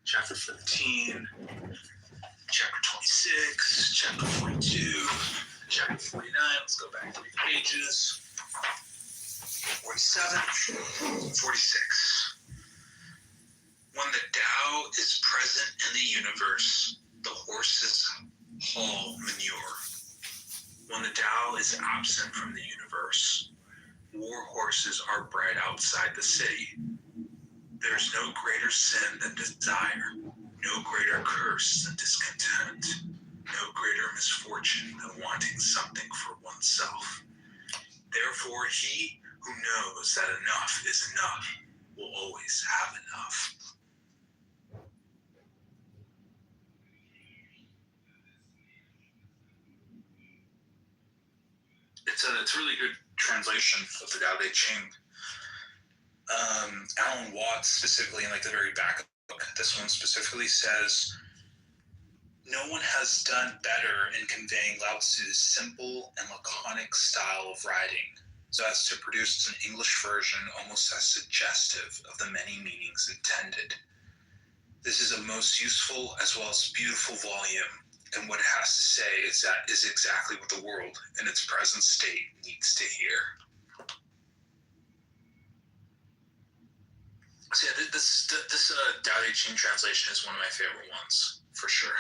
chapter 15, chapter 26, chapter 42, chapter 49. Let's go back 3 pages. 47, 46. When the Tao is present in the universe, the horses haul manure. When the Tao is absent from the universe, war horses are bred outside the city. There's no greater sin than desire, no greater curse than discontent, no greater misfortune than wanting something for oneself. Therefore, he who knows that enough is enough will always have enough. It's a really good translation of the Tao Te Ching. Alan Watts, specifically in the very back of the book, this one specifically says, no one has done better in conveying Lao Tzu's simple and laconic style of writing, so as to produce an English version almost as suggestive of the many meanings intended. This is a most useful as well as beautiful volume, and what it has to say is exactly what the world in its present state needs to hear. So yeah, this Tao Te Ching translation is one of my favorite ones, for sure.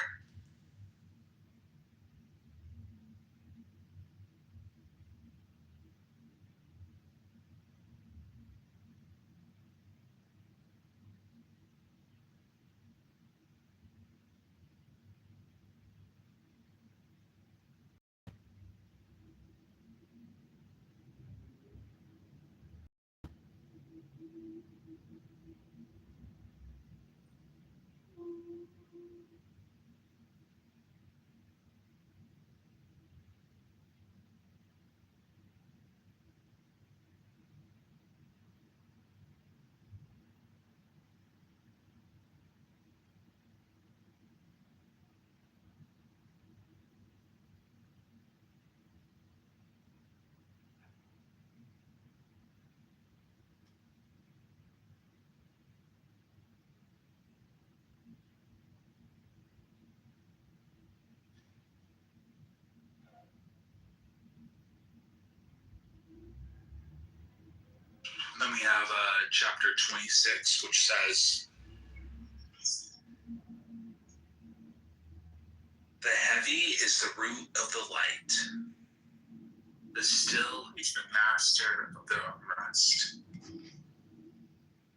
Then we have chapter 26, which says, "The heavy is the root of the light. The still is the master of the unrest.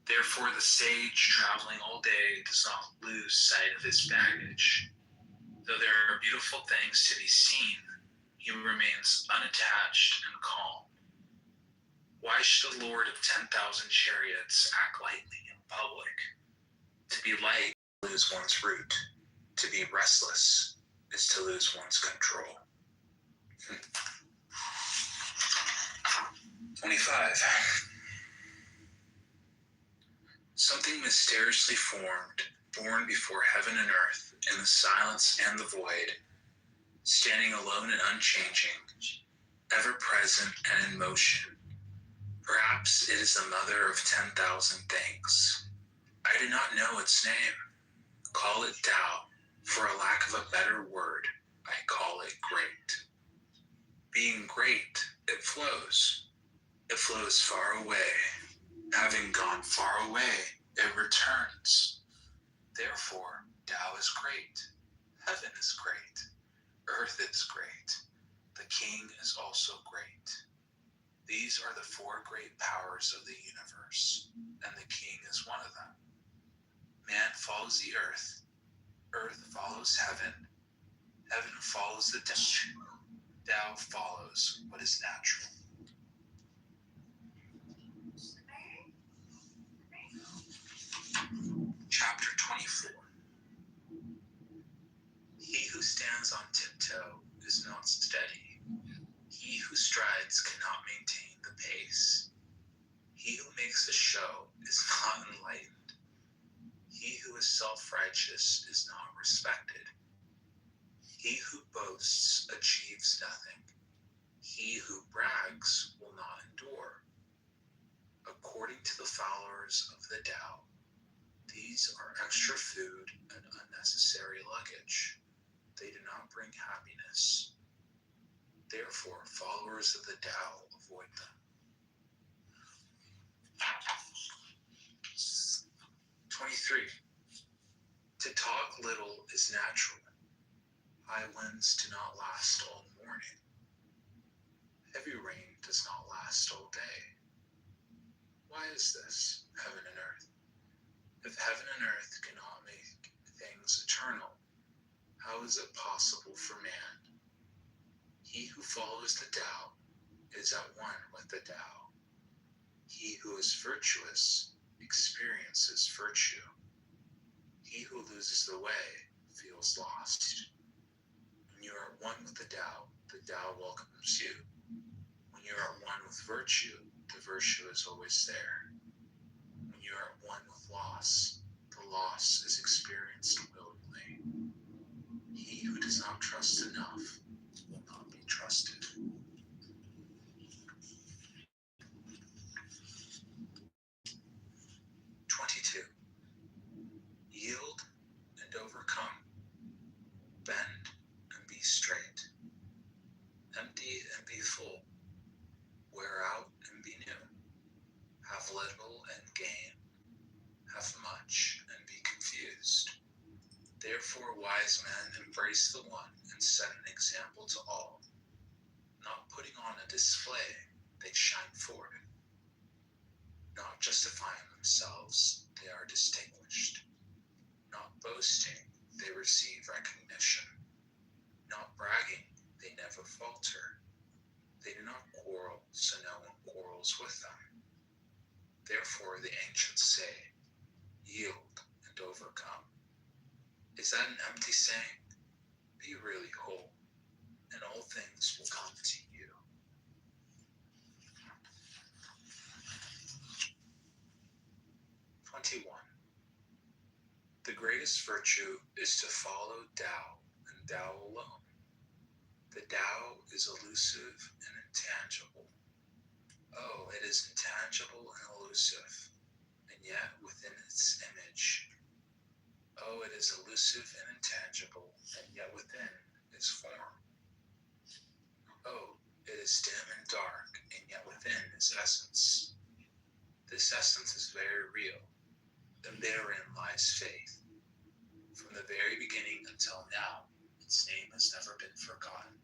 Therefore the sage traveling all day does not lose sight of his baggage. Though there are beautiful things to be seen, he remains unattached and calm. Why should the Lord of 10,000 chariots act lightly in public? To be light is to lose one's root. To be restless is to lose one's control." 25. Something mysteriously formed, born before heaven and earth, in the silence and the void, standing alone and unchanging, ever present and in motion. Perhaps it is the mother of 10,000 things. I do not know its name. Call it Tao. For a lack of a better word, I call it great. Being great, it flows. It flows far away. Having gone far away, it returns. Therefore, Tao is great. Heaven is great. Earth is great. The king is also great. These are the four great powers of the universe, and the king is one of them. Man follows the earth. Earth follows heaven. Heaven follows the Tao. Tao follows what is natural. Chapter 24. He who stands on tiptoe is not steady. He who strides cannot maintain the pace. He who makes a show is not enlightened. He who is self-righteous is not respected. He who boasts achieves nothing. He who brags will not endure. According to the followers of the Tao, these are extra food and unnecessary luggage. They do not bring happiness. Therefore, followers of the Tao avoid them. 23. To talk little is natural. High winds do not last all morning. Heavy rain does not last all day. Why is this, heaven and earth? If heaven and earth cannot make things eternal, how is it possible for man? He who follows the Tao is at one with the Tao. He who is virtuous experiences virtue. He who loses the way feels lost. When you are at one with the Tao welcomes you. When you are at one with virtue, the virtue is always there. When you are at one with loss, the loss is experienced willingly. He who does not trust enough will not be trusted. 22. Yield straight. Empty and be full. Wear out and be new. Have little and gain. Have much and be confused. Therefore, wise men embrace the one and set an example to all. Not putting on a display, they shine forth. Not justifying themselves, they are distinguished. Not boasting, they receive recognition. Not bragging, they never falter. They do not quarrel, so no one quarrels with them. Therefore, the ancients say, yield and overcome. Is that an empty saying? Be really whole, and all things will come to you. The greatest virtue is to follow Tao, and Tao alone. The Tao is elusive and intangible. Oh, it is intangible and elusive, and yet within its image. Oh, it is elusive and intangible, and yet within its form. Oh, it is dim and dark, and yet within its essence. This essence is very real, and therein lies faith. From the very beginning until now, its name has never been forgotten.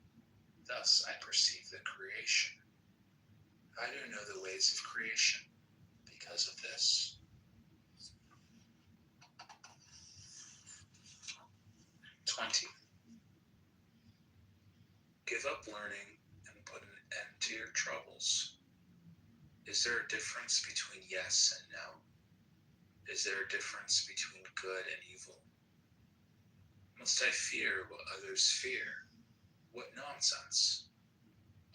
Thus I perceive the creation. I do know the ways of creation because of this. Give up learning and put an end to your troubles. Is there a difference between yes and no? Is there a difference between good and evil? Must I fear what others fear? What nonsense!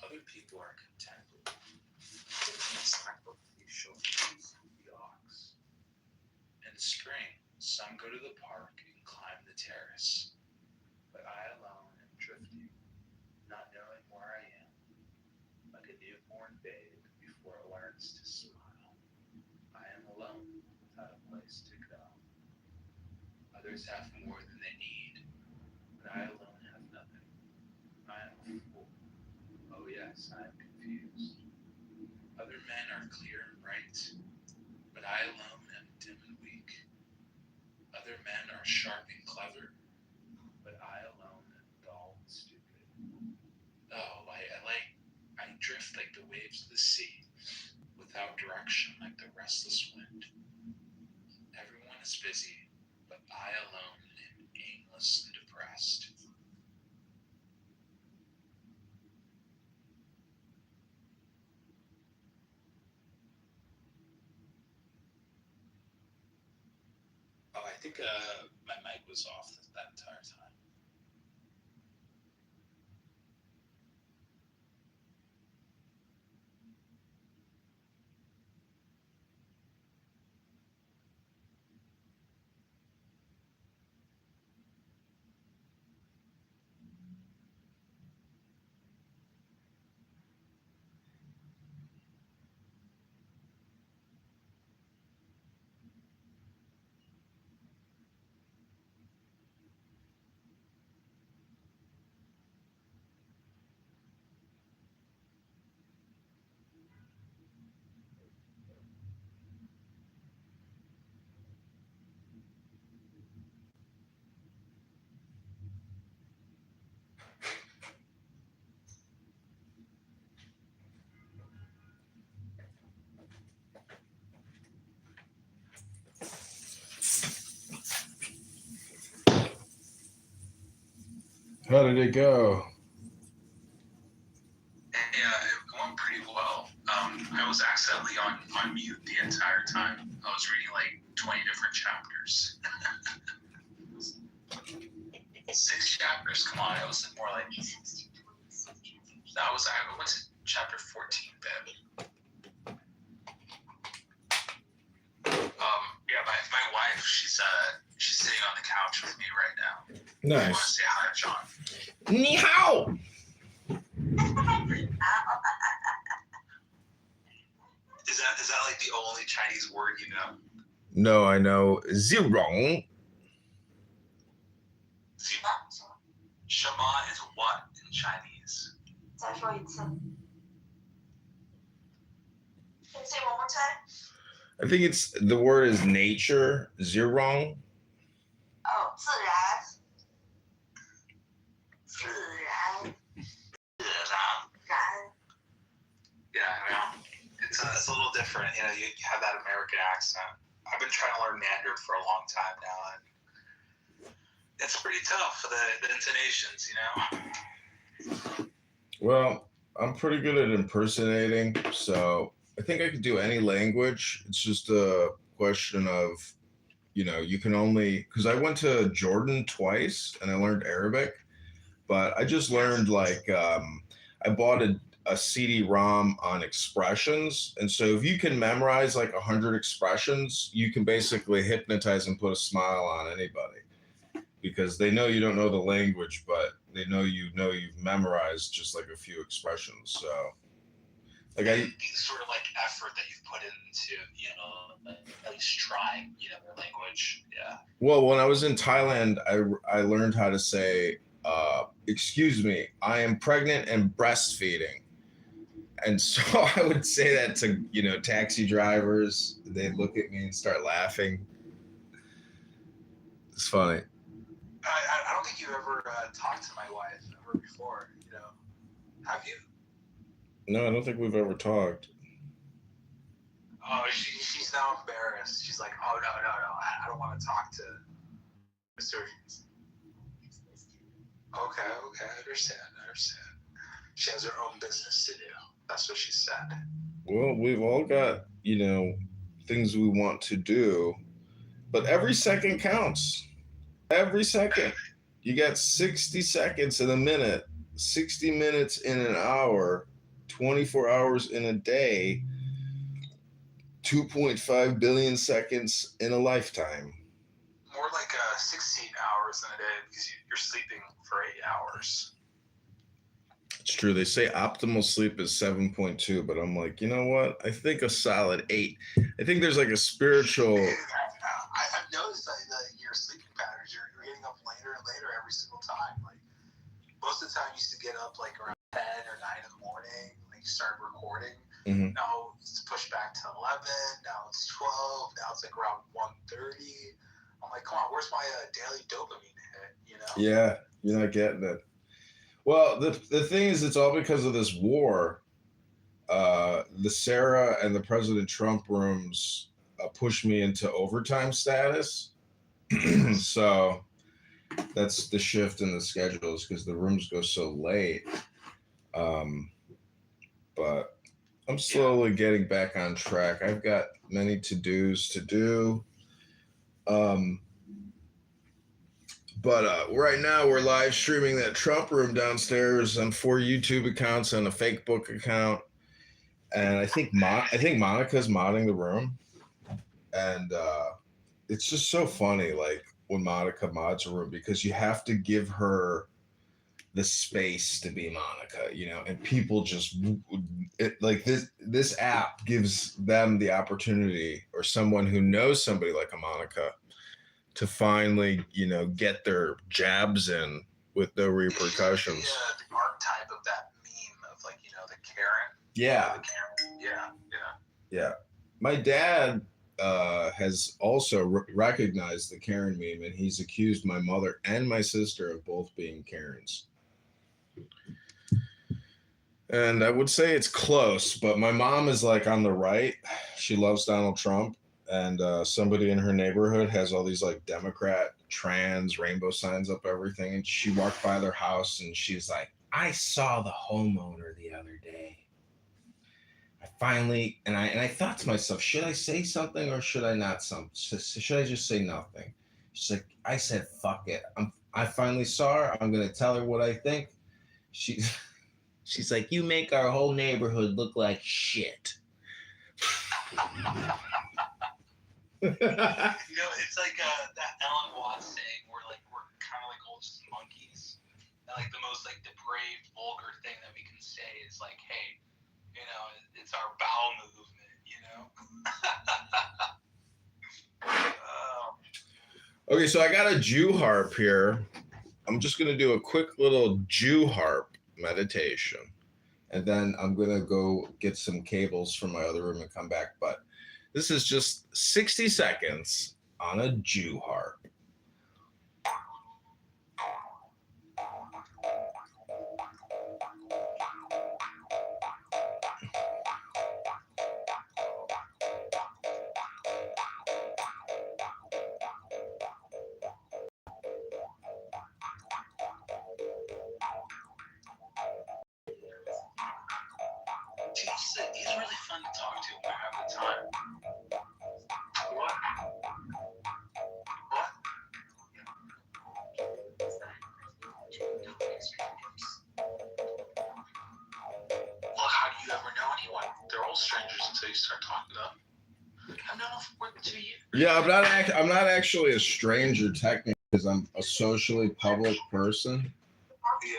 Other people are contented. They can sacrificial feast the ox. In spring, some go to the park and climb the terrace, but I alone am drifting, not knowing where I am, like a newborn babe before it learns to smile. I am alone, without a place to go. Others have more than they need, but I alone have nothing. I am a fool. Oh yes, I am confused. Other men are clear and bright, but I alone am dim and weak. Other men are sharp and clever, but I alone am dull and stupid. Oh, I drift like the waves of the sea, without direction like the restless wind. Everyone is busy, but I alone am aimless and depressed. Oh, I think my mic was off that entire time. How did it go? Yeah, it went pretty well. I was accidentally on mute the entire time. I was reading like 20 different chapters. 6 chapters? Come on, it was more like... I went to chapter 14, babe. Yeah, my wife, she's sitting on the couch with me right now. Nice. I want to say hi, John. Ni hao! Is that like the only Chinese word you know? No, I know zirong. Shema is what in Chinese? 再说一次。Can you say one more time? I think it's the word is nature, zirong. 哦，自然。自然。然。Yeah, it's a little different. You know, you have that American accent. I've been trying to learn Mandarin for a long time now, and it's pretty tough, the intonations, you know? Well, I'm pretty good at impersonating, so I think I could do any language. It's just a question of, you can only, because I went to Jordan twice and I learned Arabic, but I just learned I bought a CD-ROM on expressions. And so if you can memorize 100 expressions, you can basically hypnotize and put a smile on anybody because they know you don't know the language, but they know you've memorized just a few expressions. So the sort of effort that you've put into, at least trying, their language. Yeah. Well, when I was in Thailand, I learned how to say, excuse me, I am pregnant and breastfeeding. And so I would say that to, taxi drivers. They'd look at me and start laughing. It's funny. I don't think you ever talked to my wife ever before, Have you? No, I don't think we've ever talked. Oh, she's now embarrassed. She's like, oh, no, I don't want to talk to surgeons. Okay, I understand. She has her own business to do. That's what she said. Well, we've all got, things we want to do, but every second counts. Every second. You got 60 seconds in a minute, 60 minutes in an hour, 24 hours in a day, 2.5 billion seconds in a lifetime. More like 16 hours in a day because you're sleeping for 8 hours. It's true. They say optimal sleep is 7.2, but I'm like, you know what? I think a solid 8. I think there's a spiritual. I've noticed that your sleeping patterns, you're getting up later and later every single time. Most of the time, you used to get up around 10 or 9 in the morning. You started recording. Mm-hmm. Now it's pushed back to 11. Now it's 12. Now it's around 1:30. I'm like, come on, where's my daily dopamine hit? Yeah, you're not getting it. Well, the thing is, it's all because of this war. The Sarah and the President Trump rooms pushed me into overtime status. So that's the shift in the schedules because the rooms go so late. But I'm slowly getting back on track. I've got many to-dos to do. But right now we're live streaming that Trump room downstairs on 4 YouTube accounts and a fake book account. And I think Monica's modding the room. And it's just so funny, when Monica mods a room, because you have to give her the space to be Monica, and people just this app gives them the opportunity, or someone who knows somebody like a Monica, to finally, get their jabs in with no repercussions. The archetype of that meme of the Karen. Yeah. Yeah. My dad has also recognized the Karen meme, and he's accused my mother and my sister of both being Karens. And I would say it's close, but my mom is on the right. She loves Donald Trump. And somebody in her neighborhood has all these Democrat, trans, rainbow signs up everything. And she walked by their house and she's like, I saw the homeowner the other day. I thought to myself, should I say something or should I not? Should I just say nothing? She's like, I said, fuck it. I finally saw her. I'm going to tell her what I think. She's like, you make our whole neighborhood look like shit. It's like that Ellen Watts saying where we're kind of all just monkeys, and the most depraved, vulgar thing that we can say is hey, it's our bowel movement, Okay, so I got a Jew harp here. I'm just going to do a quick little Jew harp meditation. And then I'm going to go get some cables from my other room and come back. But this is just 60 seconds on a Jew harp. He's really fun to talk to when I have the time. What? What? Well, how do you ever know anyone? They're all strangers until you start talking to them. I've known them for more than 2 years. Yeah, I'm not actually a stranger technically because I'm a socially public person. Yeah.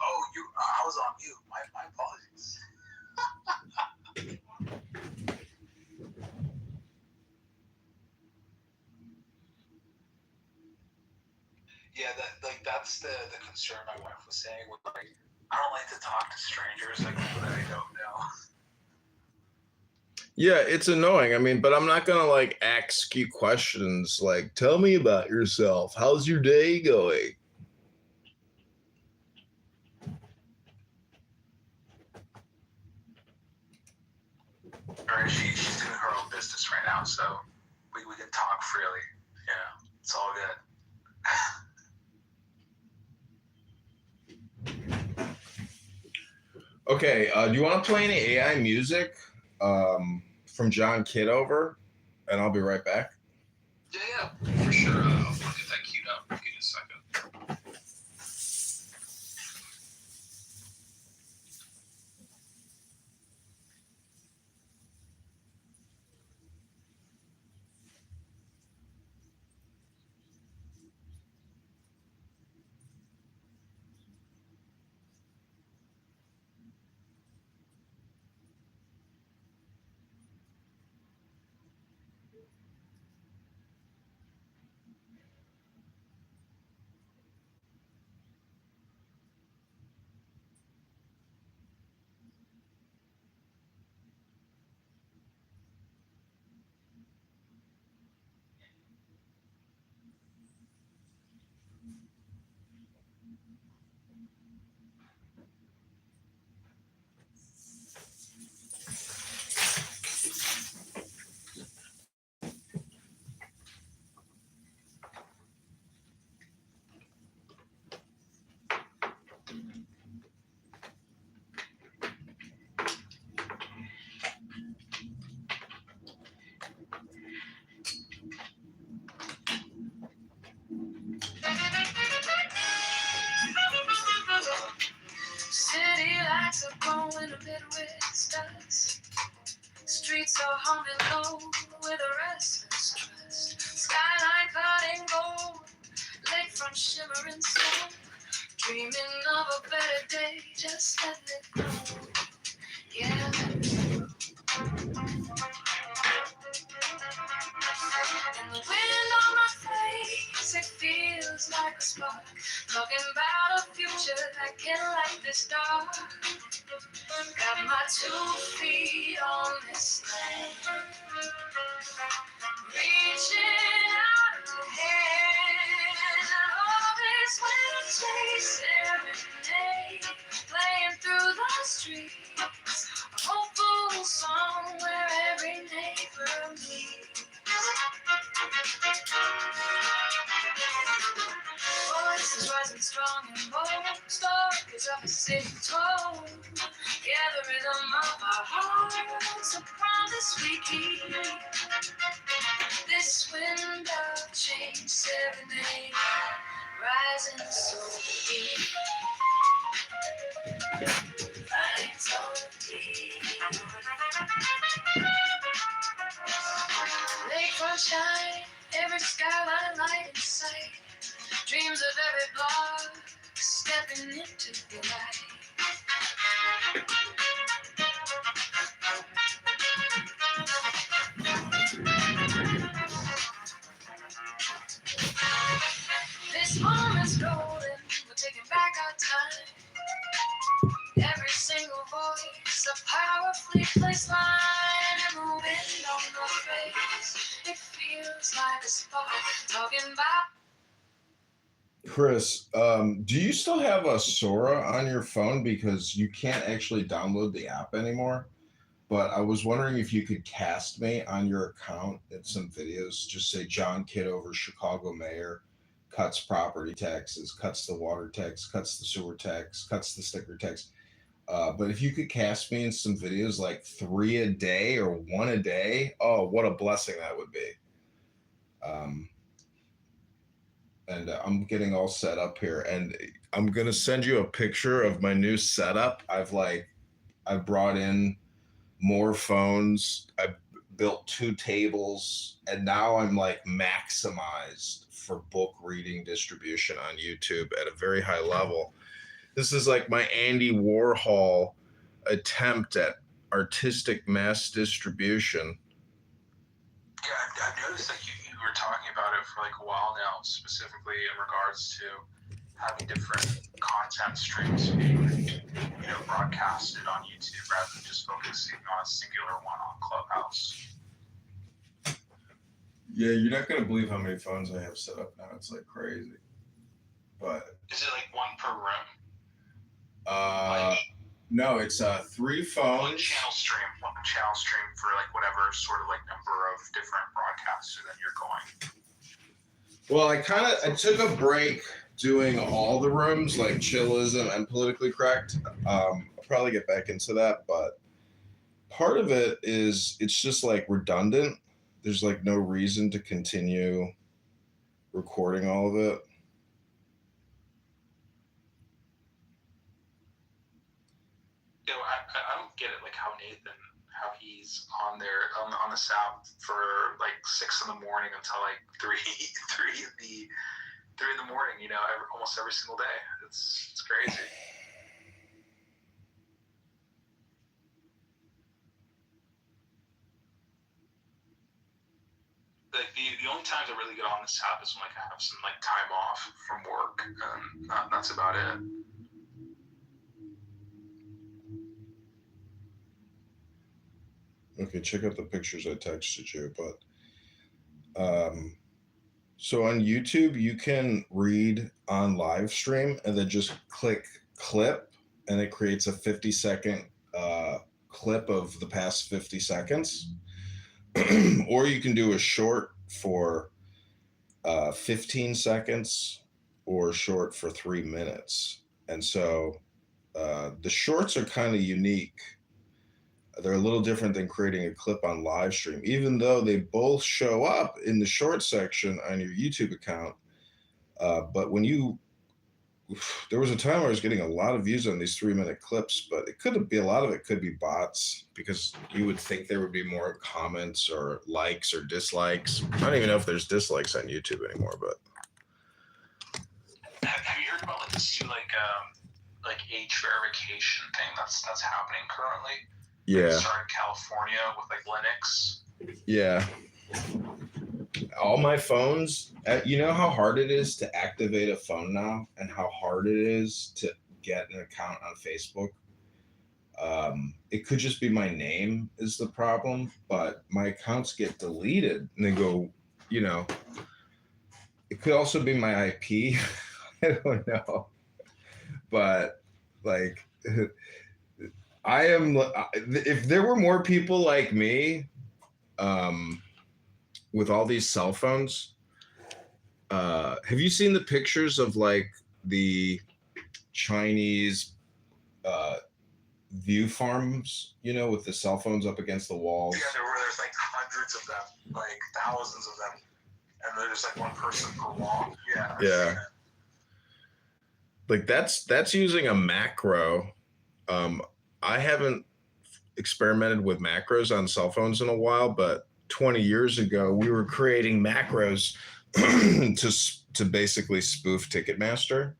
Oh, I was on mute. My apologies. Yeah, that's the concern my wife was saying. With like, I don't like to talk to strangers like people that I don't know. Yeah, it's annoying. I mean, but I'm not gonna like ask you questions like, "Tell me about yourself. How's your day going?" Or she's doing her own business right now, so we can talk freely. Yeah, it's all good. Okay, do you want to play any AI music from John Kitover? And I'll be right back. Yeah, for sure. I'll get that queued up. Give me a second. City lights are glowing a bit with stars. Streets are humming low with a restless trust. Skyline cutting gold, lakefront shimmering slow. Dreaming of a better day, just let it go. Yeah. And the wind on my face, it feels like a spark. Talking about a future that can light this dark. Got my 2 feet on this land. Reaching out a hand. Always when I chase serenade. Playing through the streets. A hopeful song where every neighbor meets. Voices rising strong and bold. Stories of a city told. Yeah, the rhythm of our hearts, a promise we keep. This wind of change, serenade, rising so deep. Rising so deep. Lakefront shine, every skyline light in sight. Dreams of every block, stepping into the light. This moment's gold. time. Every single voice, a powerfully placed line, and the wind on the face. It feels like a spark talking about. Chris, do you still have a Sora on your phone? Because you can't actually download the app anymore. But I was wondering if you could cast me on your account in some videos. Just say John Kitover, Chicago mayor, cuts property taxes, cuts the water tax, cuts the sewer tax, cuts the sticker tax. But if you could cast me in some videos, like 3 a day or 1 a day, oh, what a blessing that would be. And I'm getting all set up here, and I'm gonna send you a picture of my new setup. I've brought in more phones. I built 2 tables, and now I'm like maximized for book reading distribution on YouTube at a very high level. This is like my Andy Warhol attempt at artistic mass distribution. Yeah, I've noticed that you were talking about it for like a while now, specifically in regards to having different content streams being, broadcasted on YouTube rather than just focusing on a singular one on Clubhouse. Yeah, you're not gonna believe how many phones I have set up now. It's like crazy. But is it like one per room? No, it's 3 phones. One channel stream for like whatever sort of like number of different broadcasts that you're going. Well, I took a break doing all the rooms, like Chillism and Politically Correct. I'll probably get back into that, but part of it is it's just like redundant. There's like no reason to continue recording all of it. I don't get it, like how he's on there on the app for like 6 in the morning until like 3 in the morning, almost every single day. It's crazy. Like the only times I really get on this app is when like I have some like time off from work, and that's about it. Okay, check out the pictures I texted you. But so on YouTube, you can read on live stream and then just click clip, and it creates a 50-second clip of the past 50 seconds. Or you can do a short for 15 seconds or short for 3 minutes. And so the shorts are kind of unique. They're a little different than creating a clip on live stream, even though they both show up in the short section on your YouTube account. But there was a time where I was getting a lot of views on these 3-minute clips, but a lot of it could be bots, because you would think there would be more comments or likes or dislikes. I don't even know if there's dislikes on YouTube anymore, but. Have you heard about like this new like age verification thing that's happening currently? Yeah. Starting in California with like Linux. Yeah. All my phones, you know how hard it is to activate a phone now, and how hard it is to get an account on Facebook? It could just be my name is the problem, but my accounts get deleted and they go, it could also be my IP. I don't know. But like, if there were more people like me, with all these cell phones, have you seen the pictures of like the Chinese view farms, with the cell phones up against the walls? Yeah, there's like hundreds of them, like thousands of them, and there's like one person per wall. Yeah. Yeah. Like that's using a macro. I haven't experimented with macros on cell phones in a while, but 20 years ago, we were creating macros to basically spoof Ticketmaster.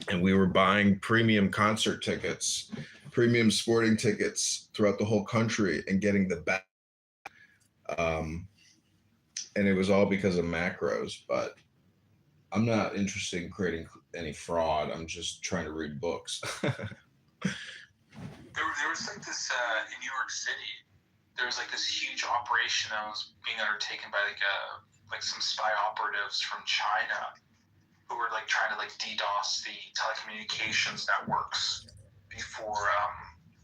And we were buying premium concert tickets, premium sporting tickets throughout the whole country and getting the back. And it was all because of macros, but I'm not interested in creating any fraud. I'm just trying to read books. There was like this in New York City. There was like this huge operation that was being undertaken by like some spy operatives from China who were like trying to like DDoS the telecommunications networks before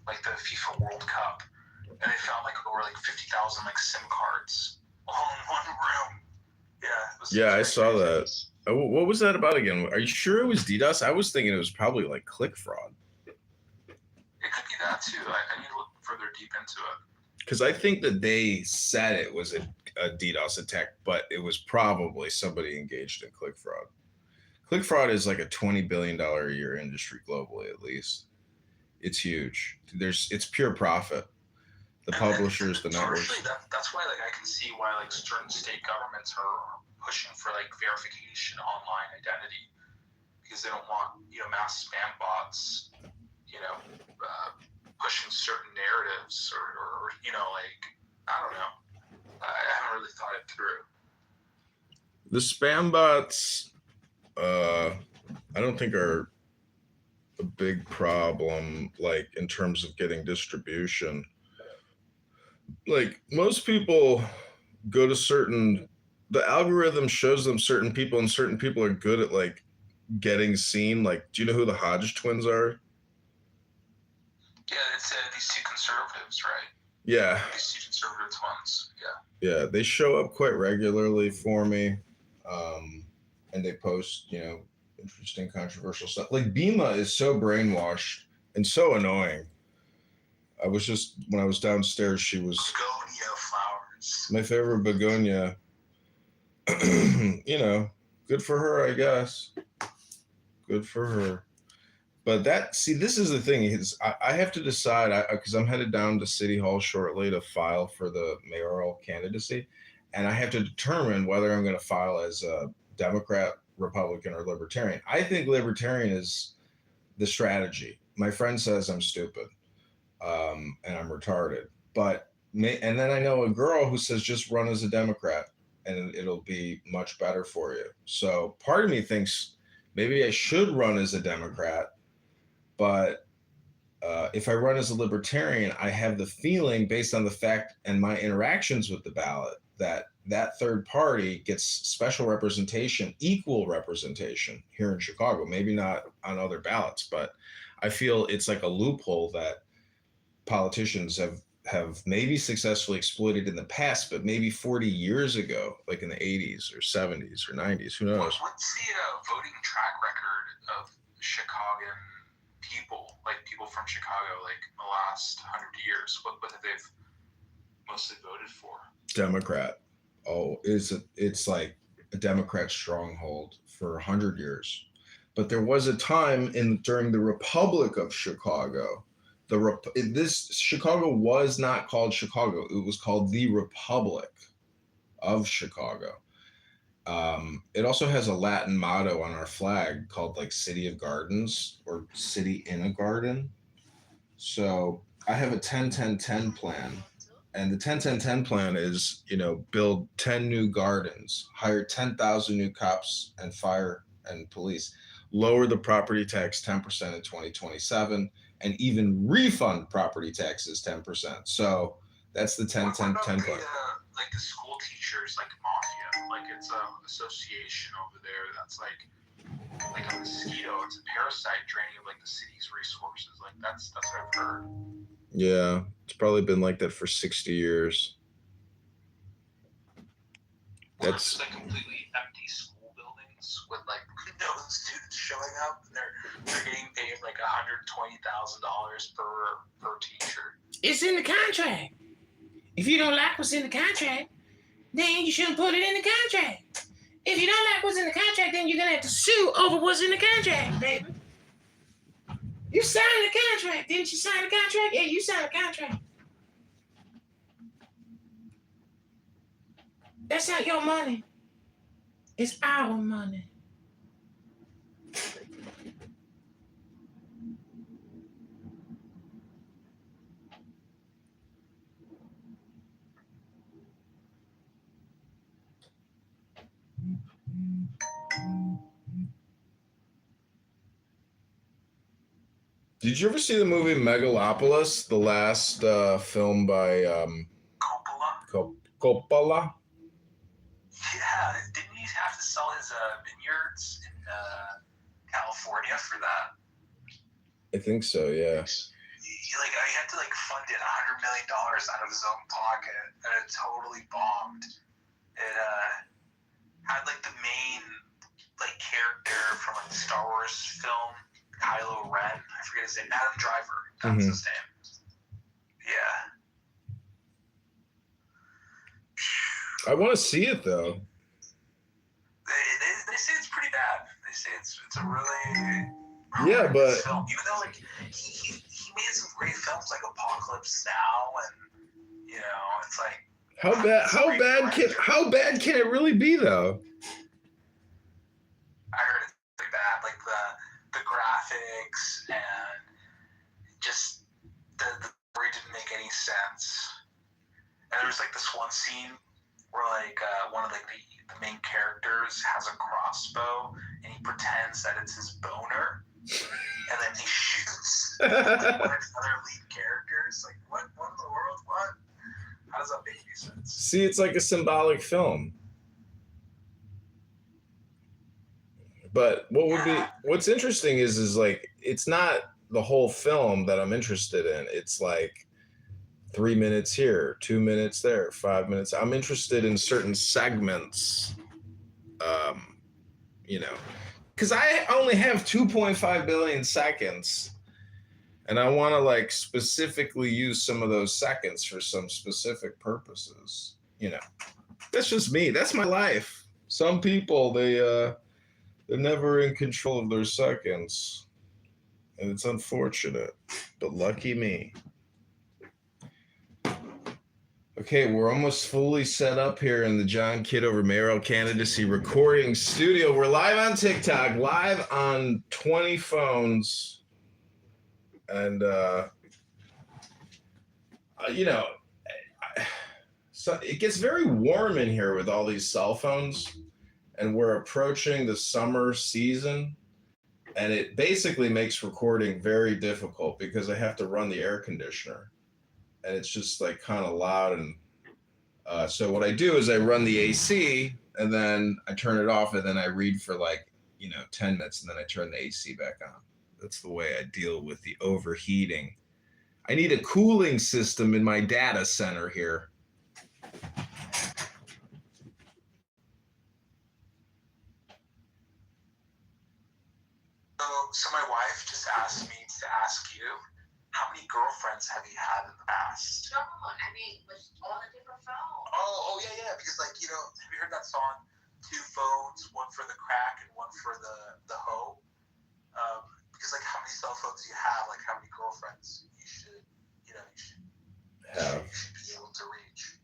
like the FIFA World Cup, and they found like over like 50,000 like SIM cards all in one room. Yeah, I saw that. What was that about again? Are you sure it was DDoS? I was thinking it was probably like click fraud. It could be that too. I need to look further deep into it. Because I think that they said it was a DDoS attack, but it was probably somebody engaged in click fraud. Click fraud is like a $20 billion a year industry globally, at least. It's huge. It's pure profit. The publishers, the networks. Partially, that's why like I can see why like certain state governments are pushing for like verification online identity, because they don't want mass spam bots pushing certain narratives or like I don't know. I haven't really thought it through. The spam bots, I don't think are a big problem, like in terms of getting distribution. Like most people go to the algorithm shows them certain people, and certain people are good at like getting seen. Like, do you know who the Hodge twins are? Yeah, it's these two conservatives, right? Yeah. These two conservative ones, yeah. Yeah, they show up quite regularly for me, and they post, interesting, controversial stuff. Like Bima is so brainwashed and so annoying. When I was downstairs, she was begonia flowers. My favorite begonia. Good for her, I guess. Good for her. But this is the thing is I have to decide because I'm headed down to City Hall shortly to file for the mayoral candidacy. And I have to determine whether I'm going to file as a Democrat, Republican, or Libertarian. I think Libertarian is the strategy. My friend says I'm stupid and I'm retarded. And then I know a girl who says just run as a Democrat and it'll be much better for you. So part of me thinks maybe I should run as a Democrat. But if I run as a Libertarian, I have the feeling, based on the fact and my interactions with the ballot, that third party gets special representation, equal representation here in Chicago. Maybe not on other ballots, but I feel it's like a loophole that politicians have maybe successfully exploited in the past, but maybe 40 years ago, like in the 80s or 70s or 90s, who knows? What's the voting track record of Chicagoan people, like people from Chicago, like in the last 100 years? What have they mostly voted for? Democrat. Oh, it's like a Democrat stronghold for 100 years. But there was a time during the Republic of Chicago. Chicago was not called Chicago. It was called the Republic of Chicago. It also has a Latin motto on our flag called like City of Gardens or City in a Garden. So I have a 10-10-10 plan. And the 10-10-10 plan is, build 10 new gardens, hire 10,000 new cops and fire and police, lower the property tax 10% in 2027, and even refund property taxes 10%. So that's the 10-10-10 plan. Like the school teachers, like mafia, like it's an association over there that's like a mosquito. It's a parasite draining of like the city's resources. Like that's what I've heard. Yeah, it's probably been like that for 60 years. That's like completely empty school buildings with like no students showing up, and they're getting paid like $120,000 per teacher. It's in the contract. If you don't like what's in the contract, then you shouldn't put it in the contract. If you don't like what's in the contract, then you're gonna have to sue over what's in the contract, baby. You signed the contract. Didn't you sign the contract? Yeah, you signed the contract. That's not your money. It's our money. Did you ever see the movie Megalopolis, the last film by Coppola? Yeah, didn't he have to sell his vineyards in California for that? I think so, yeah. I had to fund it $100 million out of his own pocket, and it totally bombed. It had the main character from the Star Wars film, Kylo Ren. I forget his name. Adam Driver. That's his name. Yeah. I want to see it though. They say it's pretty bad. They say it's a really yeah, but film. Even though he made some great films like Apocalypse Now, and it's how bad can it really be though? I heard it's pretty bad. The graphics and just the story didn't make any sense. And there was this one scene where one of the main characters has a crossbow and he pretends that it's his boner, and then he shoots one of the other lead characters. What in the world? What? How does that make any sense? See, it's like a symbolic film. But what's interesting is it's not the whole film that I'm interested in. It's 3 minutes here, 2 minutes there, 5 minutes. I'm interested in certain segments, because I only have 2.5 billion seconds, and I want to specifically use some of those seconds for some specific purposes. That's just me. That's my life. Some people, they're never in control of their seconds, and it's unfortunate, but lucky me. Okay, we're almost fully set up here in the John Kitover mayoral candidacy recording studio. We're live on TikTok, live on 20 phones, and so it gets very warm in here with all these cell phones, and we're approaching the summer season, and it basically makes recording very difficult because I have to run the air conditioner. And it's just kind of loud. And so what I do is I run the AC and then I turn it off and then I read for 10 minutes and then I turn the AC back on. That's the way I deal with the overheating. I need a cooling system in my data center here. So my wife just asked me to ask you, how many girlfriends have you had in the past? No, I mean, with all the different phones. Oh, yeah, because have you heard that song, 2 phones, one for the crack and one for the hoe? Because how many cell phones do you have, how many girlfriends you should be able to reach.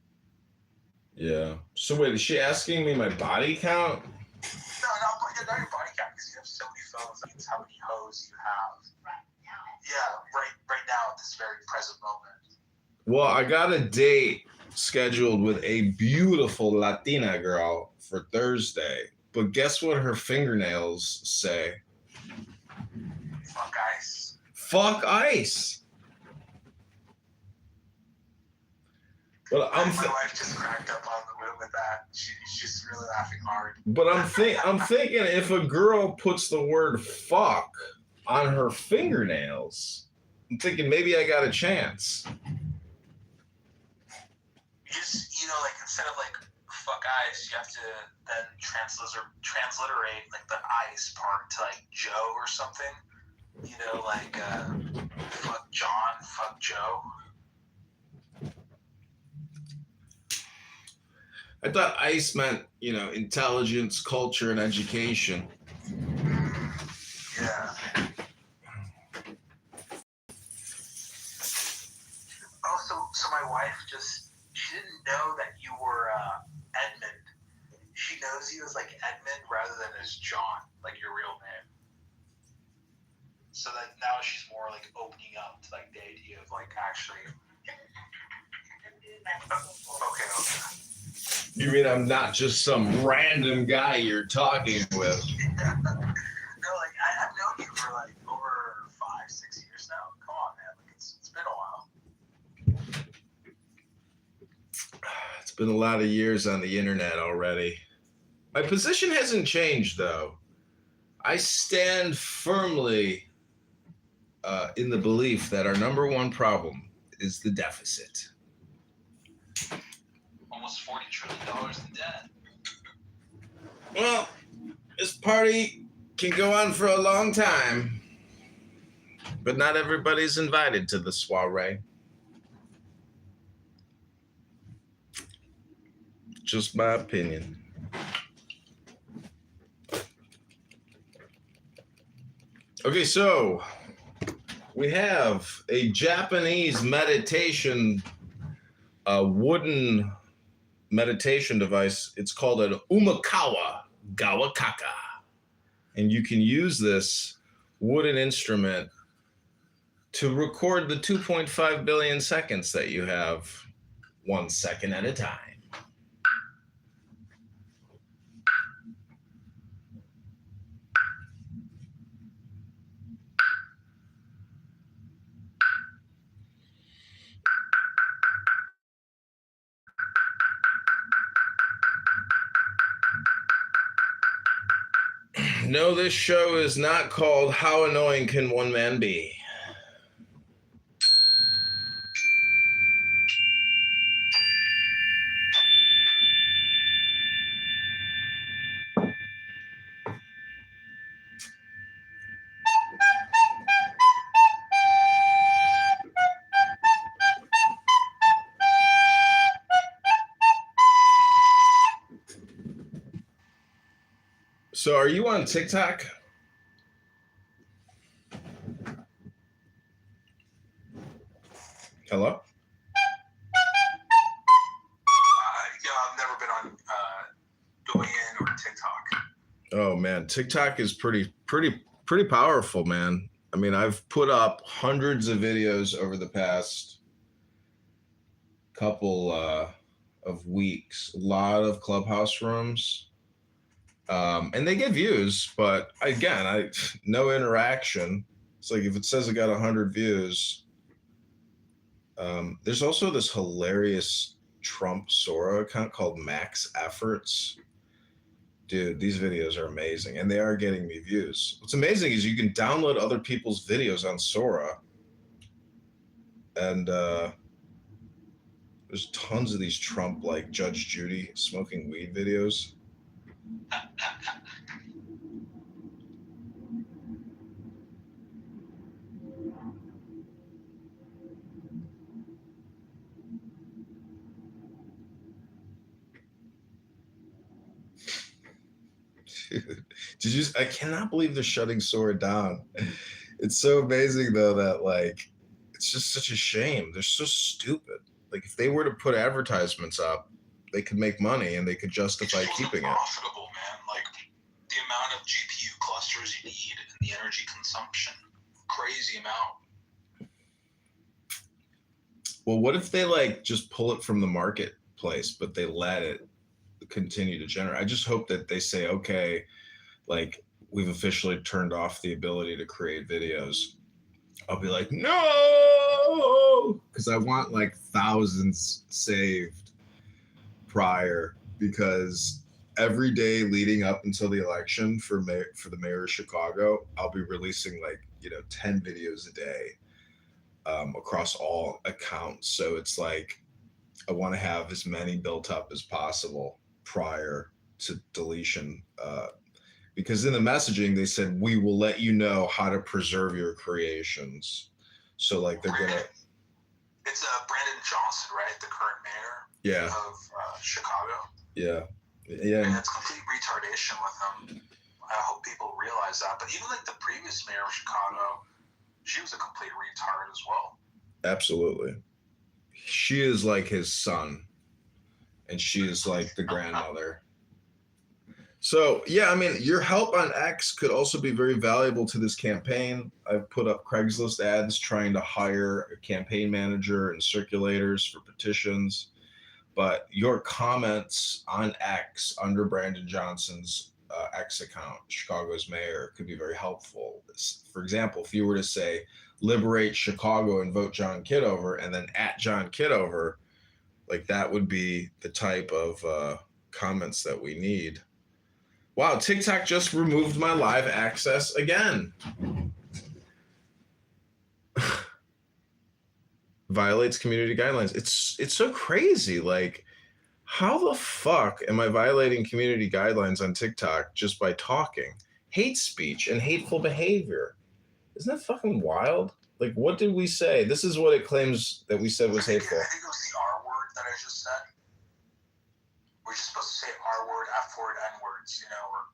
Yeah. So wait, is she asking me my body count? No, not your body count, because you have so many phones. That means how many hoes you have. Yeah, right now at this very present moment. Well, I got a date scheduled with a beautiful Latina girl for Thursday, but guess what her fingernails say? Fuck ice. Fuck ice. But my wife just cracked up with that. She's really laughing hard. But I'm thinking if a girl puts the word fuck on her fingernails, I'm thinking maybe I got a chance. You just, instead of fuck ice, you have to then transliterate the ice part to Joe or something. Fuck John, fuck Joe. I thought ice meant, intelligence, culture, and education. Yeah. So my wife she didn't know that you were Edmund. She knows you as Edmund rather than as John, your real name. So that now she's more opening up to the idea of actually. Okay. You mean I'm not just some random guy you're talking with? No, I've known you for over 5-6 years been a lot of years on the internet already. My position hasn't changed, though. I stand firmly in the belief that our number one problem is the deficit. Almost $40 trillion in debt. Well, this party can go on for a long time, but not everybody's invited to the soiree. Just my opinion. Okay, so we have a Japanese meditation, wooden meditation device. It's called an umakawa gawakaka. And you can use this wooden instrument to record the 2.5 billion seconds that you have 1 second at a time. No, this show is not called How Annoying Can One Man Be? So are you on TikTok? Hello? I've never been on Douyin or TikTok. Oh man, TikTok is pretty powerful, man. I mean, I've put up hundreds of videos over the past couple of weeks. A lot of Clubhouse rooms. And they get views, but again, no interaction. It's like if it says it got 100 views. There's also this hilarious Trump Sora account called Max Efforts. Dude, these videos are amazing, and they are getting me views. What's amazing is you can download other people's videos on Sora, and there's tons of these Trump, like Judge Judy smoking weed videos. I cannot believe they're shutting Sora down. It's so amazing though that like it's just such a shame. They're so stupid. Like if they were to put advertisements up, they could make money and they could justify keeping it. Profitable, man. Like the amount of GPU clusters you need and the energy consumption, crazy amount. Well, what if they like just pull it from the marketplace, but they let it continue to generate? I just hope that they say, okay, like we've officially turned off the ability to create videos. I'll be like, no, because I want like thousands saved prior, because every day leading up until the election for the mayor of Chicago, I'll be releasing like 10 videos a day across all accounts. So it's like I want to have as many built up as possible prior to deletion, because in the messaging they said we will let you know how to preserve your creations. So like they're gonna. It's Brandon Johnson, right? The current mayor. Yeah. Of Chicago. Yeah. And it's complete retardation with him. I hope people realize that. But even like the previous mayor of Chicago, she was a complete retard as well. Absolutely. She is like his son, and she is like the grandmother. So, yeah, I mean, your help on X could also be very valuable to this campaign. I've put up Craigslist ads trying to hire a campaign manager and circulators for petitions. But your comments on X under Brandon Johnson's X account, Chicago's mayor, could be very helpful. For example, if you were to say, liberate Chicago and vote John Kitover, and then at John Kitover, Like that would be the type of comments that we need. Wow, TikTok just removed my live access again. Violates community guidelines. It's so crazy. Like, how the fuck am I violating community guidelines on TikTok just by talking? Hate speech and hateful behavior. Isn't that fucking wild? Like, what did we say? This is what it claims that we said was hateful. I think it was the R word that I just said. We're just supposed to say R word, F word, N words, or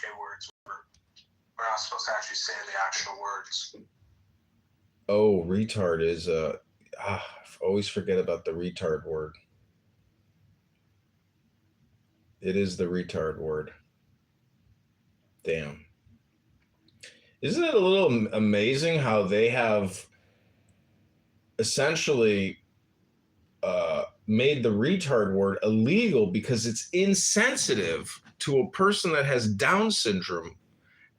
K words. We're not supposed to actually say the actual words. Oh, retard is I always forget about the retard word. It is the retard word. Damn. Isn't it a little amazing how they have essentially made the retard word illegal because it's insensitive to a person that has Down syndrome,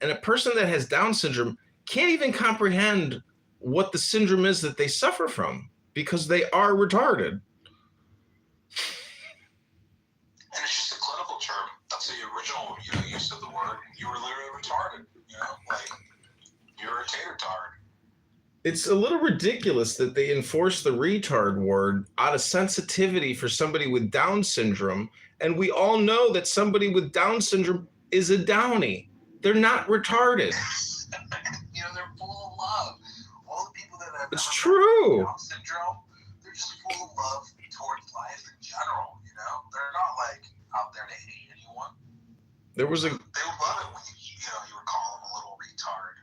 and a person that has Down syndrome can't even comprehend what the syndrome is that they suffer from because they are retarded. And it's just a clinical term. That's the original use of the word. You were literally retarded. Like you're a tater tard. It's a little ridiculous that they enforce the retard word out of sensitivity for somebody with Down syndrome, and we all know that somebody with Down syndrome is a Downy. They're not retarded. They're full of love. All the people that have It's true. Down syndrome, they're just full of love towards life in general. They're not like out there to hate anyone. There was a. They would love it when you would call them a little retard.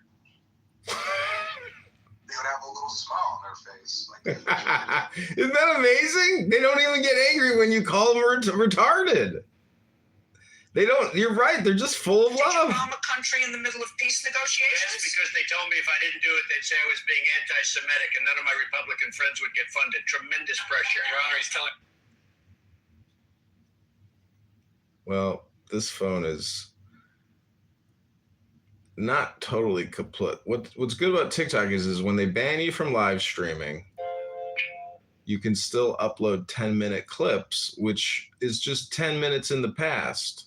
They would have a little smile on their face. Isn't that amazing? They don't even get angry when you call them retarded. They don't. You're right. They're just full of love. Did you bomb a country in the middle of peace negotiations? Yes, because they told me if I didn't do it, they'd say I was being anti-Semitic, and none of my Republican friends would get funded. Tremendous pressure. Your Honor, he's telling. Well, this phone is not totally kaput. What's good about TikTok is when they ban you from live streaming, you can still upload 10-minute clips, which is just 10 minutes in the past.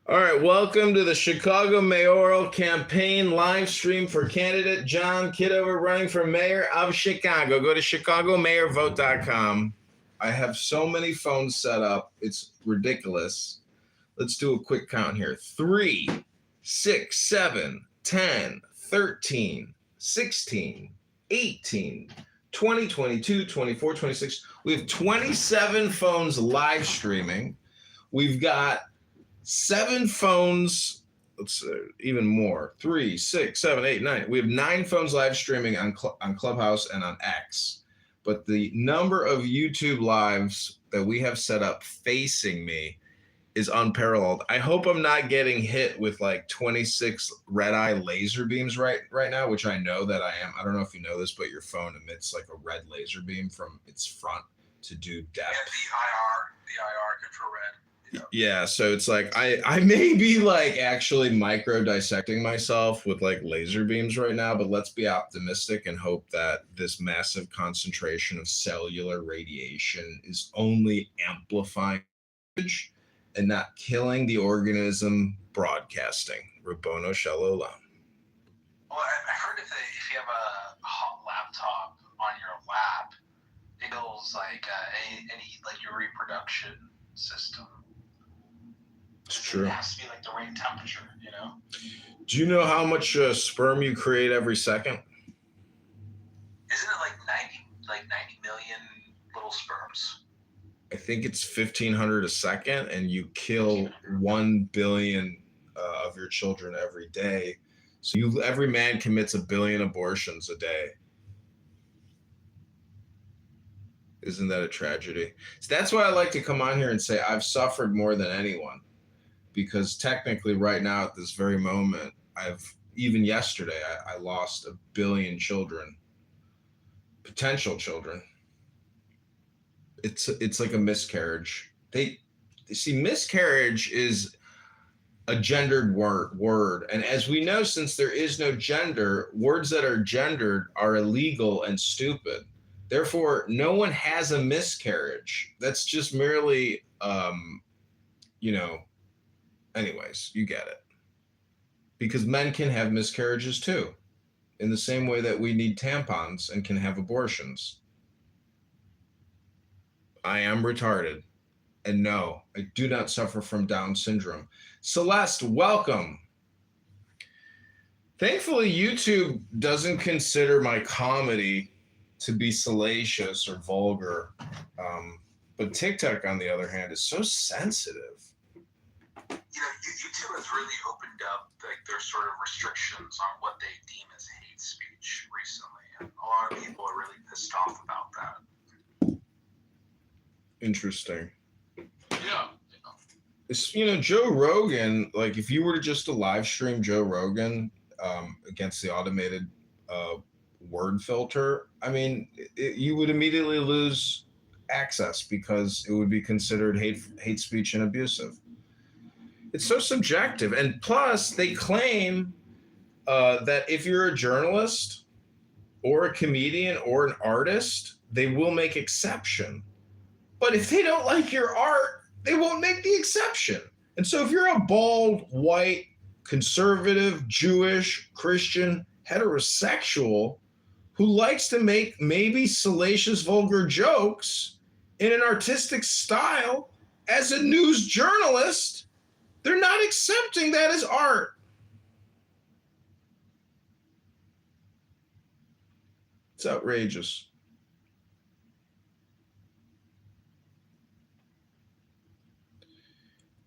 All right, welcome to the Chicago mayoral campaign live stream for candidate John Kitover running for mayor of Chicago. Go to chicagomayorvote.com. I have so many phones set up. It's ridiculous. Let's do a quick count here. 3, 6, 7, 10, 13, 16, 18, 20, 22, 24, 26. We have 27 phones live streaming. We've got 7 phones, even more. 3, 6, 7, 8, 9. We have 9 phones live streaming on Clubhouse and on X. But the number of YouTube lives that we have set up facing me is unparalleled. I hope I'm not getting hit with like 26 red-eye laser beams right now, which I know that I am. I don't know if you know this, but your phone emits like a red laser beam from its front to do depth. Yeah, the IR infrared. Yeah, so it's like I may be like actually micro dissecting myself with like laser beams right now, but let's be optimistic and hope that this massive concentration of cellular radiation is only amplifying and not killing the organism broadcasting. Rabono Shalom. Well, I heard if you have a hot laptop on your lap, it goes like your reproduction system. It's true. It has to be like the right temperature, Do you know how much sperm you create every second? Isn't it like 90 million little sperms? I think it's 1,500 a second, and you kill 1 billion of your children every day. So every man commits 1 billion abortions a day. Isn't that a tragedy? So that's why I like to come on here and say I've suffered more than anyone. Because technically right now at this very moment, even yesterday, I lost 1 billion children, potential children. It's like a miscarriage. They see, miscarriage is a gendered word. And as we know, since there is no gender, words that are gendered are illegal and stupid. Therefore, no one has a miscarriage. That's just merely, anyways, you get it. Because men can have miscarriages too, in the same way that we need tampons and can have abortions. I am retarded. And no, I do not suffer from Down syndrome. Celeste, welcome. Thankfully, YouTube doesn't consider my comedy to be salacious or vulgar. But TikTok, on the other hand, is so sensitive. YouTube has really opened up their sort of restrictions on what they deem as hate speech recently, and a lot of people are really pissed off about that. Interesting. Yeah. It's, Joe Rogan, like if you were just to live stream Joe Rogan against the automated word filter, I mean, you would immediately lose access because it would be considered hate speech and abusive. It's so subjective. And plus, they claim that if you're a journalist or a comedian or an artist, they will make exception. But if they don't like your art, they won't make the exception. And so if you're a bald, white, conservative, Jewish, Christian, heterosexual who likes to make maybe salacious, vulgar jokes in an artistic style as a news journalist, they're not accepting that as art. It's outrageous.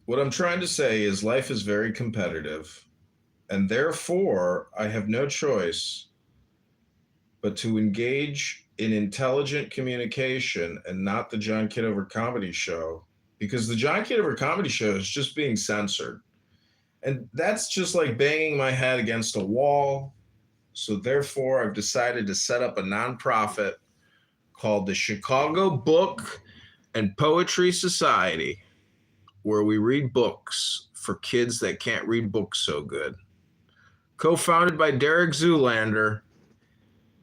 What I'm trying to say is life is very competitive, and therefore I have no choice but to engage in intelligent communication and not the John Kitover Comedy Show, because the John Kitover Comedy Show is just being censored. And that's just like banging my head against a wall. So therefore, I've decided to set up a nonprofit called the Chicago Book and Poetry Society, where we read books for kids that can't read books so good. Co-founded by Derek Zoolander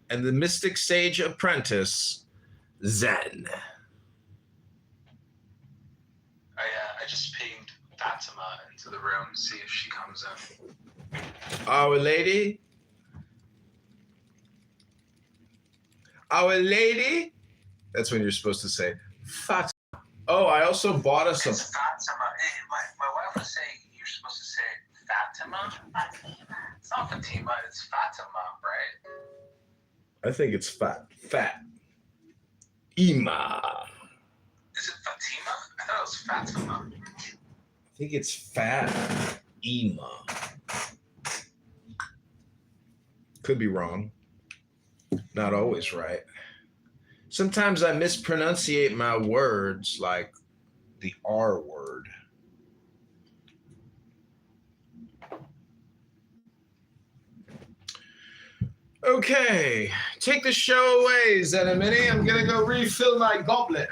and the Mystic Sage apprentice, Zen. I just pinged Fatima into the room to see if she comes in. Our Lady? Our Lady? That's when you're supposed to say, Fatima. Oh, I also bought us It's Fatima. My wife was saying you're supposed to say Fatima. It's not Fatima, it's Fatima, right? I think it's fat. Ima. Is it Fatima? I thought it was Fatima. I think it's fat. Ima. Could be wrong. Not always right. Sometimes I mispronunciate my words, like the R word. Okay, take the show away, Zenimini. I'm gonna go refill my goblet.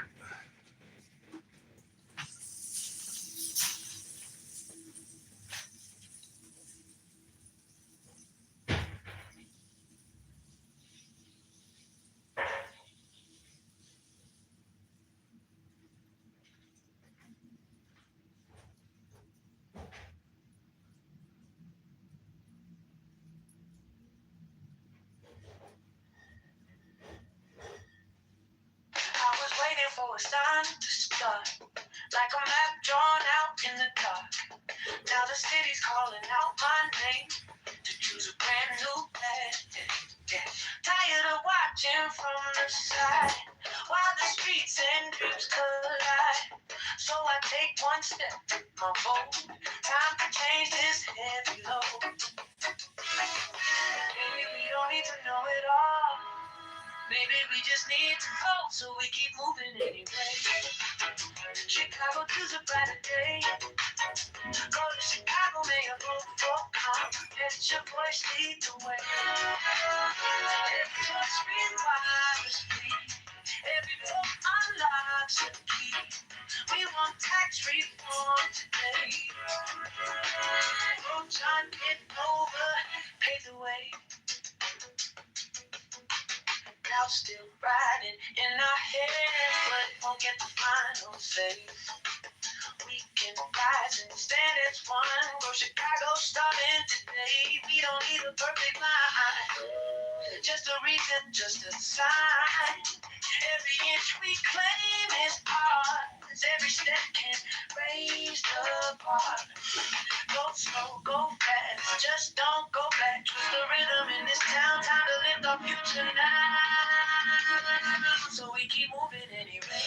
For a sign to start, like a map drawn out in the dark. Now the city's calling out my name to choose a brand new path. Yeah. Tired of watching from the side while the streets and dreams collide. So I take one step, my vote. Time to change this heavy load. Maybe we don't need to know it all. Maybe we just need to vote, so we keep moving anyway. Chicago to the brighter day. Go to Chicago, may I vote for Congress. Let your voice lead the way. Every voice requires free. Every vote unlocks a key. We want tax reform today. Oh, John Kitover, pave the way. clouds still riding in our heads, but it won't get the final say. We can rise and stand as one. Go Chicago starting today. We don't need a perfect line, just a reason, just a sign. Every inch we claim is ours. Every step can raise the bar. Go slow, go fast, just don't go back. Twist the rhythm in this town, time to live the future now. So we keep moving anyway.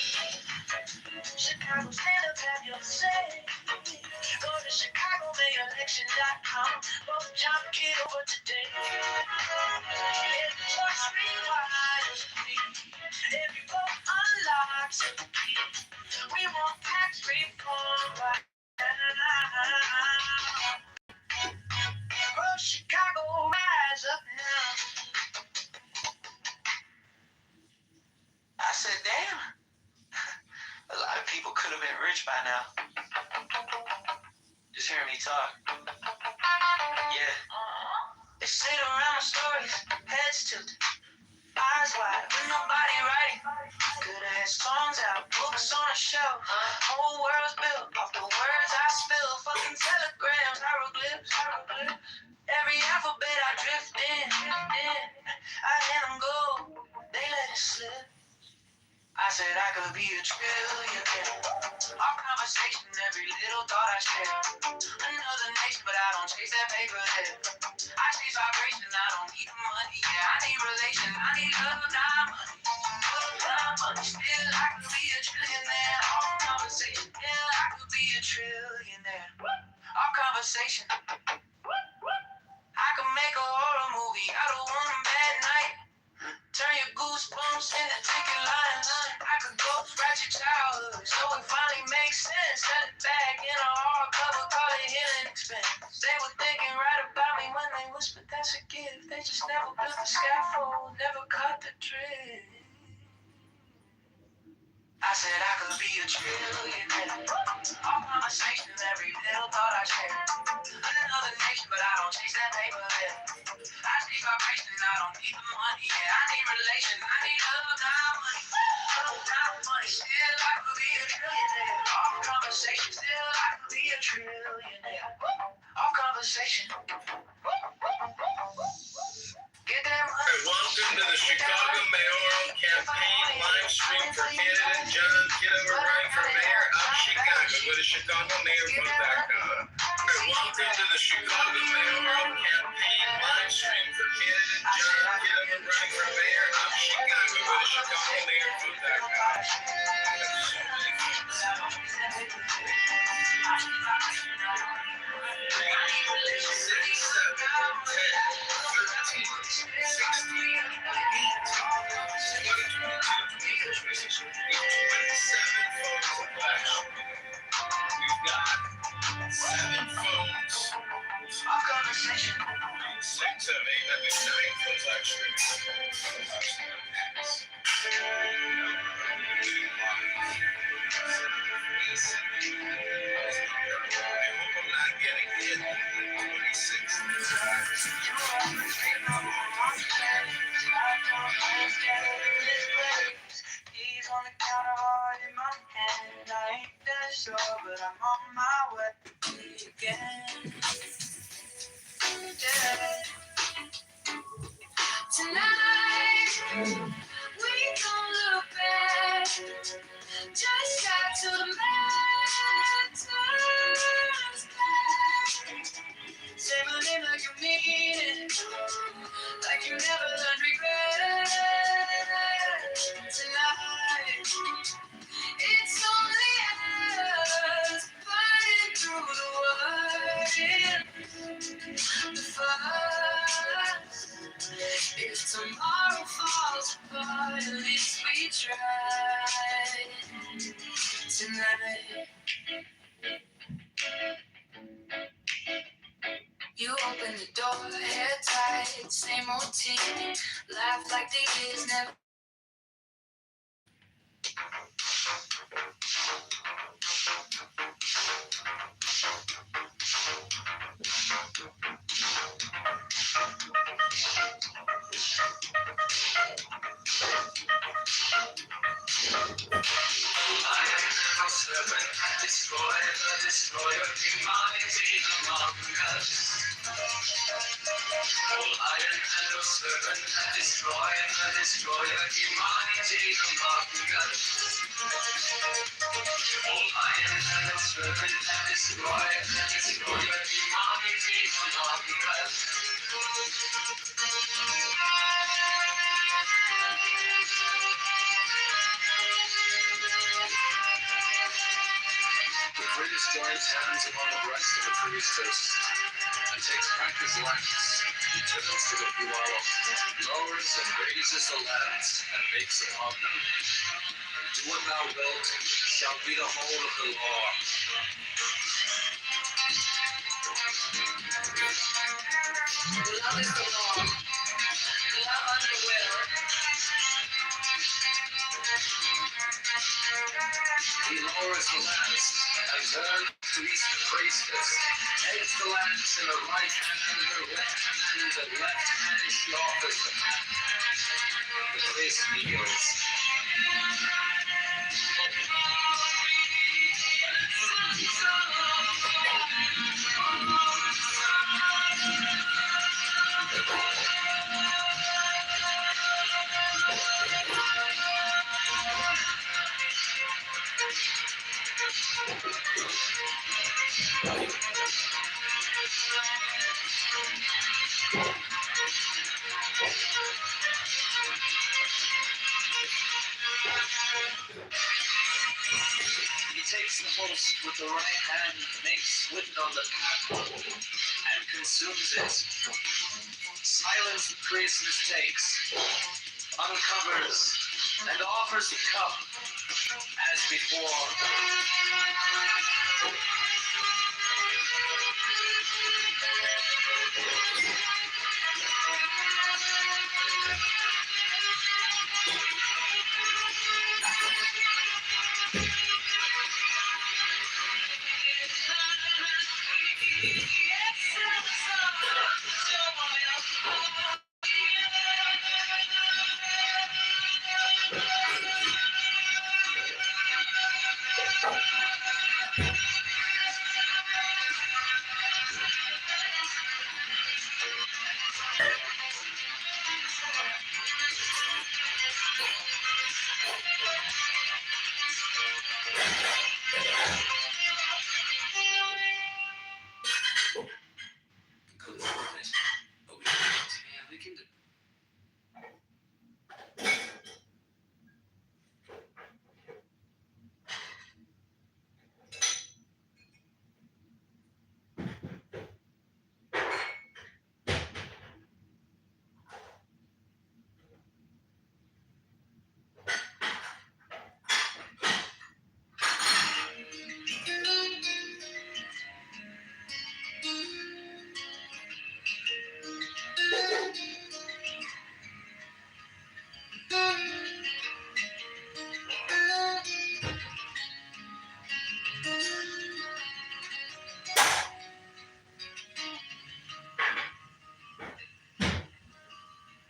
Chicago, stand up, have your say. Go to ChicagoMayElection.com. Vote John Kitover today. Every choice rewires me. Every vote unlocks a key. We want tax reform right now. Oh, Chicago, rise up now. I said, damn. A lot of people could have been rich by now. Just hearing me talk. Yeah. They sit around my stories, heads tilted, eyes wide, with nobody writing. Could have had songs out, books on a shelf. Whole world's built off the words I spill. Fucking telegrams, hieroglyphs. Every alphabet I drift in. I hand them gold, they let it slip. I said I could be a trillionaire. Our conversation, every little thought I share. Another nation, but I don't chase that paper there. I chase vibration, I don't need the money. Yeah, I need relation, I need love, not money. Love, not money. Still, I could be a trillionaire. Our conversation, yeah, I could be a trillionaire. Our conversation. I could make a horror movie out of one bad night. Turn your goosebumps into ticket lines. I could go scratch your childhood so it finally makes sense. Set it back in a hardcover, call it healing expense. They were thinking right about me when they whispered that's a gift. They just never built the scaffold, never caught the trick. I said I could be a trillionaire. All conversations, every little thought I share. Another nation, but I don't chase that paper there. I chase vibration, I don't need the money. Yeah, I need relation, I need love, not money. Love, not money. Still, I could be a trillionaire. All conversation, still, I could be a trillionaire. All conversation. Get that money. Welcome to the Chicago mayoral campaign live stream for candidate John Kitover running for mayor of Chicago. Go to ChicagoMayorVote.com. Welcome to the Chicago mayoral campaign live stream for candidate John Kitover running for mayor of Chicago. Go to ChicagoMayorVote.com. 7 phones. Our conversation. 6, 7, 8, that makes 9 phones actually. I hope I'm not getting hit. 26. He's on the counter hard in my hand. I ain't that sure, but I'm on my way again. Yeah. Tonight, we don't look back. Just shot to the mountains back. Say my name like you mean it, like you never learned regret. Tonight, it's only us fighting through the world. The fight. If tomorrow falls apart, at least we tried tonight. You open the door, hair tight, same routine. Laugh like the years never. destroyer, humanity among us. All iron and no servant, a destroyer, humanity among us. All iron and no servant, a destroyer, humanity among us. The greatest joins hands upon the breast of the priestess, and takes practice lance, turns to the pualo, lowers and raises the lance, and makes upon them. Do what thou wilt, shall be the whole of the law. Love is the law. Love on the will. He lowers the lance, and turns to each the priestess, takes the lance in the right hand and the left hand, and the left hand she offers them. The priest kneels. He takes the host with the right hand, makes swift on the path, and consumes it. Silence the priest mistakes, uncovers, and offers the cup as before.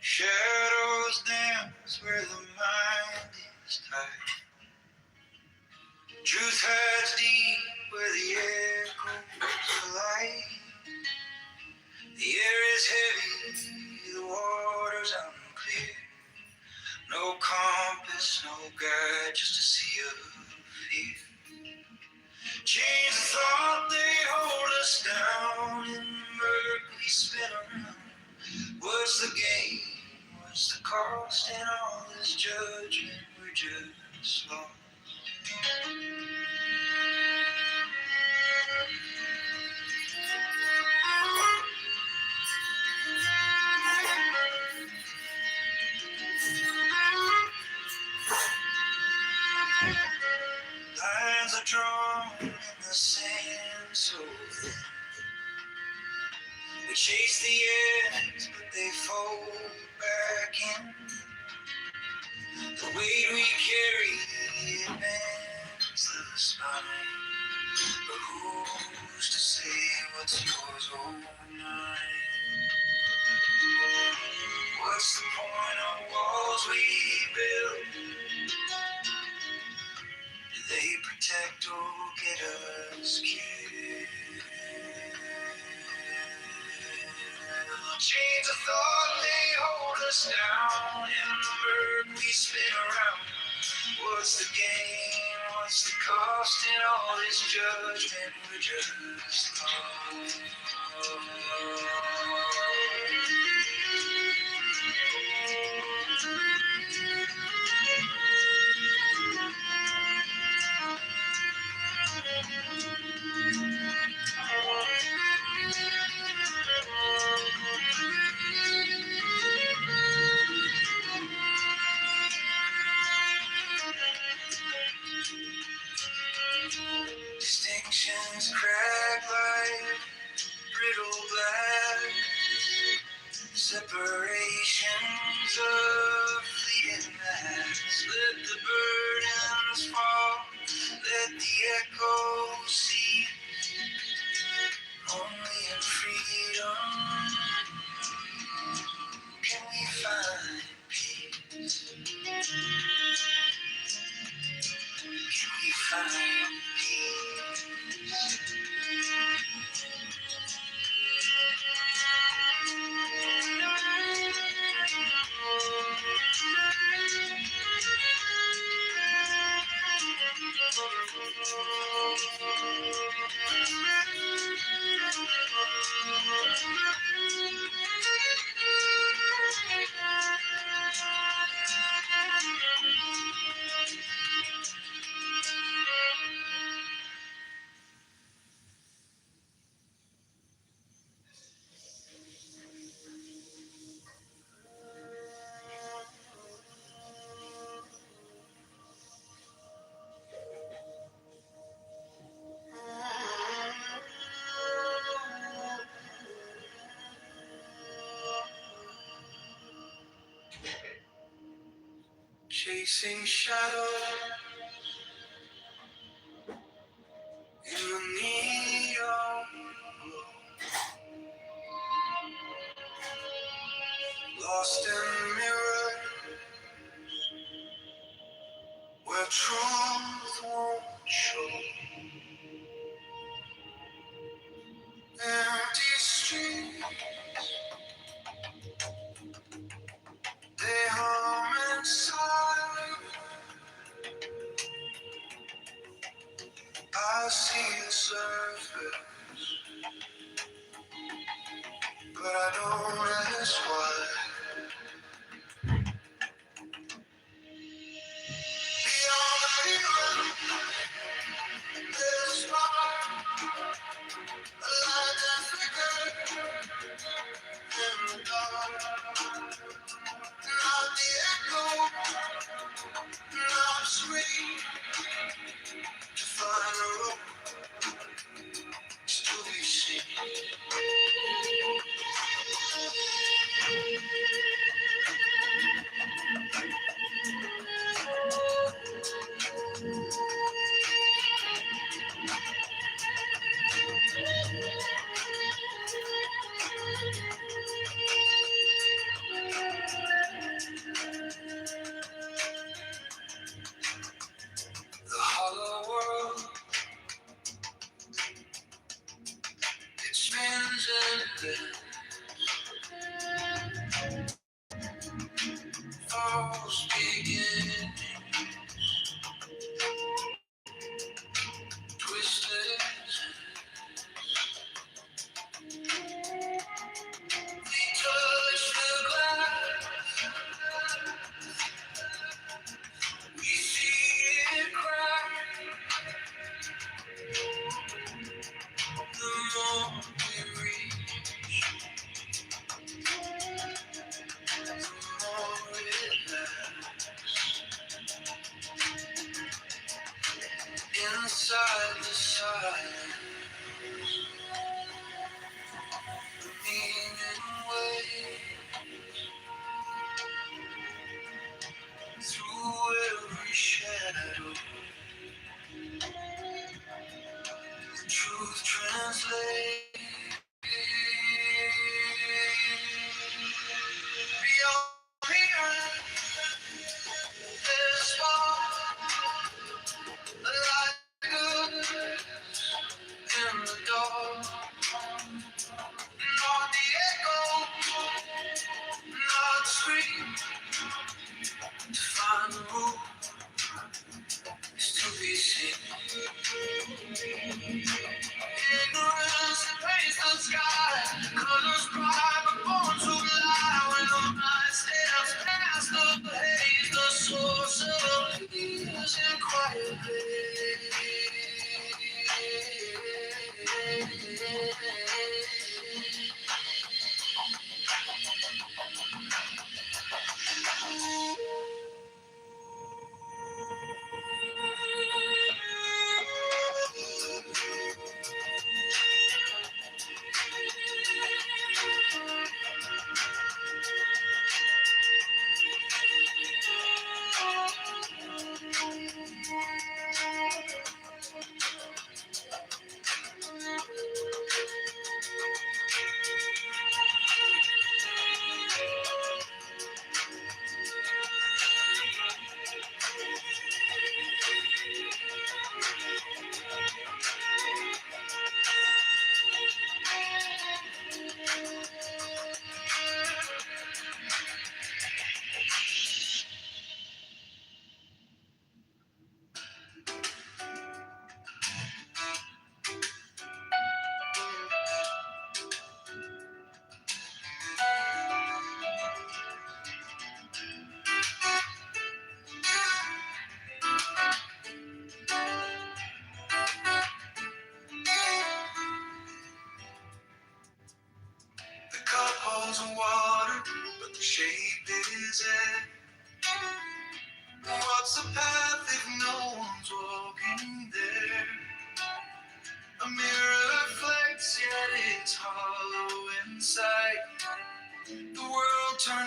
Shadows dance where the mind is tight. Truth hides deep where the echoes of light. The air is heavy, the water's unclear. No compass, no guide, just a sea of fear. Chains of thought, they hold us down in the murk we spin around. What's the gain? What's the cost in all this judgment? We're just lost. Lines are drawn in the sand so thin. We chase the ends, but they fold back in. The weight we carry, it bends the spine. But who's to say what's yours or mine? What's the point of walls we build? Do they protect or get us killed? us down in the murk we spin around. What's the gain? What's the cost in all this judgment? We're just lost. Distinctions crack like brittle glass. Separations of fleeting mass. Let the burdens fall. Let the echoes see. Only in freedom can we find peace. Can we find peace? Chasing shadows in the neon glow. Lost in mirrors where truth won't show. Empty streets, they hum inside. I see the surface, but I don't ask why. Beyond the mirror, there's a spark, a light that flickers in the dark. Not the echo, not sweet, to find a road to be seen. The hollow world, it spins and then falls begin, twisted. We touch the glass, we see it crack. The more we reach, the more it lasts. Inside the silence, the meaning waves through every shadow. The truth translates. Beyond the earth, there's a spark, a light good.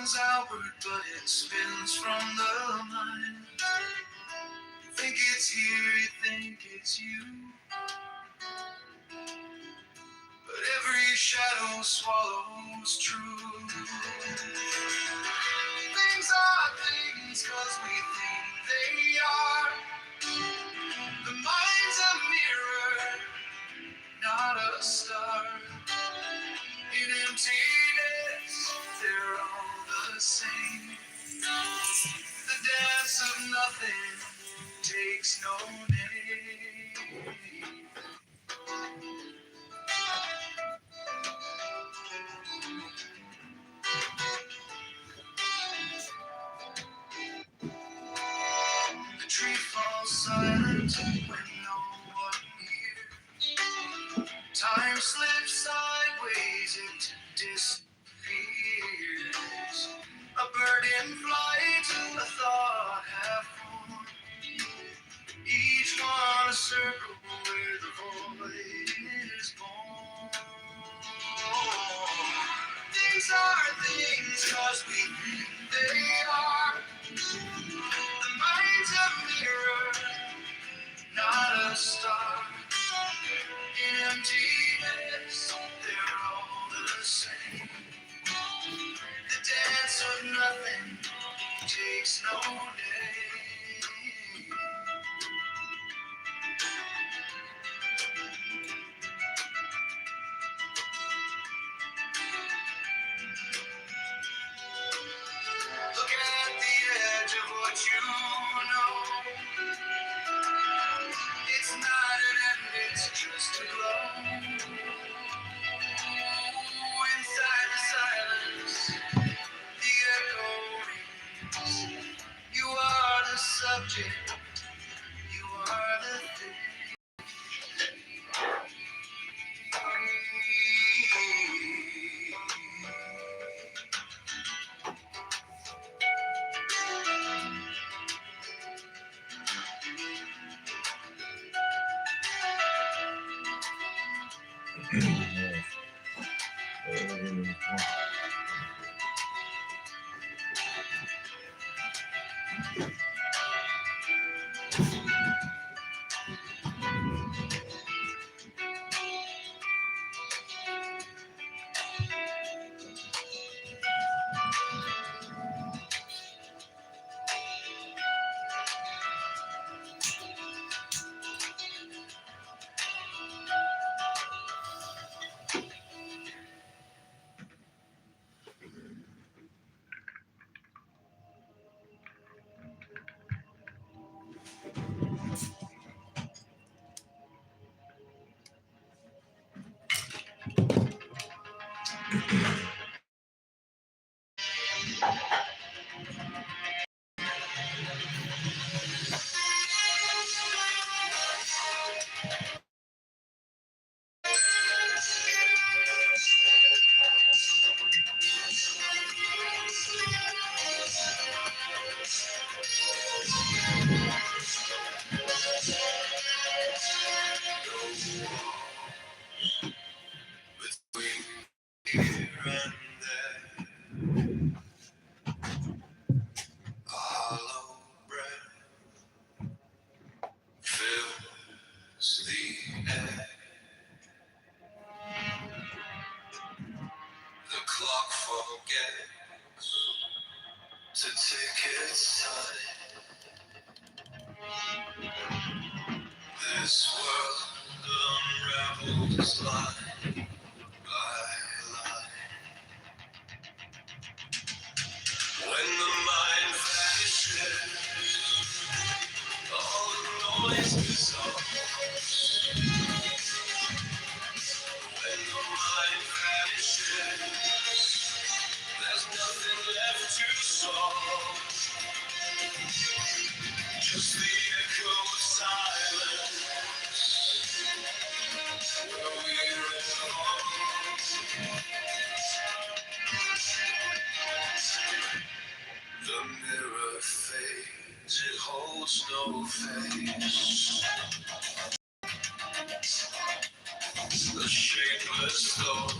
turns outward, but it spins from the mind. You think it's here, you think it's you, but every shadow swallows truth. Things are things 'cause we think they are. The mind's a mirror, not a star. In emptiness, they're all the same. The dance of nothing takes no name. The tree falls silent when no one hears. Time slips sideways, it disappears. A bird in flight, a thought half formed. Each one a circle where the void is born. Things are things 'cause we think they are. The mind's a mirror, not a star. In emptiness, they're all the same. The dance of nothing takes no name. Look at the edge of what you know. It's not an end, it's just a glow. Inside the silence, the echo rings. You are the subject, you are the thing. The clock forgets to take its time. This world unravels line by line. When the mind vanishes, all the noise dissolves. When the mind vanishes, there's nothing left to solve. Just the echo of silence where we belong. The mirror fades, it holds no face. The shapeless thought